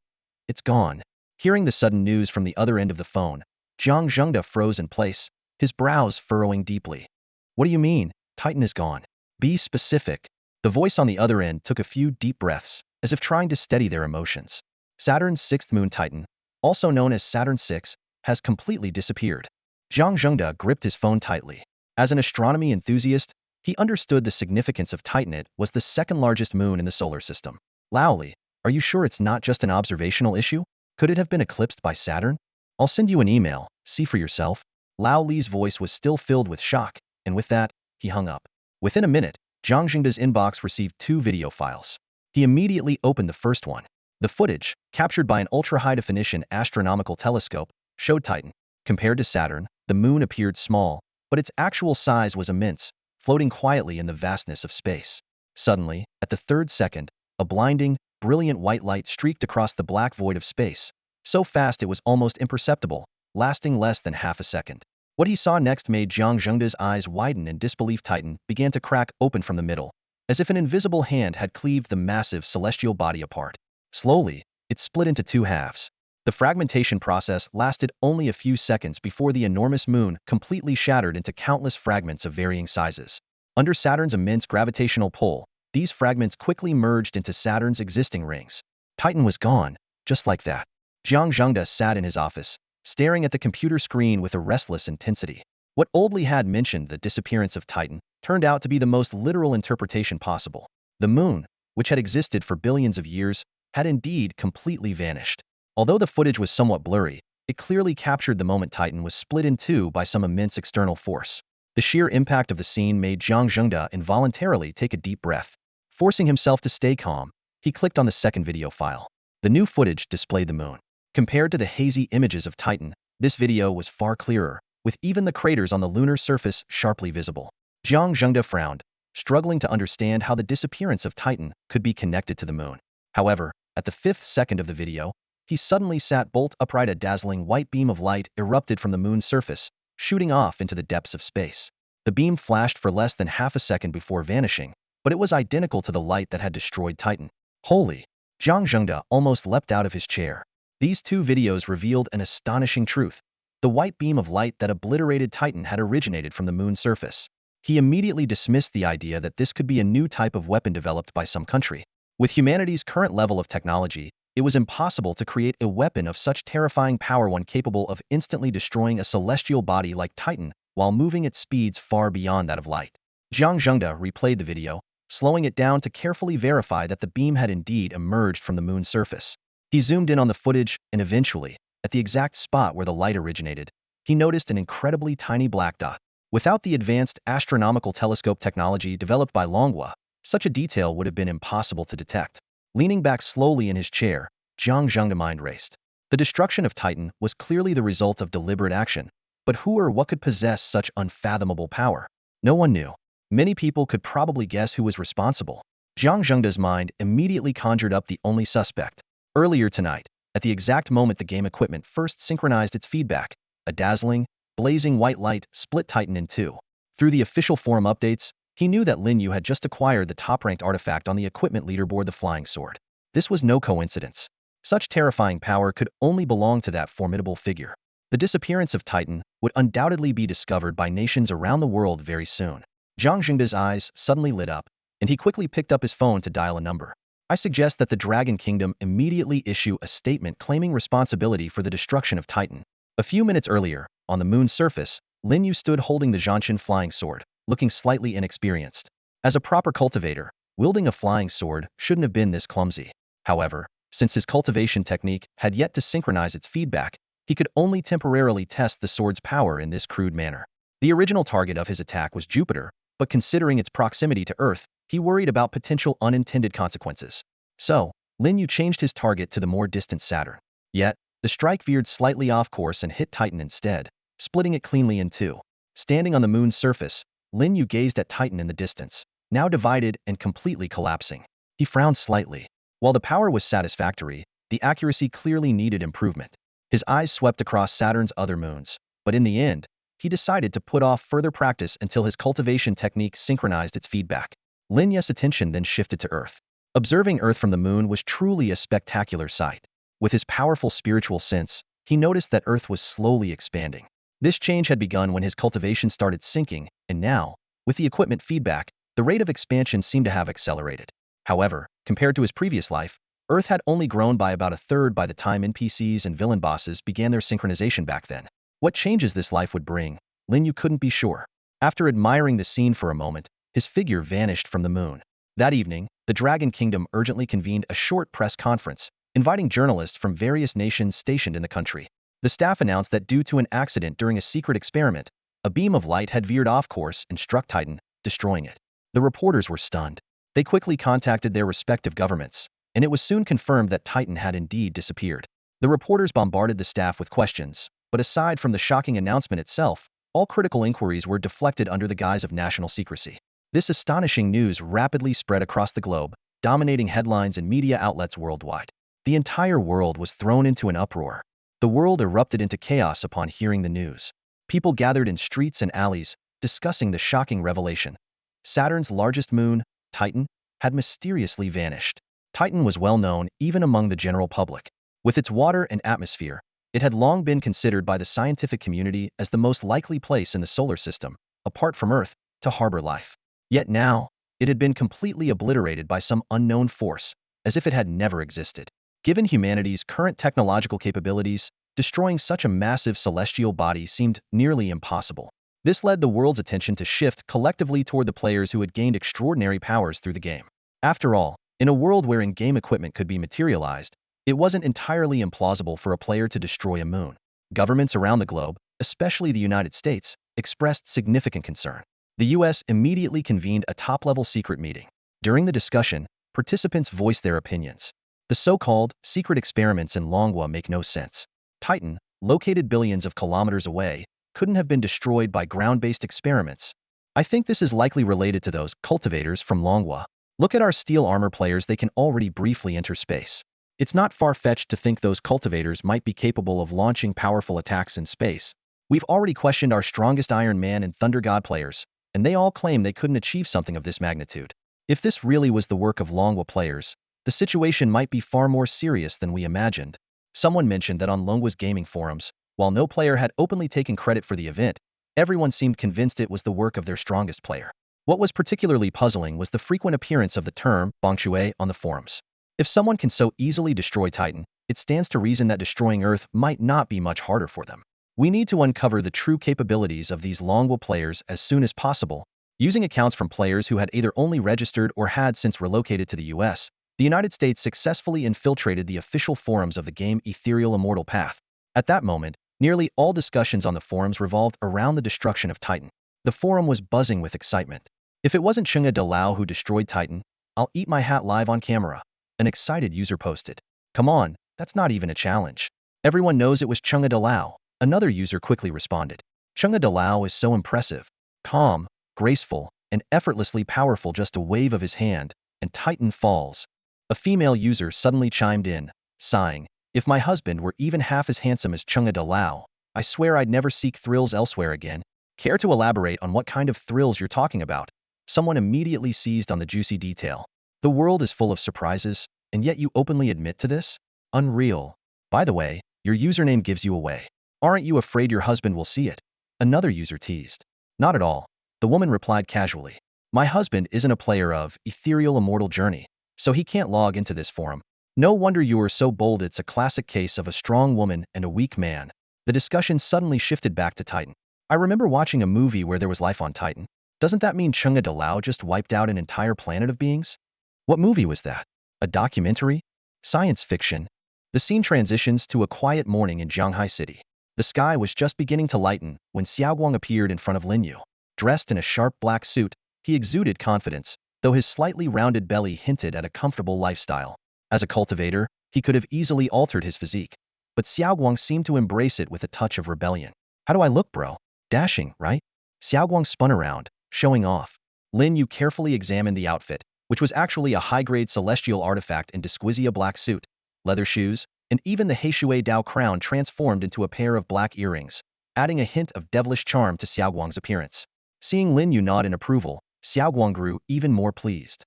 It's gone. Hearing the sudden news from the other end of the phone, Jiang Zhengde froze in place, his brows furrowing deeply. What do you mean, Titan is gone? Be specific. The voice on the other end took a few deep breaths, as if trying to steady their emotions. Saturn's sixth moon Titan, also known as Saturn VI, has completely disappeared. Jiang Zhengde gripped his phone tightly. As an astronomy enthusiast, he understood the significance of Titan. It was the second largest moon in the solar system. Laoli, are you sure it's not just an observational issue? Could it have been eclipsed by Saturn? I'll send you an email, see for yourself. Lao Li's voice was still filled with shock, and with that, he hung up. Within a minute, Zhang Jingda's inbox received 2 video files. He immediately opened the first one. The footage, captured by an ultra-high-definition astronomical telescope, showed Titan. Compared to Saturn, the moon appeared small, but its actual size was immense, floating quietly in the vastness of space. Suddenly, at the 3rd second, a blinding, brilliant white light streaked across the black void of space, so fast it was almost imperceptible, lasting less than half a second. What he saw next made Zhang Zhengda's eyes widen and disbelief. Titan began to crack open from the middle, as if an invisible hand had cleaved the massive celestial body apart. Slowly, it split into 2 halves. The fragmentation process lasted only a few seconds before the enormous moon completely shattered into countless fragments of varying sizes. Under Saturn's immense gravitational pull, these fragments quickly merged into Saturn's existing rings. Titan was gone, just like that. Zhang Zhengda sat in his office, staring at the computer screen with a restless intensity. What Old Li had mentioned, the disappearance of Titan, turned out to be the most literal interpretation possible. The moon, which had existed for billions of years, had indeed completely vanished. Although the footage was somewhat blurry, it clearly captured the moment Titan was split in 2 by some immense external force. The sheer impact of the scene made Zhang Zhengda involuntarily take a deep breath. Forcing himself to stay calm, he clicked on the second video file. The new footage displayed the moon. Compared to the hazy images of Titan, this video was far clearer, with even the craters on the lunar surface sharply visible. Zhang Zhengda frowned, struggling to understand how the disappearance of Titan could be connected to the moon. However, at the 5th second of the video, he suddenly sat bolt upright. A dazzling white beam of light erupted from the moon's surface, shooting off into the depths of space. The beam flashed for less than half a second before vanishing, but it was identical to the light that had destroyed Titan. Holy! Zhang Zhengda almost leapt out of his chair. These 2 videos revealed an astonishing truth. The white beam of light that obliterated Titan had originated from the moon's surface. He immediately dismissed the idea that this could be a new type of weapon developed by some country. With humanity's current level of technology, it was impossible to create a weapon of such terrifying power, one capable of instantly destroying a celestial body like Titan while moving at speeds far beyond that of light. Zhang Zhengda replayed the video, slowing it down to carefully verify that the beam had indeed emerged from the moon's surface. He zoomed in on the footage, and eventually, at the exact spot where the light originated, he noticed an incredibly tiny black dot. Without the advanced astronomical telescope technology developed by Longhua, such a detail would have been impossible to detect. Leaning back slowly in his chair, Zhang Zhengda's mind raced. The destruction of Titan was clearly the result of deliberate action, but who or what could possess such unfathomable power? No one knew. Many people could probably guess who was responsible. Zhang Zhengda's mind immediately conjured up the only suspect. Earlier tonight, at the exact moment the game equipment first synchronized its feedback, a dazzling, blazing white light split Titan in 2. Through the official forum updates, he knew that Lin Yu had just acquired the top-ranked artifact on the equipment leaderboard, the Flying Sword. This was no coincidence. Such terrifying power could only belong to that formidable figure. The disappearance of Titan would undoubtedly be discovered by nations around the world very soon. Zhang Zhengda's eyes suddenly lit up, and he quickly picked up his phone to dial a number. I suggest that the Dragon Kingdom immediately issue a statement claiming responsibility for the destruction of Titan. A few minutes earlier, on the moon's surface, Lin Yu stood holding the Zhanshan flying sword, looking slightly inexperienced. As a proper cultivator, wielding a flying sword shouldn't have been this clumsy. However, since his cultivation technique had yet to synchronize its feedback, he could only temporarily test the sword's power in this crude manner. The original target of his attack was Jupiter, but considering its proximity to Earth, he worried about potential unintended consequences. So, Lin Yu changed his target to the more distant Saturn. Yet, the strike veered slightly off course and hit Titan instead, splitting it cleanly in 2. Standing on the moon's surface, Lin Yu gazed at Titan in the distance, now divided and completely collapsing. He frowned slightly. While the power was satisfactory, the accuracy clearly needed improvement. His eyes swept across Saturn's other moons, but in the end, he decided to put off further practice until his cultivation technique synchronized its feedback. Lin Yu's attention then shifted to Earth. Observing Earth from the moon was truly a spectacular sight. With his powerful spiritual sense, he noticed that Earth was slowly expanding. This change had begun when his cultivation started syncing, and now, with the equipment feedback, the rate of expansion seemed to have accelerated. However, compared to his previous life, Earth had only grown by about a third by the time NPCs and villain bosses began their synchronization back then. What changes this life would bring, Lin Yu couldn't be sure. After admiring the scene for a moment, his figure vanished from the moon. That evening, the Dragon Kingdom urgently convened a short press conference, inviting journalists from various nations stationed in the country. The staff announced that due to an accident during a secret experiment, a beam of light had veered off course and struck Titan, destroying it. The reporters were stunned. They quickly contacted their respective governments, and it was soon confirmed that Titan had indeed disappeared. The reporters bombarded the staff with questions, but aside from the shocking announcement itself, all critical inquiries were deflected under the guise of national secrecy. This astonishing news rapidly spread across the globe, dominating headlines and media outlets worldwide. The entire world was thrown into an uproar. The world erupted into chaos upon hearing the news. People gathered in streets and alleys, discussing the shocking revelation. Saturn's largest moon, Titan, had mysteriously vanished. Titan was well known even among the general public. With its water and atmosphere, it had long been considered by the scientific community as the most likely place in the solar system, apart from Earth, to harbor life. Yet now, it had been completely obliterated by some unknown force, as if it had never existed. Given humanity's current technological capabilities, destroying such a massive celestial body seemed nearly impossible. This led the world's attention to shift collectively toward the players who had gained extraordinary powers through the game. After all, in a world where in-game equipment could be materialized, it wasn't entirely implausible for a player to destroy a moon. Governments around the globe, especially the United States, expressed significant concern. The US immediately convened a top-level secret meeting. During the discussion, participants voiced their opinions. The so-called secret experiments in Longwa make no sense. Titan, located billions of kilometers away, couldn't have been destroyed by ground-based experiments. I think this is likely related to those cultivators from Longwa. Look at our steel armor players, they can already briefly enter space. It's not far-fetched to think those cultivators might be capable of launching powerful attacks in space. We've already questioned our strongest Iron Man and Thunder God players, and they all claim they couldn't achieve something of this magnitude. If this really was the work of Longwa players, the situation might be far more serious than we imagined. Someone mentioned that on Longwa's gaming forums, while no player had openly taken credit for the event, everyone seemed convinced it was the work of their strongest player. What was particularly puzzling was the frequent appearance of the term "Bongshui" on the forums. If someone can so easily destroy Titan, it stands to reason that destroying Earth might not be much harder for them. We need to uncover the true capabilities of these Longwa players as soon as possible. Using accounts from players who had either only registered or had since relocated to the US, the United States successfully infiltrated the official forums of the game Ethereal Immortal Path. At that moment, nearly all discussions on the forums revolved around the destruction of Titan. The forum was buzzing with excitement. If it wasn't Chunga De Lao who destroyed Titan, I'll eat my hat live on camera. An excited user posted. Come on, that's not even a challenge. Everyone knows it was Chunga De Lao. Another user quickly responded. Chunga De Lao is so impressive, calm, graceful, and effortlessly powerful. Just a wave of his hand, and Titan falls. A female user suddenly chimed in, sighing, if my husband were even half as handsome as Chunga De Lao, I swear I'd never seek thrills elsewhere again. Care to elaborate on what kind of thrills you're talking about? Someone immediately seized on the juicy detail. The world is full of surprises, and yet you openly admit to this? Unreal. By the way, your username gives you away. Aren't you afraid your husband will see it? Another user teased. Not at all. The woman replied casually. My husband isn't a player of Ethereal Immortal Journey, so he can't log into this forum. No wonder you were so bold. It's a classic case of a strong woman and a weak man. The discussion suddenly shifted back to Titan. I remember watching a movie where there was life on Titan. Doesn't that mean Chunga De Lao just wiped out an entire planet of beings? What movie was that? A documentary? Science fiction? The scene transitions to a quiet morning in Shanghai City. The sky was just beginning to lighten when Xiaoguang appeared in front of Lin Yu. Dressed in a sharp black suit, he exuded confidence, though his slightly rounded belly hinted at a comfortable lifestyle. As a cultivator, he could have easily altered his physique, but Xiaoguang seemed to embrace it with a touch of rebellion. How do I look, bro? Dashing, right? Xiaoguang spun around, showing off. Lin Yu carefully examined the outfit, which was actually a high-grade celestial artifact in Disquisia black suit, leather shoes, and even the Heishui Dao crown transformed into a pair of black earrings, adding a hint of devilish charm to Xiaoguang's appearance. Seeing Lin Yu nod in approval, Xiaoguang grew even more pleased.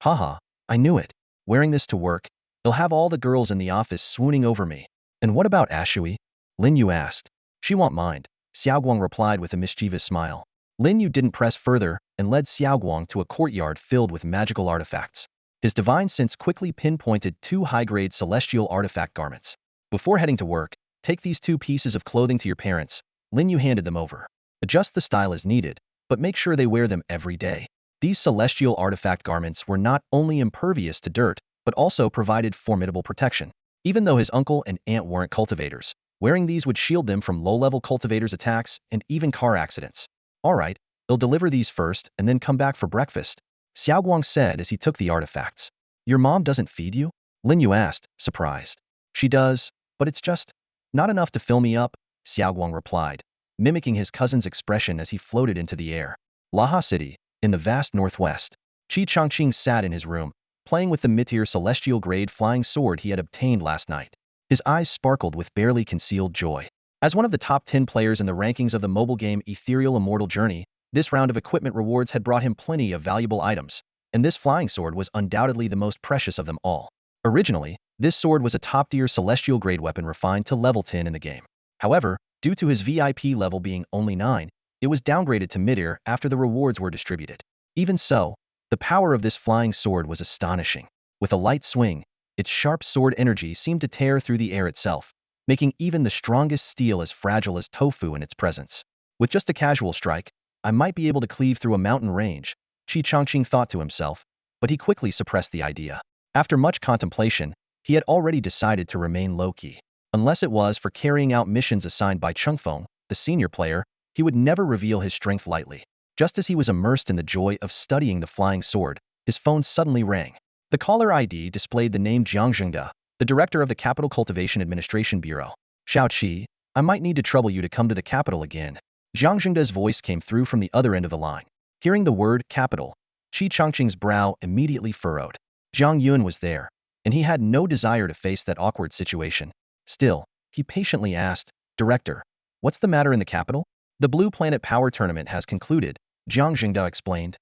Haha, I knew it. Wearing this to work, it'll have all the girls in the office swooning over me. And what about Ashui? Lin Yu asked. She won't mind, Xiaoguang replied with a mischievous smile. Lin Yu didn't press further and led Xiaoguang to a courtyard filled with magical artifacts. His divine sense quickly pinpointed 2 high-grade celestial artifact garments. Before heading to work, take these 2 pieces of clothing to your parents. Lin Yu handed them over. Adjust the style as needed, but make sure they wear them every day. These celestial artifact garments were not only impervious to dirt, but also provided formidable protection. Even though his uncle and aunt weren't cultivators, wearing these would shield them from low-level cultivators' attacks and even car accidents. All right, they'll deliver these first and then come back for breakfast, Xiaoguang said as he took the artifacts. Your mom doesn't feed you? Lin Yu asked, surprised. She does, but it's just not enough to fill me up, Xiaoguang replied, mimicking his cousin's expression as he floated into the air. Laha City, in the vast northwest. Qi Chongqing sat in his room, playing with the mid-tier celestial-grade flying sword he had obtained last night. His eyes sparkled with barely concealed joy. As one of the top 10 players in the rankings of the mobile game Ethereal Immortal Journey, this round of equipment rewards had brought him plenty of valuable items, and this flying sword was undoubtedly the most precious of them all. Originally, this sword was a top-tier celestial-grade weapon refined to level 10 in the game. However, due to his VIP level being only 9, it was downgraded to mid-tier after the rewards were distributed. Even so, the power of this flying sword was astonishing. With a light swing, its sharp sword energy seemed to tear through the air itself, making even the strongest steel as fragile as tofu in its presence. With just a casual strike, I might be able to cleave through a mountain range, Qi Chongqing thought to himself, but he quickly suppressed the idea. After much contemplation, he had already decided to remain low-key. Unless it was for carrying out missions assigned by Chengfeng, the senior player, he would never reveal his strength lightly. Just as he was immersed in the joy of studying the flying sword, his phone suddenly rang. The caller ID displayed the name Jiang Zhengde, the director of the Capital Cultivation Administration Bureau. Xiao Qi, I might need to trouble you to come to the capital again. Jiang Zhengde's voice came through from the other end of the line. Hearing the word capital, Qi Chongqing's brow immediately furrowed. Jiang Yuan was there, and he had no desire to face that awkward situation. Still, he patiently asked, Director, what's the matter in the capital? The Blue Planet Power Tournament has concluded, Jiang Zhengde explained.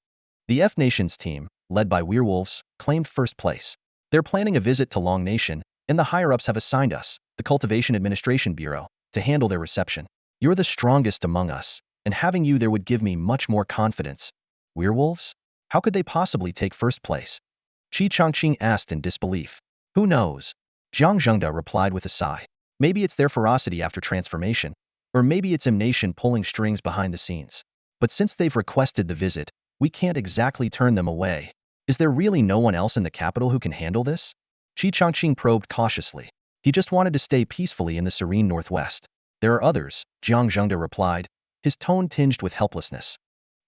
The F Nation's team, led by werewolves, claimed first place. They're planning a visit to Long Nation, and the higher-ups have assigned us, the Cultivation Administration Bureau, to handle their reception. You're the strongest among us, and having you there would give me much more confidence. Werewolves? How could they possibly take first place? Qi Chongqing asked in disbelief. Who knows? Jiang Zhengde replied with a sigh. Maybe it's their ferocity after transformation, or maybe it's Nation pulling strings behind the scenes. But since they've requested the visit, we can't exactly turn them away. Is there really no one else in the capital who can handle this? Qi Chongqing probed cautiously. He just wanted to stay peacefully in the serene northwest. There are others, Jiang Zhengde replied, his tone tinged with helplessness.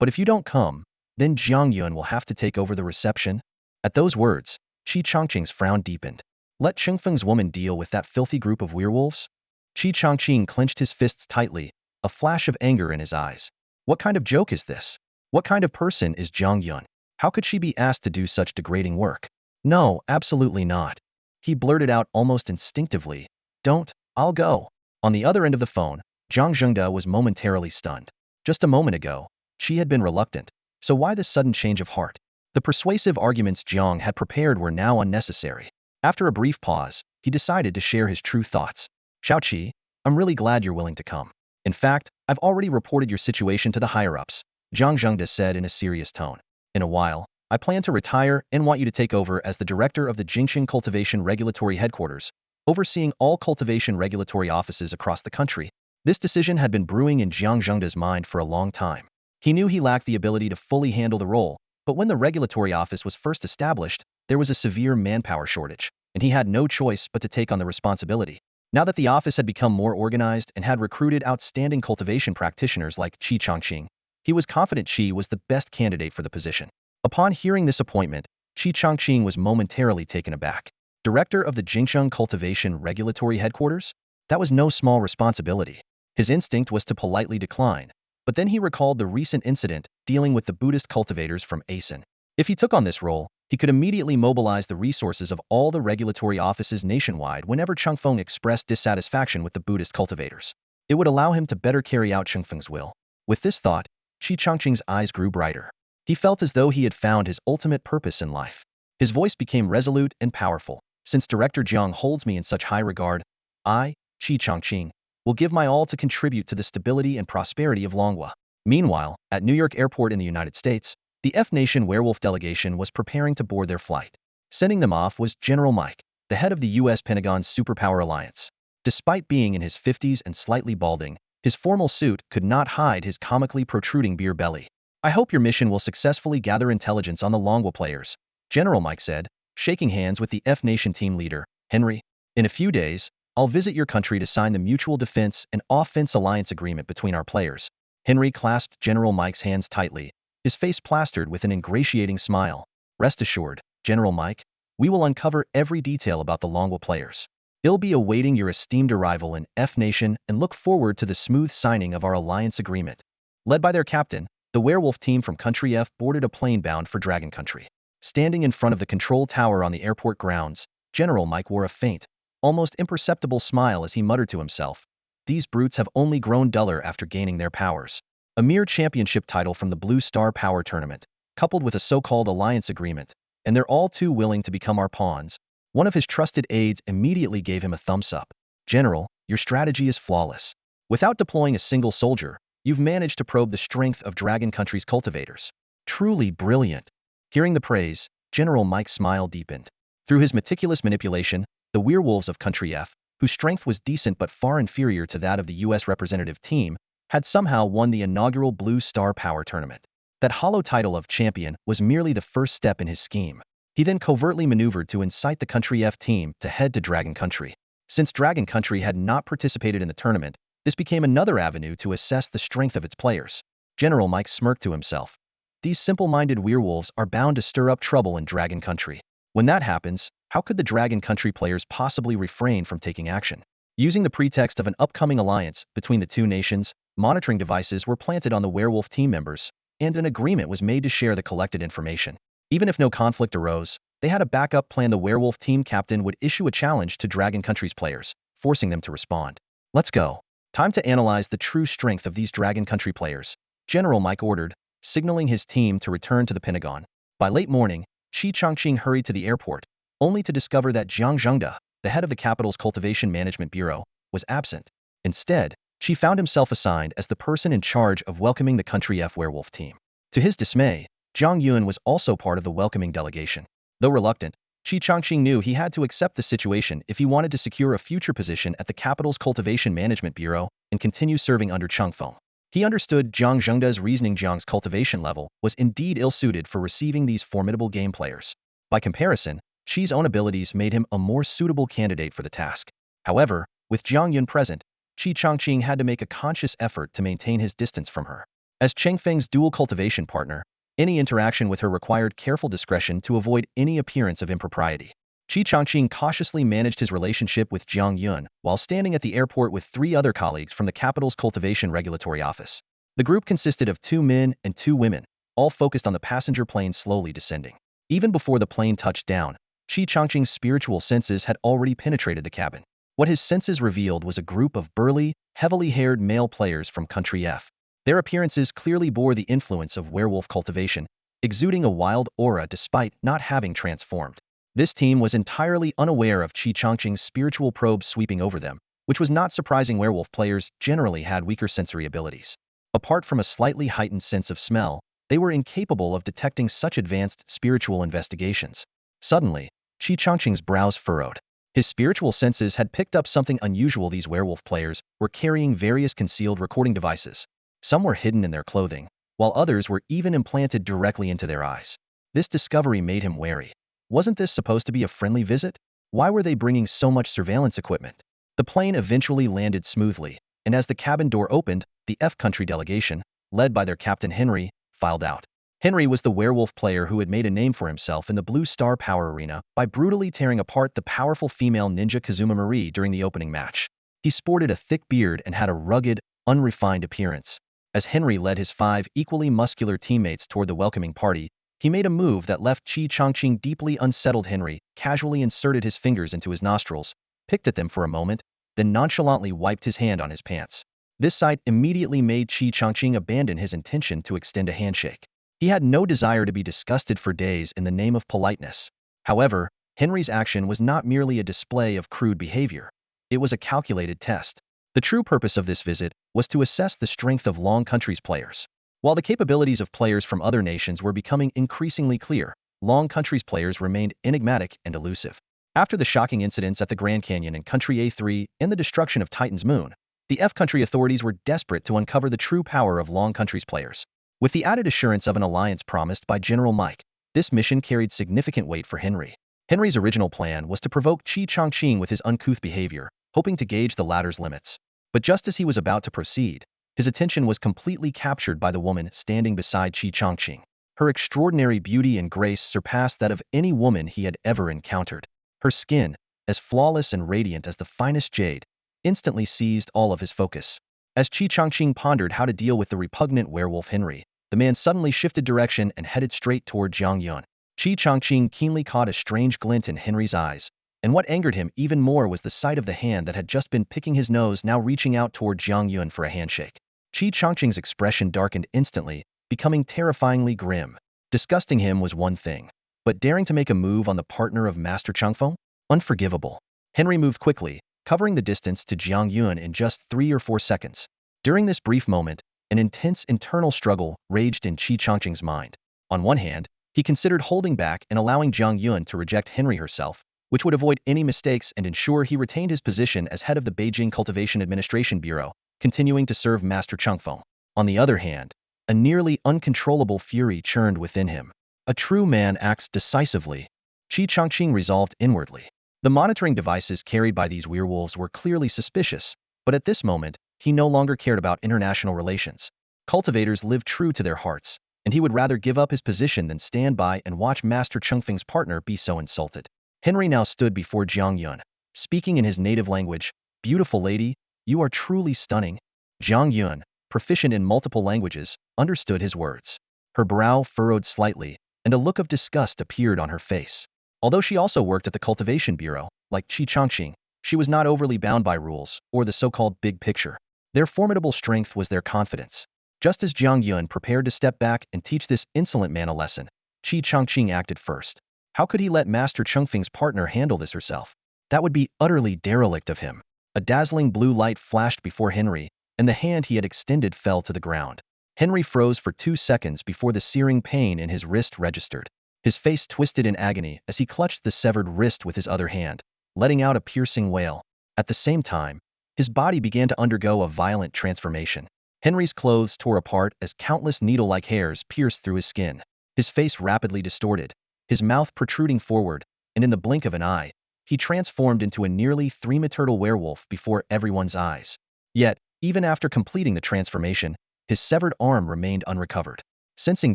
But if you don't come, then Jiang Yuan will have to take over the reception. At those words, Qi Chongqing's frown deepened. Let Chengfeng's woman deal with that filthy group of werewolves? Qi Chongqing clenched his fists tightly, a flash of anger in his eyes. What kind of joke is this? What kind of person is Jiang Yuan? How could she be asked to do such degrading work? No, absolutely not. He blurted out almost instinctively. Don't, I'll go. On the other end of the phone, Jiang Zhengde was momentarily stunned. Just a moment ago, she had been reluctant, so why this sudden change of heart? The persuasive arguments Jiang had prepared were now unnecessary. After a brief pause, he decided to share his true thoughts. Xiao Qi, I'm really glad you're willing to come. In fact, I've already reported your situation to the higher-ups, Jiang Zhengde said in a serious tone. In a while, I plan to retire and want you to take over as the director of the Jingxing Cultivation Regulatory Headquarters, overseeing all cultivation regulatory offices across the country. This decision had been brewing in Jiang Zhengde's mind for a long time. He knew he lacked the ability to fully handle the role, but when the regulatory office was first established, there was a severe manpower shortage, and he had no choice but to take on the responsibility. Now that the office had become more organized and had recruited outstanding cultivation practitioners like Qi Chongqing, he was confident Qi was the best candidate for the position. Upon hearing this appointment, Qi Chongqing was momentarily taken aback. Director of the Jingxing Cultivation Regulatory Headquarters? That was no small responsibility. His instinct was to politely decline, but then he recalled the recent incident dealing with the Buddhist cultivators from Asen. If he took on this role, he could immediately mobilize the resources of all the regulatory offices nationwide whenever Chengfeng expressed dissatisfaction with the Buddhist cultivators. It would allow him to better carry out Chengfeng's will. With this thought, Qi Chongqing's eyes grew brighter. He felt as though he had found his ultimate purpose in life. His voice became resolute and powerful. Since Director Jiang holds me in such high regard, I, Qi Chongqing, will give my all to contribute to the stability and prosperity of Longhua. Meanwhile, at New York Airport in the United States, the F Nation werewolf delegation was preparing to board their flight. Sending them off was General Mike, the head of the U.S. Pentagon's Superpower Alliance. Despite being in his 50s and slightly balding, his formal suit could not hide his comically protruding beer belly. I hope your mission will successfully gather intelligence on the Longhua players, General Mike said, shaking hands with the F Nation team leader, Henry. In a few days, I'll visit your country to sign the Mutual Defense and Offense Alliance Agreement between our players. Henry clasped General Mike's hands tightly, his face plastered with an ingratiating smile. Rest assured, General Mike, we will uncover every detail about the Longwell players. They'll be awaiting your esteemed arrival in F Nation and look forward to the smooth signing of our alliance agreement. Led by their captain, the werewolf team from Country F boarded a plane bound for Dragon Country. Standing in front of the control tower on the airport grounds, General Mike wore a faint, almost imperceptible smile as he muttered to himself, "These brutes have only grown duller after gaining their powers." A mere championship title from the Blue Star Power Tournament, coupled with a so-called alliance agreement, and they're all too willing to become our pawns. One of his trusted aides immediately gave him a thumbs up. "General, your strategy is flawless. Without deploying a single soldier, you've managed to probe the strength of Dragon Country's cultivators. Truly brilliant." Hearing the praise, General Mike's smile deepened. Through his meticulous manipulation, the werewolves of Country F, whose strength was decent but far inferior to that of the U.S. representative team, had somehow won the inaugural Blue Star Power Tournament. That hollow title of champion was merely the first step in his scheme. He then covertly maneuvered to incite the Country F team to head to Dragon Country. Since Dragon Country had not participated in the tournament, this became another avenue to assess the strength of its players. General Mike smirked to himself. These simple-minded werewolves are bound to stir up trouble in Dragon Country. When that happens, how could the Dragon Country players possibly refrain from taking action? Using the pretext of an upcoming alliance between the two nations, monitoring devices were planted on the werewolf team members, and an agreement was made to share the collected information. Even if no conflict arose, they had a backup plan. The werewolf team captain would issue a challenge to Dragon Country's players, forcing them to respond. "Let's go. Time to analyze the true strength of these Dragon Country players," General Mike ordered, signaling his team to return to the Pentagon. By late morning, Qi Changqing hurried to the airport, only to discover that Jiang Zhengde, the head of the capital's Cultivation Management Bureau, was absent. Instead, Qi found himself assigned as the person in charge of welcoming the Country F werewolf team. To his dismay, Zhang Yuan was also part of the welcoming delegation. Though reluctant, Qi Changqing knew he had to accept the situation if he wanted to secure a future position at the capital's Cultivation Management Bureau and continue serving under Changfeng. He understood Jiang Zhengde's reasoning. Jiang's cultivation level was indeed ill-suited for receiving these formidable game players. By comparison, Qi's own abilities made him a more suitable candidate for the task. However, with Jiang Yun present, Qi Changqing had to make a conscious effort to maintain his distance from her. As Chengfeng's dual cultivation partner, any interaction with her required careful discretion to avoid any appearance of impropriety. Qi Changqing cautiously managed his relationship with Jiang Yun while standing at the airport with 3 other colleagues from the capital's Cultivation Regulatory Office. The group consisted of 2 men and 2 women, all focused on the passenger plane slowly descending. Even before the plane touched down, Qi Changqing's spiritual senses had already penetrated the cabin. What his senses revealed was a group of burly, heavily haired male players from Country F. Their appearances clearly bore the influence of werewolf cultivation, exuding a wild aura despite not having transformed. This team was entirely unaware of Qi Changqing's spiritual probe sweeping over them, which was not surprising. Werewolf players generally had weaker sensory abilities. Apart from a slightly heightened sense of smell, they were incapable of detecting such advanced spiritual investigations. Suddenly, Qi Changqing's brows furrowed. His spiritual senses had picked up something unusual. These werewolf players were carrying various concealed recording devices. Some were hidden in their clothing, while others were even implanted directly into their eyes. This discovery made him wary. Wasn't this supposed to be a friendly visit? Why were they bringing so much surveillance equipment? The plane eventually landed smoothly, and as the cabin door opened, the F Country delegation, led by their captain Henry, filed out. Henry was the werewolf player who had made a name for himself in the Blue Star Power Arena by brutally tearing apart the powerful female ninja Kazuma Marie during the opening match. He sported a thick beard and had a rugged, unrefined appearance. As Henry led his 5 equally muscular teammates toward the welcoming party, he made a move that left Qi Changqing deeply unsettled. Henry casually inserted his fingers into his nostrils, picked at them for a moment, then nonchalantly wiped his hand on his pants. This sight immediately made Qi Changqing abandon his intention to extend a handshake. He had no desire to be disgusted for days in the name of politeness. However, Henry's action was not merely a display of crude behavior. It was a calculated test. The true purpose of this visit was to assess the strength of Long Country's players. While the capabilities of players from other nations were becoming increasingly clear, Long Country's players remained enigmatic and elusive. After the shocking incidents at the Grand Canyon and Country A3 and the destruction of Titan's moon, the F Country authorities were desperate to uncover the true power of Long Country's players. With the added assurance of an alliance promised by General Mike, this mission carried significant weight for Henry. Henry's original plan was to provoke Qi Chongqing with his uncouth behavior, hoping to gauge the latter's limits. But just as he was about to proceed, his attention was completely captured by the woman standing beside Qi Chongqing. Her extraordinary beauty and grace surpassed that of any woman he had ever encountered. Her skin, as flawless and radiant as the finest jade, instantly seized all of his focus. As Qi Chongqing pondered how to deal with the repugnant werewolf Henry, the man suddenly shifted direction and headed straight toward Jiang Yun. Qi Chongqing keenly caught a strange glint in Henry's eyes, and what angered him even more was the sight of the hand that had just been picking his nose now reaching out toward Jiang Yun for a handshake. Qi Chongqing's expression darkened instantly, becoming terrifyingly grim. Disgusting him was one thing, but daring to make a move on the partner of Master Changfeng? Unforgivable. Henry moved quickly, covering the distance to Jiang Yun in just 3 or 4 seconds. During this brief moment, an intense internal struggle raged in Qi Chongqing's mind. On one hand, he considered holding back and allowing Jiang Yun to reject Henry herself, which would avoid any mistakes and ensure he retained his position as head of the Beijing Cultivation Administration Bureau, continuing to serve Master Changfeng. On the other hand, a nearly uncontrollable fury churned within him. A true man acts decisively, Qi Chongqing resolved inwardly. The monitoring devices carried by these werewolves were clearly suspicious, but at this moment, he no longer cared about international relations. Cultivators live true to their hearts, and he would rather give up his position than stand by and watch Master Changfeng's partner be so insulted. Henry now stood before Jiang Yun, speaking in his native language. "Beautiful lady, you are truly stunning." Jiang Yun, proficient in multiple languages, understood his words. Her brow furrowed slightly, and a look of disgust appeared on her face. Although she also worked at the Cultivation Bureau, like Qi Chongqing, she was not overly bound by rules or the so-called big picture. Their formidable strength was their confidence. Just as Jiang Yun prepared to step back and teach this insolent man a lesson, Qi Chongqing acted first. How could he let Master Changfeng's partner handle this herself? That would be utterly derelict of him. A dazzling blue light flashed before Henry, and the hand he had extended fell to the ground. Henry froze for 2 seconds before the searing pain in his wrist registered. His face twisted in agony as he clutched the severed wrist with his other hand, letting out a piercing wail. At the same time, his body began to undergo a violent transformation. Henry's clothes tore apart as countless needle-like hairs pierced through his skin. His face rapidly distorted, his mouth protruding forward, and in the blink of an eye, he transformed into a nearly 3-meter werewolf before everyone's eyes. Yet, even after completing the transformation, his severed arm remained unrecovered. Sensing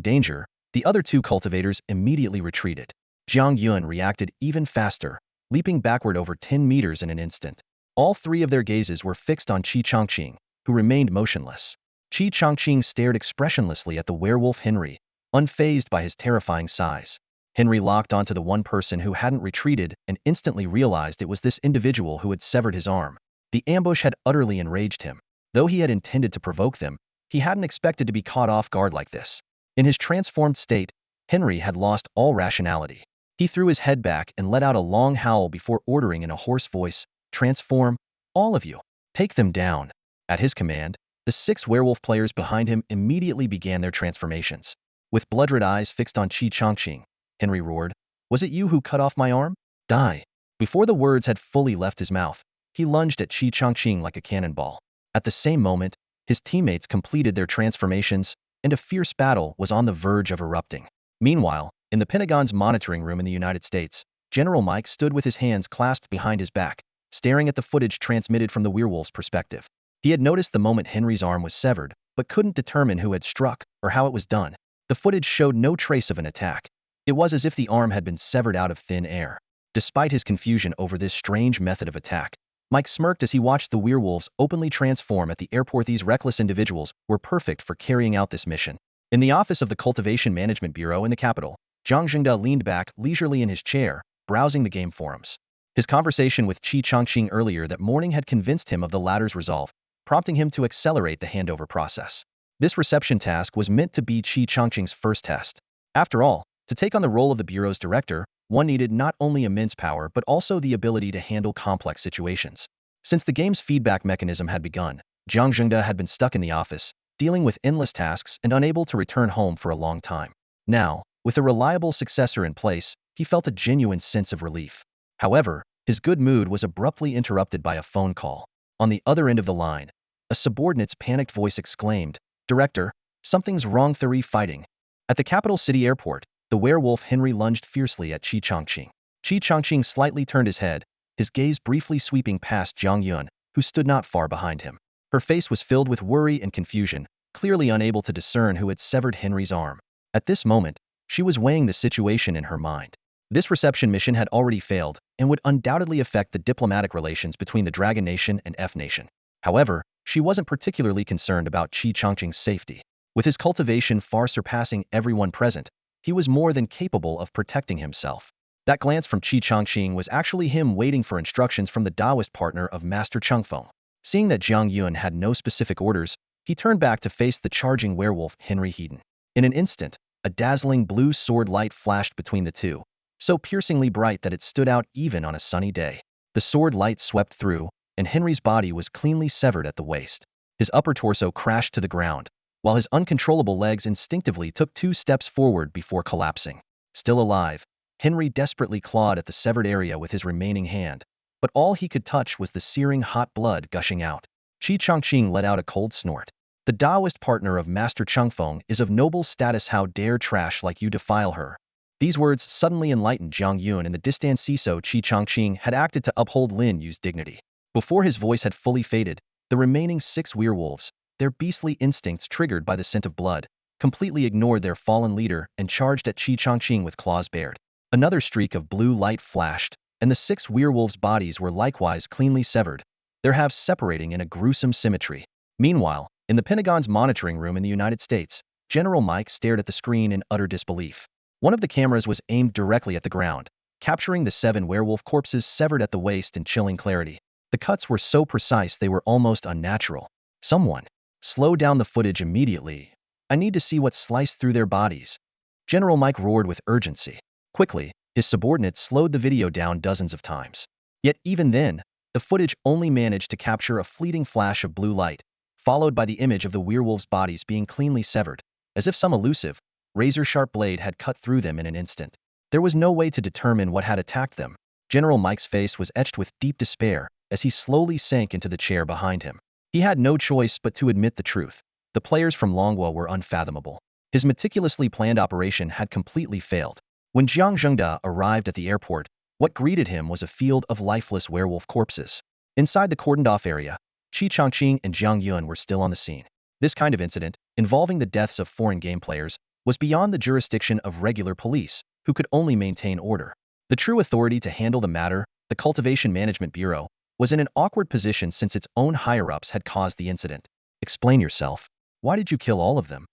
danger, the other 2 cultivators immediately retreated. Jiang Yun reacted even faster, leaping backward over 10 meters in an instant. All 3 of their gazes were fixed on Qi Chongqing, who remained motionless. Qi Chongqing stared expressionlessly at the werewolf Henry, unfazed by his terrifying size. Henry locked onto the one person who hadn't retreated and instantly realized it was this individual who had severed his arm. The ambush had utterly enraged him. Though he had intended to provoke them, he hadn't expected to be caught off guard like this. In his transformed state, Henry had lost all rationality. He threw his head back and let out a long howl before ordering in a hoarse voice, "Transform, all of you. Take them down." At his command, the 6 werewolf players behind him immediately began their transformations. With blood-red eyes fixed on Qi Chongqing, Henry roared, "Was it you who cut off my arm? Die." Before the words had fully left his mouth, he lunged at Qi Chongqing like a cannonball. At the same moment, his teammates completed their transformations, and a fierce battle was on the verge of erupting. Meanwhile, in the Pentagon's monitoring room in the United States, General Mike stood with his hands clasped behind his back, staring at the footage transmitted from the werewolf's perspective. He had noticed the moment Henry's arm was severed, but couldn't determine who had struck or how it was done. The footage showed no trace of an attack. It was as if the arm had been severed out of thin air. Despite his confusion over this strange method of attack, Mike smirked as he watched the werewolves openly transform at the airport. These reckless individuals were perfect for carrying out this mission. In the office of the Cultivation Management Bureau in the capital, Zhang Zhengde leaned back leisurely in his chair, browsing the game forums. His conversation with Qi Chongqing earlier that morning had convinced him of the latter's resolve, prompting him to accelerate the handover process. This reception task was meant to be Qi Chongqing's first test. After all, to take on the role of the Bureau's director, one needed not only immense power but also the ability to handle complex situations. Since the game's feedback mechanism had begun, Zhang Zhengde had been stuck in the office, dealing with endless tasks and unable to return home for a long time. Now, with a reliable successor in place, he felt a genuine sense of relief. However, his good mood was abruptly interrupted by a phone call. On the other end of the line, a subordinate's panicked voice exclaimed, "Director, something's wrong. 3 fighting." At the capital city airport, the werewolf Henry lunged fiercely at Qi Chongqing. Qi Changqing slightly turned his head, his gaze briefly sweeping past Jiang Yun, who stood not far behind him. Her face was filled with worry and confusion, clearly unable to discern who had severed Henry's arm. At this moment, she was weighing the situation in her mind. This reception mission had already failed and would undoubtedly affect the diplomatic relations between the Dragon Nation and F Nation. However, she wasn't particularly concerned about Qi Changqing's safety. With his cultivation far surpassing everyone present, he was more than capable of protecting himself. That glance from Qi Changqing was actually him waiting for instructions from the Taoist partner of Master Chengfeng. Seeing that Jiang Yun had no specific orders, he turned back to face the charging werewolf Henry Heaton. In an instant, a dazzling blue sword light flashed between the two, so piercingly bright that it stood out even on a sunny day. The sword light swept through, and Henry's body was cleanly severed at the waist. His upper torso crashed to the ground, while his uncontrollable legs instinctively took 2 steps forward before collapsing. Still alive, Henry desperately clawed at the severed area with his remaining hand, but all he could touch was the searing hot blood gushing out. Qi Changqing let out a cold snort. The Taoist partner of Master Chengfeng is of noble status. How dare trash like you defile her? These words suddenly enlightened Jiang Yun and the distanciso Qi Changqing had acted to uphold Lin Yu's dignity. Before his voice had fully faded, the remaining 6 werewolves, their beastly instincts triggered by the scent of blood, completely ignored their fallen leader and charged at Qi Changqing with claws bared. Another streak of blue light flashed, and the 6 werewolves' bodies were likewise cleanly severed, their halves separating in a gruesome symmetry. Meanwhile, in the Pentagon's monitoring room in the United States, General Mike stared at the screen in utter disbelief. One of the cameras was aimed directly at the ground, capturing the 7 werewolf corpses severed at the waist in chilling clarity. The cuts were so precise they were almost unnatural. Someone, slow down the footage immediately. I need to see what sliced through their bodies. General Mike roared with urgency. Quickly, his subordinates slowed the video down dozens of times. Yet even then, the footage only managed to capture a fleeting flash of blue light, followed by the image of the werewolves' bodies being cleanly severed, as if some elusive, razor-sharp blade had cut through them in an instant. There was no way to determine what had attacked them. General Mike's face was etched with deep despair as he slowly sank into the chair behind him. He had no choice but to admit the truth. The players from Longhua were unfathomable. His meticulously planned operation had completely failed. When Jiang Zhengda arrived at the airport, what greeted him was a field of lifeless werewolf corpses. Inside the cordoned-off area, Qi Changqing and Jiang Yun were still on the scene. This kind of incident, involving the deaths of foreign game players, was beyond the jurisdiction of regular police, who could only maintain order. The true authority to handle the matter, the Cultivation Management Bureau, was in an awkward position since its own higher-ups had caused the incident. Explain yourself. Why did you kill all of them?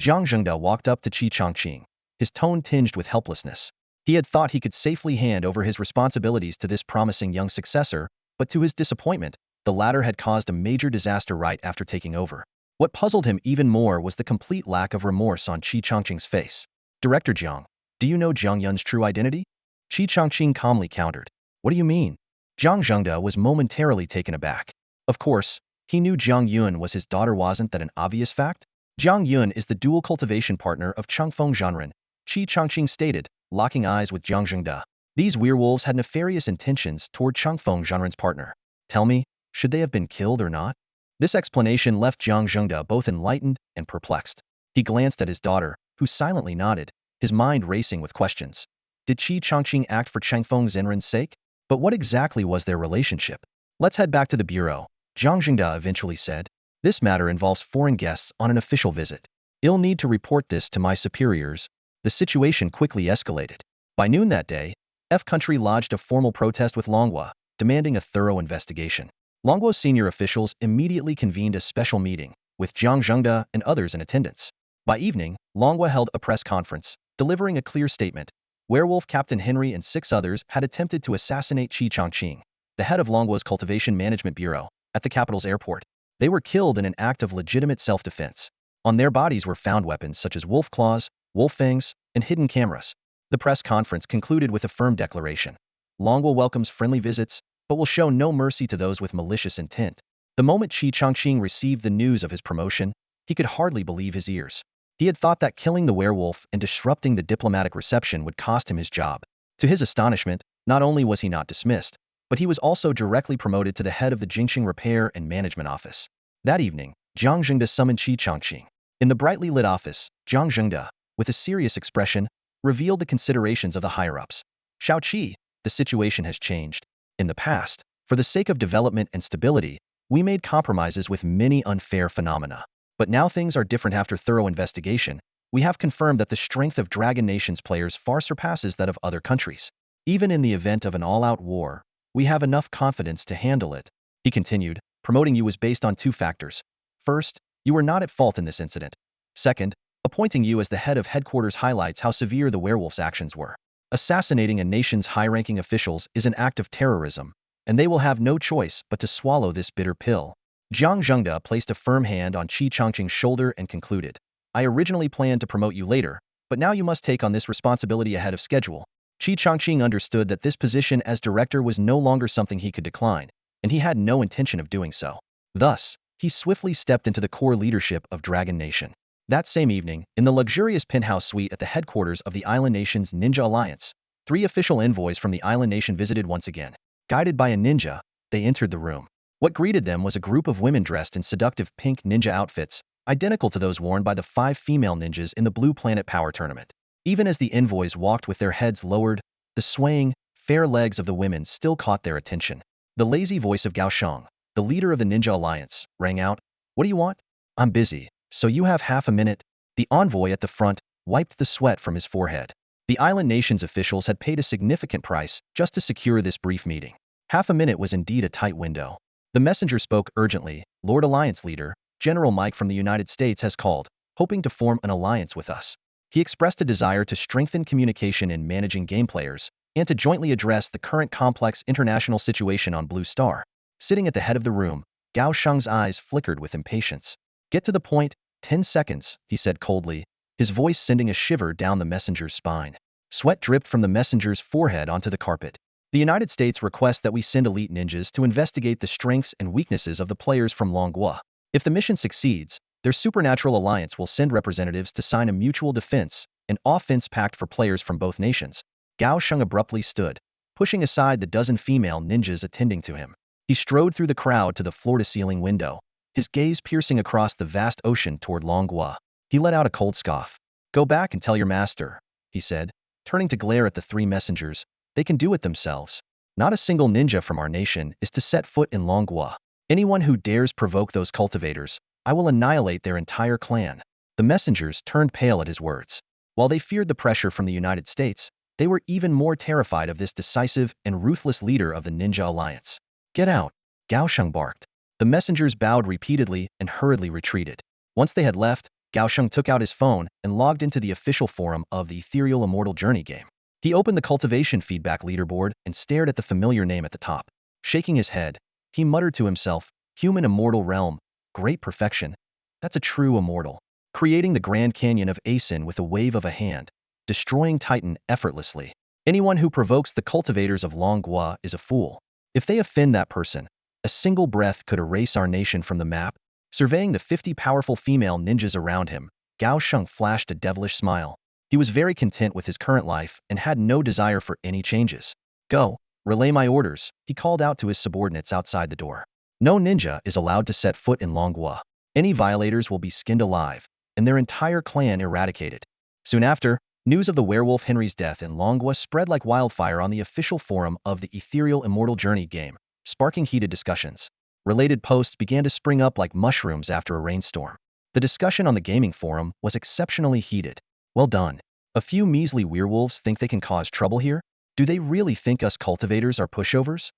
Jiang Zhengda walked up to Qi Changqing, his tone tinged with helplessness. He had thought he could safely hand over his responsibilities to this promising young successor, but to his disappointment, the latter had caused a major disaster right after taking over. What puzzled him even more was the complete lack of remorse on Qi Changqing's face. Director Jiang, do you know Jiang Yun's true identity? Qi Changqing calmly countered. What do you mean? Jiang Zhengda was momentarily taken aback. Of course, he knew Jiang Yun was his daughter. Wasn't that an obvious fact? Jiang Yun is the dual cultivation partner of Chengfeng Zhanren, Qi Changqing stated, locking eyes with Jiang Zhengda. These werewolves had nefarious intentions toward Chengfeng Zhanren's partner. Tell me, should they have been killed or not? This explanation left Jiang Zhengda both enlightened and perplexed. He glanced at his daughter, who silently nodded, his mind racing with questions. Did Qi Changqing act for Chengfeng Zhanren's sake? But what exactly was their relationship? Let's head back to the bureau, Jiang Zhengda eventually said. This matter involves foreign guests on an official visit. I'll need to report this to my superiors. The situation quickly escalated. By noon that day, F country lodged a formal protest with Longhua, demanding a thorough investigation. Longhua's senior officials immediately convened a special meeting, with Jiang Zhengda and others in attendance. By evening, Longhua held a press conference, delivering a clear statement. Werewolf Captain Henry and 6 others had attempted to assassinate Qi Changqing, the head of Longhua's Cultivation Management Bureau, at the capital's airport. They were killed in an act of legitimate self-defense. On their bodies were found weapons such as wolf claws, wolf fangs, and hidden cameras. The press conference concluded with a firm declaration. Longhua welcomes friendly visits, but will show no mercy to those with malicious intent. The moment Qi Changqing received the news of his promotion, he could hardly believe his ears. He had thought that killing the werewolf and disrupting the diplomatic reception would cost him his job. To his astonishment, not only was he not dismissed, but he was also directly promoted to the head of the Jingxing Repair and Management Office. That evening, Jiang Zhengda summoned Qi Changqing. In the brightly lit office, Jiang Zhengda, with a serious expression, revealed the considerations of the higher-ups. Shao Qi, the situation has changed. In the past, for the sake of development and stability, we made compromises with many unfair phenomena. But now things are different. After thorough investigation, we have confirmed that the strength of Dragon Nation's players far surpasses that of other countries. Even in the event of an all-out war, we have enough confidence to handle it. He continued, promoting you was based on two factors. First, you were not at fault in this incident. Second, appointing you as the head of headquarters highlights how severe the werewolf's actions were. Assassinating a nation's high-ranking officials is an act of terrorism, and they will have no choice but to swallow this bitter pill. Jiang Zhengde placed a firm hand on Qi Changqing's shoulder and concluded, I originally planned to promote you later, but now you must take on this responsibility ahead of schedule. Qi Changqing understood that this position as director was no longer something he could decline, and he had no intention of doing so. Thus, he swiftly stepped into the core leadership of Dragon Nation. That same evening, in the luxurious penthouse suite at the headquarters of the Island Nation's Ninja Alliance, 3 official envoys from the Island Nation visited once again. Guided by a ninja, they entered the room. What greeted them was a group of women dressed in seductive pink ninja outfits, identical to those worn by the 5 female ninjas in the Blue Planet Power Tournament. Even as the envoys walked with their heads lowered, the swaying, fair legs of the women still caught their attention. The lazy voice of Gao Sheng, the leader of the Ninja Alliance, rang out, What do you want? I'm busy, so you have half a minute. The envoy at the front wiped the sweat from his forehead. The Island Nation's officials had paid a significant price just to secure this brief meeting. Half a minute was indeed a tight window. The messenger spoke urgently, Lord Alliance Leader, General Mike from the United States has called, hoping to form an alliance with us. He expressed a desire to strengthen communication in managing game players, and to jointly address the current complex international situation on Blue Star. Sitting at the head of the room, Gao Sheng's eyes flickered with impatience. Get to the point, 10 seconds, he said coldly, his voice sending a shiver down the messenger's spine. Sweat dripped from the messenger's forehead onto the carpet. The United States requests that we send elite ninjas to investigate the strengths and weaknesses of the players from Longhua. If the mission succeeds, their supernatural alliance will send representatives to sign a mutual defense and offense pact for players from both nations. Gao Sheng abruptly stood, pushing aside the dozen female ninjas attending to him. He strode through the crowd to the floor-to-ceiling window, his gaze piercing across the vast ocean toward Longhua. He let out a cold scoff. Go back and tell your master, he said, turning to glare at the 3 messengers. They can do it themselves. Not a single ninja from our nation is to set foot in Longhua. Anyone who dares provoke those cultivators, I will annihilate their entire clan. The messengers turned pale at his words. While they feared the pressure from the United States, they were even more terrified of this decisive and ruthless leader of the Ninja Alliance. Get out, Gao Sheng barked. The messengers bowed repeatedly and hurriedly retreated. Once they had left, Gao Sheng took out his phone and logged into the official forum of the Ethereal Immortal Journey game. He opened the cultivation feedback leaderboard and stared at the familiar name at the top. Shaking his head, he muttered to himself, Human Immortal Realm, great perfection. That's a true immortal. Creating the Grand Canyon of Asin with a wave of a hand, destroying Titan effortlessly. Anyone who provokes the cultivators of Longhua is a fool. If they offend that person, a single breath could erase our nation from the map. Surveying the 50 powerful female ninjas around him, Gao Sheng flashed a devilish smile. He was very content with his current life and had no desire for any changes. Go, relay my orders, he called out to his subordinates outside the door. No ninja is allowed to set foot in Longhua. Any violators will be skinned alive, and their entire clan eradicated. Soon after, news of the werewolf Henry's death in Longhua spread like wildfire on the official forum of the Ethereal Immortal Journey game, sparking heated discussions. Related posts began to spring up like mushrooms after a rainstorm. The discussion on the gaming forum was exceptionally heated. Well done. A few measly werewolves think they can cause trouble here? Do they really think us cultivators are pushovers?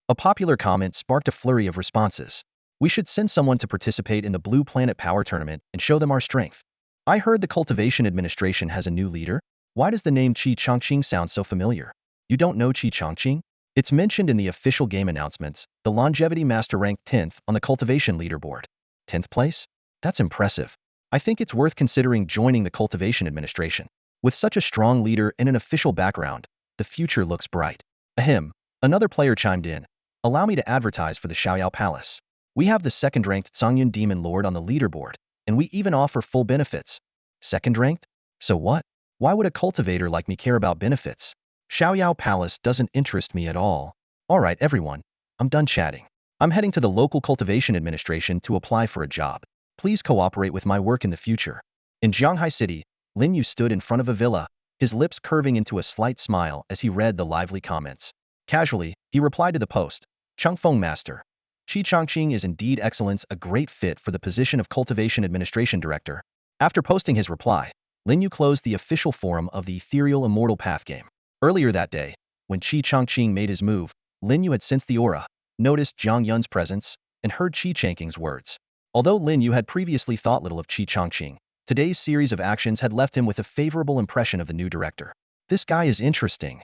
A popular comment sparked a flurry of responses. We should send someone to participate in the Blue Planet Power Tournament and show them our strength. I heard the Cultivation Administration has a new leader. Why does the name Qi Changqing sound so familiar? You don't know Qi Changqing? It's mentioned in the official game announcements, the Longevity Master ranked 10th on the Cultivation leaderboard. 10th place? That's impressive. I think it's worth considering joining the Cultivation Administration. With such a strong leader and an official background, the future looks bright. Ahem, another player chimed in. Allow me to advertise for the Xiaoyao Palace. We have the second-ranked Songyun Demon Lord on the leaderboard, and we even offer full benefits. Second-ranked? So what? Why would a cultivator like me care about benefits? Xiaoyao Palace doesn't interest me at all. Alright everyone, I'm done chatting. I'm heading to the local cultivation administration to apply for a job. Please cooperate with my work in the future. In Jianghai City, Lin Yu stood in front of a villa, his lips curving into a slight smile as he read the lively comments. Casually, he replied to the post, Changfeng Master. Qi Changqing is indeed excellence, a great fit for the position of Cultivation Administration Director. After posting his reply, Lin Yu closed the official forum of the ethereal Immortal Path game. Earlier that day, when Qi Changqing made his move, Lin Yu had sensed the aura, noticed Zhang Yun's presence, and heard Qi Changqing's words. Although Lin Yu had previously thought little of Qi Changqing, today's series of actions had left him with a favorable impression of the new director. This guy is interesting,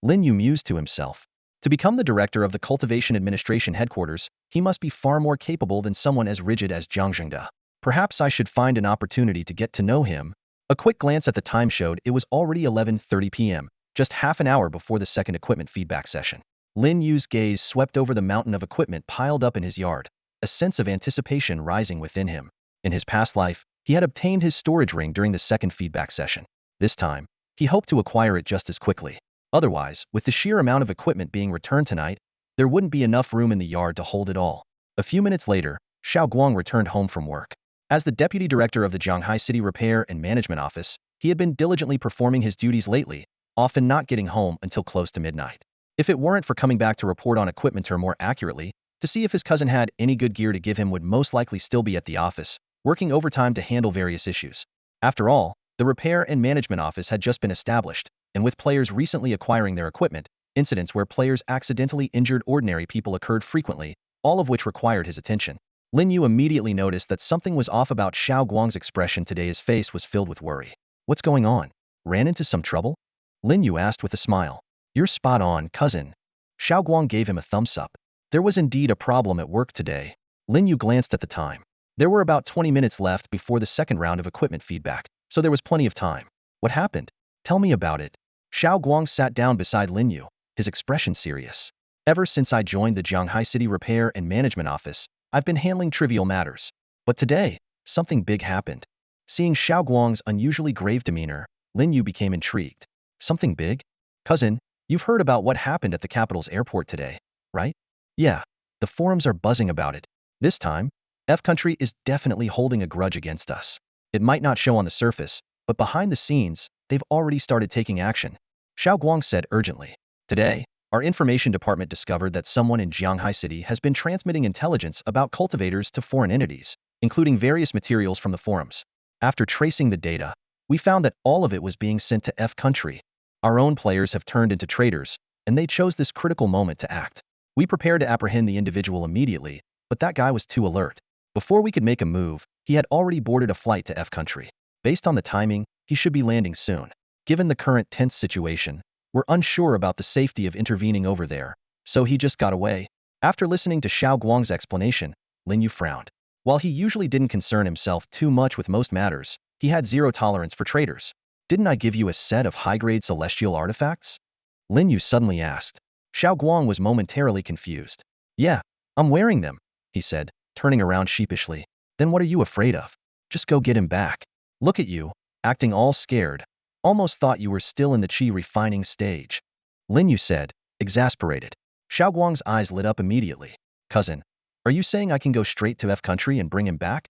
Lin Yu mused to himself. To become the director of the Cultivation Administration headquarters, he must be far more capable than someone as rigid as Zhang Zhengde. Perhaps I should find an opportunity to get to know him. A quick glance at the time showed it was already 11:30 p.m., just half an hour before the second equipment feedback session. Lin Yu's gaze swept over the mountain of equipment piled up in his yard, a sense of anticipation rising within him. In his past life, he had obtained his storage ring during the second feedback session. This time, he hoped to acquire it just as quickly. Otherwise, with the sheer amount of equipment being returned tonight, there wouldn't be enough room in the yard to hold it all. A few minutes later, Xiao Guang returned home from work. As the deputy director of the Zhanghai City Repair and Management Office, he had been diligently performing his duties lately, often not getting home until close to midnight. If it weren't for coming back to report on equipment or more accurately, to see if his cousin had any good gear to give him, would most likely still be at the office, working overtime to handle various issues. After all, the Repair and Management Office had just been established, and with players recently acquiring their equipment, incidents where players accidentally injured ordinary people occurred frequently, all of which required his attention. Lin Yu immediately noticed that something was off about Xiao Guang's expression today. His face was filled with worry. What's going on? Ran into some trouble? Lin Yu asked with a smile. You're spot on, cousin. Xiao Guang gave him a thumbs up. There was indeed a problem at work today. Lin Yu glanced at the time. There were about 20 minutes left before the second round of equipment feedback, so there was plenty of time. What happened? Tell me about it. Xiao Guang sat down beside Lin Yu, his expression serious. Ever since I joined the Zhanghai City Repair and Management Office, I've been handling trivial matters. But today, something big happened. Seeing Xiao Guang's unusually grave demeanor, Lin Yu became intrigued. Something big? Cousin, you've heard about what happened at the capital's airport today, right? Yeah, the forums are buzzing about it. This time, F country is definitely holding a grudge against us. It might not show on the surface, but behind the scenes, they've already started taking action. Xiao Guang said urgently. Today, our information department discovered that someone in Zhanghai City has been transmitting intelligence about cultivators to foreign entities, including various materials from the forums. After tracing the data, we found that all of it was being sent to F country. Our own players have turned into traitors, and they chose this critical moment to act. We prepared to apprehend the individual immediately, but that guy was too alert. Before we could make a move, he had already boarded a flight to F country. Based on the timing, he should be landing soon. Given the current tense situation, we're unsure about the safety of intervening over there, so he just got away. After listening to Xiao Guang's explanation, Lin Yu frowned. While he usually didn't concern himself too much with most matters, he had zero tolerance for traitors. Didn't I give you a set of high-grade celestial artifacts? Lin Yu suddenly asked. Xiao Guang was momentarily confused. Yeah, I'm wearing them, he said, turning around sheepishly. Then what are you afraid of? Just go get him back. Look at you, acting all scared. Almost thought you were still in the chi refining stage. Lin Yu said, exasperated. Xiao Guang's eyes lit up immediately. Cousin, are you saying I can go straight to F country and bring him back?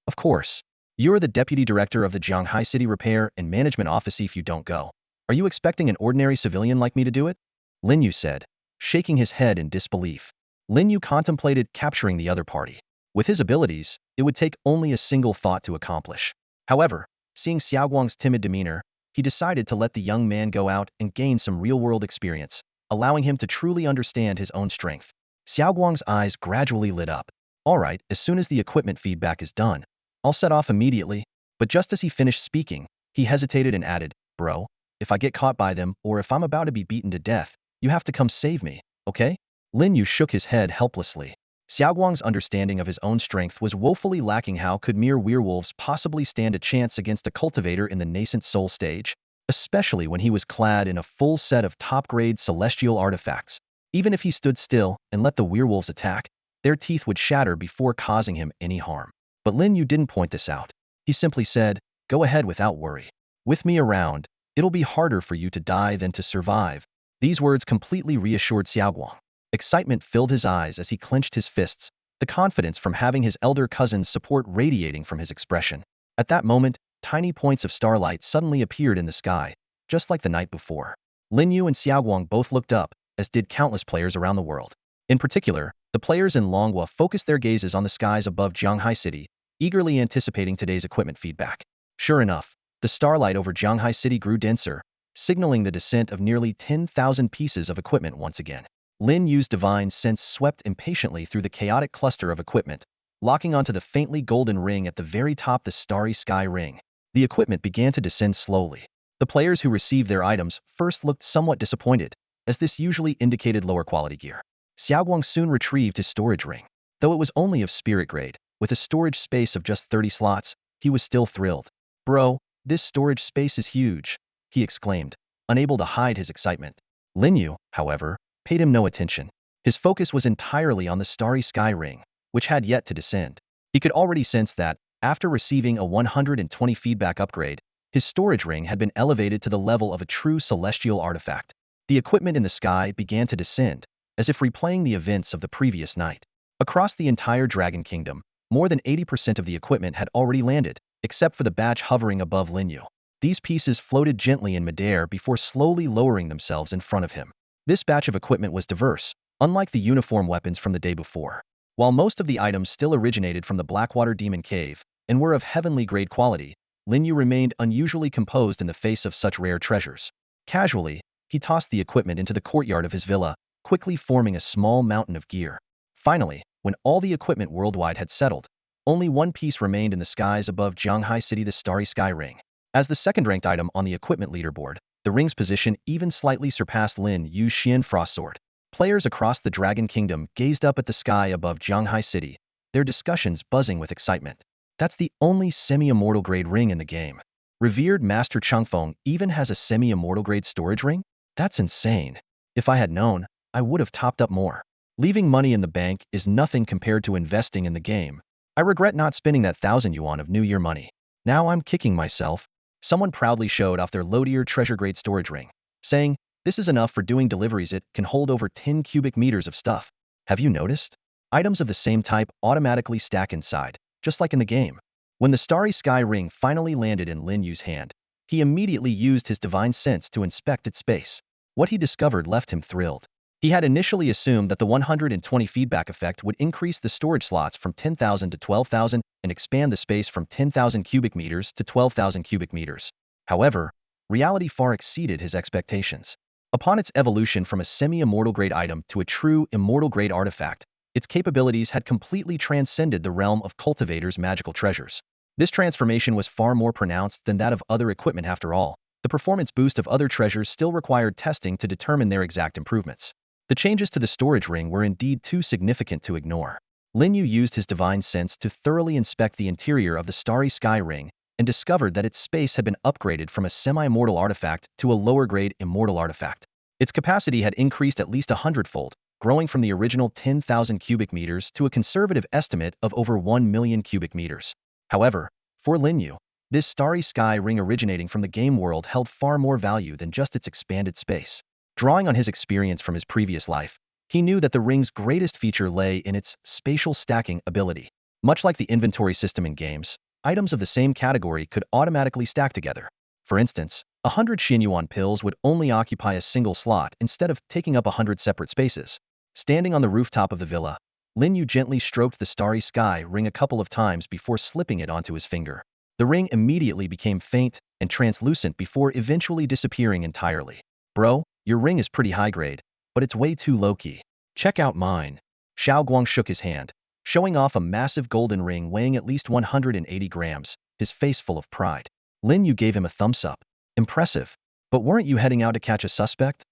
Of course. You're the deputy director of the Zhanghai City Repair and Management Office. If you don't go, are you expecting an ordinary civilian like me to do it? Lin Yu said, shaking his head in disbelief. Lin Yu contemplated capturing the other party. With his abilities, it would take only a single thought to accomplish. However, seeing Xiao Guang's timid demeanor, he decided to let the young man go out and gain some real-world experience, allowing him to truly understand his own strength. Xiao Guang's eyes gradually lit up. All right, as soon as the equipment feedback is done, I'll set off immediately. But just as he finished speaking, he hesitated and added, Bro, if I get caught by them or if I'm about to be beaten to death, you have to come save me, okay? Lin Yu shook his head helplessly. Xiao Guang's understanding of his own strength was woefully lacking. How could mere werewolves possibly stand a chance against a cultivator in the nascent soul stage? Especially when he was clad in a full set of top-grade celestial artifacts. Even if he stood still and let the werewolves attack, their teeth would shatter before causing him any harm. But Lin Yu didn't point this out. He simply said, go ahead without worry. With me around, it'll be harder for you to die than to survive. These words completely reassured Xiao Guang. Excitement filled his eyes as he clenched his fists, the confidence from having his elder cousin's support radiating from his expression. At that moment, tiny points of starlight suddenly appeared in the sky, just like the night before. Lin Yu and Xiao Guang both looked up, as did countless players around the world. In particular, the players in Longhua focused their gazes on the skies above Jianghai City, eagerly anticipating today's equipment feedback. Sure enough, the starlight over Jianghai City grew denser, signaling the descent of nearly 10,000 pieces of equipment once again. Lin Yu's divine sense swept impatiently through the chaotic cluster of equipment, locking onto the faintly golden ring at the very top, the starry sky ring. The equipment began to descend slowly. The players who received their items first looked somewhat disappointed, as this usually indicated lower quality gear. Xiaoguang soon retrieved his storage ring. Though it was only of spirit grade, with a storage space of just 30 slots, he was still thrilled. Bro, this storage space is huge, he exclaimed, unable to hide his excitement. Lin Yu, however, paid him no attention. His focus was entirely on the starry sky ring, which had yet to descend. He could already sense that, after receiving a 120 feedback upgrade, his storage ring had been elevated to the level of a true celestial artifact. The equipment in the sky began to descend, as if replaying the events of the previous night. Across the entire Dragon Kingdom, more than 80% of the equipment had already landed, except for the batch hovering above Lin Yu. These pieces floated gently in midair before slowly lowering themselves in front of him. This batch of equipment was diverse, unlike the uniform weapons from the day before. While most of the items still originated from the Blackwater Demon Cave and were of heavenly grade quality, Lin Yu remained unusually composed in the face of such rare treasures. Casually, he tossed the equipment into the courtyard of his villa, quickly forming a small mountain of gear. Finally, when all the equipment worldwide had settled, only one piece remained in the skies above Jianghai City, the starry sky ring. As the second-ranked item on the equipment leaderboard, the ring's position even slightly surpassed Lin Yu's Xian Frost Sword. Players across the Dragon Kingdom gazed up at the sky above Jianghai City, their discussions buzzing with excitement. That's the only semi-immortal grade ring in the game. Revered Master Changfeng even has a semi-immortal grade storage ring? That's insane. If I had known, I would have topped up more. Leaving money in the bank is nothing compared to investing in the game. I regret not spending that 1,000 yuan of New Year money. Now I'm kicking myself. Someone proudly showed off their low-tier treasure-grade storage ring, saying, "This is enough for doing deliveries. It can hold over 10 cubic meters of stuff." Have you noticed? Items of the same type automatically stack inside, just like in the game. When the starry sky ring finally landed in Lin Yu's hand, he immediately used his divine sense to inspect its space. What he discovered left him thrilled. He had initially assumed that the 120 feedback effect would increase the storage slots from 10,000 to 12,000 and expand the space from 10,000 cubic meters to 12,000 cubic meters. However, reality far exceeded his expectations. Upon its evolution from a semi-immortal grade item to a true immortal grade artifact, its capabilities had completely transcended the realm of cultivators' magical treasures. This transformation was far more pronounced than that of other equipment. After all, the performance boost of other treasures still required testing to determine their exact improvements. The changes to the storage ring were indeed too significant to ignore. Lin Yu used his divine sense to thoroughly inspect the interior of the starry sky ring and discovered that its space had been upgraded from a semi-immortal artifact to a lower-grade immortal artifact. Its capacity had increased at least 100-fold, growing from the original 10,000 cubic meters to a conservative estimate of over 1 million cubic meters. However, for Lin Yu, this starry sky ring originating from the game world held far more value than just its expanded space. Drawing on his experience from his previous life, he knew that the ring's greatest feature lay in its spatial stacking ability. Much like the inventory system in games, items of the same category could automatically stack together. For instance, 100 Xinyuan pills would only occupy a single slot instead of taking up 100 separate spaces. Standing on the rooftop of the villa, Lin Yu gently stroked the starry sky ring a couple of times before slipping it onto his finger. The ring immediately became faint and translucent before eventually disappearing entirely. Bro, your ring is pretty high grade, but it's way too low-key. Check out mine. Xiao Guang shook his hand, showing off a massive golden ring weighing at least 180 grams, his face full of pride. Lin Yu gave him a thumbs up. Impressive. But weren't you heading out to catch a suspect?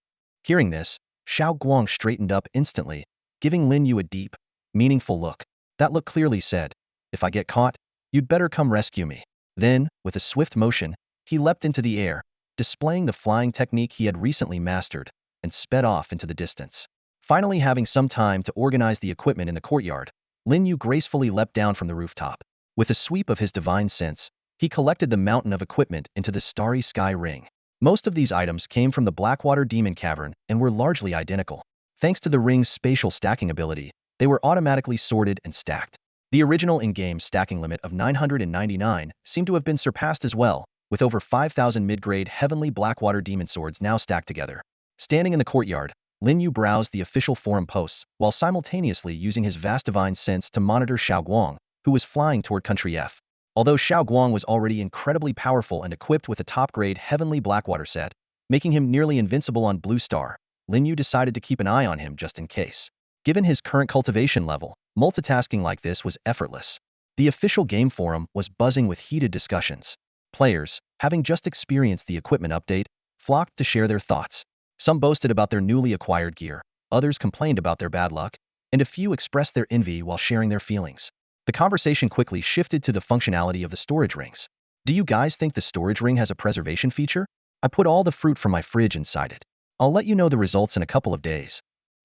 Hearing this, Xiao Guang straightened up instantly, giving Lin Yu a deep, meaningful look. That look clearly said, "If I get caught, you'd better come rescue me." Then, with a swift motion, he leapt into the air, displaying the flying technique he had recently mastered, and sped off into the distance. Finally having some time to organize the equipment in the courtyard, Lin Yu gracefully leapt down from the rooftop. With a sweep of his divine sense, he collected the mountain of equipment into the starry sky ring. Most of these items came from the Blackwater Demon Cavern and were largely identical. Thanks to the ring's spatial stacking ability, they were automatically sorted and stacked. The original in-game stacking limit of 999 seemed to have been surpassed as well, with over 5,000 mid-grade heavenly Blackwater Demon Swords now stacked together. Standing in the courtyard, Lin Yu browsed the official forum posts while simultaneously using his vast divine sense to monitor Xiao Guang, who was flying toward Country F. Although Xiao Guang was already incredibly powerful and equipped with a top-grade Heavenly Blackwater set, making him nearly invincible on Blue Star, Lin Yu decided to keep an eye on him just in case. Given his current cultivation level, multitasking like this was effortless. The official game forum was buzzing with heated discussions. Players, having just experienced the equipment update, flocked to share their thoughts. Some boasted about their newly acquired gear, others complained about their bad luck, and a few expressed their envy while sharing their feelings. The conversation quickly shifted to the functionality of the storage rings. Do you guys think the storage ring has a preservation feature? I put all the fruit from my fridge inside it. I'll let you know the results in a couple of days.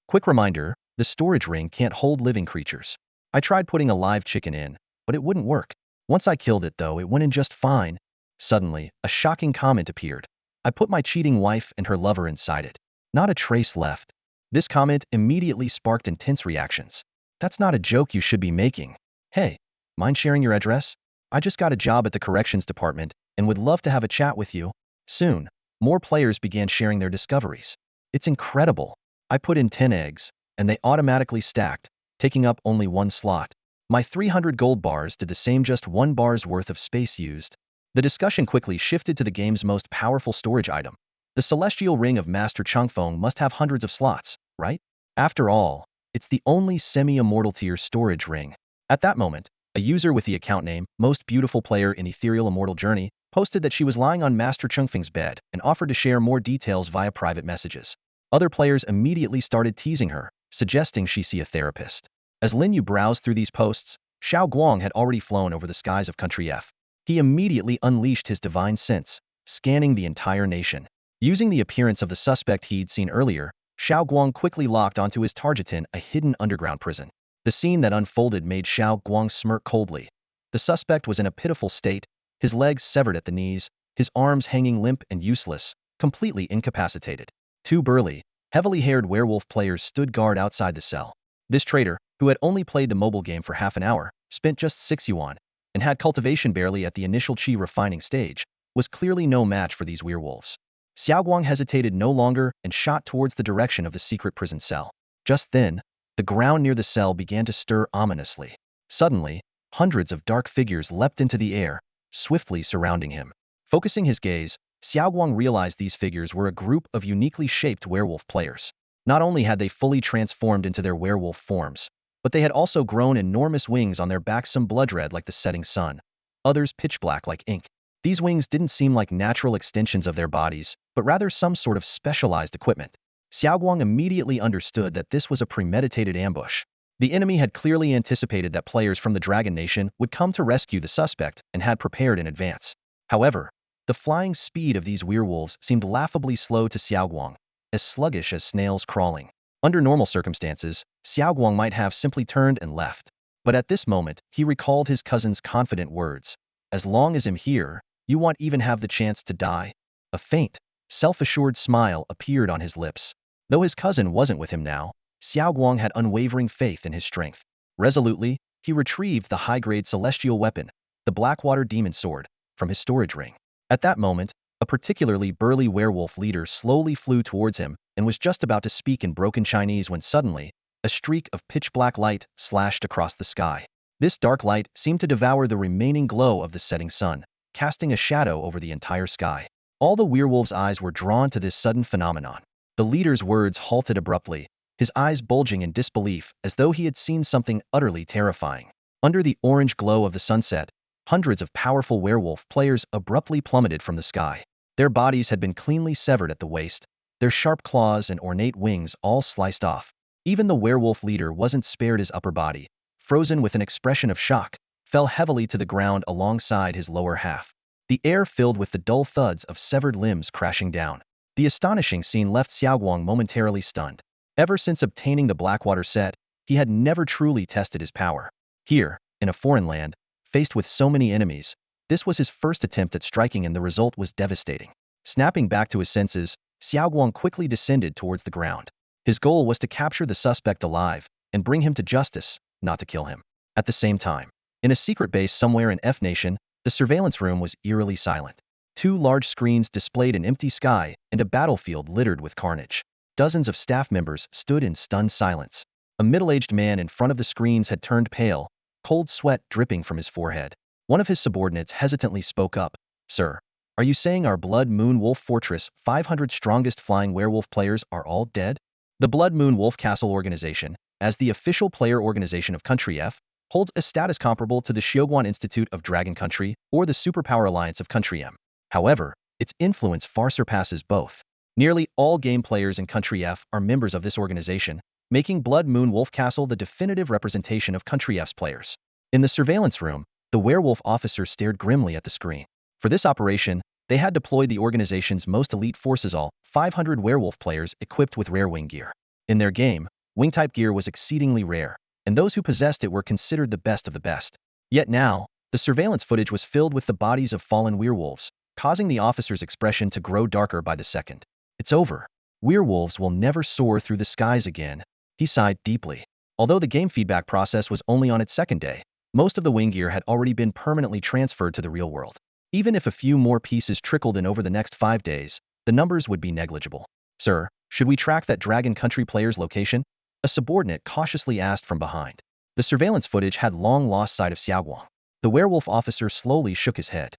Quick reminder, the storage ring can't hold living creatures. I tried putting a live chicken in, but it wouldn't work. Once I killed it though, it went in just fine. Suddenly, a shocking comment appeared. I put my cheating wife and her lover inside it. Not a trace left. This comment immediately sparked intense reactions. That's not a joke you should be making. Hey, mind sharing your address? I just got a job at the corrections department and would love to have a chat with you. Soon, more players began sharing their discoveries. It's incredible. I put in 10 eggs, and they automatically stacked, taking up only one slot. My 300 gold bars did the same, just 1 bar's worth of space used. The discussion quickly shifted to the game's most powerful storage item. The Celestial Ring of Master Changfeng must have hundreds of slots, right? After all, it's the only semi-immortal tier storage ring. At that moment, a user with the account name Most Beautiful Player in Ethereal Immortal Journey posted that she was lying on Master Changfeng's bed and offered to share more details via private messages. Other players immediately started teasing her, suggesting she see a therapist. As Lin Yu browsed through these posts, Xiao Guang had already flown over the skies of Country F. He immediately unleashed his divine sense, scanning the entire nation. Using the appearance of the suspect he'd seen earlier, Xiao Guang quickly locked onto his target in a hidden underground prison. The scene that unfolded made Xiao Guang smirk coldly. The suspect was in a pitiful state, his legs severed at the knees, his arms hanging limp and useless, completely incapacitated. 2 burly, heavily haired werewolf players stood guard outside the cell. This traitor, who had only played the mobile game for half an hour, spent just 6 yuan, and had cultivation barely at the initial chi refining stage, was clearly no match for these werewolves. Xiao Guang hesitated no longer and shot towards the direction of the secret prison cell. Just then, the ground near the cell began to stir ominously. Suddenly, hundreds of dark figures leapt into the air, swiftly surrounding him. Focusing his gaze, Xiao Guang realized these figures were a group of uniquely shaped werewolf players. Not only had they fully transformed into their werewolf forms, but they had also grown enormous wings on their backs, some blood red like the setting sun, others pitch black like ink. These wings didn't seem like natural extensions of their bodies, but rather some sort of specialized equipment. Xiao Guang immediately understood that this was a premeditated ambush. The enemy had clearly anticipated that players from the Dragon Nation would come to rescue the suspect and had prepared in advance. However, the flying speed of these werewolves seemed laughably slow to Xiao Guang, as sluggish as snails crawling. Under normal circumstances, Xiao Guang might have simply turned and left. But at this moment, he recalled his cousin's confident words. As long as I'm here, you won't even have the chance to die. A faint, self-assured smile appeared on his lips. Though his cousin wasn't with him now, Xiao Guang had unwavering faith in his strength. Resolutely, he retrieved the high-grade celestial weapon, the Blackwater Demon Sword, from his storage ring. At that moment, a particularly burly werewolf leader slowly flew towards him and was just about to speak in broken Chinese when suddenly, a streak of pitch-black light slashed across the sky. This dark light seemed to devour the remaining glow of the setting sun, casting a shadow over the entire sky. All the werewolves' eyes were drawn to this sudden phenomenon. The leader's words halted abruptly, his eyes bulging in disbelief as though he had seen something utterly terrifying. Under the orange glow of the sunset, hundreds of powerful werewolf players abruptly plummeted from the sky. Their bodies had been cleanly severed at the waist, their sharp claws and ornate wings all sliced off. Even the werewolf leader wasn't spared. His upper body, frozen with an expression of shock, fell heavily to the ground alongside his lower half. The air filled with the dull thuds of severed limbs crashing down. The astonishing scene left Xiao Guang momentarily stunned. Ever since obtaining the Blackwater set, he had never truly tested his power. Here, in a foreign land, faced with so many enemies, this was his first attempt at striking and the result was devastating. Snapping back to his senses, Xiao Guang quickly descended towards the ground. His goal was to capture the suspect alive and bring him to justice, not to kill him. At the same time, in a secret base somewhere in F Nation, the surveillance room was eerily silent. 2 large screens displayed an empty sky and a battlefield littered with carnage. Dozens of staff members stood in stunned silence. A middle-aged man in front of the screens had turned pale, cold sweat dripping from his forehead. One of his subordinates hesitantly spoke up. "Sir, are you saying our Blood Moon Wolf Fortress 500 strongest flying werewolf players are all dead?" The Blood Moon Wolf Castle organization, as the official player organization of Country F, holds a status comparable to the Xiaoguan Institute of Dragon Country or the Superpower Alliance of Country M. However, its influence far surpasses both. Nearly all game players in Country F are members of this organization, making Blood Moon Wolf Castle the definitive representation of Country F's players. In the surveillance room, the werewolf officer stared grimly at the screen. For this operation, they had deployed the organization's most elite forces, all 500 werewolf players equipped with rare wing gear. In their game, wing-type gear was exceedingly rare, and those who possessed it were considered the best of the best. Yet now, the surveillance footage was filled with the bodies of fallen werewolves, causing the officer's expression to grow darker by the second. "It's over. Werewolves will never soar through the skies again." He sighed deeply. Although the game feedback process was only on its second day, most of the wing gear had already been permanently transferred to the real world. Even if a few more pieces trickled in over the next 5 days, the numbers would be negligible. "Sir, should we track that Dragon Country player's location?" a subordinate cautiously asked from behind. The surveillance footage had long lost sight of Xiaoguang. The werewolf officer slowly shook his head.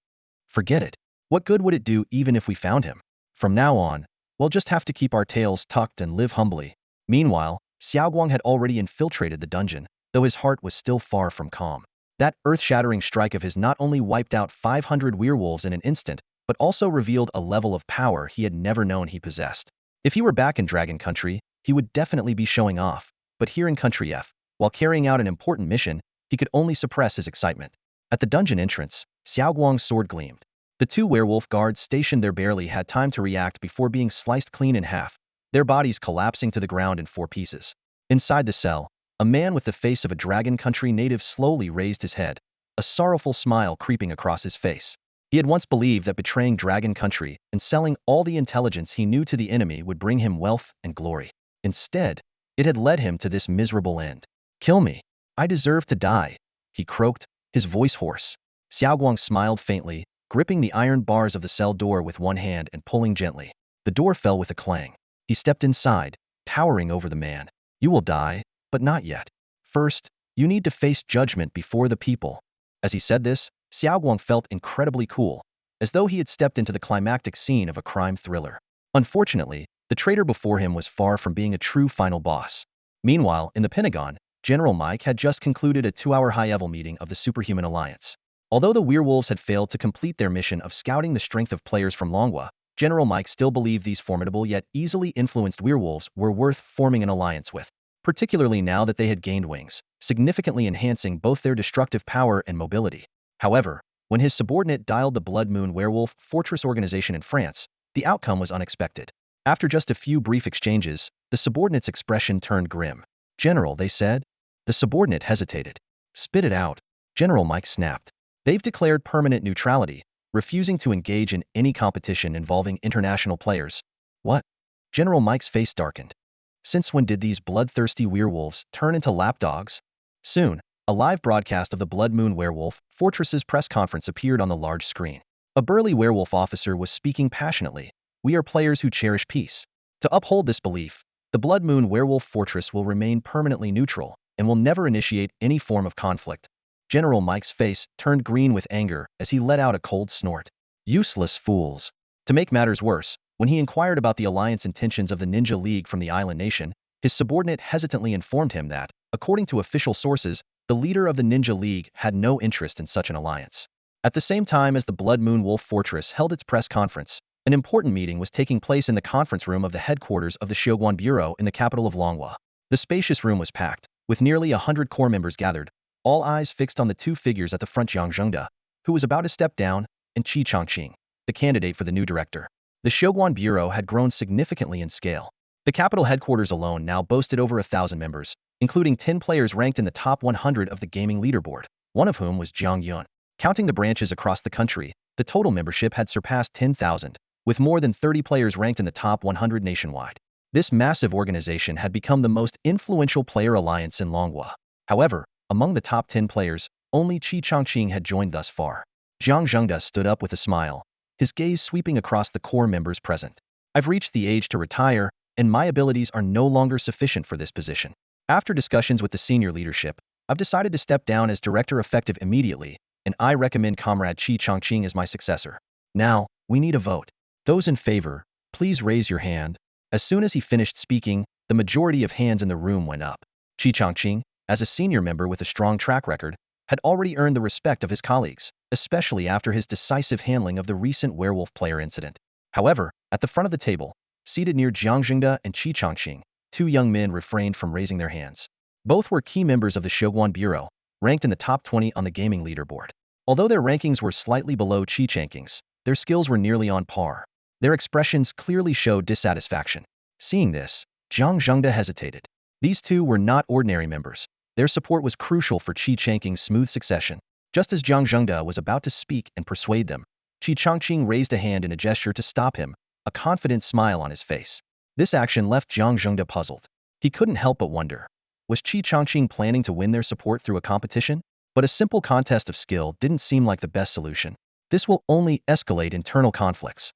"Forget it. What good would it do even if we found him? From now on, we'll just have to keep our tails tucked and live humbly." Meanwhile, Xiaoguang had already infiltrated the dungeon, though his heart was still far from calm. That earth-shattering strike of his not only wiped out 500 werewolves in an instant, but also revealed a level of power he had never known he possessed. If he were back in Dragon Country, he would definitely be showing off, but here in Country F, while carrying out an important mission, he could only suppress his excitement. At the dungeon entrance, Xiaoguang's sword gleamed. The 2 werewolf guards stationed there barely had time to react before being sliced clean in half, their bodies collapsing to the ground in 4 pieces. Inside the cell, a man with the face of a Dragon Country native slowly raised his head, a sorrowful smile creeping across his face. He had once believed that betraying Dragon Country and selling all the intelligence he knew to the enemy would bring him wealth and glory. Instead, it had led him to this miserable end. "Kill me. I deserve to die," he croaked, his voice hoarse. Xiaoguang smiled faintly, gripping the iron bars of the cell door with one hand and pulling gently. The door fell with a clang. He stepped inside, towering over the man. "You will die, but not yet. First, you need to face judgment before the people." As he said this, Xiaoguang felt incredibly cool, as though he had stepped into the climactic scene of a crime thriller. Unfortunately, the traitor before him was far from being a true final boss. Meanwhile, in the Pentagon, General Mike had just concluded a 2-hour high-level meeting of the Superhuman Alliance. Although the werewolves had failed to complete their mission of scouting the strength of players from Longhua, General Mike still believed these formidable yet easily influenced werewolves were worth forming an alliance with, particularly now that they had gained wings, significantly enhancing both their destructive power and mobility. However, when his subordinate dialed the Blood Moon Werewolf Fortress organization in France, the outcome was unexpected. After just a few brief exchanges, the subordinate's expression turned grim. "General," they said. The subordinate hesitated. "Spit it out," General Mike snapped. "They've declared permanent neutrality, refusing to engage in any competition involving international players." "What?" General Mike's face darkened. "Since when did these bloodthirsty werewolves turn into lapdogs?" Soon, a live broadcast of the Blood Moon Werewolf Fortress's press conference appeared on the large screen. A burly werewolf officer was speaking passionately. "We are players who cherish peace. To uphold this belief, the Blood Moon Werewolf Fortress will remain permanently neutral and will never initiate any form of conflict." General Mike's face turned green with anger as he let out a cold snort. "Useless fools." To make matters worse, when he inquired about the alliance intentions of the Ninja League from the island nation, his subordinate hesitantly informed him that, according to official sources, the leader of the Ninja League had no interest in such an alliance. At the same time as the Blood Moon Wolf Fortress held its press conference, an important meeting was taking place in the conference room of the headquarters of the Xiaoguan Bureau in the capital of Longhua. The spacious room was packed, with nearly 100 core members gathered, all eyes fixed on the 2 figures at the front: Jiang Zhengde, who was about to step down, and Qi Chongqing, the candidate for the new director. The Xiaoguan Bureau had grown significantly in scale. The capital headquarters alone now boasted over 1,000 members, including 10 players ranked in the top 100 of the gaming leaderboard, one of whom was Jiang Yun. Counting the branches across the country, the total membership had surpassed 10,000, with more than 30 players ranked in the top 100 nationwide. This massive organization had become the most influential player alliance in Longhua. However, among the top 10 players, only Qi Chongqing had joined thus far. Jiang Zhengde stood up with a smile, his gaze sweeping across the core members present. "I've reached the age to retire, and my abilities are no longer sufficient for this position. After discussions with the senior leadership, I've decided to step down as director effective immediately, and I recommend Comrade Qi Changqing as my successor. Now, we need a vote. Those in favor, please raise your hand. As soon as he finished speaking, the majority of hands in the room went up. Qi Changqing, as a senior member with a strong track record, had already earned the respect of his colleagues, especially after his decisive handling of the recent werewolf player incident. However, at the front of the table, seated near Jiang Zhengde and Qi Changqing, two young men refrained from raising their hands. Both were key members of the Shoguan Bureau, ranked in the top 20 on the gaming leaderboard. Although their rankings were slightly below Qi Changqing's, their skills were nearly on par. Their expressions clearly showed dissatisfaction. Seeing this, Jiang Zhengde hesitated. These two were not ordinary members. Their support was crucial for Qi Changqing's smooth succession. Just as Jiang Zhengde was about to speak and persuade them, Qi Changqing raised a hand in a gesture to stop him, a confident smile on his face. This action left Jiang Zhengde puzzled. He couldn't help but wonder, was Qi Changqing planning to win their support through a competition? But a simple contest of skill didn't seem like the best solution. This will only escalate internal conflicts.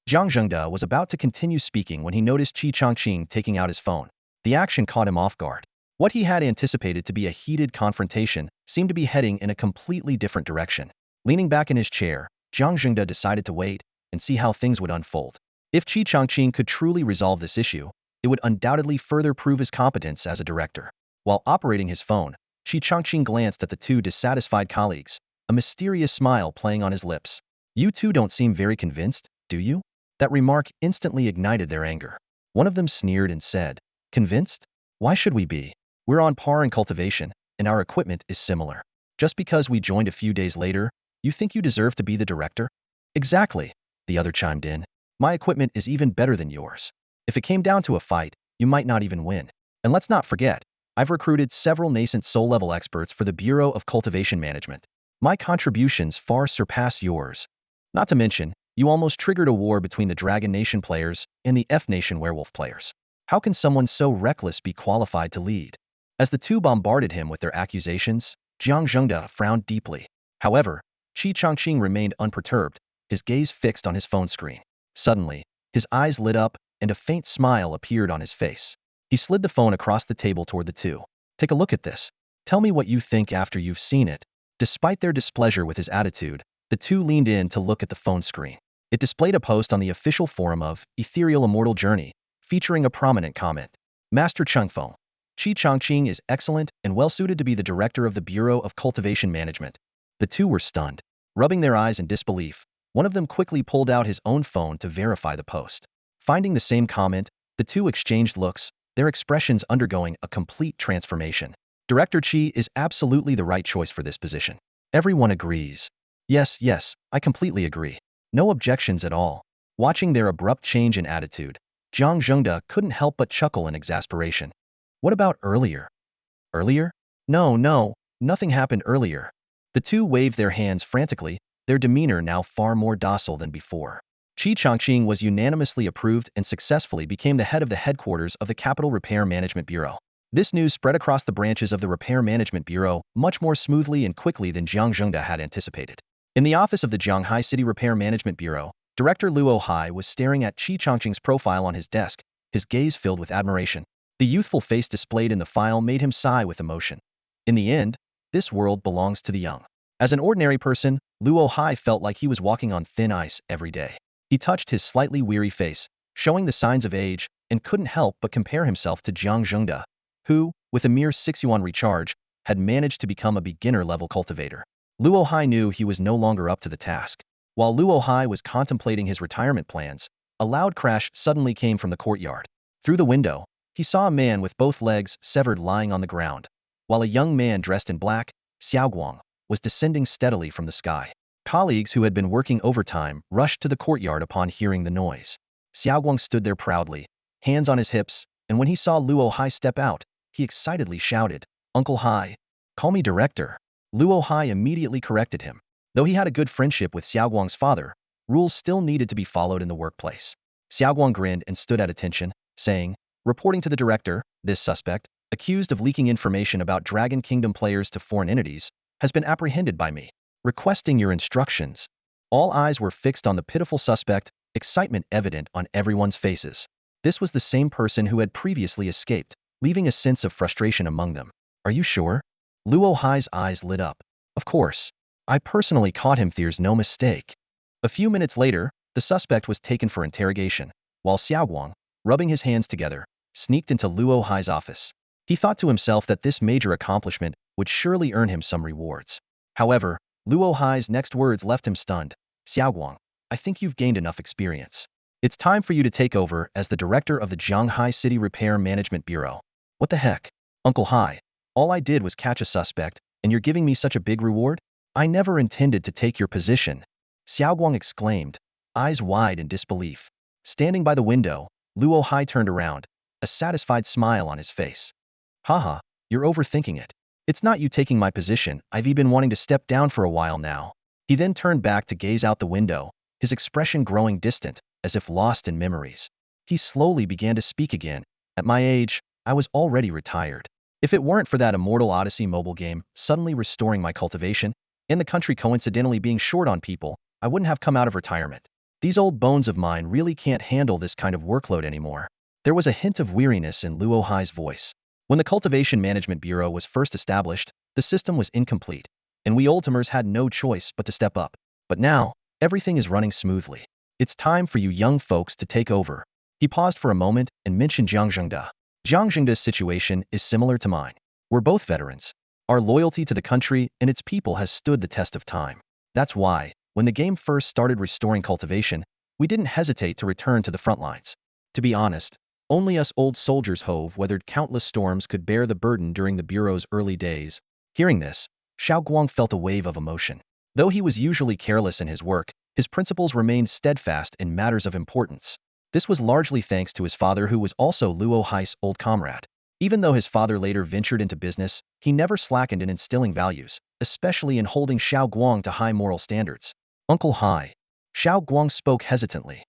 Jiang Zhengde was about to continue speaking when he noticed Qi Changqing taking out his phone. The action caught him off guard. What he had anticipated to be a heated confrontation seemed to be heading in a completely different direction. Leaning back in his chair, Jiang Zhengde decided to wait and see how things would unfold. If Qi Changqing could truly resolve this issue, it would undoubtedly further prove his competence as a director. While operating his phone, Qi Changqing glanced at the two dissatisfied colleagues, a mysterious smile playing on his lips. You two don't seem very convinced, do you? That remark instantly ignited their anger. One of them sneered and said, "Convinced? Why should we be? We're on par in cultivation, and our equipment is similar. Just because we joined a few days later, you think you deserve to be the director?" "Exactly," the other chimed in. "My equipment is even better than yours. If it came down to a fight, you might not even win. And let's not forget, I've recruited several nascent soul-level experts for the Bureau of Cultivation Management. My contributions far surpass yours. Not to mention, you almost triggered a war between the Dragon Nation players and the F Nation werewolf players. How can someone so reckless be qualified to lead?" As the two bombarded him with their accusations, Jiang Zhengde frowned deeply. However, Qi Changqing remained unperturbed, his gaze fixed on his phone screen. Suddenly, his eyes lit up and a faint smile appeared on his face. He slid the phone across the table toward the two. "Take a look at this. Tell me what you think after you've seen it." Despite their displeasure with his attitude, the two leaned in to look at the phone screen. It displayed a post on the official forum of Ethereal Immortal Journey, featuring a prominent comment. "Master Chengfeng, Qi Changqing is excellent and well-suited to be the director of the Bureau of Cultivation Management." The two were stunned. Rubbing their eyes in disbelief, one of them quickly pulled out his own phone to verify the post. Finding the same comment, the two exchanged looks, their expressions undergoing a complete transformation. "Director Qi is absolutely the right choice for this position. Everyone agrees." Yes, I completely agree. No objections at all." Watching their abrupt change in attitude, Jiang Zhengde couldn't help but chuckle in exasperation. "What about earlier?" "Earlier? No, nothing happened earlier." The two waved their hands frantically, their demeanor now far more docile than before. Qi Changqing was unanimously approved and successfully became the head of the headquarters of the Capital Repair Management Bureau. This news spread across the branches of the Repair Management Bureau much more smoothly and quickly than Jiang Zhengde had anticipated. In the office of the Jianghai City Repair Management Bureau, Director Luo Hai was staring at Qi Changqing's profile on his desk, his gaze filled with admiration. The youthful face displayed in the file made him sigh with emotion. In the end, this world belongs to the young. As an ordinary person, Luo Hai felt like he was walking on thin ice every day. He touched his slightly weary face, showing the signs of age, and couldn't help but compare himself to Jiang Zhengde, who, with a mere 6 yuan recharge, had managed to become a beginner-level cultivator. Luo Hai knew he was no longer up to the task. While Luo Hai was contemplating his retirement plans, a loud crash suddenly came from the courtyard. Through the window, he saw a man with both legs severed lying on the ground, while a young man dressed in black, Xiaoguang, was descending steadily from the sky. Colleagues who had been working overtime rushed to the courtyard upon hearing the noise. Xiaoguang stood there proudly, hands on his hips, and when he saw Luo Hai step out, he excitedly shouted, "Uncle Hai, call me director." Luo Hai immediately corrected him. Though he had a good friendship with Xiaoguang's father, rules still needed to be followed in the workplace. Xiaoguang grinned and stood at attention, saying, "Reporting to the director, this suspect, accused of leaking information about Dragon Kingdom players to foreign entities, has been apprehended by me. Requesting your instructions." All eyes were fixed on the pitiful suspect, excitement evident on everyone's faces. This was the same person who had previously escaped, leaving a sense of frustration among them. Are you sure? Luo Hai's eyes lit up. Of course. I personally caught him, there's no mistake. A few minutes later, the suspect was taken for interrogation, while Xiaoguang, rubbing his hands together, sneaked into Luo Hai's office. He thought to himself that this major accomplishment would surely earn him some rewards. However, Luo Hai's next words left him stunned. Xiaoguang, I think you've gained enough experience. It's time for you to take over as the director of the Jianghai City Repair Management Bureau. What the heck? Uncle Hai, all I did was catch a suspect, and you're giving me such a big reward? I never intended to take your position. Xiaoguang exclaimed, eyes wide in disbelief. Standing by the window, Luo Hai turned around, a satisfied smile on his face. Haha, you're overthinking it. It's not you taking my position, I've been wanting to step down for a while now. He then turned back to gaze out the window, his expression growing distant, as if lost in memories. He slowly began to speak again. At my age, I was already retired. If it weren't for that Immortality mobile game suddenly restoring my cultivation, and the country coincidentally being short on people, I wouldn't have come out of retirement. These old bones of mine really can't handle this kind of workload anymore. There was a hint of weariness in Luo Hai's voice. When the Cultivation Management Bureau was first established, the system was incomplete, and we oldtimers had no choice but to step up. But now, everything is running smoothly. It's time for you young folks to take over. He paused for a moment and mentioned Jiang Zhengde. Jiang Zhengde's situation is similar to mine. We're both veterans. Our loyalty to the country and its people has stood the test of time. That's why, when the game first started restoring cultivation, we didn't hesitate to return to the front lines. To be honest, only us old soldiers who've weathered countless storms could bear the burden during the Bureau's early days. Hearing this, Xiaoguang felt a wave of emotion. Though he was usually careless in his work, his principles remained steadfast in matters of importance. This was largely thanks to his father, who was also Luo Hai's old comrade. Even though his father later ventured into business, he never slackened in instilling values, especially in holding Xiaoguang to high moral standards. Uncle Hai. Xiaoguang spoke hesitantly.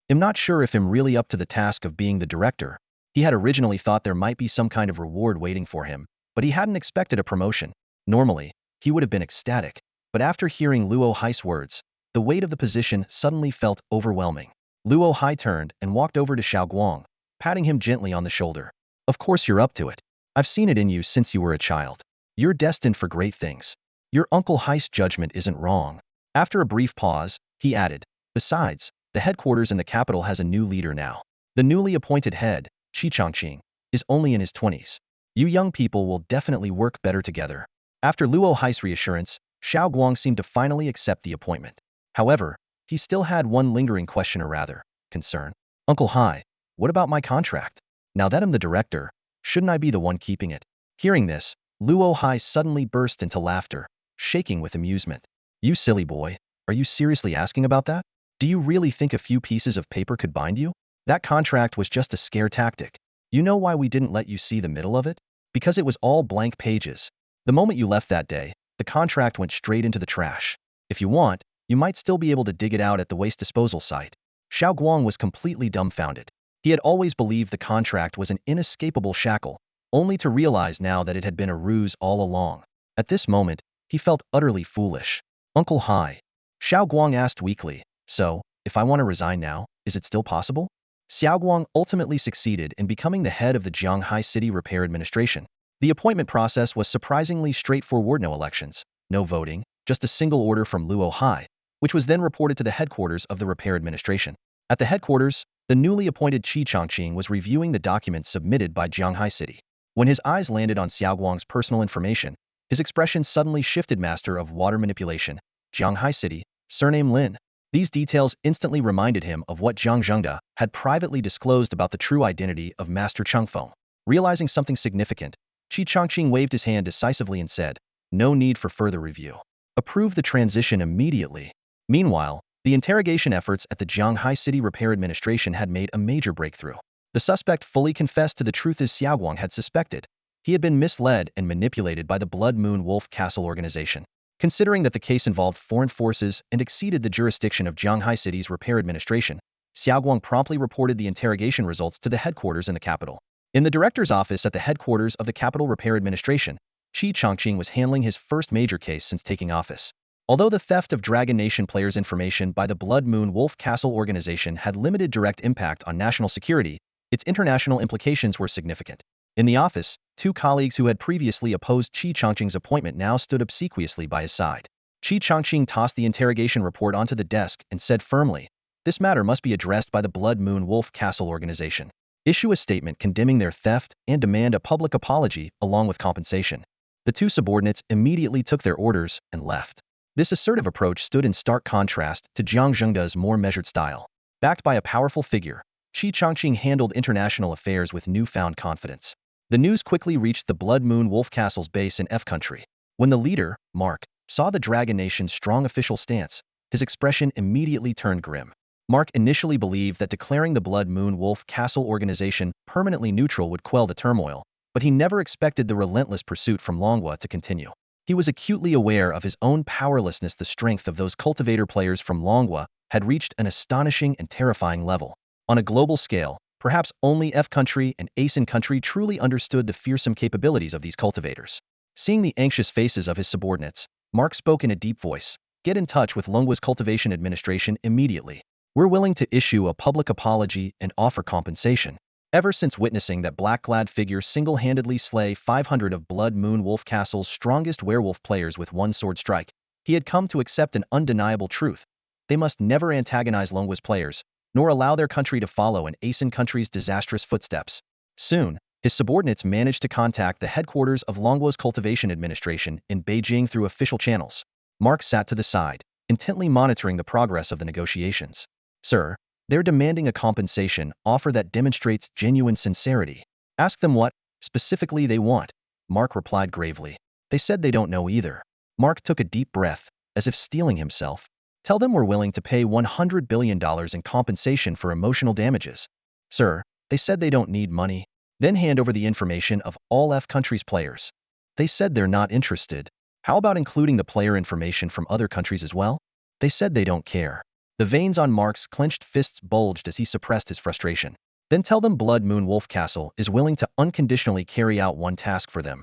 I'm not sure if I'm really up to the task of being the director. He had originally thought there might be some kind of reward waiting for him, but he hadn't expected a promotion. Normally, he would have been ecstatic, but after hearing Luo Hai's words, the weight of the position suddenly felt overwhelming. Luo Hai turned and walked over to Xiaoguang, patting him gently on the shoulder. Of course you're up to it. I've seen it in you since you were a child. You're destined for great things. Your Uncle Hai's judgment isn't wrong. After a brief pause, he added, besides, the headquarters in the capital has a new leader now. The newly appointed head, Qi Changqing, is only in his 20s. You young people will definitely work better together. After Luo Hai's reassurance, Xiaoguang seemed to finally accept the appointment. However, he still had one lingering question, or rather, concern. Uncle Hai, what about my contract? Now that I'm the director, shouldn't I be the one keeping it? Hearing this, Luo Hai suddenly burst into laughter, shaking with amusement. You silly boy, are you seriously asking about that? Do you really think a few pieces of paper could bind you? That contract was just a scare tactic. You know why we didn't let you see the middle of it? Because it was all blank pages. The moment you left that day, the contract went straight into the trash. If you want, you might still be able to dig it out at the waste disposal site. Xiaoguang was completely dumbfounded. He had always believed the contract was an inescapable shackle, only to realize now that it had been a ruse all along. At this moment, he felt utterly foolish. Uncle Hai. Xiaoguang asked weakly, so, if I want to resign now, is it still possible? Xiaoguang ultimately succeeded in becoming the head of the Jianghai City Repair Administration. The appointment process was surprisingly straightforward. No elections, no voting, just a single order from Luo Hai, which was then reported to the headquarters of the repair administration. At the headquarters, the newly appointed Qi Changqing was reviewing the documents submitted by Jianghai City. When his eyes landed on Xiaoguang's personal information, his expression suddenly shifted. Master of water manipulation, Jianghai City, surname Lin. These details instantly reminded him of what Jiang Zhengde had privately disclosed about the true identity of Master Chengfeng. Realizing something significant, Qi Changqing waved his hand decisively and said, no need for further review. Approve the transition immediately. Meanwhile, the interrogation efforts at the Jianghai City Repair Administration had made a major breakthrough. The suspect fully confessed to the truth as Xiaoguang had suspected. He had been misled and manipulated by the Blood Moon Wolf Castle organization. Considering that the case involved foreign forces and exceeded the jurisdiction of Jianghai City's repair administration, Xiaoguang promptly reported the interrogation results to the headquarters in the capital. In the director's office at the headquarters of the Capital Repair Administration, Qi Changqing was handling his first major case since taking office. Although the theft of Dragon Nation players' information by the Blood Moon Wolf Castle organization had limited direct impact on national security, Its international implications were significant. In the office, two colleagues who had previously opposed Qi Changqing's appointment now stood obsequiously by his side. Qi Changqing tossed the interrogation report onto the desk and said firmly, "This matter must be addressed by the Blood Moon Wolf Castle organization. Issue a statement condemning their theft and demand a public apology along with compensation." The two subordinates immediately took their orders and left. This assertive approach stood in stark contrast to Jiang Zhengde's more measured style. Backed by a powerful figure, Qi Changqing handled international affairs with newfound confidence. The news quickly reached the Blood Moon Wolf Castle's base in F country. When the leader, Mark, saw the Dragon Nation's strong official stance, his expression immediately turned grim. Mark initially believed that declaring the Blood Moon Wolf Castle organization permanently neutral would quell the turmoil, but he never expected the relentless pursuit from Longhua to continue. He was acutely aware of his own powerlessness. The strength of those cultivator players from Longhua had reached an astonishing and terrifying level. On a global scale, perhaps only F country and ASEAN country truly understood the fearsome capabilities of these cultivators. Seeing the anxious faces of his subordinates, Mark spoke in a deep voice. "Get in touch with Longhua's cultivation administration immediately. We're willing to issue a public apology and offer compensation." Ever since witnessing that black-clad figure single-handedly slay 500 of Blood Moon Wolf Castle's strongest werewolf players with one sword strike, he had come to accept an undeniable truth. They must never antagonize Longhua's players, nor allow their country to follow an ASEAN country's disastrous footsteps. Soon, his subordinates managed to contact the headquarters of Longhua's cultivation administration in Beijing through official channels. Mark sat to the side, intently monitoring the progress of the negotiations. "Sir, they're demanding a compensation offer that demonstrates genuine sincerity. Ask them what, specifically, they want," Mark replied gravely. "They said they don't know either." Mark took a deep breath, as if steeling himself. "Tell them we're willing to pay $100 billion in compensation for emotional damages." "Sir, they said they don't need money." "Then hand over the information of all F countries' players." "They said they're not interested." "How about including the player information from other countries as well?" "They said they don't care." The veins on Mark's clenched fists bulged as he suppressed his frustration. "Then tell them Blood Moon Wolf Castle is willing to unconditionally carry out one task for them."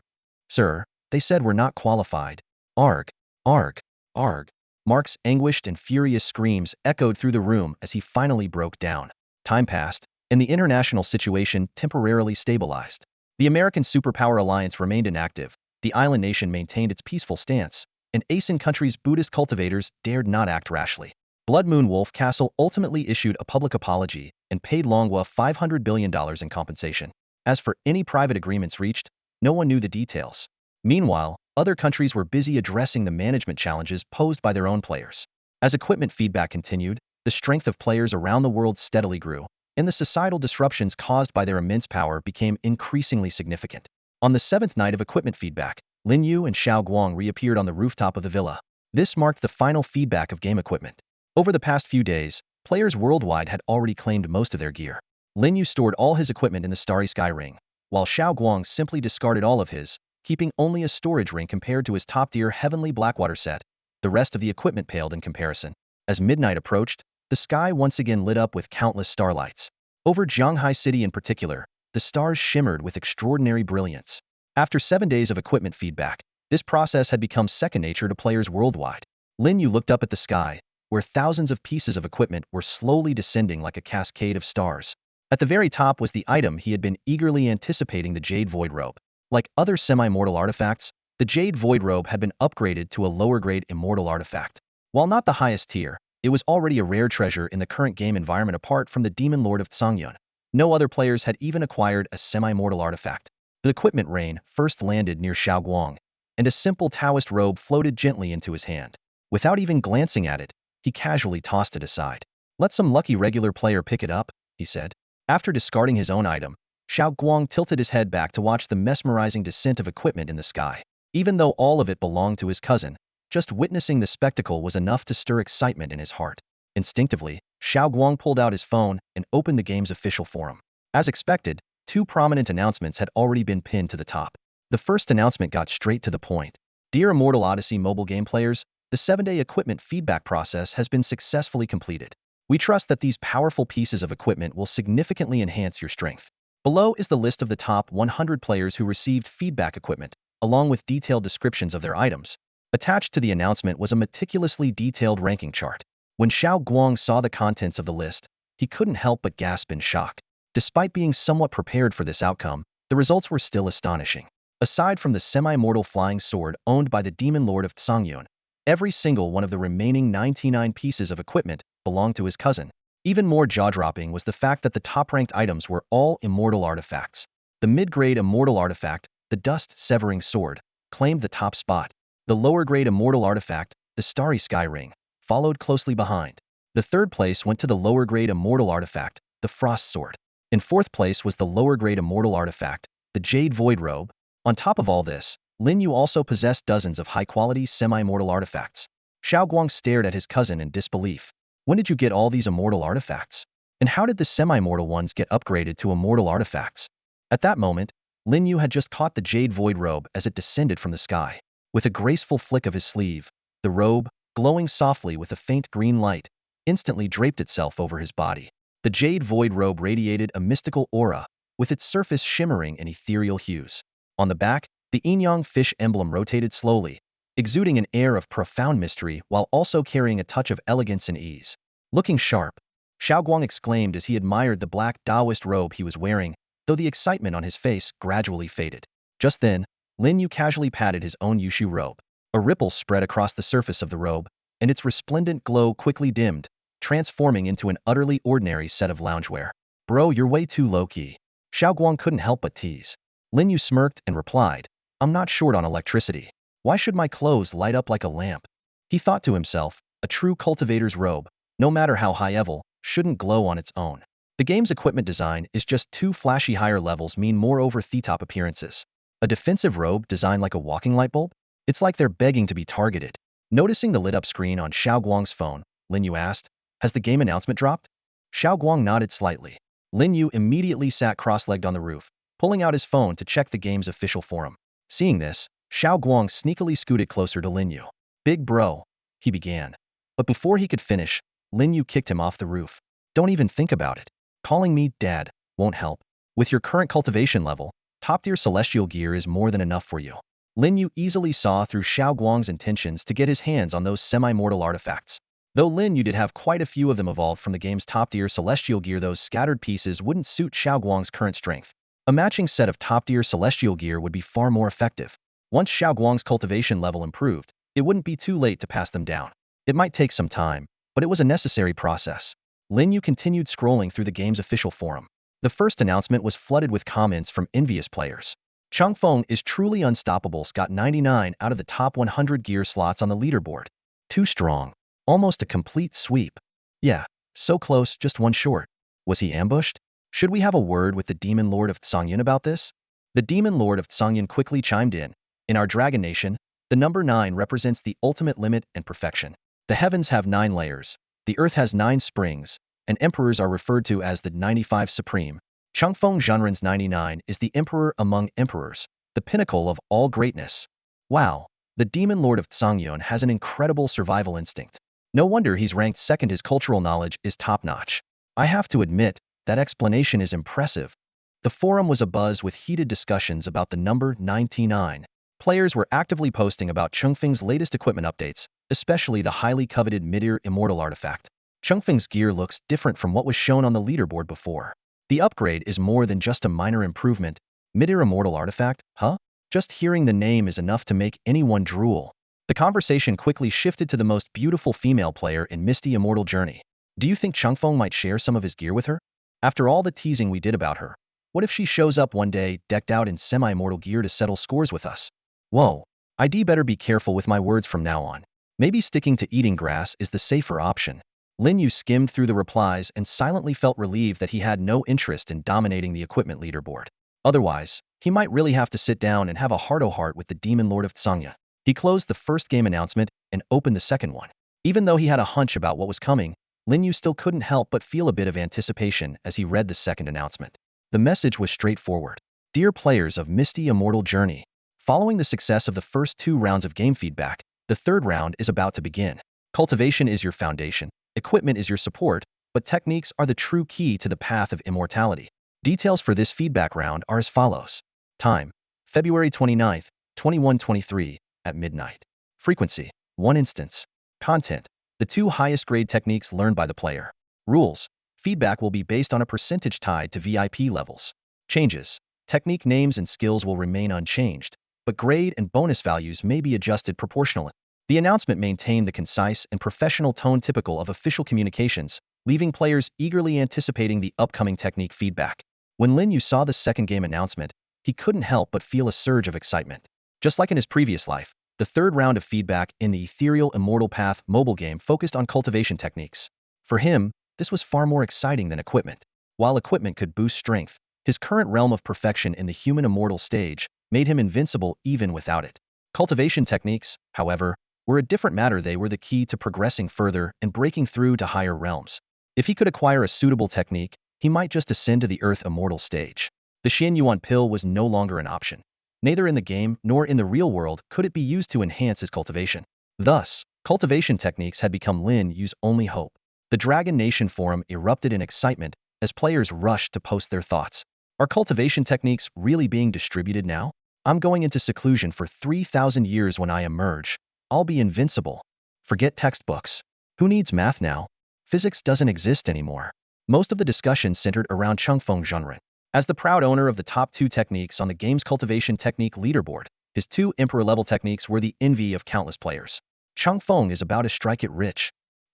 "Sir, they said we're not qualified." "Arg, arg, arg." Mark's anguished and furious screams echoed through the room as he finally broke down. Time passed, and the international situation temporarily stabilized. The American superpower alliance remained inactive, the island nation maintained its peaceful stance, and ASEAN countries' Buddhist cultivators dared not act rashly. Blood Moon Wolf Castle ultimately issued a public apology and paid Longhua $500 billion in compensation. As for any private agreements reached, no one knew the details. Meanwhile, other countries were busy addressing the management challenges posed by their own players. As equipment feedback continued, the strength of players around the world steadily grew, and the societal disruptions caused by their immense power became increasingly significant. On the seventh night of equipment feedback, Lin Yu and Xiao Guang reappeared on the rooftop of the villa. This marked the final feedback of game equipment. Over the past few days, players worldwide had already claimed most of their gear. Lin Yu stored all his equipment in the Starry Sky Ring, while Xiao Guang simply discarded all of his, keeping only a storage ring compared to his top-tier Heavenly Blackwater set. The rest of the equipment paled in comparison. As midnight approached, the sky once again lit up with countless starlights. Over Zhanghai City in particular, the stars shimmered with extraordinary brilliance. After 7 days of equipment feedback, this process had become second nature to players worldwide. Lin Yu looked up at the sky, where thousands of pieces of equipment were slowly descending like a cascade of stars. At the very top was the item he had been eagerly anticipating, the Jade Void Robe. Like other semi-mortal artifacts, the Jade Void Robe had been upgraded to a lower-grade immortal artifact. While not the highest tier, it was already a rare treasure in the current game environment. Apart from the Demon Lord of Tsangyun, no other players had even acquired a semi-mortal artifact. The equipment rain first landed near Xiao Guang, and a simple Taoist robe floated gently into his hand. Without even glancing at it, he casually tossed it aside. "Let some lucky regular player pick it up," he said. After discarding his own item, Xiao Guang tilted his head back to watch the mesmerizing descent of equipment in the sky. Even though all of it belonged to his cousin, just witnessing the spectacle was enough to stir excitement in his heart. Instinctively, Xiao Guang pulled out his phone and opened the game's official forum. As expected, two prominent announcements had already been pinned to the top. The first announcement got straight to the point. "Dear Immortal Odyssey mobile game players, the 7-day equipment feedback process has been successfully completed. We trust that these powerful pieces of equipment will significantly enhance your strength." Below is the list of the top 100 players who received feedback equipment, along with detailed descriptions of their items. Attached to the announcement was a meticulously detailed ranking chart. When Xiao Guang saw the contents of the list, he couldn't help but gasp in shock. Despite being somewhat prepared for this outcome, the results were still astonishing. Aside from the semi-mortal flying sword owned by the demon lord of Tsangyun, every single one of the remaining 99 pieces of equipment belonged to his cousin. Even more jaw-dropping was the fact that the top-ranked items were all immortal artifacts. The mid-grade immortal artifact, the dust-severing sword, claimed the top spot. The lower-grade immortal artifact, the starry sky ring, followed closely behind. The third place went to the lower-grade immortal artifact, the frost sword. In fourth place was the lower-grade immortal artifact, the jade void robe. On top of all this, Lin Yu also possessed dozens of high-quality semi-mortal artifacts. Xiao Guang stared at his cousin in disbelief. When did you get all these immortal artifacts? And how did the semi-mortal ones get upgraded to immortal artifacts? At that moment, Lin Yu had just caught the jade void robe as it descended from the sky. With a graceful flick of his sleeve, the robe, glowing softly with a faint green light, instantly draped itself over his body. The jade void robe radiated a mystical aura, with its surface shimmering in ethereal hues. On the back, the yin-yang fish emblem rotated slowly, exuding an air of profound mystery while also carrying a touch of elegance and ease. Looking sharp, Xiao Guang exclaimed as he admired the black Taoist robe he was wearing, though the excitement on his face gradually faded. Just then, Lin Yu casually patted his own Yushu robe. A ripple spread across the surface of the robe, and its resplendent glow quickly dimmed, transforming into an utterly ordinary set of loungewear. Bro, you're way too low-key. Xiao Guang couldn't help but tease. Lin Yu smirked and replied, I'm not short on electricity. Why should my clothes light up like a lamp? He thought to himself, a true cultivator's robe, no matter how high-level, shouldn't glow on its own. The game's equipment design is just too flashy. Higher levels mean more over-the-top appearances. A defensive robe designed like a walking light bulb? It's like they're begging to be targeted. Noticing the lit-up screen on Xiao Guang's phone, Lin Yu asked, has the game announcement dropped? Xiao Guang nodded slightly. Lin Yu immediately sat cross-legged on the roof, pulling out his phone to check the game's official forum. Seeing this, Xiao Guang sneakily scooted closer to Lin Yu. Big bro, he began. But before he could finish, Lin Yu kicked him off the roof. Don't even think about it. Calling me dad won't help. With your current cultivation level, top-tier celestial gear is more than enough for you. Lin Yu easily saw through Xiao Guang's intentions to get his hands on those semi-mortal artifacts. Though Lin Yu did have quite a few of them evolved from the game's top-tier celestial gear, those scattered pieces wouldn't suit Xiao Guang's current strength. A matching set of top-tier celestial gear would be far more effective. Once Xiao Guang's cultivation level improved, it wouldn't be too late to pass them down. It might take some time, but it was a necessary process. Lin Yu continued scrolling through the game's official forum. The first announcement was flooded with comments from envious players. Changfeng is truly unstoppable. Got 99 out of the top 100 gear slots on the leaderboard. Too strong. Almost a complete sweep. Yeah, so close, just one short. Was he ambushed? Should we have a word with the demon lord of Tsangyun about this? The demon lord of Tsangyun quickly chimed in. In our Dragon Nation, the number 9 represents the ultimate limit and perfection. The heavens have 9 layers, the earth has 9 springs, and emperors are referred to as the 95 Supreme. Changfeng Zhenren's 99 is the emperor among emperors, the pinnacle of all greatness. Wow, the demon lord of Tsangyun has an incredible survival instinct. No wonder he's ranked second. His cultural knowledge is top-notch. I have to admit, that explanation is impressive. The forum was abuzz with heated discussions about the number 99. Players were actively posting about Changfeng's latest equipment updates, especially the highly coveted mid-ear immortal artifact. Changfeng's gear looks different from what was shown on the leaderboard before. The upgrade is more than just a minor improvement. Mid-ear immortal artifact, huh? Just hearing the name is enough to make anyone drool. The conversation quickly shifted to the most beautiful female player in Misty Immortal Journey. Do you think Changfeng might share some of his gear with her? After all the teasing we did about her, what if she shows up one day decked out in semi-mortal gear to settle scores with us? Whoa, I'd better be careful with my words from now on. Maybe sticking to eating grass is the safer option. Lin Yu skimmed through the replies and silently felt relieved that he had no interest in dominating the equipment leaderboard. Otherwise, he might really have to sit down and have a heart-to-heart with the demon lord of Tsangya. He closed the first game announcement and opened the second one. Even though he had a hunch about what was coming, Lin Yu still couldn't help but feel a bit of anticipation as he read the second announcement. The message was straightforward. Dear players of Misty Immortal Journey, following the success of the first 2 rounds of game feedback, the third round is about to begin. Cultivation is your foundation, equipment is your support, but techniques are the true key to the path of immortality. Details for this feedback round are as follows. Time: February 29th, 2123, at midnight. Frequency: 1 instance. Content: the 2 highest grade techniques learned by the player. Rules: Feedback will be based on a percentage tied to VIP levels. Changes. Technique names and skills will remain unchanged, but grade and bonus values may be adjusted proportionally. The announcement maintained the concise and professional tone typical of official communications, leaving players eagerly anticipating the upcoming technique feedback. When Lin Yu saw the second game announcement, he couldn't help but feel a surge of excitement. Just like in his previous life, the third round of feedback in the ethereal Immortal Path mobile game focused on cultivation techniques. For him, this was far more exciting than equipment. While equipment could boost strength, his current realm of perfection in the human immortal stage made him invincible even without it. Cultivation techniques, however, were a different matter. They were the key to progressing further and breaking through to higher realms. If he could acquire a suitable technique, he might just ascend to the Earth immortal stage. The Xian Yuan pill was no longer an option. Neither in the game nor in the real world could it be used to enhance his cultivation. Thus, cultivation techniques had become Lin Yu's only hope. The Dragon Nation forum erupted in excitement as players rushed to post their thoughts. Are cultivation techniques really being distributed now? I'm going into seclusion for 3,000 years. When I emerge, I'll be invincible. Forget textbooks. Who needs math now? Physics doesn't exist anymore. Most of the discussion centered around Changfeng genre. As the proud owner of the top 2 techniques on the game's cultivation technique leaderboard, his 2 emperor-level techniques were the envy of countless players. Changfeng is about to strike it rich.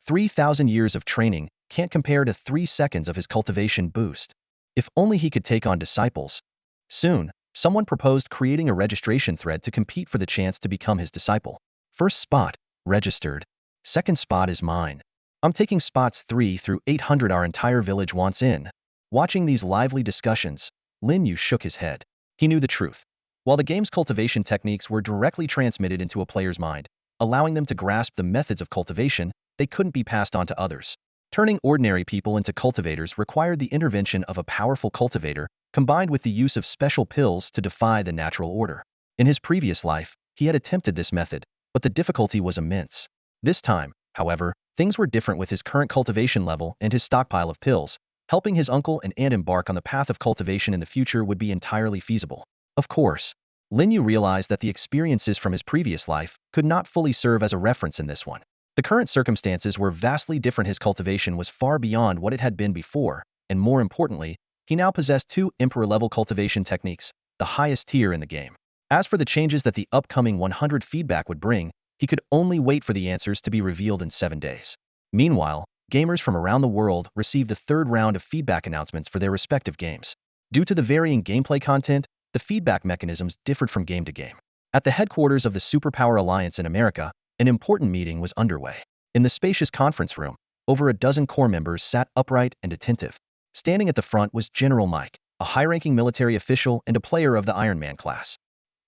3,000 years of training can't compare to 3 seconds of his cultivation boost. If only he could take on disciples. Soon, someone proposed creating a registration thread to compete for the chance to become his disciple. First spot, registered. Second spot is mine. I'm taking spots 3 through 800. Our entire village wants in. Watching these lively discussions, Lin Yu shook his head. He knew the truth. While the game's cultivation techniques were directly transmitted into a player's mind, allowing them to grasp the methods of cultivation, they couldn't be passed on to others. Turning ordinary people into cultivators required the intervention of a powerful cultivator, combined with the use of special pills to defy the natural order. In his previous life, he had attempted this method, but the difficulty was immense. This time, however, things were different with his current cultivation level and his stockpile of pills. Helping his uncle and aunt embark on the path of cultivation in the future would be entirely feasible. Of course, Lin Yu realized that the experiences from his previous life could not fully serve as a reference in this one. The current circumstances were vastly different. His cultivation was far beyond what it had been before, and more importantly, he now possessed 2 emperor-level cultivation techniques, the highest tier in the game. As for the changes that the upcoming 100 feedback would bring, he could only wait for the answers to be revealed in 7 days. Meanwhile, gamers from around the world received the third round of feedback announcements for their respective games. Due to the varying gameplay content, the feedback mechanisms differed from game to game. At the headquarters of the Superpower Alliance in America, an important meeting was underway. In the spacious conference room, over a dozen core members sat upright and attentive. Standing at the front was General Mike, a high-ranking military official and a player of the Iron Man class.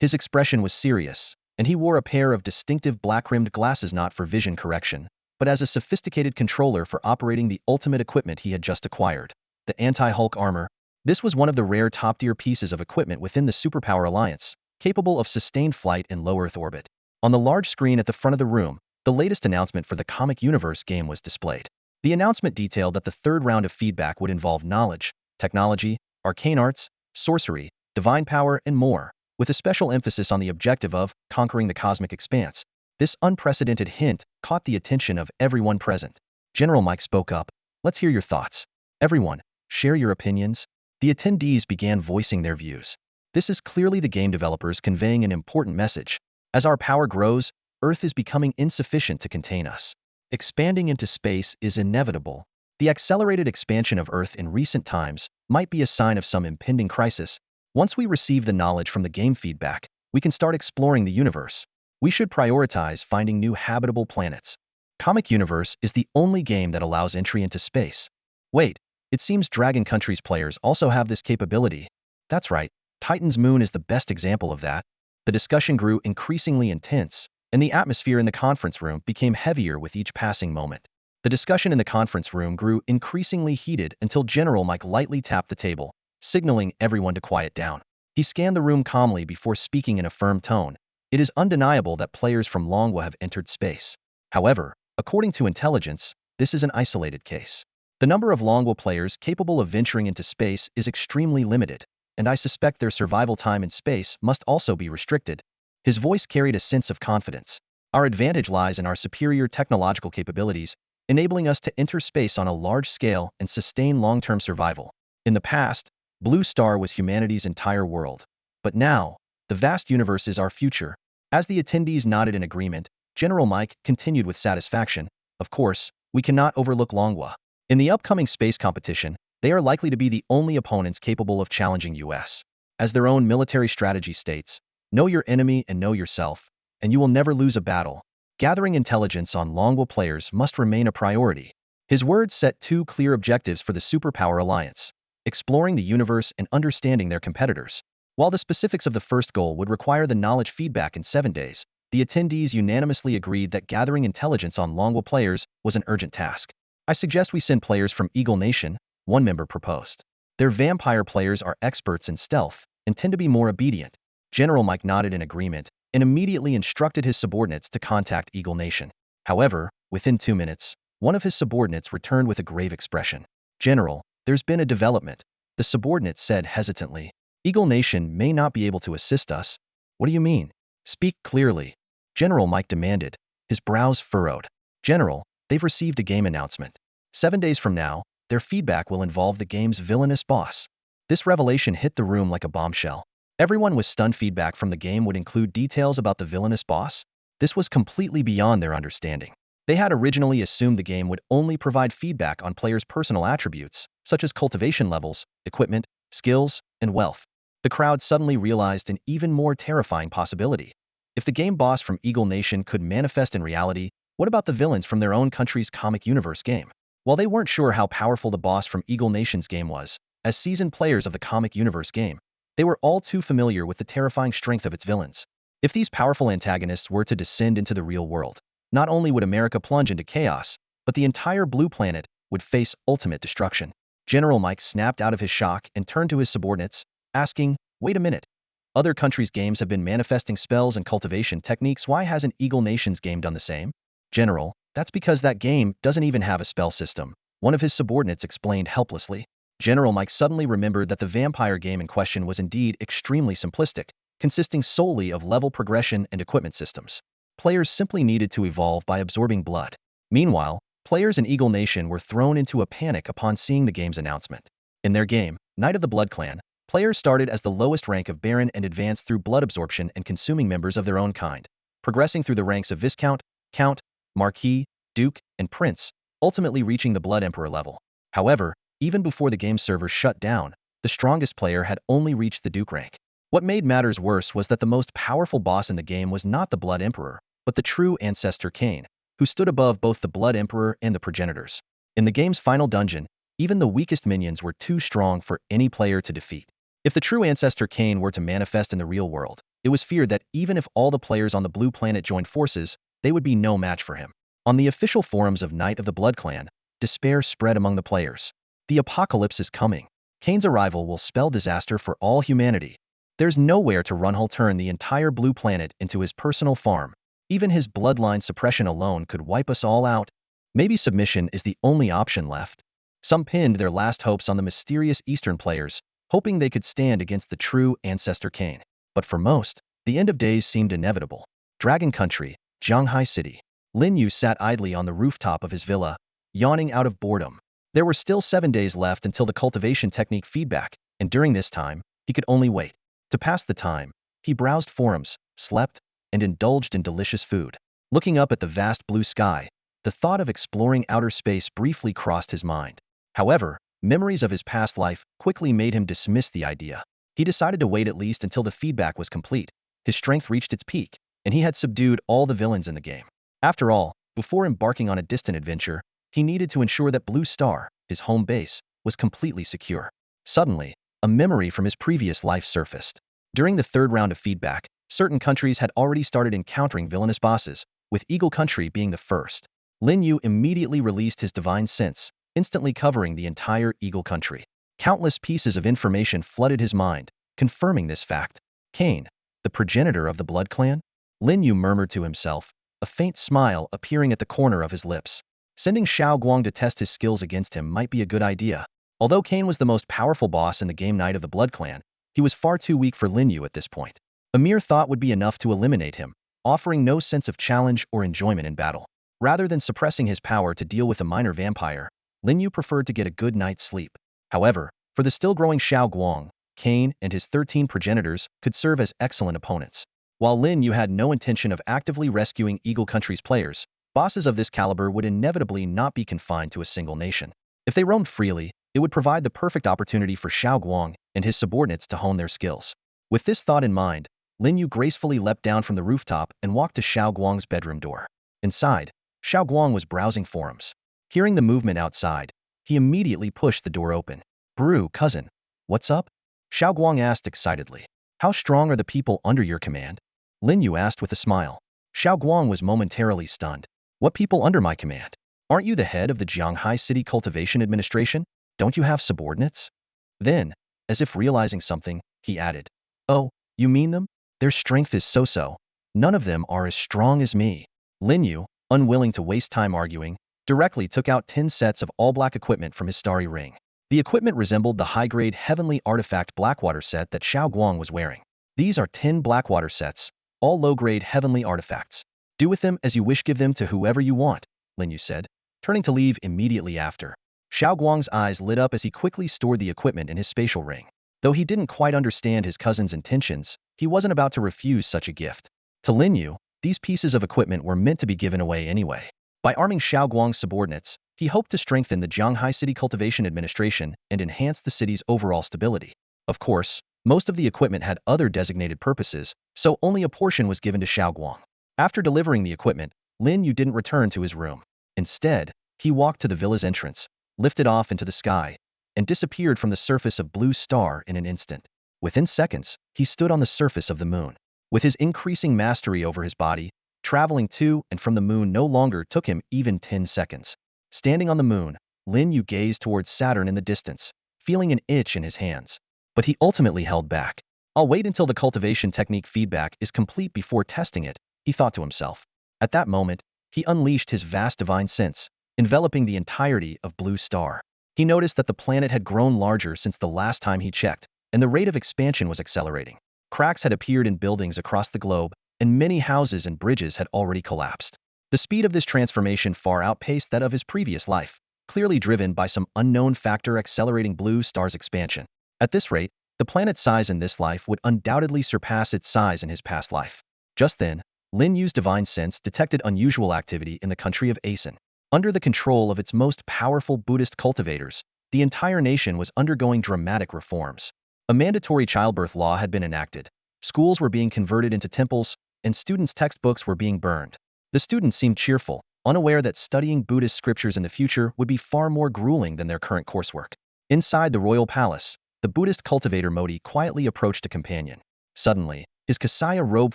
His expression was serious, and he wore a pair of distinctive black-rimmed glasses not for vision correction, but as a sophisticated controller for operating the ultimate equipment he had just acquired, the anti-Hulk armor. This was one of the rare top-tier pieces of equipment within the Superpower Alliance, capable of sustained flight in low Earth orbit. On the large screen at the front of the room, the latest announcement for the Comic Universe game was displayed. The announcement detailed that the third round of feedback would involve knowledge, technology, arcane arts, sorcery, divine power, and more, with a special emphasis on the objective of conquering the cosmic expanse. This unprecedented hint caught the attention of everyone present. General Mike spoke up. Let's hear your thoughts. Everyone, share your opinions. The attendees began voicing their views. This is clearly the game developers conveying an important message. As our power grows, Earth is becoming insufficient to contain us. Expanding into space is inevitable. The accelerated expansion of Earth in recent times might be a sign of some impending crisis. Once we receive the knowledge from the game feedback, we can start exploring the universe. We should prioritize finding new habitable planets. Comic Universe is the only game that allows entry into space. Wait, it seems Dragon Country's players also have this capability. That's right, Titan's Moon is the best example of that. The discussion grew increasingly intense, and the atmosphere in the conference room became heavier with each passing moment. The discussion in the conference room grew increasingly heated until General Mike lightly tapped the table, signaling everyone to quiet down. He scanned the room calmly before speaking in a firm tone. It is undeniable that players from Longwa have entered space. However, according to intelligence, this is an isolated case. The number of Longwa players capable of venturing into space is extremely limited, and I suspect their survival time in space must also be restricted. His voice carried a sense of confidence. Our advantage lies in our superior technological capabilities, enabling us to enter space on a large scale and sustain long-term survival. In the past, Blue Star was humanity's entire world. But now, the vast universe is our future. As the attendees nodded in agreement, General Mike continued with satisfaction. Of course, we cannot overlook Longwa. In the upcoming space competition, they are likely to be the only opponents capable of challenging US. As their own military strategy states, know your enemy and know yourself, and you will never lose a battle. Gathering intelligence on Longwa players must remain a priority. His words set two clear objectives for the Superpower Alliance: exploring the universe and understanding their competitors. While the specifics of the first goal would require the knowledge feedback in 7 days, the attendees unanimously agreed that gathering intelligence on Longwa players was an urgent task. I suggest we send players from Eagle Nation, one member proposed. Their vampire players are experts in stealth and tend to be more obedient. General Mike nodded in agreement and immediately instructed his subordinates to contact Eagle Nation. However, within 2 minutes, one of his subordinates returned with a grave expression. General, there's been a development, the subordinate said hesitantly. Eagle Nation may not be able to assist us. What do you mean? Speak clearly, General Mike demanded, his brows furrowed. General, they've received a game announcement. 7 days from now, their feedback will involve the game's villainous boss. This revelation hit the room like a bombshell. Everyone was stunned. Feedback from the game would include details about the villainous boss. This was completely beyond their understanding. They had originally assumed the game would only provide feedback on players' personal attributes, such as cultivation levels, equipment, skills, and wealth. The crowd suddenly realized an even more terrifying possibility. If the game boss from Eagle Nation could manifest in reality, what about the villains from their own country's comic universe game? While they weren't sure how powerful the boss from Eagle Nation's game was, as seasoned players of the comic universe game, they were all too familiar with the terrifying strength of its villains. If these powerful antagonists were to descend into the real world, not only would America plunge into chaos, but the entire blue planet would face ultimate destruction. General Mike snapped out of his shock and turned to his subordinates, asking, wait a minute. Other countries' games have been manifesting spells and cultivation techniques. Why hasn't Eagle Nation's game done the same? General, that's because that game doesn't even have a spell system, one of his subordinates explained helplessly. General Mike suddenly remembered that the vampire game in question was indeed extremely simplistic, consisting solely of level progression and equipment systems. Players simply needed to evolve by absorbing blood. Meanwhile, players in Eagle Nation were thrown into a panic upon seeing the game's announcement. In their game, Knight of the Blood Clan, players started as the lowest rank of Baron and advanced through blood absorption and consuming members of their own kind, progressing through the ranks of Viscount, Count, Marquis, Duke, and Prince, ultimately reaching the Blood Emperor level. However, even before the game servers shut down, the strongest player had only reached the Duke rank. What made matters worse was that the most powerful boss in the game was not the Blood Emperor, but the true ancestor Cain, who stood above both the Blood Emperor and the progenitors. In the game's final dungeon, even the weakest minions were too strong for any player to defeat. If the true ancestor Cain were to manifest in the real world, it was feared that even if all the players on the blue planet joined forces, they would be no match for him. On the official forums of Knight of the Blood Clan, despair spread among the players. The apocalypse is coming. Cain's arrival will spell disaster for all humanity. There's nowhere to run. He'll turn the entire blue planet into his personal farm. Even his bloodline suppression alone could wipe us all out. Maybe submission is the only option left. Some pinned their last hopes on the mysterious Eastern players, hoping they could stand against the true ancestor Cain. But for most, the end of days seemed inevitable. Dragon Country, Shanghai City. Lin Yu sat idly on the rooftop of his villa, yawning out of boredom. There were still 7 days left until the cultivation technique feedback, and during this time, he could only wait. To pass the time, he browsed forums, slept, and indulged in delicious food. Looking up at the vast blue sky, the thought of exploring outer space briefly crossed his mind. However, memories of his past life quickly made him dismiss the idea. He decided to wait at least until the feedback was complete. His strength reached its peak, and he had subdued all the villains in the game. After all, before embarking on a distant adventure, he needed to ensure that Blue Star, his home base, was completely secure. Suddenly, a memory from his previous life surfaced. During the third round of feedback, certain countries had already started encountering villainous bosses, with Eagle Country being the first. Lin Yu immediately released his divine sense, instantly covering the entire Eagle Country. Countless pieces of information flooded his mind, confirming this fact. Cain, the progenitor of the Blood Clan? Lin Yu murmured to himself, a faint smile appearing at the corner of his lips. Sending Xiao Guang to test his skills against him might be a good idea. Although Cain was the most powerful boss in the game Knight of the Blood Clan, he was far too weak for Lin Yu at this point. A mere thought would be enough to eliminate him, offering no sense of challenge or enjoyment in battle. Rather than suppressing his power to deal with a minor vampire, Lin Yu preferred to get a good night's sleep. However, for the still-growing Xiao Guang, Cain and his 13 progenitors could serve as excellent opponents. While Lin Yu had no intention of actively rescuing Eagle Country's players, bosses of this caliber would inevitably not be confined to a single nation. If they roamed freely, it would provide the perfect opportunity for Xiao Guang and his subordinates to hone their skills. With this thought in mind, Lin Yu gracefully leapt down from the rooftop and walked to Xiao Guang's bedroom door. Inside, Xiao Guang was browsing forums. Hearing the movement outside, he immediately pushed the door open. "Brew, cousin. What's up?" Xiao Guang asked excitedly. "How strong are the people under your command?" Lin Yu asked with a smile. Xiao Guang was momentarily stunned. "What people under my command? Aren't you the head of the Jianghai City Cultivation Administration? Don't you have subordinates?" Then, as if realizing something, he added, "Oh, you mean them? Their strength is so-so. None of them are as strong as me." Lin Yu, unwilling to waste time arguing, directly took out 10 sets of all-black equipment from his starry ring. The equipment resembled the high-grade Heavenly Artifact Blackwater set that Xiao Guang was wearing. "These are 10 Blackwater sets, all low-grade Heavenly Artifacts. Do with them as you wish, give them to whoever you want," Lin Yu said, turning to leave immediately after. Xiao Guang's eyes lit up as he quickly stored the equipment in his spatial ring. Though he didn't quite understand his cousin's intentions, he wasn't about to refuse such a gift. To Lin Yu, these pieces of equipment were meant to be given away anyway. By arming Xiao Guang's subordinates, he hoped to strengthen the Jianghai City Cultivation Administration and enhance the city's overall stability. Of course, most of the equipment had other designated purposes, so only a portion was given to Xiao Guang. After delivering the equipment, Lin Yu didn't return to his room. Instead, he walked to the villa's entrance, lifted off into the sky, and disappeared from the surface of Blue Star in an instant. Within seconds, he stood on the surface of the moon. With his increasing mastery over his body, traveling to and from the moon no longer took him even 10 seconds. Standing on the moon, Lin Yu gazed towards Saturn in the distance, feeling an itch in his hands. But he ultimately held back. "I'll wait until the cultivation technique feedback is complete before testing it," he thought to himself. At that moment, he unleashed his vast divine sense, enveloping the entirety of Blue Star. He noticed that the planet had grown larger since the last time he checked, and the rate of expansion was accelerating. Cracks had appeared in buildings across the globe, and many houses and bridges had already collapsed. The speed of this transformation far outpaced that of his previous life, clearly driven by some unknown factor accelerating Blue Star's expansion. At this rate, the planet's size in this life would undoubtedly surpass its size in his past life. Just then, Lin Yu's divine sense detected unusual activity in the country of Asen. Under the control of its most powerful Buddhist cultivators, the entire nation was undergoing dramatic reforms. A mandatory childbirth law had been enacted, schools were being converted into temples, and students' textbooks were being burned. The students seemed cheerful, unaware that studying Buddhist scriptures in the future would be far more grueling than their current coursework. Inside the royal palace, the Buddhist cultivator Modi quietly approached a companion. Suddenly, his Kasaya robe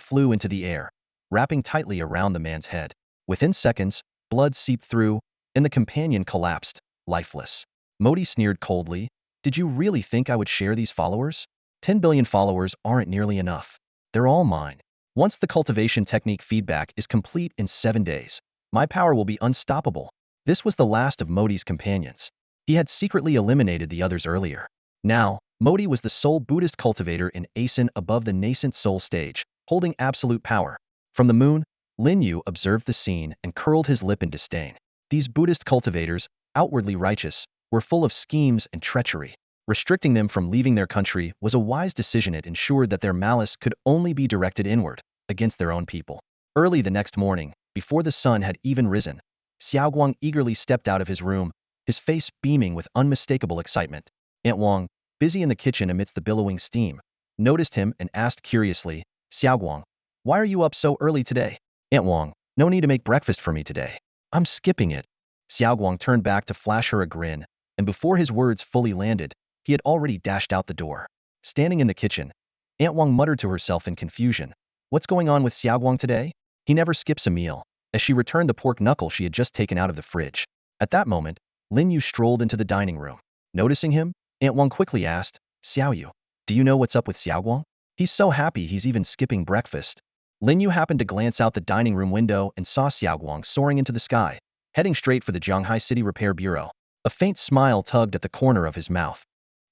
flew into the air, wrapping tightly around the man's head. Within seconds, blood seeped through, and the companion collapsed, lifeless. Modi sneered coldly, "Did you really think I would share these followers? 10 billion followers aren't nearly enough. They're all mine. Once the cultivation technique feedback is complete in 7 days, my power will be unstoppable." This was the last of Modi's companions. He had secretly eliminated the others earlier. Now, Modi was the sole Buddhist cultivator in Asen above the nascent soul stage, holding absolute power. From the moon, Lin Yu observed the scene and curled his lip in disdain. These Buddhist cultivators, outwardly righteous, were full of schemes and treachery. Restricting them from leaving their country was a wise decision. It ensured that their malice could only be directed inward, against their own people. Early the next morning, before the sun had even risen, Xiao Guang eagerly stepped out of his room, his face beaming with unmistakable excitement. Aunt Wang, busy in the kitchen amidst the billowing steam, noticed him and asked curiously, "Xiao Guang, why are you up so early today?" "Aunt Wang, no need to make breakfast for me today. I'm skipping it." Xiao Guang turned back to flash her a grin, and before his words fully landed, he had already dashed out the door. Standing in the kitchen, Aunt Wang muttered to herself in confusion, "What's going on with Xiao Guang today? He never skips a meal," as she returned the pork knuckle she had just taken out of the fridge. At that moment, Lin Yu strolled into the dining room. Noticing him, Aunt Wang quickly asked, "Xiao Yu, do you know what's up with Xiao Guang? He's so happy he's even skipping breakfast." Lin Yu happened to glance out the dining room window and saw Xiao Guang soaring into the sky, heading straight for the Jianghai City Repair Bureau. A faint smile tugged at the corner of his mouth.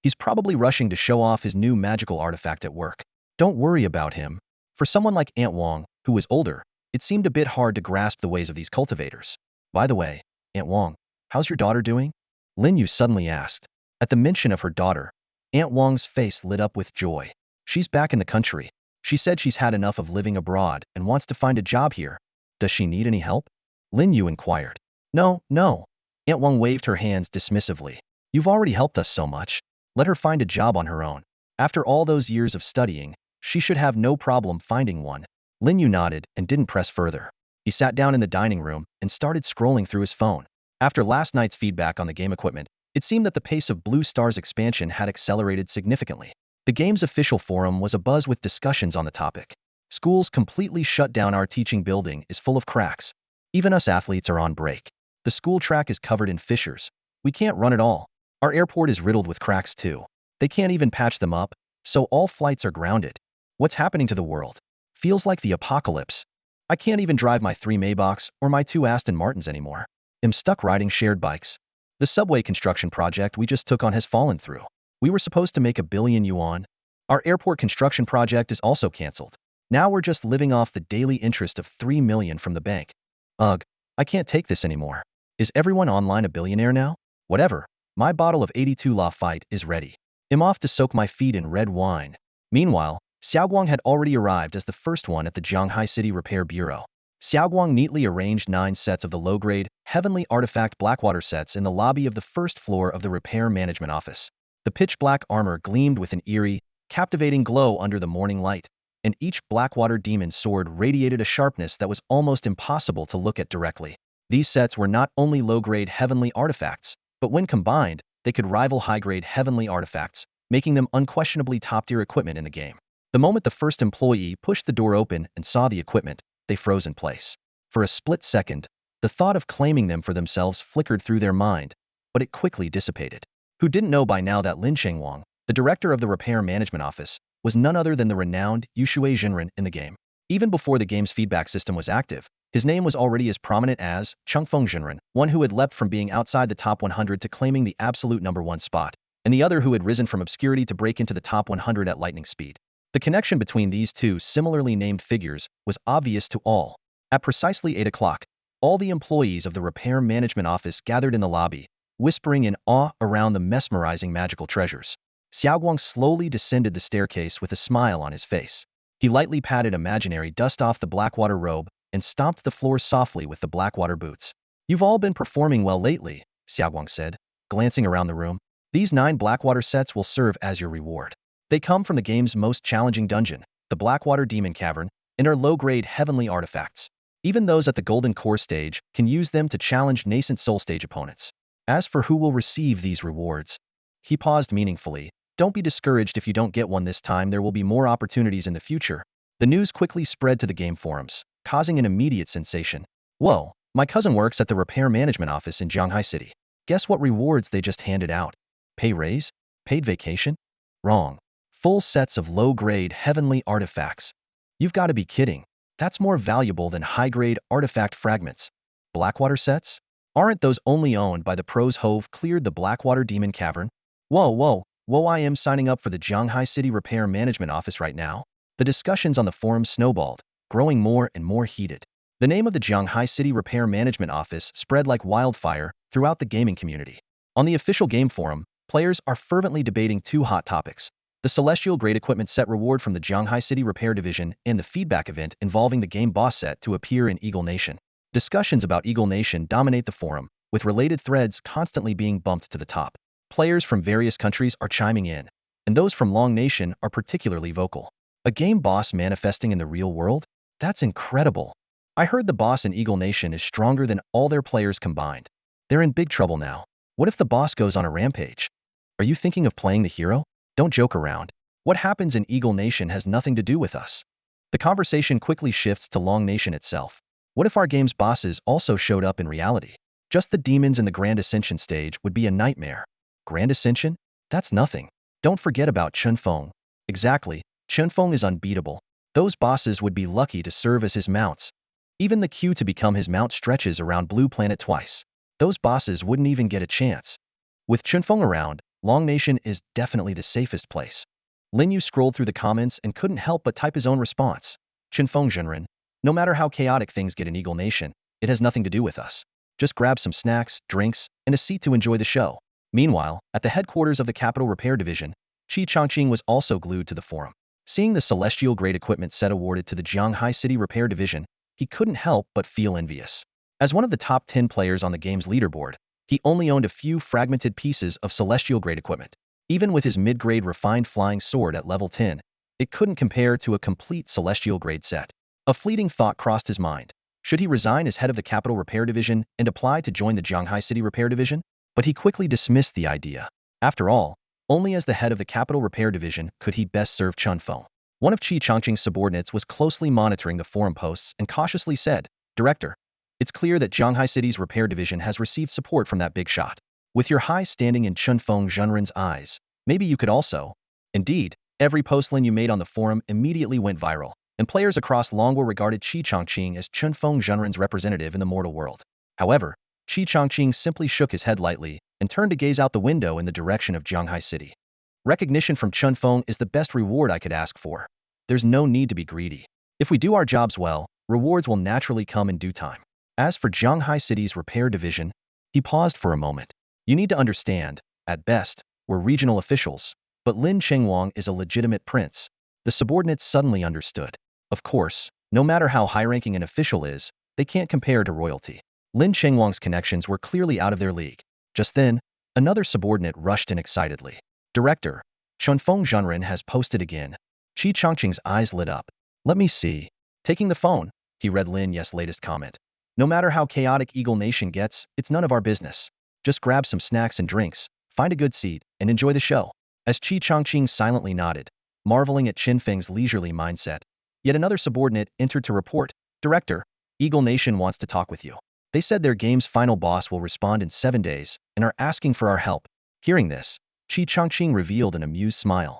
He's probably rushing to show off his new magical artifact at work. Don't worry about him. For someone like Aunt Wang, who was older, It seemed a bit hard to grasp the ways of these cultivators. By the way, Aunt Wang, how's your daughter doing? Lin Yu suddenly asked. At the mention of her daughter, Aunt Wang's face lit up with joy. She's back in the country. She said she's had enough of living abroad and wants to find a job here. Does she need any help? Lin Yu inquired. No, no. Aunt Wang waved her hands dismissively. You've already helped us so much. Let her find a job on her own. After all those years of studying, she should have no problem finding one. Lin Yu nodded and didn't press further. He sat down in the dining room and started scrolling through his phone. After last night's feedback on the game equipment, it seemed that the pace of Blue Star's expansion had accelerated significantly. The game's official forum was abuzz with discussions on the topic. Schools completely shut down. Our teaching building is full of cracks. Even us athletes are on break. The school track is covered in fissures. We can't run at all. Our airport is riddled with cracks too. They can't even patch them up, so all flights are grounded. What's happening to the world? Feels like the apocalypse. I can't even drive my 3 Maybachs or my 2 Aston Martins anymore. I'm stuck riding shared bikes. The subway construction project we just took on has fallen through. We were supposed to make $1 billion. Our airport construction project is also cancelled. Now we're just living off the daily interest of $3 million from the bank. Ugh, I can't take this anymore. Is everyone online a billionaire now? Whatever. My bottle of 82 La Fight is ready. I'm off to soak my feet in red wine. Meanwhile, Xiaoguang had already arrived as the first one at the Shanghai City Repair Bureau. Xiaoguang neatly arranged 9 sets of the low-grade, heavenly artifact Blackwater sets in the lobby of the first floor of the Repair Management Office. The pitch-black armor gleamed with an eerie, captivating glow under the morning light, and each Blackwater demon sword radiated a sharpness that was almost impossible to look at directly. These sets were not only low-grade heavenly artifacts, but when combined, they could rival high-grade heavenly artifacts, making them unquestionably top-tier equipment in the game. The moment the first employee pushed the door open and saw the equipment, they froze in place. For a split second, the thought of claiming them for themselves flickered through their mind, but it quickly dissipated. Who didn't know by now that Lin Chengwang, the director of the Repair Management Office, was none other than the renowned Yushui Jinren in the game. Even before the game's feedback system was active, his name was already as prominent as Chengfeng Jinren, one who had leapt from being outside the top 100 to claiming the absolute #1 spot, and the other who had risen from obscurity to break into the top 100 at lightning speed. The connection between these two similarly named figures was obvious to all. At precisely 8 o'clock, all the employees of the Repair Management Office gathered in the lobby, whispering in awe around the mesmerizing magical treasures. Xiaoguang slowly descended the staircase with a smile on his face. He lightly patted imaginary dust off the Blackwater robe and stomped the floor softly with the Blackwater boots. You've all been performing well lately, Xiaoguang said, glancing around the room. These 9 Blackwater sets will serve as your reward. They come from the game's most challenging dungeon, the Blackwater Demon Cavern, and are low-grade heavenly artifacts. Even those at the Golden Core stage can use them to challenge nascent Soul Stage opponents. As for who will receive these rewards, he paused meaningfully. Don't be discouraged if you don't get one this time. There will be more opportunities in the future. The news quickly spread to the game forums, causing an immediate sensation. Whoa, my cousin works at the Repair Management Office in Shanghai City. Guess what rewards they just handed out? Pay raise? Paid vacation? Wrong. Full sets of low-grade heavenly artifacts. You've got to be kidding. That's more valuable than high-grade artifact fragments. Blackwater sets? Aren't those only owned by the pros? Hove cleared the Blackwater Demon Cavern? Whoa, I am signing up for the Shanghai City Repair Management Office right now. The discussions on the forum snowballed, growing more and more heated. The name of the Shanghai City Repair Management Office spread like wildfire throughout the gaming community. On the official game forum, players are fervently debating 2 hot topics: the Celestial Grade Equipment Set reward from the Shanghai City Repair Division and the feedback event involving the game boss set to appear in Eagle Nation. Discussions about Eagle Nation dominate the forum, with related threads constantly being bumped to the top. Players from various countries are chiming in, and those from Long Nation are particularly vocal. A game boss manifesting in the real world? That's incredible. I heard the boss in Eagle Nation is stronger than all their players combined. They're in big trouble now. What if the boss goes on a rampage? Are you thinking of playing the hero? Don't joke around. What happens in Eagle Nation has nothing to do with us. The conversation quickly shifts to Long Nation itself. What if our game's bosses also showed up in reality? Just the demons in the Grand Ascension stage would be a nightmare. Grand Ascension? That's nothing. Don't forget about Chunfeng. Exactly, Chunfeng is unbeatable. Those bosses would be lucky to serve as his mounts. Even the queue to become his mount stretches around Blue Planet twice. Those bosses wouldn't even get a chance. With Chunfeng around, Long Nation is definitely the safest place. Lin Yu scrolled through the comments and couldn't help but type his own response. Chunfeng Jinren. No matter how chaotic things get in Eagle Nation, it has nothing to do with us. Just grab some snacks, drinks, and a seat to enjoy the show. Meanwhile, at the headquarters of the Capital Repair Division, Qi Chongqing was also glued to the forum. Seeing the celestial-grade equipment set awarded to the Jianghai City Repair Division, he couldn't help but feel envious. As one of the top 10 players on the game's leaderboard, he only owned a few fragmented pieces of celestial-grade equipment. Even with his mid-grade refined flying sword at level 10, it couldn't compare to a complete celestial-grade set. A fleeting thought crossed his mind. Should he resign as head of the Capital Repair Division and apply to join the Jianghai City Repair Division? But he quickly dismissed the idea. After all, only as the head of the Capital Repair Division could he best serve Chun Feng. One of Qi Chongqing's subordinates was closely monitoring the forum posts and cautiously said, "Director, it's clear that Jianghai City's Repair Division has received support from that big shot. With your high standing in Chun Feng Zhenren's eyes, maybe you could also." Indeed, every post Lin Yu made on the forum immediately went viral, and players across Longwa regarded Qi Chongqing as Chun Feng Zhenren's representative in the mortal world. However, Qi Chongqing simply shook his head lightly and turned to gaze out the window in the direction of Jianghai City. "Recognition from Chun Feng is the best reward I could ask for. There's no need to be greedy. If we do our jobs well, rewards will naturally come in due time." As for Jianghai City's repair division, he paused for a moment. "You need to understand, at best, we're regional officials, but Lin Chengwang is a legitimate prince." The subordinates suddenly understood. Of course, no matter how high-ranking an official is, they can't compare to royalty. Lin Chengwang's connections were clearly out of their league. Just then, another subordinate rushed in excitedly. "Director, Chun Feng Zhenren has posted again." Qi Chongqing's eyes lit up. "Let me see." Taking the phone, he read Lin Yu's latest comment. "No matter how chaotic Eagle Nation gets, it's none of our business. Just grab some snacks and drinks, find a good seat, and enjoy the show." As Qi Chongqing silently nodded, marveling at Qin Feng's leisurely mindset, yet another subordinate entered to report, "Director, Eagle Nation wants to talk with you. They said their game's final boss will respond in 7 days and are asking for our help." Hearing this, Qi Chongqing revealed an amused smile.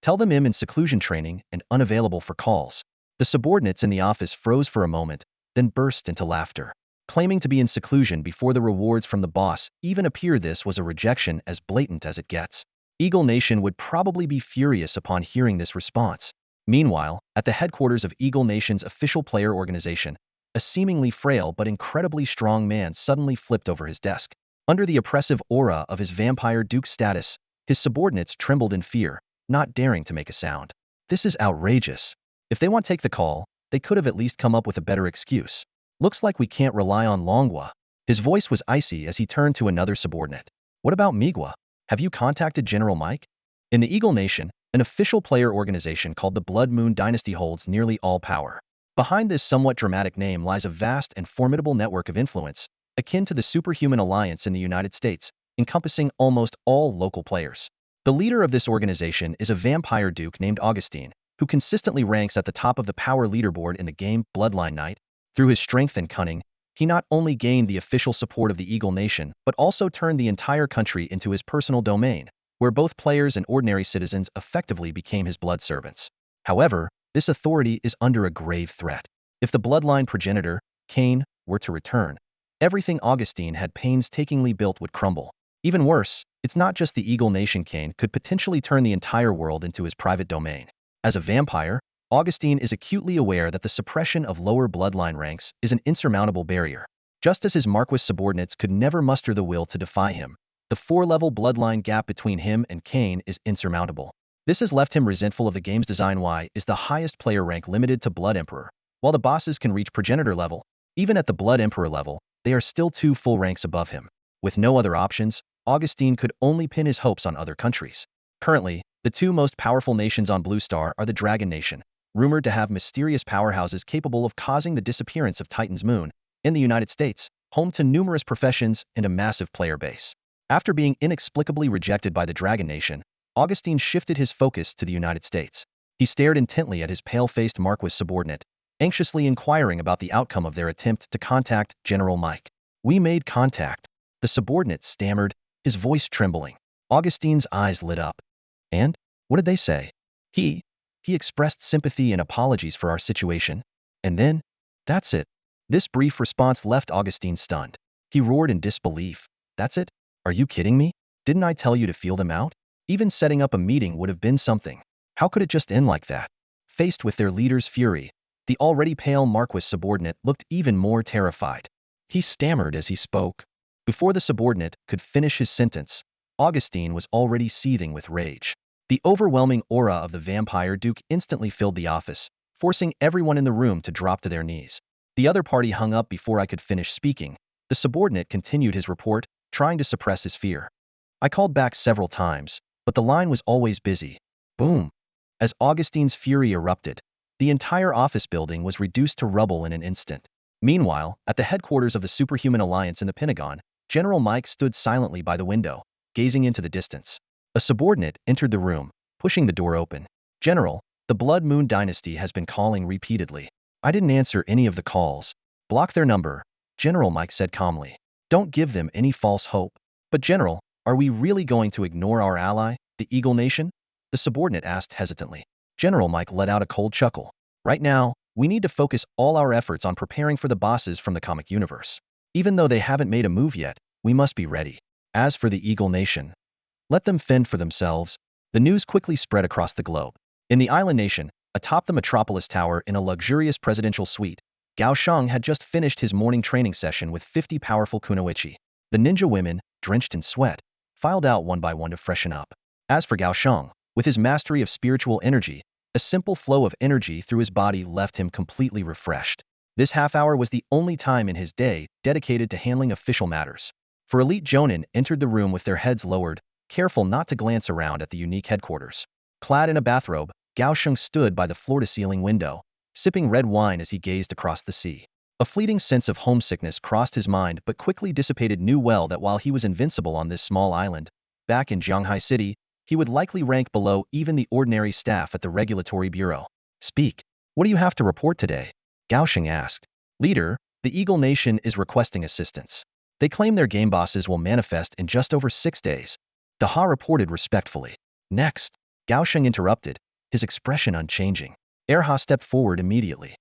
"Tell them I'm in seclusion training and unavailable for calls." The subordinates in the office froze for a moment, then burst into laughter. Claiming to be in seclusion before the rewards from the boss even appeared, this was a rejection as blatant as it gets. Eagle Nation would probably be furious upon hearing this response. Meanwhile, at the headquarters of Eagle Nation's official player organization, a seemingly frail but incredibly strong man suddenly flipped over his desk. Under the oppressive aura of his vampire duke status, his subordinates trembled in fear, not daring to make a sound. "This is outrageous. If they want to take the call, they could have at least come up with a better excuse. Looks like we can't rely on Longwa." His voice was icy as he turned to another subordinate. "What about Migwa? Have you contacted General Mike?" In the Eagle Nation, an official player organization called the Blood Moon Dynasty holds nearly all power. Behind this somewhat dramatic name lies a vast and formidable network of influence, akin to the Superhuman Alliance in the United States, encompassing almost all local players. The leader of this organization is a vampire duke named Augustine, who consistently ranks at the top of the power leaderboard in the game Bloodline Knight. Through his strength and cunning, he not only gained the official support of the Eagle Nation, but also turned the entire country into his personal domain, where both players and ordinary citizens effectively became his blood servants. However, this authority is under a grave threat. If the bloodline progenitor, Cain, were to return, everything Augustine had painstakingly built would crumble. Even worse, it's not just the Eagle Nation. Cain could potentially turn the entire world into his private domain. As a vampire, Augustine is acutely aware that the suppression of lower bloodline ranks is an insurmountable barrier. Just as his Marquis subordinates could never muster the will to defy him, the 4-level bloodline gap between him and Cain is insurmountable. This has left him resentful of the game's design. Y is the highest player rank limited to Blood Emperor, while the bosses can reach progenitor level. Even at the Blood Emperor level, they are still 2 full ranks above him. With no other options, Augustine could only pin his hopes on other countries. Currently, the 2 most powerful nations on Blue Star are the Dragon Nation, rumored to have mysterious powerhouses capable of causing the disappearance of Titan's moon, in the United States, home to numerous professions and a massive player base. After being inexplicably rejected by the Dragon Nation, Augustine shifted his focus to the United States. He stared intently at his pale-faced Marquis subordinate, anxiously inquiring about the outcome of their attempt to contact General Mike. "We made contact," the subordinate stammered, his voice trembling. Augustine's eyes lit up. "And? What did they say?" He expressed sympathy and apologies for our situation. And then, that's it." This brief response left Augustine stunned. He roared in disbelief. "That's it? Are you kidding me? Didn't I tell you to feel them out? Even setting up a meeting would have been something. How could it just end like that?" Faced with their leader's fury, The already pale Marquis subordinate looked even more terrified. He stammered as he spoke. Before the subordinate could finish his sentence, Augustine was already seething with rage. The overwhelming aura of the vampire duke instantly filled the office, forcing everyone in the room to drop to their knees. The other party hung up before I could finish speaking. The subordinate continued his report, trying to suppress his fear. I called back several times, but the line was always busy. Boom! As Augustine's fury erupted, the entire office building was reduced to rubble in an instant. Meanwhile, at the headquarters of the Superhuman Alliance in the Pentagon, General Mike stood silently by the window, gazing into the distance. A subordinate entered the room, pushing the door open. General, the Blood Moon Dynasty has been calling repeatedly. I didn't answer any of the calls. Block their number, General Mike said calmly. Don't give them any false hope. But General, are we really going to ignore our ally, the Eagle Nation? The subordinate asked hesitantly. General Mike let out a cold chuckle. Right now, we need to focus all our efforts on preparing for the bosses from the comic universe. Even though they haven't made a move yet, we must be ready. As for the Eagle Nation, let them fend for themselves. The news quickly spread across the globe. In the island nation, atop the Metropolis Tower in a luxurious presidential suite, Gao Sheng had just finished his morning training session with 50 powerful kunoichi. The ninja women, drenched in sweat, filed out one by one to freshen up. As for Gao Sheng, with his mastery of spiritual energy, a simple flow of energy through his body left him completely refreshed. This half hour was the only time in his day dedicated to handling official matters. For elite Jonin entered the room with their heads lowered, careful not to glance around at the unique headquarters. Clad in a bathrobe, Gao Sheng stood by the floor-to-ceiling window, sipping red wine as he gazed across the sea. A fleeting sense of homesickness crossed his mind but quickly dissipated. Knew well that while he was invincible on this small island, back in Jianghai City, he would likely rank below even the ordinary staff at the Regulatory Bureau. Speak. What do you have to report today? Gao Sheng asked. Leader, the Eagle Nation is requesting assistance. They claim their game bosses will manifest in just over 6 days. Daha reported respectfully. Next, Gao Sheng interrupted, his expression unchanging. Erha stepped forward immediately.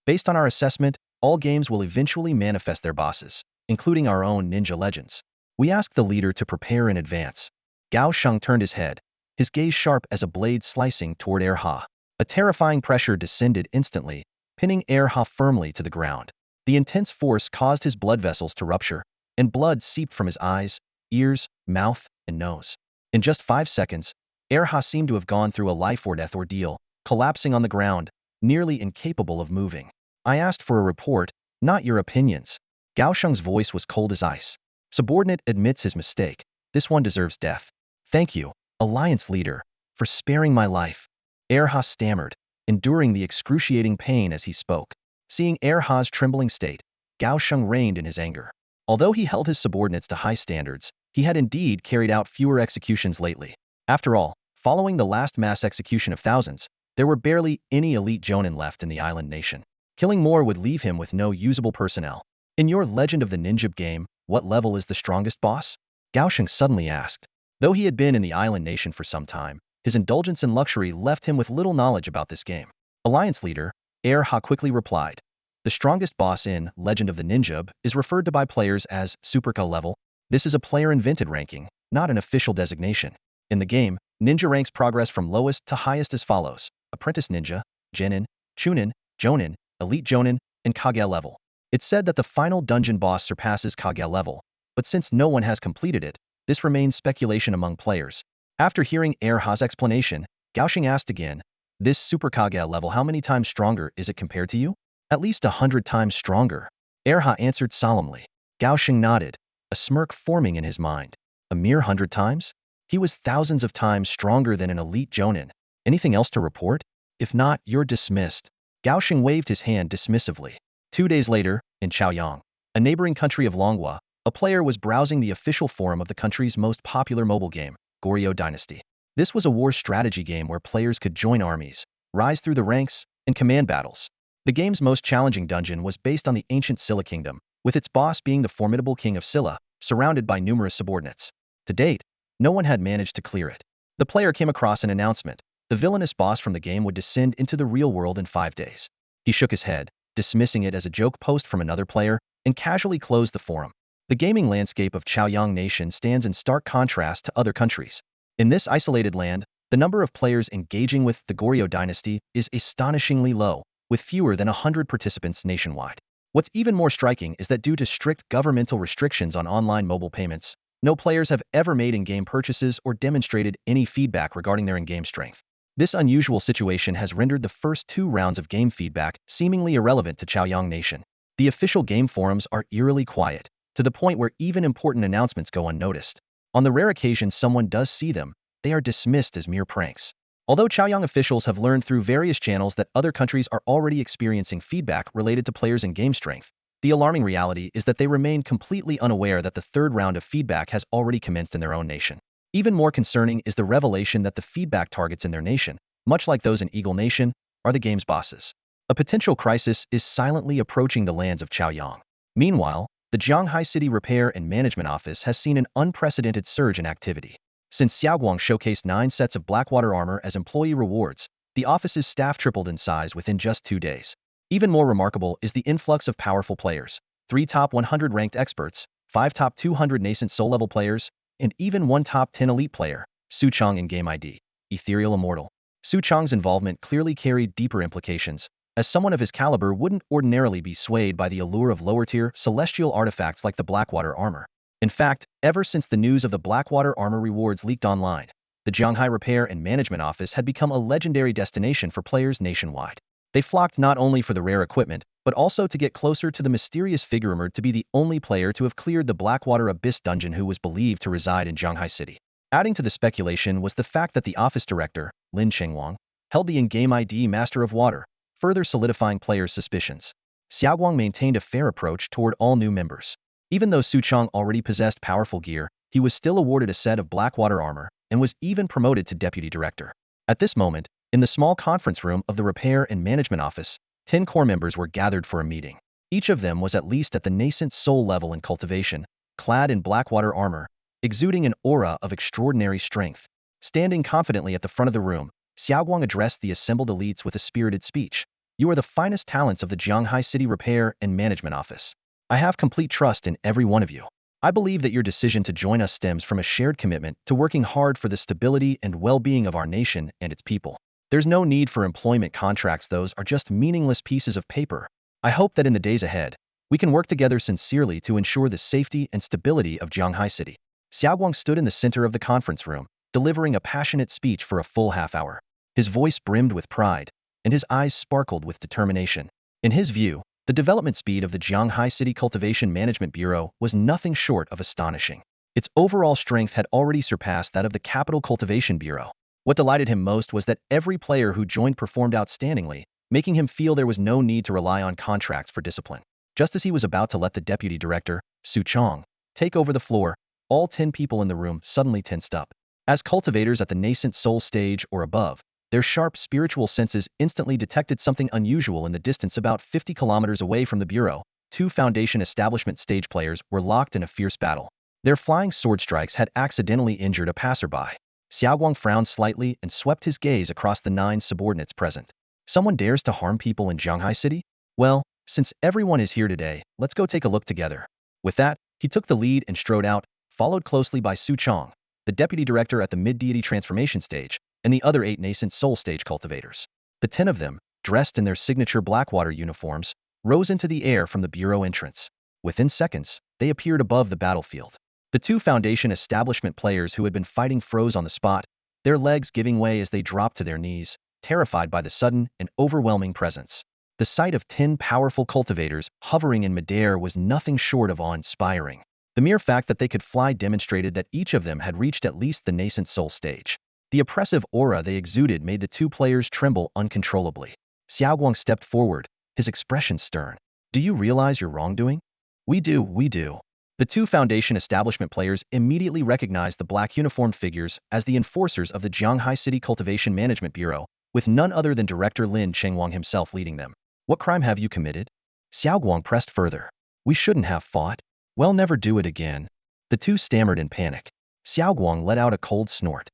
Based on our assessment, all games will eventually manifest their bosses, including our own Ninja Legends. We ask the leader to prepare in advance. Gao Sheng turned his head, his gaze sharp as a blade slicing toward Erha. A terrifying pressure descended instantly, pinning Erha firmly to the ground. The intense force caused his blood vessels to rupture, and blood seeped from his eyes, ears, mouth, and nose. In just 5 seconds, Erha seemed to have gone through a life-or-death ordeal, collapsing on the ground, nearly incapable of moving. I asked for a report, not your opinions. Gao Sheng's voice was cold as ice. Subordinate admits his mistake. This one deserves death. Thank you, Alliance Leader, for sparing my life. Erha stammered, enduring the excruciating pain as he spoke. Seeing Erha's trembling state, Gao Sheng reigned in his anger. Although he held his subordinates to high standards, he had indeed carried out fewer executions lately. After all, following the last mass execution of thousands, there were barely any elite Jonin left in the island nation. Killing more would leave him with no usable personnel. In your Legend of the Ninja game, what level is the strongest boss? Gao Sheng suddenly asked. Though he had been in the island nation for some time, his indulgence in luxury left him with little knowledge about this game. Alliance Leader, Ha quickly replied. The strongest boss in Legend of the Ninja is referred to by players as Superka level. This is a player-invented ranking, not an official designation. In the game, ninja ranks progress from lowest to highest as follows: Apprentice Ninja, Genin, Chunin, Jonin, Elite Jonin, and Kage level. It's said that the final dungeon boss surpasses Kage level, but since no one has completed it, this remains speculation among players. After hearing Erha's explanation, Gao Sheng asked again, this Super Kage level, how many times stronger is it compared to you? At least 100 times stronger. Erha answered solemnly. Gao Sheng nodded, a smirk forming in his mind. A mere 100 times? He was thousands of times stronger than an elite Jonin. Anything else to report? If not, you're dismissed. Gao Sheng waved his hand dismissively. 2 days later, in Chaoyang, a neighboring country of Longhua, a player was browsing the official forum of the country's most popular mobile game, Goryeo Dynasty. This was a war strategy game where players could join armies, rise through the ranks, and command battles. The game's most challenging dungeon was based on the ancient Silla kingdom, with its boss being the formidable king of Silla, surrounded by numerous subordinates. To date, no one had managed to clear it. The player came across an announcement. The villainous boss from the game would descend into the real world in 5 days. He shook his head, dismissing it as a joke post from another player, and casually closed the forum. The gaming landscape of Chaoyang Nation stands in stark contrast to other countries. In this isolated land, the number of players engaging with the Goryeo Dynasty is astonishingly low, with fewer than 100 participants nationwide. What's even more striking is that due to strict governmental restrictions on online mobile payments, no players have ever made in-game purchases or demonstrated any feedback regarding their in-game strength. This unusual situation has rendered the first 2 rounds of game feedback seemingly irrelevant to Chaoyang Nation. The official game forums are eerily quiet, to the point where even important announcements go unnoticed. On the rare occasion someone does see them, they are dismissed as mere pranks. Although Chaoyang officials have learned through various channels that other countries are already experiencing feedback related to players' in-game strength, the alarming reality is that they remain completely unaware that the 3rd round of feedback has already commenced in their own nation. Even more concerning is the revelation that the feedback targets in their nation, much like those in Eagle Nation, are the game's bosses. A potential crisis is silently approaching the lands of Chaoyang. Meanwhile, the Jianghai City Repair and Management Office has seen an unprecedented surge in activity. Since Xiaoguang showcased 9 sets of Blackwater armor as employee rewards, the office's staff tripled in size within just 2 days. Even more remarkable is the influx of powerful players: 3 top 100 ranked experts, 5 top 200 nascent soul-level players, and even 1 top 10 elite player, Su Chong in Game ID, Ethereal Immortal. Su Chong's involvement clearly carried deeper implications, as someone of his caliber wouldn't ordinarily be swayed by the allure of lower-tier celestial artifacts like the Blackwater armor. In fact, ever since the news of the Blackwater armor rewards leaked online, the Jianghai Repair and Management Office had become a legendary destination for players nationwide. They flocked not only for the rare equipment, but also to get closer to the mysterious figure rumored to be the only player to have cleared the Blackwater Abyss dungeon who was believed to reside in Jianghai City. Adding to the speculation was the fact that the office director, Lin Yu, held the in-game ID Master of Water, further solidifying players' suspicions. Xiaoguang maintained a fair approach toward all new members. Even though Su Chong already possessed powerful gear, he was still awarded a set of Blackwater armor and was even promoted to deputy director. At this moment, in the small conference room of the Repair and Management Office, 10 core members were gathered for a meeting. Each of them was at least at the nascent soul level in cultivation, clad in Blackwater armor, exuding an aura of extraordinary strength. Standing confidently at the front of the room, Xiaoguang addressed the assembled elites with a spirited speech. "You are the finest talents of the Jianghai City Repair and Management Office. I have complete trust in every one of you. I believe that your decision to join us stems from a shared commitment to working hard for the stability and well-being of our nation and its people. There's no need for employment contracts. Those are just meaningless pieces of paper. I hope that in the days ahead, we can work together sincerely to ensure the safety and stability of Jianghai City." Xiaoguang stood in the center of the conference room, delivering a passionate speech for a full half-hour. His voice brimmed with pride, and his eyes sparkled with determination. In his view, the development speed of the Jianghai City Cultivation Management Bureau was nothing short of astonishing. Its overall strength had already surpassed that of the Capital Cultivation Bureau. What delighted him most was that every player who joined performed outstandingly, making him feel there was no need to rely on contracts for discipline. Just as he was about to let the deputy director, Su Chong, take over the floor, all 10 people in the room suddenly tensed up. As cultivators at the nascent soul stage or above, their sharp spiritual senses instantly detected something unusual in the distance about 50 kilometers away from the bureau. 2 Foundation Establishment stage players were locked in a fierce battle. Their flying sword strikes had accidentally injured a passerby. Xiaoguang frowned slightly and swept his gaze across the 9 subordinates present. Someone dares to harm people in Jianghai City? Well, since everyone is here today, let's go take a look together. With that, he took the lead and strode out, followed closely by Su Chong, the deputy director at the mid-deity transformation stage, and the other 8 nascent soul stage cultivators. The 10 of them, dressed in their signature Blackwater uniforms, rose into the air from the bureau entrance. Within seconds, they appeared above the battlefield. The 2 Foundation Establishment players who had been fighting froze on the spot, their legs giving way as they dropped to their knees, terrified by the sudden and overwhelming presence. The sight of 10 powerful cultivators hovering in midair was nothing short of awe-inspiring. The mere fact that they could fly demonstrated that each of them had reached at least the nascent soul stage. The oppressive aura they exuded made the 2 players tremble uncontrollably. Xiaoguang stepped forward, his expression stern. "Do you realize your wrongdoing?" We do. The 2 Foundation Establishment players immediately recognized the black uniformed figures as the enforcers of the Jianghai City Cultivation Management Bureau, with none other than Director Lin Chengwang himself leading them. "What crime have you committed?" Xiaoguang pressed further. "We shouldn't have fought. Well, never do it again." The 2 stammered in panic. Xiaoguang let out a cold snort.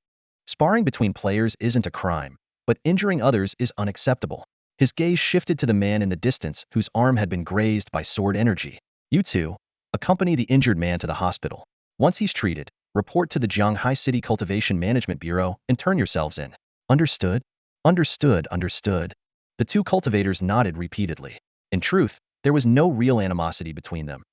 Sparring between players isn't a crime, but injuring others is unacceptable. His gaze shifted to the man in the distance whose arm had been grazed by sword energy. "You 2, accompany the injured man to the hospital. Once he's treated, report to the Jianghai City Cultivation Management Bureau and turn yourselves in." Understood? Understood. The two cultivators nodded repeatedly. In truth, there was no real animosity between them.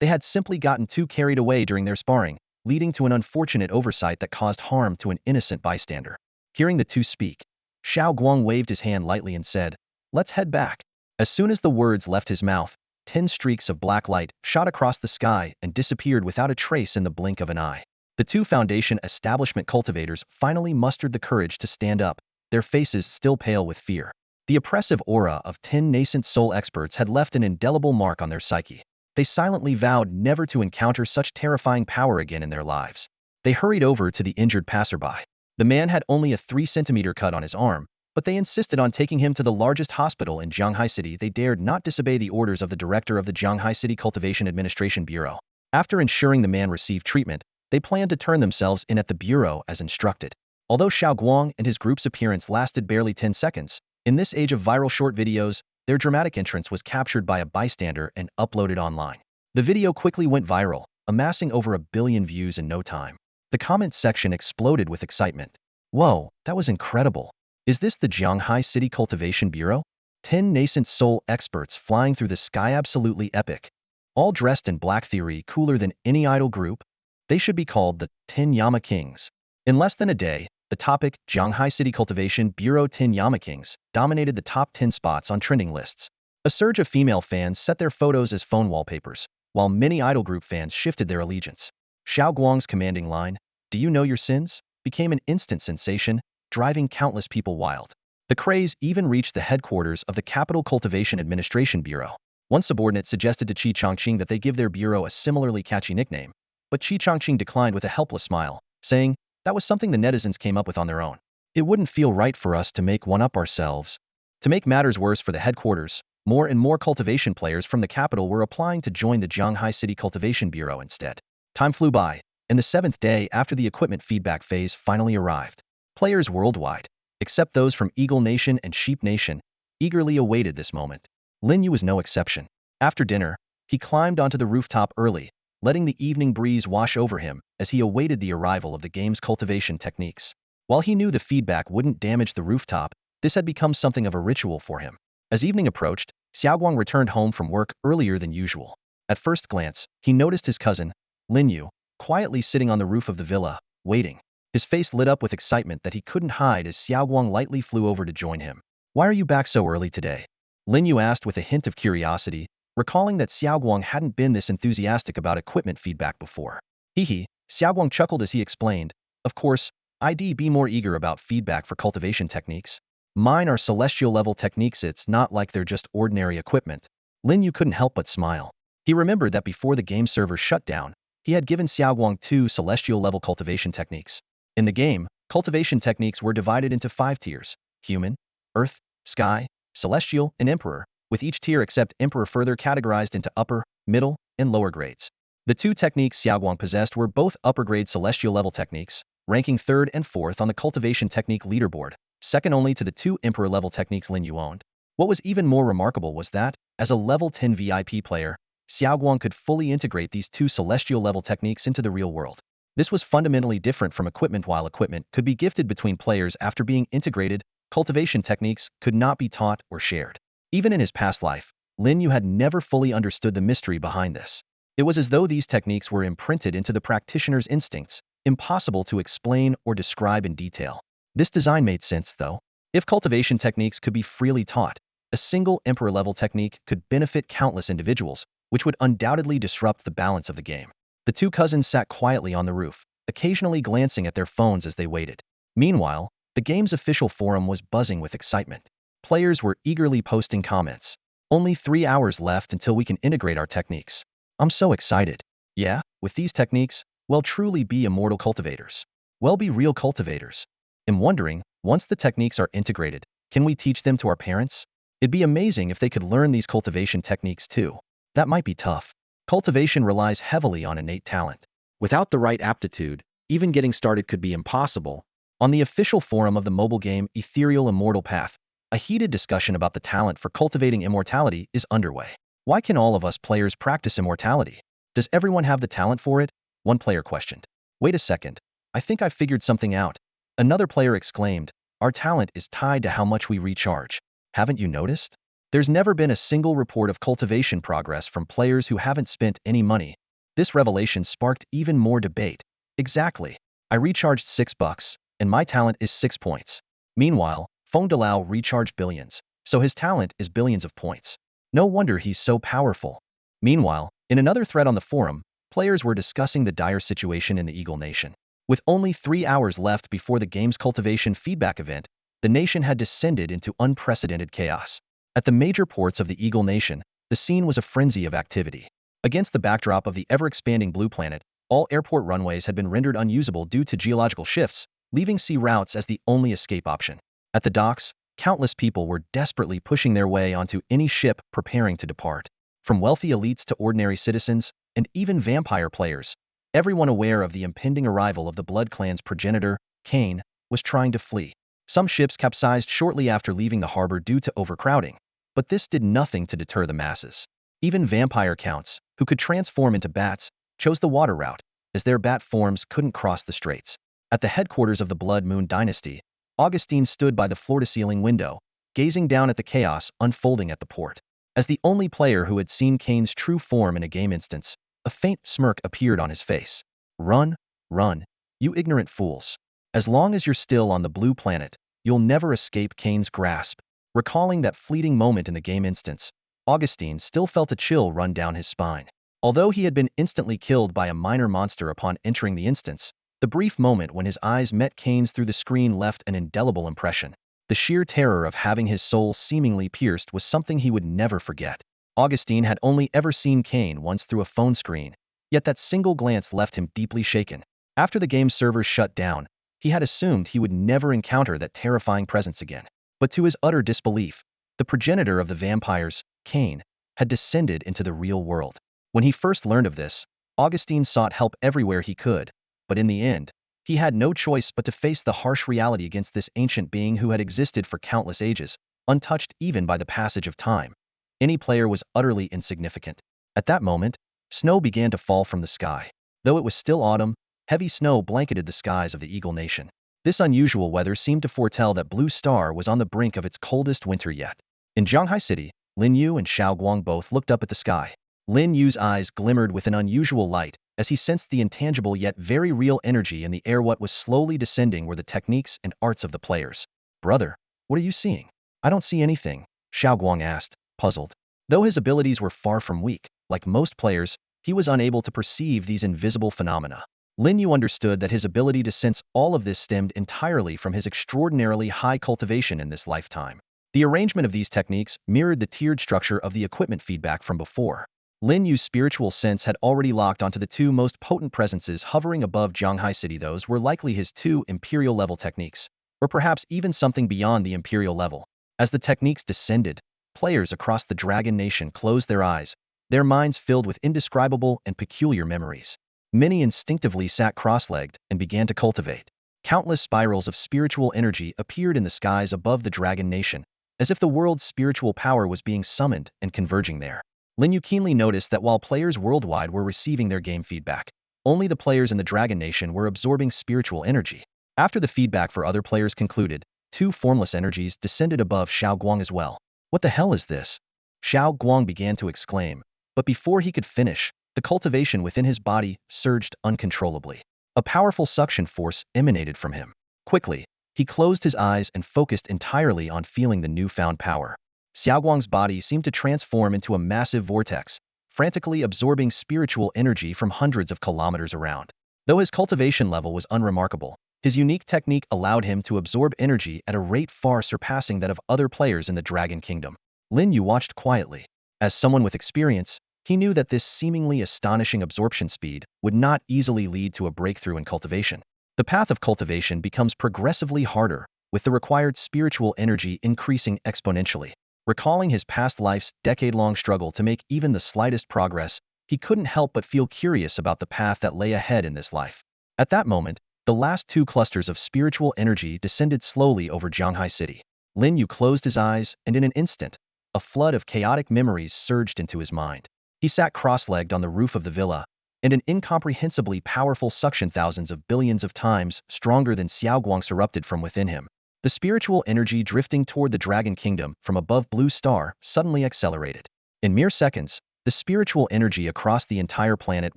They had simply gotten too carried away during their sparring, leading to an unfortunate oversight that caused harm to an innocent bystander. Hearing the two speak, Xiao Guang waved his hand lightly and said, "Let's head back." As soon as the words left his mouth, 10 streaks of black light shot across the sky and disappeared without a trace in the blink of an eye. The two Foundation establishment cultivators finally mustered the courage to stand up, their faces still pale with fear. The oppressive aura of 10 nascent soul experts had left an indelible mark on their psyche. They silently vowed never to encounter such terrifying power again in their lives. They hurried over to the injured passerby. The man had only a 3-centimeter cut on his arm, but they insisted on taking him to the largest hospital in Jianghai City. They dared not disobey the orders of the director of the Jianghai City Cultivation Administration Bureau. After ensuring the man received treatment, they planned to turn themselves in at the bureau as instructed. Although Xiao Guang and his group's appearance lasted barely 10 seconds, in this age of viral short videos, their dramatic entrance was captured by a bystander and uploaded online. The video quickly went viral, amassing over 1 billion views in no time. The comments section exploded with excitement. "Whoa, that was incredible. Is this the Jianghai City Cultivation Bureau? 10 nascent soul experts flying through the sky, absolutely epic. All dressed in black, theory cooler than any idol group. They should be called the 10 Yama Kings." In less than a day, the topic, Jianghai City Cultivation Bureau 10 Yama Kings, dominated the top 10 spots on trending lists. A surge of female fans set their photos as phone wallpapers, while many idol group fans shifted their allegiance. Xiao Guang's commanding line, "Do you know your sins?" became an instant sensation, driving countless people wild. The craze even reached the headquarters of the Capital Cultivation Administration Bureau. One subordinate suggested to Qi Chongqing that they give their bureau a similarly catchy nickname, but Qi Chongqing declined with a helpless smile, saying, "That was something the netizens came up with on their own. It wouldn't feel right for us to make one up ourselves." To make matters worse for the headquarters, more and more cultivation players from the capital were applying to join the Jianghai City Cultivation Bureau instead. Time flew by, and the 7th day after the equipment feedback phase finally arrived. Players worldwide, except those from Eagle Nation and Sheep Nation, eagerly awaited this moment. Lin Yu was no exception. After dinner, he climbed onto the rooftop early, letting the evening breeze wash over him as he awaited the arrival of the game's cultivation techniques. While he knew the feedback wouldn't damage the rooftop, this had become something of a ritual for him. As evening approached, Xiaoguang returned home from work earlier than usual. At first glance, he noticed his cousin, Lin Yu, quietly sitting on the roof of the villa, waiting. His face lit up with excitement that he couldn't hide as Xiaoguang lightly flew over to join him. "Why are you back so early today?" Lin Yu asked with a hint of curiosity, recalling that Xiaoguang hadn't been this enthusiastic about equipment feedback before. "Hee," Xiaoguang chuckled as he explained, "Of course, I'd be more eager about feedback for cultivation techniques. Mine are celestial level techniques, it's not like they're just ordinary equipment." Lin Yu couldn't help but smile. He remembered that before the game server shut down, he had given Xiaoguang 2 celestial level cultivation techniques. In the game, cultivation techniques were divided into 5 tiers: human, earth, sky, celestial, and emperor, with each tier except emperor further categorized into upper, middle, and lower grades. The 2 techniques Xiaoguang possessed were both upper grade celestial level techniques, ranking 3rd and 4th on the cultivation technique leaderboard, second only to the 2 emperor level techniques Lin Yu owned. What was even more remarkable was that, as a level 10 VIP player, Xiaoguang could fully integrate these 2 celestial level techniques into the real world. This was fundamentally different from equipment. While equipment could be gifted between players after being integrated, cultivation techniques could not be taught or shared. Even in his past life, Lin Yu had never fully understood the mystery behind this. It was as though these techniques were imprinted into the practitioner's instincts, impossible to explain or describe in detail. This design made sense, though. If cultivation techniques could be freely taught, a single emperor-level technique could benefit countless individuals, which would undoubtedly disrupt the balance of the game. The 2 cousins sat quietly on the roof, occasionally glancing at their phones as they waited. Meanwhile, the game's official forum was buzzing with excitement. Players were eagerly posting comments. "Only 3 hours left until we can integrate our techniques. I'm so excited. Yeah, with these techniques, we'll truly be immortal cultivators. We'll be real cultivators. I'm wondering, once the techniques are integrated, can we teach them to our parents? It'd be amazing if they could learn these cultivation techniques too. That might be tough. Cultivation relies heavily on innate talent. Without the right aptitude, even getting started could be impossible." On the official forum of the mobile game Ethereal Immortal Path, a heated discussion about the talent for cultivating immortality is underway. "Why can all of us players practice immortality? Does everyone have the talent for it?" one player questioned. "Wait a second. I think I figured something out," another player exclaimed. "Our talent is tied to how much we recharge. Haven't you noticed? There's never been a single report of cultivation progress from players who haven't spent any money. This revelation sparked even more debate. Exactly. I recharged $6, and my talent is 6 points. Meanwhile, Feng Delao recharged billions, so his talent is billions of points. No wonder he's so powerful. Meanwhile, in another thread on the forum, players were discussing the dire situation in the Eagle Nation. With only 3 hours left before the game's cultivation feedback event, the nation had descended into unprecedented chaos. At the major ports of the Eagle Nation, the scene was a frenzy of activity. Against the backdrop of the ever-expanding blue planet, all airport runways had been rendered unusable due to geological shifts, leaving sea routes as the only escape option. At the docks, countless people were desperately pushing their way onto any ship preparing to depart. From wealthy elites to ordinary citizens, and even vampire players, everyone aware of the impending arrival of the Blood Clan's progenitor, Cain, was trying to flee. Some ships capsized shortly after leaving the harbor due to overcrowding, but this did nothing to deter the masses. Even vampire counts, who could transform into bats, chose the water route, as their bat forms couldn't cross the straits. At the headquarters of the Blood Moon dynasty, Augustine stood by the floor-to-ceiling window, gazing down at the chaos unfolding at the port. As the only player who had seen Cain's true form in a game instance, a faint smirk appeared on his face. Run, run, you ignorant fools. As long as you're still on the blue planet, you'll never escape Cain's grasp. Recalling that fleeting moment in the game instance, Augustine still felt a chill run down his spine. Although he had been instantly killed by a minor monster upon entering the instance, the brief moment when his eyes met Cain's through the screen left an indelible impression. The sheer terror of having his soul seemingly pierced was something he would never forget. Augustine had only ever seen Cain once through a phone screen, yet that single glance left him deeply shaken. After the game's servers shut down, he had assumed he would never encounter that terrifying presence again. But to his utter disbelief, the progenitor of the vampires, Cain, had descended into the real world. When he first learned of this, Augustine sought help everywhere he could, but in the end, he had no choice but to face the harsh reality against this ancient being who had existed for countless ages, untouched even by the passage of time. Any player was utterly insignificant. At that moment, snow began to fall from the sky. Though it was still autumn, heavy snow blanketed the skies of the Eagle Nation. This unusual weather seemed to foretell that Blue Star was on the brink of its coldest winter yet. In Zhanghai City, Lin Yu and Xiao Guang both looked up at the sky. Lin Yu's eyes glimmered with an unusual light as he sensed the intangible yet very real energy in the air. What was slowly descending were the techniques and arts of the players. Brother, what are you seeing? I don't see anything, Xiao Guang asked, puzzled. Though his abilities were far from weak, like most players, he was unable to perceive these invisible phenomena. Lin Yu understood that his ability to sense all of this stemmed entirely from his extraordinarily high cultivation in this lifetime. The arrangement of these techniques mirrored the tiered structure of the equipment feedback from before. Lin Yu's spiritual sense had already locked onto the two most potent presences hovering above Zhanghai City. Those were likely his two Imperial-level techniques, or perhaps even something beyond the Imperial level. As the techniques descended, players across the Dragon Nation closed their eyes, their minds filled with indescribable and peculiar memories. Many instinctively sat cross-legged and began to cultivate. Countless spirals of spiritual energy appeared in the skies above the Dragon Nation, as if the world's spiritual power was being summoned and converging there. Lin Yu keenly noticed that while players worldwide were receiving their game feedback, only the players in the Dragon Nation were absorbing spiritual energy. After the feedback for other players concluded, two formless energies descended above Xiao Guang as well. What the hell is this? Xiao Guang began to exclaim, but before he could finish, the cultivation within his body surged uncontrollably. A powerful suction force emanated from him. Quickly, he closed his eyes and focused entirely on feeling the newfound power. Xiao Guang's body seemed to transform into a massive vortex, frantically absorbing spiritual energy from hundreds of kilometers around. Though his cultivation level was unremarkable, his unique technique allowed him to absorb energy at a rate far surpassing that of other players in the Dragon Kingdom. Lin Yu watched quietly. As someone with experience, he knew that this seemingly astonishing absorption speed would not easily lead to a breakthrough in cultivation. The path of cultivation becomes progressively harder, with the required spiritual energy increasing exponentially. Recalling his past life's decade-long struggle to make even the slightest progress, he couldn't help but feel curious about the path that lay ahead in this life. At that moment, the last two clusters of spiritual energy descended slowly over Zhanghai City. Lin Yu closed his eyes, and in an instant, a flood of chaotic memories surged into his mind. He sat cross-legged on the roof of the villa, and an incomprehensibly powerful suction thousands of billions of times stronger than Xiao Guang's erupted from within him. The The spiritual energy drifting toward the Dragon Kingdom from above Blue Star suddenly accelerated. In mere seconds, the spiritual energy across the entire planet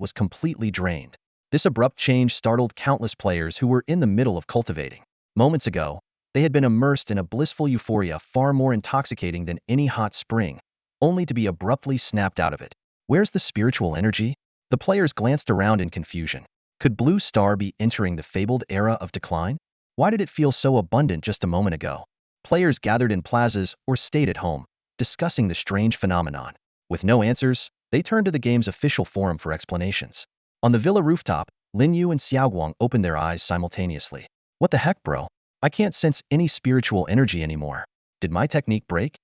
was completely drained. This abrupt change startled countless players who were in the middle of cultivating. Moments ago, they had been immersed in a blissful euphoria far more intoxicating than any hot spring, only to be abruptly snapped out of it. Where's the spiritual energy? The players glanced around in confusion. Could Blue Star be entering the fabled era of decline? Why did it feel so abundant just a moment ago? Players gathered in plazas or stayed at home, discussing the strange phenomenon. With no answers, they turned to the game's official forum for explanations. On the villa rooftop, Lin Yu and Xiaoguang opened their eyes simultaneously. What the heck, bro? I can't sense any spiritual energy anymore. Did my technique break?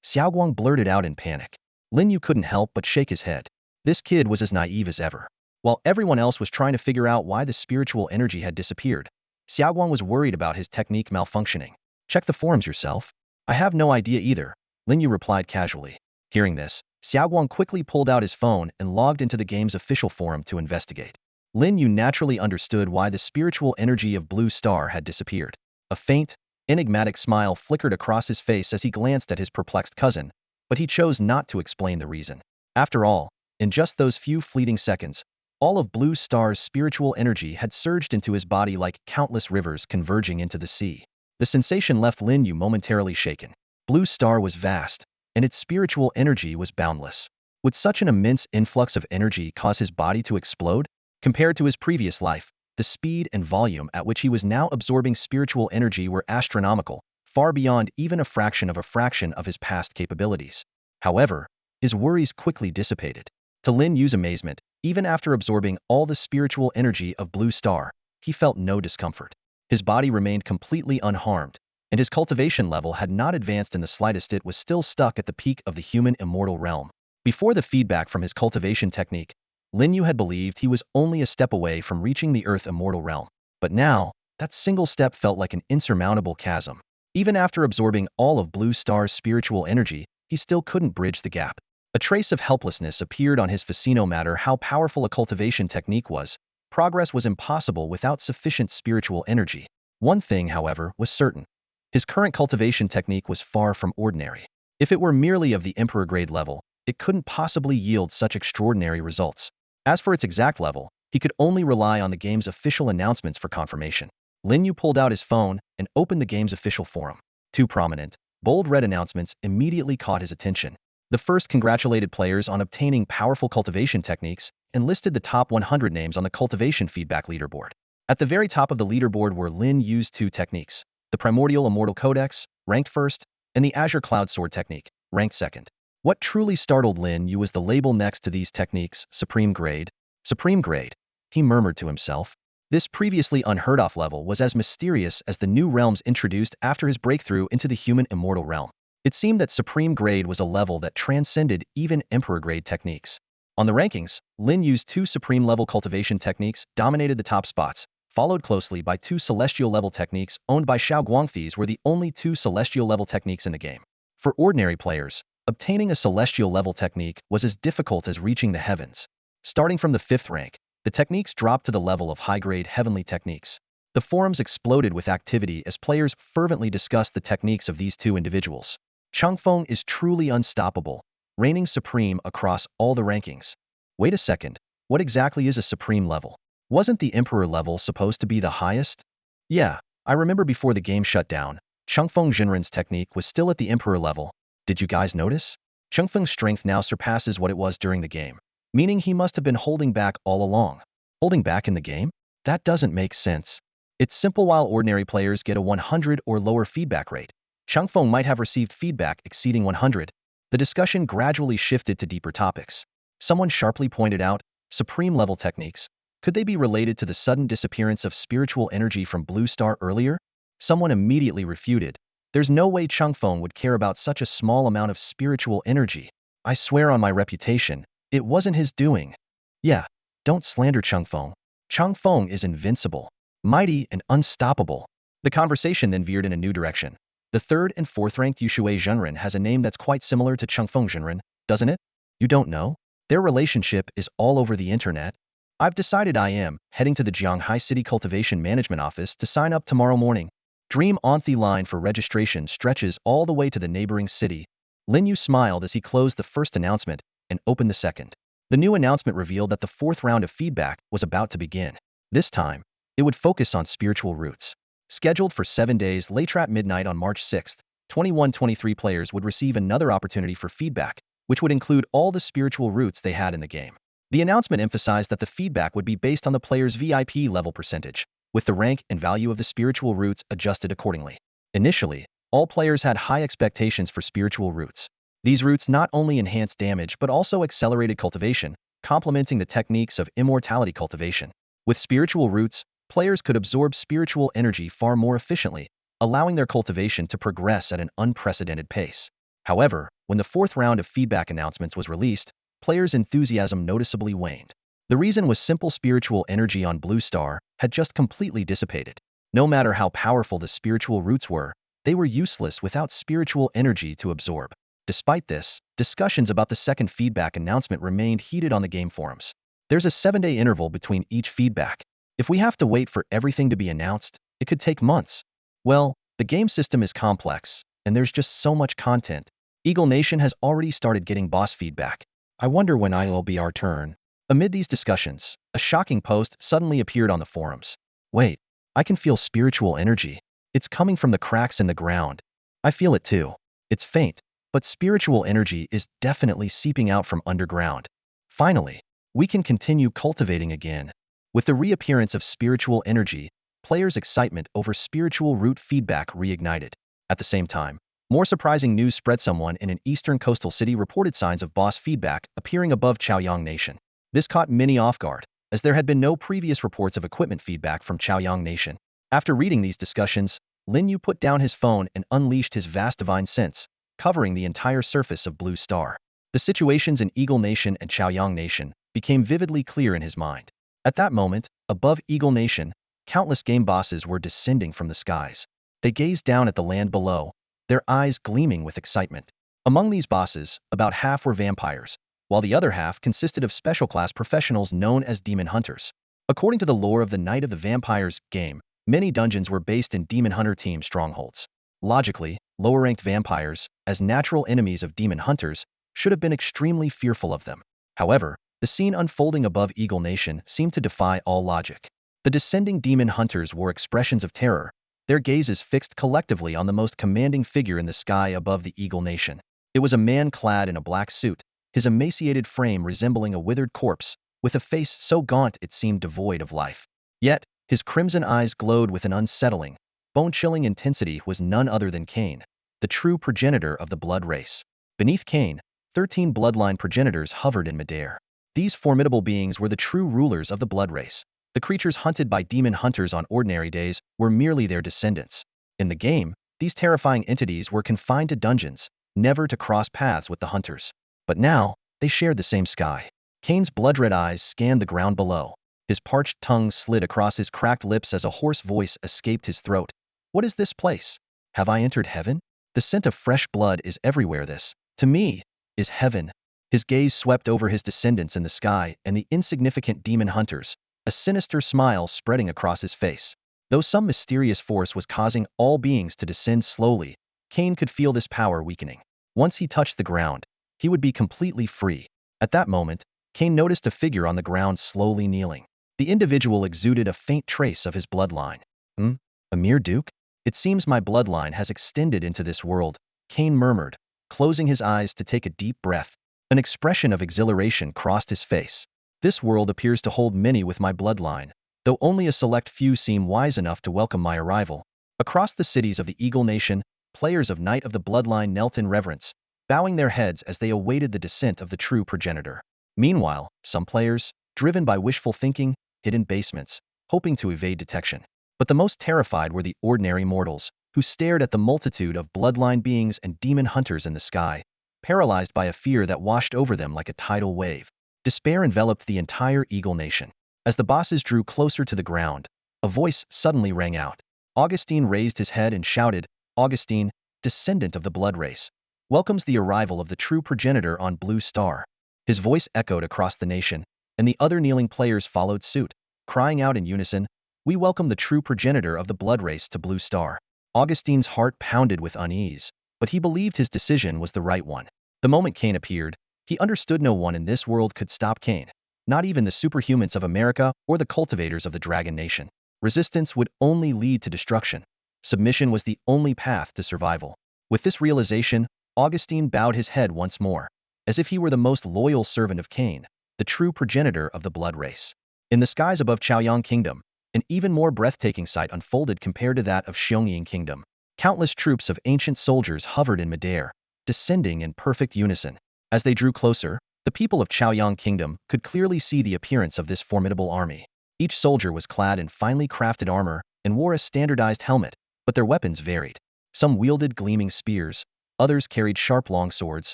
Xiaoguang blurted out in panic. Lin Yu couldn't help but shake his head. This kid was as naive as ever. While everyone else was trying to figure out why the spiritual energy had disappeared, Xiaoguang was worried about his technique malfunctioning. Check the forums yourself. I have no idea either, Lin Yu replied casually. Hearing this, Xiaoguang quickly pulled out his phone and logged into the game's official forum to investigate. Lin Yu naturally understood why the spiritual energy of Blue Star had disappeared. A faint, enigmatic smile flickered across his face as he glanced at his perplexed cousin, but he chose not to explain the reason. After all, in just those few fleeting seconds, all of Blue Star's spiritual energy had surged into his body like countless rivers converging into the sea. The sensation left Lin Yu momentarily shaken. Blue Star was vast, and its spiritual energy was boundless. Would such an immense influx of energy cause his body to explode? Compared to his previous life, the speed and volume at which he was now absorbing spiritual energy were astronomical, far beyond even a fraction of his past capabilities. However, his worries quickly dissipated. To Lin Yu's amazement, even after absorbing all the spiritual energy of Blue Star, he felt no discomfort. His body remained completely unharmed, and his cultivation level had not advanced in the slightest. It was still stuck at the peak of the human immortal realm. Before the feedback from his cultivation technique, Lin Yu had believed he was only a step away from reaching the Earth immortal realm. But now, that single step felt like an insurmountable chasm. Even after absorbing all of Blue Star's spiritual energy, he still couldn't bridge the gap. A trace of helplessness appeared on his face. No matter how powerful a cultivation technique was, progress was impossible without sufficient spiritual energy. One thing, however, was certain. His current cultivation technique was far from ordinary. If it were merely of the Emperor grade level, it couldn't possibly yield such extraordinary results. As for its exact level, he could only rely on the game's official announcements for confirmation. Lin Yu pulled out his phone and opened the game's official forum. Two prominent, bold red announcements immediately caught his attention. The first congratulated players on obtaining powerful cultivation techniques and listed the top 100 names on the cultivation feedback leaderboard. At the very top of the leaderboard were Lin Yu's two techniques, the Primordial Immortal Codex, ranked first, and the Azure Cloud Sword technique, ranked second. What truly startled Lin Yu was the label next to these techniques, Supreme Grade. Supreme Grade, he murmured to himself. This previously unheard-of level was as mysterious as the new realms introduced after his breakthrough into the human immortal realm. It seemed that Supreme Grade was a level that transcended even Emperor Grade techniques. On the rankings, Lin Yu's two Supreme-level cultivation techniques dominated the top spots, followed closely by two Celestial-level techniques owned by Xiaoguang. These were the only two Celestial-level techniques in the game. For ordinary players, obtaining a Celestial-level technique was as difficult as reaching the heavens. Starting from the 5th rank, the techniques dropped to the level of high-grade heavenly techniques. The forums exploded with activity as players fervently discussed the techniques of these two individuals. Changfeng is truly unstoppable, reigning supreme across all the rankings. Wait a second, what exactly is a supreme level? Wasn't the Emperor level supposed to be the highest? Yeah, I remember before the game shut down, Changfeng Jinren's technique was still at the Emperor level. Did you guys notice? Changfeng's strength now surpasses what it was during the game, meaning he must have been holding back all along. Holding back in the game? That doesn't make sense. It's simple. While ordinary players get a 100 or lower feedback rate, Changfeng might have received feedback exceeding 100. The discussion gradually shifted to deeper topics. Someone sharply pointed out, supreme level techniques. Could they be related to the sudden disappearance of spiritual energy from Blue Star earlier? Someone immediately refuted. There's no way Changfeng would care about such a small amount of spiritual energy. I swear on my reputation, it wasn't his doing. Yeah, don't slander Changfeng. Changfeng is invincible, mighty and unstoppable. The conversation then veered in a new direction. The 3rd and 4th ranked Yushui Zhenren has a name that's quite similar to Changfeng Zhenren, doesn't it? You don't know? Their relationship is all over the internet. I've decided I am heading to the Jianghai City Cultivation Management Office to sign up tomorrow morning. Dream on the line for registration stretches all the way to the neighboring city. Lin Yu smiled as he closed the first announcement and opened the second. The new announcement revealed that the fourth round of feedback was about to begin. This time, it would focus on spiritual roots. Scheduled for 7 days later at midnight on March 6th, 21-23 players would receive another opportunity for feedback, which would include all the spiritual roots they had in the game. The announcement emphasized that the feedback would be based on the player's VIP level percentage, with the rank and value of the spiritual roots adjusted accordingly. Initially, all players had high expectations for spiritual roots. These roots not only enhanced damage but also accelerated cultivation, complementing the techniques of immortality cultivation. With spiritual roots, players could absorb spiritual energy far more efficiently, allowing their cultivation to progress at an unprecedented pace. However, when the fourth round of feedback announcements was released, players' enthusiasm noticeably waned. The reason was simple: spiritual energy on Blue Star had just completely dissipated. No matter how powerful the spiritual roots were, they were useless without spiritual energy to absorb. Despite this, discussions about the second feedback announcement remained heated on the game forums. There's a 7-day interval between each feedback. If we have to wait for everything to be announced, it could take months. Well, the game system is complex, and there's just so much content. Eagle Nation has already started getting boss feedback. I wonder when it'll be our turn. Amid these discussions, a shocking post suddenly appeared on the forums. Wait, I can feel spiritual energy. It's coming from the cracks in the ground. I feel it too. It's faint, but spiritual energy is definitely seeping out from underground. Finally, we can continue cultivating again. With the reappearance of spiritual energy, players' excitement over spiritual root feedback reignited. At the same time, more surprising news spread. Someone in an eastern coastal city reported signs of boss feedback appearing above Chaoyang Nation. This caught many off guard, as there had been no previous reports of equipment feedback from Chaoyang Nation. After reading these discussions, Lin Yu put down his phone and unleashed his vast divine sense, covering the entire surface of Blue Star. The situations in Eagle Nation and Chaoyang Nation became vividly clear in his mind. At that moment, above Eagle Nation, countless game bosses were descending from the skies. They gazed down at the land below, their eyes gleaming with excitement. Among these bosses, about half were vampires, while the other half consisted of special class professionals known as demon hunters. According to the lore of the Night of the Vampires game, many dungeons were based in demon hunter team strongholds. Logically, lower-ranked vampires, as natural enemies of demon hunters, should have been extremely fearful of them. However, the scene unfolding above Eagle Nation seemed to defy all logic. The descending demon hunters wore expressions of terror, their gazes fixed collectively on the most commanding figure in the sky above the Eagle Nation. It was a man clad in a black suit, his emaciated frame resembling a withered corpse, with a face so gaunt it seemed devoid of life. Yet, his crimson eyes glowed with an unsettling, bone-chilling intensity. Was none other than Cain, the true progenitor of the blood race. Beneath Cain, 13 bloodline progenitors hovered in midair. These formidable beings were the true rulers of the blood race. The creatures hunted by demon hunters on ordinary days were merely their descendants. In the game, these terrifying entities were confined to dungeons, never to cross paths with the hunters. But now, they shared the same sky. Cain's blood-red eyes scanned the ground below. His parched tongue slid across his cracked lips as a hoarse voice escaped his throat. What is this place? Have I entered heaven? The scent of fresh blood is everywhere. This, to me, is heaven. His gaze swept over his descendants in the sky and the insignificant demon hunters, a sinister smile spreading across his face. Though some mysterious force was causing all beings to descend slowly, Cain could feel this power weakening. Once he touched the ground, he would be completely free. At that moment, Cain noticed a figure on the ground slowly kneeling. The individual exuded a faint trace of his bloodline. A mere duke? It seems my bloodline has extended into this world, Cain murmured, closing his eyes to take a deep breath. An expression of exhilaration crossed his face. This world appears to hold many with my bloodline, though only a select few seem wise enough to welcome my arrival. Across the cities of the Eagle Nation, players of Night of the Bloodline knelt in reverence, bowing their heads as they awaited the descent of the true progenitor. Meanwhile, some players, driven by wishful thinking, hid in basements, hoping to evade detection. But the most terrified were the ordinary mortals, who stared at the multitude of bloodline beings and demon hunters in the sky, paralyzed by a fear that washed over them like a tidal wave. Despair enveloped the entire Eagle Nation. As the bosses drew closer to the ground, a voice suddenly rang out. Augustine raised his head and shouted, "Augustine, descendant of the blood race, welcomes the arrival of the true progenitor on Blue Star." His voice echoed across the nation, and the other kneeling players followed suit, crying out in unison, "We welcome the true progenitor of the blood race to Blue Star." Augustine's heart pounded with unease, but he believed his decision was the right one. The moment Cain appeared, he understood no one in this world could stop Cain, not even the superhumans of America or the cultivators of the Dragon Nation. Resistance would only lead to destruction. Submission was the only path to survival. With this realization, Augustine bowed his head once more, as if he were the most loyal servant of Cain, the true progenitor of the blood race. In the skies above Chaoyang Kingdom, an even more breathtaking sight unfolded compared to that of Xiongyin Kingdom. Countless troops of ancient soldiers hovered in midair, descending in perfect unison. As they drew closer, the people of Chaoyang Kingdom could clearly see the appearance of this formidable army. Each soldier was clad in finely crafted armor and wore a standardized helmet, but their weapons varied. Some wielded gleaming spears, others carried sharp longswords,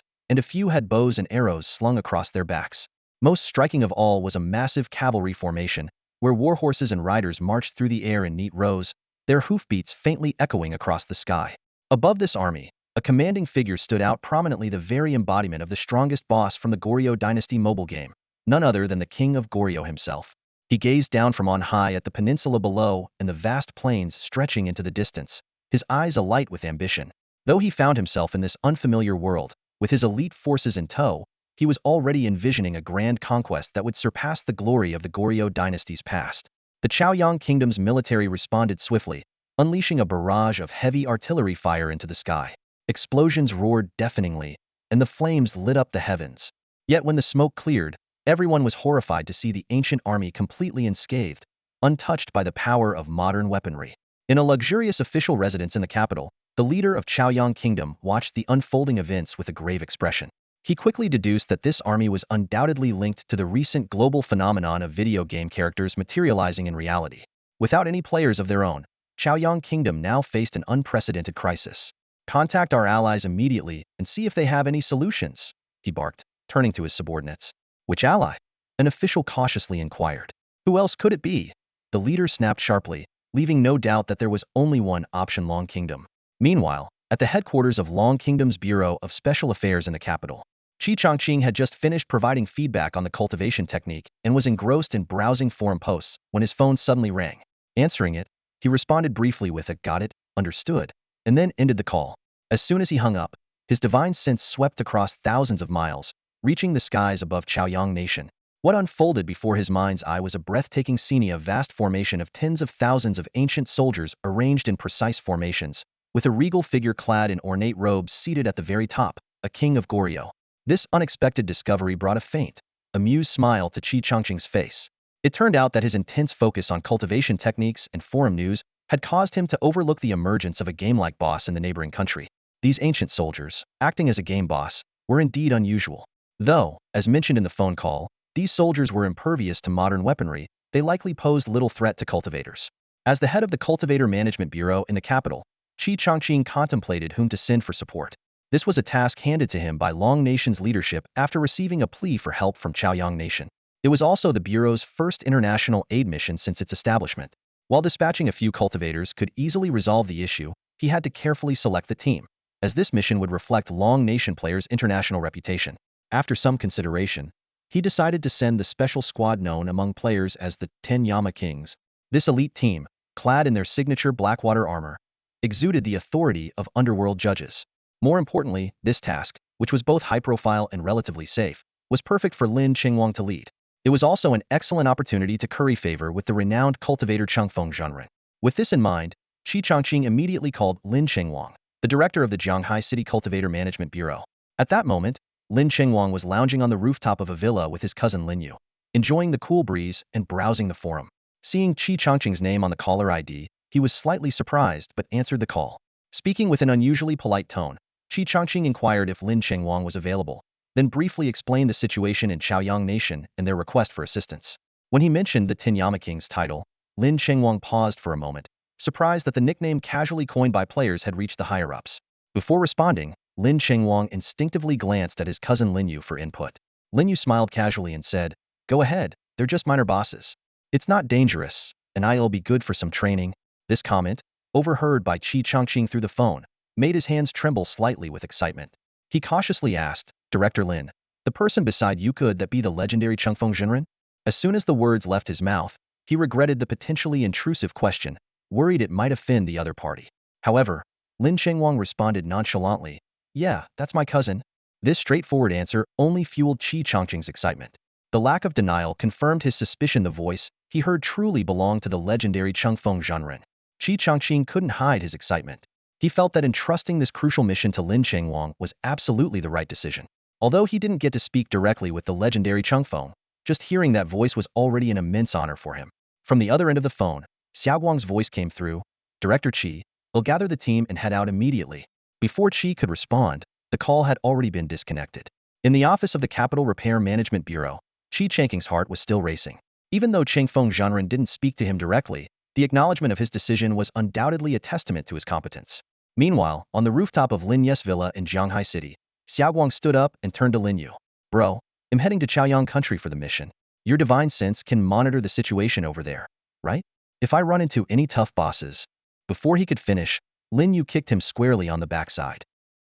and a few had bows and arrows slung across their backs. Most striking of all was a massive cavalry formation, where warhorses and riders marched through the air in neat rows, their hoofbeats faintly echoing across the sky. Above this army, a commanding figure stood out prominently, the very embodiment of the strongest boss from the Goryeo Dynasty mobile game, none other than the king of Goryeo himself. He gazed down from on high at the peninsula below and the vast plains stretching into the distance, his eyes alight with ambition. Though he found himself in this unfamiliar world, with his elite forces in tow, he was already envisioning a grand conquest that would surpass the glory of the Goryeo dynasty's past. The Chaoyang Kingdom's military responded swiftly, unleashing a barrage of heavy artillery fire into the sky. Explosions roared deafeningly, and the flames lit up the heavens. Yet when the smoke cleared, everyone was horrified to see the ancient army completely unscathed, untouched by the power of modern weaponry. In a luxurious official residence in the capital, the leader of Chaoyang Kingdom watched the unfolding events with a grave expression. He quickly deduced that this army was undoubtedly linked to the recent global phenomenon of video game characters materializing in reality. Without any players of their own, Chaoyang Kingdom now faced an unprecedented crisis. "Contact our allies immediately and see if they have any solutions," he barked, turning to his subordinates. "Which ally?" an official cautiously inquired. "Who else could it be?" the leader snapped sharply, leaving no doubt that there was only one option: Long Kingdom. Meanwhile, at the headquarters of Long Kingdom's Bureau of Special Affairs in the capital, Qi Chongqing had just finished providing feedback on the cultivation technique and was engrossed in browsing forum posts when his phone suddenly rang. Answering it, he responded briefly with a "got it, understood," and then ended the call. As soon as he hung up, his divine sense swept across thousands of miles, reaching the skies above Chaoyang Nation. What unfolded before his mind's eye was a breathtaking scene, a vast formation of tens of thousands of ancient soldiers arranged in precise formations, with a regal figure clad in ornate robes seated at the very top, a king of Goryeo. This unexpected discovery brought a faint, amused smile to Qi Chongqing's face. It turned out that his intense focus on cultivation techniques and forum news had caused him to overlook the emergence of a game-like boss in the neighboring country. These ancient soldiers, acting as a game boss, were indeed unusual. Though, as mentioned in the phone call, these soldiers were impervious to modern weaponry, they likely posed little threat to cultivators. As the head of the Cultivator Management Bureau in the capital, Qi Chongqing contemplated whom to send for support. This was a task handed to him by Long Nation's leadership after receiving a plea for help from Chaoyang Nation. It was also the Bureau's first international aid mission since its establishment. While dispatching a few cultivators could easily resolve the issue, he had to carefully select the team, as this mission would reflect Long Nation players' international reputation. After some consideration, he decided to send the special squad known among players as the 10 Yama Kings. This elite team, clad in their signature Blackwater armor, exuded the authority of underworld judges. More importantly, this task, which was both high-profile and relatively safe, was perfect for Lin Chengwang to lead. It was also an excellent opportunity to curry favor with the renowned cultivator Chengfeng Zhenren. With this in mind, Qi Chongqing immediately called Lin Chengwang, the director of the Jianghai City Cultivator Management Bureau. At that moment, Lin Chengwang was lounging on the rooftop of a villa with his cousin Lin Yu, enjoying the cool breeze and browsing the forum. Seeing Qi Chongqing's name on the caller ID, he was slightly surprised but answered the call. Speaking with an unusually polite tone, Qi Chongqing inquired if Lin Chengwang was available, then briefly explained the situation in Chaoyang Nation and their request for assistance. When he mentioned the Tinyama King's title, Lin Chengwang paused for a moment, surprised that the nickname casually coined by players had reached the higher-ups. Before responding, Lin Chengwang instinctively glanced at his cousin Lin Yu for input. Lin Yu smiled casually and said, "Go ahead, they're just minor bosses. It's not dangerous, and I'll be good for some training." This comment, overheard by Qi Chongqing through the phone, made his hands tremble slightly with excitement. He cautiously asked, "Director Lin, the person beside you, could that be the legendary Chengfeng Zhenren?" As soon as the words left his mouth, he regretted the potentially intrusive question, worried it might offend the other party. However, Lin Chengwang responded nonchalantly, "Yeah, that's my cousin." This straightforward answer only fueled Qi Changqing's excitement. The lack of denial confirmed his suspicion the voice he heard truly belonged to the legendary Chengfeng Zhanren. Qi Changqing couldn't hide his excitement. He felt that entrusting this crucial mission to Lin Chengwang was absolutely the right decision. Although he didn't get to speak directly with the legendary Chengfeng, just hearing that voice was already an immense honor for him. From the other end of the phone, Xiaoguang's voice came through. "Director Qi, will gather the team and head out immediately." Before Qi could respond, the call had already been disconnected. In the office of the Capital Repair Management Bureau, Qi Changqing's heart was still racing. Even though Chengfeng Zhanren didn't speak to him directly, the acknowledgement of his decision was undoubtedly a testament to his competence. Meanwhile, on the rooftop of Lin Yu's villa in Jianghai City, Xiaoguang stood up and turned to Lin Yu. "Bro, I'm heading to Chaoyang country for the mission. Your divine sense can monitor the situation over there, right? If I run into any tough bosses..." Before he could finish, Lin Yu kicked him squarely on the backside.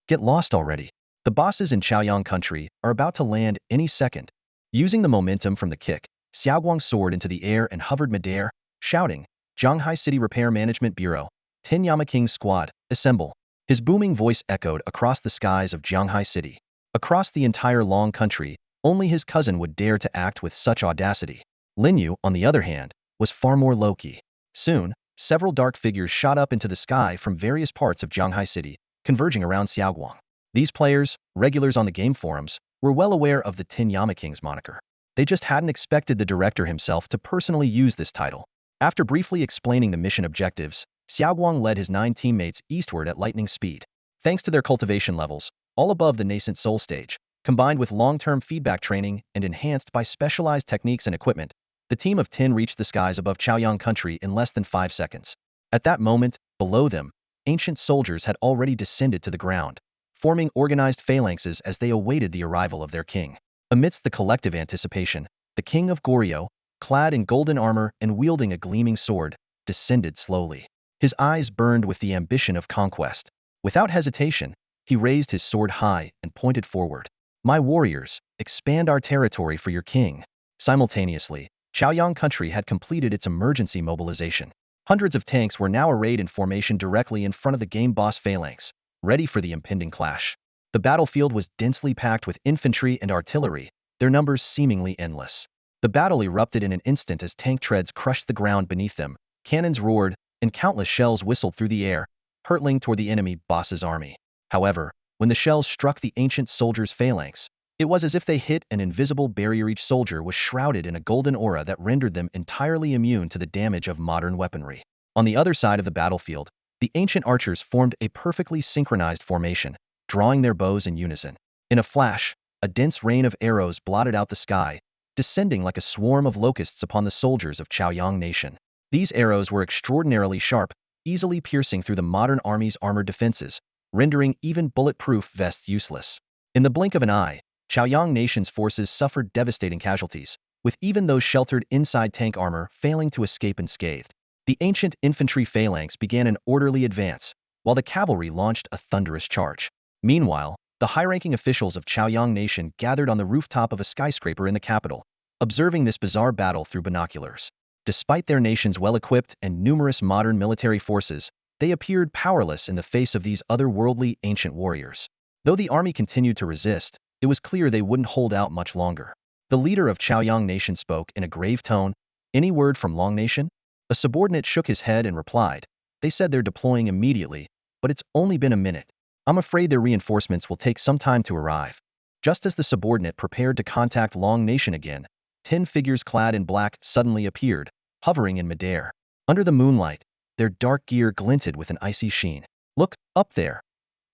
"Get lost already. The bosses in Chaoyang country are about to land any second." Using the momentum from the kick, Xiaoguang soared into the air and hovered midair, shouting, "Jianghai City Repair Management Bureau, Tin Yama King's squad, assemble." His booming voice echoed across the skies of Jianghai City. Across the entire long country, only his cousin would dare to act with such audacity. Lin Yu, on the other hand, was far more low-key. Soon, several dark figures shot up into the sky from various parts of Jianghai City, converging around Xiaoguang. These players, regulars on the game forums, were well aware of the Tin Yama King's moniker. They just hadn't expected the director himself to personally use this title. After briefly explaining the mission objectives, Xiaoguang led his 9 teammates eastward at lightning speed. Thanks to their cultivation levels, all above the nascent soul stage, combined with long-term feedback training and enhanced by specialized techniques and equipment, the team of 10 reached the skies above Chaoyang country in less than 5 seconds. At that moment, below them, ancient soldiers had already descended to the ground, forming organized phalanxes as they awaited the arrival of their king. Amidst the collective anticipation, the king of Goryeo, clad in golden armor and wielding a gleaming sword, descended slowly. His eyes burned with the ambition of conquest. Without hesitation, he raised his sword high and pointed forward. "My warriors, expand our territory for your king." Simultaneously, Chaoyang country had completed its emergency mobilization. Hundreds of tanks were now arrayed in formation directly in front of the game boss phalanx, ready for the impending clash. The battlefield was densely packed with infantry and artillery, their numbers seemingly endless. The battle erupted in an instant as tank treads crushed the ground beneath them, cannons roared, and countless shells whistled through the air, hurtling toward the enemy boss's army. However, when the shells struck the ancient soldiers' phalanx, it was as if they hit an invisible barrier. Each soldier was shrouded in a golden aura that rendered them entirely immune to the damage of modern weaponry. On the other side of the battlefield, the ancient archers formed a perfectly synchronized formation, drawing their bows in unison. In a flash, a dense rain of arrows blotted out the sky, descending like a swarm of locusts upon the soldiers of Chaoyang Nation. These arrows were extraordinarily sharp, easily piercing through the modern army's armored defenses, rendering even bulletproof vests useless. In the blink of an eye, Chaoyang Nation's forces suffered devastating casualties, with even those sheltered inside tank armor failing to escape unscathed. The ancient infantry phalanx began an orderly advance, while the cavalry launched a thunderous charge. Meanwhile, the high-ranking officials of Chaoyang Nation gathered on the rooftop of a skyscraper in the capital, observing this bizarre battle through binoculars. Despite their nation's well-equipped and numerous modern military forces, they appeared powerless in the face of these otherworldly ancient warriors. Though the army continued to resist, it was clear they wouldn't hold out much longer. The leader of Chaoyang Nation spoke in a grave tone. "Any word from Long Nation?" A subordinate shook his head and replied, "They said they're deploying immediately, but it's only been a minute. I'm afraid their reinforcements will take some time to arrive." Just as the subordinate prepared to contact Long Nation again, 10 figures clad in black suddenly appeared, hovering in midair. Under the moonlight, their dark gear glinted with an icy sheen. "Look, up there!"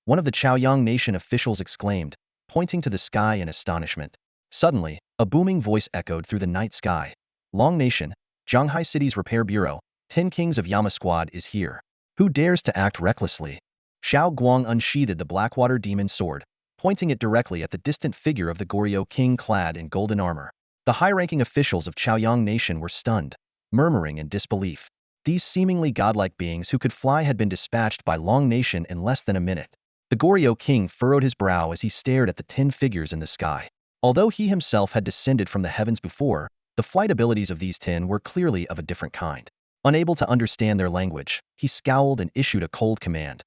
one of the Chaoyang Nation officials exclaimed, pointing to the sky in astonishment. Suddenly, a booming voice echoed through the night sky. "Long Nation, Jianghai City's Repair Bureau, 10 Kings of Yama Squad is here. Who dares to act recklessly?" Xiao Guang unsheathed the Blackwater Demon sword, pointing it directly at the distant figure of the Goryeo king clad in golden armor. The high-ranking officials of Chaoyang Nation were stunned, murmuring in disbelief. These seemingly godlike beings who could fly had been dispatched by Long Nation in less than a minute. The Goryeo king furrowed his brow as he stared at the 10 figures in the sky. Although he himself had descended from the heavens before, the flight abilities of these 10 were clearly of a different kind. Unable to understand their language, he scowled and issued a cold command.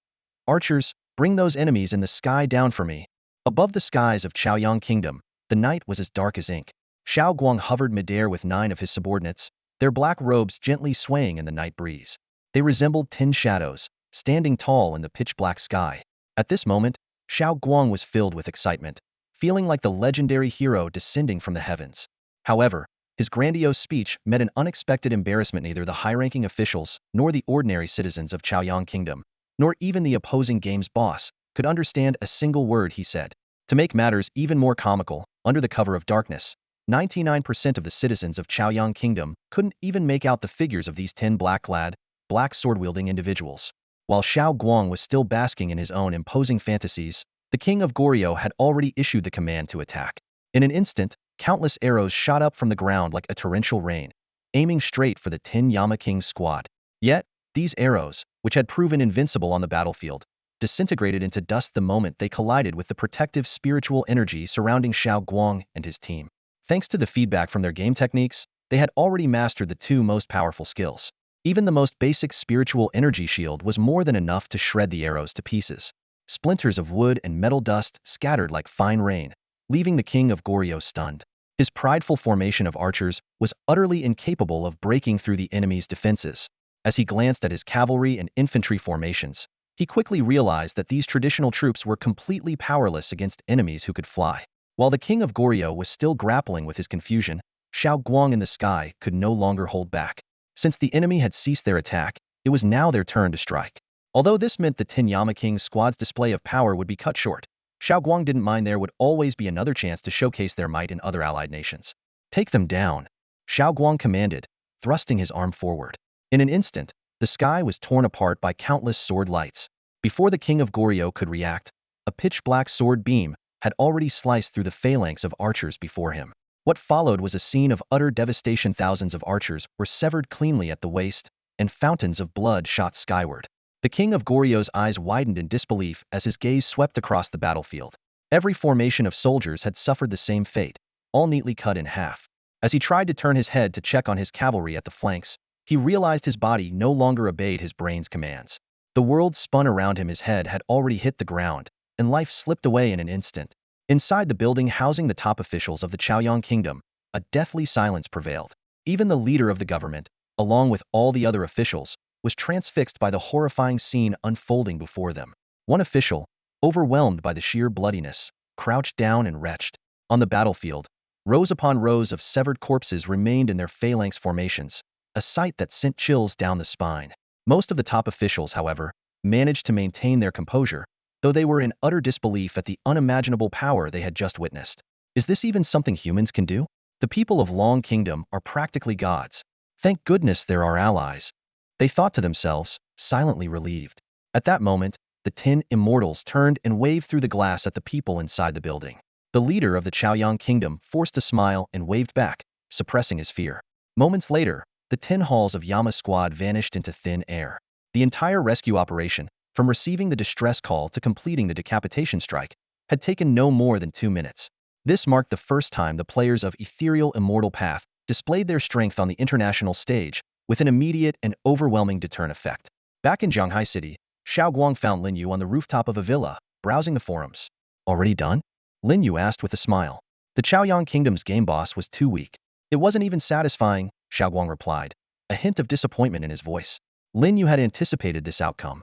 Archers, bring those enemies in the sky down for me. Above the skies of Chaoyang Kingdom, the night was as dark as ink. Xiao Guang hovered midair with 9 of his subordinates, their black robes gently swaying in the night breeze. They resembled 10 shadows, standing tall in the pitch-black sky. At this moment, Xiao Guang was filled with excitement, feeling like the legendary hero descending from the heavens. However, his grandiose speech met an unexpected embarrassment. Neither the high-ranking officials, nor the ordinary citizens of Chaoyang Kingdom, nor even the opposing game's boss, could understand a single word he said. To make matters even more comical, under the cover of darkness, 99% of the citizens of Chaoyang Kingdom couldn't even make out the figures of these 10 black-clad, black sword-wielding individuals. While Xiao Guang was still basking in his own imposing fantasies, the king of Goryeo had already issued the command to attack. In an instant, countless arrows shot up from the ground like a torrential rain, aiming straight for the 10 Yama King's squad. Yet, these arrows, which had proven invincible on the battlefield, disintegrated into dust the moment they collided with the protective spiritual energy surrounding Xiao Guang and his team. Thanks to the feedback from their game techniques, they had already mastered the 2 most powerful skills. Even the most basic spiritual energy shield was more than enough to shred the arrows to pieces. Splinters of wood and metal dust scattered like fine rain, leaving the king of Goryeo stunned. His prideful formation of archers was utterly incapable of breaking through the enemy's defenses. As he glanced at his cavalry and infantry formations, he quickly realized that these traditional troops were completely powerless against enemies who could fly. While the king of Goryeo was still grappling with his confusion, Xiao Guang in the sky could no longer hold back. Since the enemy had ceased their attack, it was now their turn to strike. Although this meant the 10 Yama King's squad's display of power would be cut short, Xiao Guang didn't mind. There would always be another chance to showcase their might in other allied nations. Take them down, Xiao Guang commanded, thrusting his arm forward. In an instant, the sky was torn apart by countless sword lights. Before the king of Goryeo could react, a pitch-black sword beam had already sliced through the phalanx of archers before him. What followed was a scene of utter devastation. Thousands of archers were severed cleanly at the waist, and fountains of blood shot skyward. The king of Goryeo's eyes widened in disbelief as his gaze swept across the battlefield. Every formation of soldiers had suffered the same fate, all neatly cut in half. As he tried to turn his head to check on his cavalry at the flanks, he realized his body no longer obeyed his brain's commands. The world spun around him. His head had already hit the ground, and life slipped away in an instant. Inside the building housing the top officials of the Chaoyang Kingdom, a deathly silence prevailed. Even the leader of the government, along with all the other officials, was transfixed by the horrifying scene unfolding before them. One official, overwhelmed by the sheer bloodiness, crouched down and retched. On the battlefield, rows upon rows of severed corpses remained in their phalanx formations, a sight that sent chills down the spine. Most of the top officials, however, managed to maintain their composure, though they were in utter disbelief at the unimaginable power they had just witnessed. Is this even something humans can do? The people of Long Kingdom are practically gods. Thank goodness they're our allies. They thought to themselves, silently relieved. At that moment, the 10 immortals turned and waved through the glass at the people inside the building. The leader of the Chaoyang Kingdom forced a smile and waved back, suppressing his fear. Moments later, the 10 halls of Yama squad vanished into thin air. The entire rescue operation, from receiving the distress call to completing the decapitation strike, had taken no more than 2 minutes. This marked the first time the players of Ethereal Immortal Path displayed their strength on the international stage, with an immediate and overwhelming deterrent effect. Back in Zhanghai City, Xiao Guang found Lin Yu on the rooftop of a villa, browsing the forums. Already done? Lin Yu asked with a smile. The Chaoyang Kingdom's game boss was too weak. It wasn't even satisfying, Xiao Guang replied, a hint of disappointment in his voice. Lin Yu had anticipated this outcome.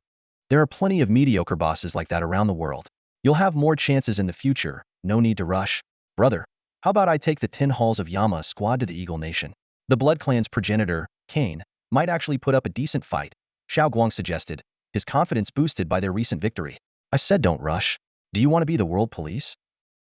There are plenty of mediocre bosses like that around the world. You'll have more chances in the future, no need to rush. Brother, how about I take the 10 halls of Yama squad to the Eagle Nation? The Blood Clan's progenitor, Kane, might actually put up a decent fight, Xiao Guang suggested, his confidence boosted by their recent victory. I said don't rush. Do you want to be the world police?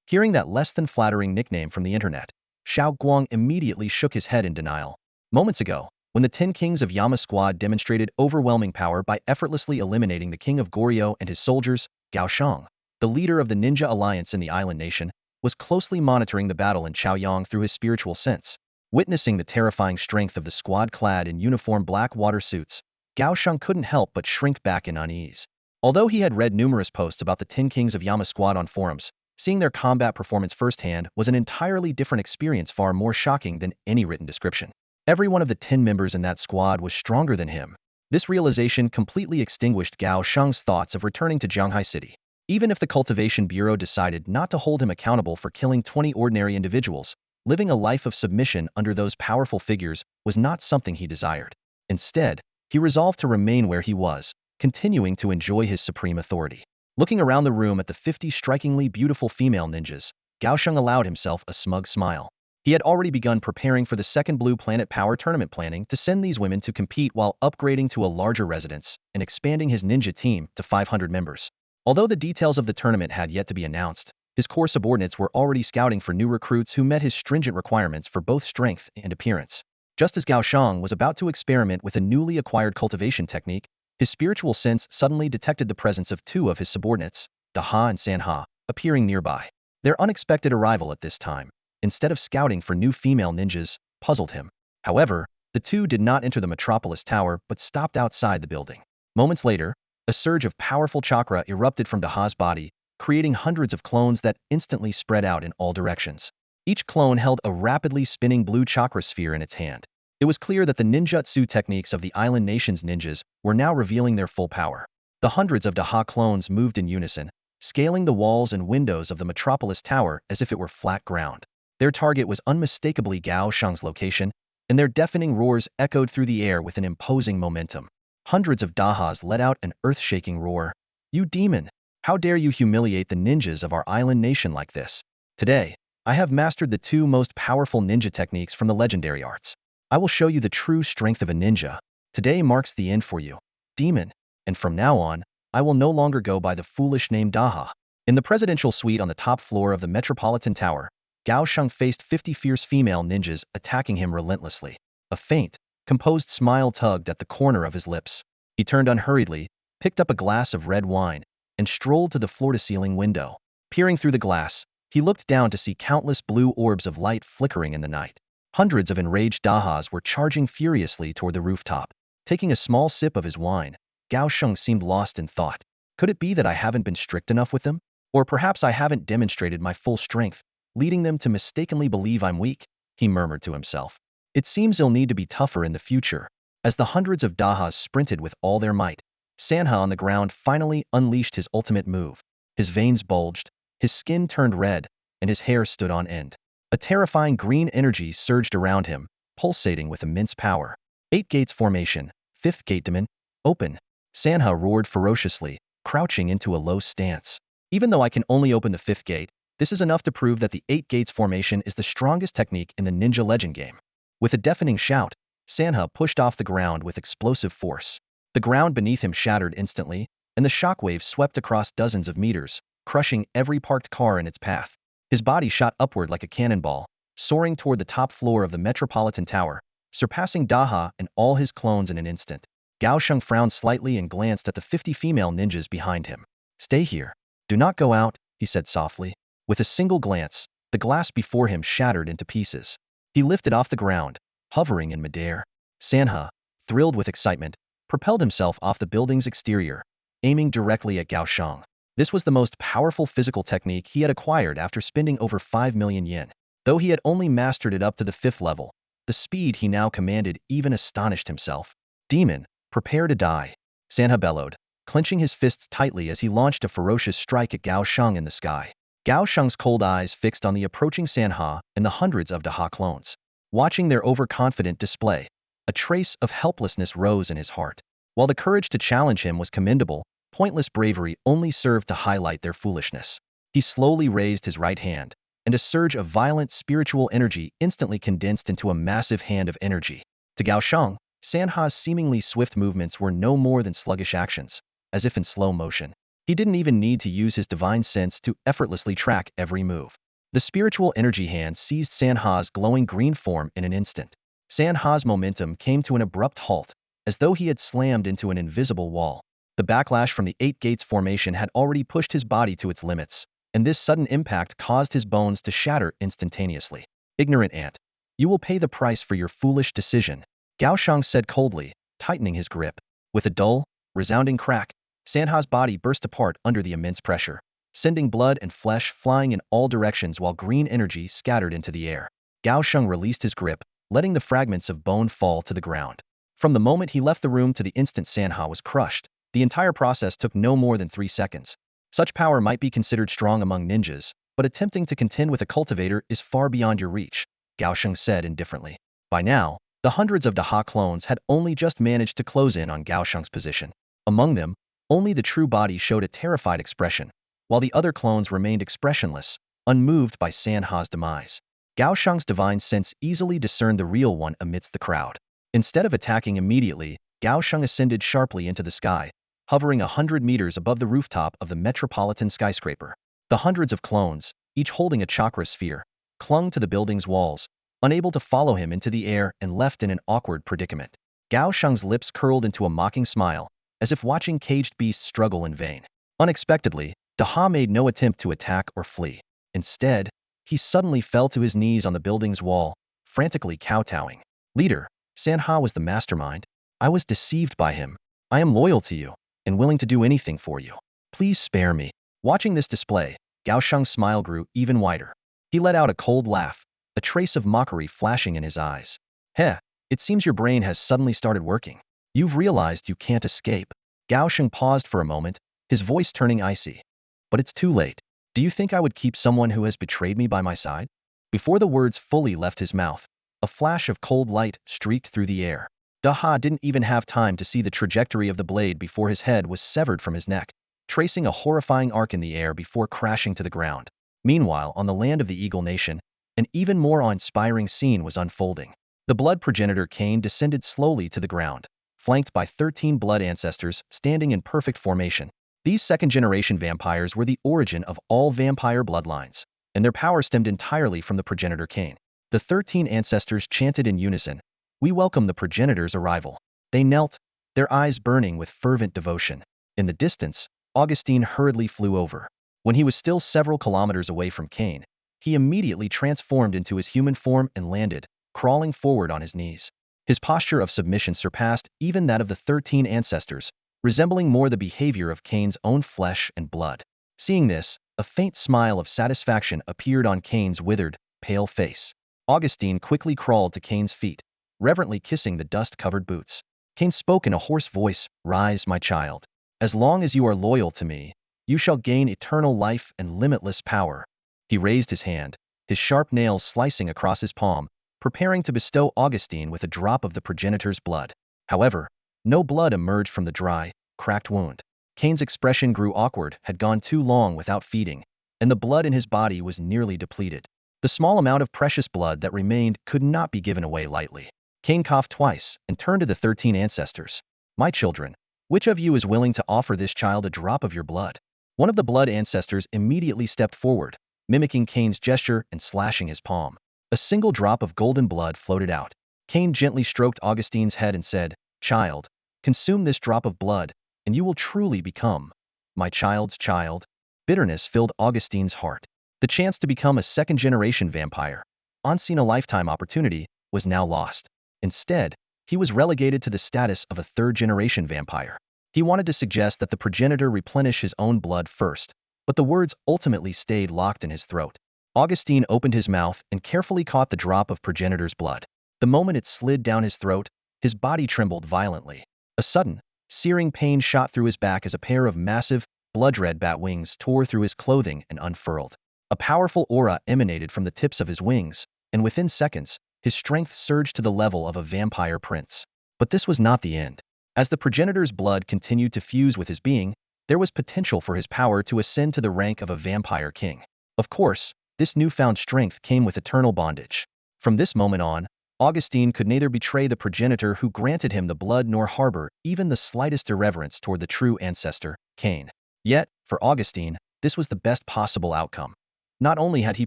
Hearing that less than flattering nickname from the internet, Xiao Guang immediately shook his head in denial. Moments ago, when the 10 kings of Yama squad demonstrated overwhelming power by effortlessly eliminating the king of Goryeo and his soldiers, Gao Shang, the leader of the ninja alliance in the island nation, was closely monitoring the battle in Chaoyang through his spiritual sense. Witnessing the terrifying strength of the squad clad in uniform black water suits, Gao Shang couldn't help but shrink back in unease. Although he had read numerous posts about the 10 kings of Yama squad on forums, seeing their combat performance firsthand was an entirely different experience, far more shocking than any written description. Every one of the 10 members in that squad was stronger than him. This realization completely extinguished Gao Sheng's thoughts of returning to Zhanghai City. Even if the Cultivation Bureau decided not to hold him accountable for killing 20 ordinary individuals, living a life of submission under those powerful figures was not something he desired. Instead, he resolved to remain where he was, continuing to enjoy his supreme authority. Looking around the room at the 50 strikingly beautiful female ninjas, Gao Sheng allowed himself a smug smile. He had already begun preparing for the second Blue Planet Power Tournament, planning to send these women to compete while upgrading to a larger residence and expanding his ninja team to 500 members. Although the details of the tournament had yet to be announced, his core subordinates were already scouting for new recruits who met his stringent requirements for both strength and appearance. Just as Gao Sheng was about to experiment with a newly acquired cultivation technique, his spiritual sense suddenly detected the presence of two of his subordinates, Daha and Sanha, appearing nearby. Their unexpected arrival at this time, instead of scouting for new female ninjas, puzzled him. However, the two did not enter the Metropolis Tower but stopped outside the building. Moments later, a surge of powerful chakra erupted from Daha's body, creating hundreds of clones that instantly spread out in all directions. Each clone held a rapidly spinning blue chakra sphere in its hand. It was clear that the ninjutsu techniques of the island nation's ninjas were now revealing their full power. The hundreds of Daha clones moved in unison, scaling the walls and windows of the Metropolis Tower as if it were flat ground. Their target was unmistakably Gao Sheng's location, and their deafening roars echoed through the air with an imposing momentum. Hundreds of Dahas let out an earth-shaking roar. "You demon! How dare you humiliate the ninjas of our island nation like this? Today, I have mastered the two most powerful ninja techniques from the legendary arts. I will show you the true strength of a ninja. Today marks the end for you, demon, and from now on, I will no longer go by the foolish name Daha." In the presidential suite on the top floor of the Metropolitan Tower, Gao Sheng faced 50 fierce female ninjas attacking him relentlessly. A faint, composed smile tugged at the corner of his lips. He turned unhurriedly, picked up a glass of red wine, and strolled to the floor-to-ceiling window. Peering through the glass, he looked down to see countless blue orbs of light flickering in the night. Hundreds of enraged Dahas were charging furiously toward the rooftop. Taking a small sip of his wine, Gao Sheng seemed lost in thought. Could it be that I haven't been strict enough with them? Or perhaps I haven't demonstrated my full strength, leading them to mistakenly believe I'm weak? He murmured to himself. It seems I'll need to be tougher in the future. As the hundreds of Dahas sprinted with all their might, Sanha on the ground finally unleashed his ultimate move. His veins bulged, his skin turned red, and his hair stood on end. A terrifying green energy surged around him, pulsating with immense power. 8 gates formation, 5th gate demon, open. Sanha roared ferociously, crouching into a low stance. Even though I can only open the 5th gate, this is enough to prove that the 8 gates formation is the strongest technique in the Ninja Legend game. With a deafening shout, Sanha pushed off the ground with explosive force. The ground beneath him shattered instantly, and the shockwave swept across dozens of meters, crushing every parked car in its path. His body shot upward like a cannonball, soaring toward the top floor of the Metropolitan Tower, surpassing Daha and all his clones in an instant. Gao Sheng frowned slightly and glanced at the 50 female ninjas behind him. "Stay here. Do not go out," he said softly. With a single glance, the glass before him shattered into pieces. He lifted off the ground, hovering in midair. Sanha, thrilled with excitement, propelled himself off the building's exterior, aiming directly at Gao Sheng. This was the most powerful physical technique he had acquired after spending over 5 million yen. Though he had only mastered it up to the 5th level, the speed he now commanded even astonished himself. "Demon, prepare to die," Sanha bellowed, clenching his fists tightly as he launched a ferocious strike at Gao Sheng in the sky. Gao Sheng's cold eyes fixed on the approaching Sanha and the hundreds of Daha clones. Watching their overconfident display, a trace of helplessness rose in his heart. While the courage to challenge him was commendable, pointless bravery only served to highlight their foolishness. He slowly raised his right hand, and a surge of violent spiritual energy instantly condensed into a massive hand of energy. To Gao Sheng, Sanha's seemingly swift movements were no more than sluggish actions, as if in slow motion. He didn't even need to use his divine sense to effortlessly track every move. The spiritual energy hand seized Sanha's glowing green form in an instant. Sanha's momentum came to an abrupt halt, as though he had slammed into an invisible wall. The backlash from the 8 gates formation had already pushed his body to its limits, and this sudden impact caused his bones to shatter instantaneously. "Ignorant ant, you will pay the price for your foolish decision," Gao Sheng said coldly, tightening his grip. With a dull, resounding crack, Sanha's body burst apart under the immense pressure, sending blood and flesh flying in all directions while green energy scattered into the air. Gao Sheng released his grip, letting the fragments of bone fall to the ground. From the moment he left the room to the instant Sanha was crushed, the entire process took no more than 3 seconds. Such power might be considered strong among ninjas, but attempting to contend with a cultivator is far beyond your reach, Gao Sheng said indifferently. By now, the hundreds of Daha clones had only just managed to close in on Gao Sheng's position. Among them, only the true body showed a terrified expression, while the other clones remained expressionless, unmoved by Sanha's demise. Gao Sheng's divine sense easily discerned the real one amidst the crowd. Instead of attacking immediately, Gao Sheng ascended sharply into the sky, hovering 100 meters above the rooftop of the metropolitan skyscraper. The hundreds of clones, each holding a chakra sphere, clung to the building's walls, unable to follow him into the air and left in an awkward predicament. Gao Sheng's lips curled into a mocking smile, as if watching caged beasts struggle in vain. Unexpectedly, Daha made no attempt to attack or flee. Instead, he suddenly fell to his knees on the building's wall, frantically kowtowing. Leader, Sanha was the mastermind. I was deceived by him. I am loyal to you, and willing to do anything for you. Please spare me. Watching this display, Gao Sheng's smile grew even wider. He let out a cold laugh, a trace of mockery flashing in his eyes. Heh, it seems your brain has suddenly started working. You've realized you can't escape. Gao Sheng paused for a moment, his voice turning icy. But it's too late. Do you think I would keep someone who has betrayed me by my side? Before the words fully left his mouth, a flash of cold light streaked through the air. Daha didn't even have time to see the trajectory of the blade before his head was severed from his neck, tracing a horrifying arc in the air before crashing to the ground. Meanwhile, on the land of the Eagle Nation, an even more awe-inspiring scene was unfolding. The blood progenitor Cain descended slowly to the ground, flanked by 13 blood ancestors standing in perfect formation. These second-generation vampires were the origin of all vampire bloodlines, and their power stemmed entirely from the progenitor Cain. The 13 ancestors chanted in unison, "We welcome the progenitor's arrival." They knelt, their eyes burning with fervent devotion. In the distance, Augustine hurriedly flew over. When he was still several kilometers away from Cain, he immediately transformed into his human form and landed, crawling forward on his knees. His posture of submission surpassed even that of the 13 ancestors, resembling more the behavior of Cain's own flesh and blood. Seeing this, a faint smile of satisfaction appeared on Cain's withered, pale face. Augustine quickly crawled to Cain's feet, reverently kissing the dust-covered boots. Cain spoke in a hoarse voice, "Rise, my child. As long as you are loyal to me, you shall gain eternal life and limitless power." He raised his hand, his sharp nails slicing across his palm, preparing to bestow Augustine with a drop of the progenitor's blood. However, no blood emerged from the dry, cracked wound. Cain's expression grew awkward, had gone too long without feeding, and the blood in his body was nearly depleted. The small amount of precious blood that remained could not be given away lightly. Cain coughed twice and turned to the 13 ancestors. "My children, which of you is willing to offer this child a drop of your blood?" One of the blood ancestors immediately stepped forward, mimicking Cain's gesture and slashing his palm. A single drop of golden blood floated out. Cain gently stroked Augustine's head and said, "Child, consume this drop of blood, and you will truly become my child's child." Bitterness filled Augustine's heart. The chance to become a second-generation vampire, unseen a lifetime opportunity, was now lost. Instead, he was relegated to the status of a third-generation vampire. He wanted to suggest that the progenitor replenish his own blood first, but the words ultimately stayed locked in his throat. Augustine opened his mouth and carefully caught the drop of progenitor's blood. The moment it slid down his throat, his body trembled violently. A sudden, searing pain shot through his back as a pair of massive, blood-red bat wings tore through his clothing and unfurled. A powerful aura emanated from the tips of his wings, and within seconds, his strength surged to the level of a vampire prince. But this was not the end. As the progenitor's blood continued to fuse with his being, there was potential for his power to ascend to the rank of a vampire king. Of course, this newfound strength came with eternal bondage. From this moment on, Augustine could neither betray the progenitor who granted him the blood nor harbor even the slightest irreverence toward the true ancestor, Cain. Yet, for Augustine, this was the best possible outcome. Not only had he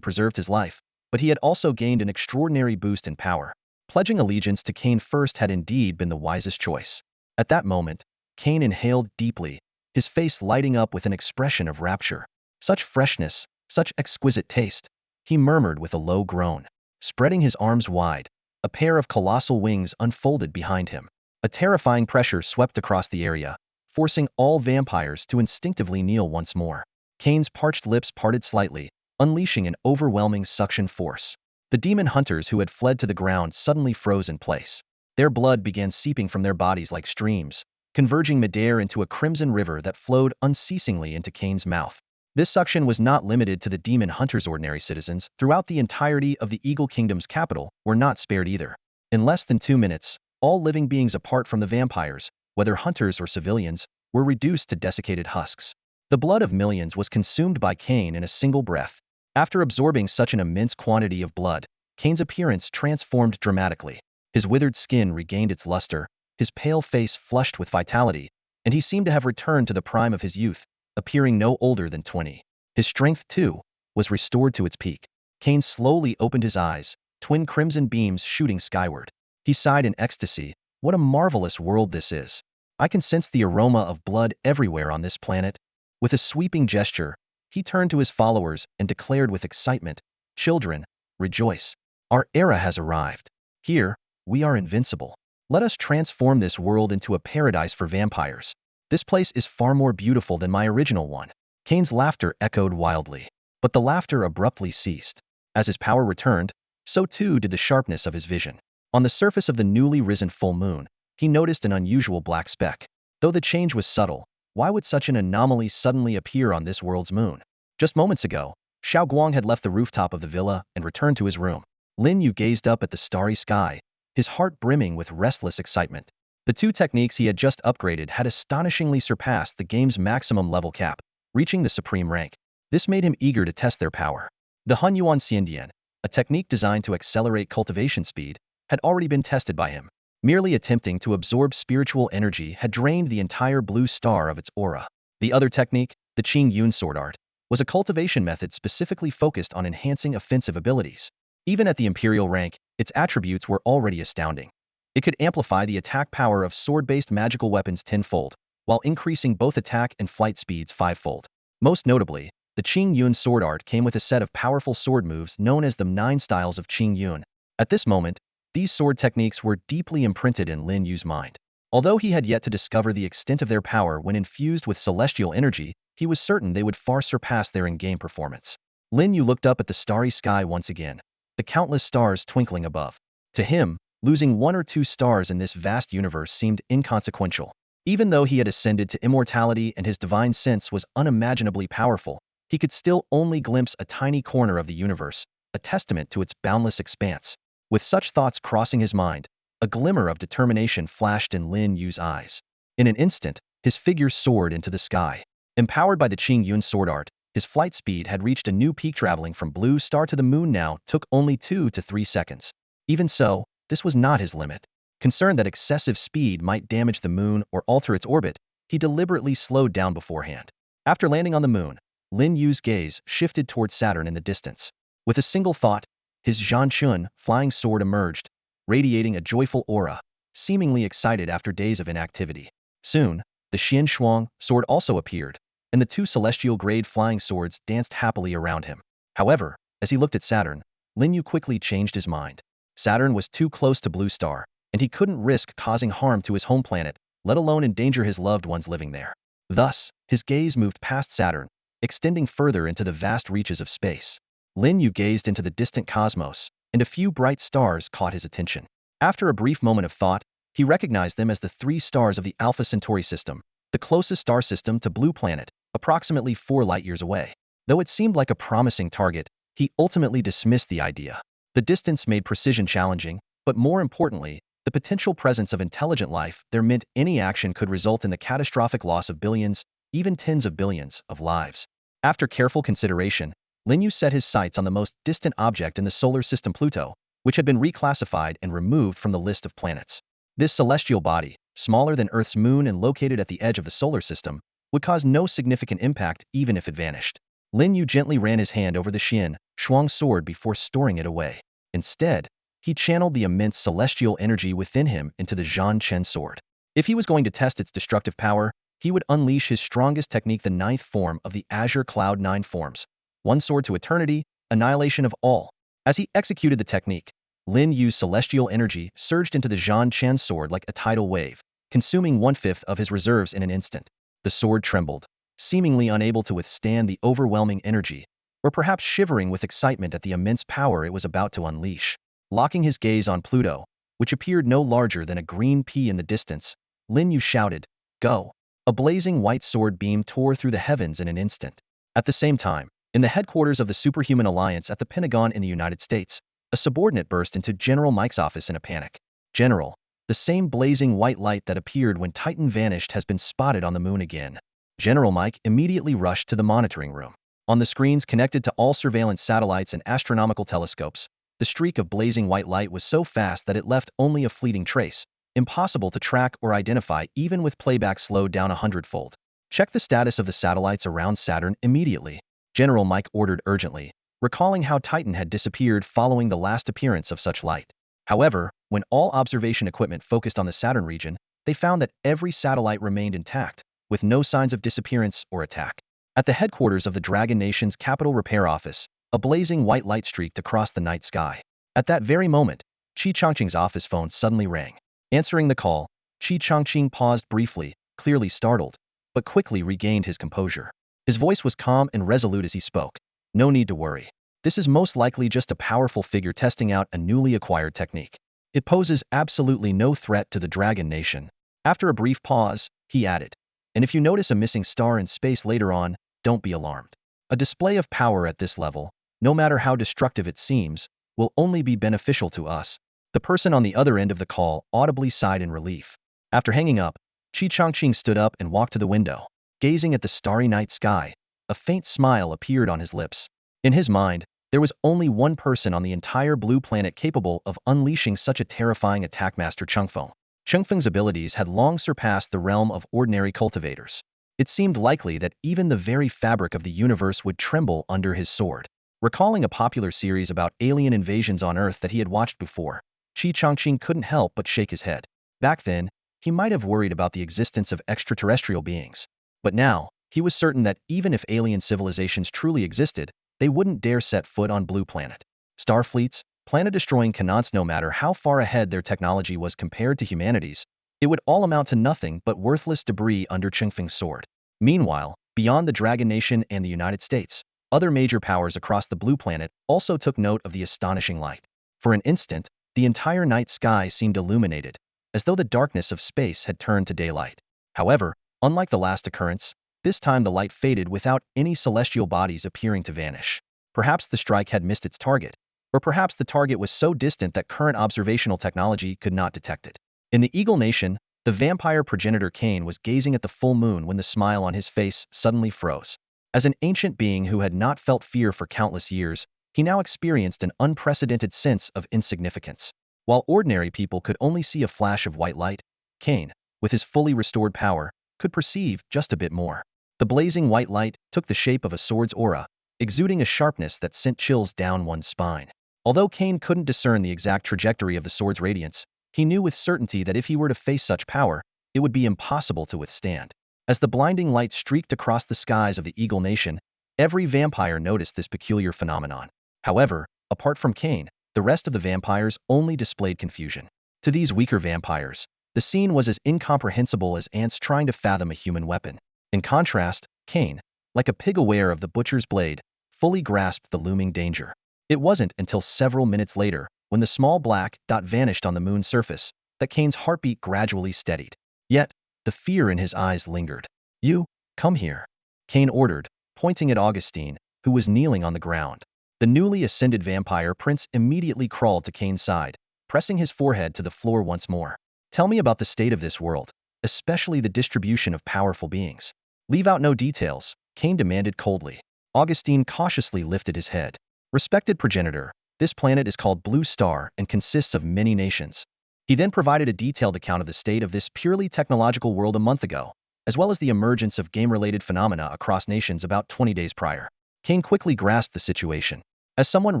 preserved his life, but he had also gained an extraordinary boost in power. Pledging allegiance to Cain first had indeed been the wisest choice. At that moment, Cain inhaled deeply, his face lighting up with an expression of rapture. Such freshness, such exquisite taste, he murmured with a low groan. Spreading his arms wide, a pair of colossal wings unfolded behind him. A terrifying pressure swept across the area, forcing all vampires to instinctively kneel once more. Cain's parched lips parted slightly, unleashing an overwhelming suction force. The demon hunters who had fled to the ground suddenly froze in place. Their blood began seeping from their bodies like streams, converging midair into a crimson river that flowed unceasingly into Kane's mouth. This suction was not limited to the demon hunters. Ordinary citizens throughout the entirety of the Eagle Kingdom's capital were not spared either. In less than 2 minutes, all living beings apart from the vampires, whether hunters or civilians, were reduced to desiccated husks. The blood of millions was consumed by Kane in a single breath. After absorbing such an immense quantity of blood, Kane's appearance transformed dramatically. His withered skin regained its luster, his pale face flushed with vitality, and he seemed to have returned to the prime of his youth, appearing no older than 20. His strength, too, was restored to its peak. Kane slowly opened his eyes, twin crimson beams shooting skyward. He sighed in ecstasy. What a marvelous world this is. I can sense the aroma of blood everywhere on this planet. With a sweeping gesture, he turned to his followers and declared with excitement, "Children, rejoice. Our era has arrived. Here, we are invincible. Let us transform this world into a paradise for vampires. This place is far more beautiful than my original one." Kane's laughter echoed wildly. But the laughter abruptly ceased. As his power returned, so too did the sharpness of his vision. On the surface of the newly risen full moon, he noticed an unusual black speck. Though the change was subtle, why would such an anomaly suddenly appear on this world's moon? Just moments ago, Xiao Guang had left the rooftop of the villa and returned to his room. Lin Yu gazed up at the starry sky, his heart brimming with restless excitement. The 2 techniques he had just upgraded had astonishingly surpassed the game's maximum level cap, reaching the supreme rank. This made him eager to test their power. The Hunyuan Xiandian, a technique designed to accelerate cultivation speed, had already been tested by him. Merely attempting to absorb spiritual energy had drained the entire blue star of its aura. The other technique, the Qing Yun sword art, was a cultivation method specifically focused on enhancing offensive abilities. Even at the imperial rank, its attributes were already astounding. It could amplify the attack power of sword-based magical weapons tenfold, while increasing both attack and flight speeds 5-fold. Most notably, the Qing Yun sword art came with a set of powerful sword moves known as the 9 styles of Qing Yun. At this moment, these sword techniques were deeply imprinted in Lin Yu's mind. Although he had yet to discover the extent of their power when infused with celestial energy, he was certain they would far surpass their in-game performance. Lin Yu looked up at the starry sky once again, the countless stars twinkling above. To him, losing 1 or 2 stars in this vast universe seemed inconsequential. Even though he had ascended to immortality and his divine sense was unimaginably powerful, he could still only glimpse a tiny corner of the universe, a testament to its boundless expanse. With such thoughts crossing his mind, a glimmer of determination flashed in Lin Yu's eyes. In an instant, his figure soared into the sky. Empowered by the Qing Yun sword art, his flight speed had reached a new peak. Traveling from blue star to the moon now took only 2 to 3 seconds. Even so, this was not his limit. Concerned that excessive speed might damage the moon or alter its orbit, he deliberately slowed down beforehand. After landing on the moon, Lin Yu's gaze shifted toward Saturn in the distance. With a single thought, his Zhanchun flying sword emerged, radiating a joyful aura, seemingly excited after days of inactivity. Soon, the Xian Shuang sword also appeared, and the 2 celestial-grade flying swords danced happily around him. However, as he looked at Saturn, Lin Yu quickly changed his mind. Saturn was too close to Blue Star, and he couldn't risk causing harm to his home planet, let alone endanger his loved ones living there. Thus, his gaze moved past Saturn, extending further into the vast reaches of space. Lin Yu gazed into the distant cosmos, and a few bright stars caught his attention. After a brief moment of thought, he recognized them as the 3 stars of the Alpha Centauri system, the closest star system to Blue Planet, approximately 4 light-years away. Though it seemed like a promising target, he ultimately dismissed the idea. The distance made precision challenging, but more importantly, the potential presence of intelligent life there meant any action could result in the catastrophic loss of billions, even tens of billions, of lives. After careful consideration, Lin Yu set his sights on the most distant object in the solar system, Pluto, which had been reclassified and removed from the list of planets. This celestial body, smaller than Earth's moon and located at the edge of the solar system, would cause no significant impact even if it vanished. Lin Yu gently ran his hand over the Xian Shuang sword before storing it away. Instead, he channeled the immense celestial energy within him into the Zhan Chen sword. If he was going to test its destructive power, he would unleash his strongest technique, the 9th form of the Azure Cloud 9 forms. One sword to eternity, annihilation of all. As he executed the technique, Lin Yu's celestial energy surged into the Zhan Chen sword like a tidal wave, consuming 1/5 of his reserves in an instant. The sword trembled, seemingly unable to withstand the overwhelming energy, or perhaps shivering with excitement at the immense power it was about to unleash. Locking his gaze on Pluto, which appeared no larger than a green pea in the distance, Lin Yu shouted, "Go!" A blazing white sword beam tore through the heavens in an instant. At the same time, in the headquarters of the Superhuman Alliance at the Pentagon in the United States, a subordinate burst into General Mike's office in a panic. "General, the same blazing white light that appeared when Titan vanished has been spotted on the moon again." General Mike immediately rushed to the monitoring room. On the screens connected to all surveillance satellites and astronomical telescopes, the streak of blazing white light was so fast that it left only a fleeting trace, impossible to track or identify even with playback slowed down 100-fold. "Check the status of the satellites around Saturn immediately," General Mike ordered urgently, recalling how Titan had disappeared following the last appearance of such light. However, when all observation equipment focused on the Saturn region, they found that every satellite remained intact, with no signs of disappearance or attack. At the headquarters of the Dragon Nation's Capital Repair Office, a blazing white light streaked across the night sky. At that very moment, Qi Changqing's office phone suddenly rang. Answering the call, Qi Changqing paused briefly, clearly startled, but quickly regained his composure. His voice was calm and resolute as he spoke. "No need to worry. This is most likely just a powerful figure testing out a newly acquired technique. It poses absolutely no threat to the Dragon Nation." After a brief pause, he added, "And if you notice a missing star in space later on, don't be alarmed. A display of power at this level, no matter how destructive it seems, will only be beneficial to us." The person on the other end of the call audibly sighed in relief. After hanging up, Qi Changqing stood up and walked to the window. Gazing at the starry night sky, a faint smile appeared on his lips. In his mind, there was only one person on the entire blue planet capable of unleashing such a terrifying attack, Master Changfeng. Changfeng's abilities had long surpassed the realm of ordinary cultivators. It seemed likely that even the very fabric of the universe would tremble under his sword. Recalling a popular series about alien invasions on Earth that he had watched before, Qi Changqing couldn't help but shake his head. Back then, he might have worried about the existence of extraterrestrial beings. But now, he was certain that even if alien civilizations truly existed, they wouldn't dare set foot on Blue Planet. Starfleets, planet-destroying canons, no matter how far ahead their technology was compared to humanity's, it would all amount to nothing but worthless debris under Changfeng's sword. Meanwhile, beyond the Dragon Nation and the United States, other major powers across the Blue Planet also took note of the astonishing light. For an instant, the entire night sky seemed illuminated, as though the darkness of space had turned to daylight. However, unlike the last occurrence, this time the light faded without any celestial bodies appearing to vanish. Perhaps the strike had missed its target, or perhaps the target was so distant that current observational technology could not detect it. In the Eagle Nation, the vampire progenitor Cain was gazing at the full moon when the smile on his face suddenly froze. As an ancient being who had not felt fear for countless years, he now experienced an unprecedented sense of insignificance. While ordinary people could only see a flash of white light, Cain, with his fully restored power, could perceive just a bit more. The blazing white light took the shape of a sword's aura, exuding a sharpness that sent chills down one's spine. Although Cain couldn't discern the exact trajectory of the sword's radiance, he knew with certainty that if he were to face such power, it would be impossible to withstand. As the blinding light streaked across the skies of the Eagle Nation, every vampire noticed this peculiar phenomenon. However, apart from Cain, the rest of the vampires only displayed confusion. To these weaker vampires, the scene was as incomprehensible as ants trying to fathom a human weapon. In contrast, Cain, like a pig aware of the butcher's blade, fully grasped the looming danger. It wasn't until several minutes later, when the small black dot vanished on the moon's surface, that Cain's heartbeat gradually steadied. Yet, the fear in his eyes lingered. "You, come here," Cain ordered, pointing at Augustine, who was kneeling on the ground. The newly ascended vampire prince immediately crawled to Cain's side, pressing his forehead to the floor once more. "Tell me about the state of this world, especially the distribution of powerful beings." "Leave out no details," Cain demanded coldly. Augustine cautiously lifted his head. "Respected progenitor, this planet is called Blue Star and consists of many nations." He then provided a detailed account of the state of this purely technological world a month ago, as well as the emergence of game-related phenomena across nations about 20 days prior. Cain quickly grasped the situation. As someone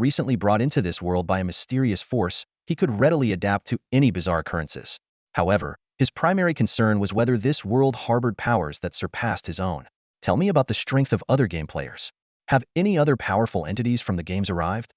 recently brought into this world by a mysterious force, he could readily adapt to any bizarre occurrences. However, his primary concern was whether this world harbored powers that surpassed his own. "Tell me about the strength of other game players. Have any other powerful entities from the games arrived?"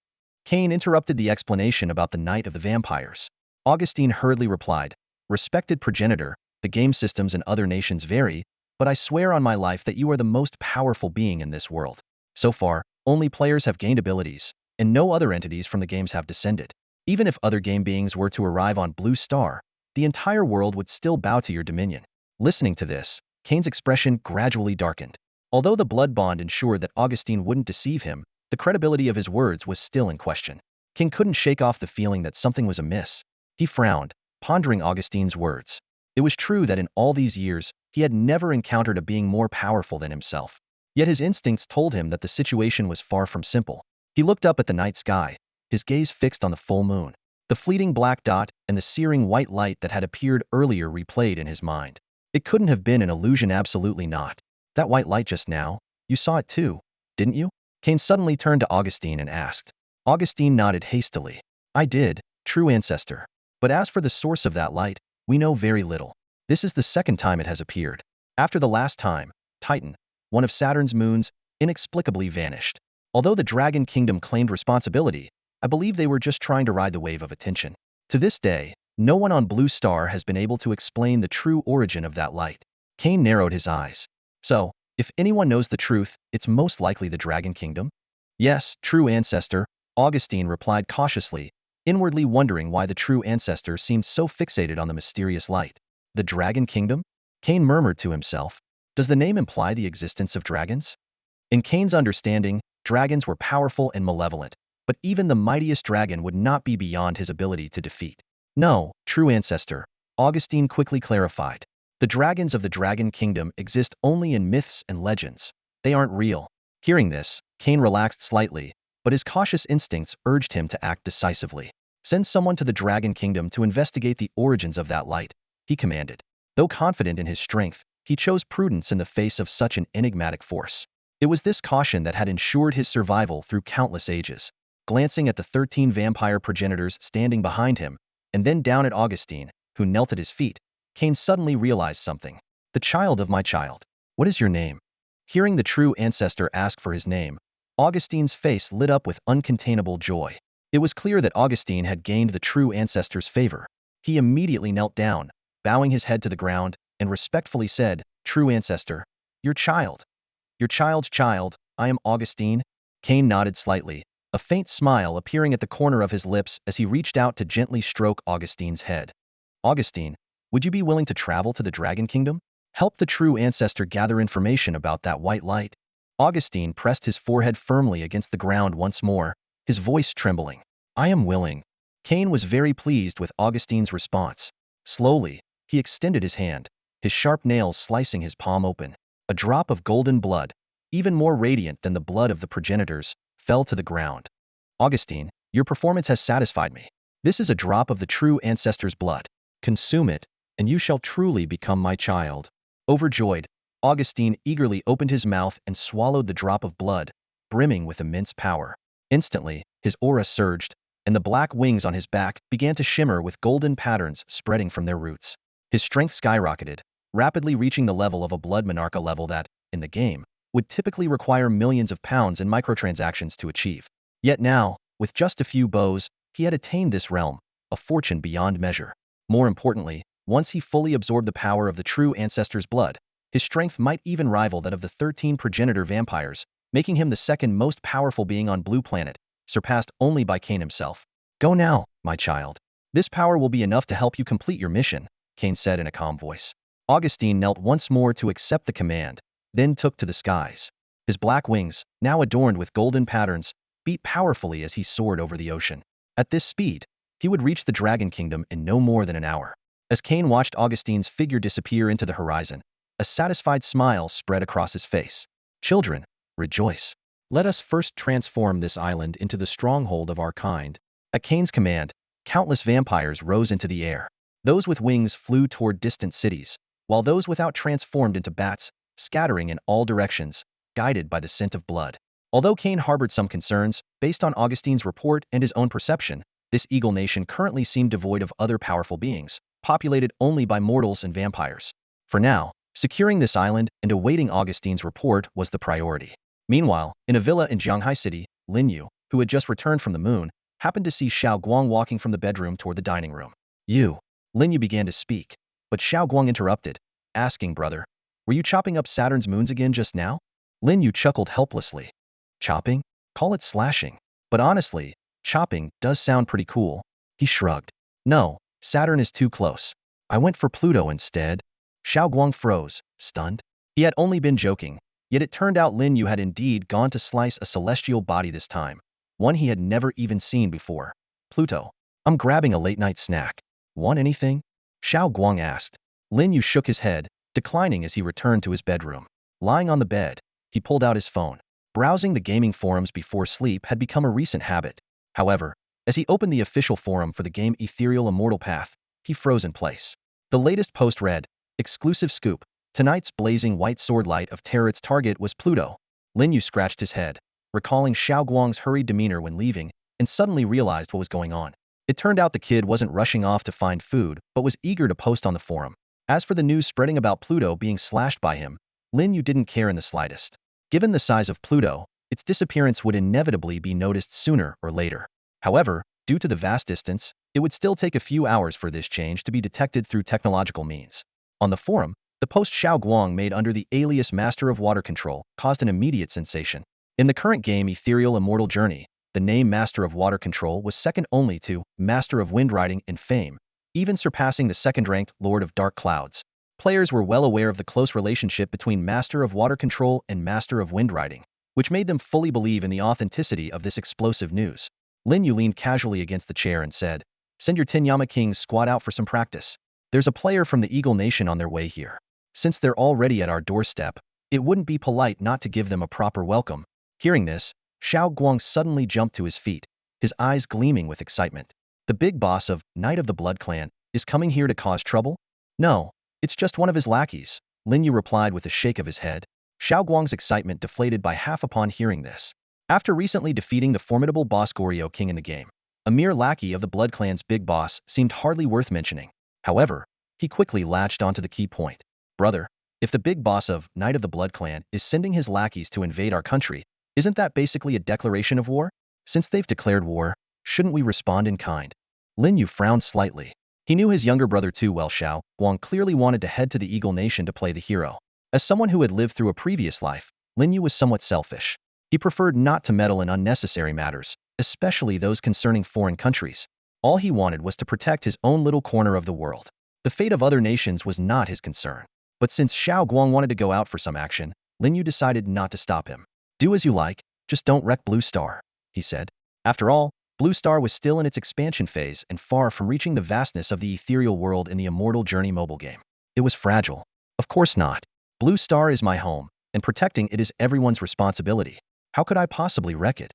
Cain interrupted the explanation about the Night of the Vampires. Augustine hurriedly replied, "Respected progenitor, the game systems in other nations vary, but I swear on my life that you are the most powerful being in this world. So far, Only players have gained abilities, and no other entities from the games have descended. Even if other game beings were to arrive on Blue Star, the entire world would still bow to your dominion. Listening to this, Kane's expression gradually darkened. Although the blood bond ensured that Augustine wouldn't deceive him, the credibility of his words was still in question. Kane couldn't shake off the feeling that something was amiss. He frowned, pondering Augustine's words. It was true that in all these years, he had never encountered a being more powerful than himself. Yet his instincts told him that the situation was far from simple. He looked up at the night sky, his gaze fixed on the full moon. The fleeting black dot and the searing white light that had appeared earlier replayed in his mind. It couldn't have been an illusion, absolutely not. That white light just now, you saw it too, didn't you? Kane suddenly turned to Augustine and asked. Augustine nodded hastily. I did, true ancestor. But as for the source of that light, we know very little. This is the second time it has appeared. After the last time, Titan, one of Saturn's moons, inexplicably vanished. Although the Dragon Kingdom claimed responsibility, I believe they were just trying to ride the wave of attention. To this day, no one on Blue Star has been able to explain the true origin of that light. Kane narrowed his eyes. So, if anyone knows the truth, it's most likely the Dragon Kingdom? Yes, true ancestor, Augustine replied cautiously, inwardly wondering why the true ancestor seemed so fixated on the mysterious light. The Dragon Kingdom? Kane murmured to himself. Does the name imply the existence of dragons? In Kane's understanding, dragons were powerful and malevolent, but even the mightiest dragon would not be beyond his ability to defeat. No, true ancestor, Augustine quickly clarified. The dragons of the Dragon Kingdom exist only in myths and legends. They aren't real. Hearing this, Kane relaxed slightly, but his cautious instincts urged him to act decisively. Send someone to the Dragon Kingdom to investigate the origins of that light, he commanded. Though confident in his strength, he chose prudence in the face of such an enigmatic force. It was this caution that had ensured his survival through countless ages. Glancing at the 13 vampire progenitors standing behind him, and then down at Augustine, who knelt at his feet, Kane suddenly realized something. The child of my child. What is your name? Hearing the true ancestor ask for his name, Augustine's face lit up with uncontainable joy. It was clear that Augustine had gained the true ancestor's favor. He immediately knelt down, bowing his head to the ground, and respectfully said, True ancestor, your child. Your child's child, I am Augustine. Kane nodded slightly, a faint smile appearing at the corner of his lips as he reached out to gently stroke Augustine's head. Augustine, would you be willing to travel to the Dragon Kingdom? Help the true ancestor gather information about that white light. Augustine pressed his forehead firmly against the ground once more, his voice trembling. I am willing. Kane was very pleased with Augustine's response. Slowly, he extended his hand, his sharp nails slicing his palm open. A drop of golden blood, even more radiant than the blood of the progenitors, fell to the ground. Augustine, your performance has satisfied me. This is a drop of the true ancestor's blood. Consume it, and you shall truly become my child. Overjoyed, Augustine eagerly opened his mouth and swallowed the drop of blood, brimming with immense power. Instantly, his aura surged, and the black wings on his back began to shimmer with golden patterns spreading from their roots. His strength skyrocketed, rapidly reaching the level of a blood monarcha level that, in the game, would typically require millions of pounds in microtransactions to achieve. Yet now, with just a few bows, he had attained this realm, a fortune beyond measure. More importantly, once he fully absorbed the power of the true ancestor's blood, his strength might even rival that of the 13 progenitor vampires, making him the second most powerful being on Blue Planet, surpassed only by Kane himself. Go now, my child. This power will be enough to help you complete your mission, Kane said in a calm voice. Augustine knelt once more to accept the command, then took to the skies. His black wings, now adorned with golden patterns, beat powerfully as he soared over the ocean. At this speed, he would reach the Dragon Kingdom in no more than an hour. As Kane watched Augustine's figure disappear into the horizon, a satisfied smile spread across his face. Children, rejoice. Let us first transform this island into the stronghold of our kind. At Kane's command, countless vampires rose into the air. Those with wings flew toward distant cities, while those without transformed into bats, scattering in all directions, guided by the scent of blood. Although Kane harbored some concerns, based on Augustine's report and his own perception, this Eagle Nation currently seemed devoid of other powerful beings, populated only by mortals and vampires. For now, securing this island and awaiting Augustine's report was the priority. Meanwhile, in a villa in Jianghai City, Lin Yu, who had just returned from the moon, happened to see Xiao Guang walking from the bedroom toward the dining room. You. Lin Yu began to speak, but Xiao Guang interrupted, asking, Brother, were you chopping up Saturn's moons again just now? Lin Yu chuckled helplessly. Chopping? Call it slashing. But honestly, chopping does sound pretty cool. He shrugged. No, Saturn is too close. I went for Pluto instead. Xiao Guang froze, stunned. He had only been joking, yet it turned out Lin Yu had indeed gone to slice a celestial body this time, one he had never even seen before. Pluto. I'm grabbing a late-night snack. Want anything? Xiao Guang asked. Lin Yu shook his head, declining as he returned to his bedroom. Lying on the bed, he pulled out his phone. Browsing the gaming forums before sleep had become a recent habit. However, as he opened the official forum for the game Ethereal Immortal Path, he froze in place. The latest post read, "Exclusive scoop. Tonight's blazing white sword light of terror's target was Pluto." Lin Yu scratched his head, recalling Xiao Guang's hurried demeanor when leaving, and suddenly realized what was going on. It turned out the kid wasn't rushing off to find food, but was eager to post on the forum. As for the news spreading about Pluto being slashed by him, Lin Yu didn't care in the slightest. Given the size of Pluto, its disappearance would inevitably be noticed sooner or later. However, due to the vast distance, it would still take a few hours for this change to be detected through technological means. On the forum, the post Xiao Guang made under the alias Master of Water Control caused an immediate sensation. In the current game Ethereal Immortal Journey, the name Master of Water Control was second only to Master of Wind Riding in fame, even surpassing the second-ranked Lord of Dark Clouds. Players were well aware of the close relationship between Master of Water Control and Master of Wind Riding, which made them fully believe in the authenticity of this explosive news. Lin Yu leaned casually against the chair and said, "Send your Tinyama King's squad out for some practice. There's a player from the Eagle Nation on their way here. Since they're already at our doorstep, it wouldn't be polite not to give them a proper welcome." Hearing this, Xiao Guang suddenly jumped to his feet, his eyes gleaming with excitement. The big boss of Knight of the Blood Clan is coming here to cause trouble? No, it's just one of his lackeys, Lin Yu replied with a shake of his head. Xiao Guang's excitement deflated by half upon hearing this. After recently defeating the formidable boss Goryo King in the game, a mere lackey of the Blood Clan's big boss seemed hardly worth mentioning. However, he quickly latched onto the key point. Brother, if the big boss of Knight of the Blood Clan is sending his lackeys to invade our country, isn't that basically a declaration of war? Since they've declared war, shouldn't we respond in kind? Lin Yu frowned slightly. He knew his younger brother too well. Xiao Guang clearly wanted to head to the Eagle Nation to play the hero. As someone who had lived through a previous life, Lin Yu was somewhat selfish. He preferred not to meddle in unnecessary matters, especially those concerning foreign countries. All he wanted was to protect his own little corner of the world. The fate of other nations was not his concern. But since Xiao Guang wanted to go out for some action, Lin Yu decided not to stop him. "Do as you like, just don't wreck Blue Star," he said. After all, Blue Star was still in its expansion phase and far from reaching the vastness of the ethereal world in the Immortal Journey mobile game. It was fragile. Of course not. Blue Star is my home, and protecting it is everyone's responsibility. How could I possibly wreck it?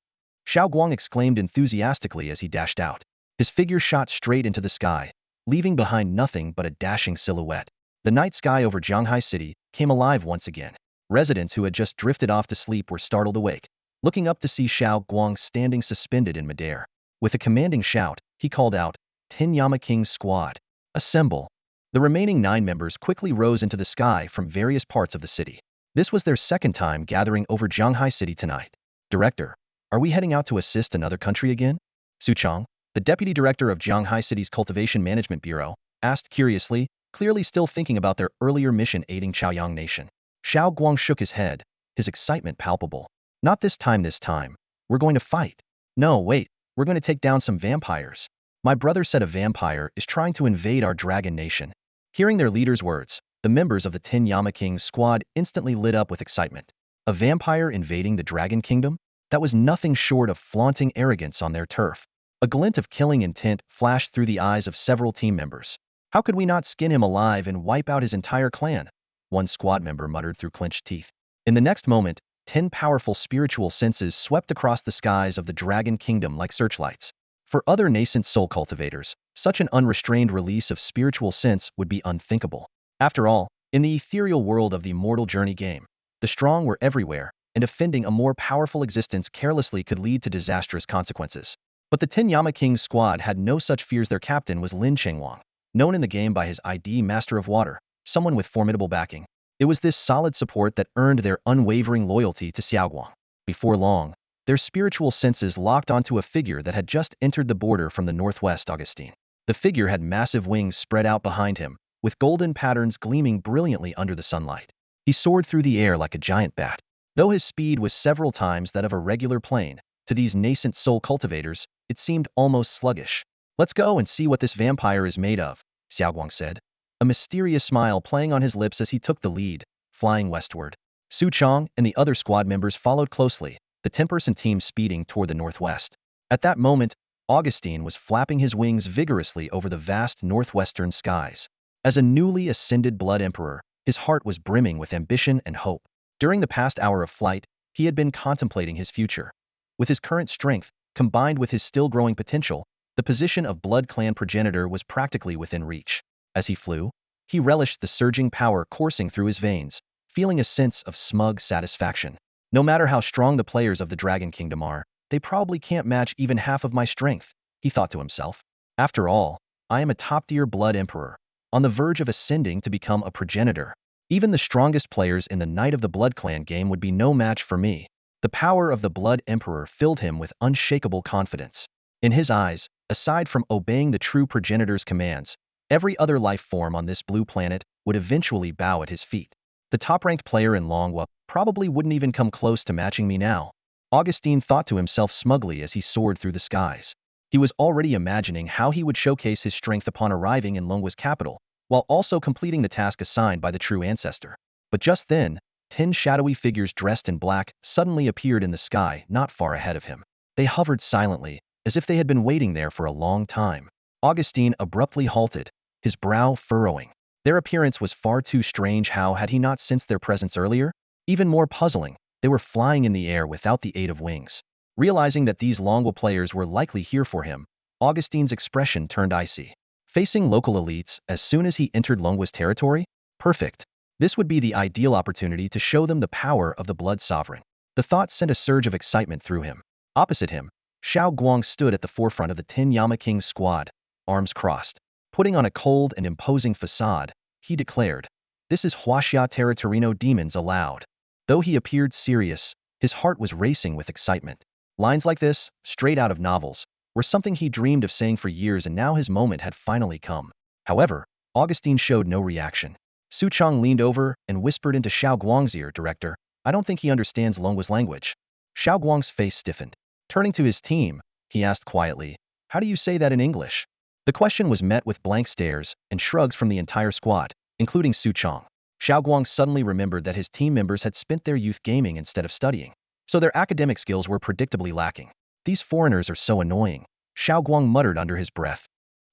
Xiao Guang exclaimed enthusiastically as he dashed out. His figure shot straight into the sky, leaving behind nothing but a dashing silhouette. The night sky over Zhanghai City came alive once again. Residents who had just drifted off to sleep were startled awake, looking up to see Xiao Guang standing suspended in midair. With a commanding shout, he called out, "Tinyama King's squad, assemble." The remaining 9 members quickly rose into the sky from various parts of the city. This was their second time gathering over Zhanghai City tonight. "Director, are we heading out to assist another country again?" Su Chang, the deputy director of Zhanghai City's Cultivation Management Bureau, asked curiously, clearly still thinking about their earlier mission aiding Chaoyang Nation. Xiao Guang shook his head, his excitement palpable. "Not this time. This time, we're going to fight. No, wait, we're going to take down some vampires. My brother said a vampire is trying to invade our dragon nation." Hearing their leader's words, the members of the Tinyama King's squad instantly lit up with excitement. A vampire invading the Dragon Kingdom? That was nothing short of flaunting arrogance on their turf. A glint of killing intent flashed through the eyes of several team members. "How could we not skin him alive and wipe out his entire clan?" one squad member muttered through clenched teeth. In the next moment, 10 powerful spiritual senses swept across the skies of the Dragon Kingdom like searchlights. For other nascent soul cultivators, such an unrestrained release of spiritual sense would be unthinkable. After all, in the ethereal world of the Immortal Journey game, the strong were everywhere, and offending a more powerful existence carelessly could lead to disastrous consequences. But the Tinyama King's squad had no such fears. Their captain was Lin Chengwang, known in the game by his ID Master of Water, someone with formidable backing. It was this solid support that earned their unwavering loyalty to Xiao Guang. Before long, their spiritual senses locked onto a figure that had just entered the border from the northwest. Augustine. The figure had massive wings spread out behind him, with golden patterns gleaming brilliantly under the sunlight. He soared through the air like a giant bat. Though his speed was several times that of a regular plane, To these nascent soul cultivators, it seemed almost sluggish. "Let's go and see what this vampire is made of," Xiaoguang said, a mysterious smile playing on his lips as he took the lead, flying westward. Su Chong and the other squad members followed closely, the 10-person team speeding toward the northwest. At that moment, Augustine was flapping his wings vigorously over the vast northwestern skies. As a newly ascended Blood Emperor, his heart was brimming with ambition and hope. During the past hour of flight, he had been contemplating his future. With his current strength, combined with his still growing potential, the position of Blood Clan progenitor was practically within reach. As he flew, he relished the surging power coursing through his veins, feeling a sense of smug satisfaction. No matter how strong the players of the Dragon Kingdom are, they probably can't match even half of my strength, he thought to himself. After all, I am a top-tier Blood Emperor, on the verge of ascending to become a progenitor. Even the strongest players in the Knight of the Blood Clan game would be no match for me. The power of the Blood Emperor filled him with unshakable confidence. In his eyes, aside from obeying the true progenitor's commands, every other life form on this blue planet would eventually bow at his feet. The top-ranked player in Longhua probably wouldn't even come close to matching me now, Augustine thought to himself smugly as he soared through the skies. He was already imagining how he would showcase his strength upon arriving in Longhua's capital, while also completing the task assigned by the true ancestor. But just then, 10 shadowy figures dressed in black suddenly appeared in the sky not far ahead of him. They hovered silently, as if they had been waiting there for a long time. Augustine abruptly halted, his brow furrowing. Their appearance was far too strange. How had he not sensed their presence earlier? Even more puzzling, they were flying in the air without the aid of wings. Realizing that these Longhua players were likely here for him, Augustine's expression turned icy. Facing local elites as soon as he entered Longhua's territory? Perfect. This would be the ideal opportunity to show them the power of the Blood Sovereign. The thought sent a surge of excitement through him. Opposite him, Xiao Guang stood at the forefront of the 10 Yama King's squad, arms crossed. Putting on a cold and imposing facade, he declared, "This is Huaxia Territorino Demons aloud." Though he appeared serious, his heart was racing with excitement. Lines like this, straight out of novels, were something he dreamed of saying for years, and now his moment had finally come. However, Augustine showed no reaction. Su Chong leaned over and whispered into Xiao Guang's ear, "Director, I don't think he understands Longhua's language." Xiao Guang's face stiffened. Turning to his team, he asked quietly, "How do you say that in English?" The question was met with blank stares and shrugs from the entire squad, including Su Chong. Xiao Guang suddenly remembered that his team members had spent their youth gaming instead of studying, so their academic skills were predictably lacking. "These foreigners are so annoying," Xiao Guang muttered under his breath.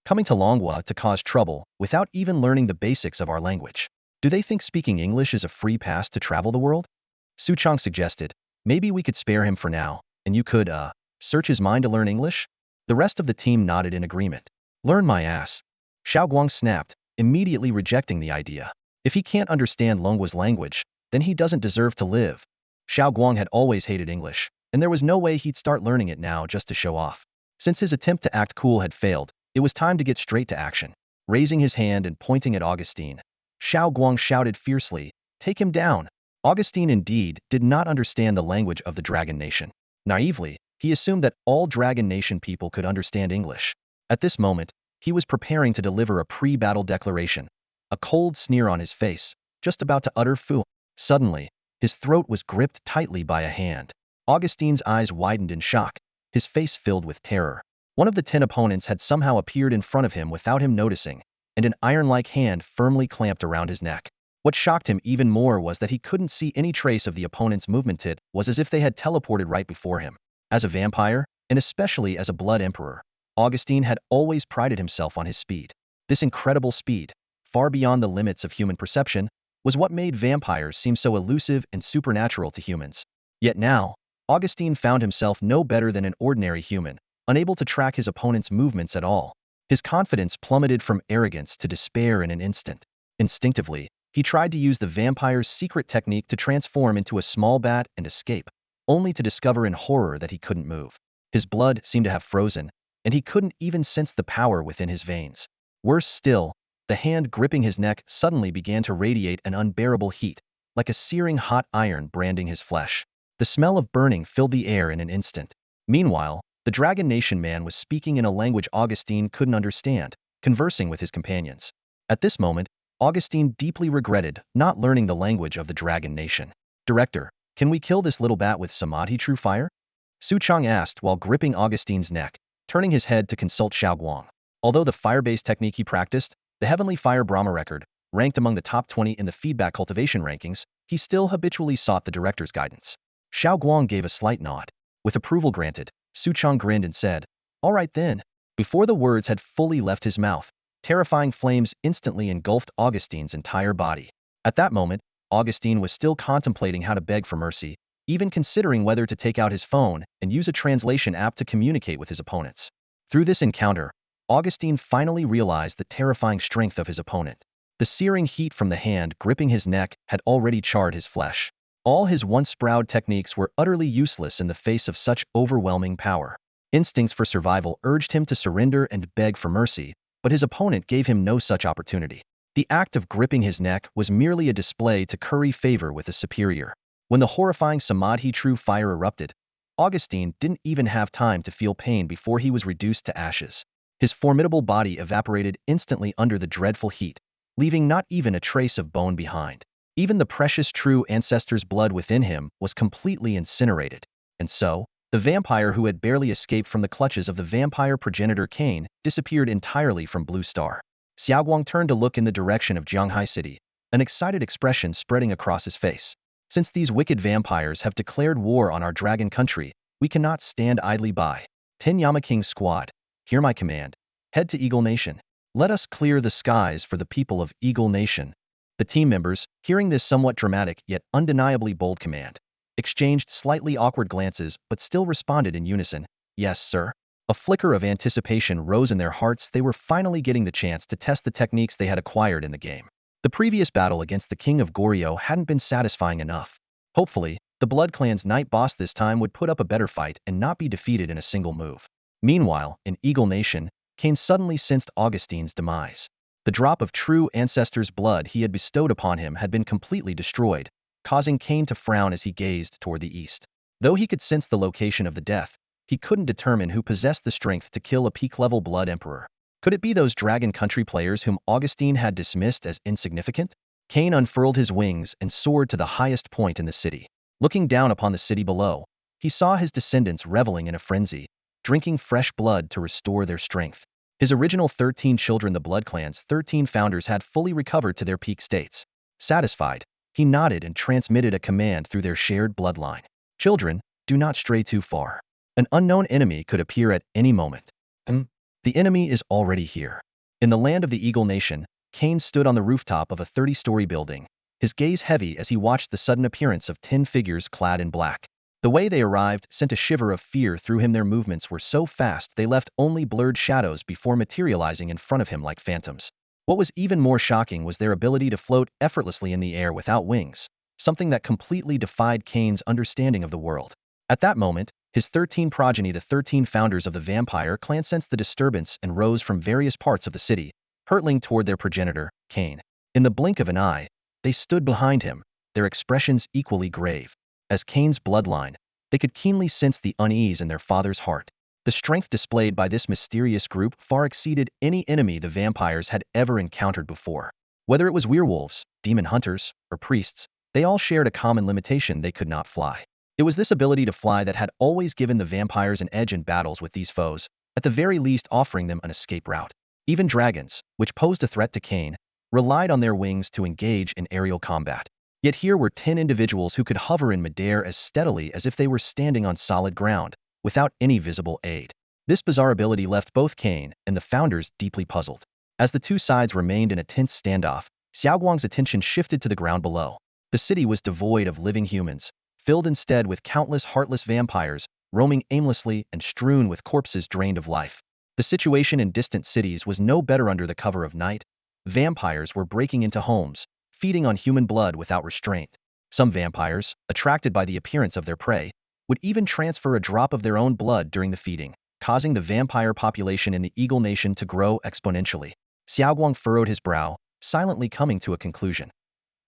"Coming to Longhua to cause trouble without even learning the basics of our language. Do they think speaking English is a free pass to travel the world?" Su Chong suggested, "Maybe we could spare him for now, and you could, search his mind to learn English?" The rest of the team nodded in agreement. "Learn my ass," Xiao Guang snapped, immediately rejecting the idea. If he can't understand Longhua's language, then he doesn't deserve to live. Xiao Guang had always hated English, and there was no way he'd start learning it now just to show off. Since his attempt to act cool had failed, it was time to get straight to action. Raising his hand and pointing at Augustine, Xiao Guang shouted fiercely, "Take him down!" Augustine indeed did not understand the language of the Dragon Nation. Naively, he assumed that all Dragon Nation people could understand English. At this moment, he was preparing to deliver a pre-battle declaration, a cold sneer on his face, just about to utter "Fu." Suddenly, his throat was gripped tightly by a hand. Augustine's eyes widened in shock, his face filled with terror. One of the 10 opponents had somehow appeared in front of him without him noticing, and an iron-like hand firmly clamped around his neck. What shocked him even more was that he couldn't see any trace of the opponent's movement. It was as if they had teleported right before him. As a vampire, and especially as a Blood Emperor, Augustine had always prided himself on his speed. This incredible speed, far beyond the limits of human perception, was what made vampires seem so elusive and supernatural to humans. Yet now, Augustine found himself no better than an ordinary human, unable to track his opponent's movements at all. His confidence plummeted from arrogance to despair in an instant. Instinctively, he tried to use the vampire's secret technique to transform into a small bat and escape, only to discover in horror that he couldn't move. His blood seemed to have frozen, and he couldn't even sense the power within his veins. Worse still, the hand gripping his neck suddenly began to radiate an unbearable heat, like a searing hot iron branding his flesh. The smell of burning filled the air in an instant. Meanwhile, the Dragon Nation man was speaking in a language Augustine couldn't understand, conversing with his companions. At this moment, Augustine deeply regretted not learning the language of the Dragon Nation. "Director, can we kill this little bat with Samadhi True Fire?" Su Chong asked while gripping Augustine's neck, turning his head to consult Xiaoguang. Although the fire-based technique he practiced, the Heavenly Fire Brahma record, ranked among the top 20 in the feedback cultivation rankings, he still habitually sought the director's guidance. Xiaoguang gave a slight nod. With approval granted, Su Chong grinned and said, "All right then." Before the words had fully left his mouth, terrifying flames instantly engulfed Augustine's entire body. At that moment, Augustine was still contemplating how to beg for mercy, even considering whether to take out his phone and use a translation app to communicate with his opponents. Through this encounter, Augustine finally realized the terrifying strength of his opponent. The searing heat from the hand gripping his neck had already charred his flesh. All his once proud techniques were utterly useless in the face of such overwhelming power. Instincts for survival urged him to surrender and beg for mercy, but his opponent gave him no such opportunity. The act of gripping his neck was merely a display to curry favor with a superior. When the horrifying Samadhi true fire erupted, Augustine didn't even have time to feel pain before he was reduced to ashes. His formidable body evaporated instantly under the dreadful heat, leaving not even a trace of bone behind. Even the precious true ancestor's blood within him was completely incinerated. And so, the vampire who had barely escaped from the clutches of the vampire progenitor Cain disappeared entirely from Blue Star. Xiaoguang turned to look in the direction of Jianghai City, an excited expression spreading across his face. Since these wicked vampires have declared war on our dragon country, we cannot stand idly by. 10 Yama King's squad, hear my command. Head to Eagle Nation. Let us clear the skies for the people of Eagle Nation. The team members, hearing this somewhat dramatic yet undeniably bold command, exchanged slightly awkward glances but still responded in unison, "Yes, sir." A flicker of anticipation rose in their hearts. They were finally getting the chance to test the techniques they had acquired in the game. The previous battle against the King of Goryo hadn't been satisfying enough. Hopefully, the Blood Clan's night boss this time would put up a better fight and not be defeated in a single move. Meanwhile, in Eagle Nation, Cain suddenly sensed Augustine's demise. The drop of true ancestor's blood he had bestowed upon him had been completely destroyed, causing Cain to frown as he gazed toward the east. Though he could sense the location of the death, he couldn't determine who possessed the strength to kill a peak-level Blood Emperor. Could it be those Dragon Country players whom Augustine had dismissed as insignificant? Cain unfurled his wings and soared to the highest point in the city. Looking down upon the city below, he saw his descendants reveling in a frenzy, drinking fresh blood to restore their strength. His original 13 children, the Blood Clan's 13 founders, had fully recovered to their peak states. Satisfied, he nodded and transmitted a command through their shared bloodline. "Children, do not stray too far. An unknown enemy could appear at any moment." The enemy is already here. In the land of the Eagle Nation, Cain stood on the rooftop of a 30-story building, his gaze heavy as he watched the sudden appearance of 10 figures clad in black. The way they arrived sent a shiver of fear through him. Their movements were so fast they left only blurred shadows before materializing in front of him like phantoms. What was even more shocking was their ability to float effortlessly in the air without wings, something that completely defied Cain's understanding of the world. At that moment, his 13 progeny, the 13 founders of the vampire clan, sensed the disturbance and rose from various parts of the city, hurtling toward their progenitor, Cain. In the blink of an eye, they stood behind him, their expressions equally grave. As Cain's bloodline, they could keenly sense the unease in their father's heart. The strength displayed by this mysterious group far exceeded any enemy the vampires had ever encountered before. Whether it was werewolves, demon hunters, or priests, they all shared a common limitation: they could not fly. It was this ability to fly that had always given the vampires an edge in battles with these foes, at the very least offering them an escape route. Even dragons, which posed a threat to Cain, relied on their wings to engage in aerial combat. Yet here were 10 individuals who could hover in midair as steadily as if they were standing on solid ground, without any visible aid. This bizarre ability left both Cain and the founders deeply puzzled. As the two sides remained in a tense standoff, Xiaoguang's attention shifted to the ground below. The city was devoid of living humans, filled instead with countless heartless vampires, roaming aimlessly and strewn with corpses drained of life. The situation in distant cities was no better. Under the cover of night, vampires were breaking into homes, feeding on human blood without restraint. Some vampires, attracted by the appearance of their prey, would even transfer a drop of their own blood during the feeding, causing the vampire population in the Eagle Nation to grow exponentially. Xiaoguang furrowed his brow, silently coming to a conclusion.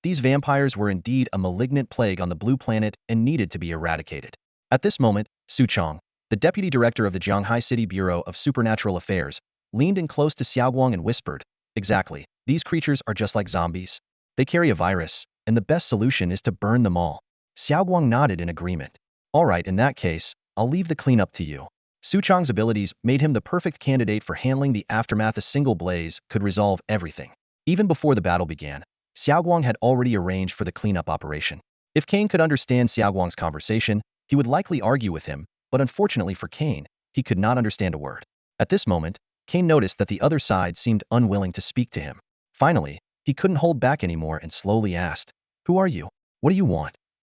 These vampires were indeed a malignant plague on the Blue Planet and needed to be eradicated. At this moment, Su Chong, the deputy director of the Jianghai City Bureau of Supernatural Affairs, leaned in close to Xiaoguang and whispered, "Exactly. These creatures are just like zombies. They carry a virus, and the best solution is to burn them all." Xiaoguang nodded in agreement. "All right, in that case, I'll leave the cleanup to you. Su Chang's abilities made him the perfect candidate for handling the aftermath. A single blaze could resolve everything. Even before the battle began, Xiaoguang had already arranged for the cleanup operation. If Kane could understand Xiaoguang's conversation, he would likely argue with him, but unfortunately for Kane, he could not understand a word. At this moment, Kane noticed that the other side seemed unwilling to speak to him. Finally, he couldn't hold back anymore and slowly asked, "Who are you? What do you want?"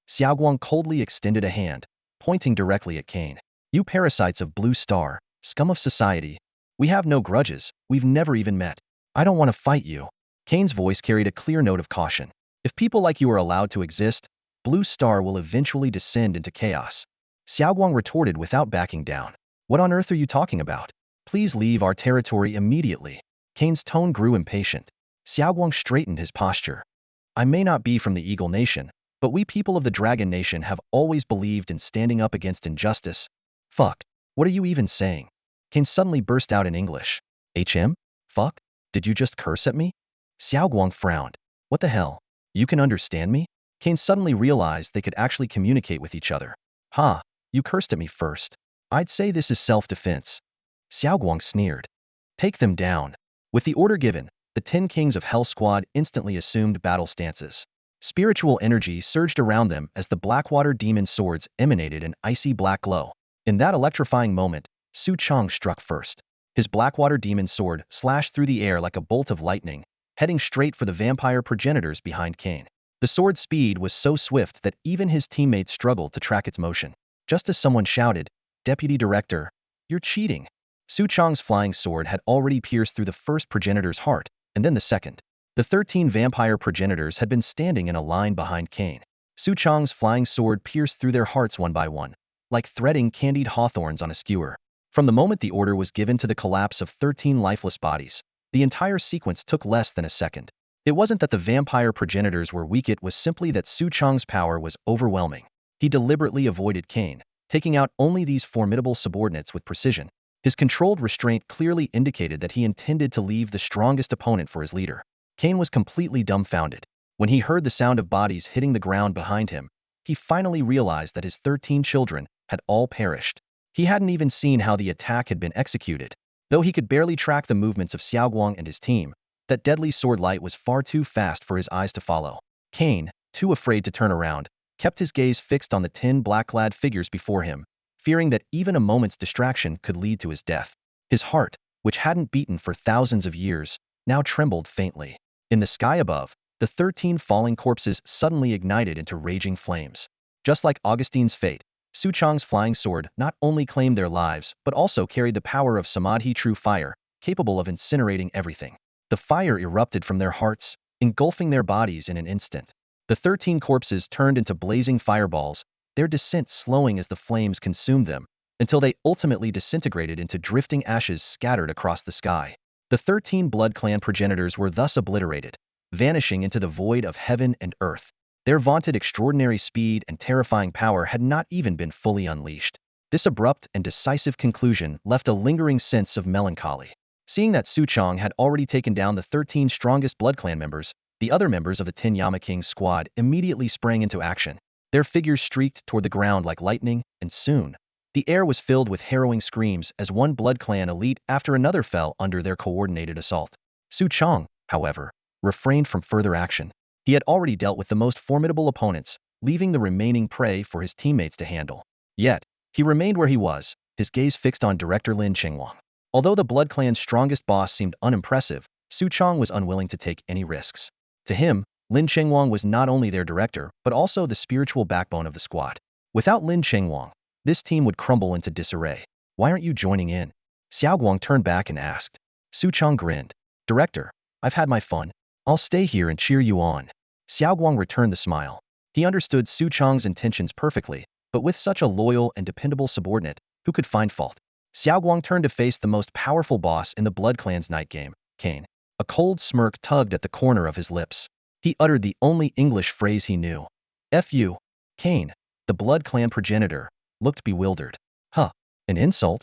Xiaoguang coldly extended a hand, pointing directly at Kane. "You parasites of Blue Star, scum of society. We have no grudges, we've never even met. I don't want to fight you." Kane's voice carried a clear note of caution. "If people like you are allowed to exist, Blue Star will eventually descend into chaos." Xiaoguang retorted without backing down. "What on earth are you talking about? Please leave our territory immediately." Kane's tone grew impatient. Xiaoguang straightened his posture. "I may not be from the Eagle Nation, but we people of the Dragon Nation have always believed in standing up against injustice." "Fuck. What are you even saying?" Kane suddenly burst out in English. "HM? Fuck? Did you just curse at me?" Xiaoguang frowned. "What the hell? You can understand me?" Kane suddenly realized they could actually communicate with each other. "Ha, you cursed at me first. I'd say this is self-defense." Xiaoguang sneered. "Take them down." With the order given, the 10 Kings of Hell squad instantly assumed battle stances. Spiritual energy surged around them as the Blackwater demon swords emanated an icy black glow. In that electrifying moment, Su Chang struck first. His Blackwater demon sword slashed through the air like a bolt of lightning, heading straight for the vampire progenitors behind Kane. The sword's speed was so swift that even his teammates struggled to track its motion. Just as someone shouted, "Deputy Director, you're cheating." Su Chang's flying sword had already pierced through the first progenitor's heart, and then the second. The 13 vampire progenitors had been standing in a line behind Kane. Su Chang's flying sword pierced through their hearts one by one, like threading candied hawthorns on a skewer. From the moment the order was given to the collapse of 13 lifeless bodies, the entire sequence took less than a second. It wasn't that the vampire progenitors were weak, it was simply that Su Chang's power was overwhelming. He deliberately avoided Kane, taking out only these formidable subordinates with precision. His controlled restraint clearly indicated that he intended to leave the strongest opponent for his leader. Kane was completely dumbfounded. When he heard the sound of bodies hitting the ground behind him, he finally realized that his 13 children had all perished. He hadn't even seen how the attack had been executed. Though he could barely track the movements of Xiaoguang and his team, that deadly sword light was far too fast for his eyes to follow. Kane, too afraid to turn around, kept his gaze fixed on the 10 black-clad figures before him, fearing that even a moment's distraction could lead to his death. His heart, which hadn't beaten for thousands of years, now trembled faintly. In the sky above, the 13 falling corpses suddenly ignited into raging flames. Just like Augustine's fate, Su Chang's flying sword not only claimed their lives, but also carried the power of Samadhi, true fire, capable of incinerating everything. The fire erupted from their hearts, engulfing their bodies in an instant. The 13 corpses turned into blazing fireballs, their descent slowing as the flames consumed them, until they ultimately disintegrated into drifting ashes scattered across the sky. The 13 Blood Clan progenitors were thus obliterated, vanishing into the void of heaven and earth. Their vaunted extraordinary speed and terrifying power had not even been fully unleashed. This abrupt and decisive conclusion left a lingering sense of melancholy. Seeing that Su Chang had already taken down the 13 strongest Blood Clan members, the other members of the 10 Yama King's squad immediately sprang into action. Their figures streaked toward the ground like lightning, and soon, the air was filled with harrowing screams as one Blood Clan elite after another fell under their coordinated assault. Su Chang, however, refrained from further action. He had already dealt with the most formidable opponents, leaving the remaining prey for his teammates to handle. Yet, he remained where he was, his gaze fixed on Director Lin Chengwang. Although the Blood Clan's strongest boss seemed unimpressive, Su Chang was unwilling to take any risks. To him, Lin Chengwang was not only their director, but also the spiritual backbone of the squad. Without Lin Chengwang, this team would crumble into disarray. "Why aren't you joining in?" Xiaoguang turned back and asked. Su Chang grinned. "Director, I've had my fun. I'll stay here and cheer you on." Xiaoguang returned the smile. He understood Su Chang's intentions perfectly, but with such a loyal and dependable subordinate, who could find fault? Xiaoguang turned to face the most powerful boss in the Blood Clan's night game, Kane. A cold smirk tugged at the corner of his lips. He uttered the only English phrase he knew. "F you." Kane, the Blood Clan progenitor, looked bewildered. Huh, an insult?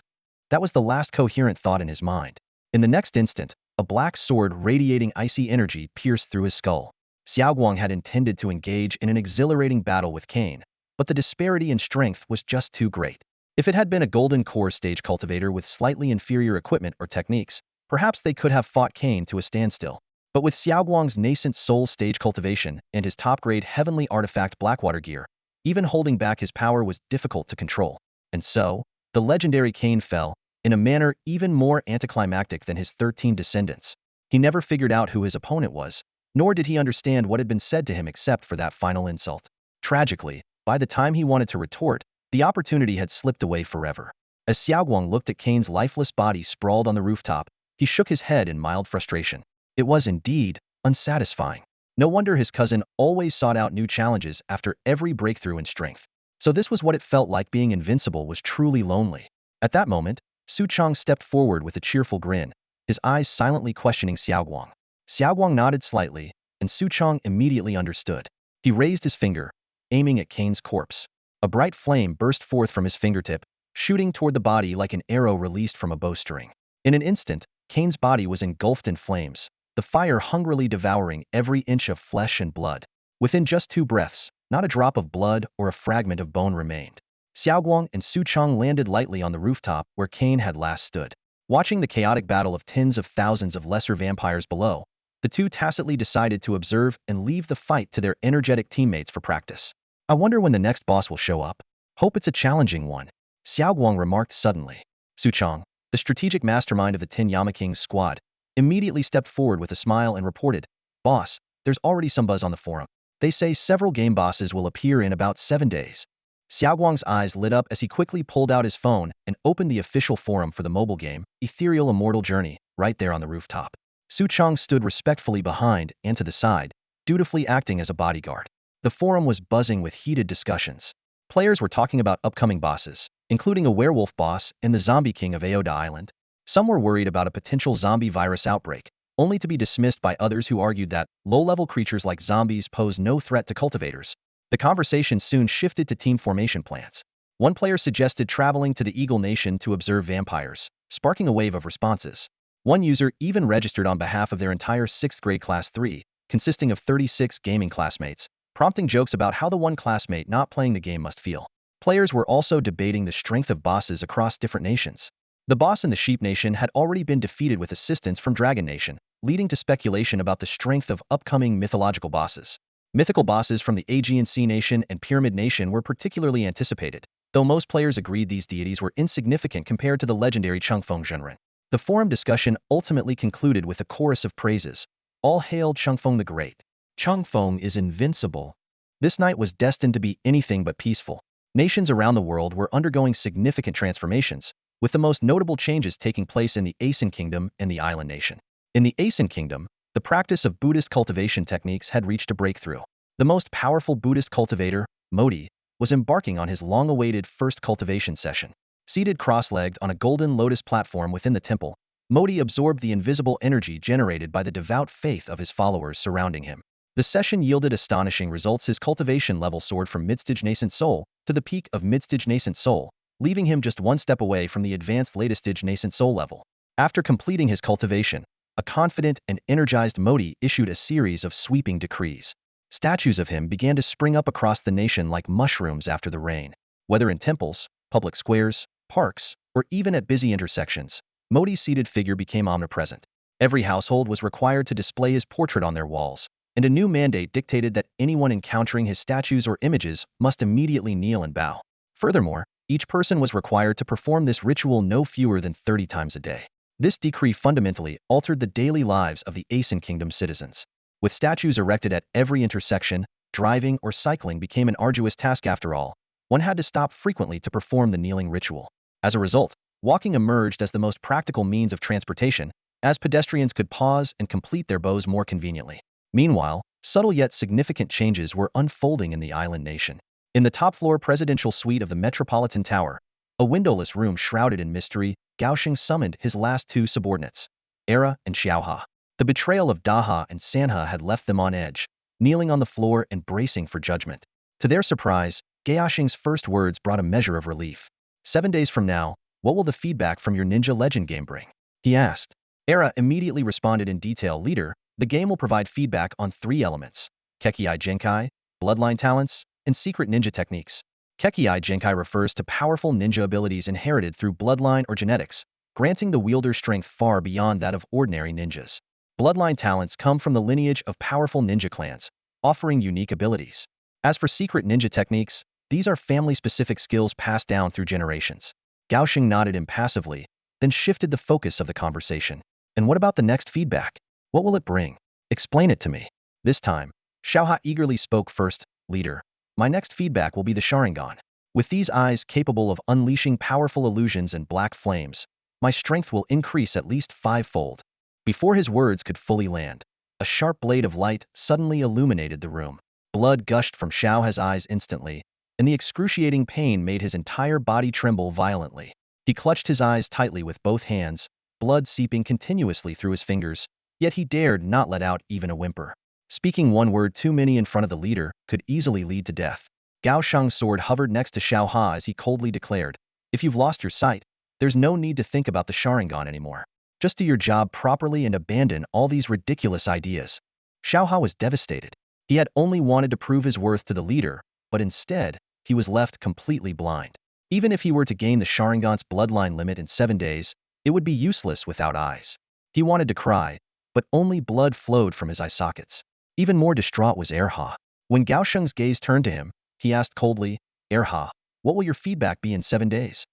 That was the last coherent thought in his mind. In the next instant, a black sword radiating icy energy pierced through his skull. Xiaoguang had intended to engage in an exhilarating battle with Kane, but the disparity in strength was just too great. If it had been a golden core stage cultivator with slightly inferior equipment or techniques, perhaps they could have fought Cain to a standstill. But with Xiaoguang's nascent soul stage cultivation and his top-grade heavenly artifact Blackwater gear, even holding back his power was difficult to control. And so, the legendary Cain fell, in a manner even more anticlimactic than his 13 descendants. He never figured out who his opponent was, nor did he understand what had been said to him except for that final insult. Tragically, by the time he wanted to retort, the opportunity had slipped away forever. As Xiaoguang looked at Cain's lifeless body sprawled on the rooftop, he shook his head in mild frustration. It was indeed unsatisfying. No wonder his cousin always sought out new challenges after every breakthrough in strength. So this was what it felt like being invincible was truly lonely. At that moment, Su Chong stepped forward with a cheerful grin, his eyes silently questioning Xiaoguang. Xiaoguang nodded slightly, and Su Chong immediately understood. He raised his finger, aiming at Cain's corpse. A bright flame burst forth from his fingertip, shooting toward the body like an arrow released from a bowstring. In an instant, Cain's body was engulfed in flames, the fire hungrily devouring every inch of flesh and blood. Within just 2 breaths, not a drop of blood or a fragment of bone remained. Xiaoguang and Su Chong landed lightly on the rooftop where Cain had last stood. Watching the chaotic battle of tens of thousands of lesser vampires below, the two tacitly decided to observe and leave the fight to their energetic teammates for practice. I wonder when the next boss will show up. Hope it's a challenging one, Xiaoguang remarked suddenly. Su Chong, the strategic mastermind of the Tin Yama King's squad, immediately stepped forward with a smile and reported, "Boss, there's already some buzz on the forum. They say several game bosses will appear in about 7 days." Xiaoguang's eyes lit up as he quickly pulled out his phone and opened the official forum for the mobile game, Ethereal Immortal Journey, right there on the rooftop. Su Chong stood respectfully behind and to the side, dutifully acting as a bodyguard. The forum was buzzing with heated discussions. Players were talking about upcoming bosses, including a werewolf boss and the zombie king of Aoda Island. Some were worried about a potential zombie virus outbreak, only to be dismissed by others who argued that low-level creatures like zombies pose no threat to cultivators. The conversation soon shifted to team formation plans. One player suggested traveling to the Eagle Nation to observe vampires, sparking a wave of responses. One user even registered on behalf of their entire 6th grade Class 3, consisting of 36 gaming classmates, prompting jokes about how the one classmate not playing the game must feel. Players were also debating the strength of bosses across different nations. The boss in the Sheep Nation had already been defeated with assistance from Dragon Nation, leading to speculation about the strength of upcoming mythological bosses. Mythical bosses from the Aegean Sea Nation and Pyramid Nation were particularly anticipated, though most players agreed these deities were insignificant compared to the legendary Changfeng Zhenren. The forum discussion ultimately concluded with a chorus of praises. All hail Changfeng the Great. Changfeng is invincible. This night was destined to be anything but peaceful. Nations around the world were undergoing significant transformations, with the most notable changes taking place in the Asen Kingdom and the Island Nation. In the Asen Kingdom, the practice of Buddhist cultivation techniques had reached a breakthrough. The most powerful Buddhist cultivator, Modi, was embarking on his long-awaited first cultivation session. Seated cross-legged on a golden lotus platform within the temple, Modi absorbed the invisible energy generated by the devout faith of his followers surrounding him. The session yielded astonishing results. His cultivation level soared from mid-stage nascent soul to the peak of mid-stage nascent soul, leaving him just one step away from the advanced latest stage nascent soul level. After completing his cultivation, a confident and energized Modi issued a series of sweeping decrees. Statues of him began to spring up across the nation like mushrooms after the rain. Whether in temples, public squares, parks, or even at busy intersections, Modi's seated figure became omnipresent. Every household was required to display his portrait on their walls, and a new mandate dictated that anyone encountering his statues or images must immediately kneel and bow. Furthermore, each person was required to perform this ritual no fewer than 30 times a day. This decree fundamentally altered the daily lives of the Asen Kingdom citizens. With statues erected at every intersection, driving or cycling became an arduous task after all. One had to stop frequently to perform the kneeling ritual. As a result, walking emerged as the most practical means of transportation, as pedestrians could pause and complete their bows more conveniently. Meanwhile, subtle yet significant changes were unfolding in the island nation. In the top-floor presidential suite of the Metropolitan Tower, a windowless room shrouded in mystery, Gaosheng summoned his last 2 subordinates, Era and Xiaoha. The betrayal of Daha and Sanha had left them on edge, kneeling on the floor and bracing for judgment. To their surprise, Gaosheng's first words brought a measure of relief. 7 days from now, what will the feedback from your Ninja Legend game bring? He asked. Era immediately responded in detail, Leader, the game will provide feedback on 3 elements: Kekkei Genkai, Bloodline talents, and secret ninja techniques. Kekiai Jinkai refers to powerful ninja abilities inherited through bloodline or genetics, granting the wielder strength far beyond that of ordinary ninjas. Bloodline talents come from the lineage of powerful ninja clans, offering unique abilities. As for secret ninja techniques, these are family-specific skills passed down through generations. Gaosheng nodded impassively, then shifted the focus of the conversation. And what about the next feedback? What will it bring? Explain it to me. This time, Xiaoha eagerly spoke first. Leader, my next feedback will be the Sharingan. With these eyes capable of unleashing powerful illusions and black flames, my strength will increase at least fivefold. Before his words could fully land, a sharp blade of light suddenly illuminated the room. Blood gushed from Xiaoha's eyes instantly, and the excruciating pain made his entire body tremble violently. He clutched his eyes tightly with both hands, blood seeping continuously through his fingers, yet he dared not let out even a whimper. Speaking one word too many in front of the leader could easily lead to death. Gao Shang's sword hovered next to Xiao Ha as he coldly declared, "If you've lost your sight, there's no need to think about the Sharingan anymore. Just do your job properly and abandon all these ridiculous ideas." Xiao Ha was devastated. He had only wanted to prove his worth to the leader, but instead, he was left completely blind. Even if he were to gain the Sharingan's bloodline limit in 7 days, it would be useless without eyes. He wanted to cry, but only blood flowed from his eye sockets. Even more distraught was Erha. When Gaosheng's gaze turned to him, he asked coldly, "Erha, what will your feedback be in 7 days?"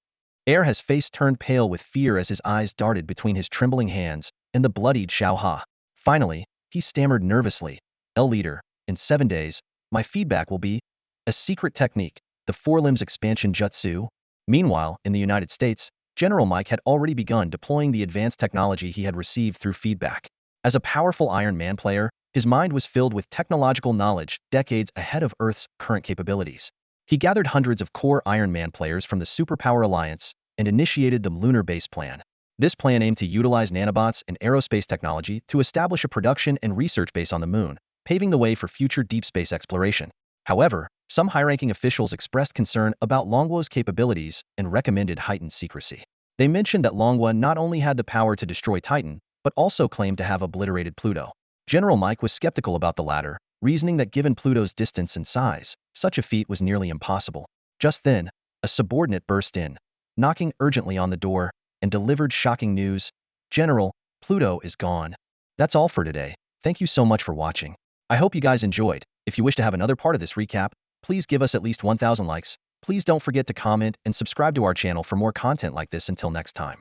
Erha's face turned pale with fear as his eyes darted between his trembling hands and the bloodied Xiao Ha. Finally, he stammered nervously, Leader, in 7 days, my feedback will be a secret technique, the Four Limbs Expansion Jutsu." Meanwhile, in the United States, General Mike had already begun deploying the advanced technology he had received through feedback. As a powerful Iron Man player, his mind was filled with technological knowledge decades ahead of Earth's current capabilities. He gathered hundreds of core Iron Man players from the Superpower Alliance and initiated the Lunar Base Plan. This plan aimed to utilize nanobots and aerospace technology to establish a production and research base on the moon, paving the way for future deep space exploration. However, some high-ranking officials expressed concern about Longguo's capabilities and recommended heightened secrecy. They mentioned that Longhua not only had the power to destroy Titan, but also claimed to have obliterated Pluto. General Mike was skeptical about the latter, reasoning that given Pluto's distance and size, such a feat was nearly impossible. Just then, a subordinate burst in, knocking urgently on the door, and delivered shocking news. "General, Pluto is gone." That's all for today. Thank you so much for watching. I hope you guys enjoyed. If you wish to have another part of this recap, please give us at least 1,000 likes. Please don't forget to comment and subscribe to our channel for more content like this. Until next time.